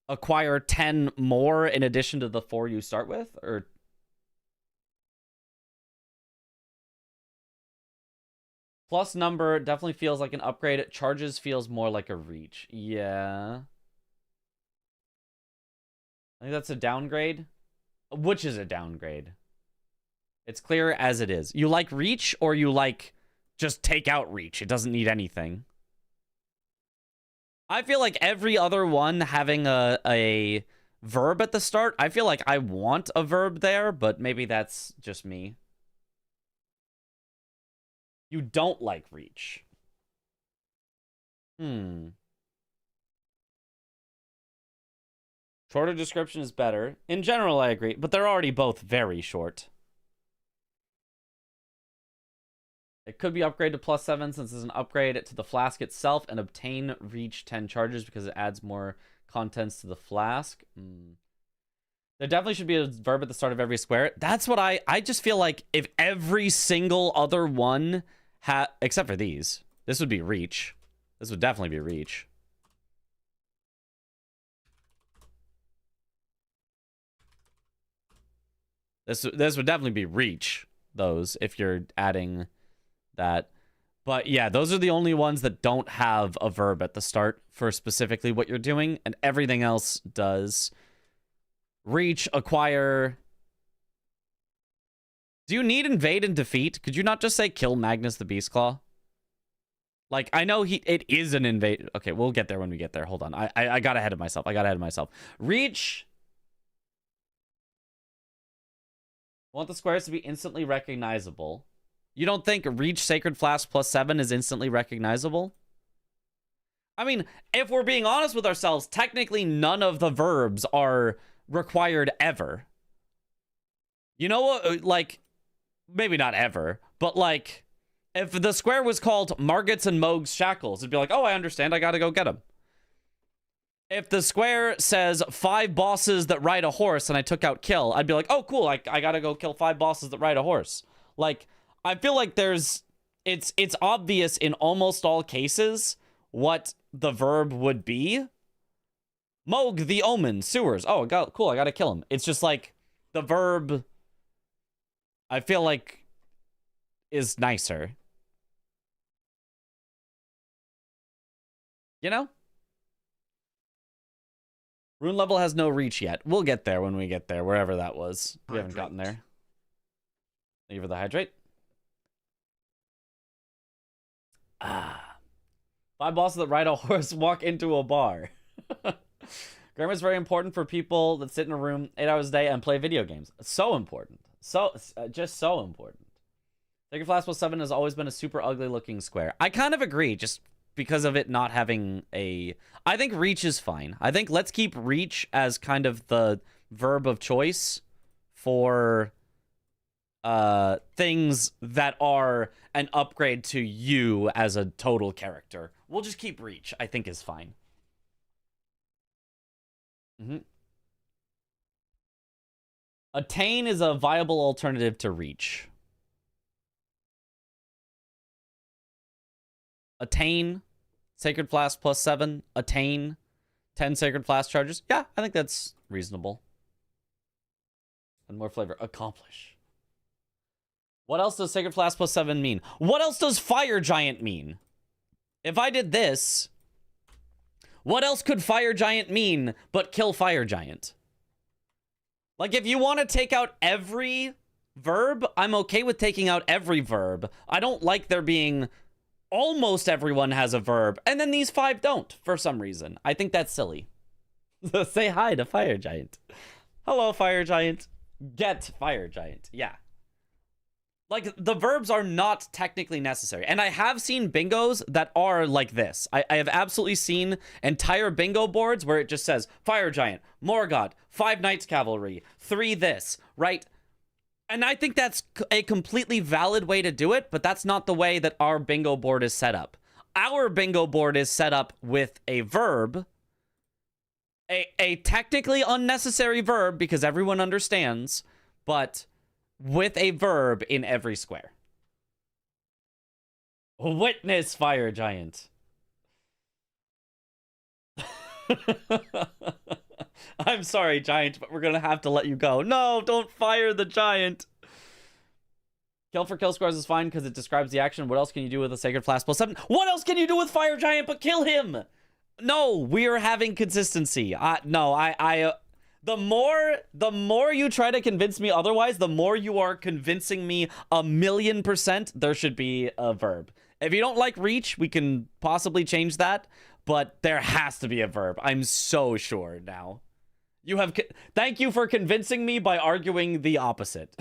S2: acquire 10 more in addition to the 4 you start with? Or plus number definitely feels like an upgrade. Charges feels more like a reach. Yeah. I think that's a downgrade. Which is a downgrade? It's clear as it is. You like reach or you like just take out reach? It doesn't need anything. I feel like every other one having a verb at the start, I feel like I want a verb there, but maybe that's just me. You don't like reach. Shorter description is better. In general, I agree, but they're already both very short. It could be upgraded to +7 since it's an upgrade to the flask itself and obtain reach 10 charges because it adds more contents to the flask. There definitely should be a verb at the start of every square. That's what I just feel like if every single other one except for these, this would be reach. This would definitely be reach. This would definitely be reach, those, if you're adding that. But yeah, those are the only ones that don't have a verb at the start for specifically what you're doing, and everything else does. Reach, acquire. Do you need invade and defeat? Could you not just say kill Magnus the Beastclaw? Like, I know it is an invade. Okay, we'll get there when we get there. Hold on. I got ahead of myself. Reach. Want the squares to be instantly recognizable. You don't think reach Sacred Flask +7 is instantly recognizable? I mean, if we're being honest with ourselves, technically none of the verbs are required ever. You know what? Like, maybe not ever, but like, if the square was called Margot's and Moog's Shackles, it'd be like, oh, I understand, I gotta go get them. If the square says 5 bosses that ride a horse and I took out kill, I'd be like, oh, cool, I gotta go kill 5 bosses that ride a horse. Like, I feel like it's obvious in almost all cases what the verb would be. Moog the Omen, sewers. Oh, cool, I gotta kill him. It's just like, the verb, I feel like, is nicer. You know? Rune level has no reach yet. We'll get there when we get there, wherever that was. We haven't gotten there. Thank you for the hydrate. 5 bosses that ride a horse walk into a bar. Grammar is very important for people that sit in a room 8 hours a day and play video games. So important. Just so important. Sacred Flask +7 has always been a super ugly looking square. I kind of agree, just because of it not having a... I think reach is fine. I think let's keep reach as kind of the verb of choice for things that are an upgrade to you as a total character. We'll just keep reach, I think is fine. Attain is a viable alternative to reach. Attain, Sacred Flask +7, attain, 10 Sacred Flask charges. Yeah, I think that's reasonable. And more flavor. Accomplish. What else does Sacred Flask +7 mean? What else does Fire Giant mean? If I did this, what else could Fire Giant mean but kill Fire Giant? Like, if you want to take out every verb, I'm okay with taking out every verb. I don't like there being... Almost everyone has a verb, and then these 5 don't, for some reason. I think that's silly. Say hi to Fire Giant. Hello, Fire Giant. Get Fire Giant. Yeah. Like, the verbs are not technically necessary. And I have seen bingos that are like this. I have absolutely seen entire bingo boards where it just says, Fire Giant, Morgott, 5 Knights Cavalry, 3 this, right? And I think that's a completely valid way to do it, but that's not the way that our bingo board is set up. Our bingo board is set up with a verb, a technically unnecessary verb because everyone understands, but with a verb in every square. Witness Fire Giant. I'm sorry, Giant, but we're gonna have to let you go. No, don't fire the Giant. Kill for kill scores is fine because it describes the action. What else can you do with a Sacred Flask +7? What else can you do with Fire Giant but kill him? No, we are having consistency. The more you try to convince me otherwise, the more you are convincing me 1,000,000% there should be a verb. If you don't like reach, we can possibly change that, but there has to be a verb. I'm so sure now. Thank you for convincing me by arguing the opposite.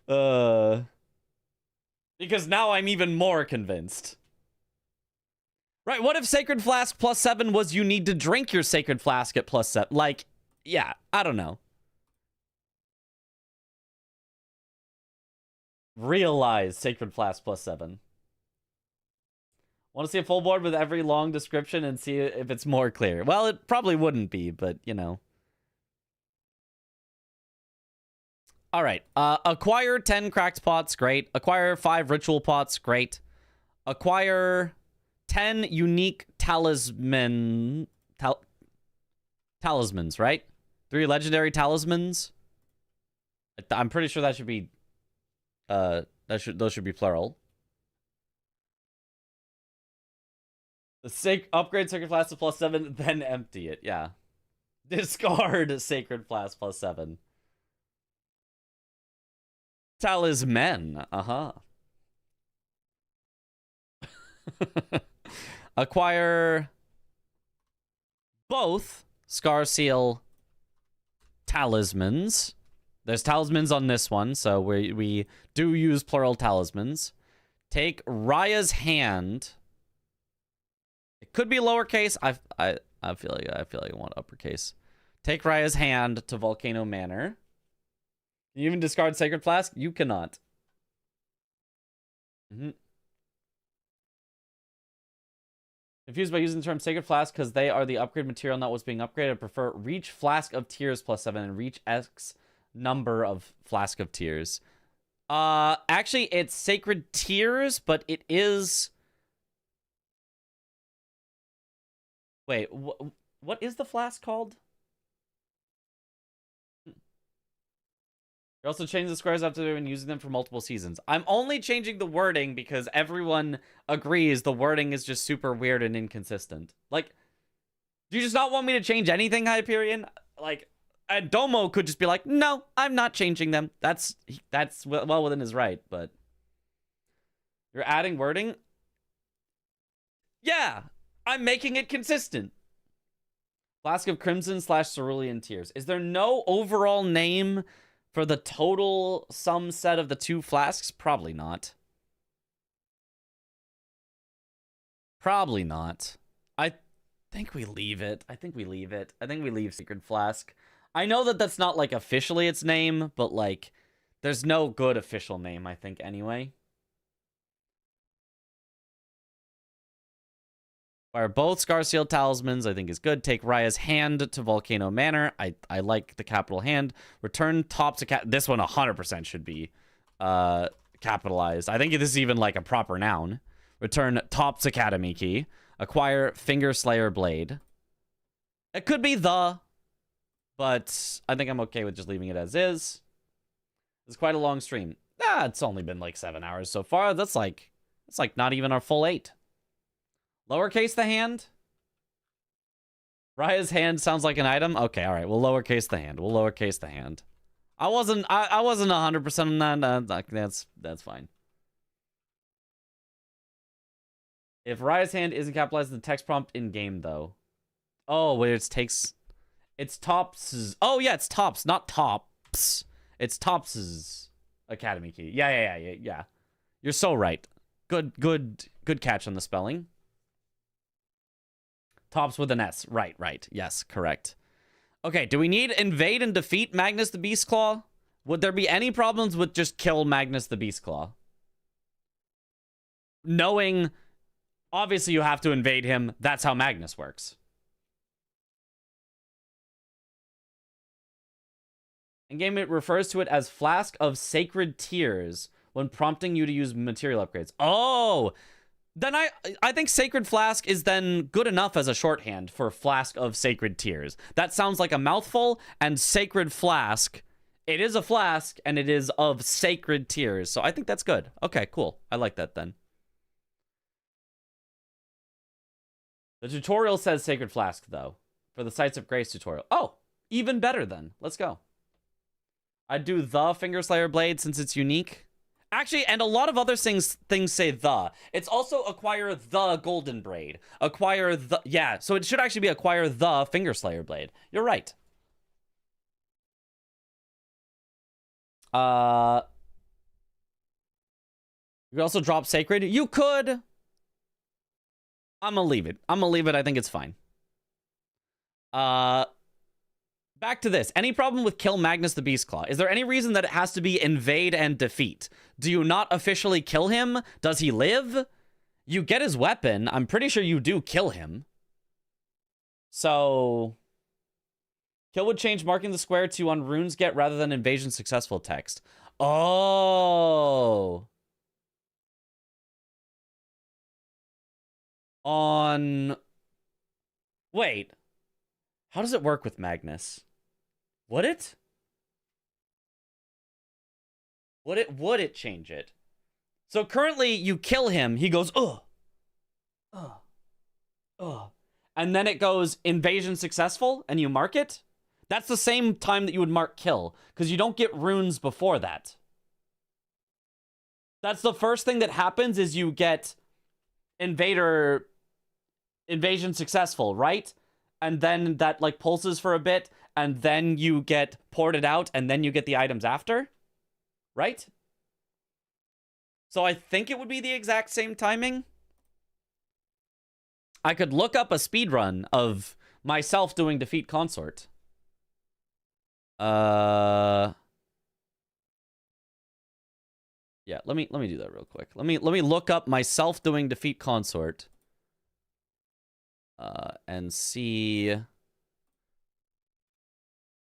S2: Because now I'm even more convinced. Right, what if Sacred Flask +7 was you need to drink your Sacred Flask at +7? Like, yeah, I don't know. Realize Sacred Flask +7. Want to see a full board with every long description and see if it's more clear? Well, it probably wouldn't be, but, you know. All right, acquire 10 cracked pots, great. Acquire 5 ritual pots, great. Acquire 10 unique talismans, right? 3 legendary talismans. I'm pretty sure that should be those should be plural. Upgrade Sacred Flask to +7, then empty it. Yeah. Discard Sacred Flask +7. Talisman. Acquire both Scar Seal talismans. There's talismans on this one, so we do use plural talismans. Take Raya's hand. It could be lowercase. I feel like I want uppercase. Take Raya's hand to Volcano Manor. Can you even discard Sacred Flask? You cannot. Confused by using the term Sacred Flask because they are the upgrade material, not what's being upgraded. I prefer Reach Flask of Tears +7 and Reach X number of Flask of Tears. Actually, it's Sacred Tears, but it is... Wait, what is the flask called? You also change the squares after and using them for multiple seasons. I'm only changing the wording because everyone agrees the wording is just super weird and inconsistent. Like, do you just not want me to change anything, Hyperion? Like, and Domo could just be like, no, I'm not changing them. That's well within his right, but... You're adding wording? Yeah, I'm making it consistent. Flask of Crimson / Cerulean Tears. Is there no overall name for the total sum set of the 2 flasks? Probably not. Probably not. I think we leave it. I think we leave Sacred Flask. I know that that's not, like, officially its name, but, like, there's no good official name, I think, anyway. Fire both Scar Seal talismans, I think is good. Take Raya's hand to Volcano Manor. I like the capital hand. Return Tops Academy. This one 100% should be capitalized. I think this is even like a proper noun. Return Tops Academy key. Acquire Finger Slayer Blade. It could be the, but I think I'm okay with just leaving it as is. It's quite a long stream. It's only been like 7 hours so far. That's like not even our full 8. Lowercase the hand? Raya's hand sounds like an item? Okay, all right. We'll lowercase the hand. I wasn't 100% on that. That's fine. If Raya's hand isn't capitalized in the text prompt in game though. Oh, wait, it's Tops. Oh yeah, it's Tops, not Tops. It's Tops' Academy key. Yeah. You're so right. Good catch on the spelling. Tops with an S. Right. Yes, correct. Okay, do we need invade and defeat Magnus the Beastclaw? Would there be any problems with just kill Magnus the Beastclaw? Knowing, obviously you have to invade him. That's how Magnus works. In game, it refers to it as Flask of Sacred Tears when prompting you to use material upgrades. Oh! Then I think Sacred Flask is then good enough as a shorthand for Flask of Sacred Tears. That sounds like a mouthful, and Sacred Flask, it is a flask, and it is of Sacred Tears. So I think that's good. Okay, cool. I like that then. The tutorial says Sacred Flask, though, for the Sites of Grace tutorial. Oh, even better then. Let's go. I'd do the Finger Slayer Blade since it's unique. Actually, and a lot of other things say the. It's also acquire the Golden Braid. Acquire the... Yeah, so it should actually be acquire the Finger Slayer Blade. You're right. You could also drop Sacred. You could. I'm gonna leave it. I think it's fine. Back to this. Any problem with kill Magnus the Beastclaw? Is there any reason that it has to be invade and defeat? Do you not officially kill him? Does he live? You get his weapon. I'm pretty sure you do kill him. So... Kill would change marking the square to on runes get rather than invasion successful text. Oh. On... Wait. How does it work with Magnus? Would it? Would it change it? So currently you kill him, he goes, ugh. And then it goes invasion successful and you mark it? That's the same time that you would mark kill, because you don't get runes before that. That's the first thing that happens is you get invasion successful, right? And then that like pulses for a bit, and then you get ported out, and then you get the items after, right? So I think it would be the exact same timing. I could look up a speedrun of myself doing Defeat Consort. Yeah, let me do that real quick. Let me look up myself doing Defeat Consort. And see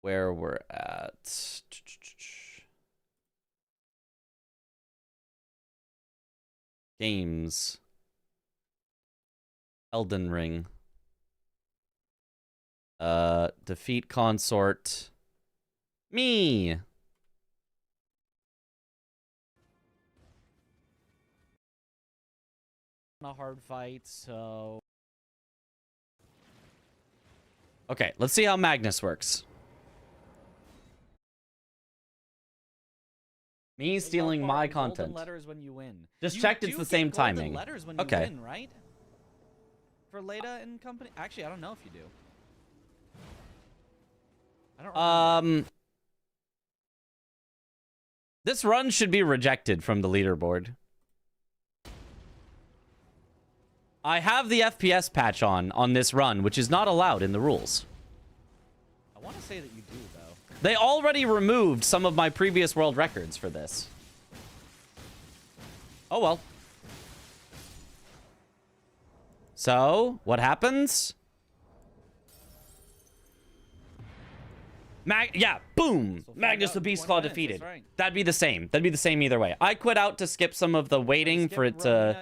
S2: where we're at. Games. Elden Ring. Defeat Consort. Me. A hard fight, so... Okay, let's see how Magnus works. Me stealing my content. Letters when you win. Just checked it's the same timing. Letters when you win, right? For Leda and company? Actually, I don't know if you do. I don't remember. This run should be rejected from the leaderboard. I have the FPS patch on this run, which is not allowed in the rules. I want to say that you do, though. They already removed some of my previous world records for this. Oh, well. So, what happens? Yeah, boom! So Magnus the Beastclaw defeated. Right. That'd be the same. That'd be the same either way. I quit out to skip some of the waiting for it to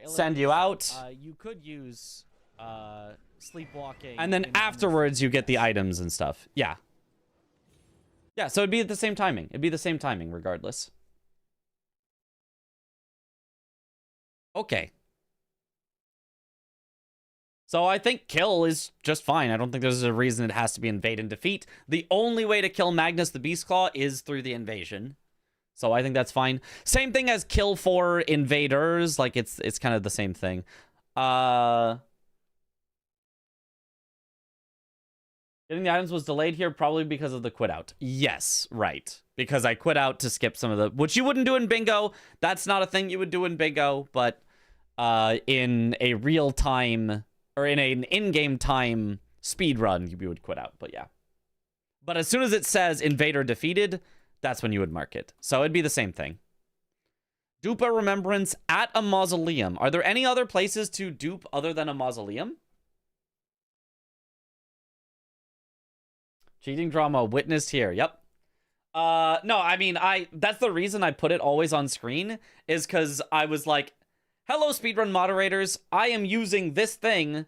S2: send you out. You could use sleepwalking. And then afterwards you get the items and stuff. Yeah. Yeah, so it'd be at the same timing. It'd be the same timing regardless. Okay. So I think kill is just fine. I don't think there's a reason it has to be invade and defeat. The only way to kill Magnus the Beastclaw is through the invasion. So I think that's fine. Same thing as kill for invaders. Like, it's kind of the same thing. Getting the items was delayed here probably because of the quit out. Yes, right. Because I quit out to skip some of the... Which you wouldn't do in bingo. That's not a thing you would do in bingo. But in a real-time... Or in an in-game time speed run, you would quit out, but yeah. But as soon as it says invader defeated, that's when you would mark it. So it'd be the same thing. Dupe a remembrance at a mausoleum. Are there any other places to dupe other than a mausoleum? Cheating drama witnessed here. Yep. No, I mean, that's the reason I put it always on screen is because I was like, Hello, speedrun moderators. I am using this thing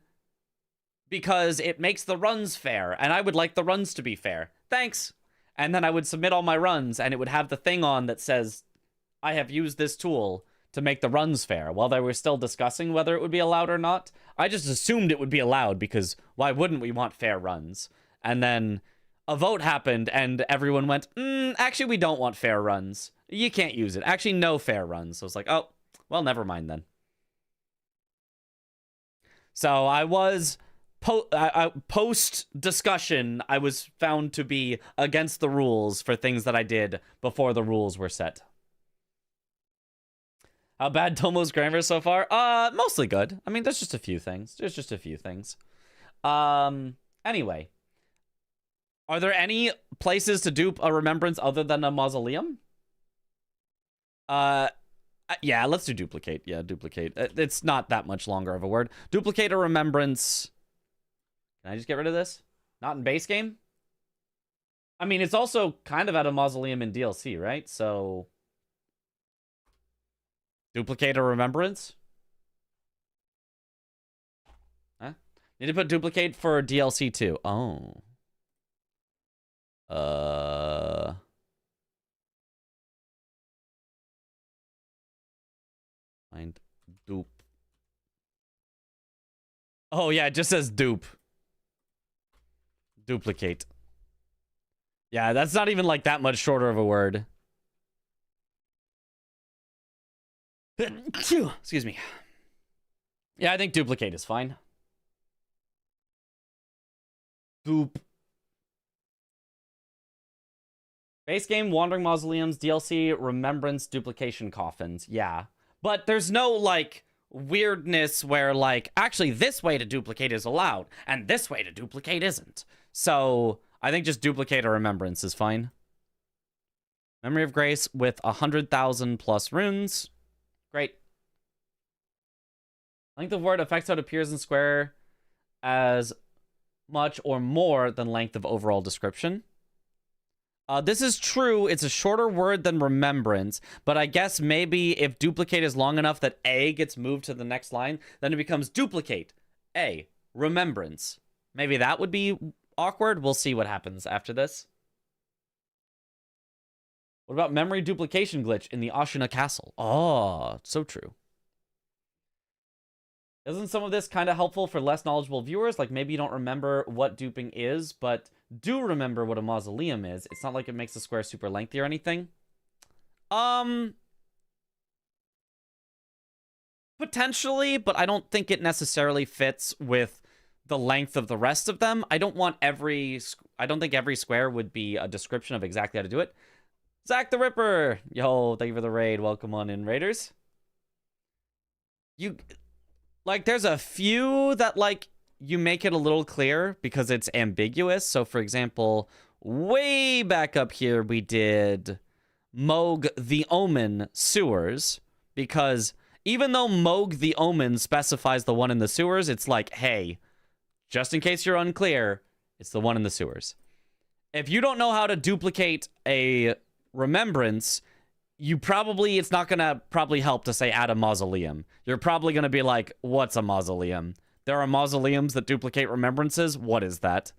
S2: because it makes the runs fair, and I would like the runs to be fair. Thanks. And then I would submit all my runs, and it would have the thing on that says, I have used this tool to make the runs fair. While they were still discussing whether it would be allowed or not, I just assumed it would be allowed because why wouldn't we want fair runs? And then a vote happened, and everyone went, actually, we don't want fair runs. You can't use it. Actually, no fair runs. So I was like, oh, well, never mind then. So I was, post-discussion, I was found to be against the rules for things that I did before the rules were set. How bad Tomo's grammar so far? Mostly good. I mean, there's just a few things. Anyway. Are there any places to dupe a remembrance other than a mausoleum? Yeah, let's do duplicate. Yeah, duplicate. It's not that much longer of a word. Duplicate a remembrance. Can I just get rid of this? Not in base game? I mean, it's also kind of at a mausoleum in DLC, right? So... duplicate a remembrance? Huh? Need to put duplicate for DLC too. Oh. Find dupe. Oh yeah, it just says dupe. Duplicate. Yeah, that's not even like that much shorter of a word. Excuse me. Yeah, I think duplicate is fine. Dupe. Base game, Wandering Mausoleums, DLC, Remembrance, Duplication Coffins. Yeah. But there's no, like, weirdness where, like, actually this way to duplicate is allowed, and this way to duplicate isn't. So, I think just duplicate a Remembrance is fine. Memory of Grace with 100,000 plus runes. Great. Length of word affects how it appears in square as much or more than length of overall description. This is true. It's a shorter word than remembrance, but I guess maybe if duplicate is long enough that A gets moved to the next line, then it becomes duplicate. A. Remembrance. Maybe that would be awkward. We'll see what happens after this. What about memory duplication glitch in the Ashina Castle? Oh, so true. Isn't some of this kind of helpful for less knowledgeable viewers? Like maybe you don't remember what duping is, but do remember what a mausoleum is. It's not like it makes the square super lengthy or anything. Potentially, but I don't think it necessarily fits with the length of the rest of them. I don't think every square would be a description of exactly how to do it. Zach the Ripper! Yo, thank you for the raid. Welcome on in, Raiders. Like, there's a few that, like, you make it a little clear because it's ambiguous. So, for example, way back up here, we did Moog the Omen sewers. Because even though Moog the Omen specifies the one in the sewers, it's like, hey, just in case you're unclear, it's the one in the sewers. If you don't know how to duplicate a remembrance, it's not gonna probably help to say add a mausoleum. You're probably gonna be like, what's a mausoleum? There are mausoleums that duplicate remembrances? What is that?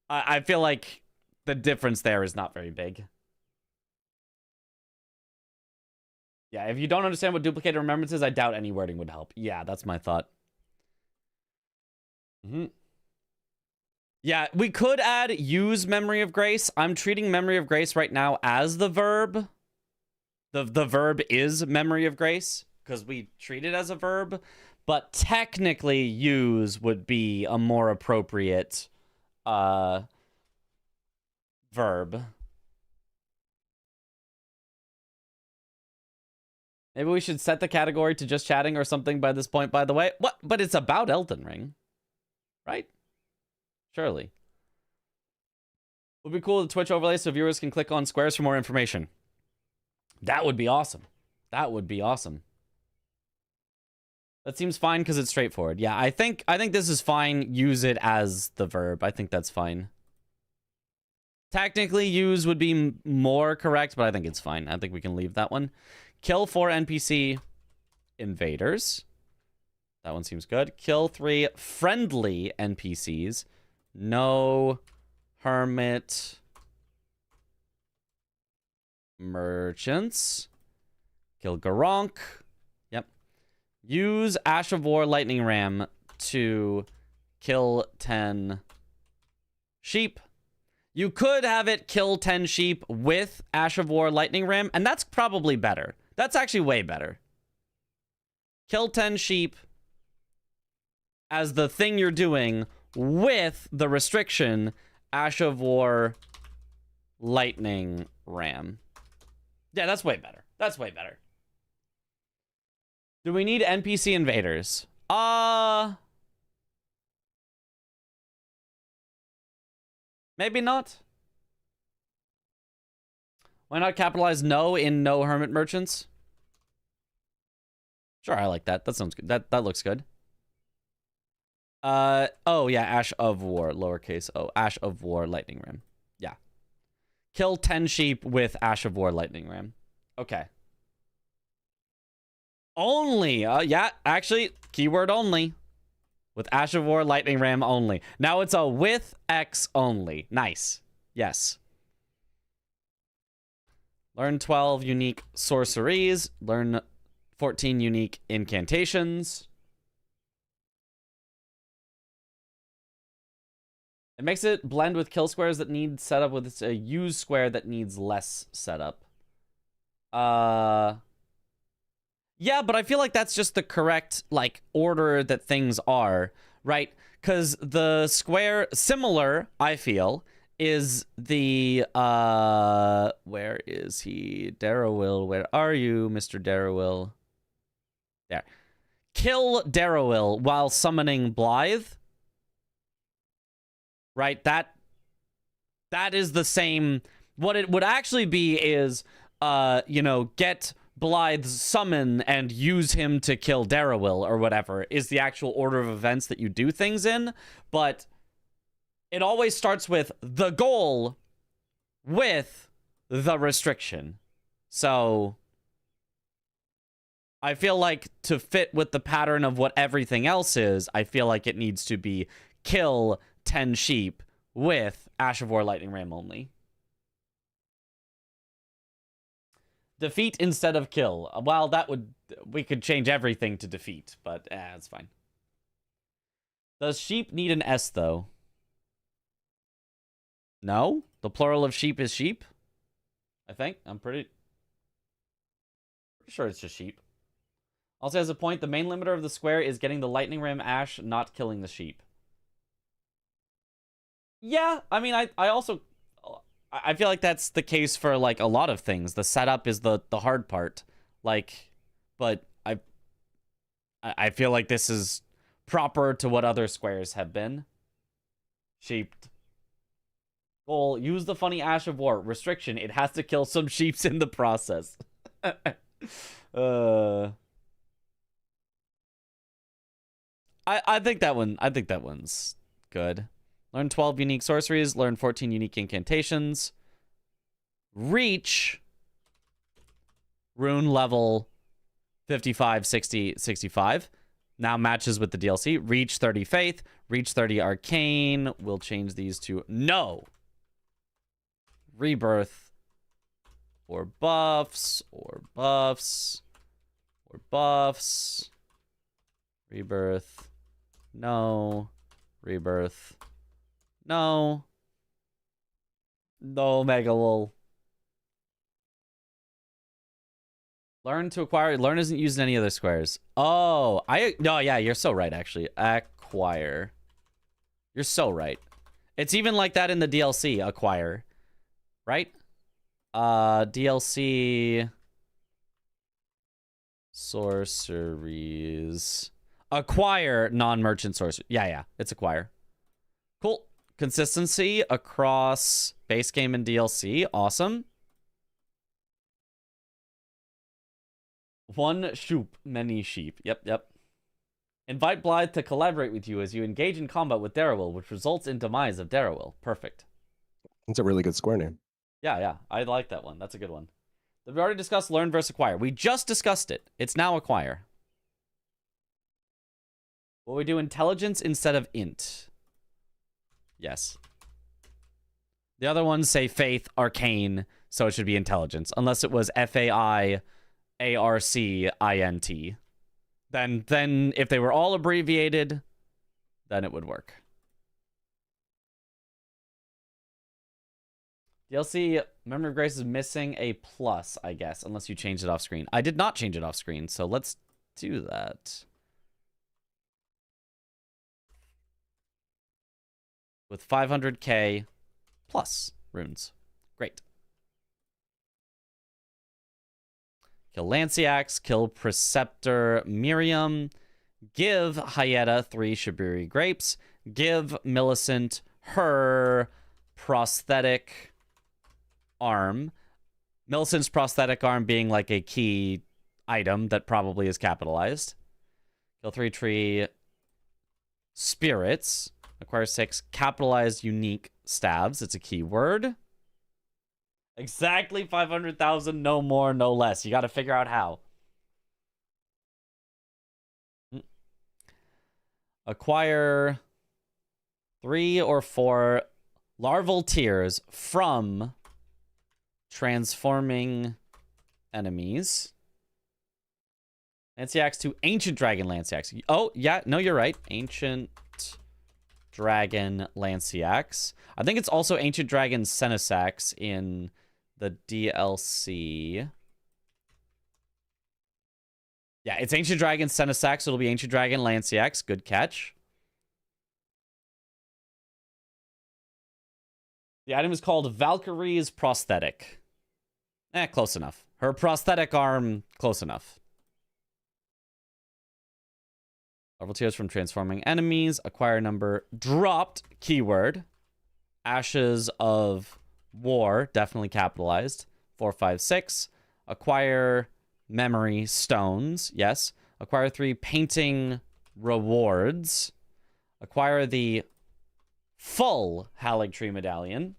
S2: I feel like the difference there is not very big. Yeah, if you don't understand what duplicated remembrance is, I doubt any wording would help. Yeah, that's my thought. Yeah, we could add use memory of grace. I'm treating memory of grace right now as the verb. The verb is memory of grace because we treat it as a verb, but technically use would be a more appropriate verb. Maybe we should set the category to just chatting or something by this point, by the way. What? But it's about Elden Ring, right? Surely. Would be cool to Twitch overlay so viewers can click on squares for more information. That would be awesome. That would be awesome. That seems fine because it's straightforward. Yeah, I think this is fine. Use it as the verb. I think that's fine. Technically, use would be more correct, but I think it's fine. I think we can leave that one. Kill 4 NPC invaders. That one seems good. Kill 3 friendly NPCs. No hermit merchants. Kill Garronk. Yep. Use Ash of War Lightning Ram to kill 10 sheep. You could have it kill 10 sheep with Ash of War Lightning Ram, and that's probably better. That's actually way better. Kill 10 sheep as the thing you're doing with the restriction Ash of War Lightning Ram. Yeah, that's way better. That's way better. Do we need NPC invaders? Maybe not. Why not capitalize no in no hermit merchants? Sure, I like that. That sounds good. That looks good. Oh yeah, Ash of War, lowercase o. Ash of War Lightning Ram. Yeah. Kill 10 sheep with Ash of War Lightning Ram. Okay. Only, yeah, actually, keyword only. With Ash of War Lightning Ram only. Now it's a with X only. Nice. Yes. Learn 12 unique sorceries. Learn 14 unique incantations. It makes it blend with kill squares that need setup with a use square that needs less setup. Yeah, but I feel like that's just the correct, like, order that things are, right? Because the square, similar, I feel, is the, where is he? Darrowil, where are you, Mr. Darrowil? There. Kill Darrowil while summoning Blythe. Right? That is the same. What it would actually be is, you know, get Blythe's summon and use him to kill Darrowil or whatever is the actual order of events that you do things in. But it always starts with the goal with the restriction. So I feel like to fit with the pattern of what everything else is, I feel like it needs to be kill 10 sheep with Ash of War Lightning Ram only. Defeat instead of kill. Well, that would... we could change everything to defeat, but it's fine. Does sheep need an S, though? No? The plural of sheep is sheep? I think. I'm pretty sure it's just sheep. Also has a point. The main limiter of the square is getting the Lightning Ram Ash, not killing the sheep. Yeah, I mean, I feel like that's the case for, like, a lot of things. The setup is the hard part. Like, but I feel like this is proper to what other squares have been. Sheep. Goal, use the funny Ash of War. Restriction, it has to kill some sheeps in the process. I think that one's good. Learn 12 unique sorceries. Learn 14 unique incantations. Reach rune level 55, 60, 65. Now matches with the DLC. Reach 30 Faith. Reach 30 Arcane. We'll change these to no. Rebirth. Or buffs. Or buffs. Or buffs. Rebirth. No. Rebirth. No. No, Mega Lol. Learn to acquire. Learn isn't used in any other squares. Oh, no, yeah, you're so right, actually. Acquire. You're so right. It's even like that in the DLC, acquire. Right? DLC. Sorceries. Acquire non-merchant sorcery. Yeah, it's acquire. Cool. Consistency across base game and DLC. Awesome. One shoop, many sheep. Yep. Invite Blythe to collaborate with you as you engage in combat with Darrowil, which results in demise of Darrowil. Perfect.
S4: It's a really good square name.
S2: Yeah. I like that one. That's a good one. We already discussed learn versus acquire. We just discussed it. It's now acquire. Will we do intelligence instead of int? Yes. The other ones say faith, arcane, so it should be intelligence. Unless it was FAIARCINT. Then if they were all abbreviated, then it would work. DLC Memory of Grace is missing a plus, I guess, unless you change it off screen. I did not change it off screen, so let's do that. With 500k plus runes. Great. Kill Lanciax, kill Preceptor Miriam, give Hyetta 3 Shiburi grapes, give Millicent her prosthetic arm. Millicent's prosthetic arm being like a key item that probably is capitalized. Kill 3 tree spirits. Acquire 6 capitalized unique stabs. It's a keyword. Exactly 500,000, no more, no less. You got to figure out how. Acquire 3 or 4 larval tears from transforming enemies. Lanciax to Ancient Dragon Lanciax. Oh, yeah, no, you're right. Ancient Dragon Lanciax. I think it's also Ancient Dragon Senisax in the DLC. Yeah, it's Ancient Dragon Senisax, so it'll be Ancient Dragon Lanciax. Good catch. The item is called Valkyrie's Prosthetic. Close enough. Her prosthetic arm, close enough. Larval tears from transforming enemies. Acquire number dropped. Keyword. Ashes of War. Definitely capitalized. 4, 5, 6. Acquire memory stones. Yes. Acquire 3 painting rewards. Acquire the full Haligtree medallion.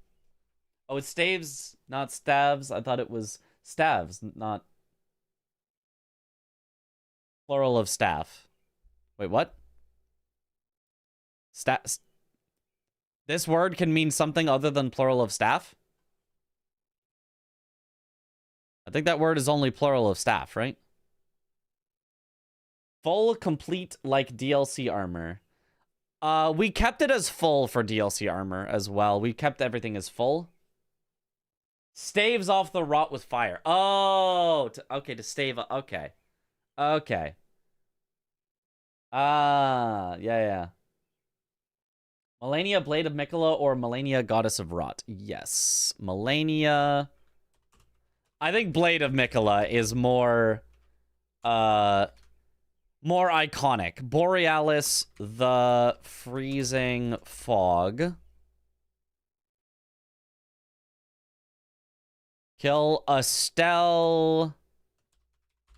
S2: Oh, it's staves, not stabs. I thought it was staves, not plural of staff. Wait, what? This word can mean something other than plural of staff? I think that word is only plural of staff, right? Full, complete, like DLC armor. We kept it as full for DLC armor as well. We kept everything as full. Staves off the rot with fire. Oh, okay, to stave. Okay. Okay. Yeah. Melania, Blade of Mikola, or Melania, Goddess of Rot? Yes. Melania. I think Blade of Mikola is more iconic. Borealis, the freezing fog. Kill Estelle,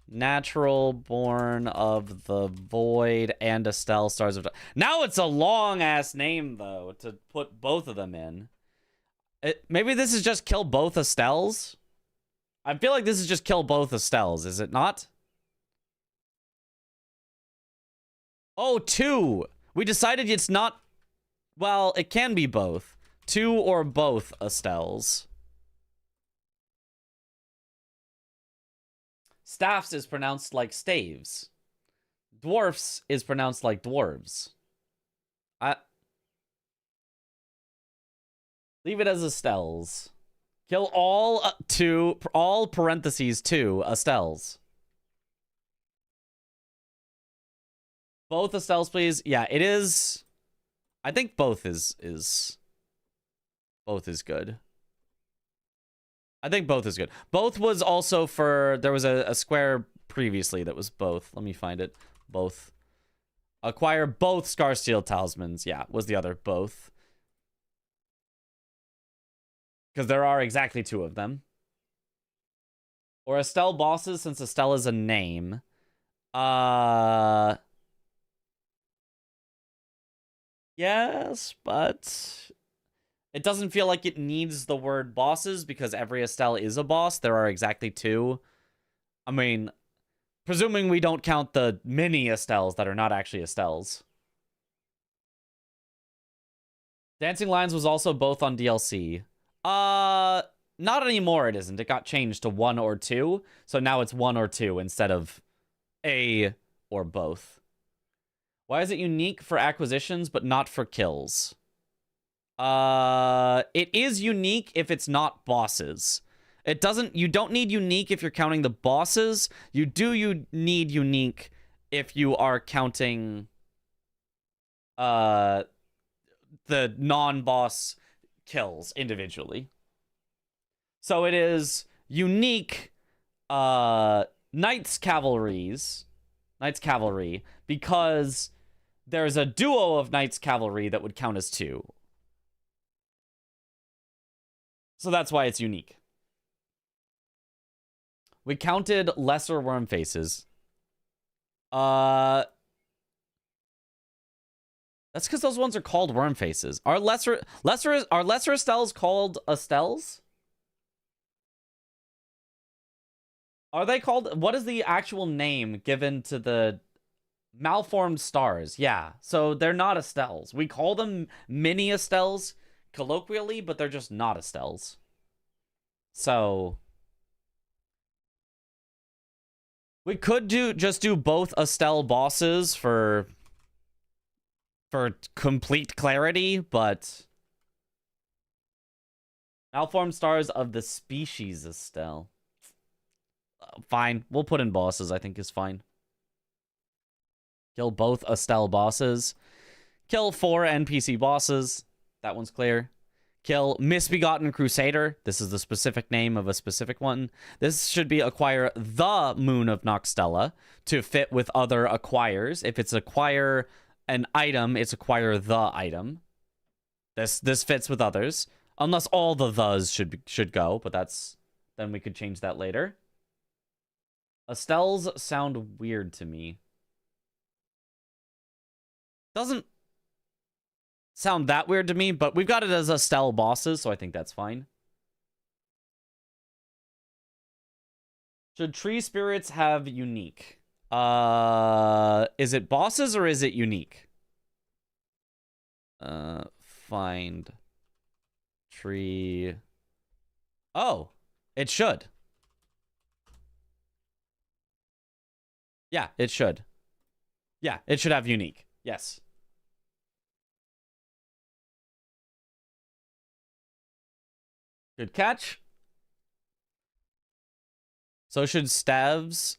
S2: natural born of the void, and Estelle, stars of... Now it's a long-ass name, though, to put both of them in. Maybe this is just kill both Estelles? I feel like this is just kill both Estelles, is it not? Oh, 2. We decided it's not... Well, it can be both. 2 or both Estelles. Staffs is pronounced like staves. Dwarfs is pronounced like dwarves. Leave it as Estelles. Kill all all parentheses 2 Estelles. Both Estelles, please. Yeah, it is. I think both is good. I think both is good. Both was also for... There was a square previously that was both. Let me find it. Both. Acquire both Scarsteel Talismans. Yeah, was the other both. Because there are exactly 2 of them. Or Estelle bosses, since Estelle is a name. Yes, but... It doesn't feel like it needs the word bosses because every Estelle is a boss. There are exactly 2. I mean, presuming we don't count the mini Estelles that are not actually Estelles. Dancing Lions was also both on DLC. Not anymore, it isn't. It got changed to 1 or 2. So now it's 1 or 2 instead of A or both. Why is it unique for acquisitions but not for kills? It is unique if it's not bosses. You don't need unique if you're counting the bosses. You need unique if you are counting the non-boss kills individually. So it is unique Knights Cavalry because there's a duo of Knights Cavalry that would count as 2. So that's why it's unique. We counted lesser worm faces. That's because those ones are called worm faces. Are lesser Estelles called Estelles? Are they called? What is the actual name given to the malformed stars? Yeah, so they're not Estelles. We call them mini Estelles colloquially, but they're just not Estelles. So we could just do both Estelle bosses for complete clarity, but malformed stars of the species Estelle. Fine, we'll put in bosses, I think is fine. Kill both Estelle bosses. Kill 4 NPC bosses. That one's clear. Kill Misbegotten Crusader. This is the specific name of a specific one. This should be acquire the Moon of Noxtella to fit with other acquires. If it's acquire an item, it's acquire the item. This fits with others. Unless all the thes should go, but then we could change that later. Estelles sound weird to me. Doesn't sound that weird to me, but we've got it as Estelle bosses, so I think that's fine. Should tree spirits have unique? Is it bosses or is it unique? Find tree. Oh, it should. Yeah, it should. Yeah, it should have unique. Yes. Good catch. So should staves.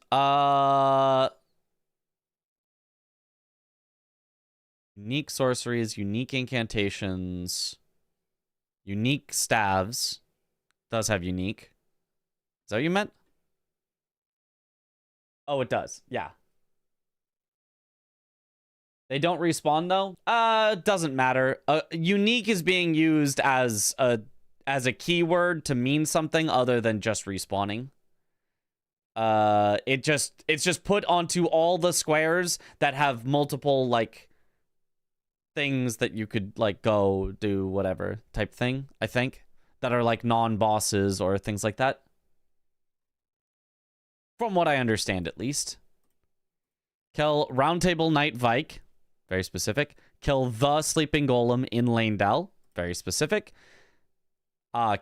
S2: Unique sorceries, unique incantations, unique staves. Does have unique. Is that what you meant? Oh, it does. Yeah. They don't respawn though? Doesn't matter. Unique is being used as a keyword to mean something other than just respawning. It's just put onto all the squares that have multiple like things that you could like go do whatever type thing, I think, that are like non-bosses or things like that. From what I understand, at least. Kill Roundtable Knight Vike. Very specific. Kill the Sleeping Golem in Lanedell. Very specific.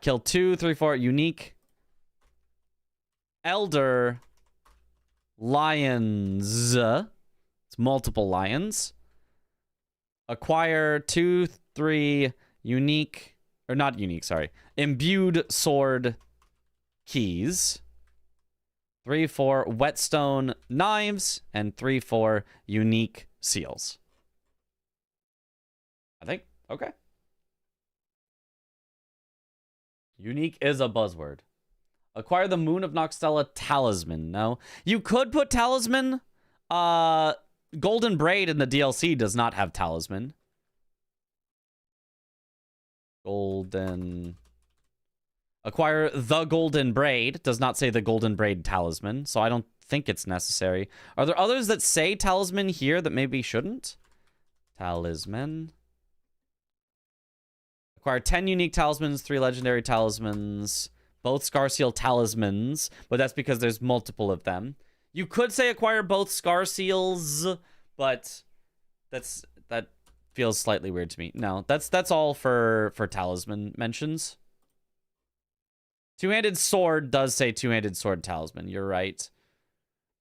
S2: Kill 2, 3, 4. Unique. Elder Lions. It's multiple lions. Acquire 2, 3. Unique. Or not unique, sorry. Imbued Sword Keys. 3, 4 whetstone knives, and 3, 4 unique seals. I think. Okay. Unique is a buzzword. Acquire the Moon of Noxtella talisman. No. You could put talisman. Golden Braid in the DLC does not have talisman. Golden... Acquire the Golden Braid. Does not say the Golden Braid talisman, so I don't think it's necessary. Are there others that say talisman here that maybe shouldn't? Talisman. Acquire 10 unique talismans, 3 legendary talismans, both Scarseal talismans, but that's because there's multiple of them. You could say acquire both Scarseals, but that feels slightly weird to me. No, that's all for talisman mentions. Two-handed sword does say two-handed sword talisman. You're right.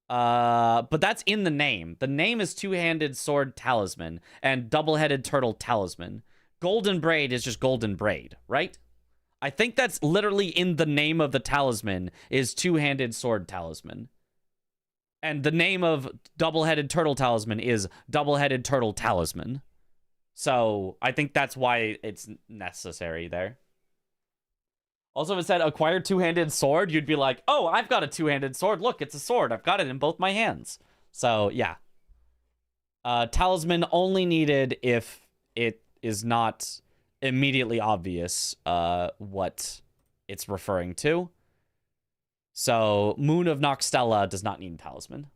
S2: But that's in the name. The name is two-handed sword talisman and double-headed turtle talisman. Golden braid is just golden braid, right? I think that's literally in the name of the talisman is two-handed sword talisman. And the name of double-headed turtle talisman is double-headed turtle talisman. So I think that's why it's necessary there. Also, if it said acquire two-handed sword, you'd be like, oh, I've got a two-handed sword. Look, it's a sword. I've got it in both my hands. So, yeah. Talisman only needed if it is not immediately obvious what it's referring to. So, Moon of Noxtella does not need talisman.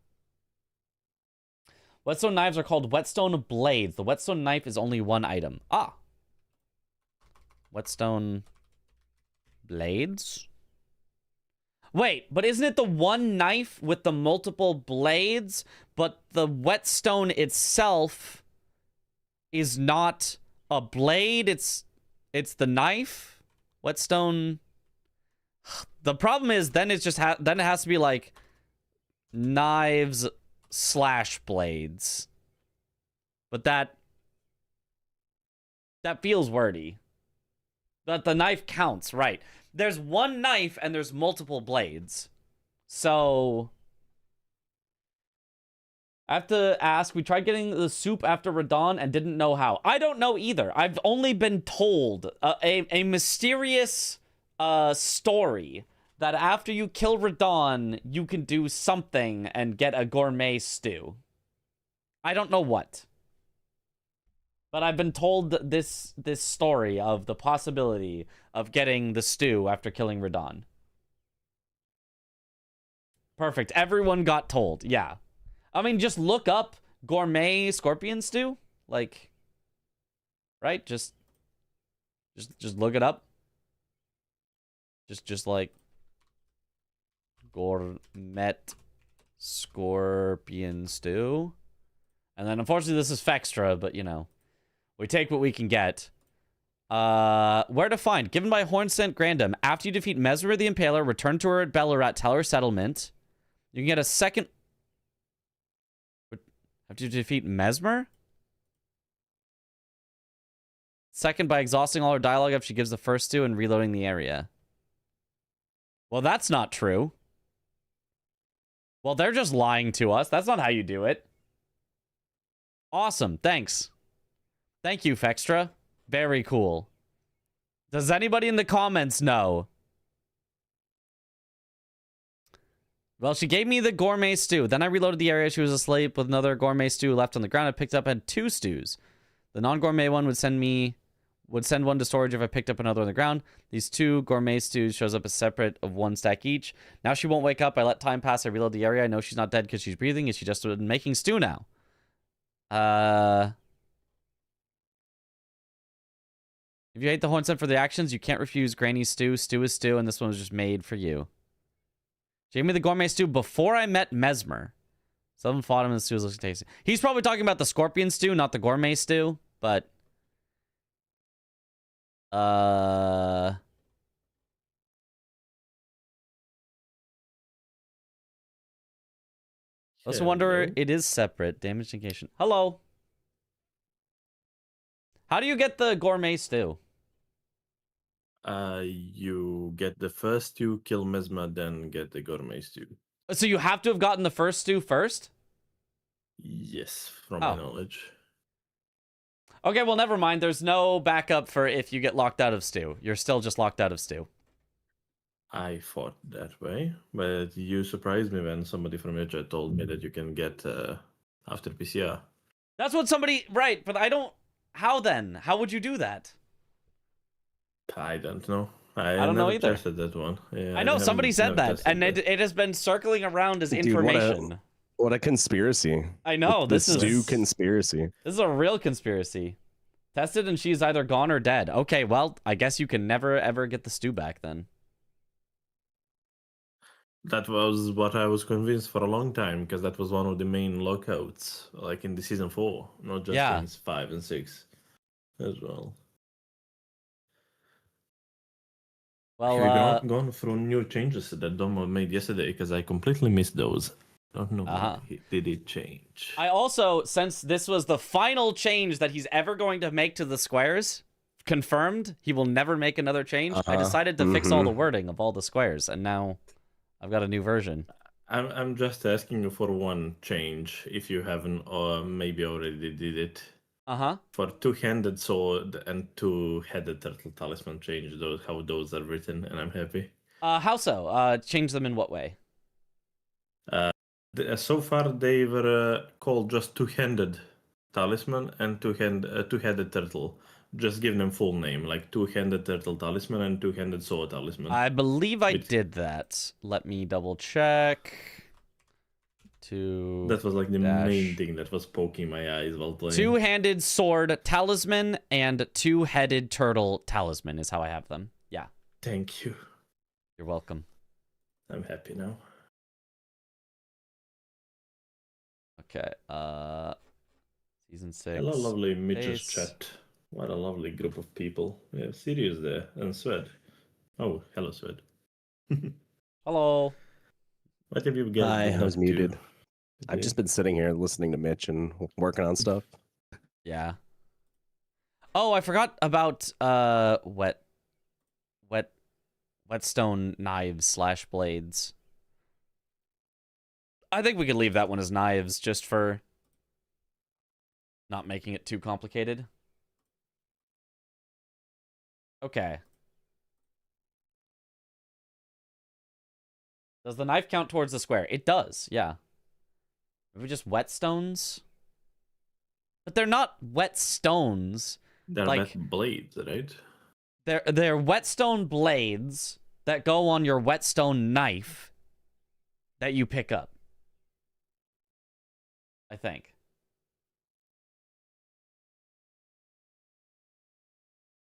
S2: Whetstone knives are called whetstone blades. The whetstone knife is only one item. Ah. Whetstone blades? Wait, but isn't it the one knife with the multiple blades? But the whetstone itself is not a blade. It's the knife. Whetstone. The problem is then it's just then it has to be like knives / blades. But that feels wordy. But the knife counts, right? There's one knife and there's multiple blades. So I have to ask, we tried getting the soup after Radon and didn't know how. I don't know either. I've only been told a mysterious story that after you kill Radon, you can do something and get a gourmet stew. I don't know what. But I've been told this story of the possibility of getting the stew after killing Radon. Perfect. Everyone got told. Yeah. I mean, just look up gourmet scorpion stew. Like, right? Just look it up. Just like gourmet scorpion stew. And then unfortunately this is Fextra, but you know. We take what we can get. Where to find? Given by Hornsent Grandam. After you defeat Mesmer the Impaler, return to her at Ballarat, tell her settlement. You can get a second... After you defeat Mesmer? Second, by exhausting all her dialogue after she gives the first two and reloading the area. Well, that's not true. Well, they're just lying to us. That's not how you do it. Awesome. Thanks. Thank you, Fextra. Very cool. Does anybody in the comments know? Well, she gave me the gourmet stew. Then I reloaded the area. She was asleep with another gourmet stew left on the ground. I picked up and had 2 stews. The non-gourmet one would send one to storage if I picked up another on the ground. These 2 gourmet stews shows up as separate of 1 stack each. Now she won't wake up. I let time pass. I reload the area. I know she's not dead because she's breathing. Is she just making stew now? If you hate the Hornsent for the actions, you can't refuse Granny's stew. Stew is stew, and this one was just made for you. She gave me the gourmet stew before I met Mesmer. Someone fought him and the stew looks tasty. He's probably talking about the scorpion stew, not the gourmet stew, but... I also wonder, it is separate. Damage negation. Hello. How do you get the gourmet stew?
S7: You get the first stew, kill Mesmer, then get the gourmet stew.
S2: So you have to have gotten the first stew first?
S7: Yes, from my knowledge.
S2: Okay, well, never mind. There's no backup for if you get locked out of stew. You're still just locked out of stew.
S7: I thought that way, but you surprised me when somebody from your chat told me that you can get after PCR.
S2: That's what somebody... Right, but I don't... How then? How would you do that?
S7: I don't know.
S2: I don't know either.
S7: Tested that one. Yeah,
S2: I know somebody said that, and it has been circling around as information.
S4: What a conspiracy.
S2: I know.
S4: This is stew conspiracy.
S2: This is a real conspiracy. Tested and she's either gone or dead. Okay, well, I guess you can never ever get the stew back then.
S7: That was what I was convinced for a long time, because that was one of the main lockouts, like in the season 4, not just
S2: Yeah.
S7: in 5 and 6 as well.
S2: Well,
S7: Have you not gone through new changes that Domo made yesterday? Because I completely missed those. Don't know
S2: Uh-huh.
S7: why did it change.
S2: I also, since this was the final change that he's ever going to make to the squares, confirmed he will never make another change, I decided to fix all the wording of all the squares, and now I've got a new version.
S7: I'm just asking you for one change, if you haven't, or maybe already did it.
S2: Uh-huh.
S7: For two-handed sword and two-headed turtle talisman, change those, how those are written, and I'm happy.
S2: How so? Change them in what way?
S7: So far, they were called just two-handed talisman and two-headed turtle. Just give them full name, like two-handed turtle talisman and two-handed sword talisman.
S2: I believe I
S7: With-
S2: did that. Let me double check.
S7: That was like the main thing that was poking my eyes while playing.
S2: Two-handed sword talisman and two-headed turtle talisman is how I have them. Yeah.
S7: Thank you.
S2: You're welcome.
S7: I'm happy now.
S2: Okay. Season 6.
S7: Hello, lovely Mitch's
S2: Base.
S7: chat. What a lovely group of people. We have Sirius there and Swed. Oh, hello, Swed.
S2: Hello.
S7: What have you got?
S4: Hi, I was muted. I've
S7: today?
S4: just been sitting here listening to Mitch and working on stuff.
S2: Yeah. Oh, I forgot about whetstone knives / blades. I think we could leave that one as knives just for not making it too complicated. Okay. Does the knife count towards the square? It does, yeah. Maybe just whetstones? But they're not whetstones.
S7: They're
S2: like-
S7: like blades, right?
S2: They're whetstone blades that go on your whetstone knife that you pick up. I think.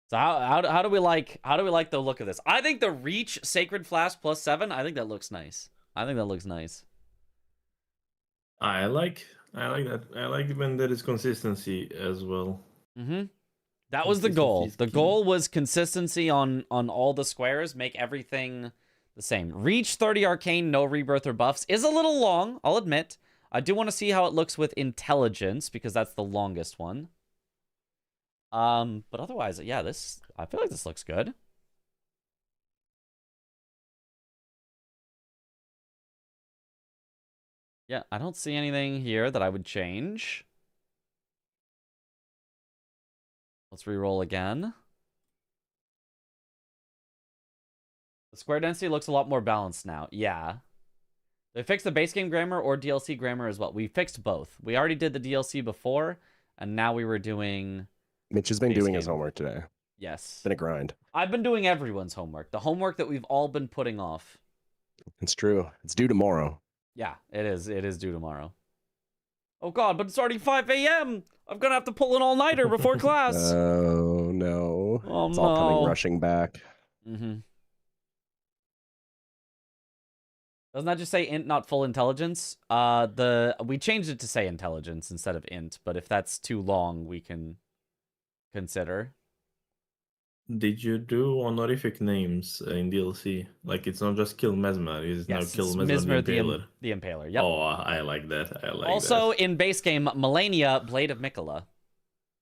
S2: So how do we like the look of this? I think the reach Sacred Flask +7, I think that looks nice. I think that looks nice.
S7: I like that. I like when there is consistency as well.
S2: Mm-hmm. That was the goal.
S7: Consistency is
S2: The
S7: key.
S2: goal was consistency on all the squares, make everything the same. Reach 30 arcane, no rebirth or buffs is a little long, I'll admit. I do want to see how it looks with intelligence because that's the longest one. But otherwise, yeah, I feel like this looks good. Yeah, I don't see anything here that I would change. Let's re-roll again. The square density looks a lot more balanced now. Yeah. They fixed the base game grammar or DLC grammar as well. We fixed both. We already did the DLC before, and now we were doing...
S4: Mitch has been
S2: Base
S4: doing his
S2: game.
S4: homework today.
S2: Yes.
S4: It's been a grind.
S2: I've been doing everyone's homework. The homework that we've all been putting off.
S4: It's true. It's due tomorrow.
S2: Yeah, it is. It is due tomorrow. Oh god, but it's already 5 a.m. I'm gonna have to pull an all-nighter before class.
S4: Oh no.
S2: Oh,
S4: It's all
S2: no.
S4: coming rushing back.
S2: Mm-hmm. Doesn't that just say int, not full intelligence? We changed it to say intelligence instead of int, but if that's too long, we can consider.
S7: Did you do honorific names in DLC? Like it's not just Kill Mesmer, it's now
S2: Yes,
S7: Kill
S2: it's
S7: Mesmer the
S2: Mizmer
S7: Impaler.
S2: the Impaler. Yep.
S7: Oh, I like that. I like
S2: Also,
S7: that.
S2: in base game, Melania, Blade of Mikola.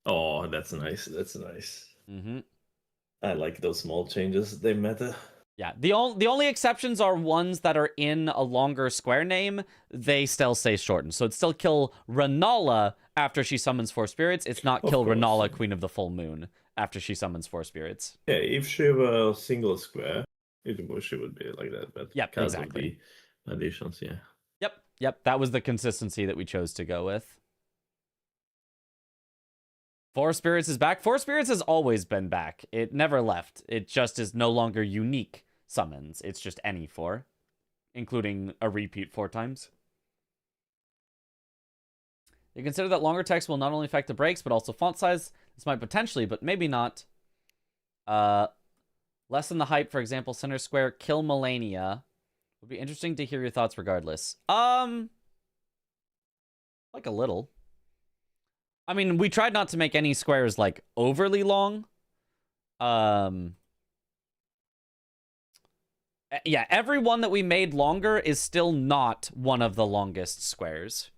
S7: Oh, that's nice. That's nice.
S2: Mm-hmm.
S7: I like those small changes. They matter.
S2: Yeah, the only exceptions are ones that are in a longer square name. They still stay shortened. So it's still kill Renala after she summons 4 spirits. It's not
S7: Of
S2: kill
S7: course.
S2: Renala, Queen of the Full Moon, after she summons 4 spirits.
S7: Yeah, if she were a single square, she would be like that. But
S2: Yep,
S7: because
S2: exactly.
S7: of the additions, yeah.
S2: Yep, that was the consistency that we chose to go with. 4 spirits is back. 4 spirits has always been back. It never left. It just is no longer unique summons. It's just any 4, including a repeat 4 times. You consider that longer text will not only affect the breaks, but also font size. This might potentially, but maybe not. Lessen the hype, for example, center square, kill Melania, Would be interesting to hear your thoughts regardless. Like a little. I mean, we tried not to make any squares like overly long. Yeah, every one that we made longer is still not one of the longest squares.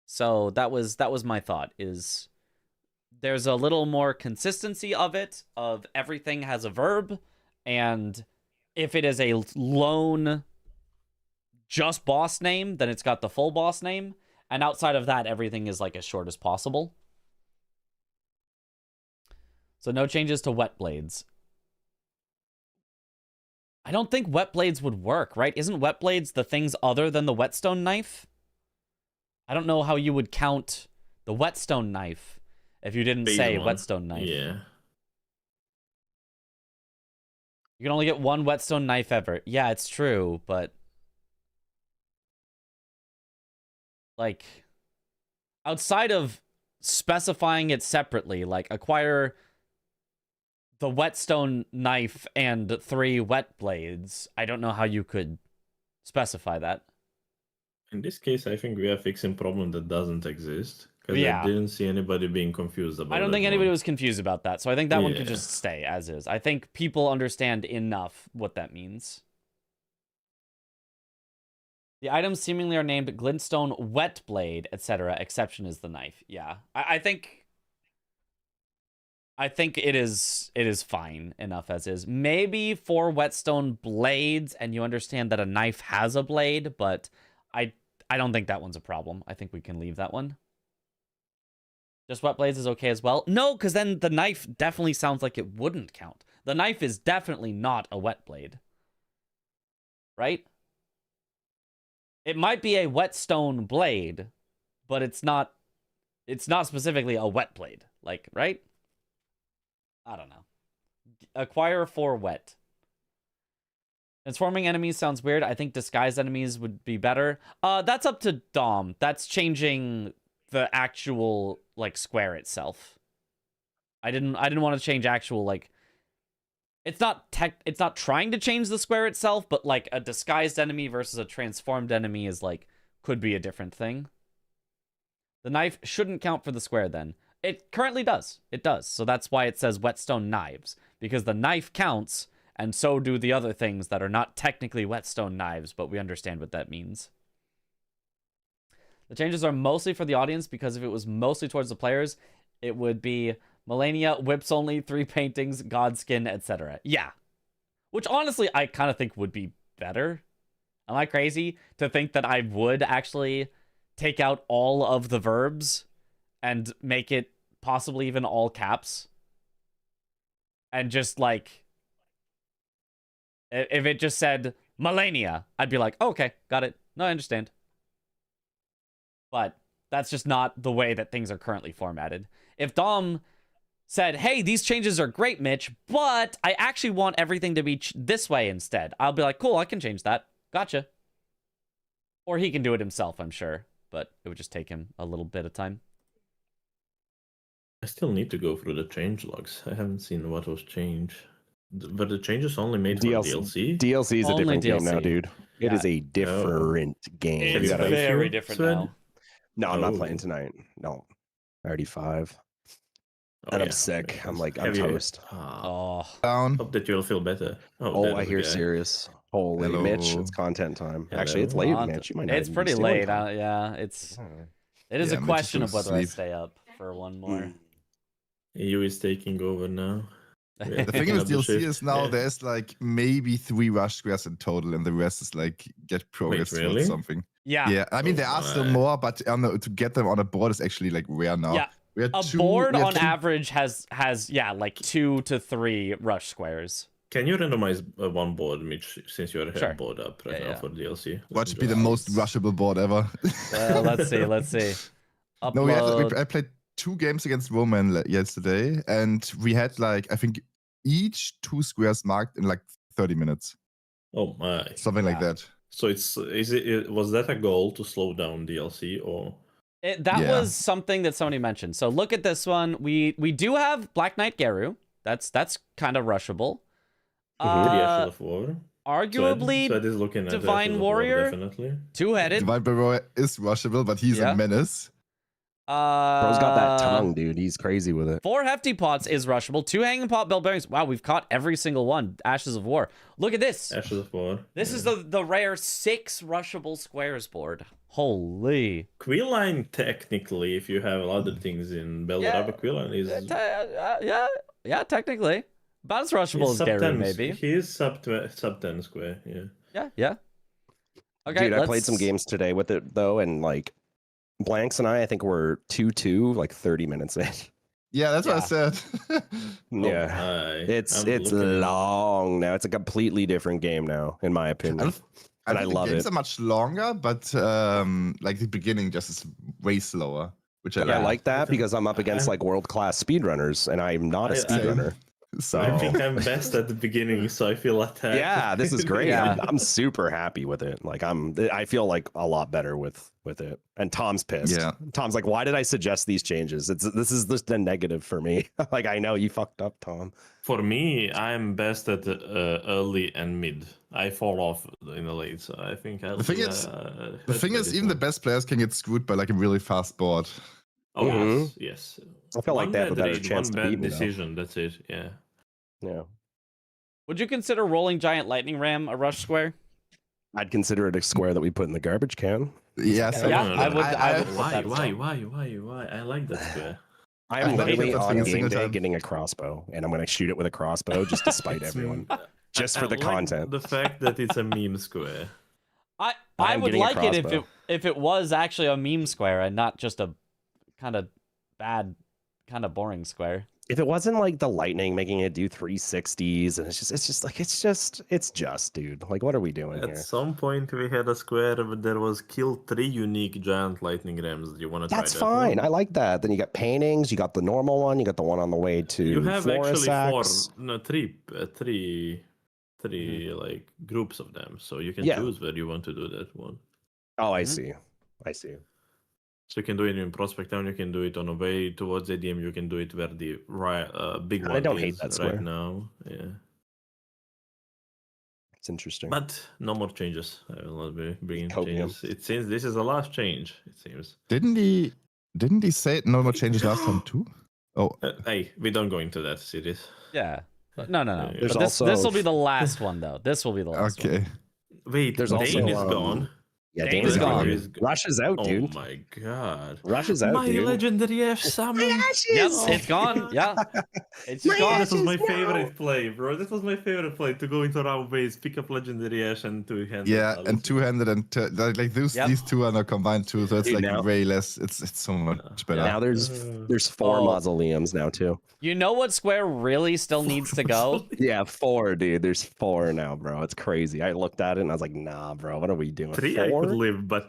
S2: So that was my thought, is there's a little more consistency of it, of everything has a verb, and if it is a lone just boss name, then it's got the full boss name, and outside of that, everything is like as short as possible. So no changes to wet blades. I don't think wet blades would work, right? Isn't wet blades the things other than the whetstone knife? I don't know how you would count the whetstone knife if you didn't say whetstone knife.
S7: Yeah.
S2: You can only get one whetstone knife ever. Yeah, it's true, but like outside of specifying it separately, like acquire the whetstone knife and 3 wet blades, I don't know how you could specify that.
S7: In this case, I think we are fixing a problem that doesn't exist. Because
S2: Yeah.
S7: I didn't see anybody being confused about it.
S2: I don't think anybody was confused about that, so I think that one could
S7: Yeah.
S2: just stay as is. I think people understand enough what that means. The items seemingly are named glintstone, wet blade, etc. Exception is the knife. Yeah, I think it is fine enough as is. Maybe 4 whetstone blades, and you understand that a knife has a blade, but I don't think that one's a problem. I think we can leave that one. Just wet blades is okay as well. No, because then the knife definitely sounds like it wouldn't count. The knife is definitely not a wet blade, right? It might be a whetstone blade, but it's not specifically a wet blade, like, right? I don't know. Acquire 4 wet. Transforming enemies sounds weird. I think disguised enemies would be better. That's up to Dom. That's changing the actual like square itself. I didn't want to change actual like it's not trying to change the square itself, but like a disguised enemy versus a transformed enemy is like could be a different thing. The knife shouldn't count for the square then. It currently does. It does. So that's why it says whetstone knives, because the knife counts and so do the other things that are not technically whetstone knives, but we understand what that means. The changes are mostly for the audience, because if it was mostly towards the players, it would be Melania, whips only, 3 paintings, Godskin, etc. Yeah. Which honestly, I kind of think would be better. Am I crazy to think that I would actually take out all of the verbs and make it possibly even all caps? And just like, if it just said Melania, I'd be like, oh, okay, got it. No, I understand. But that's just not the way that things are currently formatted. If Dom said, hey, these changes are great, Mitch, but I actually want everything to be this way instead, I'll be like, cool, I can change that. Gotcha. Or he can do it himself, I'm sure. But it would just take him a little bit of time.
S7: I still need to go through the change logs. I haven't seen what was changed. But the changes only made for DLC?
S4: DLC is a
S2: Only
S4: different game
S2: DLC.
S4: now, dude. It
S2: Yeah.
S4: is a different game.
S2: It's
S4: You gotta-
S2: very
S7: you,
S2: different
S7: Sven?
S2: now.
S4: No, I'm not
S7: Oh.
S4: playing tonight. No. I already 5.
S7: Oh,
S4: And I'm
S7: yeah,
S4: sick.
S7: makes
S4: I'm
S7: sense.
S4: like, I'm
S7: Have you-
S4: toast.
S2: Oh.
S8: Down.
S7: Hope that you'll feel better.
S4: Oh,
S7: there's
S4: I
S7: the
S4: hear
S7: guy.
S4: serious. Holy
S8: Hello.
S4: Mitch, it's content time. Actually, it's late,
S2: Not-
S4: Mitch. You might not
S2: It's
S4: even be
S2: pretty
S4: stealing
S2: late.
S4: time.
S2: Yeah, it is
S8: Yeah,
S2: a
S8: Mitch
S2: question
S8: is
S2: of whether I
S8: asleep.
S2: stay up for one more.
S7: EU is taking over now.
S8: The thing
S7: Picking
S8: with
S7: up the
S8: DLC
S7: shift.
S8: is now
S7: Yeah.
S8: there's like maybe 3 rush squares in total, and the rest is like get progress towards
S7: really?
S8: something.
S2: Yeah.
S8: Yeah, I mean
S7: Oh
S8: there are still
S7: my.
S8: more, but to get them on a board is actually like rare now.
S2: Yeah.
S8: We had
S2: A
S8: two-
S2: board
S8: we had
S2: on
S8: two-
S2: average has like 2 to 3 rush squares.
S7: Can you randomize one board, Mitch, since you're
S2: Sure.
S7: board up right
S2: Yeah,
S7: now
S2: yeah.
S7: for DLC?
S8: What should be the most rushable board ever?
S2: Let's see. Upload.
S8: No, I played 2 games against Roman yesterday, and we had like I think each 2 squares marked in like 30 minutes,
S7: Oh my!
S8: something like
S2: Yeah.
S8: that.
S7: So was that a goal to slow down DLC or?
S2: That
S8: Yeah.
S2: was something that somebody mentioned. So look at this one. We do have Black Knight Geru. That's kind of rushable.
S7: Pretty Ashes of War.
S2: Arguably,
S7: Sweat is looking at
S2: Divine
S7: that as a
S2: Warrior?
S7: definitely.
S2: two-headed.
S8: Divine Barrow is rushable, but he's
S2: Yeah.
S8: a menace.
S4: Bro's got that tongue, dude. He's crazy with it.
S2: 4 Hefty Pots is rushable. 2 Hanging Pot Bell Bearings. Wow, we've caught every single one. Ashes of War. Look at this.
S7: Ashes of War.
S2: This is the rare 6 rushable squares board. Holy.
S7: Quilline, technically, if you have other things in Belraba, Quilline is
S2: Yeah, technically. About as rushable as
S7: sub
S2: Gary,
S7: 10.
S2: maybe.
S7: He is sub 10 square. Yeah.
S2: Yeah. Okay,
S4: Dude, I played some games today with it though, and like Blanks and I think we're 2-2, like 30 minutes in.
S8: Yeah, that's what I said.
S4: Yeah,
S7: Hi.
S4: it's
S7: I'm looking at it.
S4: long now. It's a completely different game now, in my opinion. And I
S8: think
S4: love
S8: the games
S4: it.
S8: are much longer, but like the beginning just is way slower, which I
S4: Yeah, I
S8: like.
S4: like that because I'm up against like world-class speedrunners, and I'm not a
S7: I-
S4: speedrunner. So
S7: I think I'm best at the beginning, so I feel attacked.
S4: yeah, this is great.
S2: Yeah.
S4: I'm super happy with it. Like I feel like a lot better with it. And Tom's pissed.
S8: Yeah.
S4: Tom's like, why did I suggest these changes? This is just a negative for me. Like, I know you fucked up, Tom.
S7: For me, I'm best at the early and mid. I fall off in the late, so I think I'll
S8: The thing
S7: be,
S8: is-
S7: hurt
S8: The thing
S7: by
S8: is,
S7: this
S8: even the
S7: one.
S8: best players can get screwed by like a really fast board.
S7: Oh
S4: Mhm.
S7: yes.
S4: I feel like
S7: One
S4: they have a
S7: bad
S4: better
S7: read,
S4: chance
S7: one
S4: to
S7: bad
S4: beat me, though.
S7: decision. That's it. Yeah.
S4: Yeah.
S2: Would you consider Rolling Giant Lightning Ram a rush square?
S4: I'd consider it a square that we put in the garbage can.
S8: Yeah,
S2: Yeah, I would- I would-
S7: Why?
S2: that as well.
S7: Why? I like that square.
S4: I
S8: I
S4: am
S8: like
S4: literally
S8: it, that's
S4: on
S8: like a
S4: game
S8: single
S4: day
S8: time.
S4: getting a crossbow, and I'm going to shoot it with a crossbow just to spite everyone. Just for the
S7: like
S4: content.
S7: The fact that it's a meme square.
S2: I
S4: I'm
S2: would
S4: getting a
S2: like it
S4: crossbow.
S2: if it was actually a meme square and not just a kind of bad, kind of boring square.
S4: If it wasn't like the lightning making it do 360s, and it's just, dude. Like, what are we doing
S7: At
S4: here?
S7: some point, we had a square, but there was kill 3 unique giant lightning rams. Do you want to try
S4: That's
S7: that
S4: fine.
S7: one?
S4: I like that. Then you got paintings, you got the normal one, you got the one on the way to
S7: You have
S4: Florist
S7: actually
S4: Axe.
S7: three like groups of them, so you can
S4: Yeah.
S7: choose where you want to do that one.
S4: Oh, I
S2: Mhm.
S4: see. I see.
S7: So you can do it in Prospect Town. You can do it on the way towards ADM. You can do it where the big
S4: I
S7: one
S4: don't
S7: is
S4: hate that square.
S7: right now. Yeah,
S4: It's interesting.
S7: but no more changes. I will not be bringing
S4: Copium.
S7: changes. It seems this is the last change. It seems.
S8: Didn't he say no more changes last time too? Oh,
S7: Hey, we don't go into that series.
S2: Yeah. No.
S4: There's
S2: But this
S4: also-
S2: will be the last one though. This will be the last one.
S8: okay.
S7: Wait,
S4: There's
S7: Dane
S4: also,
S7: is gone.
S4: Yeah,
S2: Dane
S4: Dane's
S2: is
S4: gone.
S2: gone.
S4: Rush is out,
S7: Oh
S4: dude.
S7: my god.
S4: Rush is out,
S7: My
S4: dude.
S7: legendary Ash summon.
S2: Yep, it's gone. Yeah. It's just gone.
S7: That was my favorite play, bro. That was my favorite play, to go into round base, pick up legendary Ash and two-handed.
S8: Yeah,
S7: Alice.
S8: and two-handed and like those
S2: Yep.
S8: these two are now combined too, so it's
S4: Dude,
S8: like
S4: now-
S8: way less. It's so much better.
S4: Now there's
S7: Uh,
S4: 4
S2: Oh.
S4: mausoleums now too.
S2: You know what square really still needs to go?
S4: Yeah, 4, dude. There's 4 now, bro. It's crazy. I looked at it and I was like, nah, bro. What are we doing?
S7: 3 I
S4: 4?
S7: could live, but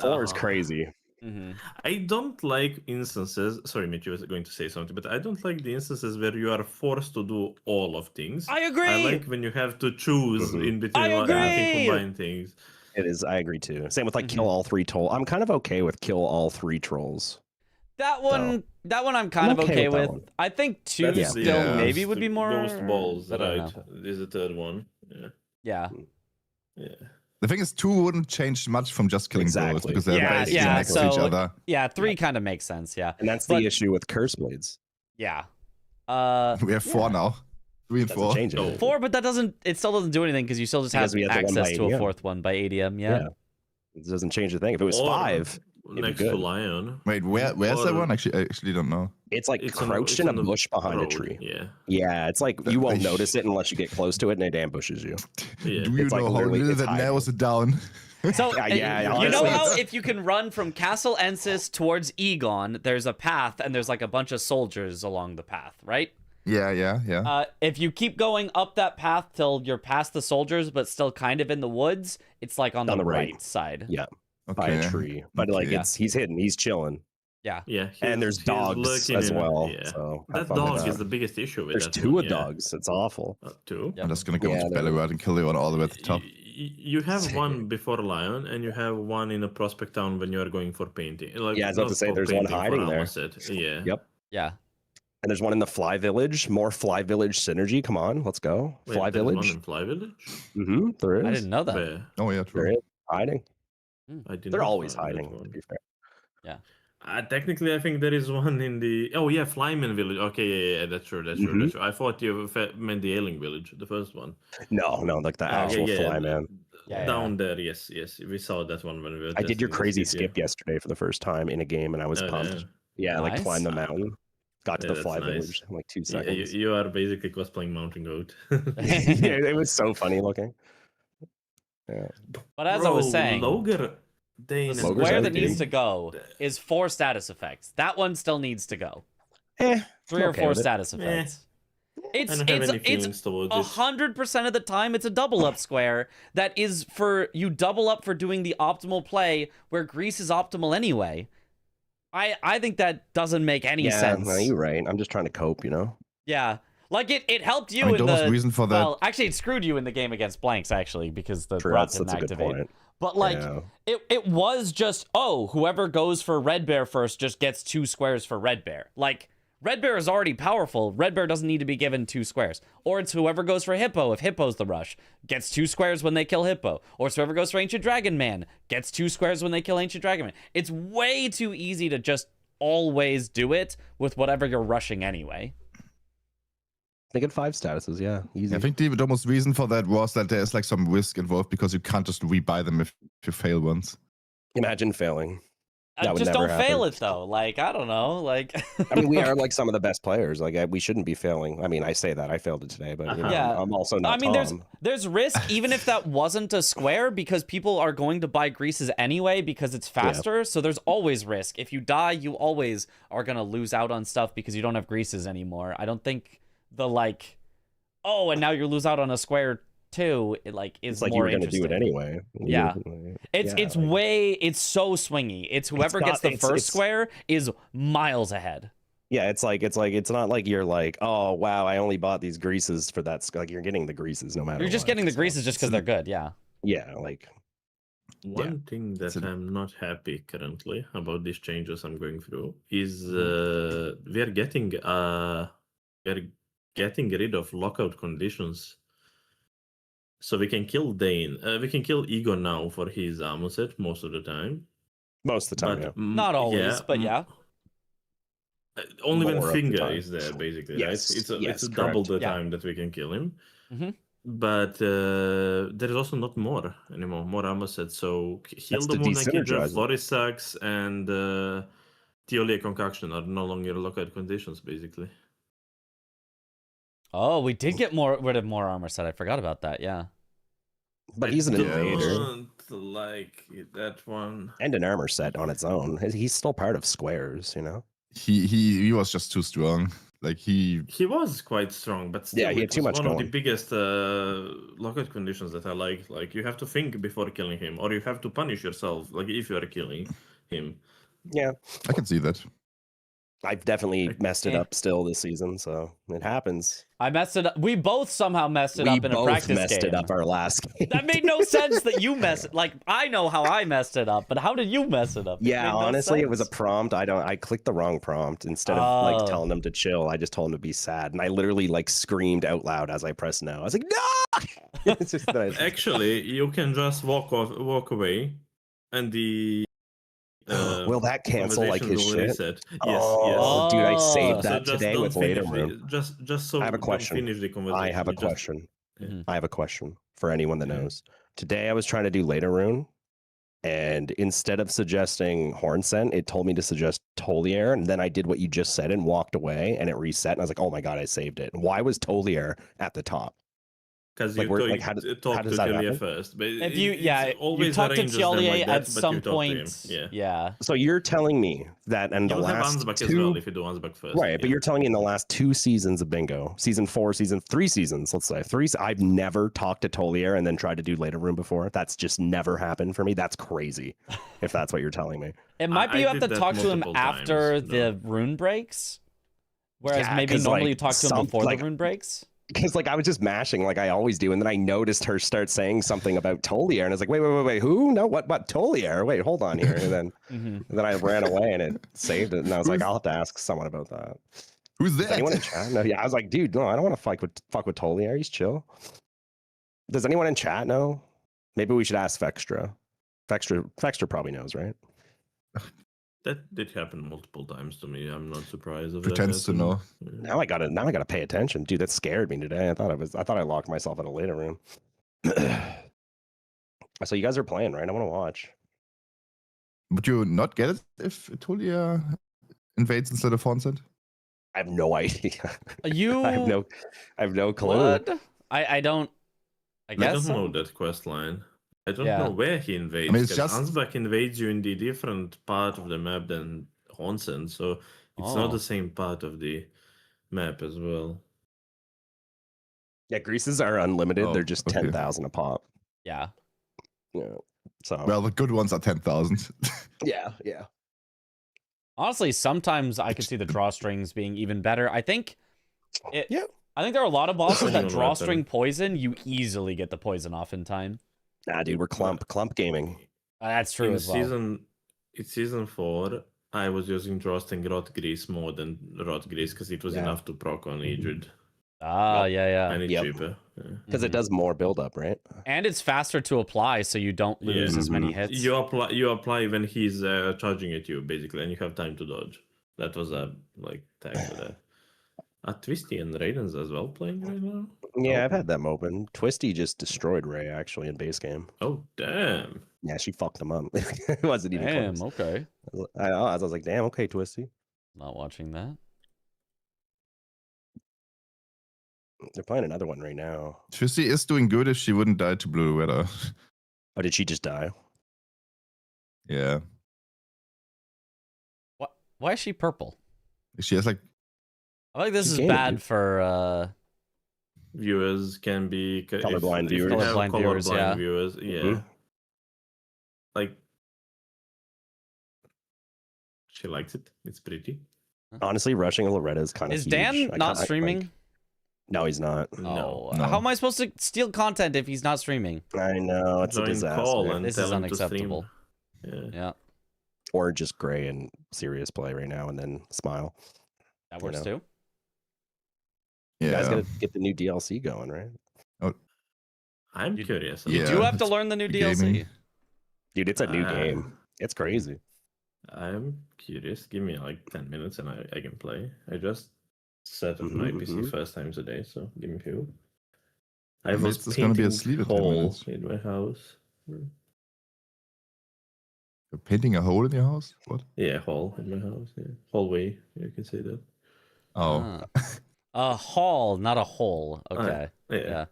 S4: 4 is crazy.
S2: Mhm.
S7: I don't like instances. Sorry, Mitch, you was going to say something, but I don't like the instances where you are forced to do all of things.
S2: I agree.
S7: I like when you have to choose
S4: Mhm.
S7: in between.
S2: I
S7: You can
S2: agree.
S7: combine things.
S4: It is. I agree too. Same with like
S2: Mhm.
S4: kill all 3 trolls. I'm kind of okay with kill all 3 trolls.
S2: That one I'm kind of
S4: okay
S2: okay
S4: with
S2: with.
S4: that one.
S2: I think 2
S7: That's
S2: still
S8: the
S2: maybe would be more
S7: Ghost balls,
S2: but I don't
S7: right?
S2: know.
S7: This is the third one. Yeah.
S2: Yeah.
S7: Yeah.
S8: The thing is, 2 wouldn't change much from just killing
S4: Exactly.
S8: balls because they're
S2: Yeah,
S8: basically
S2: yeah,
S8: next to each
S2: so-
S8: other.
S2: Yeah, 3 kind of makes sense, yeah.
S4: And that's
S2: But-
S4: the issue with curse blades.
S2: Yeah.
S8: We have 4 now. 3 and
S4: That's
S8: 4.
S4: a change.
S7: Oh.
S2: 4, but it still doesn't do anything because you still just
S4: Because
S2: have
S4: we have the one by
S2: access to a
S4: ADM.
S2: 4th one by ADM, yeah.
S4: It doesn't change a thing. If it was
S7: Or
S4: 5, be
S7: next to
S4: good.
S7: Lion.
S8: Wait, where's that
S7: Or-
S8: one? Actually, I actually don't know.
S4: it's like
S7: It's on-
S4: crouched
S7: it's
S4: in a
S7: on the
S4: bush behind
S7: road,
S4: a tree.
S7: Yeah.
S4: Yeah, it's like
S8: That-
S4: you won't notice it unless you get close to it and it ambushes you.
S7: Yeah.
S8: Do you
S4: It's like
S8: know how
S4: literally-
S8: little
S4: it's
S8: that
S4: hiding.
S8: narrows it down?
S2: So
S4: Yeah,
S2: you know
S4: honestly,
S2: how
S4: it's-
S2: if you can run from Castle Ensis towards Egon, there's a path and there's like a bunch of soldiers along the path, right?
S8: Yeah.
S2: If you keep going up that path till you're past the soldiers but still kind of in the woods, it's like on the right side.
S4: Yeah,
S8: Okay.
S4: by a tree. But like
S8: Okay.
S4: he's hidden. He's chilling.
S2: Yeah.
S7: Yeah.
S4: And there's
S7: he's
S4: dogs
S7: lurking
S4: as
S7: in-
S4: well.
S7: Yeah.
S4: So have
S7: That
S4: fun with
S7: dog
S4: that.
S7: is the biggest issue with
S4: There's
S7: that
S4: 2
S7: one, yeah.
S4: dogs. It's awful.
S7: 2?
S2: Yep.
S8: I'm just gonna go
S4: Yeah,
S8: to
S4: they're-
S8: Bellerad and kill the one all the way at the top.
S7: You have one before Lion, and you have one in a Prospect Town when you are going for painting. Like,
S4: Yeah, I was about to
S7: not
S4: say,
S7: for
S4: there's one
S7: painting, for
S4: hiding there.
S7: armor set. Yeah.
S4: Yep.
S2: Yeah.
S4: And there's one in the Fly Village. More Fly Village synergy. Come on, let's go.
S7: Wait,
S4: Fly
S7: there's one
S4: Village.
S7: in Fly Village?
S4: Mm-hmm. There is.
S2: I didn't know that.
S7: Where?
S8: Oh yeah,
S4: There
S8: true.
S4: is. Hiding.
S7: I did
S4: They're
S7: not
S4: always
S7: find that
S4: hiding, to
S7: one.
S4: be fair.
S7: Technically, I think there is one in the. Oh yeah, Flyman Village. Okay, yeah, that's true. That's true. That's true. I thought you meant the Ailing Village, the first one.
S4: No, like the actual Fly Man.
S2: Yeah,
S7: Down there, yes, we saw that one when we were.
S4: I did your
S7: testing the
S4: crazy
S7: skip,
S4: skip yesterday for the first time in a game, and I was
S7: Oh,
S4: pumped.
S7: yeah.
S4: Yeah, like
S2: Nice.
S4: climbed the mountain, got to
S7: Yeah,
S4: the
S7: that's
S4: Fly
S7: nice.
S4: Village in like 2
S7: Yeah,
S4: seconds.
S7: you are basically cosplaying Mountain Goat.
S4: It was so funny looking. Yeah.
S2: But as I was
S7: Bro,
S2: saying,
S7: Loger, Dane,
S2: the
S7: and
S4: Loger's
S2: square
S4: out
S2: that
S4: of
S2: needs
S4: game.
S2: to go is 4 status effects. That one still needs to go. 3 or
S4: okay
S2: 4
S4: with it.
S2: status
S7: Eh.
S2: effects.
S7: I don't have any feelings towards it.
S2: 100% of the time it's a double up square that is for you double up for doing the optimal play where grease is optimal anyway. I think that doesn't make any sense.
S4: No, you're right. I'm just trying to cope, you know?
S2: Yeah. Like it helped you
S8: I mean,
S2: in
S8: there was
S2: the
S8: reason for that.
S2: well, actually it screwed you in the game against blanks actually because the
S4: True,
S2: rot
S4: that's
S2: didn't
S4: a good
S2: activate.
S4: point.
S2: But like
S4: Yeah.
S2: it was just whoever goes for red bear first just gets 2 squares for red bear. Like red bear is already powerful. Red bear doesn't need to be given 2 squares. Or it's whoever goes for hippo if hippo's the rush gets 2 squares when they kill hippo. Or it's whoever goes for ancient dragon man gets 2 squares when they kill ancient dragon man. It's way too easy to just always do it with whatever you're rushing anyway.
S4: They get 5 statuses, yeah. Easy.
S8: I think the most reason for that was that there's like some risk involved because you can't just rebuy them if you fail once.
S4: Imagine failing. That would
S2: Just
S4: never
S2: don't fail
S4: happen.
S2: it though. Like I don't know. Like
S4: I mean, we are like some of the best players. Like we shouldn't be failing. I mean, I say that I failed it today, but you know,
S2: Yeah.
S4: I'm also not.
S2: I mean,
S4: Tom.
S2: there's risk even if that wasn't a square because people are going to buy greases anyway because it's faster. So there's always risk. If you die, you always are gonna lose out on stuff because you don't have greases anymore. I don't think the like, oh, and now you lose out on a square too. It like is
S4: It's like you
S2: more
S4: were going to do it
S2: interesting.
S4: anyway.
S2: Yeah. It's
S4: like-
S2: it's so swingy. It's whoever gets
S4: not-
S2: the
S4: it's-
S2: first
S4: it's-
S2: square is miles ahead.
S4: Yeah, it's not like you're like, oh wow, I only bought these greases for that. Like you're getting the greases no matter.
S2: You're just
S4: what,
S2: getting the
S4: so
S2: greases just because they're good. Yeah.
S4: Yeah, like
S7: One thing that
S8: So-
S7: I'm not happy currently about these changes I'm going through is we are getting rid of lockout conditions. So we can kill Dane. We can kill Egon now for his armor set most of the time.
S4: most of the time.
S7: But
S4: Yeah.
S2: Not always, but yeah.
S7: Only
S4: More
S7: when
S4: of the
S7: Finger
S4: time.
S7: is there, basically,
S4: Yes,
S7: right?
S4: yes,
S7: It's double
S4: correct.
S7: the
S2: Yeah.
S7: time that we can kill him.
S2: Mhm.
S7: But there is also not more anymore. More armor sets. So heal
S4: That's
S7: the
S4: to
S7: Moon Knight,
S4: de-synergize it.
S7: Florisax, and Teolia Concoction are no longer lockout conditions, basically.
S2: Oh, we did get rid of more armor set. I forgot about that. Yeah.
S4: But he's an
S7: I
S4: invader
S7: don't like that one.
S4: and an armor set on its own. He's still part of squares, you know.
S8: He was just too strong. Like he
S7: He was quite strong, but still,
S4: Yeah, he had
S7: it
S4: too
S7: was
S4: much
S7: one of the
S4: going.
S7: biggest lockout conditions that I like. Like you have to think before killing him, or you have to punish yourself. Like if you are killing him.
S4: Yeah,
S8: I can see that.
S4: I've definitely
S7: Like,
S4: messed it up still this season, so it happens.
S2: I messed it up. We both somehow messed it
S4: We
S2: up in a
S4: both
S2: practice
S4: messed
S2: game.
S4: it up our last game.
S2: That made no sense that you messed it. Like, I know how I messed it up, but how did you mess it up? It
S4: Yeah,
S2: made no
S4: honestly, it was a
S2: sense.
S4: prompt. I clicked the wrong prompt. Instead of
S2: Oh.
S4: like telling him to chill, I just told him to be sad. And I literally like screamed out loud as I pressed no. I was like, no! It's just that I-
S7: Actually, you can just walk away, and the
S4: Will that cancel like his
S7: conversation will
S4: shit?
S7: reset. Yes,
S4: Oh, dude, I
S2: Oh.
S4: saved
S7: yes.
S4: that
S7: So just
S4: today
S7: don't
S4: with later
S7: finish
S4: room.
S7: just so
S4: I have a
S7: don't
S4: question.
S7: finish the conversation.
S4: I have a
S7: You just-
S4: question.
S2: Mhm.
S4: I have a question for anyone that
S7: Okay.
S4: knows. Today I was trying to do later rune, and instead of suggesting horn scent, it told me to suggest Tolier, and then I did what you just said and walked away, and it reset, and I was like, oh my god, I saved it. Why was Tolier at the top?
S7: Because
S4: Like,
S7: you
S4: we're-
S7: talk,
S4: like, how does
S7: talk to
S4: that
S7: Telia
S4: happen?
S7: first. But
S2: If you,
S7: it's
S2: yeah, you
S7: always
S2: talk to
S7: arranges them
S2: Tiolier
S7: like that,
S2: at
S7: but you
S2: some
S7: talk to him.
S2: point.
S7: Yeah.
S2: Yeah.
S4: So you're telling me that in the
S7: You'll have
S4: last
S7: Ansbach as
S4: two,
S7: well if you do Ansbach first.
S4: right? But
S7: yeah.
S4: you're telling me in the last 2 seasons of Bingo, season 4, season 3 seasons, let's say 3, I've never talked to Tolier and then tried to do later room before. That's just never happened for me. That's crazy. If that's what you're telling me.
S2: It might be
S7: I
S2: you have
S7: did
S2: to
S7: that
S2: talk to him
S7: multiple
S2: after
S7: times,
S2: the rune breaks. Whereas
S4: Yeah,
S2: maybe
S4: 'cause,
S2: normally
S4: like,
S2: you talk to him
S4: some-
S2: before
S4: like-
S2: the rune breaks.
S4: Because like I was just mashing like I always do, and then I noticed her start saying something about Tolier, and I was like, wait, who? No, what Tolier? Wait, hold on here. And then
S2: Mhm.
S4: I ran away, and it saved it, and I was like, I'll have to ask someone about that.
S8: Who's
S4: Does
S8: there?
S4: anyone in chat know? Yeah, I was like, dude, no, I don't want to fuck with Toliar. He's chill. Does anyone in chat know? Maybe we should ask Fextra. Fextra probably knows, right?
S7: That did happen multiple times to me. I'm not surprised if
S8: Pretends
S7: that
S8: to know.
S7: happened.
S4: Now I gotta pay attention, dude. That scared me today. I thought I locked myself in a later room. So you guys are playing, right? I want to watch.
S8: Would you not get it if Tolia invades instead of Fonsent?
S4: I have no idea.
S2: You.
S4: I have no clue.
S2: What? I don't. I
S7: I
S2: guess.
S7: don't know
S2: So.
S7: that quest line. I don't
S2: Yeah.
S7: know where he invades.
S8: I mean, it's
S7: because
S8: just-
S7: Ansbach invades you in the different part of the map than Honsen, so it's not
S2: Oh.
S7: the same part of the map as well.
S4: Yeah, greases are unlimited.
S8: Oh,
S4: They're just
S8: okay.
S4: 10,000 a pop.
S2: Yeah.
S4: Yeah. So
S8: Well, the good ones are 10,000.
S4: yeah.
S2: Honestly, sometimes I could see the drawstrings being even better. I think.
S4: Yeah.
S2: I think there are a lot of bosses that
S7: Depending on what
S2: drawstring
S7: better.
S2: poison. You easily get the poison off in time.
S4: Nah, dude, we're clump gaming.
S2: That's true
S7: in
S2: as well.
S7: season 4, I was using drawstring rot grease more than rot grease because it was
S4: Yeah.
S7: enough to proc on Idrid.
S2: Ah, yeah.
S7: And it's
S4: Yep.
S7: cheaper. Yeah.
S4: Because it does more buildup, right?
S2: And it's faster to apply, so you don't lose
S7: Yeah.
S2: as many
S4: Mhm.
S2: hits.
S7: You apply when he's charging at you, basically, and you have time to dodge. That was a tag for that. Twisty and Raiden's as well playing right now.
S4: Yeah,
S7: Oh.
S4: I've had them open. Twisty just destroyed Ray actually in base game.
S7: Oh damn!
S4: Yeah, she fucked him up. It wasn't even
S2: Damn,
S4: close.
S2: okay.
S4: I was like, damn, okay, Twisty.
S2: Not watching that.
S4: They're playing another one right now.
S8: Tristy is doing good if she wouldn't die to Blue Weather.
S4: Oh, did she just die?
S8: Yeah.
S2: Why is she purple?
S8: She has like
S2: I think this
S4: She
S2: is
S4: gained it,
S2: bad
S4: dude.
S2: for
S7: Viewers can be
S4: Colorblind
S7: if you
S4: viewers.
S7: have
S2: Colorblind viewers,
S7: colorblind
S2: yeah.
S7: viewers, yeah.
S4: Mhm.
S7: Like she likes it. It's pretty.
S4: Honestly, rushing a Loretta is kind of
S2: Is Dan not streaming?
S4: No, he's not.
S7: No.
S2: Oh,
S8: No.
S2: how am I supposed to steal content if he's not streaming?
S4: I know it's a
S7: Join
S4: disaster.
S7: call and
S2: This
S7: tell
S2: is
S7: him to stream.
S2: unacceptable.
S7: Yeah.
S2: Yeah,
S4: Or just Gray and serious play right now and then smile.
S2: that
S4: You
S2: works
S4: know.
S2: too.
S4: You guys
S8: yeah.
S4: gotta get the new DLC going, right?
S7: I'm
S2: You-
S7: curious.
S2: You
S8: Yeah,
S2: do have to
S8: it's
S2: learn the new
S8: the
S2: DLC.
S8: gaming.
S4: Dude, it's a new
S7: Uh,
S4: game. It's crazy.
S7: I'm curious. Give me like 10 minutes and I can play. I just set up my
S4: Mhm,
S7: PC
S4: mhm.
S7: first time today, so give me a few. I
S8: Maybe
S7: was
S8: it's gonna be
S7: painting
S8: asleep in 10
S7: hole
S8: minutes.
S7: in my house.
S8: You're painting a hole in your house? What?
S7: Yeah, hall in my house. Yeah. Hallway, you can say that.
S8: Oh.
S2: Ah. A hall, not a hole. Okay.
S7: Yeah.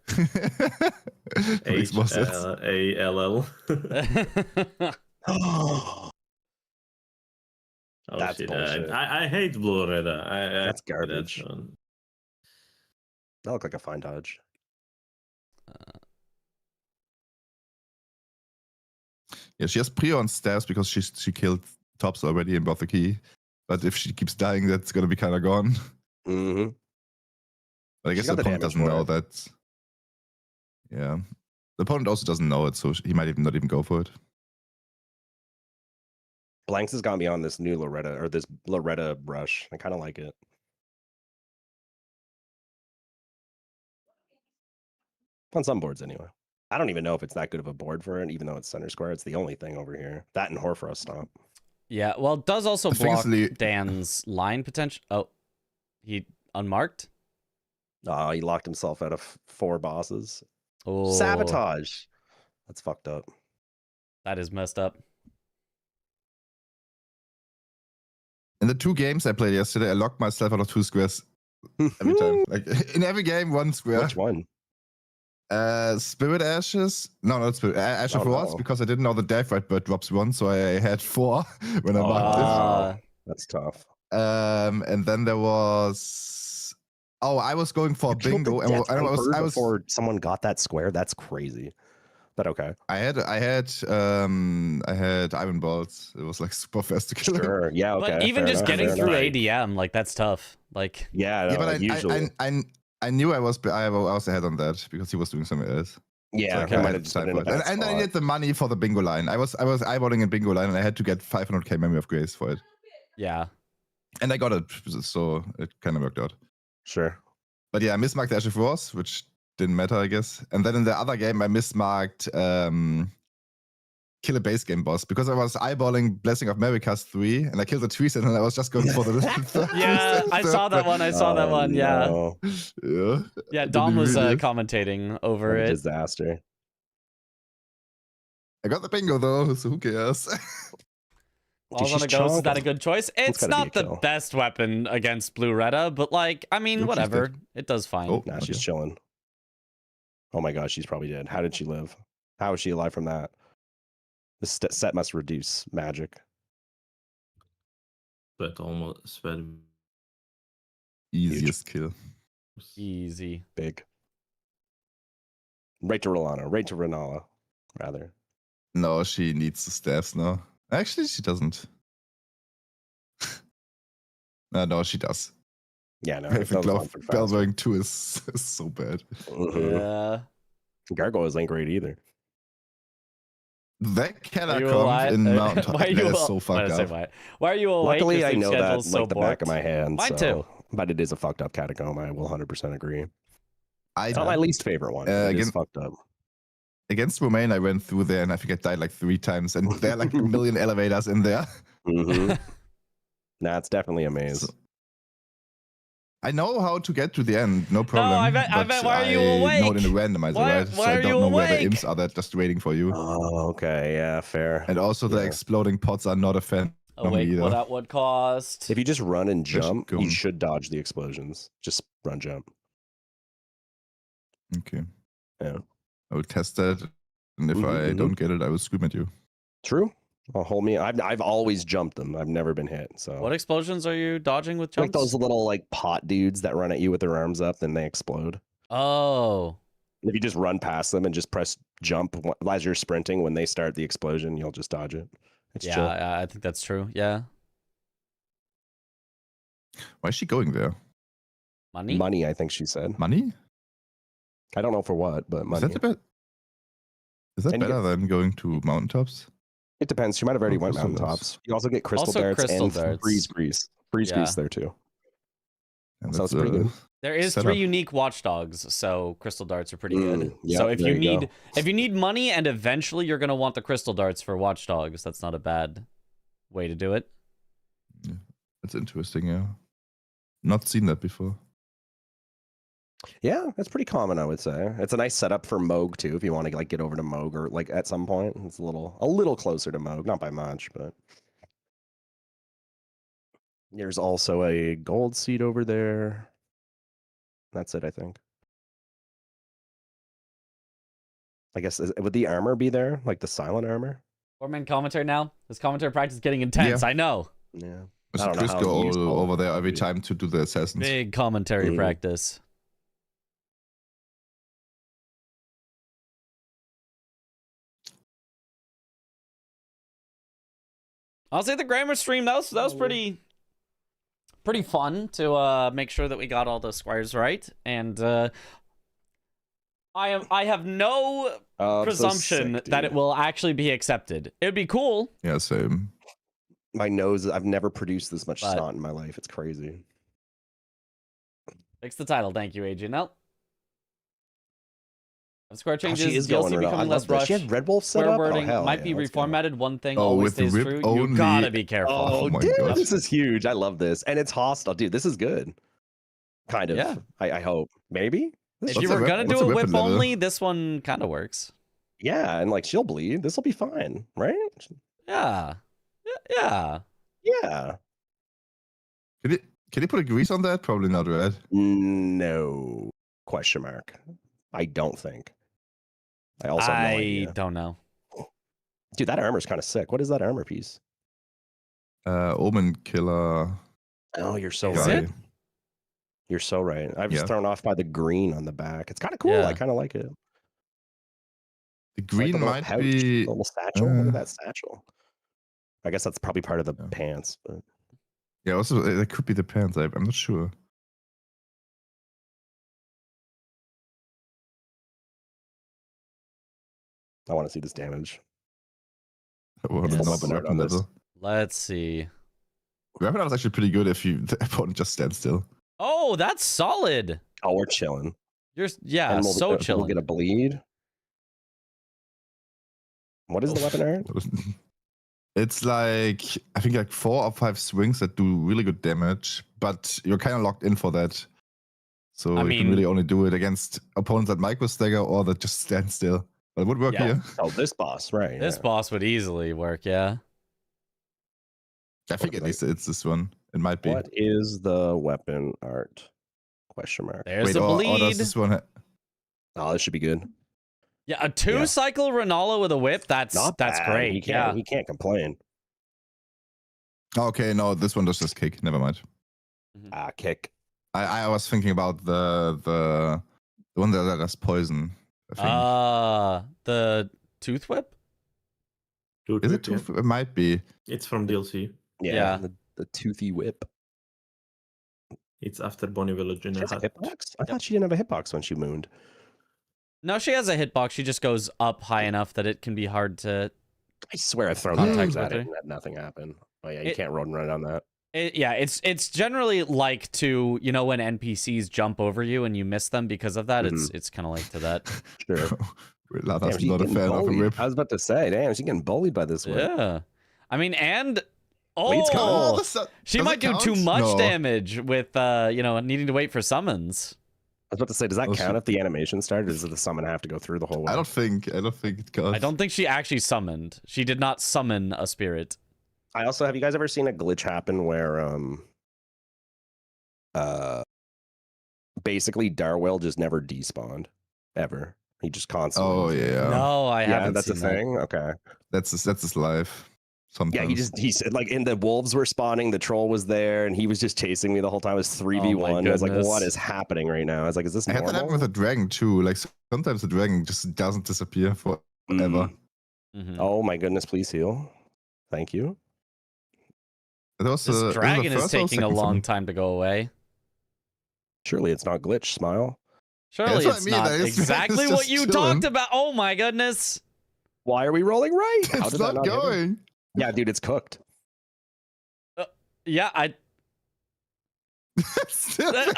S8: Makes more sense.
S7: H-L-A-L-L.
S4: Oh,
S7: Oh
S4: That's
S7: shit!
S4: bullshit.
S7: I hate Blue Reda.
S4: That's garbage.
S7: That's one.
S4: that looked like a fine dodge.
S8: Yeah, she has Priya on stairs because she killed Tops already and bought the key. But if she keeps dying, that's gonna be kind of gone.
S4: Mm-hmm.
S8: But I
S4: She's
S8: guess the
S4: got the
S8: opponent
S4: damage
S8: doesn't
S4: for
S8: know
S4: it.
S8: that. Yeah, the opponent also doesn't know it, so he might not even go for it.
S4: Blanks has got me on this new Loretta or this Loretta rush. I kind of like it. On some boards, anyway. I don't even know if it's that good of a board for it, even though it's center square. It's the only thing over here. That and Horfrost Stomp.
S2: Yeah, well, it does also
S8: The thing is,
S2: block Dan's line potential. Oh, he unmarked?
S4: Oh, he locked himself out of 4 bosses.
S2: Oh,
S4: Sabotage. That's fucked up.
S2: That is messed up.
S8: In the 2 games I played yesterday, I locked myself out of 2 squares every time. Like in every game, 1 square.
S4: Which one?
S8: Spirit Ashes. No, not Spirit. Ash of
S4: Oh,
S8: Wars,
S4: no.
S8: because I didn't know the Death Right Bird drops 1, so I had 4 when I
S4: Oh,
S8: marked
S2: wow.
S4: That's tough.
S8: it. And then there was. Oh, I was going for a
S4: You killed the
S8: bingo, and
S4: Death
S8: I was
S4: Viper before someone got that square. That's crazy. But okay,
S8: I had Iron Balls. It was like super fast to kill him.
S4: sure, yeah, okay.
S2: But even
S4: fair
S2: just
S4: enough,
S2: getting
S4: fair
S2: through
S4: enough.
S2: ADM, like that's tough. Like,
S4: Yeah,
S8: Yeah,
S4: no,
S8: but
S4: like, usually,
S8: I knew I was ahead on that because he was doing something else.
S4: yeah,
S8: So
S4: I
S8: I
S4: might
S8: had
S4: have just been in a
S8: and,
S4: bad
S8: and I
S4: spot.
S8: needed the money for the bingo line. I was eyeballing a bingo line, and I had to get 500k memory of grace for it.
S2: yeah.
S8: And I got it, so it kind of worked out.
S4: Sure.
S8: But yeah, I mismarked Ash of Wars, which didn't matter, I guess. And then in the other game, I mismarked kill a base game boss because I was eyeballing Blessing of Maricas 3 and I killed the tree and I was just going for the
S2: Yeah, I saw that one. I saw that one. Yeah.
S4: No.
S8: Yeah.
S2: Yeah, Dom was commentating over
S4: What a
S2: it.
S4: disaster.
S8: I got the bingo though, so who cares?
S2: All
S4: She's
S2: on a ghost, is that a
S4: chonking.
S2: good choice? It's
S4: gotta be
S2: not
S4: a
S2: the
S4: kill.
S2: best weapon against Blue Retta, but like, I mean,
S8: Look, she's
S2: whatever.
S8: dead.
S2: It does fine.
S8: Oh,
S4: Nah,
S8: okay.
S4: she's chilling. Oh my god, she's probably dead. How did she live? How is she alive from that? This set must reduce magic.
S7: Sweat almost sweat.
S8: Easiest kill.
S2: Easy.
S4: Big. Right to Rolana. Right to Renala, rather.
S8: No, she needs the staffs now. Actually, she doesn't. No, she does.
S4: Yeah, no.
S8: I
S4: that
S8: think
S4: was on for faster.
S8: Bellwing 2 is so bad.
S4: Mhm.
S2: Yeah.
S4: Gargoyles ain't great either.
S8: That
S2: Are you
S8: Catacomb
S2: alive?
S8: in Mount
S2: Why are you
S8: that is
S2: al-
S8: so fucked
S2: Why,
S8: up.
S2: why are you awake?
S4: Luckily,
S2: Your
S4: I
S2: sleep
S4: know that
S2: schedule's so
S4: like the back of
S2: booked.
S4: my hand.
S2: Mine
S4: so,
S2: too.
S4: But it is a fucked up catacomb. I will 100% agree.
S8: I
S4: It's not my least favorite one. It is
S8: again-
S4: fucked up.
S8: Against Romaine, I went through there and I think I died like 3 times, and there are like a million elevators in there.
S4: hmm Nah, it's definitely a maze.
S8: So- I know how to get to the end, no problem.
S2: I bet- why are you
S8: I know it in the
S2: awake?
S8: randomizer,
S2: Why-
S8: right? So
S2: why
S8: I
S2: are
S8: don't
S2: you
S8: know where the
S2: awake?
S8: imps are that just waiting for you.
S4: Oh, okay. Yeah, fair.
S8: And also the
S4: Yeah.
S8: exploding pots are not a fan.
S2: Awake
S8: either.
S2: what at what cost?
S4: If you just run and
S8: Just
S4: jump,
S8: go.
S4: you should dodge the explosions. Just run, jump.
S8: Okay.
S4: Yeah.
S8: I will test that. And if I
S4: Mhm.
S8: don't get it, I will scream at you.
S4: True. Well, hold me. I've always jumped them. I've never been hit. So
S2: What explosions are you dodging with
S4: like
S2: jumps?
S4: those little like pot dudes that run at you with their arms up, then they explode.
S2: Oh.
S4: If you just run past them and just press jump as you're sprinting, when they start the explosion, you'll just dodge it. It's
S2: Yeah,
S4: chill.
S2: I think that's true. Yeah.
S8: Why is she going there?
S2: Money?
S4: Money, I think she said.
S8: Money?
S4: I don't know for what, but
S8: Is
S4: money.
S8: that the best? Is that
S4: And you
S8: better than going to mountaintops?
S4: It depends. She might have already
S8: Oh,
S4: went
S8: crystal
S4: mountaintops. You also get crystal
S2: Also
S4: darts
S2: crystal
S4: and
S2: darts.
S4: freeze grease. Freeze
S2: Yeah.
S4: grease there too.
S8: And
S4: Sounds
S8: that's,
S4: pretty good.
S2: There is
S8: Set
S2: 3
S8: up.
S2: unique watchdogs, so crystal darts are pretty good.
S4: Yep,
S2: So if
S4: there
S2: you
S4: you
S2: need money and eventually you're gonna want the crystal darts for watchdogs, that's not a bad way to do it.
S8: That's interesting, yeah. Not seen that before.
S4: Yeah, that's pretty common, I would say. It's a nice setup for Moog too, if you want to like get over to Moog or like at some point. It's a little closer to Moog, not by much, but there's also a gold seed over there. That's it, I think. I guess would the armor be there, like the silent armor?
S2: 4-man commentary now. This commentary practice is getting intense. I know.
S4: Yeah.
S8: So
S4: I don't know
S8: Chris
S4: how
S8: go
S4: useful
S8: over there
S4: that
S8: every
S4: would be.
S8: time to do the assassins.
S2: Big commentary
S4: Mhm.
S2: practice. I'll say the grammar stream that was pretty fun to make sure that we got all the squares right, and I have no
S4: Oh, I'm so
S2: presumption
S4: sick,
S2: that it
S4: dude.
S2: will actually be accepted. It'd be cool.
S8: Yeah, same.
S4: My nose, I've never produced this much
S2: But-
S4: snot in my life. It's crazy.
S2: Fix the title, thank you, AJ. No. Square
S4: Oh,
S2: changes,
S4: she is going
S2: DLC
S4: around. I
S2: becoming
S4: love
S2: less
S4: that. She
S2: rushed.
S4: had Red Wolf set
S2: Square
S4: up.
S2: wording
S4: Oh, hell
S2: might
S4: yeah,
S2: be
S4: let's go.
S2: reformatted. One thing
S8: Oh,
S2: always
S8: with the
S2: stays
S8: rip
S2: true. You
S8: only.
S2: gotta be careful.
S4: Oh,
S8: my
S4: dude,
S8: God.
S4: this is huge. I love this, and it's hostile, dude. This is good. Kind of.
S2: Yeah.
S4: I hope. Maybe. This
S2: If
S8: What's
S2: you
S8: the
S2: were
S8: wep-
S2: gonna
S8: what's
S2: do
S8: the
S2: a whip
S8: weapon level?
S2: only, this one kind of works.
S4: Yeah, and like she'll bleed. This will be fine, right?
S2: Yeah. Yeah.
S4: Yeah.
S8: Can you put a grease on that? Probably not, right?
S4: No. Question mark. I don't think. I also have no
S2: I
S4: idea.
S2: don't know.
S4: Dude, that armor's kind of sick. What is that armor piece?
S8: Omen Killer.
S4: Oh, you're so
S2: Is
S4: right.
S2: it?
S4: You're so right. I was
S8: Yeah.
S4: thrown off by the green on the back. It's kind of cool.
S2: Yeah.
S4: I kind of like it.
S8: The
S4: It's like
S8: green
S4: a little
S8: might
S4: pouch,
S8: be.
S4: a little satchel. Look
S8: uh,
S4: at that satchel. I guess that's probably part of the
S8: Yeah.
S4: pants, but
S8: Yeah, also, it could be the pants. I'm not sure.
S4: I want to see this damage.
S8: I want
S2: Yes.
S8: to know
S4: Open
S8: the
S4: art
S8: weapon
S4: on this.
S8: level.
S2: Let's see.
S8: Weapon Art is actually pretty good if the opponent just stands still.
S2: Oh, that's solid.
S4: Oh, we're chilling.
S2: Yeah,
S4: And
S2: so
S4: we'll
S2: chilling.
S4: get a bleed. What is the weapon art?
S8: It's like, I think like 4 or 5 swings that do really good damage, but you're kind of locked in for that. So
S2: I
S8: you
S2: mean-
S8: can really only do it against opponents that micro stagger or that just stand still. But it would work
S2: Yeah.
S8: here.
S4: Oh, this boss, right?
S2: This
S4: yeah.
S2: boss would easily work, yeah.
S8: I think at least it's this one. It might be.
S4: What is the weapon art? Question mark.
S2: There's
S8: Wait,
S2: the
S8: or
S2: bleed.
S8: does this one
S4: Oh, this should be good.
S2: Yeah, a 2-cycle Renala with a whip, that's
S4: Not
S2: that's
S4: bad.
S2: great.
S4: He can't complain.
S8: Okay, no, this one does just kick. Never mind.
S4: Ah, kick.
S8: I was thinking about the one that does poison. I think.
S2: The Tooth Whip?
S8: Is it too? It might be.
S7: It's from DLC.
S2: Yeah.
S4: The toothy whip.
S7: It's after Bonnie Village in
S4: She
S7: a
S4: has a
S7: hut.
S4: hitbox? I thought she didn't have a hitbox when she mooned.
S2: No, she has a hitbox. She just goes up high enough that it can be hard to.
S4: I swear I've thrown
S2: Contact
S4: hitbox at
S2: with
S4: it
S2: her.
S4: and that nothing happened. Oh yeah, you
S2: It-
S4: can't run on that.
S2: It's generally like to, you know, when NPCs jump over you and you miss them because of that. It's kind of like to that.
S4: Sure.
S8: Lada's
S4: Damn, she's
S8: not a
S4: getting
S8: fan of a
S4: bullied.
S8: whip.
S4: I was about to say, damn, she's getting bullied by this one.
S2: Yeah, I mean, and
S4: Bleed's
S2: oh,
S4: cool.
S2: she
S8: does
S2: might
S8: it
S2: do too
S8: count?
S2: much
S8: No.
S2: damage with you know, needing to wait for summons.
S4: I was about to say, does that
S8: Oh,
S4: count
S8: shit.
S4: if the animation started? Does the summon have to go through the whole way?
S8: I don't think it goes.
S2: I don't think she actually summoned. She did not summon a spirit.
S4: I also, have you guys ever seen a glitch happen where basically Darwell just never despawned ever. He just constantly.
S8: Oh
S4: was-
S8: yeah.
S2: No, I
S4: yeah,
S2: haven't.
S4: that's a
S2: seen that.
S4: thing. Okay.
S8: That's his life. Sometimes.
S4: Yeah, he said like, in the wolves were spawning, the troll was there, and he was just chasing me the whole time. It was 3v1. I was like,
S2: goodness.
S4: what is happening right now? I was like, is this
S8: I had that happen
S4: normal?
S8: with a dragon too. Like sometimes the dragon just doesn't disappear forever.
S2: Mhm.
S4: Oh my goodness, please heal. Thank you.
S8: That was,
S2: This
S8: was the
S2: dragon is
S8: first or
S2: taking a
S8: second
S2: long
S8: summon?
S2: time to go away.
S4: Surely it's not glitch, smile.
S2: Surely
S8: that's what I
S2: it's
S8: mean,
S2: not
S8: that is-
S2: exactly
S8: it's
S2: what
S8: just
S2: you
S8: chilling.
S2: talked about. Oh my goodness.
S4: Why are we rolling right? How
S8: It's
S4: did that
S8: not
S4: hit him?
S8: going.
S4: Yeah, dude, it's cooked.
S2: Yeah, I.
S8: Still-
S2: That's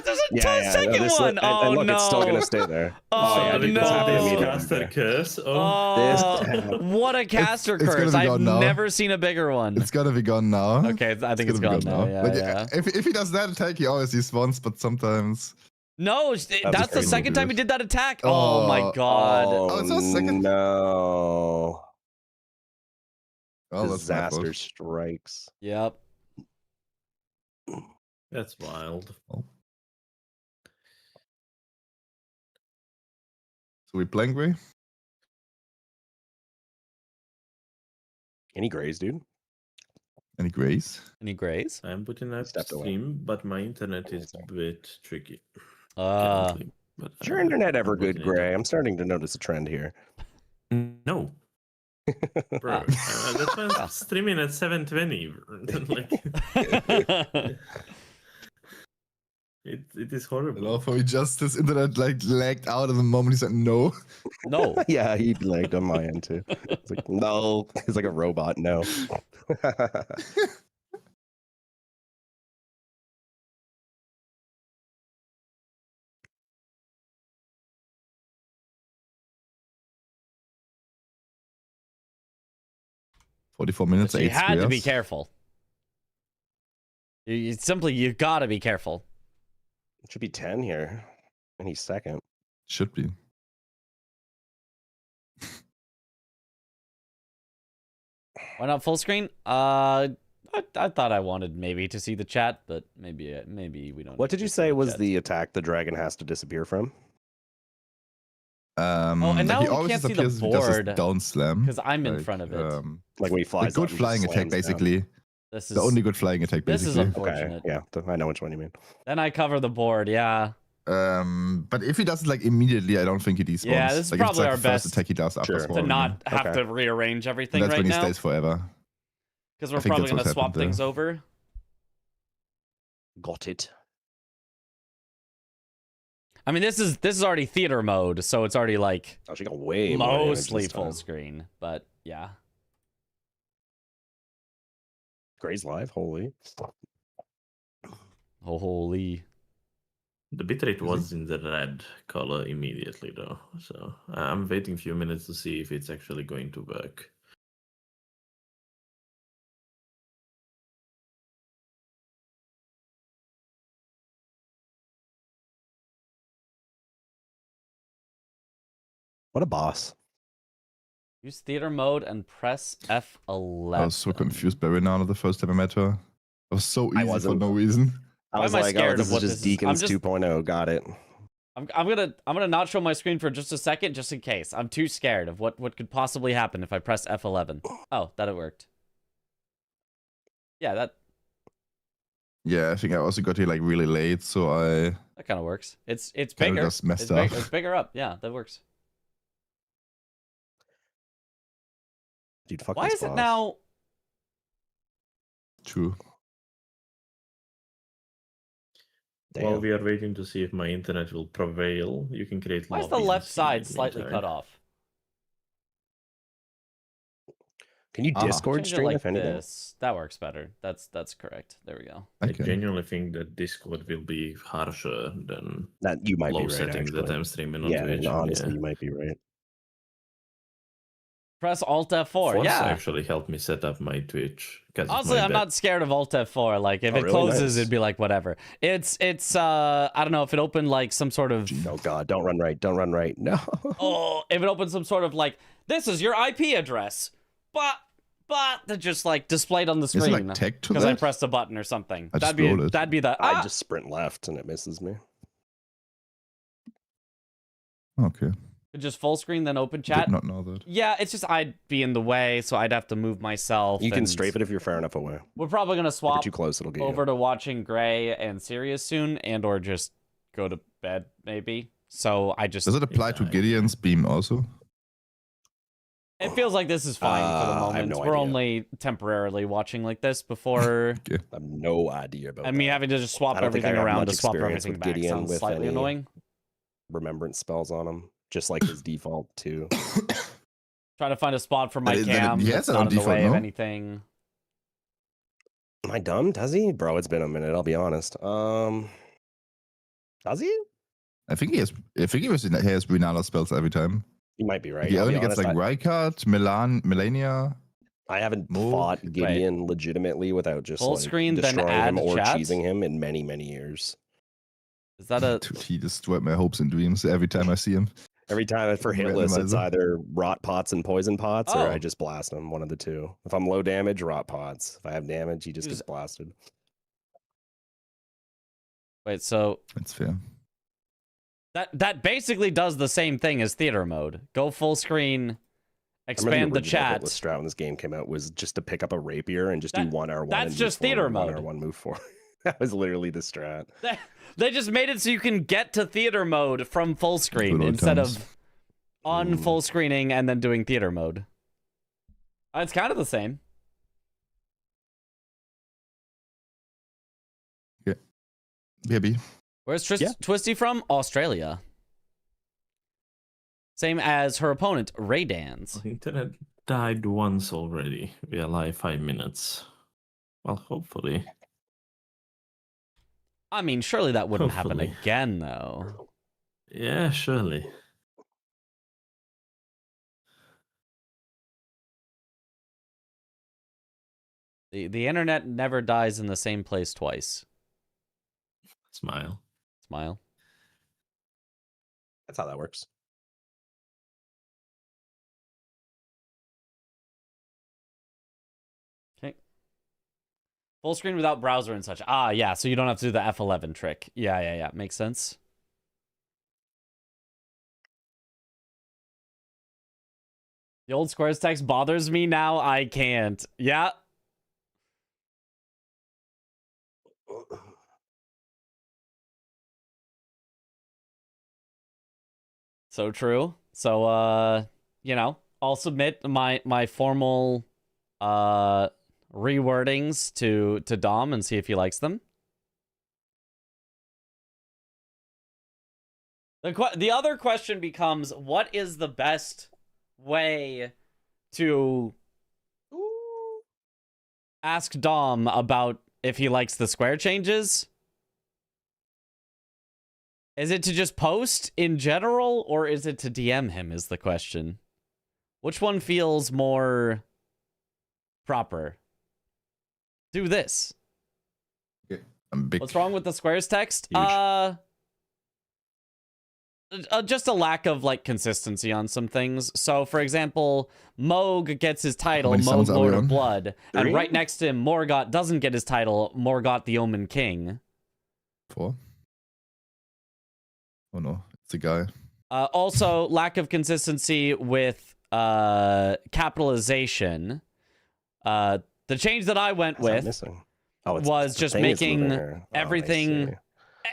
S2: a
S4: Yeah,
S2: second
S4: this-
S2: one.
S4: and
S2: Oh
S4: look,
S2: no.
S4: it's still gonna stay there.
S2: Oh,
S4: yeah, dude,
S2: no.
S4: this happened to me the other
S7: Caster
S4: day.
S7: curse. Oh,
S2: Oh, what a caster
S8: it's gonna
S2: curse!
S8: be
S2: I've
S8: gone now.
S2: never seen a bigger one.
S8: It's gotta be gone now.
S2: Okay, I think it's
S8: gonna
S2: gone
S8: be
S2: now. Yeah,
S8: But
S2: yeah.
S8: if he does that attack, he always responds, but sometimes.
S2: No, that's the
S8: crazy.
S2: second time he did that attack. Oh, my
S8: Oh.
S2: god.
S8: Oh, it's our second-
S4: No.
S8: Oh, that's my fault.
S4: Disaster strikes.
S2: Yep.
S7: that's wild.
S8: So we playing Gray?
S4: Any grays, dude?
S8: Any Grays?
S2: Any grays?
S7: I'm putting out
S4: Stepped away.
S7: stream, but my internet is a bit tricky.
S2: Uh,
S7: currently, but
S4: Is your
S7: I'm-
S4: internet ever
S7: I'm
S4: good,
S7: looking it
S4: Gray?
S7: up.
S4: I'm starting to notice a trend here.
S7: No, bro. That's why I'm streaming at 720. Like, it is horrible.
S8: Hello, for me, just his internet like lagged out at the moment he said no.
S2: no.
S4: Yeah, he lagged on my end too. It's like, no. He's like a robot. No.
S8: 44 minutes,
S2: So you
S8: 8
S2: had to be
S8: squares.
S2: careful. You gotta be careful.
S4: It should be 10 here. Any second.
S8: Should be.
S2: Why not full screen? I thought I wanted maybe to see the chat, but maybe we don't.
S4: What
S2: need
S4: did you
S2: to see
S4: say was
S2: chat.
S4: the attack the dragon has to disappear from?
S2: and now
S8: he
S2: we
S8: always
S2: can't see the
S8: disappears if he does his
S2: board,
S8: down slam.
S2: because I'm in front of it.
S4: Like when he
S8: The
S4: flies.
S8: good
S4: up and just
S8: flying attack,
S4: slams down.
S8: basically.
S2: This is
S8: The only good flying attack,
S2: this is
S8: basically.
S4: Okay,
S2: unfortunate.
S4: yeah, I know which one you mean.
S2: Then I cover the board. Yeah.
S8: But if he does it like immediately, I don't think he despawns.
S2: Yeah, this is
S8: like, if it's,
S2: probably
S8: like,
S2: our
S8: the first
S2: best
S8: attack he does after
S4: Sure.
S2: To
S8: spawning.
S2: not have
S4: Okay.
S2: to rearrange everything
S8: And that's
S2: right
S8: when he
S2: now,
S8: stays forever.
S2: because we're
S8: I think
S2: probably
S8: that's
S2: gonna
S8: what's
S2: swap
S8: happened
S2: things
S8: there.
S2: over.
S4: Got it.
S2: I mean, this is already theater mode, so it's already like
S4: Oh, she got way more damage
S2: mostly
S4: this
S2: full
S4: time.
S2: screen. But yeah.
S4: Gray's live, holy.
S2: Oh, holy.
S7: The bitrate was in the red color immediately, though. So I'm waiting a few minutes to see if it's actually going to work.
S4: What a boss.
S2: Use theater mode and press F11.
S8: I was so confused by Renata the first time I met her. It was so
S4: I
S8: easy for
S4: wasn't.
S8: no reason.
S4: I
S2: Why
S4: was
S2: am I
S4: like,
S2: scared
S4: oh,
S2: of
S4: this
S2: what
S4: is
S2: this
S4: just
S2: is? I'm
S4: Deacons
S2: just-
S4: 2.0. Got it.
S2: I'm gonna not show my screen for just a second, just in case. I'm too scared of what could possibly happen if I press F11. Oh, that it worked. Yeah, that
S8: Yeah, I think I also got here like really late, so I
S2: kind of works. It's
S8: kind
S2: bigger.
S8: of just messed
S2: It's,
S8: up.
S2: it's bigger up. Yeah, that works.
S4: Dude, fuck
S2: Why
S4: this
S2: is it
S4: boss.
S2: now?
S8: True.
S7: While
S4: Damn.
S7: we are waiting to see if my internet will prevail, you can create
S2: Why is the
S7: lobbies and
S2: left
S7: see
S2: side
S7: in the
S2: slightly
S7: meantime.
S2: cut off?
S4: Can you
S8: Ah.
S4: Discord
S2: Change it
S4: stream
S2: like
S4: if anything?
S2: this. That works better. That's correct. There we go.
S7: I
S8: Okay.
S7: genuinely think that Discord will be harsher than
S4: That you might
S7: low
S4: be right.
S7: settings that
S4: Actually.
S7: I'm streaming on
S4: Yeah,
S7: Twitch.
S4: no, honestly,
S7: Yeah.
S4: you might be right.
S2: Press Alt F4.
S7: Force
S2: Yeah.
S7: actually helped me set up my Twitch. 'Cause
S2: Honestly,
S7: my
S2: I'm not scared of Alt F4. Like, if
S4: Oh,
S2: it
S4: really?
S2: closes,
S4: Nice.
S2: it'd be like whatever. It's I don't know if it opened like some sort of
S4: Oh god, don't run right. Don't run right. No.
S2: oh, if it opened some sort of like this is your IP address, but that just like displayed on the
S8: Is it
S2: screen
S8: like tech to
S2: because I
S8: that?
S2: pressed a button or something.
S8: I just
S2: That'd be
S8: rolled it.
S2: that'd be the
S4: I just sprint left and it misses me.
S8: Okay.
S2: just full screen then open
S8: Did
S2: chat.
S8: not know that.
S2: Yeah, it's just I'd be in the way, so I'd have to move myself.
S4: You can
S2: and
S4: strafe it if you're far enough away.
S2: We're probably gonna
S4: If
S2: swap
S4: you're too close, it'll get
S2: over
S4: you.
S2: to watching Gray and Sirius soon, and or just go to bed maybe. So I just
S8: Does it apply to
S7: Yeah,
S8: Gideon's beam also?
S2: it feels like this is fine for the
S4: I have
S2: moment.
S4: no
S2: We're
S4: idea.
S2: only temporarily watching like this before
S8: Okay.
S4: I have no idea about
S2: and me
S4: that.
S2: having to just swap
S4: I don't think I
S2: everything
S4: have
S2: around
S4: much
S2: to swap
S4: experience
S2: everything
S4: with
S2: back.
S4: Gideon
S2: Sounds
S4: with
S2: slightly
S4: any-
S2: annoying.
S4: remembrance spells on him, just like his default too.
S2: Trying to find a spot for my
S8: Then
S2: cam
S8: he
S2: that's
S8: has it on
S2: not in the
S8: default,
S2: way of
S8: no?
S2: anything.
S4: Am I dumb? Does he? Bro, it's been a minute, I'll be honest. Does he?
S8: I think he has Renala spells every time.
S4: You might be right.
S8: He
S4: I'll be
S8: only gets
S4: honest,
S8: like Rykard, Melania.
S4: I haven't
S8: Moog.
S4: fought Gideon legitimately without just
S2: Full
S4: like
S2: screen, then
S4: destroying
S2: add
S4: him or
S2: chat?
S4: cheesing him in many, many years.
S2: Is that a
S8: Dude, he destroyed my hopes and dreams every time I see him.
S4: Every time for hitless, it's
S8: Randomizer.
S4: either rot pots and poison pots, or
S2: Oh.
S4: I just blast him. One of the two. If I'm low damage, rot pots. If I have damage, he just
S2: Use-
S4: gets blasted.
S2: wait? So
S8: That's fair.
S2: that basically does the same thing as theater mode. Go full screen,
S4: I remember
S2: expand the
S4: original
S2: chat.
S4: hitless strat when this game came out was just to pick up a rapier and just do
S2: That-
S4: one R1.
S2: that's
S4: and move
S2: just theater
S4: forward,
S2: mode.
S4: One R1 move forward. That was literally the strat.
S2: They just made it so you can get to theater mode from full screen
S8: Good old
S2: instead
S8: times.
S2: of on full screening and then doing theater mode. It's kind of the same.
S8: Maybe.
S2: Where's
S4: Yeah.
S2: Twisty from? Australia. Same as her opponent, Ray Dans.
S7: Internet died once already. We are live 5 minutes. Well, hopefully.
S2: I mean, surely that wouldn't happen
S7: Hopefully.
S2: again, though.
S7: Yeah, surely.
S2: The internet never dies in the same place twice.
S7: Smile.
S2: Smile.
S4: That's how that works.
S2: Okay. Full screen without browser and such. Ah, yeah, so you don't have to do the F11 trick. Yeah. Makes sense. The old squares text bothers me now. I can't. Yeah. So true. So you know, I'll submit my formal rewordings to Dom and see if he likes them. The other question becomes, what is the best way to ask Dom about if he likes the square changes? Is it to just post in general, or is it to DM him is the question? Which one feels more proper? Do this.
S8: I'm big.
S2: What's wrong with the squares text?
S6: Huge.
S2: Just a lack of like consistency on some things. So, for example, Moog gets his title,
S8: many
S2: Moog
S8: sounds are we
S2: Lord of
S8: on?
S2: Blood, and
S4: 3?
S2: right next to him, Morgott doesn't get his title, Morgott the Omen King.
S8: 4. Oh no, it's a guy.
S2: Also, lack of consistency with capitalization. The change that I went
S4: What's that
S2: with
S4: missing? Oh, it's
S2: was
S4: the
S2: just
S4: thing is moving
S2: making
S4: here. Oh, I
S2: everything
S4: see.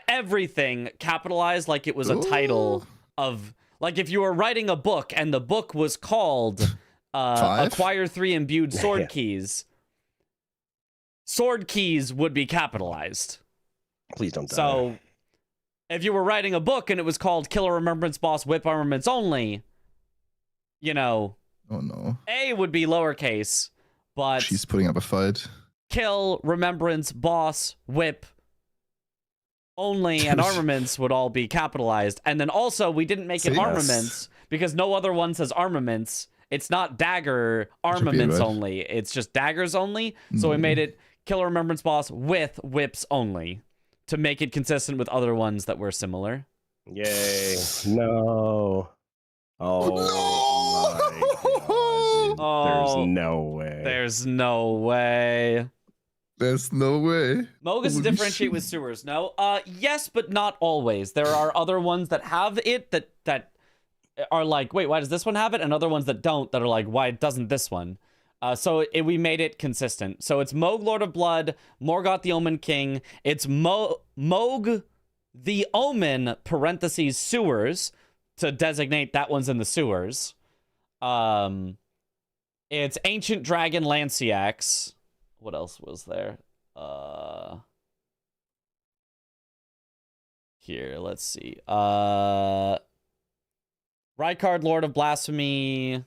S2: everything capitalized like it was a title
S8: Ooh.
S2: of, like, if you were writing a book and the book was called
S8: 5?
S2: Acquire 3 Imbued Sword
S4: Yeah.
S2: Keys, sword keys would be capitalized.
S4: Please don't die.
S2: So if you were writing a book and it was called Killer Remembrance Boss Whip Armaments Only, you know,
S8: Oh no.
S2: A would be lowercase, but
S8: She's putting up a fight.
S2: Kill, Remembrance, Boss, Whip, Only, and Armaments would all be capitalized. And then also, we didn't make it
S8: See?
S2: Armaments because no other one says Armaments. It's not Dagger
S8: Should be
S2: Armaments
S8: right.
S2: only. It's just Daggers only. So we made it Killer Remembrance Boss with Whips only to make it consistent with other ones that were similar.
S4: Yay. No. Oh, my God, dude.
S2: Oh,
S4: There's no way.
S2: There's no way.
S8: There's no way.
S2: Moog is to
S8: Holy
S2: differentiate
S8: shit.
S2: with sewers. No, yes, but not always. There are other ones that have it that are like, wait, why does this one have it? And other ones that don't, that are like, why doesn't this one? So we made it consistent. So it's Moog Lord of Blood, Morgott the Omen King. It's Moog the Omen parentheses sewers to designate that one's in the sewers. It's Ancient Dragon Lanciax. What else was there? Here, let's see. Rykard, Lord of Blasphemy.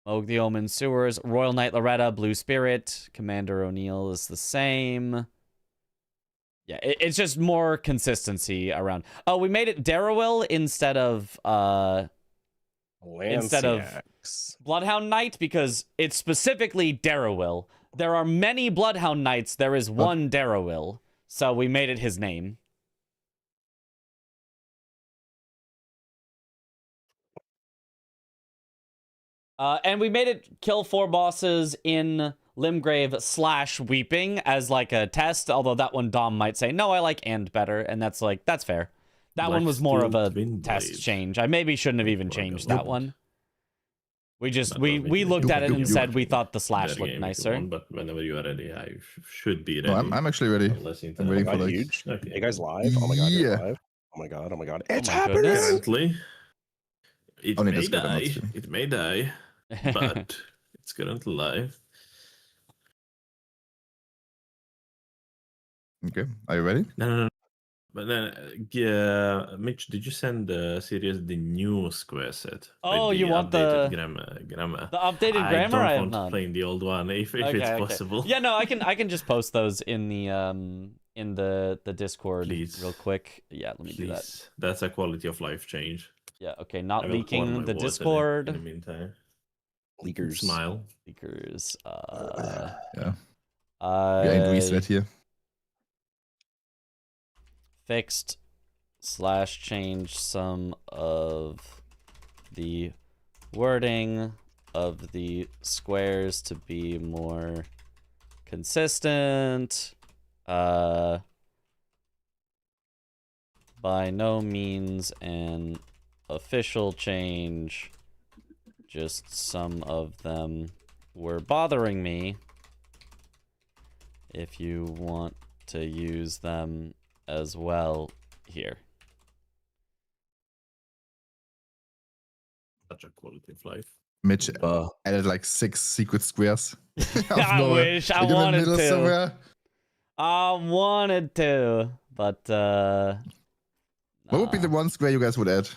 S2: Moog the Omen Sewers. Royal Knight Loretta, Blue Spirit. Commander O'Neill is the same. Yeah, it's just more consistency around. Oh, we made it Darrowil instead of Bloodhound Knight because it's specifically Darrowil. There are many Bloodhound Knights. There is one Darrowil. So we made it his name. And we made it kill 4 bosses in Limgrave / Weeping as like a test. Although that one Dom might say, no, I like And better. And that's like, that's fair. That one was more of a test change. I maybe shouldn't have even changed that one. We just, we looked at it and said we thought the / looked nicer.
S7: But whenever you are ready, I should be ready.
S8: No, I'm actually ready.
S7: Unless you
S8: I'm waiting for like.
S4: huge.
S7: Okay.
S4: Hey guys, live? Oh my God, you're
S8: Yeah.
S4: live. Oh my God, oh my God. It's
S2: my
S4: happening!
S2: goodness.
S7: Currently, it
S8: Only
S7: may
S8: this good, I'm not
S7: die.
S8: streaming.
S7: It may die, but it's currently live.
S8: Okay, are you ready?
S7: No. But then, yeah, Mitch, did you send Sirius the new square set?
S2: Oh,
S7: With
S2: you want
S7: updated
S2: the
S7: grammar?
S2: The updated
S7: I
S2: grammar?
S7: don't
S2: I have
S7: want
S2: not.
S7: to play in the old one if
S2: Okay,
S7: it's
S2: okay.
S7: possible.
S2: Yeah, no, I can just post those in the Discord
S7: Please.
S2: real quick. Yeah, let me do that.
S7: Please. That's a quality of life change.
S2: Yeah, okay,
S7: I
S2: not
S7: will pour my
S2: leaking the
S7: water in
S2: Discord.
S7: the meantime.
S4: Leakers.
S7: Smile.
S2: Leakers.
S8: Yeah. We ain't reset here.
S2: Fixed / change some of the wording of the squares to be more consistent. By no means an official change, just some of them were bothering me. If you want to use them as well, here.
S7: Such a quality of life.
S8: Mitch added like 6 secret squares.
S2: I wish I
S8: Like in the
S2: wanted
S8: middle
S2: to.
S8: somewhere.
S2: I wanted to, but
S8: What would be the one square you guys would add?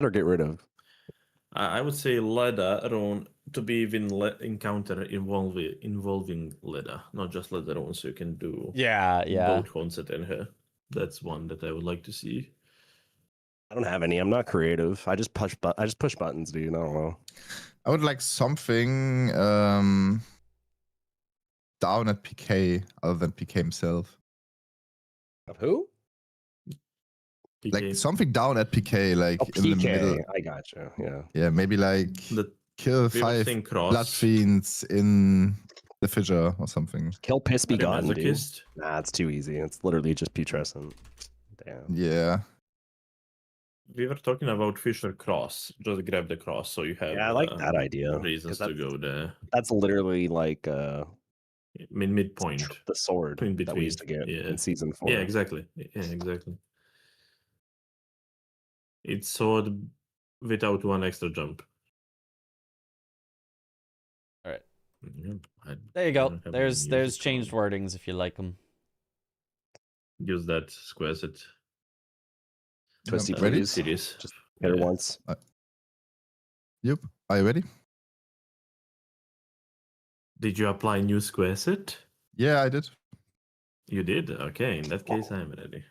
S4: Or get rid of.
S7: I would say ladder around to be even encounter involving ladder, not just ladder on, so you can do
S2: Yeah,
S7: both Onset and her. That's one that I would like to see.
S4: I don't have any. I'm not creative. I just push buttons, dude. I don't know.
S8: I would like something down at PK other than PK himself.
S4: Of who?
S7: PK.
S8: Like something down at PK, like
S4: Oh,
S8: in the
S4: PK.
S8: middle.
S4: I gotcha. Yeah.
S8: Yeah, maybe like kill
S7: we were
S8: 5
S7: saying cross.
S8: blood fiends in the fissure or something.
S4: Kill Piss Be
S7: Are they
S4: Gone, dude.
S7: masochist?
S4: Nah, it's too easy. It's literally just putrescent. Damn.
S8: Yeah.
S7: We were talking about Fisher Cross. Just grab the cross so you have
S4: Yeah, I like that idea.
S7: reasons
S4: 'cause
S7: to go there.
S4: That's literally like
S7: Midpoint.
S4: the sword
S7: In
S4: that we used to
S7: between,
S4: get
S7: yeah.
S4: in season 4.
S7: Yeah, exactly. Yeah, exactly. It's sword without one extra jump.
S2: All right.
S7: Yeah,
S2: There you
S7: I
S2: go.
S7: don't have
S2: There's
S7: any music
S2: changed
S7: on.
S2: wordings if you like them.
S7: Use that square set.
S4: Twisty
S8: Ready?
S4: please.
S7: Series.
S4: Just hit her
S7: Yeah.
S4: once.
S8: Yep. Are you ready?
S7: Did you apply new square set?
S8: Yeah, I did.
S7: You did? Okay, in that case, I'm ready.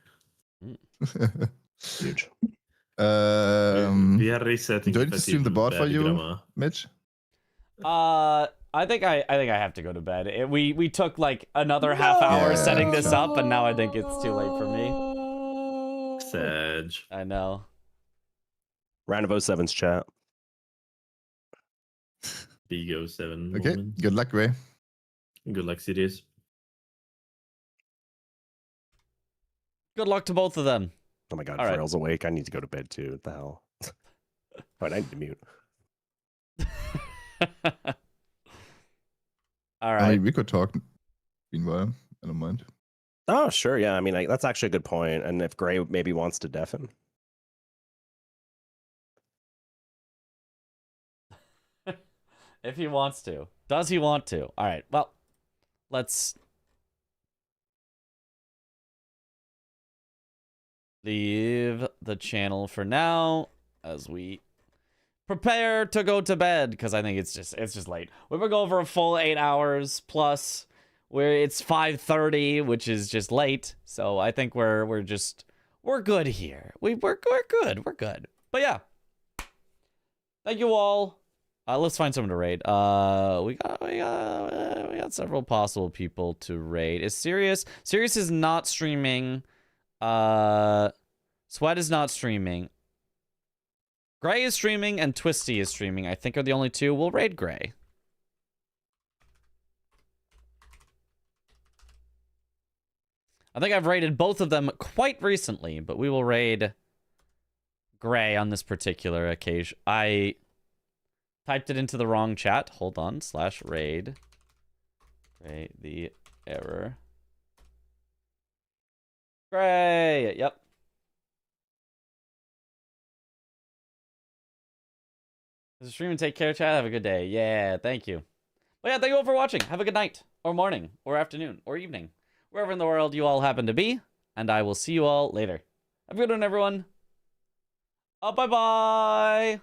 S4: Huge.
S7: We are resetting.
S8: do I need to stream the board for you?
S7: Grammar.
S8: Mitch?
S2: I think I have to go to bed. We took like another half hour
S8: Yeah,
S2: setting this
S8: sure.
S2: up, and now I think it's too late for me.
S7: Sag.
S2: I know.
S4: Round of 07's chat.
S7: Big 07
S8: Okay.
S7: moment.
S8: Good luck, Ray.
S7: Good luck, series.
S2: Good luck to both of them.
S4: Oh my god,
S2: All right.
S4: Pharrell's awake. I need to go to bed too. What the hell? Alright, I need to mute.
S2: All
S8: I
S2: right.
S8: mean, we could talk meanwhile. I don't mind.
S4: Oh, sure. Yeah, I mean, that's actually a good point. And if Gray maybe wants to deafen.
S2: If he wants to. Does he want to? All right. Well, let's leave the channel for now as we prepare to go to bed, because I think it's just late. We've been going for a full 8 hours plus. It's 5:30, which is just late. So I think we're good here. We're good. We're good. But yeah. Thank you all. Let's find someone to raid. We got several possible people to raid. Is Sirius is not streaming. Sweat is not streaming. Gray is streaming and Twisty is streaming. I think are the only two. We'll raid Gray. I think I've raided both of them quite recently, but we will raid Gray on this particular occasion. I typed it into the wrong chat. Hold on. /raid. Gray, the error. Gray. Yep. Stream and take care, chat. Have a good day. Yeah, thank you. Well, yeah, thank you all for watching. Have a good night, or morning, or afternoon, or evening, wherever in the world you all happen to be. And I will see you all later. Have a good one, everyone. Bye-bye.